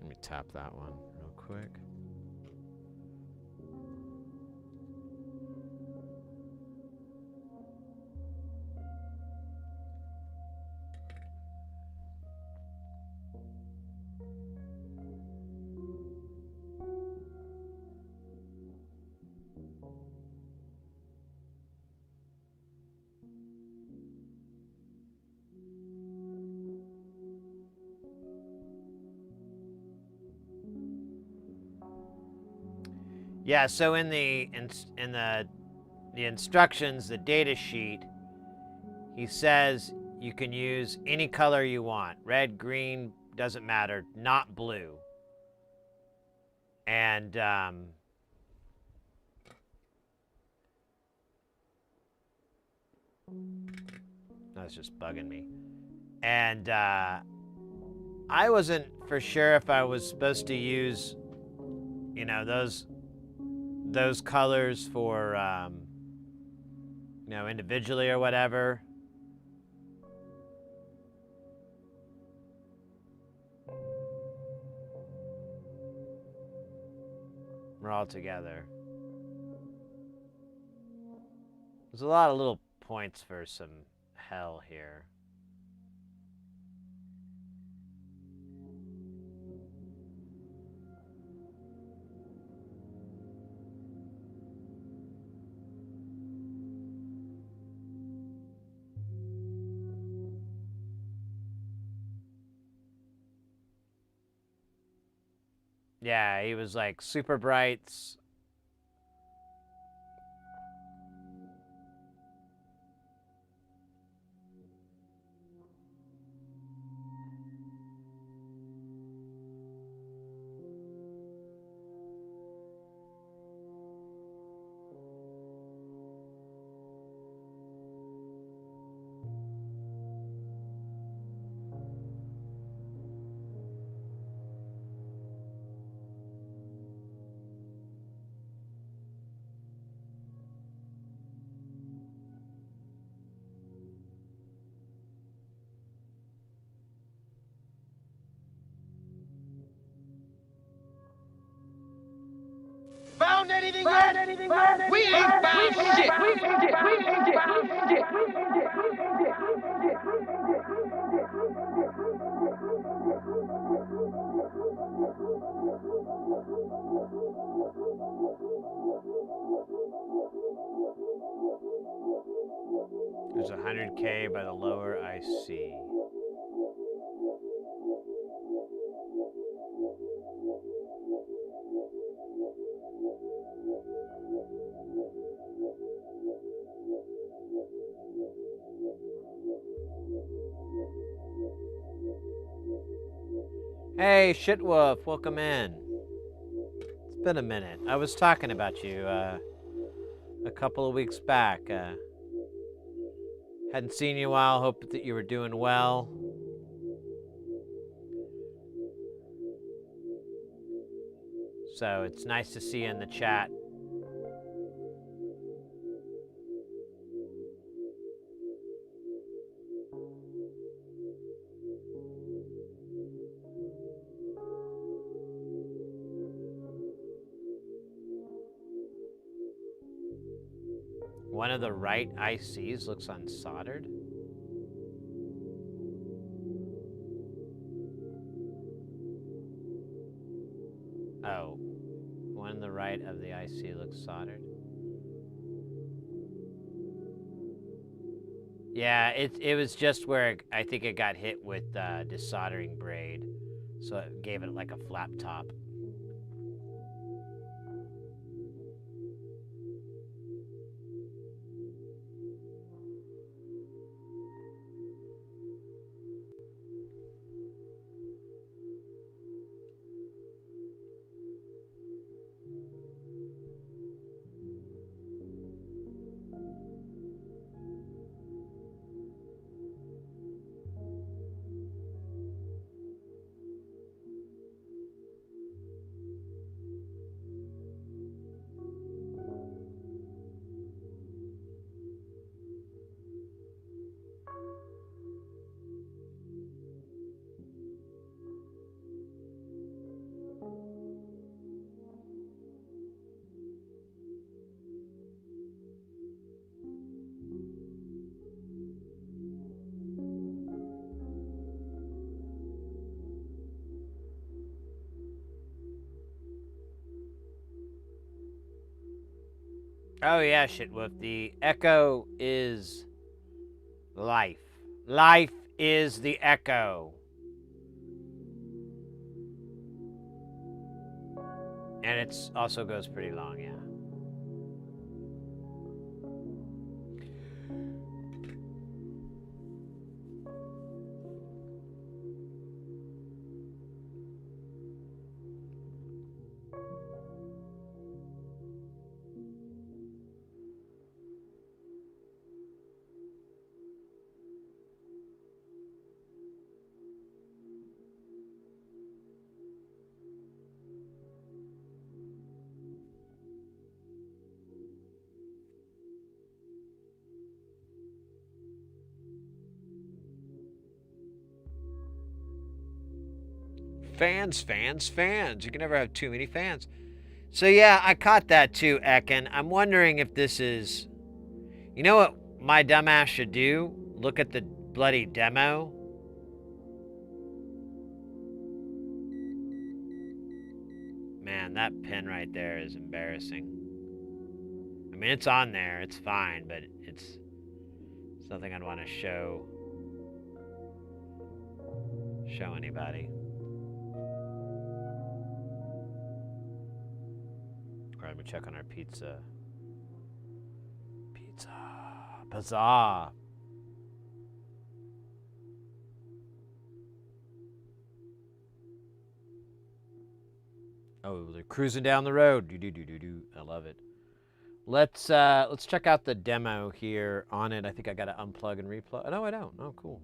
Let me tap that one real quick. Yeah, so in the instructions, the data sheet, he says you can use any color you want. Red, green, doesn't matter, not blue. And that's just bugging me. And I wasn't for sure if I was supposed to use, you know, those colors for, you know, individually or whatever. We're all together. There's a lot of little points for some hell here. Yeah, he was like super brights. Found anything yet? We ain't found shit. There's 100K by the lower IC. Hey, Shitwolf, welcome in. It's been a minute. I was talking about you a couple of weeks back. Hadn't seen you in a while. Hope that you were doing well. So it's nice to see you in the chat. One of the right ICs looks unsoldered. Oh, one on the right of the IC looks soldered. Yeah, it was just where I think it got hit with desoldering braid, so it gave it like a flap top. Oh yeah, Shitwolf. The echo is life. Life is the echo. And it also goes pretty long, yeah. Fans. You can never have too many fans. So yeah, I caught that too, Ekin. I'm wondering if this is... You know what my dumbass should do? Look at the bloody demo. Man, that pin right there is embarrassing. I mean, it's on there. It's fine, but it's nothing I'd want to show anybody. All right, let me check on our pizza. Pizza. Oh, they're cruising down the road. Do. I love it. Let's check out the demo here on it. I think I got to unplug and replug. Oh, no, I don't. Oh, cool.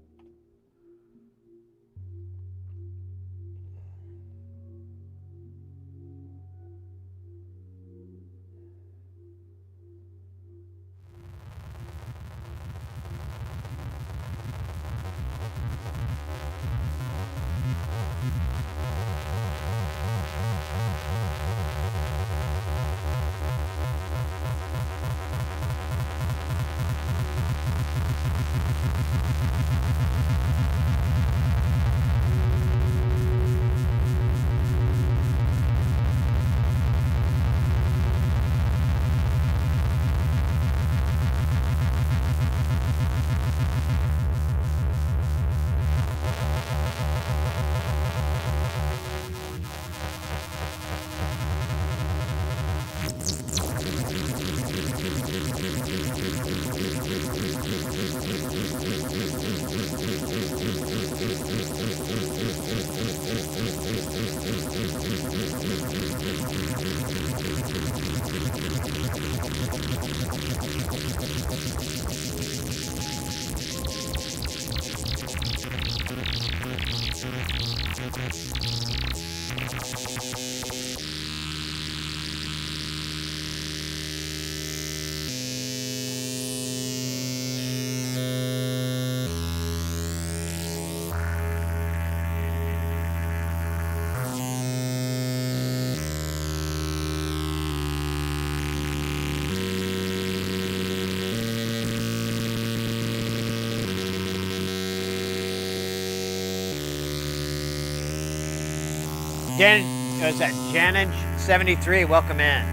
Was that Janage73? Welcome in.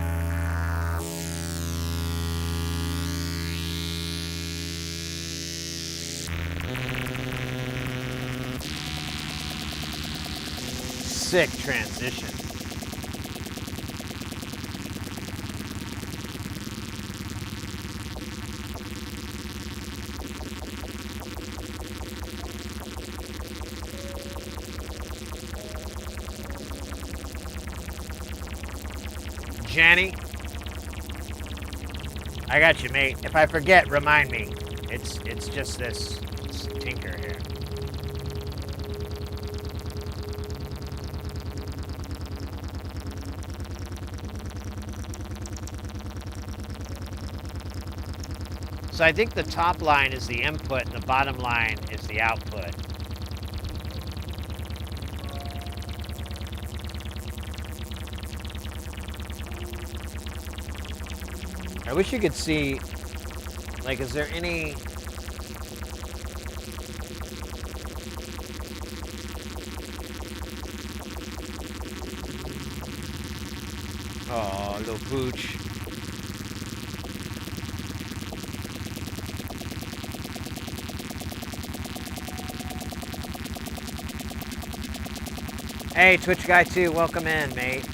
Sick transition. Janny, I got you, mate. If I forget, remind me. It's just this tinker here. So I think the top line is the input and the bottom line is the output. I wish you could see, like, is there any... Oh, little pooch. Hey, Twitch guy 2, welcome in, mate.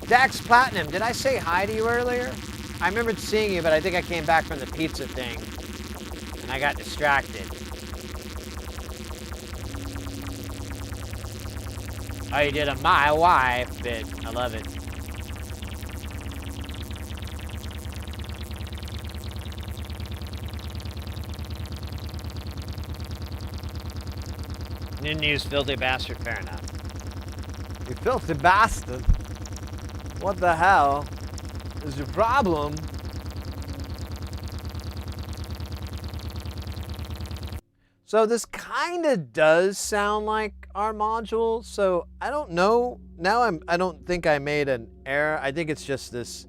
Dax Platinum, did I say hi to you earlier? I remembered seeing you, but I think I came back from the pizza thing, and I got distracted. Oh, you did a My Wife bit. I love it. Didn't use filthy bastard, fair enough. You filthy bastard. What the hell is your problem? So this kind of does sound like our module. So I don't know. Now I don't think I made an error. I think it's just this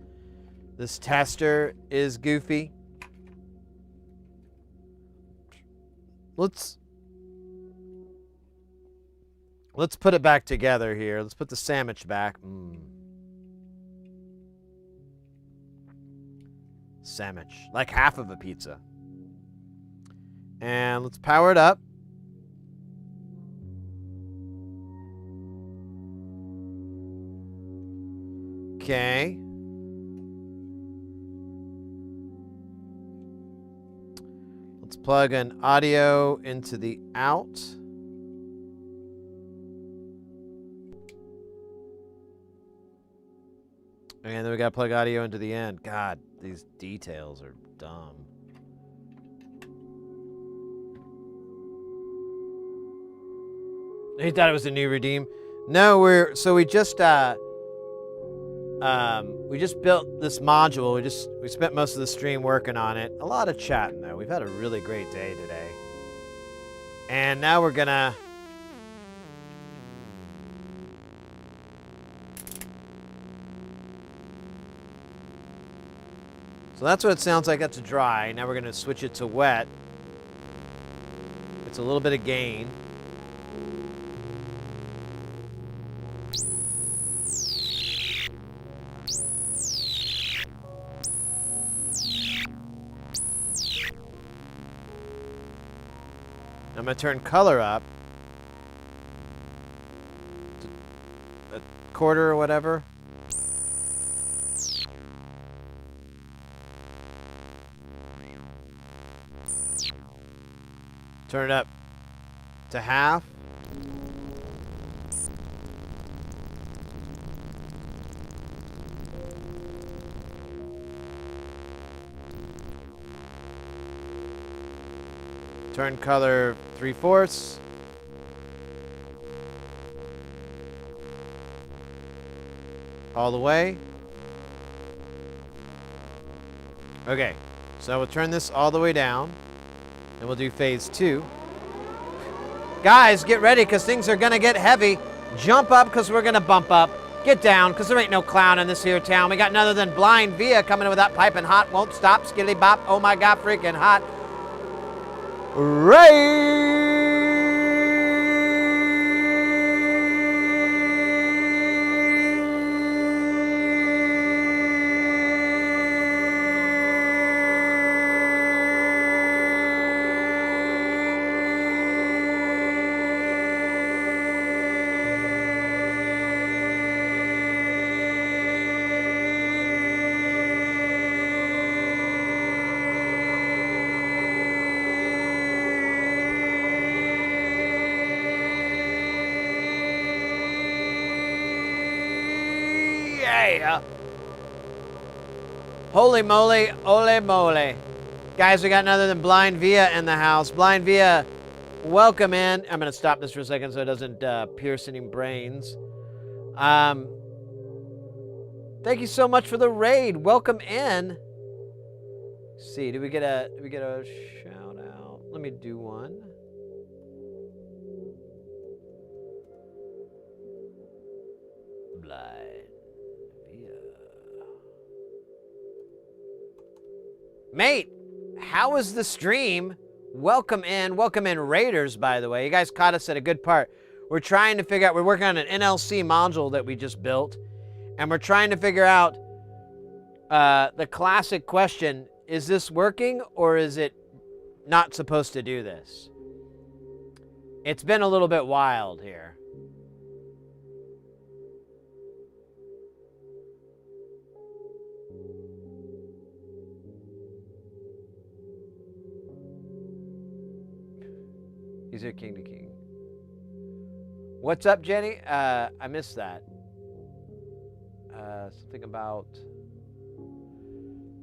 tester is goofy. Let's put it back together here. Let's put the sandwich back. Sandwich, like half of a pizza. And let's power it up. Okay. Let's plug an audio into the out. And then we gotta plug audio into the end. God, these details are dumb. He thought it was a new redeem. No, we just built this module. We spent most of the stream working on it. A lot of chatting though. We've had a really great day today. And now we're gonna So that's what it sounds like. That's dry. Now we're going to switch it to wet. It's a little bit of gain. I'm going to turn color up to a quarter or whatever. Turn it up to half. Turn color 3/4. All the way. Okay, so we'll turn this all the way down. And we'll do phase 2. Guys, get ready, because things are going to get heavy. Jump up, because we're going to bump up. Get down, because there ain't no clown in this here town. We got none other than Blind Via coming in with that piping hot. Won't stop, skilly bop. Oh my God, freaking hot. Rage! Yeah! Holy moly, ole moly. Guys, we got none other than Blind Via in the house. Blind Via, welcome in. I'm going to stop this for a second so it doesn't pierce any brains. Thank you so much for the raid. Welcome in. Let's see, did we get a shout out? Let me do one. Blind Via. Mate, how was the stream? Welcome in Raiders, by the way. You guys caught us at a good part. We're trying to figure out, we're working on an NLC module that we just built, and we're trying to figure out the classic question, is this working or is it not supposed to do this? It's been a little bit wild here. He's a king to king. What's up, Jenny? I missed that. Something about...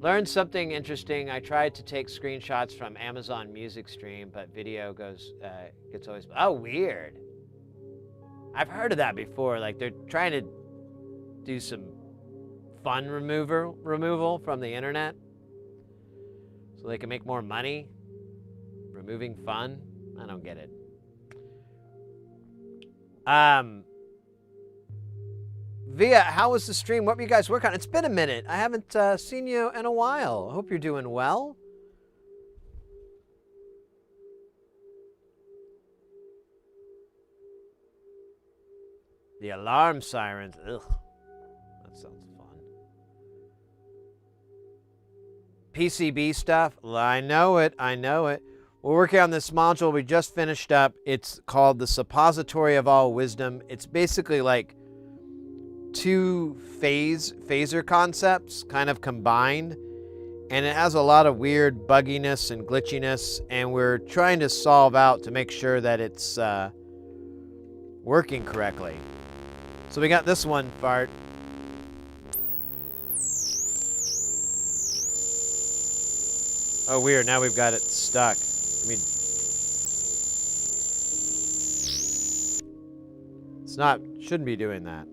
Learned something interesting. I tried to take screenshots from Amazon Music Stream, but video gets always... Oh, weird. I've heard of that before. Like, they're trying to do some fun removal from the internet so they can make more money removing fun. I don't get it. Via, how was the stream? What were you guys working on? It's been a minute. I haven't seen you in a while. I hope you're doing well. The alarm sirens. Ugh. That sounds fun. PCB stuff. I know it. I know it. We're working on this module we just finished up. It's called the Suppository of All Wisdom. It's basically like two phaser concepts kind of combined, and it has a lot of weird bugginess and glitchiness, and we're trying to solve out to make sure that it's working correctly. So we got this one part. Oh, weird. Now we've got it stuck. I mean, it's not, shouldn't be doing that.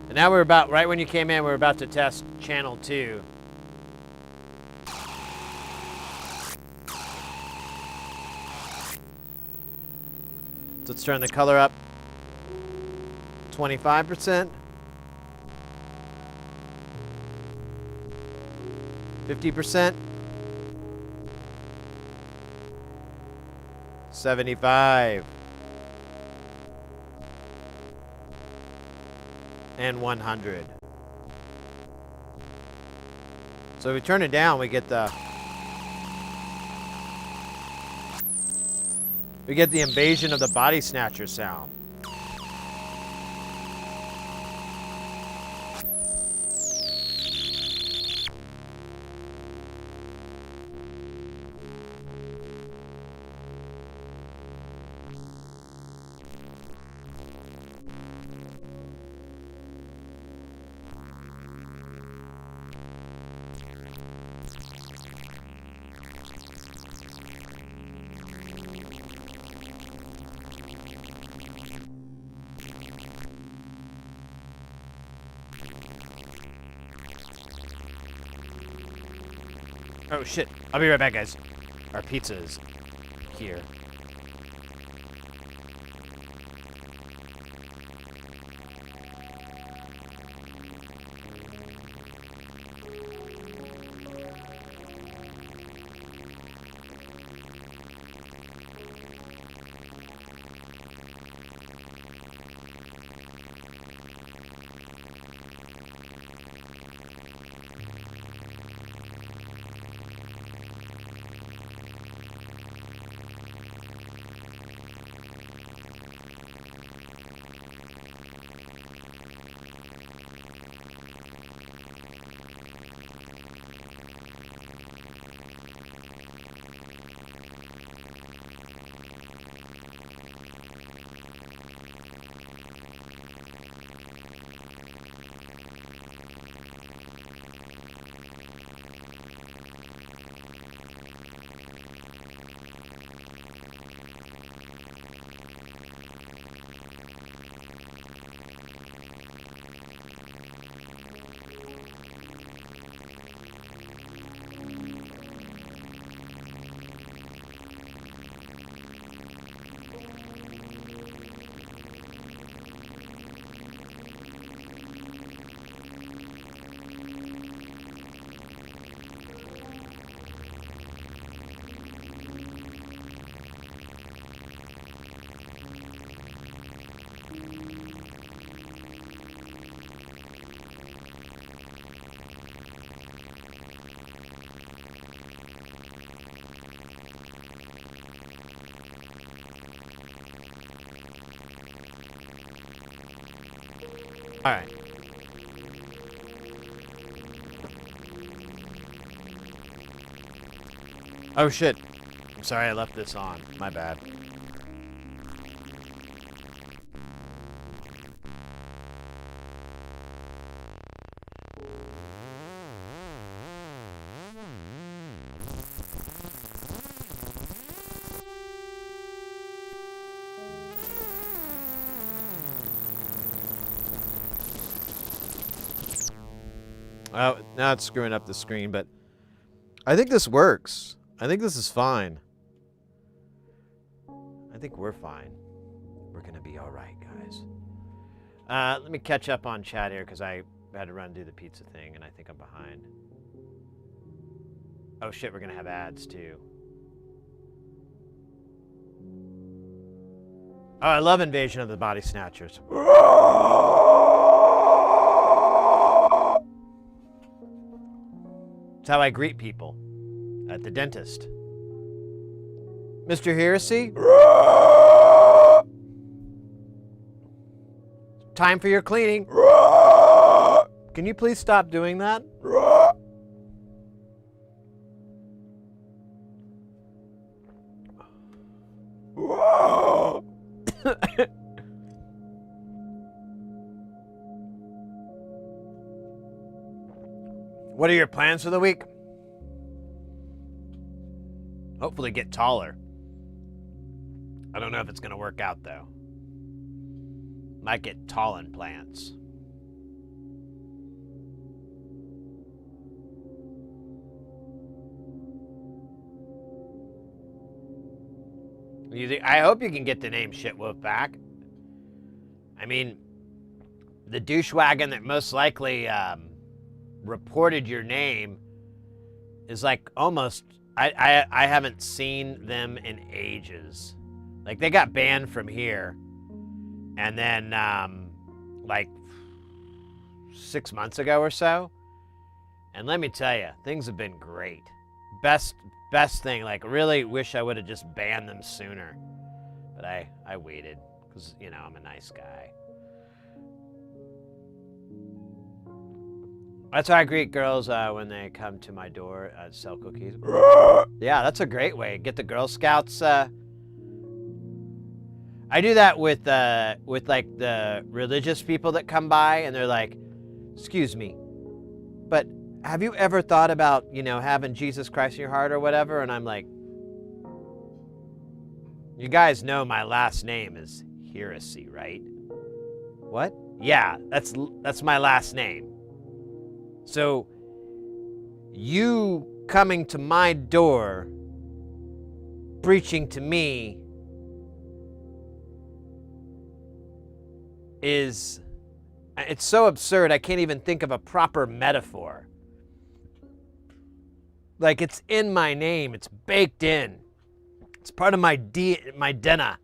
And now we're about, right when you came in, we're about to test channel 2. So let's turn the color up 25%, 50%, 75, and 100. So if we turn it down, we get the invasion of the body snatcher sound. Oh shit, I'll be right back, guys. Our pizza is here. All right. Oh shit. I'm sorry I left this on. My bad. Oh, now it's screwing up the screen, but I think this works. I think this is fine. I think we're fine. We're gonna be all right, guys. Let me catch up on chat here because I had to run and do the pizza thing, and I think I'm behind. Oh shit, we're gonna have ads too. Oh, I love Invasion of the Body Snatchers. It's how I greet people at the dentist. Mr. Heresy? Time for your cleaning. Can you please stop doing that? What are your plans for the week? Hopefully get taller. I don't know if it's going to work out, though. Might get tall implants. I hope you can get the name Shitwolf back. I mean, the douchewagon that most likely reported your name is like almost... I haven't seen them in ages. Like, they got banned from here. And then, like, 6 months ago or so. And let me tell you, things have been great. Best thing. Like, really wish I would have just banned them sooner. But I waited. Because, you know, I'm a nice guy. That's how I greet girls when they come to my door to sell cookies. Yeah, that's a great way. Get the Girl Scouts. I do that with like the religious people that come by and they're like, "Excuse me, but have you ever thought about, you know, having Jesus Christ in your heart or whatever?" And I'm like, "You guys know my last name is Heresy, right?" "What?" "Yeah, that's my last name. So, you coming to my door, preaching to me, it's so absurd, I can't even think of a proper metaphor. Like, it's in my name, it's baked in. It's part of my DNA,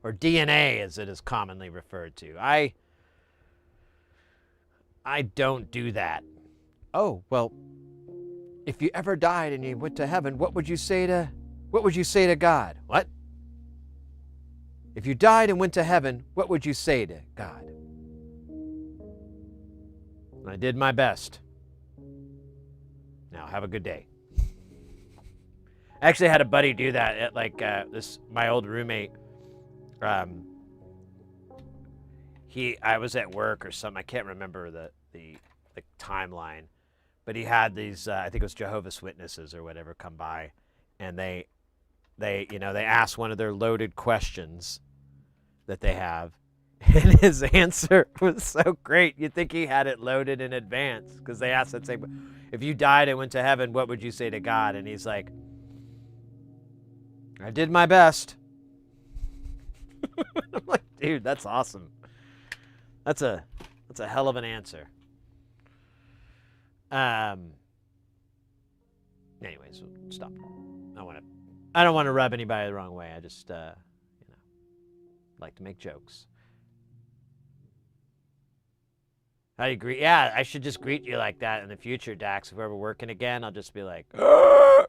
or DNA as it is commonly referred to. I don't do that. "Oh, well, if you ever died and you went to heaven, what would you say to God?" "What?" "If you died and went to heaven, what would you say to God?" I did my best. Now, have a good day. I actually had a buddy do that at my old roommate. I was at work or something. I can't remember the timeline. But he had these, I think it was Jehovah's Witnesses or whatever, come by, and they ask one of their loaded questions that they have, and his answer was so great. You'd think he had it loaded in advance, because they asked that same, "If you died and went to heaven, what would you say to God?" And he's like, "I did my best." I'm like, dude, that's awesome. That's a hell of an answer. Anyways, stop. I don't want to rub anybody the wrong way. I just, like to make jokes. How do you greet? Yeah, I should just greet you like that in the future, Dax. If we're ever working again, I'll just be like, "Arr!"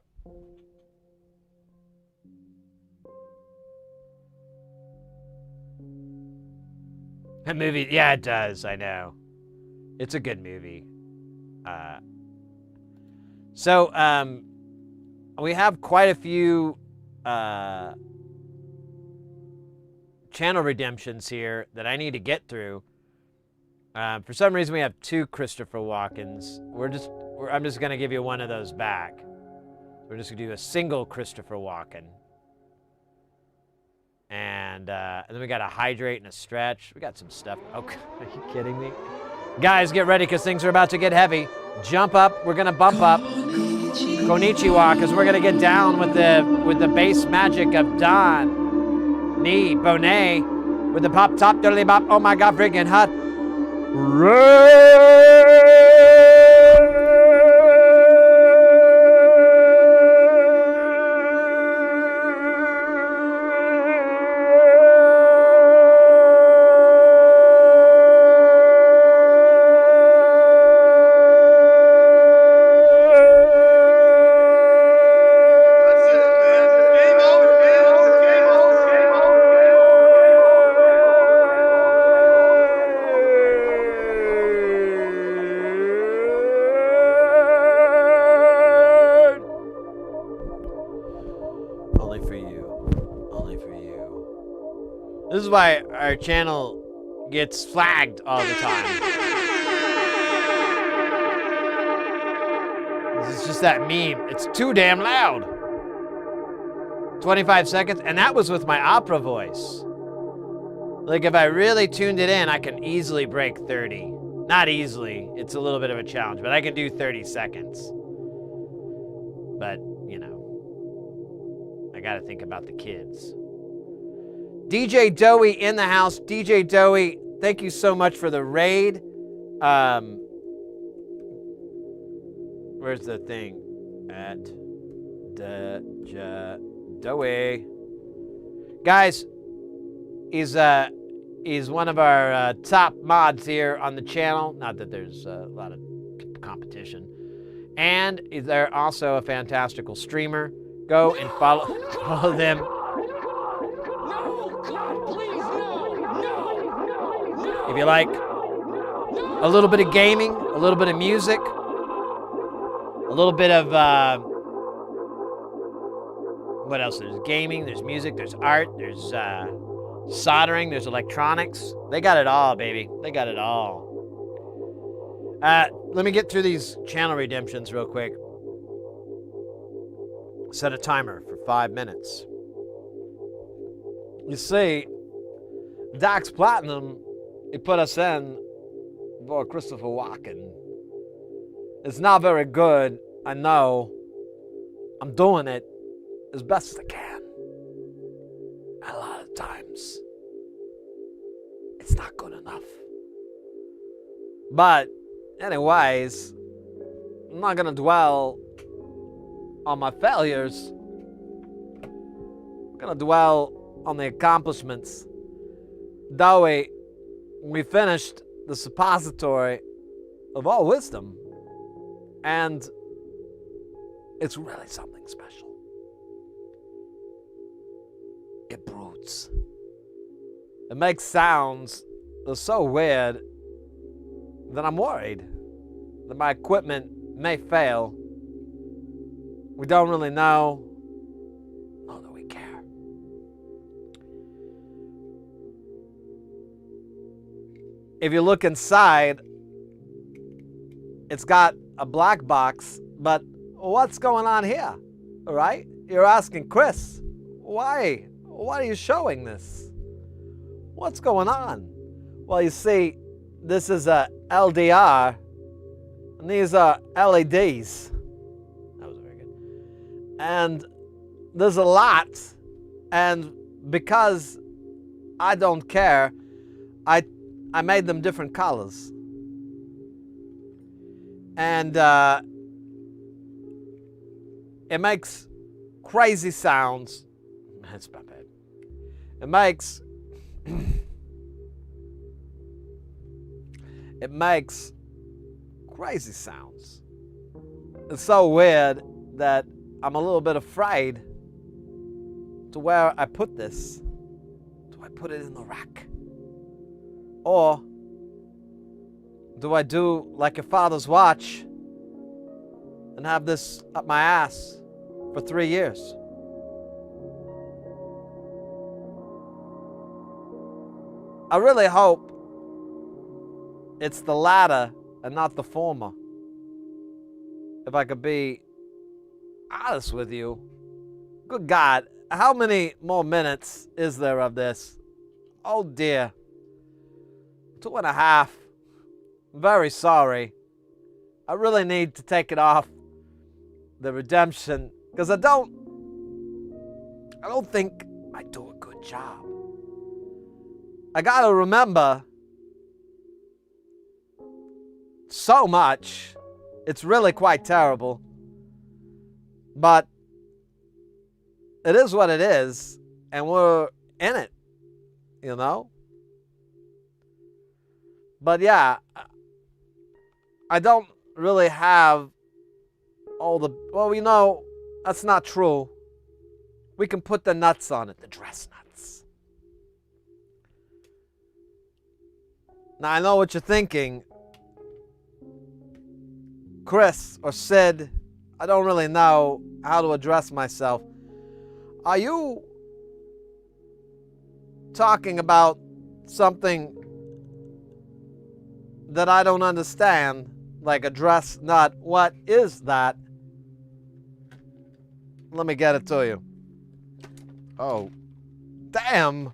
That movie, yeah, it does. I know. It's a good movie. So we have quite a few channel redemptions here that I need to get through. For some reason, we have 2 Christopher Walkens. I'm just gonna give you one of those back. We're just gonna do a single Christopher Walken. And then we got a hydrate and a stretch. We got some stuff. Oh, are you kidding me? Guys, get ready because things are about to get heavy. Jump up. We're gonna bump up. Konnichiwa, because we're gonna get down with the bass magic of Don. Knee, Bonet, with the pop top diddly bop. Oh my God, freaking hot. Only for you. Only for you. This is why our channel gets flagged all the time. This is just that meme. It's too damn loud. 25 seconds, and that was with my opera voice. Like, if I really tuned it in, I can easily break 30. Not easily. It's a little bit of a challenge, but I can do 30 seconds. But, you know, I gotta think about the kids. DJ Doey in the house. DJ Doey, thank you so much for the raid. Where's the thing? At Doey. Guys, he's one of our top mods here on the channel. Not that there's a lot of competition. And they're also a fantastical streamer. Go and follow them. No, God, please, no. If you like a little bit of gaming, a little bit of music, a little bit of what else? There's gaming, there's music, there's art, there's soldering, there's electronics. They got it all, baby. They got it all. Let me get through these channel redemptions real quick. Set a timer for 5 minutes. You see, Dax Platinum, he put us in for Christopher Walken. It's not very good, I know. I'm doing it as best as I can. And a lot of times, it's not good enough. But, anyways, I'm not gonna dwell on my failures. I'm gonna dwell on the accomplishments. Dowie, we finished the suppository of all wisdom, and it's really something special. It broods. It makes sounds that are so weird that I'm worried that my equipment may fail. We don't really know, nor do we care. If you look inside, it's got a black box, but what's going on here? All right? You're asking, Chris, why? Why are you showing this? What's going on? Well, you see, this is a LDR, and these are LEDs. That was very good. And there's a lot, and because I don't care, I made them different colors. And it makes crazy sounds. That's not bad. It makes crazy sounds. It's so weird that I'm a little bit afraid to where I put this. Do I put it in the rack? Or do I do like your father's watch and have this up my ass for 3 years? I really hope it's the latter and not the former. If I could be honest with you. Good God, how many more minutes is there of this? Oh dear. 2.5. Very sorry. I really need to take it off the redemption because I don't think I do a good job. I gotta remember so much. It's really quite terrible. But it is what it is, and we're in it, you know? But yeah, I don't really have all the... Well, you know, that's not true. We can put the nuts on it, the dress nuts. Now, I know what you're thinking. Chris or Sid, I don't really know how to address myself. Are you talking about something that I don't understand, like a dress nut? What is that? Let me get it to you. Oh, damn.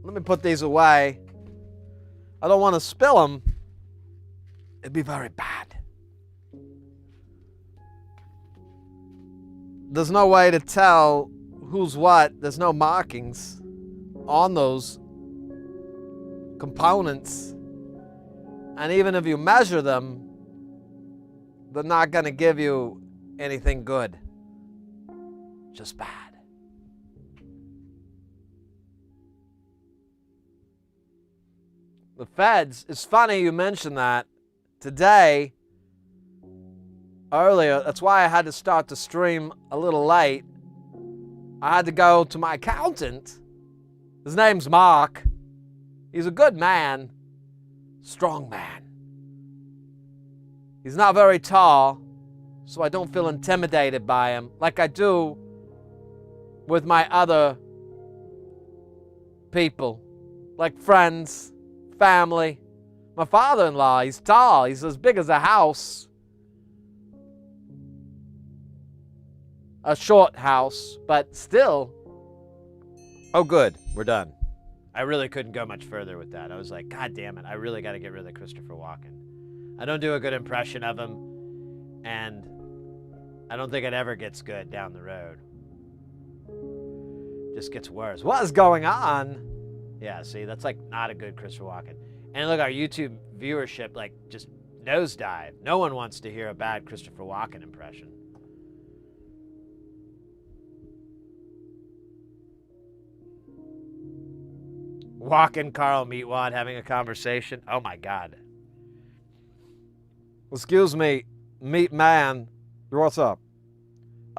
Let me put these away. I don't want to spill them. It'd be very bad. There's no way to tell who's what. There's no markings on those components. And even if you measure them, they're not going to give you anything good. Just bad. The feds, it's funny you mentioned that. Today, earlier, that's why I had to start the stream a little late. I had to go to my accountant. His name's Mark. He's a good man, strong man. He's not very tall, so I don't feel intimidated by him like I do with my other people, like friends, family. My father-in-law, he's tall. He's as big as a house. A short house, but still. Oh, good. We're done. I really couldn't go much further with that. I was like, God damn it. I really got to get rid of Christopher Walken. I don't do a good impression of him, and I don't think it ever gets good down the road. Just gets worse. What is going on? Yeah, see, that's like not a good Christopher Walken. And look, our YouTube viewership like just nosedive. No one wants to hear a bad Christopher Walken impression. Walken, Carl Meatwad having a conversation. Oh my God. Excuse me, meat man. What's up?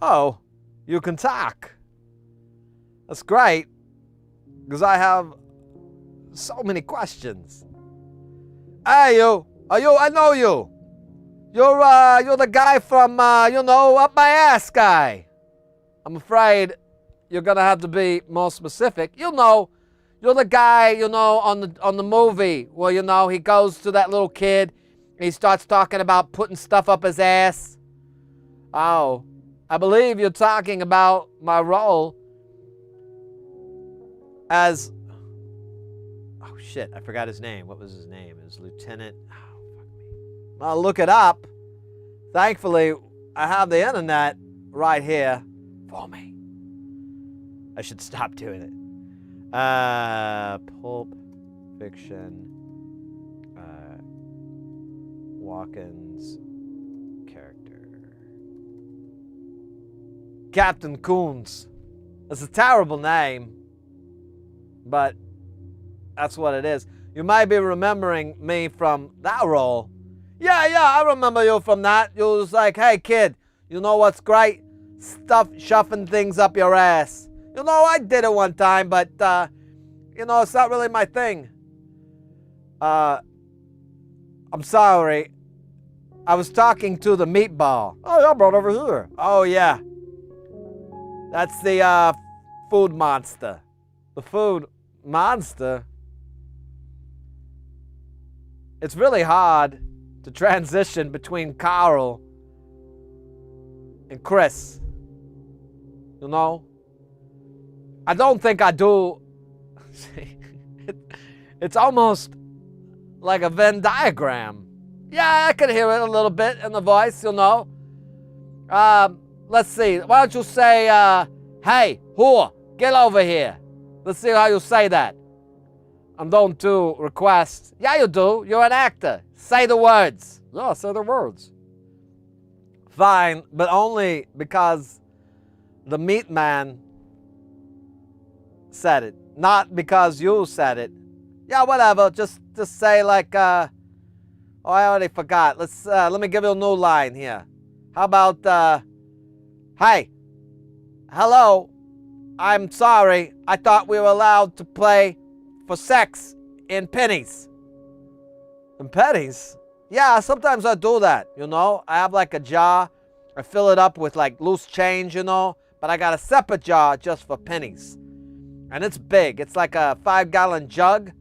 Oh, you can talk. That's great, because I have so many questions. Hey, you. I know you. You're the guy from, up my ass guy. I'm afraid you're gonna have to be more specific. You're the guy, on the movie where, he goes to that little kid and he starts talking about putting stuff up his ass. Oh, I believe you're talking about my role as... Oh, shit, I forgot his name. What was his name? It was Lieutenant... Oh, fuck me. I'll look it up. Thankfully, I have the internet right here for me. I should stop doing it. Pulp Fiction, Walken's character. Captain Coons. That's a terrible name, but that's what it is. You might be remembering me from that role. Yeah, I remember you from that. You was like, hey kid, you know what's great? Shoving things up your ass. I did it one time, but, it's not really my thing. I'm sorry. I was talking to the meatball. Oh, yeah, brought over here. Oh, yeah. That's the food monster. The food monster? It's really hard to transition between Carl and Chris. You know? I don't think I do. It's almost like a Venn diagram. Yeah, I can hear it a little bit in the voice, you know. Let's see. Why don't you say, hey, whore, get over here. Let's see how you say that. I'm going to request. Yeah, you do. You're an actor. Say the words. Yeah, say the words. Fine, but only because the meat man said it. Not because you said it. Yeah, whatever. Just say like, oh, I already forgot. Let me give you a new line here. How about, hey, hello, I'm sorry. I thought we were allowed to play for sex in pennies. In pennies? Yeah, sometimes I do that, you know. I have like a jar. I fill it up with like loose change, you know. But I got a separate jar just for pennies. And it's big. It's like a 5-gallon jug.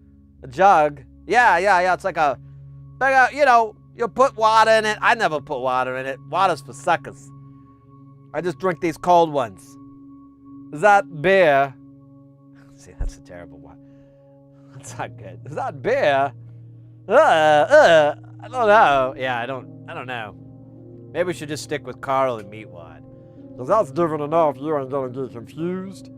A jug. Yeah. It's like a big, you know, you put water in it. I never put water in it. Water's for suckers. I just drink these cold ones. Is that beer? See, that's a terrible one. That's not good. Is that beer? I don't know. Yeah, I don't know. Maybe we should just stick with Carl and Meatwad. Because that's different enough. You ain't gonna get confused.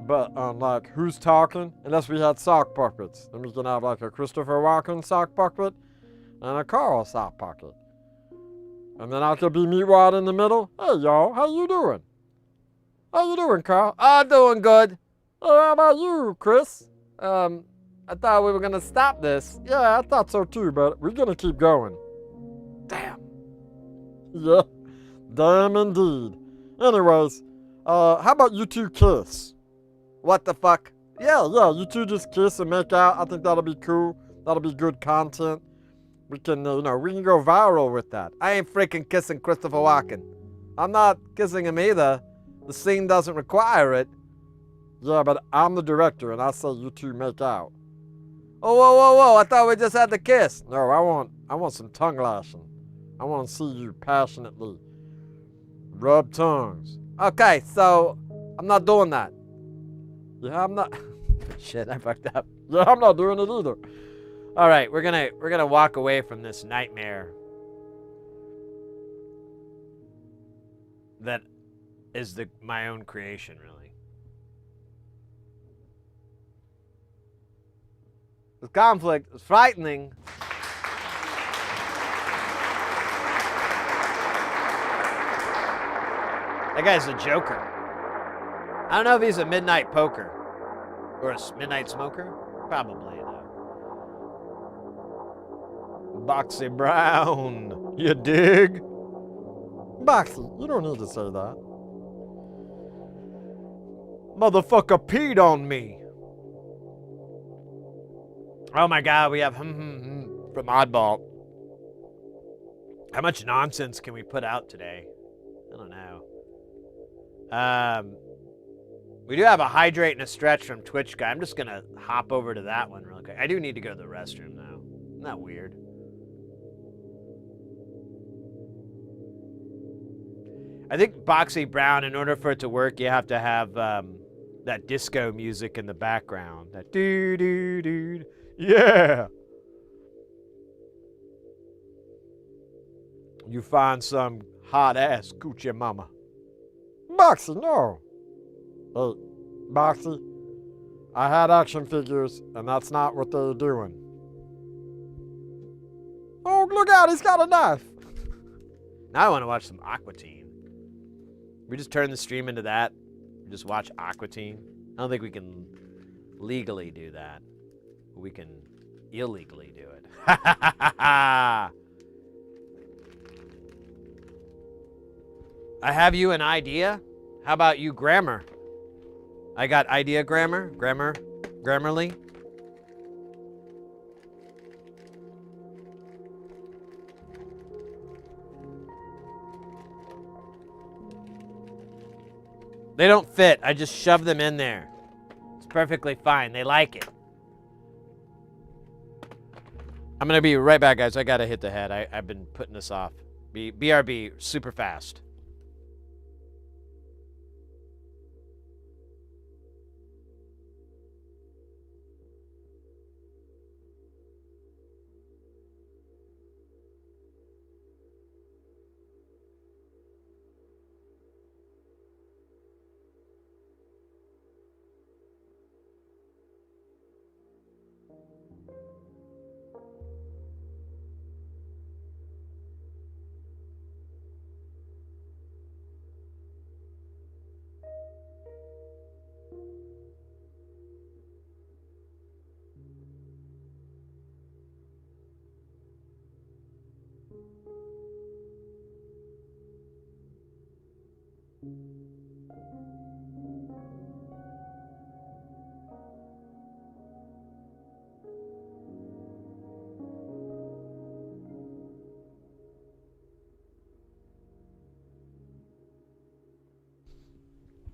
But, like, who's talking? Unless we had sock puppets. Then we can have, like, a Christopher Walken sock puppet and a Carl sock puppet. And then I could be Meatwad in the middle. Hey, y'all, how you doing? How you doing, Carl? Oh, doing good. Hey, how about you, Chris? I thought we were gonna stop this. Yeah, I thought so too, but we're gonna keep going. Damn. Yeah, damn indeed. Anyways, how about you two kiss? What the fuck? Yeah, you two just kiss and make out. I think that'll be cool. That'll be good content. We can, we can go viral with that. I ain't freaking kissing Christopher Walken. I'm not kissing him either. The scene doesn't require it. Yeah, but I'm the director, and I say you two make out. Oh, whoa! I thought we just had to kiss. No, I want some tongue lashing. I want to see you passionately rub tongues. Okay, so I'm not doing that. Yeah, I'm not. Shit, I fucked up. Yeah, I'm not doing it either. All right, we're gonna walk away from this nightmare that is my own creation, really. The conflict is frightening. That guy's a joker. I don't know if he's a midnight poker or a midnight smoker. Probably, though. Boxy Brown, you dig? Boxy, you don't need to say that. Motherfucker peed on me. Oh my god, we have from Oddball. How much nonsense can we put out today? I don't know. We do have a hydrate and a stretch from Twitch guy. I'm just gonna hop over to that one real quick. I do need to go to the restroom though. Isn't that weird? I think Boxy Brown, in order for it to work, you have to have that disco music in the background. That doo doo doo. Yeah. You find some hot ass coochie mama. Boxy, no. Hey, Boxy, I had action figures, and that's not what they're doing. Oh, look out, he's got a knife. Now I want to watch some Aqua Teen. We just turn the stream into that. We just watch Aqua Teen. I don't think we can legally do that. We can illegally do it. I have you an idea. How about you, Grammar? I got idea, Grammarly. They don't fit. I just shove them in there. It's perfectly fine. They like it. I'm going to be right back, guys. I got to hit the head. I've been putting this off. BRB, super fast.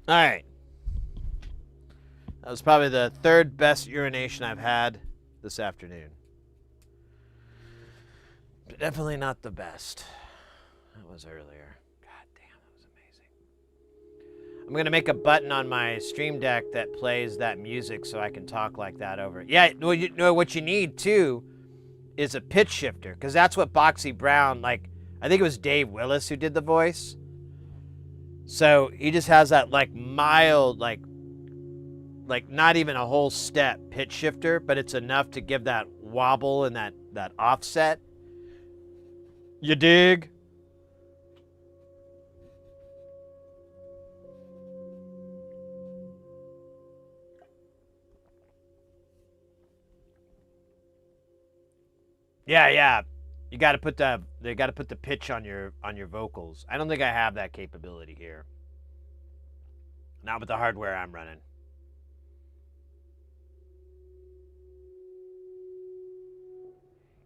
All right. That was probably the third best urination I've had this afternoon. But definitely not the best. That was earlier. God damn, that was amazing. I'm going to make a button on my Stream Deck that plays that music so I can talk like that over it. Yeah, well, you know what you need, too, is a pitch shifter. Because that's what Boxy Brown, like, I think it was Dave Willis who did the voice. So he just has that like mild, like not even a whole step pitch shifter, but it's enough to give that wobble and that offset. You dig? Yeah. You got to put the pitch on your vocals. I don't think I have that capability here. Not with the hardware I'm running.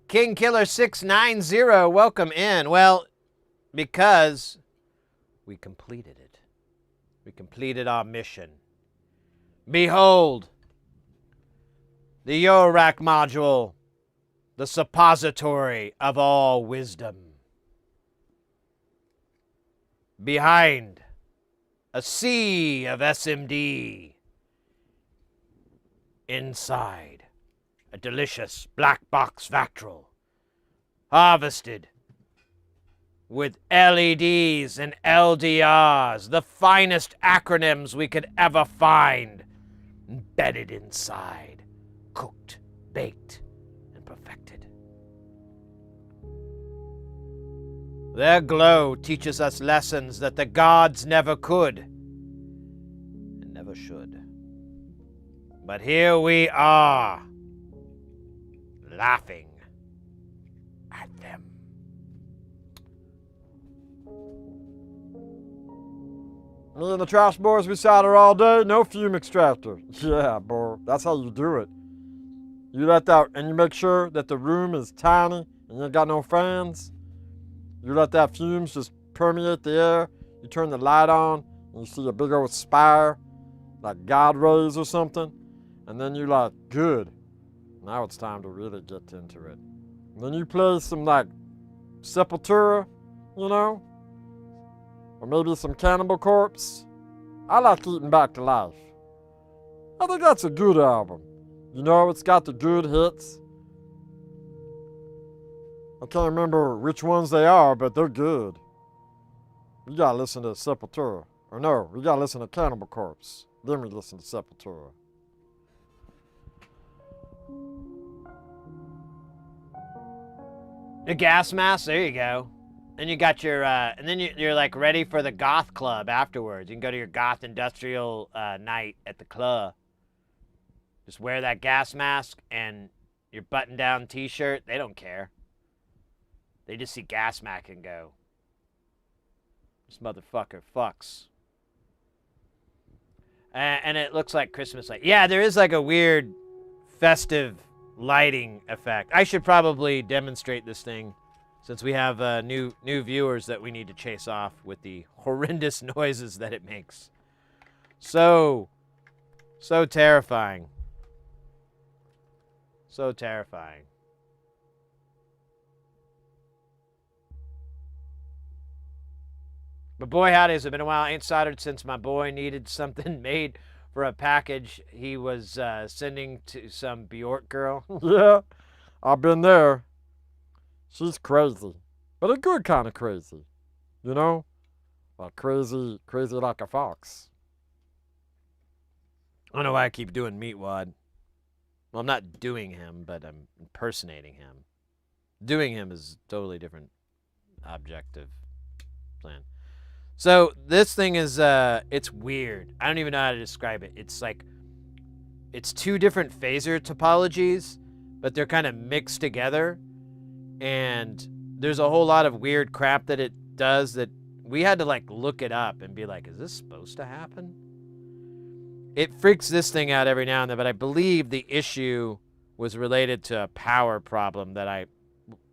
King Killer 690, welcome in. Well, because we completed it. We completed our mission. Behold, the eurorack module, the suppository of all wisdom. Behind a sea of SMD. Inside, a delicious black box Vactrol, harvested with LEDs and LDRs, the finest acronyms we could ever find, embedded inside, cooked, baked, perfected. Their glow teaches us lessons that the gods never could and never should. But here we are, laughing at them. Me and the trash boys, we sat here all day, no fume extractor. Yeah, boy, that's how you do it. You let that, and you make sure that the room is tiny and you ain't got no fans. You let that fumes just permeate the air. You turn the light on and you see a big old spire, like God rays or something. And then you like, good. Now it's time to really get into it. And then you play some like Sepultura, you know? Or maybe some Cannibal Corpse. I like Eating Back to Life. I think that's a good album. You know, it's got the good hits. I can't remember which ones they are, but they're good. We gotta listen to Sepultura. Or no, we gotta listen to Cannibal Corpse. Then we listen to Sepultura. The gas mask, there you go. Then you got your, and then you're like ready for the goth club afterwards. You can go to your goth industrial night at the club. Just wear that gas mask and your button-down t-shirt. They don't care. They just see gas mask and go, this motherfucker fucks. And it looks like Christmas light. Yeah, there is like a weird festive lighting effect. I should probably demonstrate this thing since we have new viewers that we need to chase off with the horrendous noises that it makes. So terrifying. So terrifying. But boy, howdy, it's been a while. Ain't soldered since my boy needed something made for a package he was sending to some Bjork girl. Yeah, I've been there. She's crazy, but a good kind of crazy. You know? Like crazy like a fox. I don't know why I keep doing Meatwad. Well, I'm not doing him, but I'm impersonating him. Doing him is totally different objective plan. So this thing is, it's weird. I don't even know how to describe it. It's like, it's two different phaser topologies, but they're kind of mixed together. And there's a whole lot of weird crap that it does that we had to like look it up and be like, is this supposed to happen? It freaks this thing out every now and then, but I believe the issue was related to a power problem that I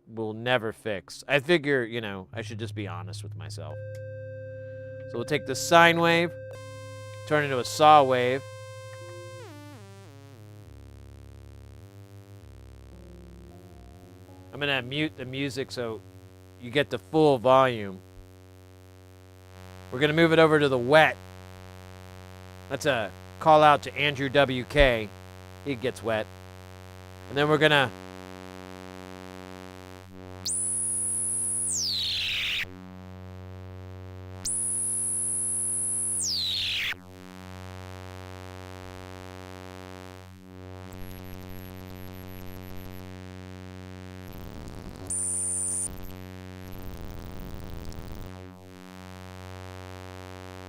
will never fix. I figure, you know, I should just be honest with myself. So we'll take the sine wave, turn it into a saw wave. I'm gonna mute the music so you get the full volume. We're gonna move it over to the wet. That's a call out to Andrew WK. He gets wet. And then we're gonna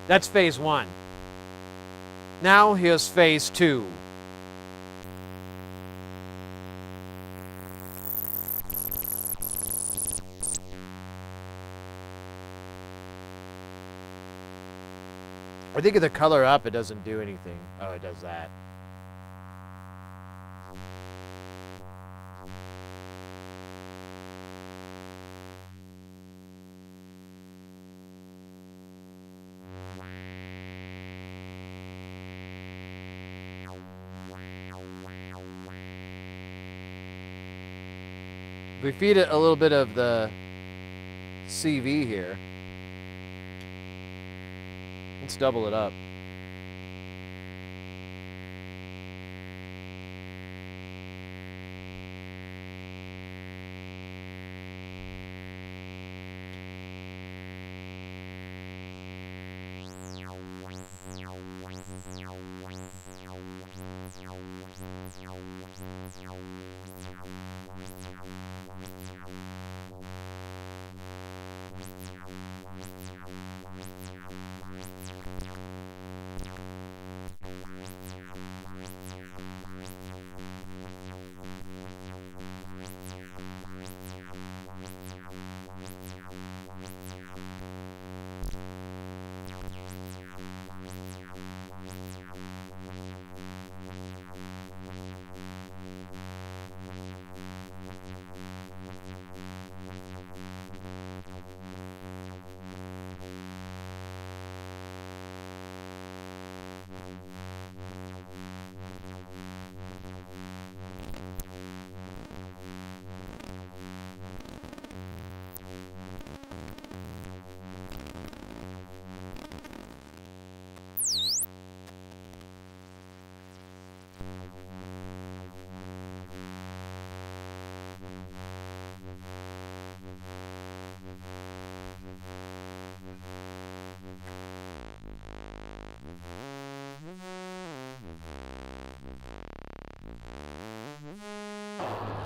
that's phase one. Now here's phase two. I think if the color up, it doesn't do anything. Oh, it does that. If we feed it a little bit of the CV here, let's double it up.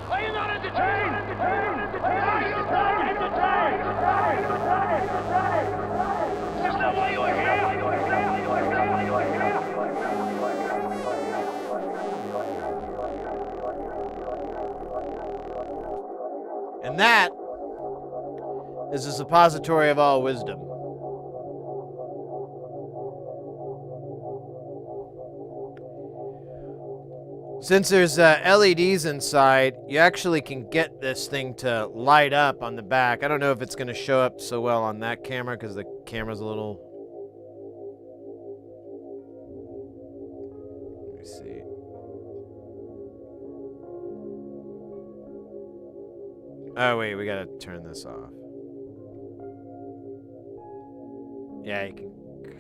Are you not entertained? Are you not entertained? Is that why you are here? And that is the suppository of all wisdom. Since there's LEDs inside, you actually can get this thing to light up on the back. I don't know if it's going to show up so well on that camera because the camera's a little Oh, wait, we gotta turn this off. Yeah, you can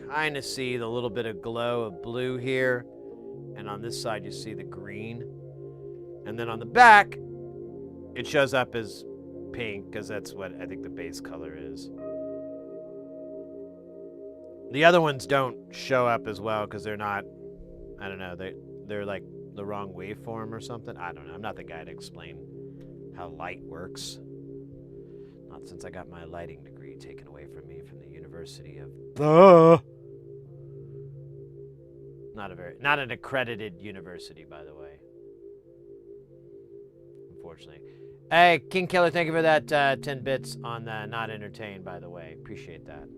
kind of see the little bit of glow of blue here. And on this side, you see the green. And then on the back, it shows up as pink, because that's what I think the base color is. The other ones don't show up as well, because they're not, I don't know, they're like the wrong waveform or something. I don't know. I'm not the guy to explain how light works. Not since I got my lighting degree taken away from me from the University of... Not an accredited university, by the way. Unfortunately. Hey, King Killer, thank you for that 10 bits on the not entertained, by the way. Appreciate that.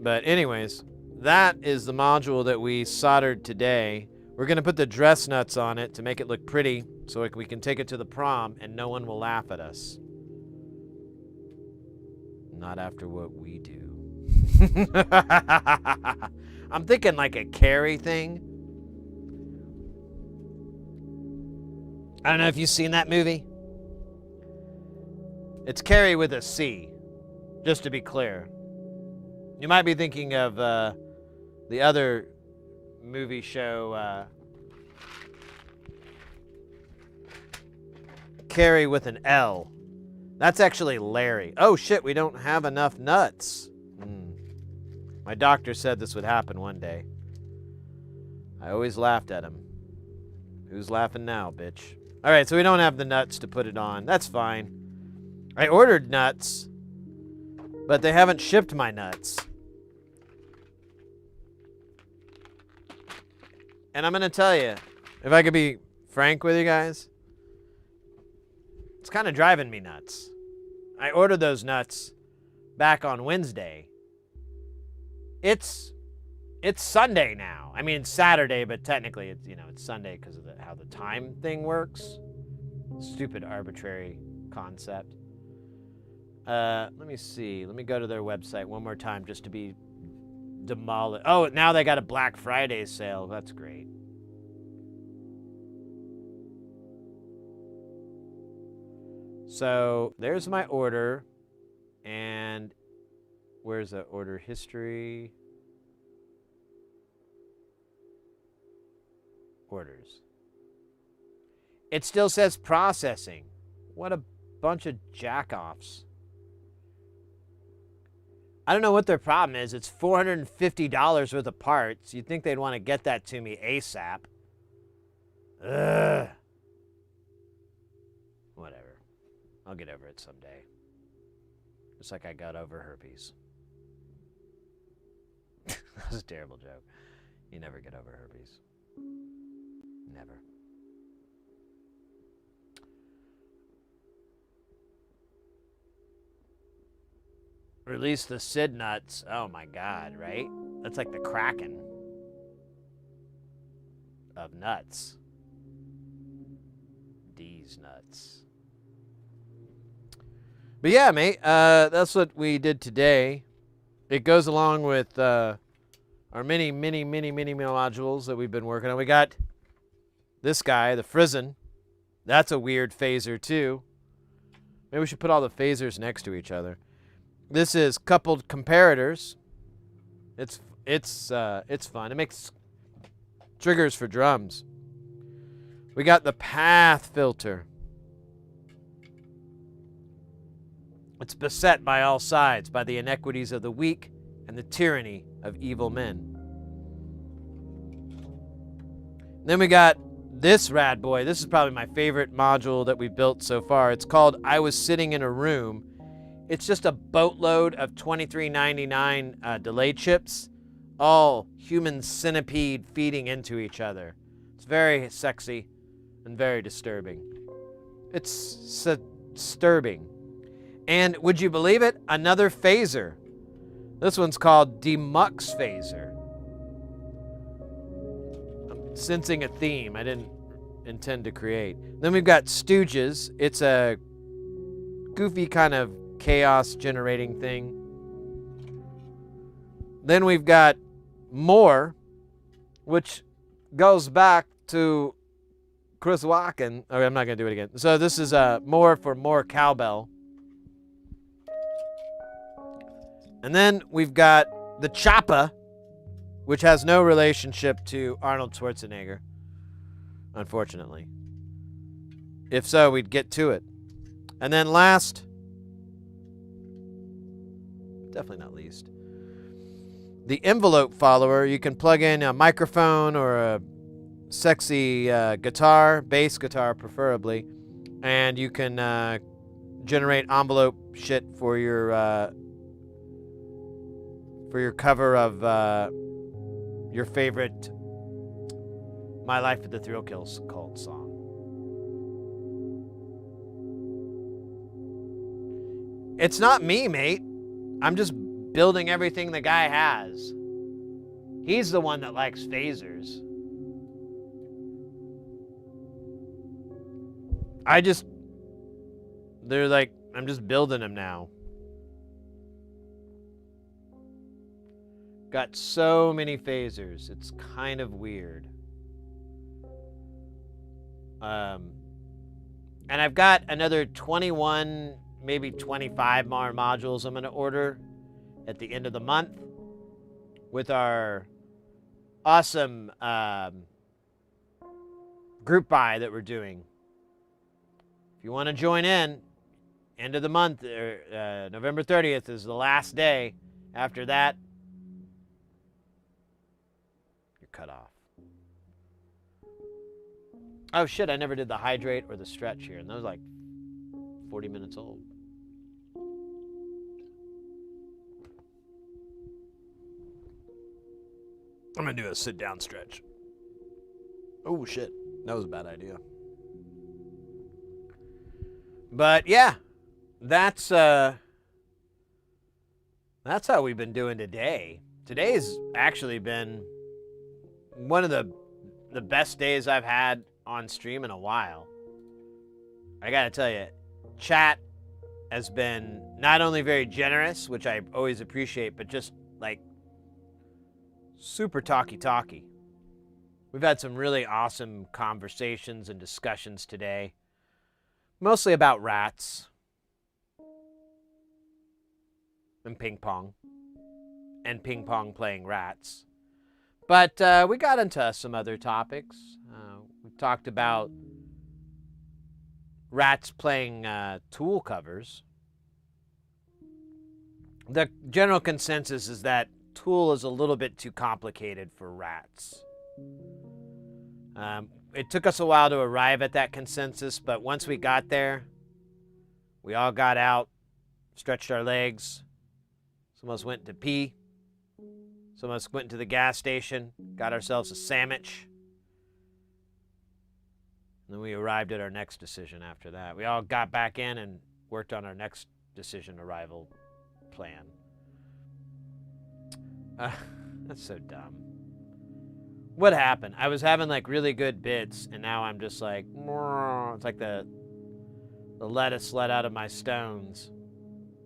But anyways, that is the module that we soldered today. We're going to put the dress nuts on it to make it look pretty so we can take it to the prom and no one will laugh at us. Not after what we do. I'm thinking like a Carrie thing. I don't know if you've seen that movie. It's Carrie with a C, just to be clear. You might be thinking of the other movie show, Carrie with an L. That's actually Larry. Oh shit, we don't have enough nuts. My doctor said this would happen one day. I always laughed at him. Who's laughing now, bitch? All right, so we don't have the nuts to put it on. That's fine. I ordered nuts, but they haven't shipped my nuts. And I'm going to tell you, if I could be frank with you guys, it's kind of driving me nuts. I ordered those nuts back on Wednesday. It's Sunday now. I mean, it's Saturday, but technically it's Sunday because of how the time thing works. Stupid arbitrary concept. Let me see. Let me go to their website one more time just to be demolished. Oh, now they got a Black Friday sale. That's great. So there's my order. And where's the order history? Orders. It still says processing. What a bunch of jack-offs. I don't know what their problem is. It's $450 worth of parts. You'd think they'd want to get that to me ASAP. Ugh. Whatever. I'll get over it someday. Just like I got over herpes. That was a terrible joke. You never get over herpes. Never. Release the Sid nuts. Oh my God, right? That's like the Kraken of nuts. These nuts. But yeah, mate, that's what we did today. It goes along with our many modules that we've been working on. We got this guy, the Frizzin. That's a weird phaser too. Maybe we should put all the phasers next to each other. This is coupled comparators. It's fun. It makes triggers for drums. We got the path filter. It's beset by all sides by the inequities of the weak and the tyranny of evil men. Then we got this rad boy. This is probably my favorite module that we've built so far. It's called I Was Sitting in a Room. It's just a boatload of $23.99 delay chips, all human centipede feeding into each other. It's very sexy and very disturbing. It's disturbing. And would you believe it? Another phaser. This one's called Demux Phaser. I'm sensing a theme I didn't intend to create. Then we've got Stooges. It's a goofy kind of chaos generating thing. Then we've got More, which goes back to Chris Walken. Okay, I'm not going to do it again. So this is more for more cowbell. And then we've got the Choppa, which has no relationship to Arnold Schwarzenegger, unfortunately. If so, we'd get to it. And then last, definitely not least, the envelope follower. You can plug in a microphone or a sexy guitar, bass guitar preferably, and you can generate envelope shit for your cover of your favorite My Life at the Thrill Kills Cult song. It's not me, mate. I'm just building everything the guy has. He's the one that likes phasers. They're like, I'm just building them now. Got so many phasers. It's kind of weird. And I've got another 21, maybe 25 more modules I'm going to order at the end of the month with our awesome group buy that we're doing. If you want to join in, end of the month, November 30th is the last day. After that, you're cut off. Oh shit, I never did the hydrate or the stretch here, and those are like 40 minutes old. I'm gonna do a sit down stretch. Oh shit, that was a bad idea. But yeah, that's how we've been doing today. Today's actually been one of the best days I've had on stream in a while. I gotta tell you, chat has been not only very generous, which I always appreciate, but just like super talky. We've had some really awesome conversations and discussions today, mostly about rats and ping pong playing rats. But we got into some other topics. We talked about rats playing Tool covers. The general consensus is that Tool is a little bit too complicated for rats. It took us a while to arrive at that consensus, but once we got there, we all got out, stretched our legs. Some of us went to pee. Some of us went to the gas station, got ourselves a sandwich. And then we arrived at our next decision after that. We all got back in and worked on our next decision arrival plan. That's so dumb. What happened? I was having like really good bits, and now I'm just like, it's like the lettuce let out of my stones.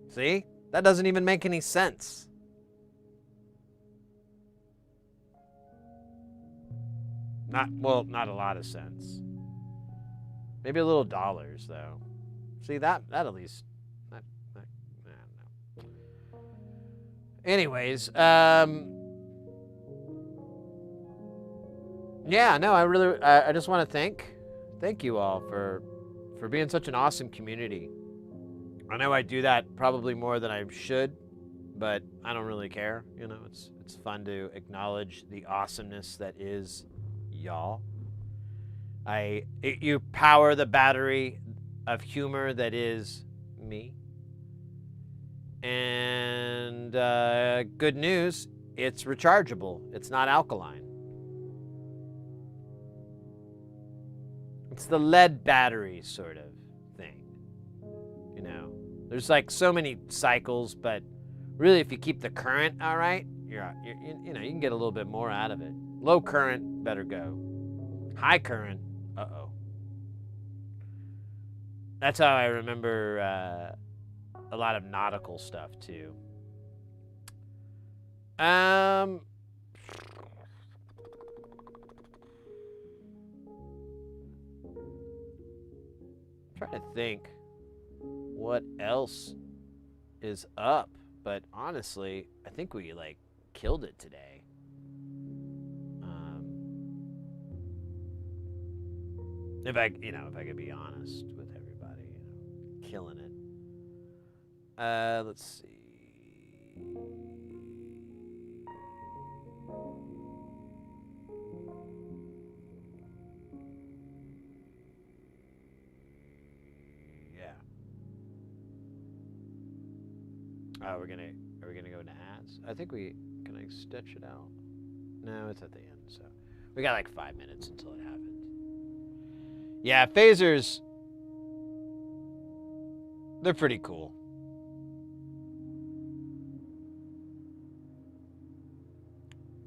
See? That doesn't even make any sense. Not a lot of sense. Maybe a little dollars though. See that at least. I don't know. Anyways, yeah, no, I just want to thank you all for being such an awesome community. I know I do that probably more than I should, but I don't really care. You know, it's fun to acknowledge the awesomeness that is y'all. You power the battery of humor that is me. And good news, it's rechargeable. It's not alkaline. It's the lead battery sort of thing. You know, there's like so many cycles, but really if you keep the current all right, you can get a little bit more out of it. Low current, better go. High current, uh-oh. That's how I remember a lot of nautical stuff too. trying to think what else is up, but honestly, I think we like killed it today. If I could be honest with everybody, killing it. Let's see. Yeah. Oh, are we gonna go into ads? I think can I stitch it out? No, it's at the end, so we got like 5 minutes until it happens. Yeah, phasers, they're pretty cool.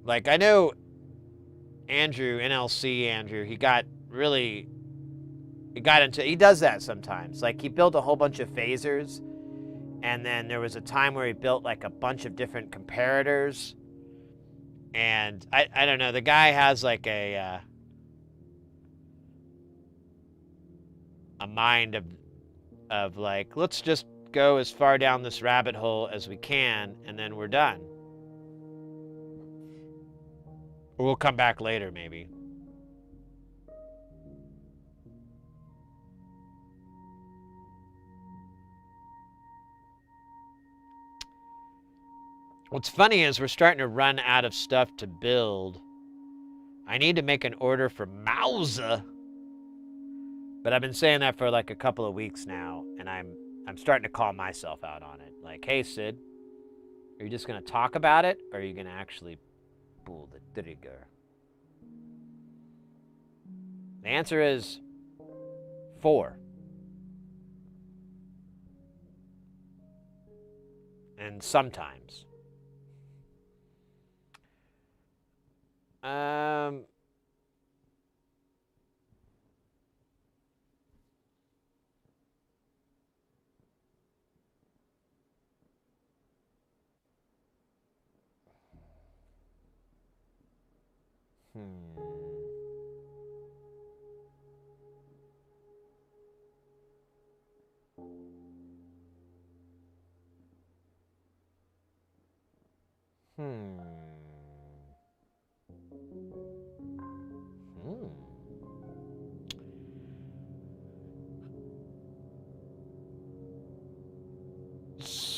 Like, I know Andrew, NLC Andrew, he does that sometimes. Like, he built a whole bunch of phasers, and then there was a time where he built like a bunch of different comparators. And I don't know, the guy has like a mind of like, let's just go as far down this rabbit hole as we can, and then we're done. Or we'll come back later, maybe. What's funny is we're starting to run out of stuff to build. I need to make an order for Mauser. But I've been saying that for like a couple of weeks now, and I'm starting to call myself out on it. Like, hey, Sid, are you just going to talk about it, or are you going to actually pull the trigger? The answer is 4. And sometimes.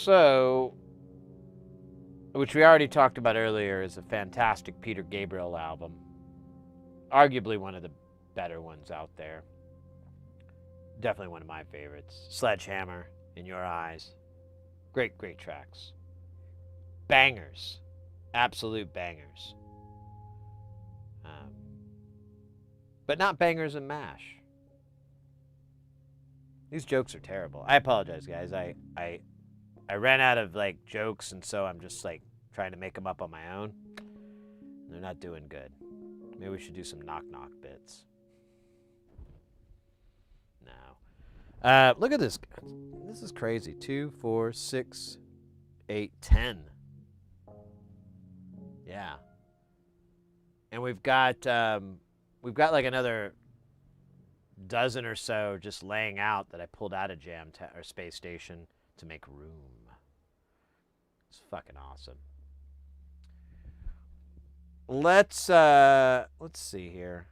So, which we already talked about earlier, is a fantastic Peter Gabriel album. Arguably one of the better ones out there. Definitely one of my favorites. Sledgehammer, In Your Eyes. Great, great tracks. Bangers. Absolute bangers. But not bangers and mash. These jokes are terrible. I apologize, guys. I ran out of like jokes, and so I'm just like trying to make them up on my own. They're not doing good. Maybe we should do some knock-knock bits. No. Look at this. This is crazy. 2, 4, 6, 8, 10. Yeah. And we've got like another dozen or so just laying out that I pulled out of or Space Station to make room. It's fucking awesome. Let's see here.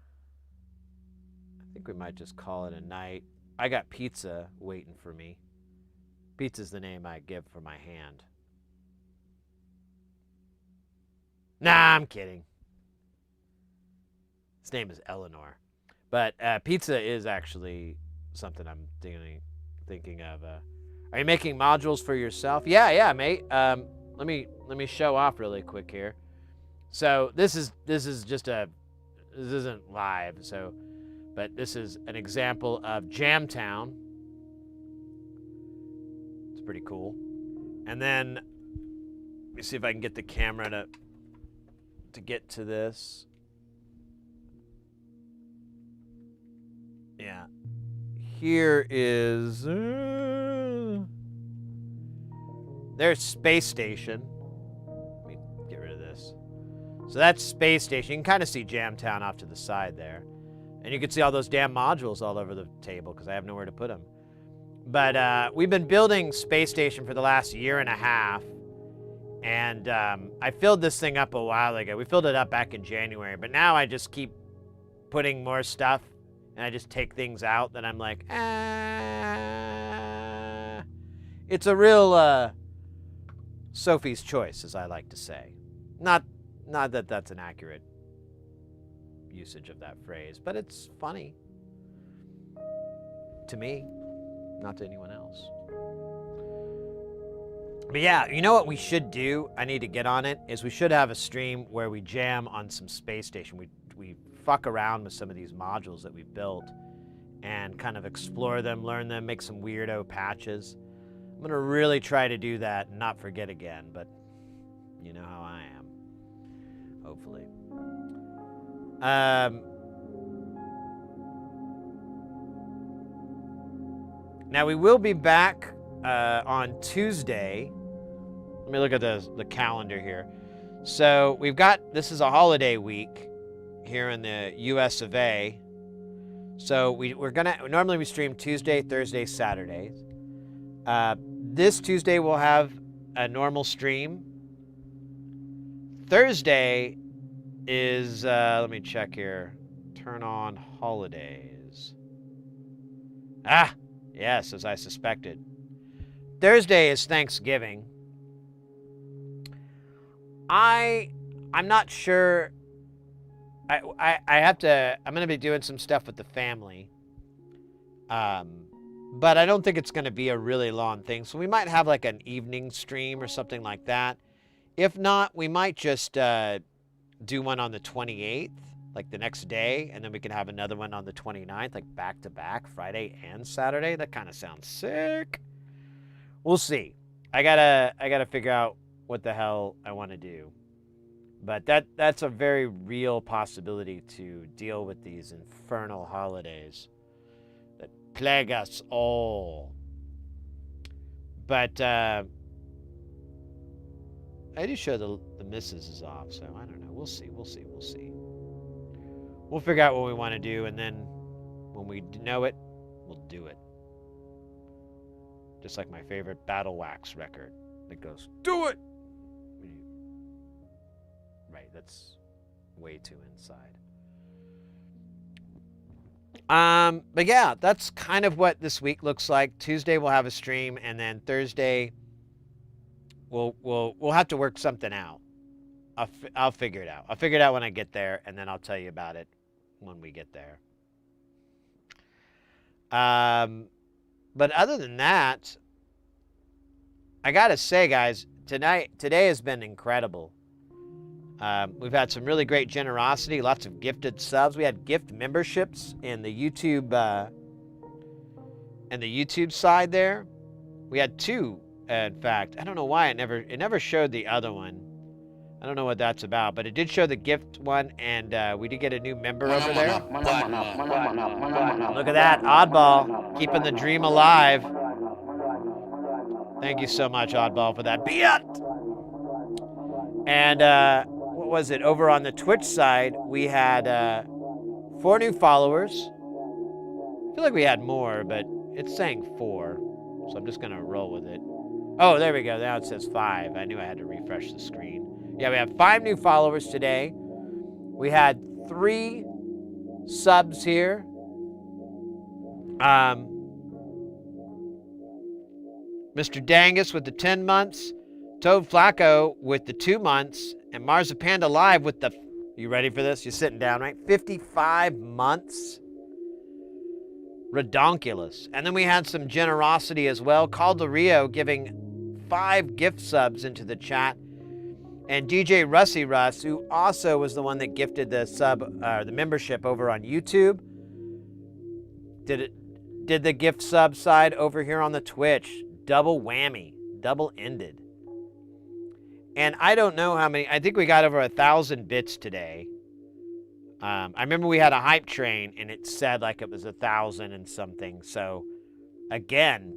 I think we might just call it a night. I got pizza waiting for me. Pizza's the name I give for my hand. Nah, I'm kidding. His name is Eleanor. But pizza is actually something I'm thinking of. Are you making modules for yourself? Yeah, mate. Let me show off really quick here. So this isn't live, but this is an example of Jamtown. It's pretty cool. And then let me see if I can get the camera to get to this. Yeah. Here is there's Space Station. Let me get rid of this. So that's Space Station. You can kind of see Jamtown off to the side there. And you can see all those damn modules all over the table because I have nowhere to put them. But we've been building Space Station for the last year and a half. And I filled this thing up a while ago. We filled it up back in January. But now I just keep putting more stuff. And I just take things out that I'm like, It's a real Sophie's choice, as I like to say. Not that that's an accurate usage of that phrase, but it's funny. To me, not to anyone else. But yeah, you know what we should do? I need to get on it, is we should have a stream where we jam on some Space Station. We fuck around with some of these modules that we've built and kind of explore them, learn them, make some weirdo patches. I'm going to really try to do that and not forget again, but you know how I am. Hopefully. Now we will be back on Tuesday. Let me look at the calendar here. So we've got, this is a holiday week here in the US of A. So normally we stream Tuesday, Thursday, Saturdays. This Tuesday we'll have a normal stream. Thursday is, let me check here. Turn on holidays. Yes, as I suspected. Thursday is Thanksgiving. I'm not sure. I'm going to be doing some stuff with the family. But I don't think it's going to be a really long thing. So we might have like an evening stream or something like that. If not, we might just do one on the 28th, like the next day, and then we can have another one on the 29th, like back to back, Friday and Saturday. That kind of sounds sick. We'll see. I gotta figure out what the hell I want to do. But that's a very real possibility to deal with these infernal holidays that plague us all. But I just show the missus is off, so I don't know. We'll see. We'll figure out what we want to do, and then when we know it, we'll do it. Just like my favorite Battle Wax record that goes, do it! Right, that's way too inside. But yeah, that's kind of what this week looks like. Tuesday we'll have a stream, and then Thursday we'll have to work something out. I'll figure it out. I'll figure it out when I get there, and then I'll tell you about it when we get there. But other than that, I gotta say, guys, today has been incredible. We've had some really great generosity, lots of gifted subs. We had gift memberships in the YouTube side there. We had two, in fact. I don't know why it never showed the other one. I don't know what that's about, but it did show the gift one, and we did get a new member over there. Look at that, Oddball, keeping the dream alive. Thank you so much, Oddball, for that. And what was it? Over on the Twitch side, we had 4 new followers. I feel like we had more, but it's saying 4, so I'm just gonna roll with it. Oh, there we go. Now it says 5. I knew I had to refresh the screen. Yeah, we have 5 new followers today. We had 3 subs here. Mr. Dangus with the 10 months, Toad Flacco with the 2 months, and Marzipanda Live with the, you ready for this? You're sitting down, right? 55 months. Redonkulous. And then we had some generosity as well. Calderio giving 5 gift subs into the chat. And DJ Rusty Russ, who also was the one that gifted the the membership over on YouTube, did the gift sub side over here on the Twitch. Double whammy, double-ended. And I don't know how many, I think we got over 1,000 bits today. I remember we had a hype train and it said like it was 1,000 and something. So again,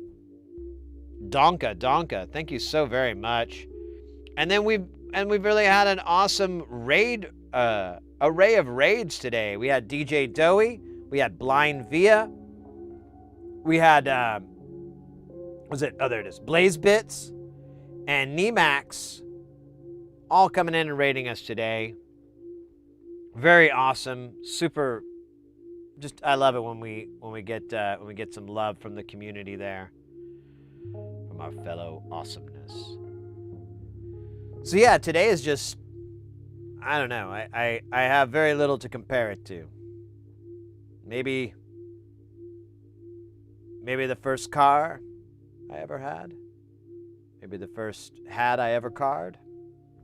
Donka, thank you so very much. And then we've really had an awesome raid, array of raids today. We had DJ Doey, we had Blind Via, we had was it? Oh, there it is. Blaze Bits and Nemax all coming in and rating us today. Very awesome. Super. Just I love it when we get some love from the community there, from our fellow awesomeness. So yeah, today is just, I don't know. I have very little to compare it to. Maybe the first car I ever had. Maybe the first hat I ever carved.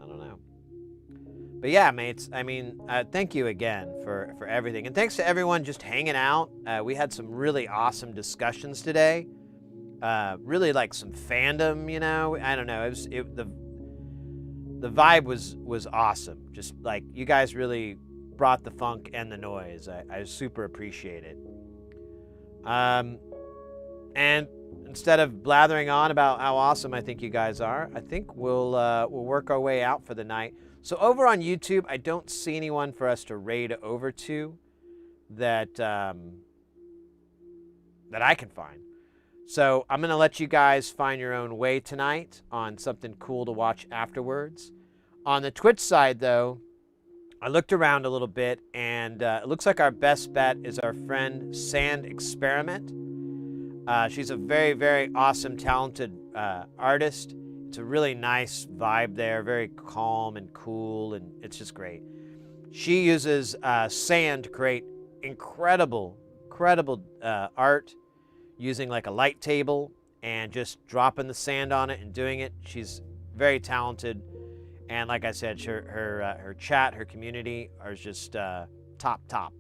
I don't know. But yeah, mates, I mean, thank you again for everything. And thanks to everyone just hanging out. We had some really awesome discussions today. Really like some fandom, you know. I don't know. The vibe was awesome. Just like you guys really brought the funk and the noise. I super appreciate it. And instead of blathering on about how awesome I think you guys are, I think we'll work our way out for the night. So over on YouTube, I don't see anyone for us to raid over to that that I can find. So I'm going to let you guys find your own way tonight on something cool to watch afterwards. On the Twitch side, though, I looked around a little bit, and it looks like our best bet is our friend Sand Experiment. She's a very, very awesome, talented artist. It's a really nice vibe there, very calm and cool, and it's just great. She uses sand to create incredible art, using like a light table and just dropping the sand on it and doing it. She's very talented, and like I said, her chat, her community are just top.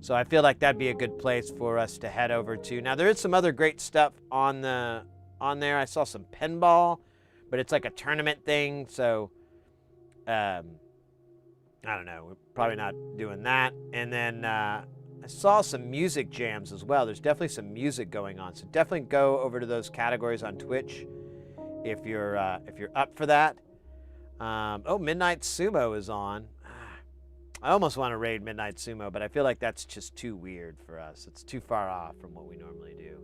So I feel like that'd be a good place for us to head over to. Now there is some other great stuff on there. I saw some pinball, but it's like a tournament thing, so I don't know. We're probably not doing that. And then I saw some music jams as well. There's definitely some music going on, so definitely go over to those categories on Twitch if you're up for that. Oh, Midnight Sumo is on. I almost want to raid Midnight Sumo, but I feel like that's just too weird for us. It's too far off from what we normally do.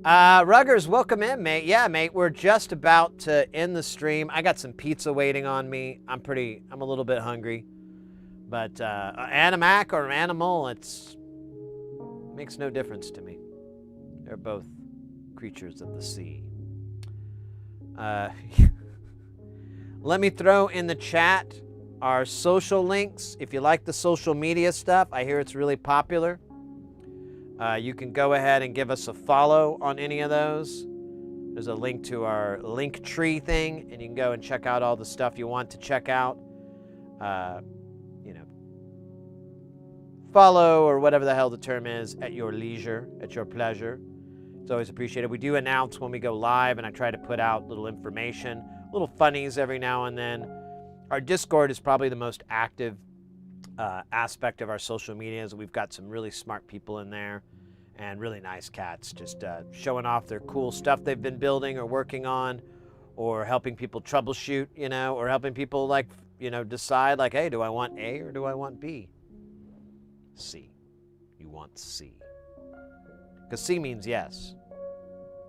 Ruggers, welcome in, mate. Yeah, mate, we're just about to end the stream. I got some pizza waiting on me. I'm a little bit hungry. But Animac or Animal, makes no difference to me. They're both creatures of the sea. Let me throw in the chat our social links. If you like the social media stuff, I hear it's really popular. You can go ahead and give us a follow on any of those. There's a link to our Linktree thing, and you can go and check out all the stuff you want to check out. Follow or whatever the hell the term is at your leisure, at your pleasure. It's always appreciated. We do announce when we go live, and I try to put out little information, little funnies every now and then. Our Discord is probably the most active aspect of our social medias. We've got some really smart people in there and really nice cats just showing off their cool stuff they've been building or working on, or helping people troubleshoot, or helping people decide like, hey, do I want A or do I want B? C. You want C. Because C means yes.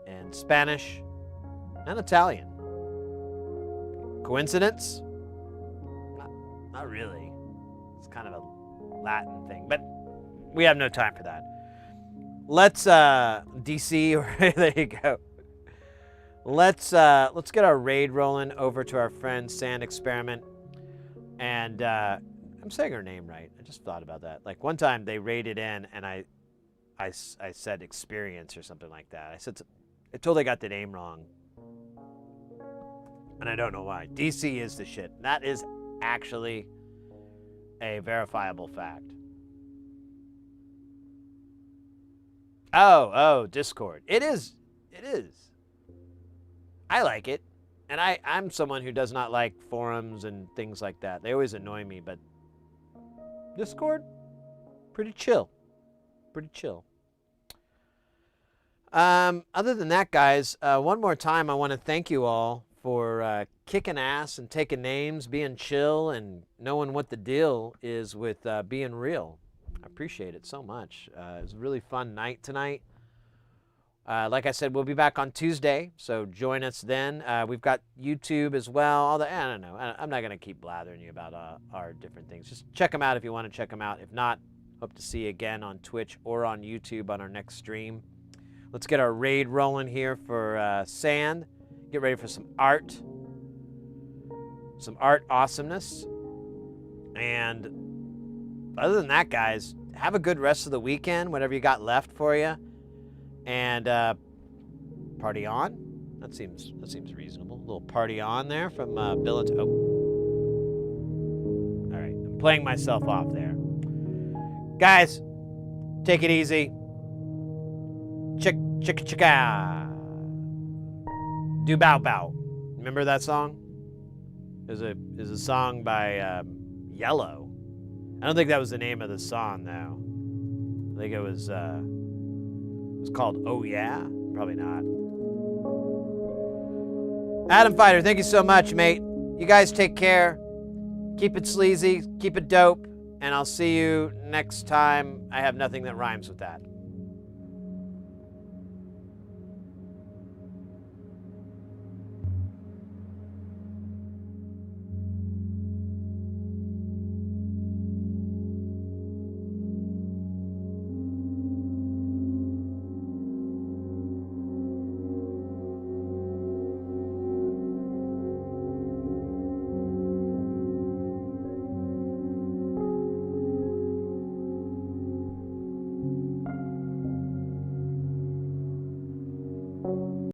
In Spanish and Italian. Coincidence? Not really. It's kind of a Latin thing, but we have no time for that. Let's DC, there you go. Let's get our raid rolling over to our friend Sand Experiment. And I'm saying her name right. I just thought about that. Like one time they raided in and I said experience or something like that. I totally got the name wrong. And I don't know why. DC is the shit. That is actually a verifiable fact. Oh, Discord. It is. I like it. And I'm someone who does not like forums and things like that. They always annoy me, but Discord, pretty chill. Other than that, guys, one more time, I want to thank you all for kicking ass and taking names, being chill, and knowing what the deal is with being real. I appreciate it so much. It was a really fun night tonight. Like I said, we'll be back on Tuesday, so join us then. We've got YouTube as well. All the, I don't know. I'm not going to keep blathering you about our different things. Just check them out if you want to check them out. If not, hope to see you again on Twitch or on YouTube on our next stream. Let's get our raid rolling here for sand. Get ready for some art. Some art awesomeness. And other than that, guys, have a good rest of the weekend, whatever you got left for you. And party on. That seems reasonable. A little party on there from Bill and oh. All right, I'm playing myself off there. Guys, take it easy. Chicka. Do bow bow. Remember that song? Is a song by Yellow. I don't think that was the name of the song though. I think it was called Oh Yeah? Probably not. Adam Fighter, thank you so much, mate. You guys take care. Keep it sleazy, keep it dope, and I'll see you next time. I have nothing that rhymes with that.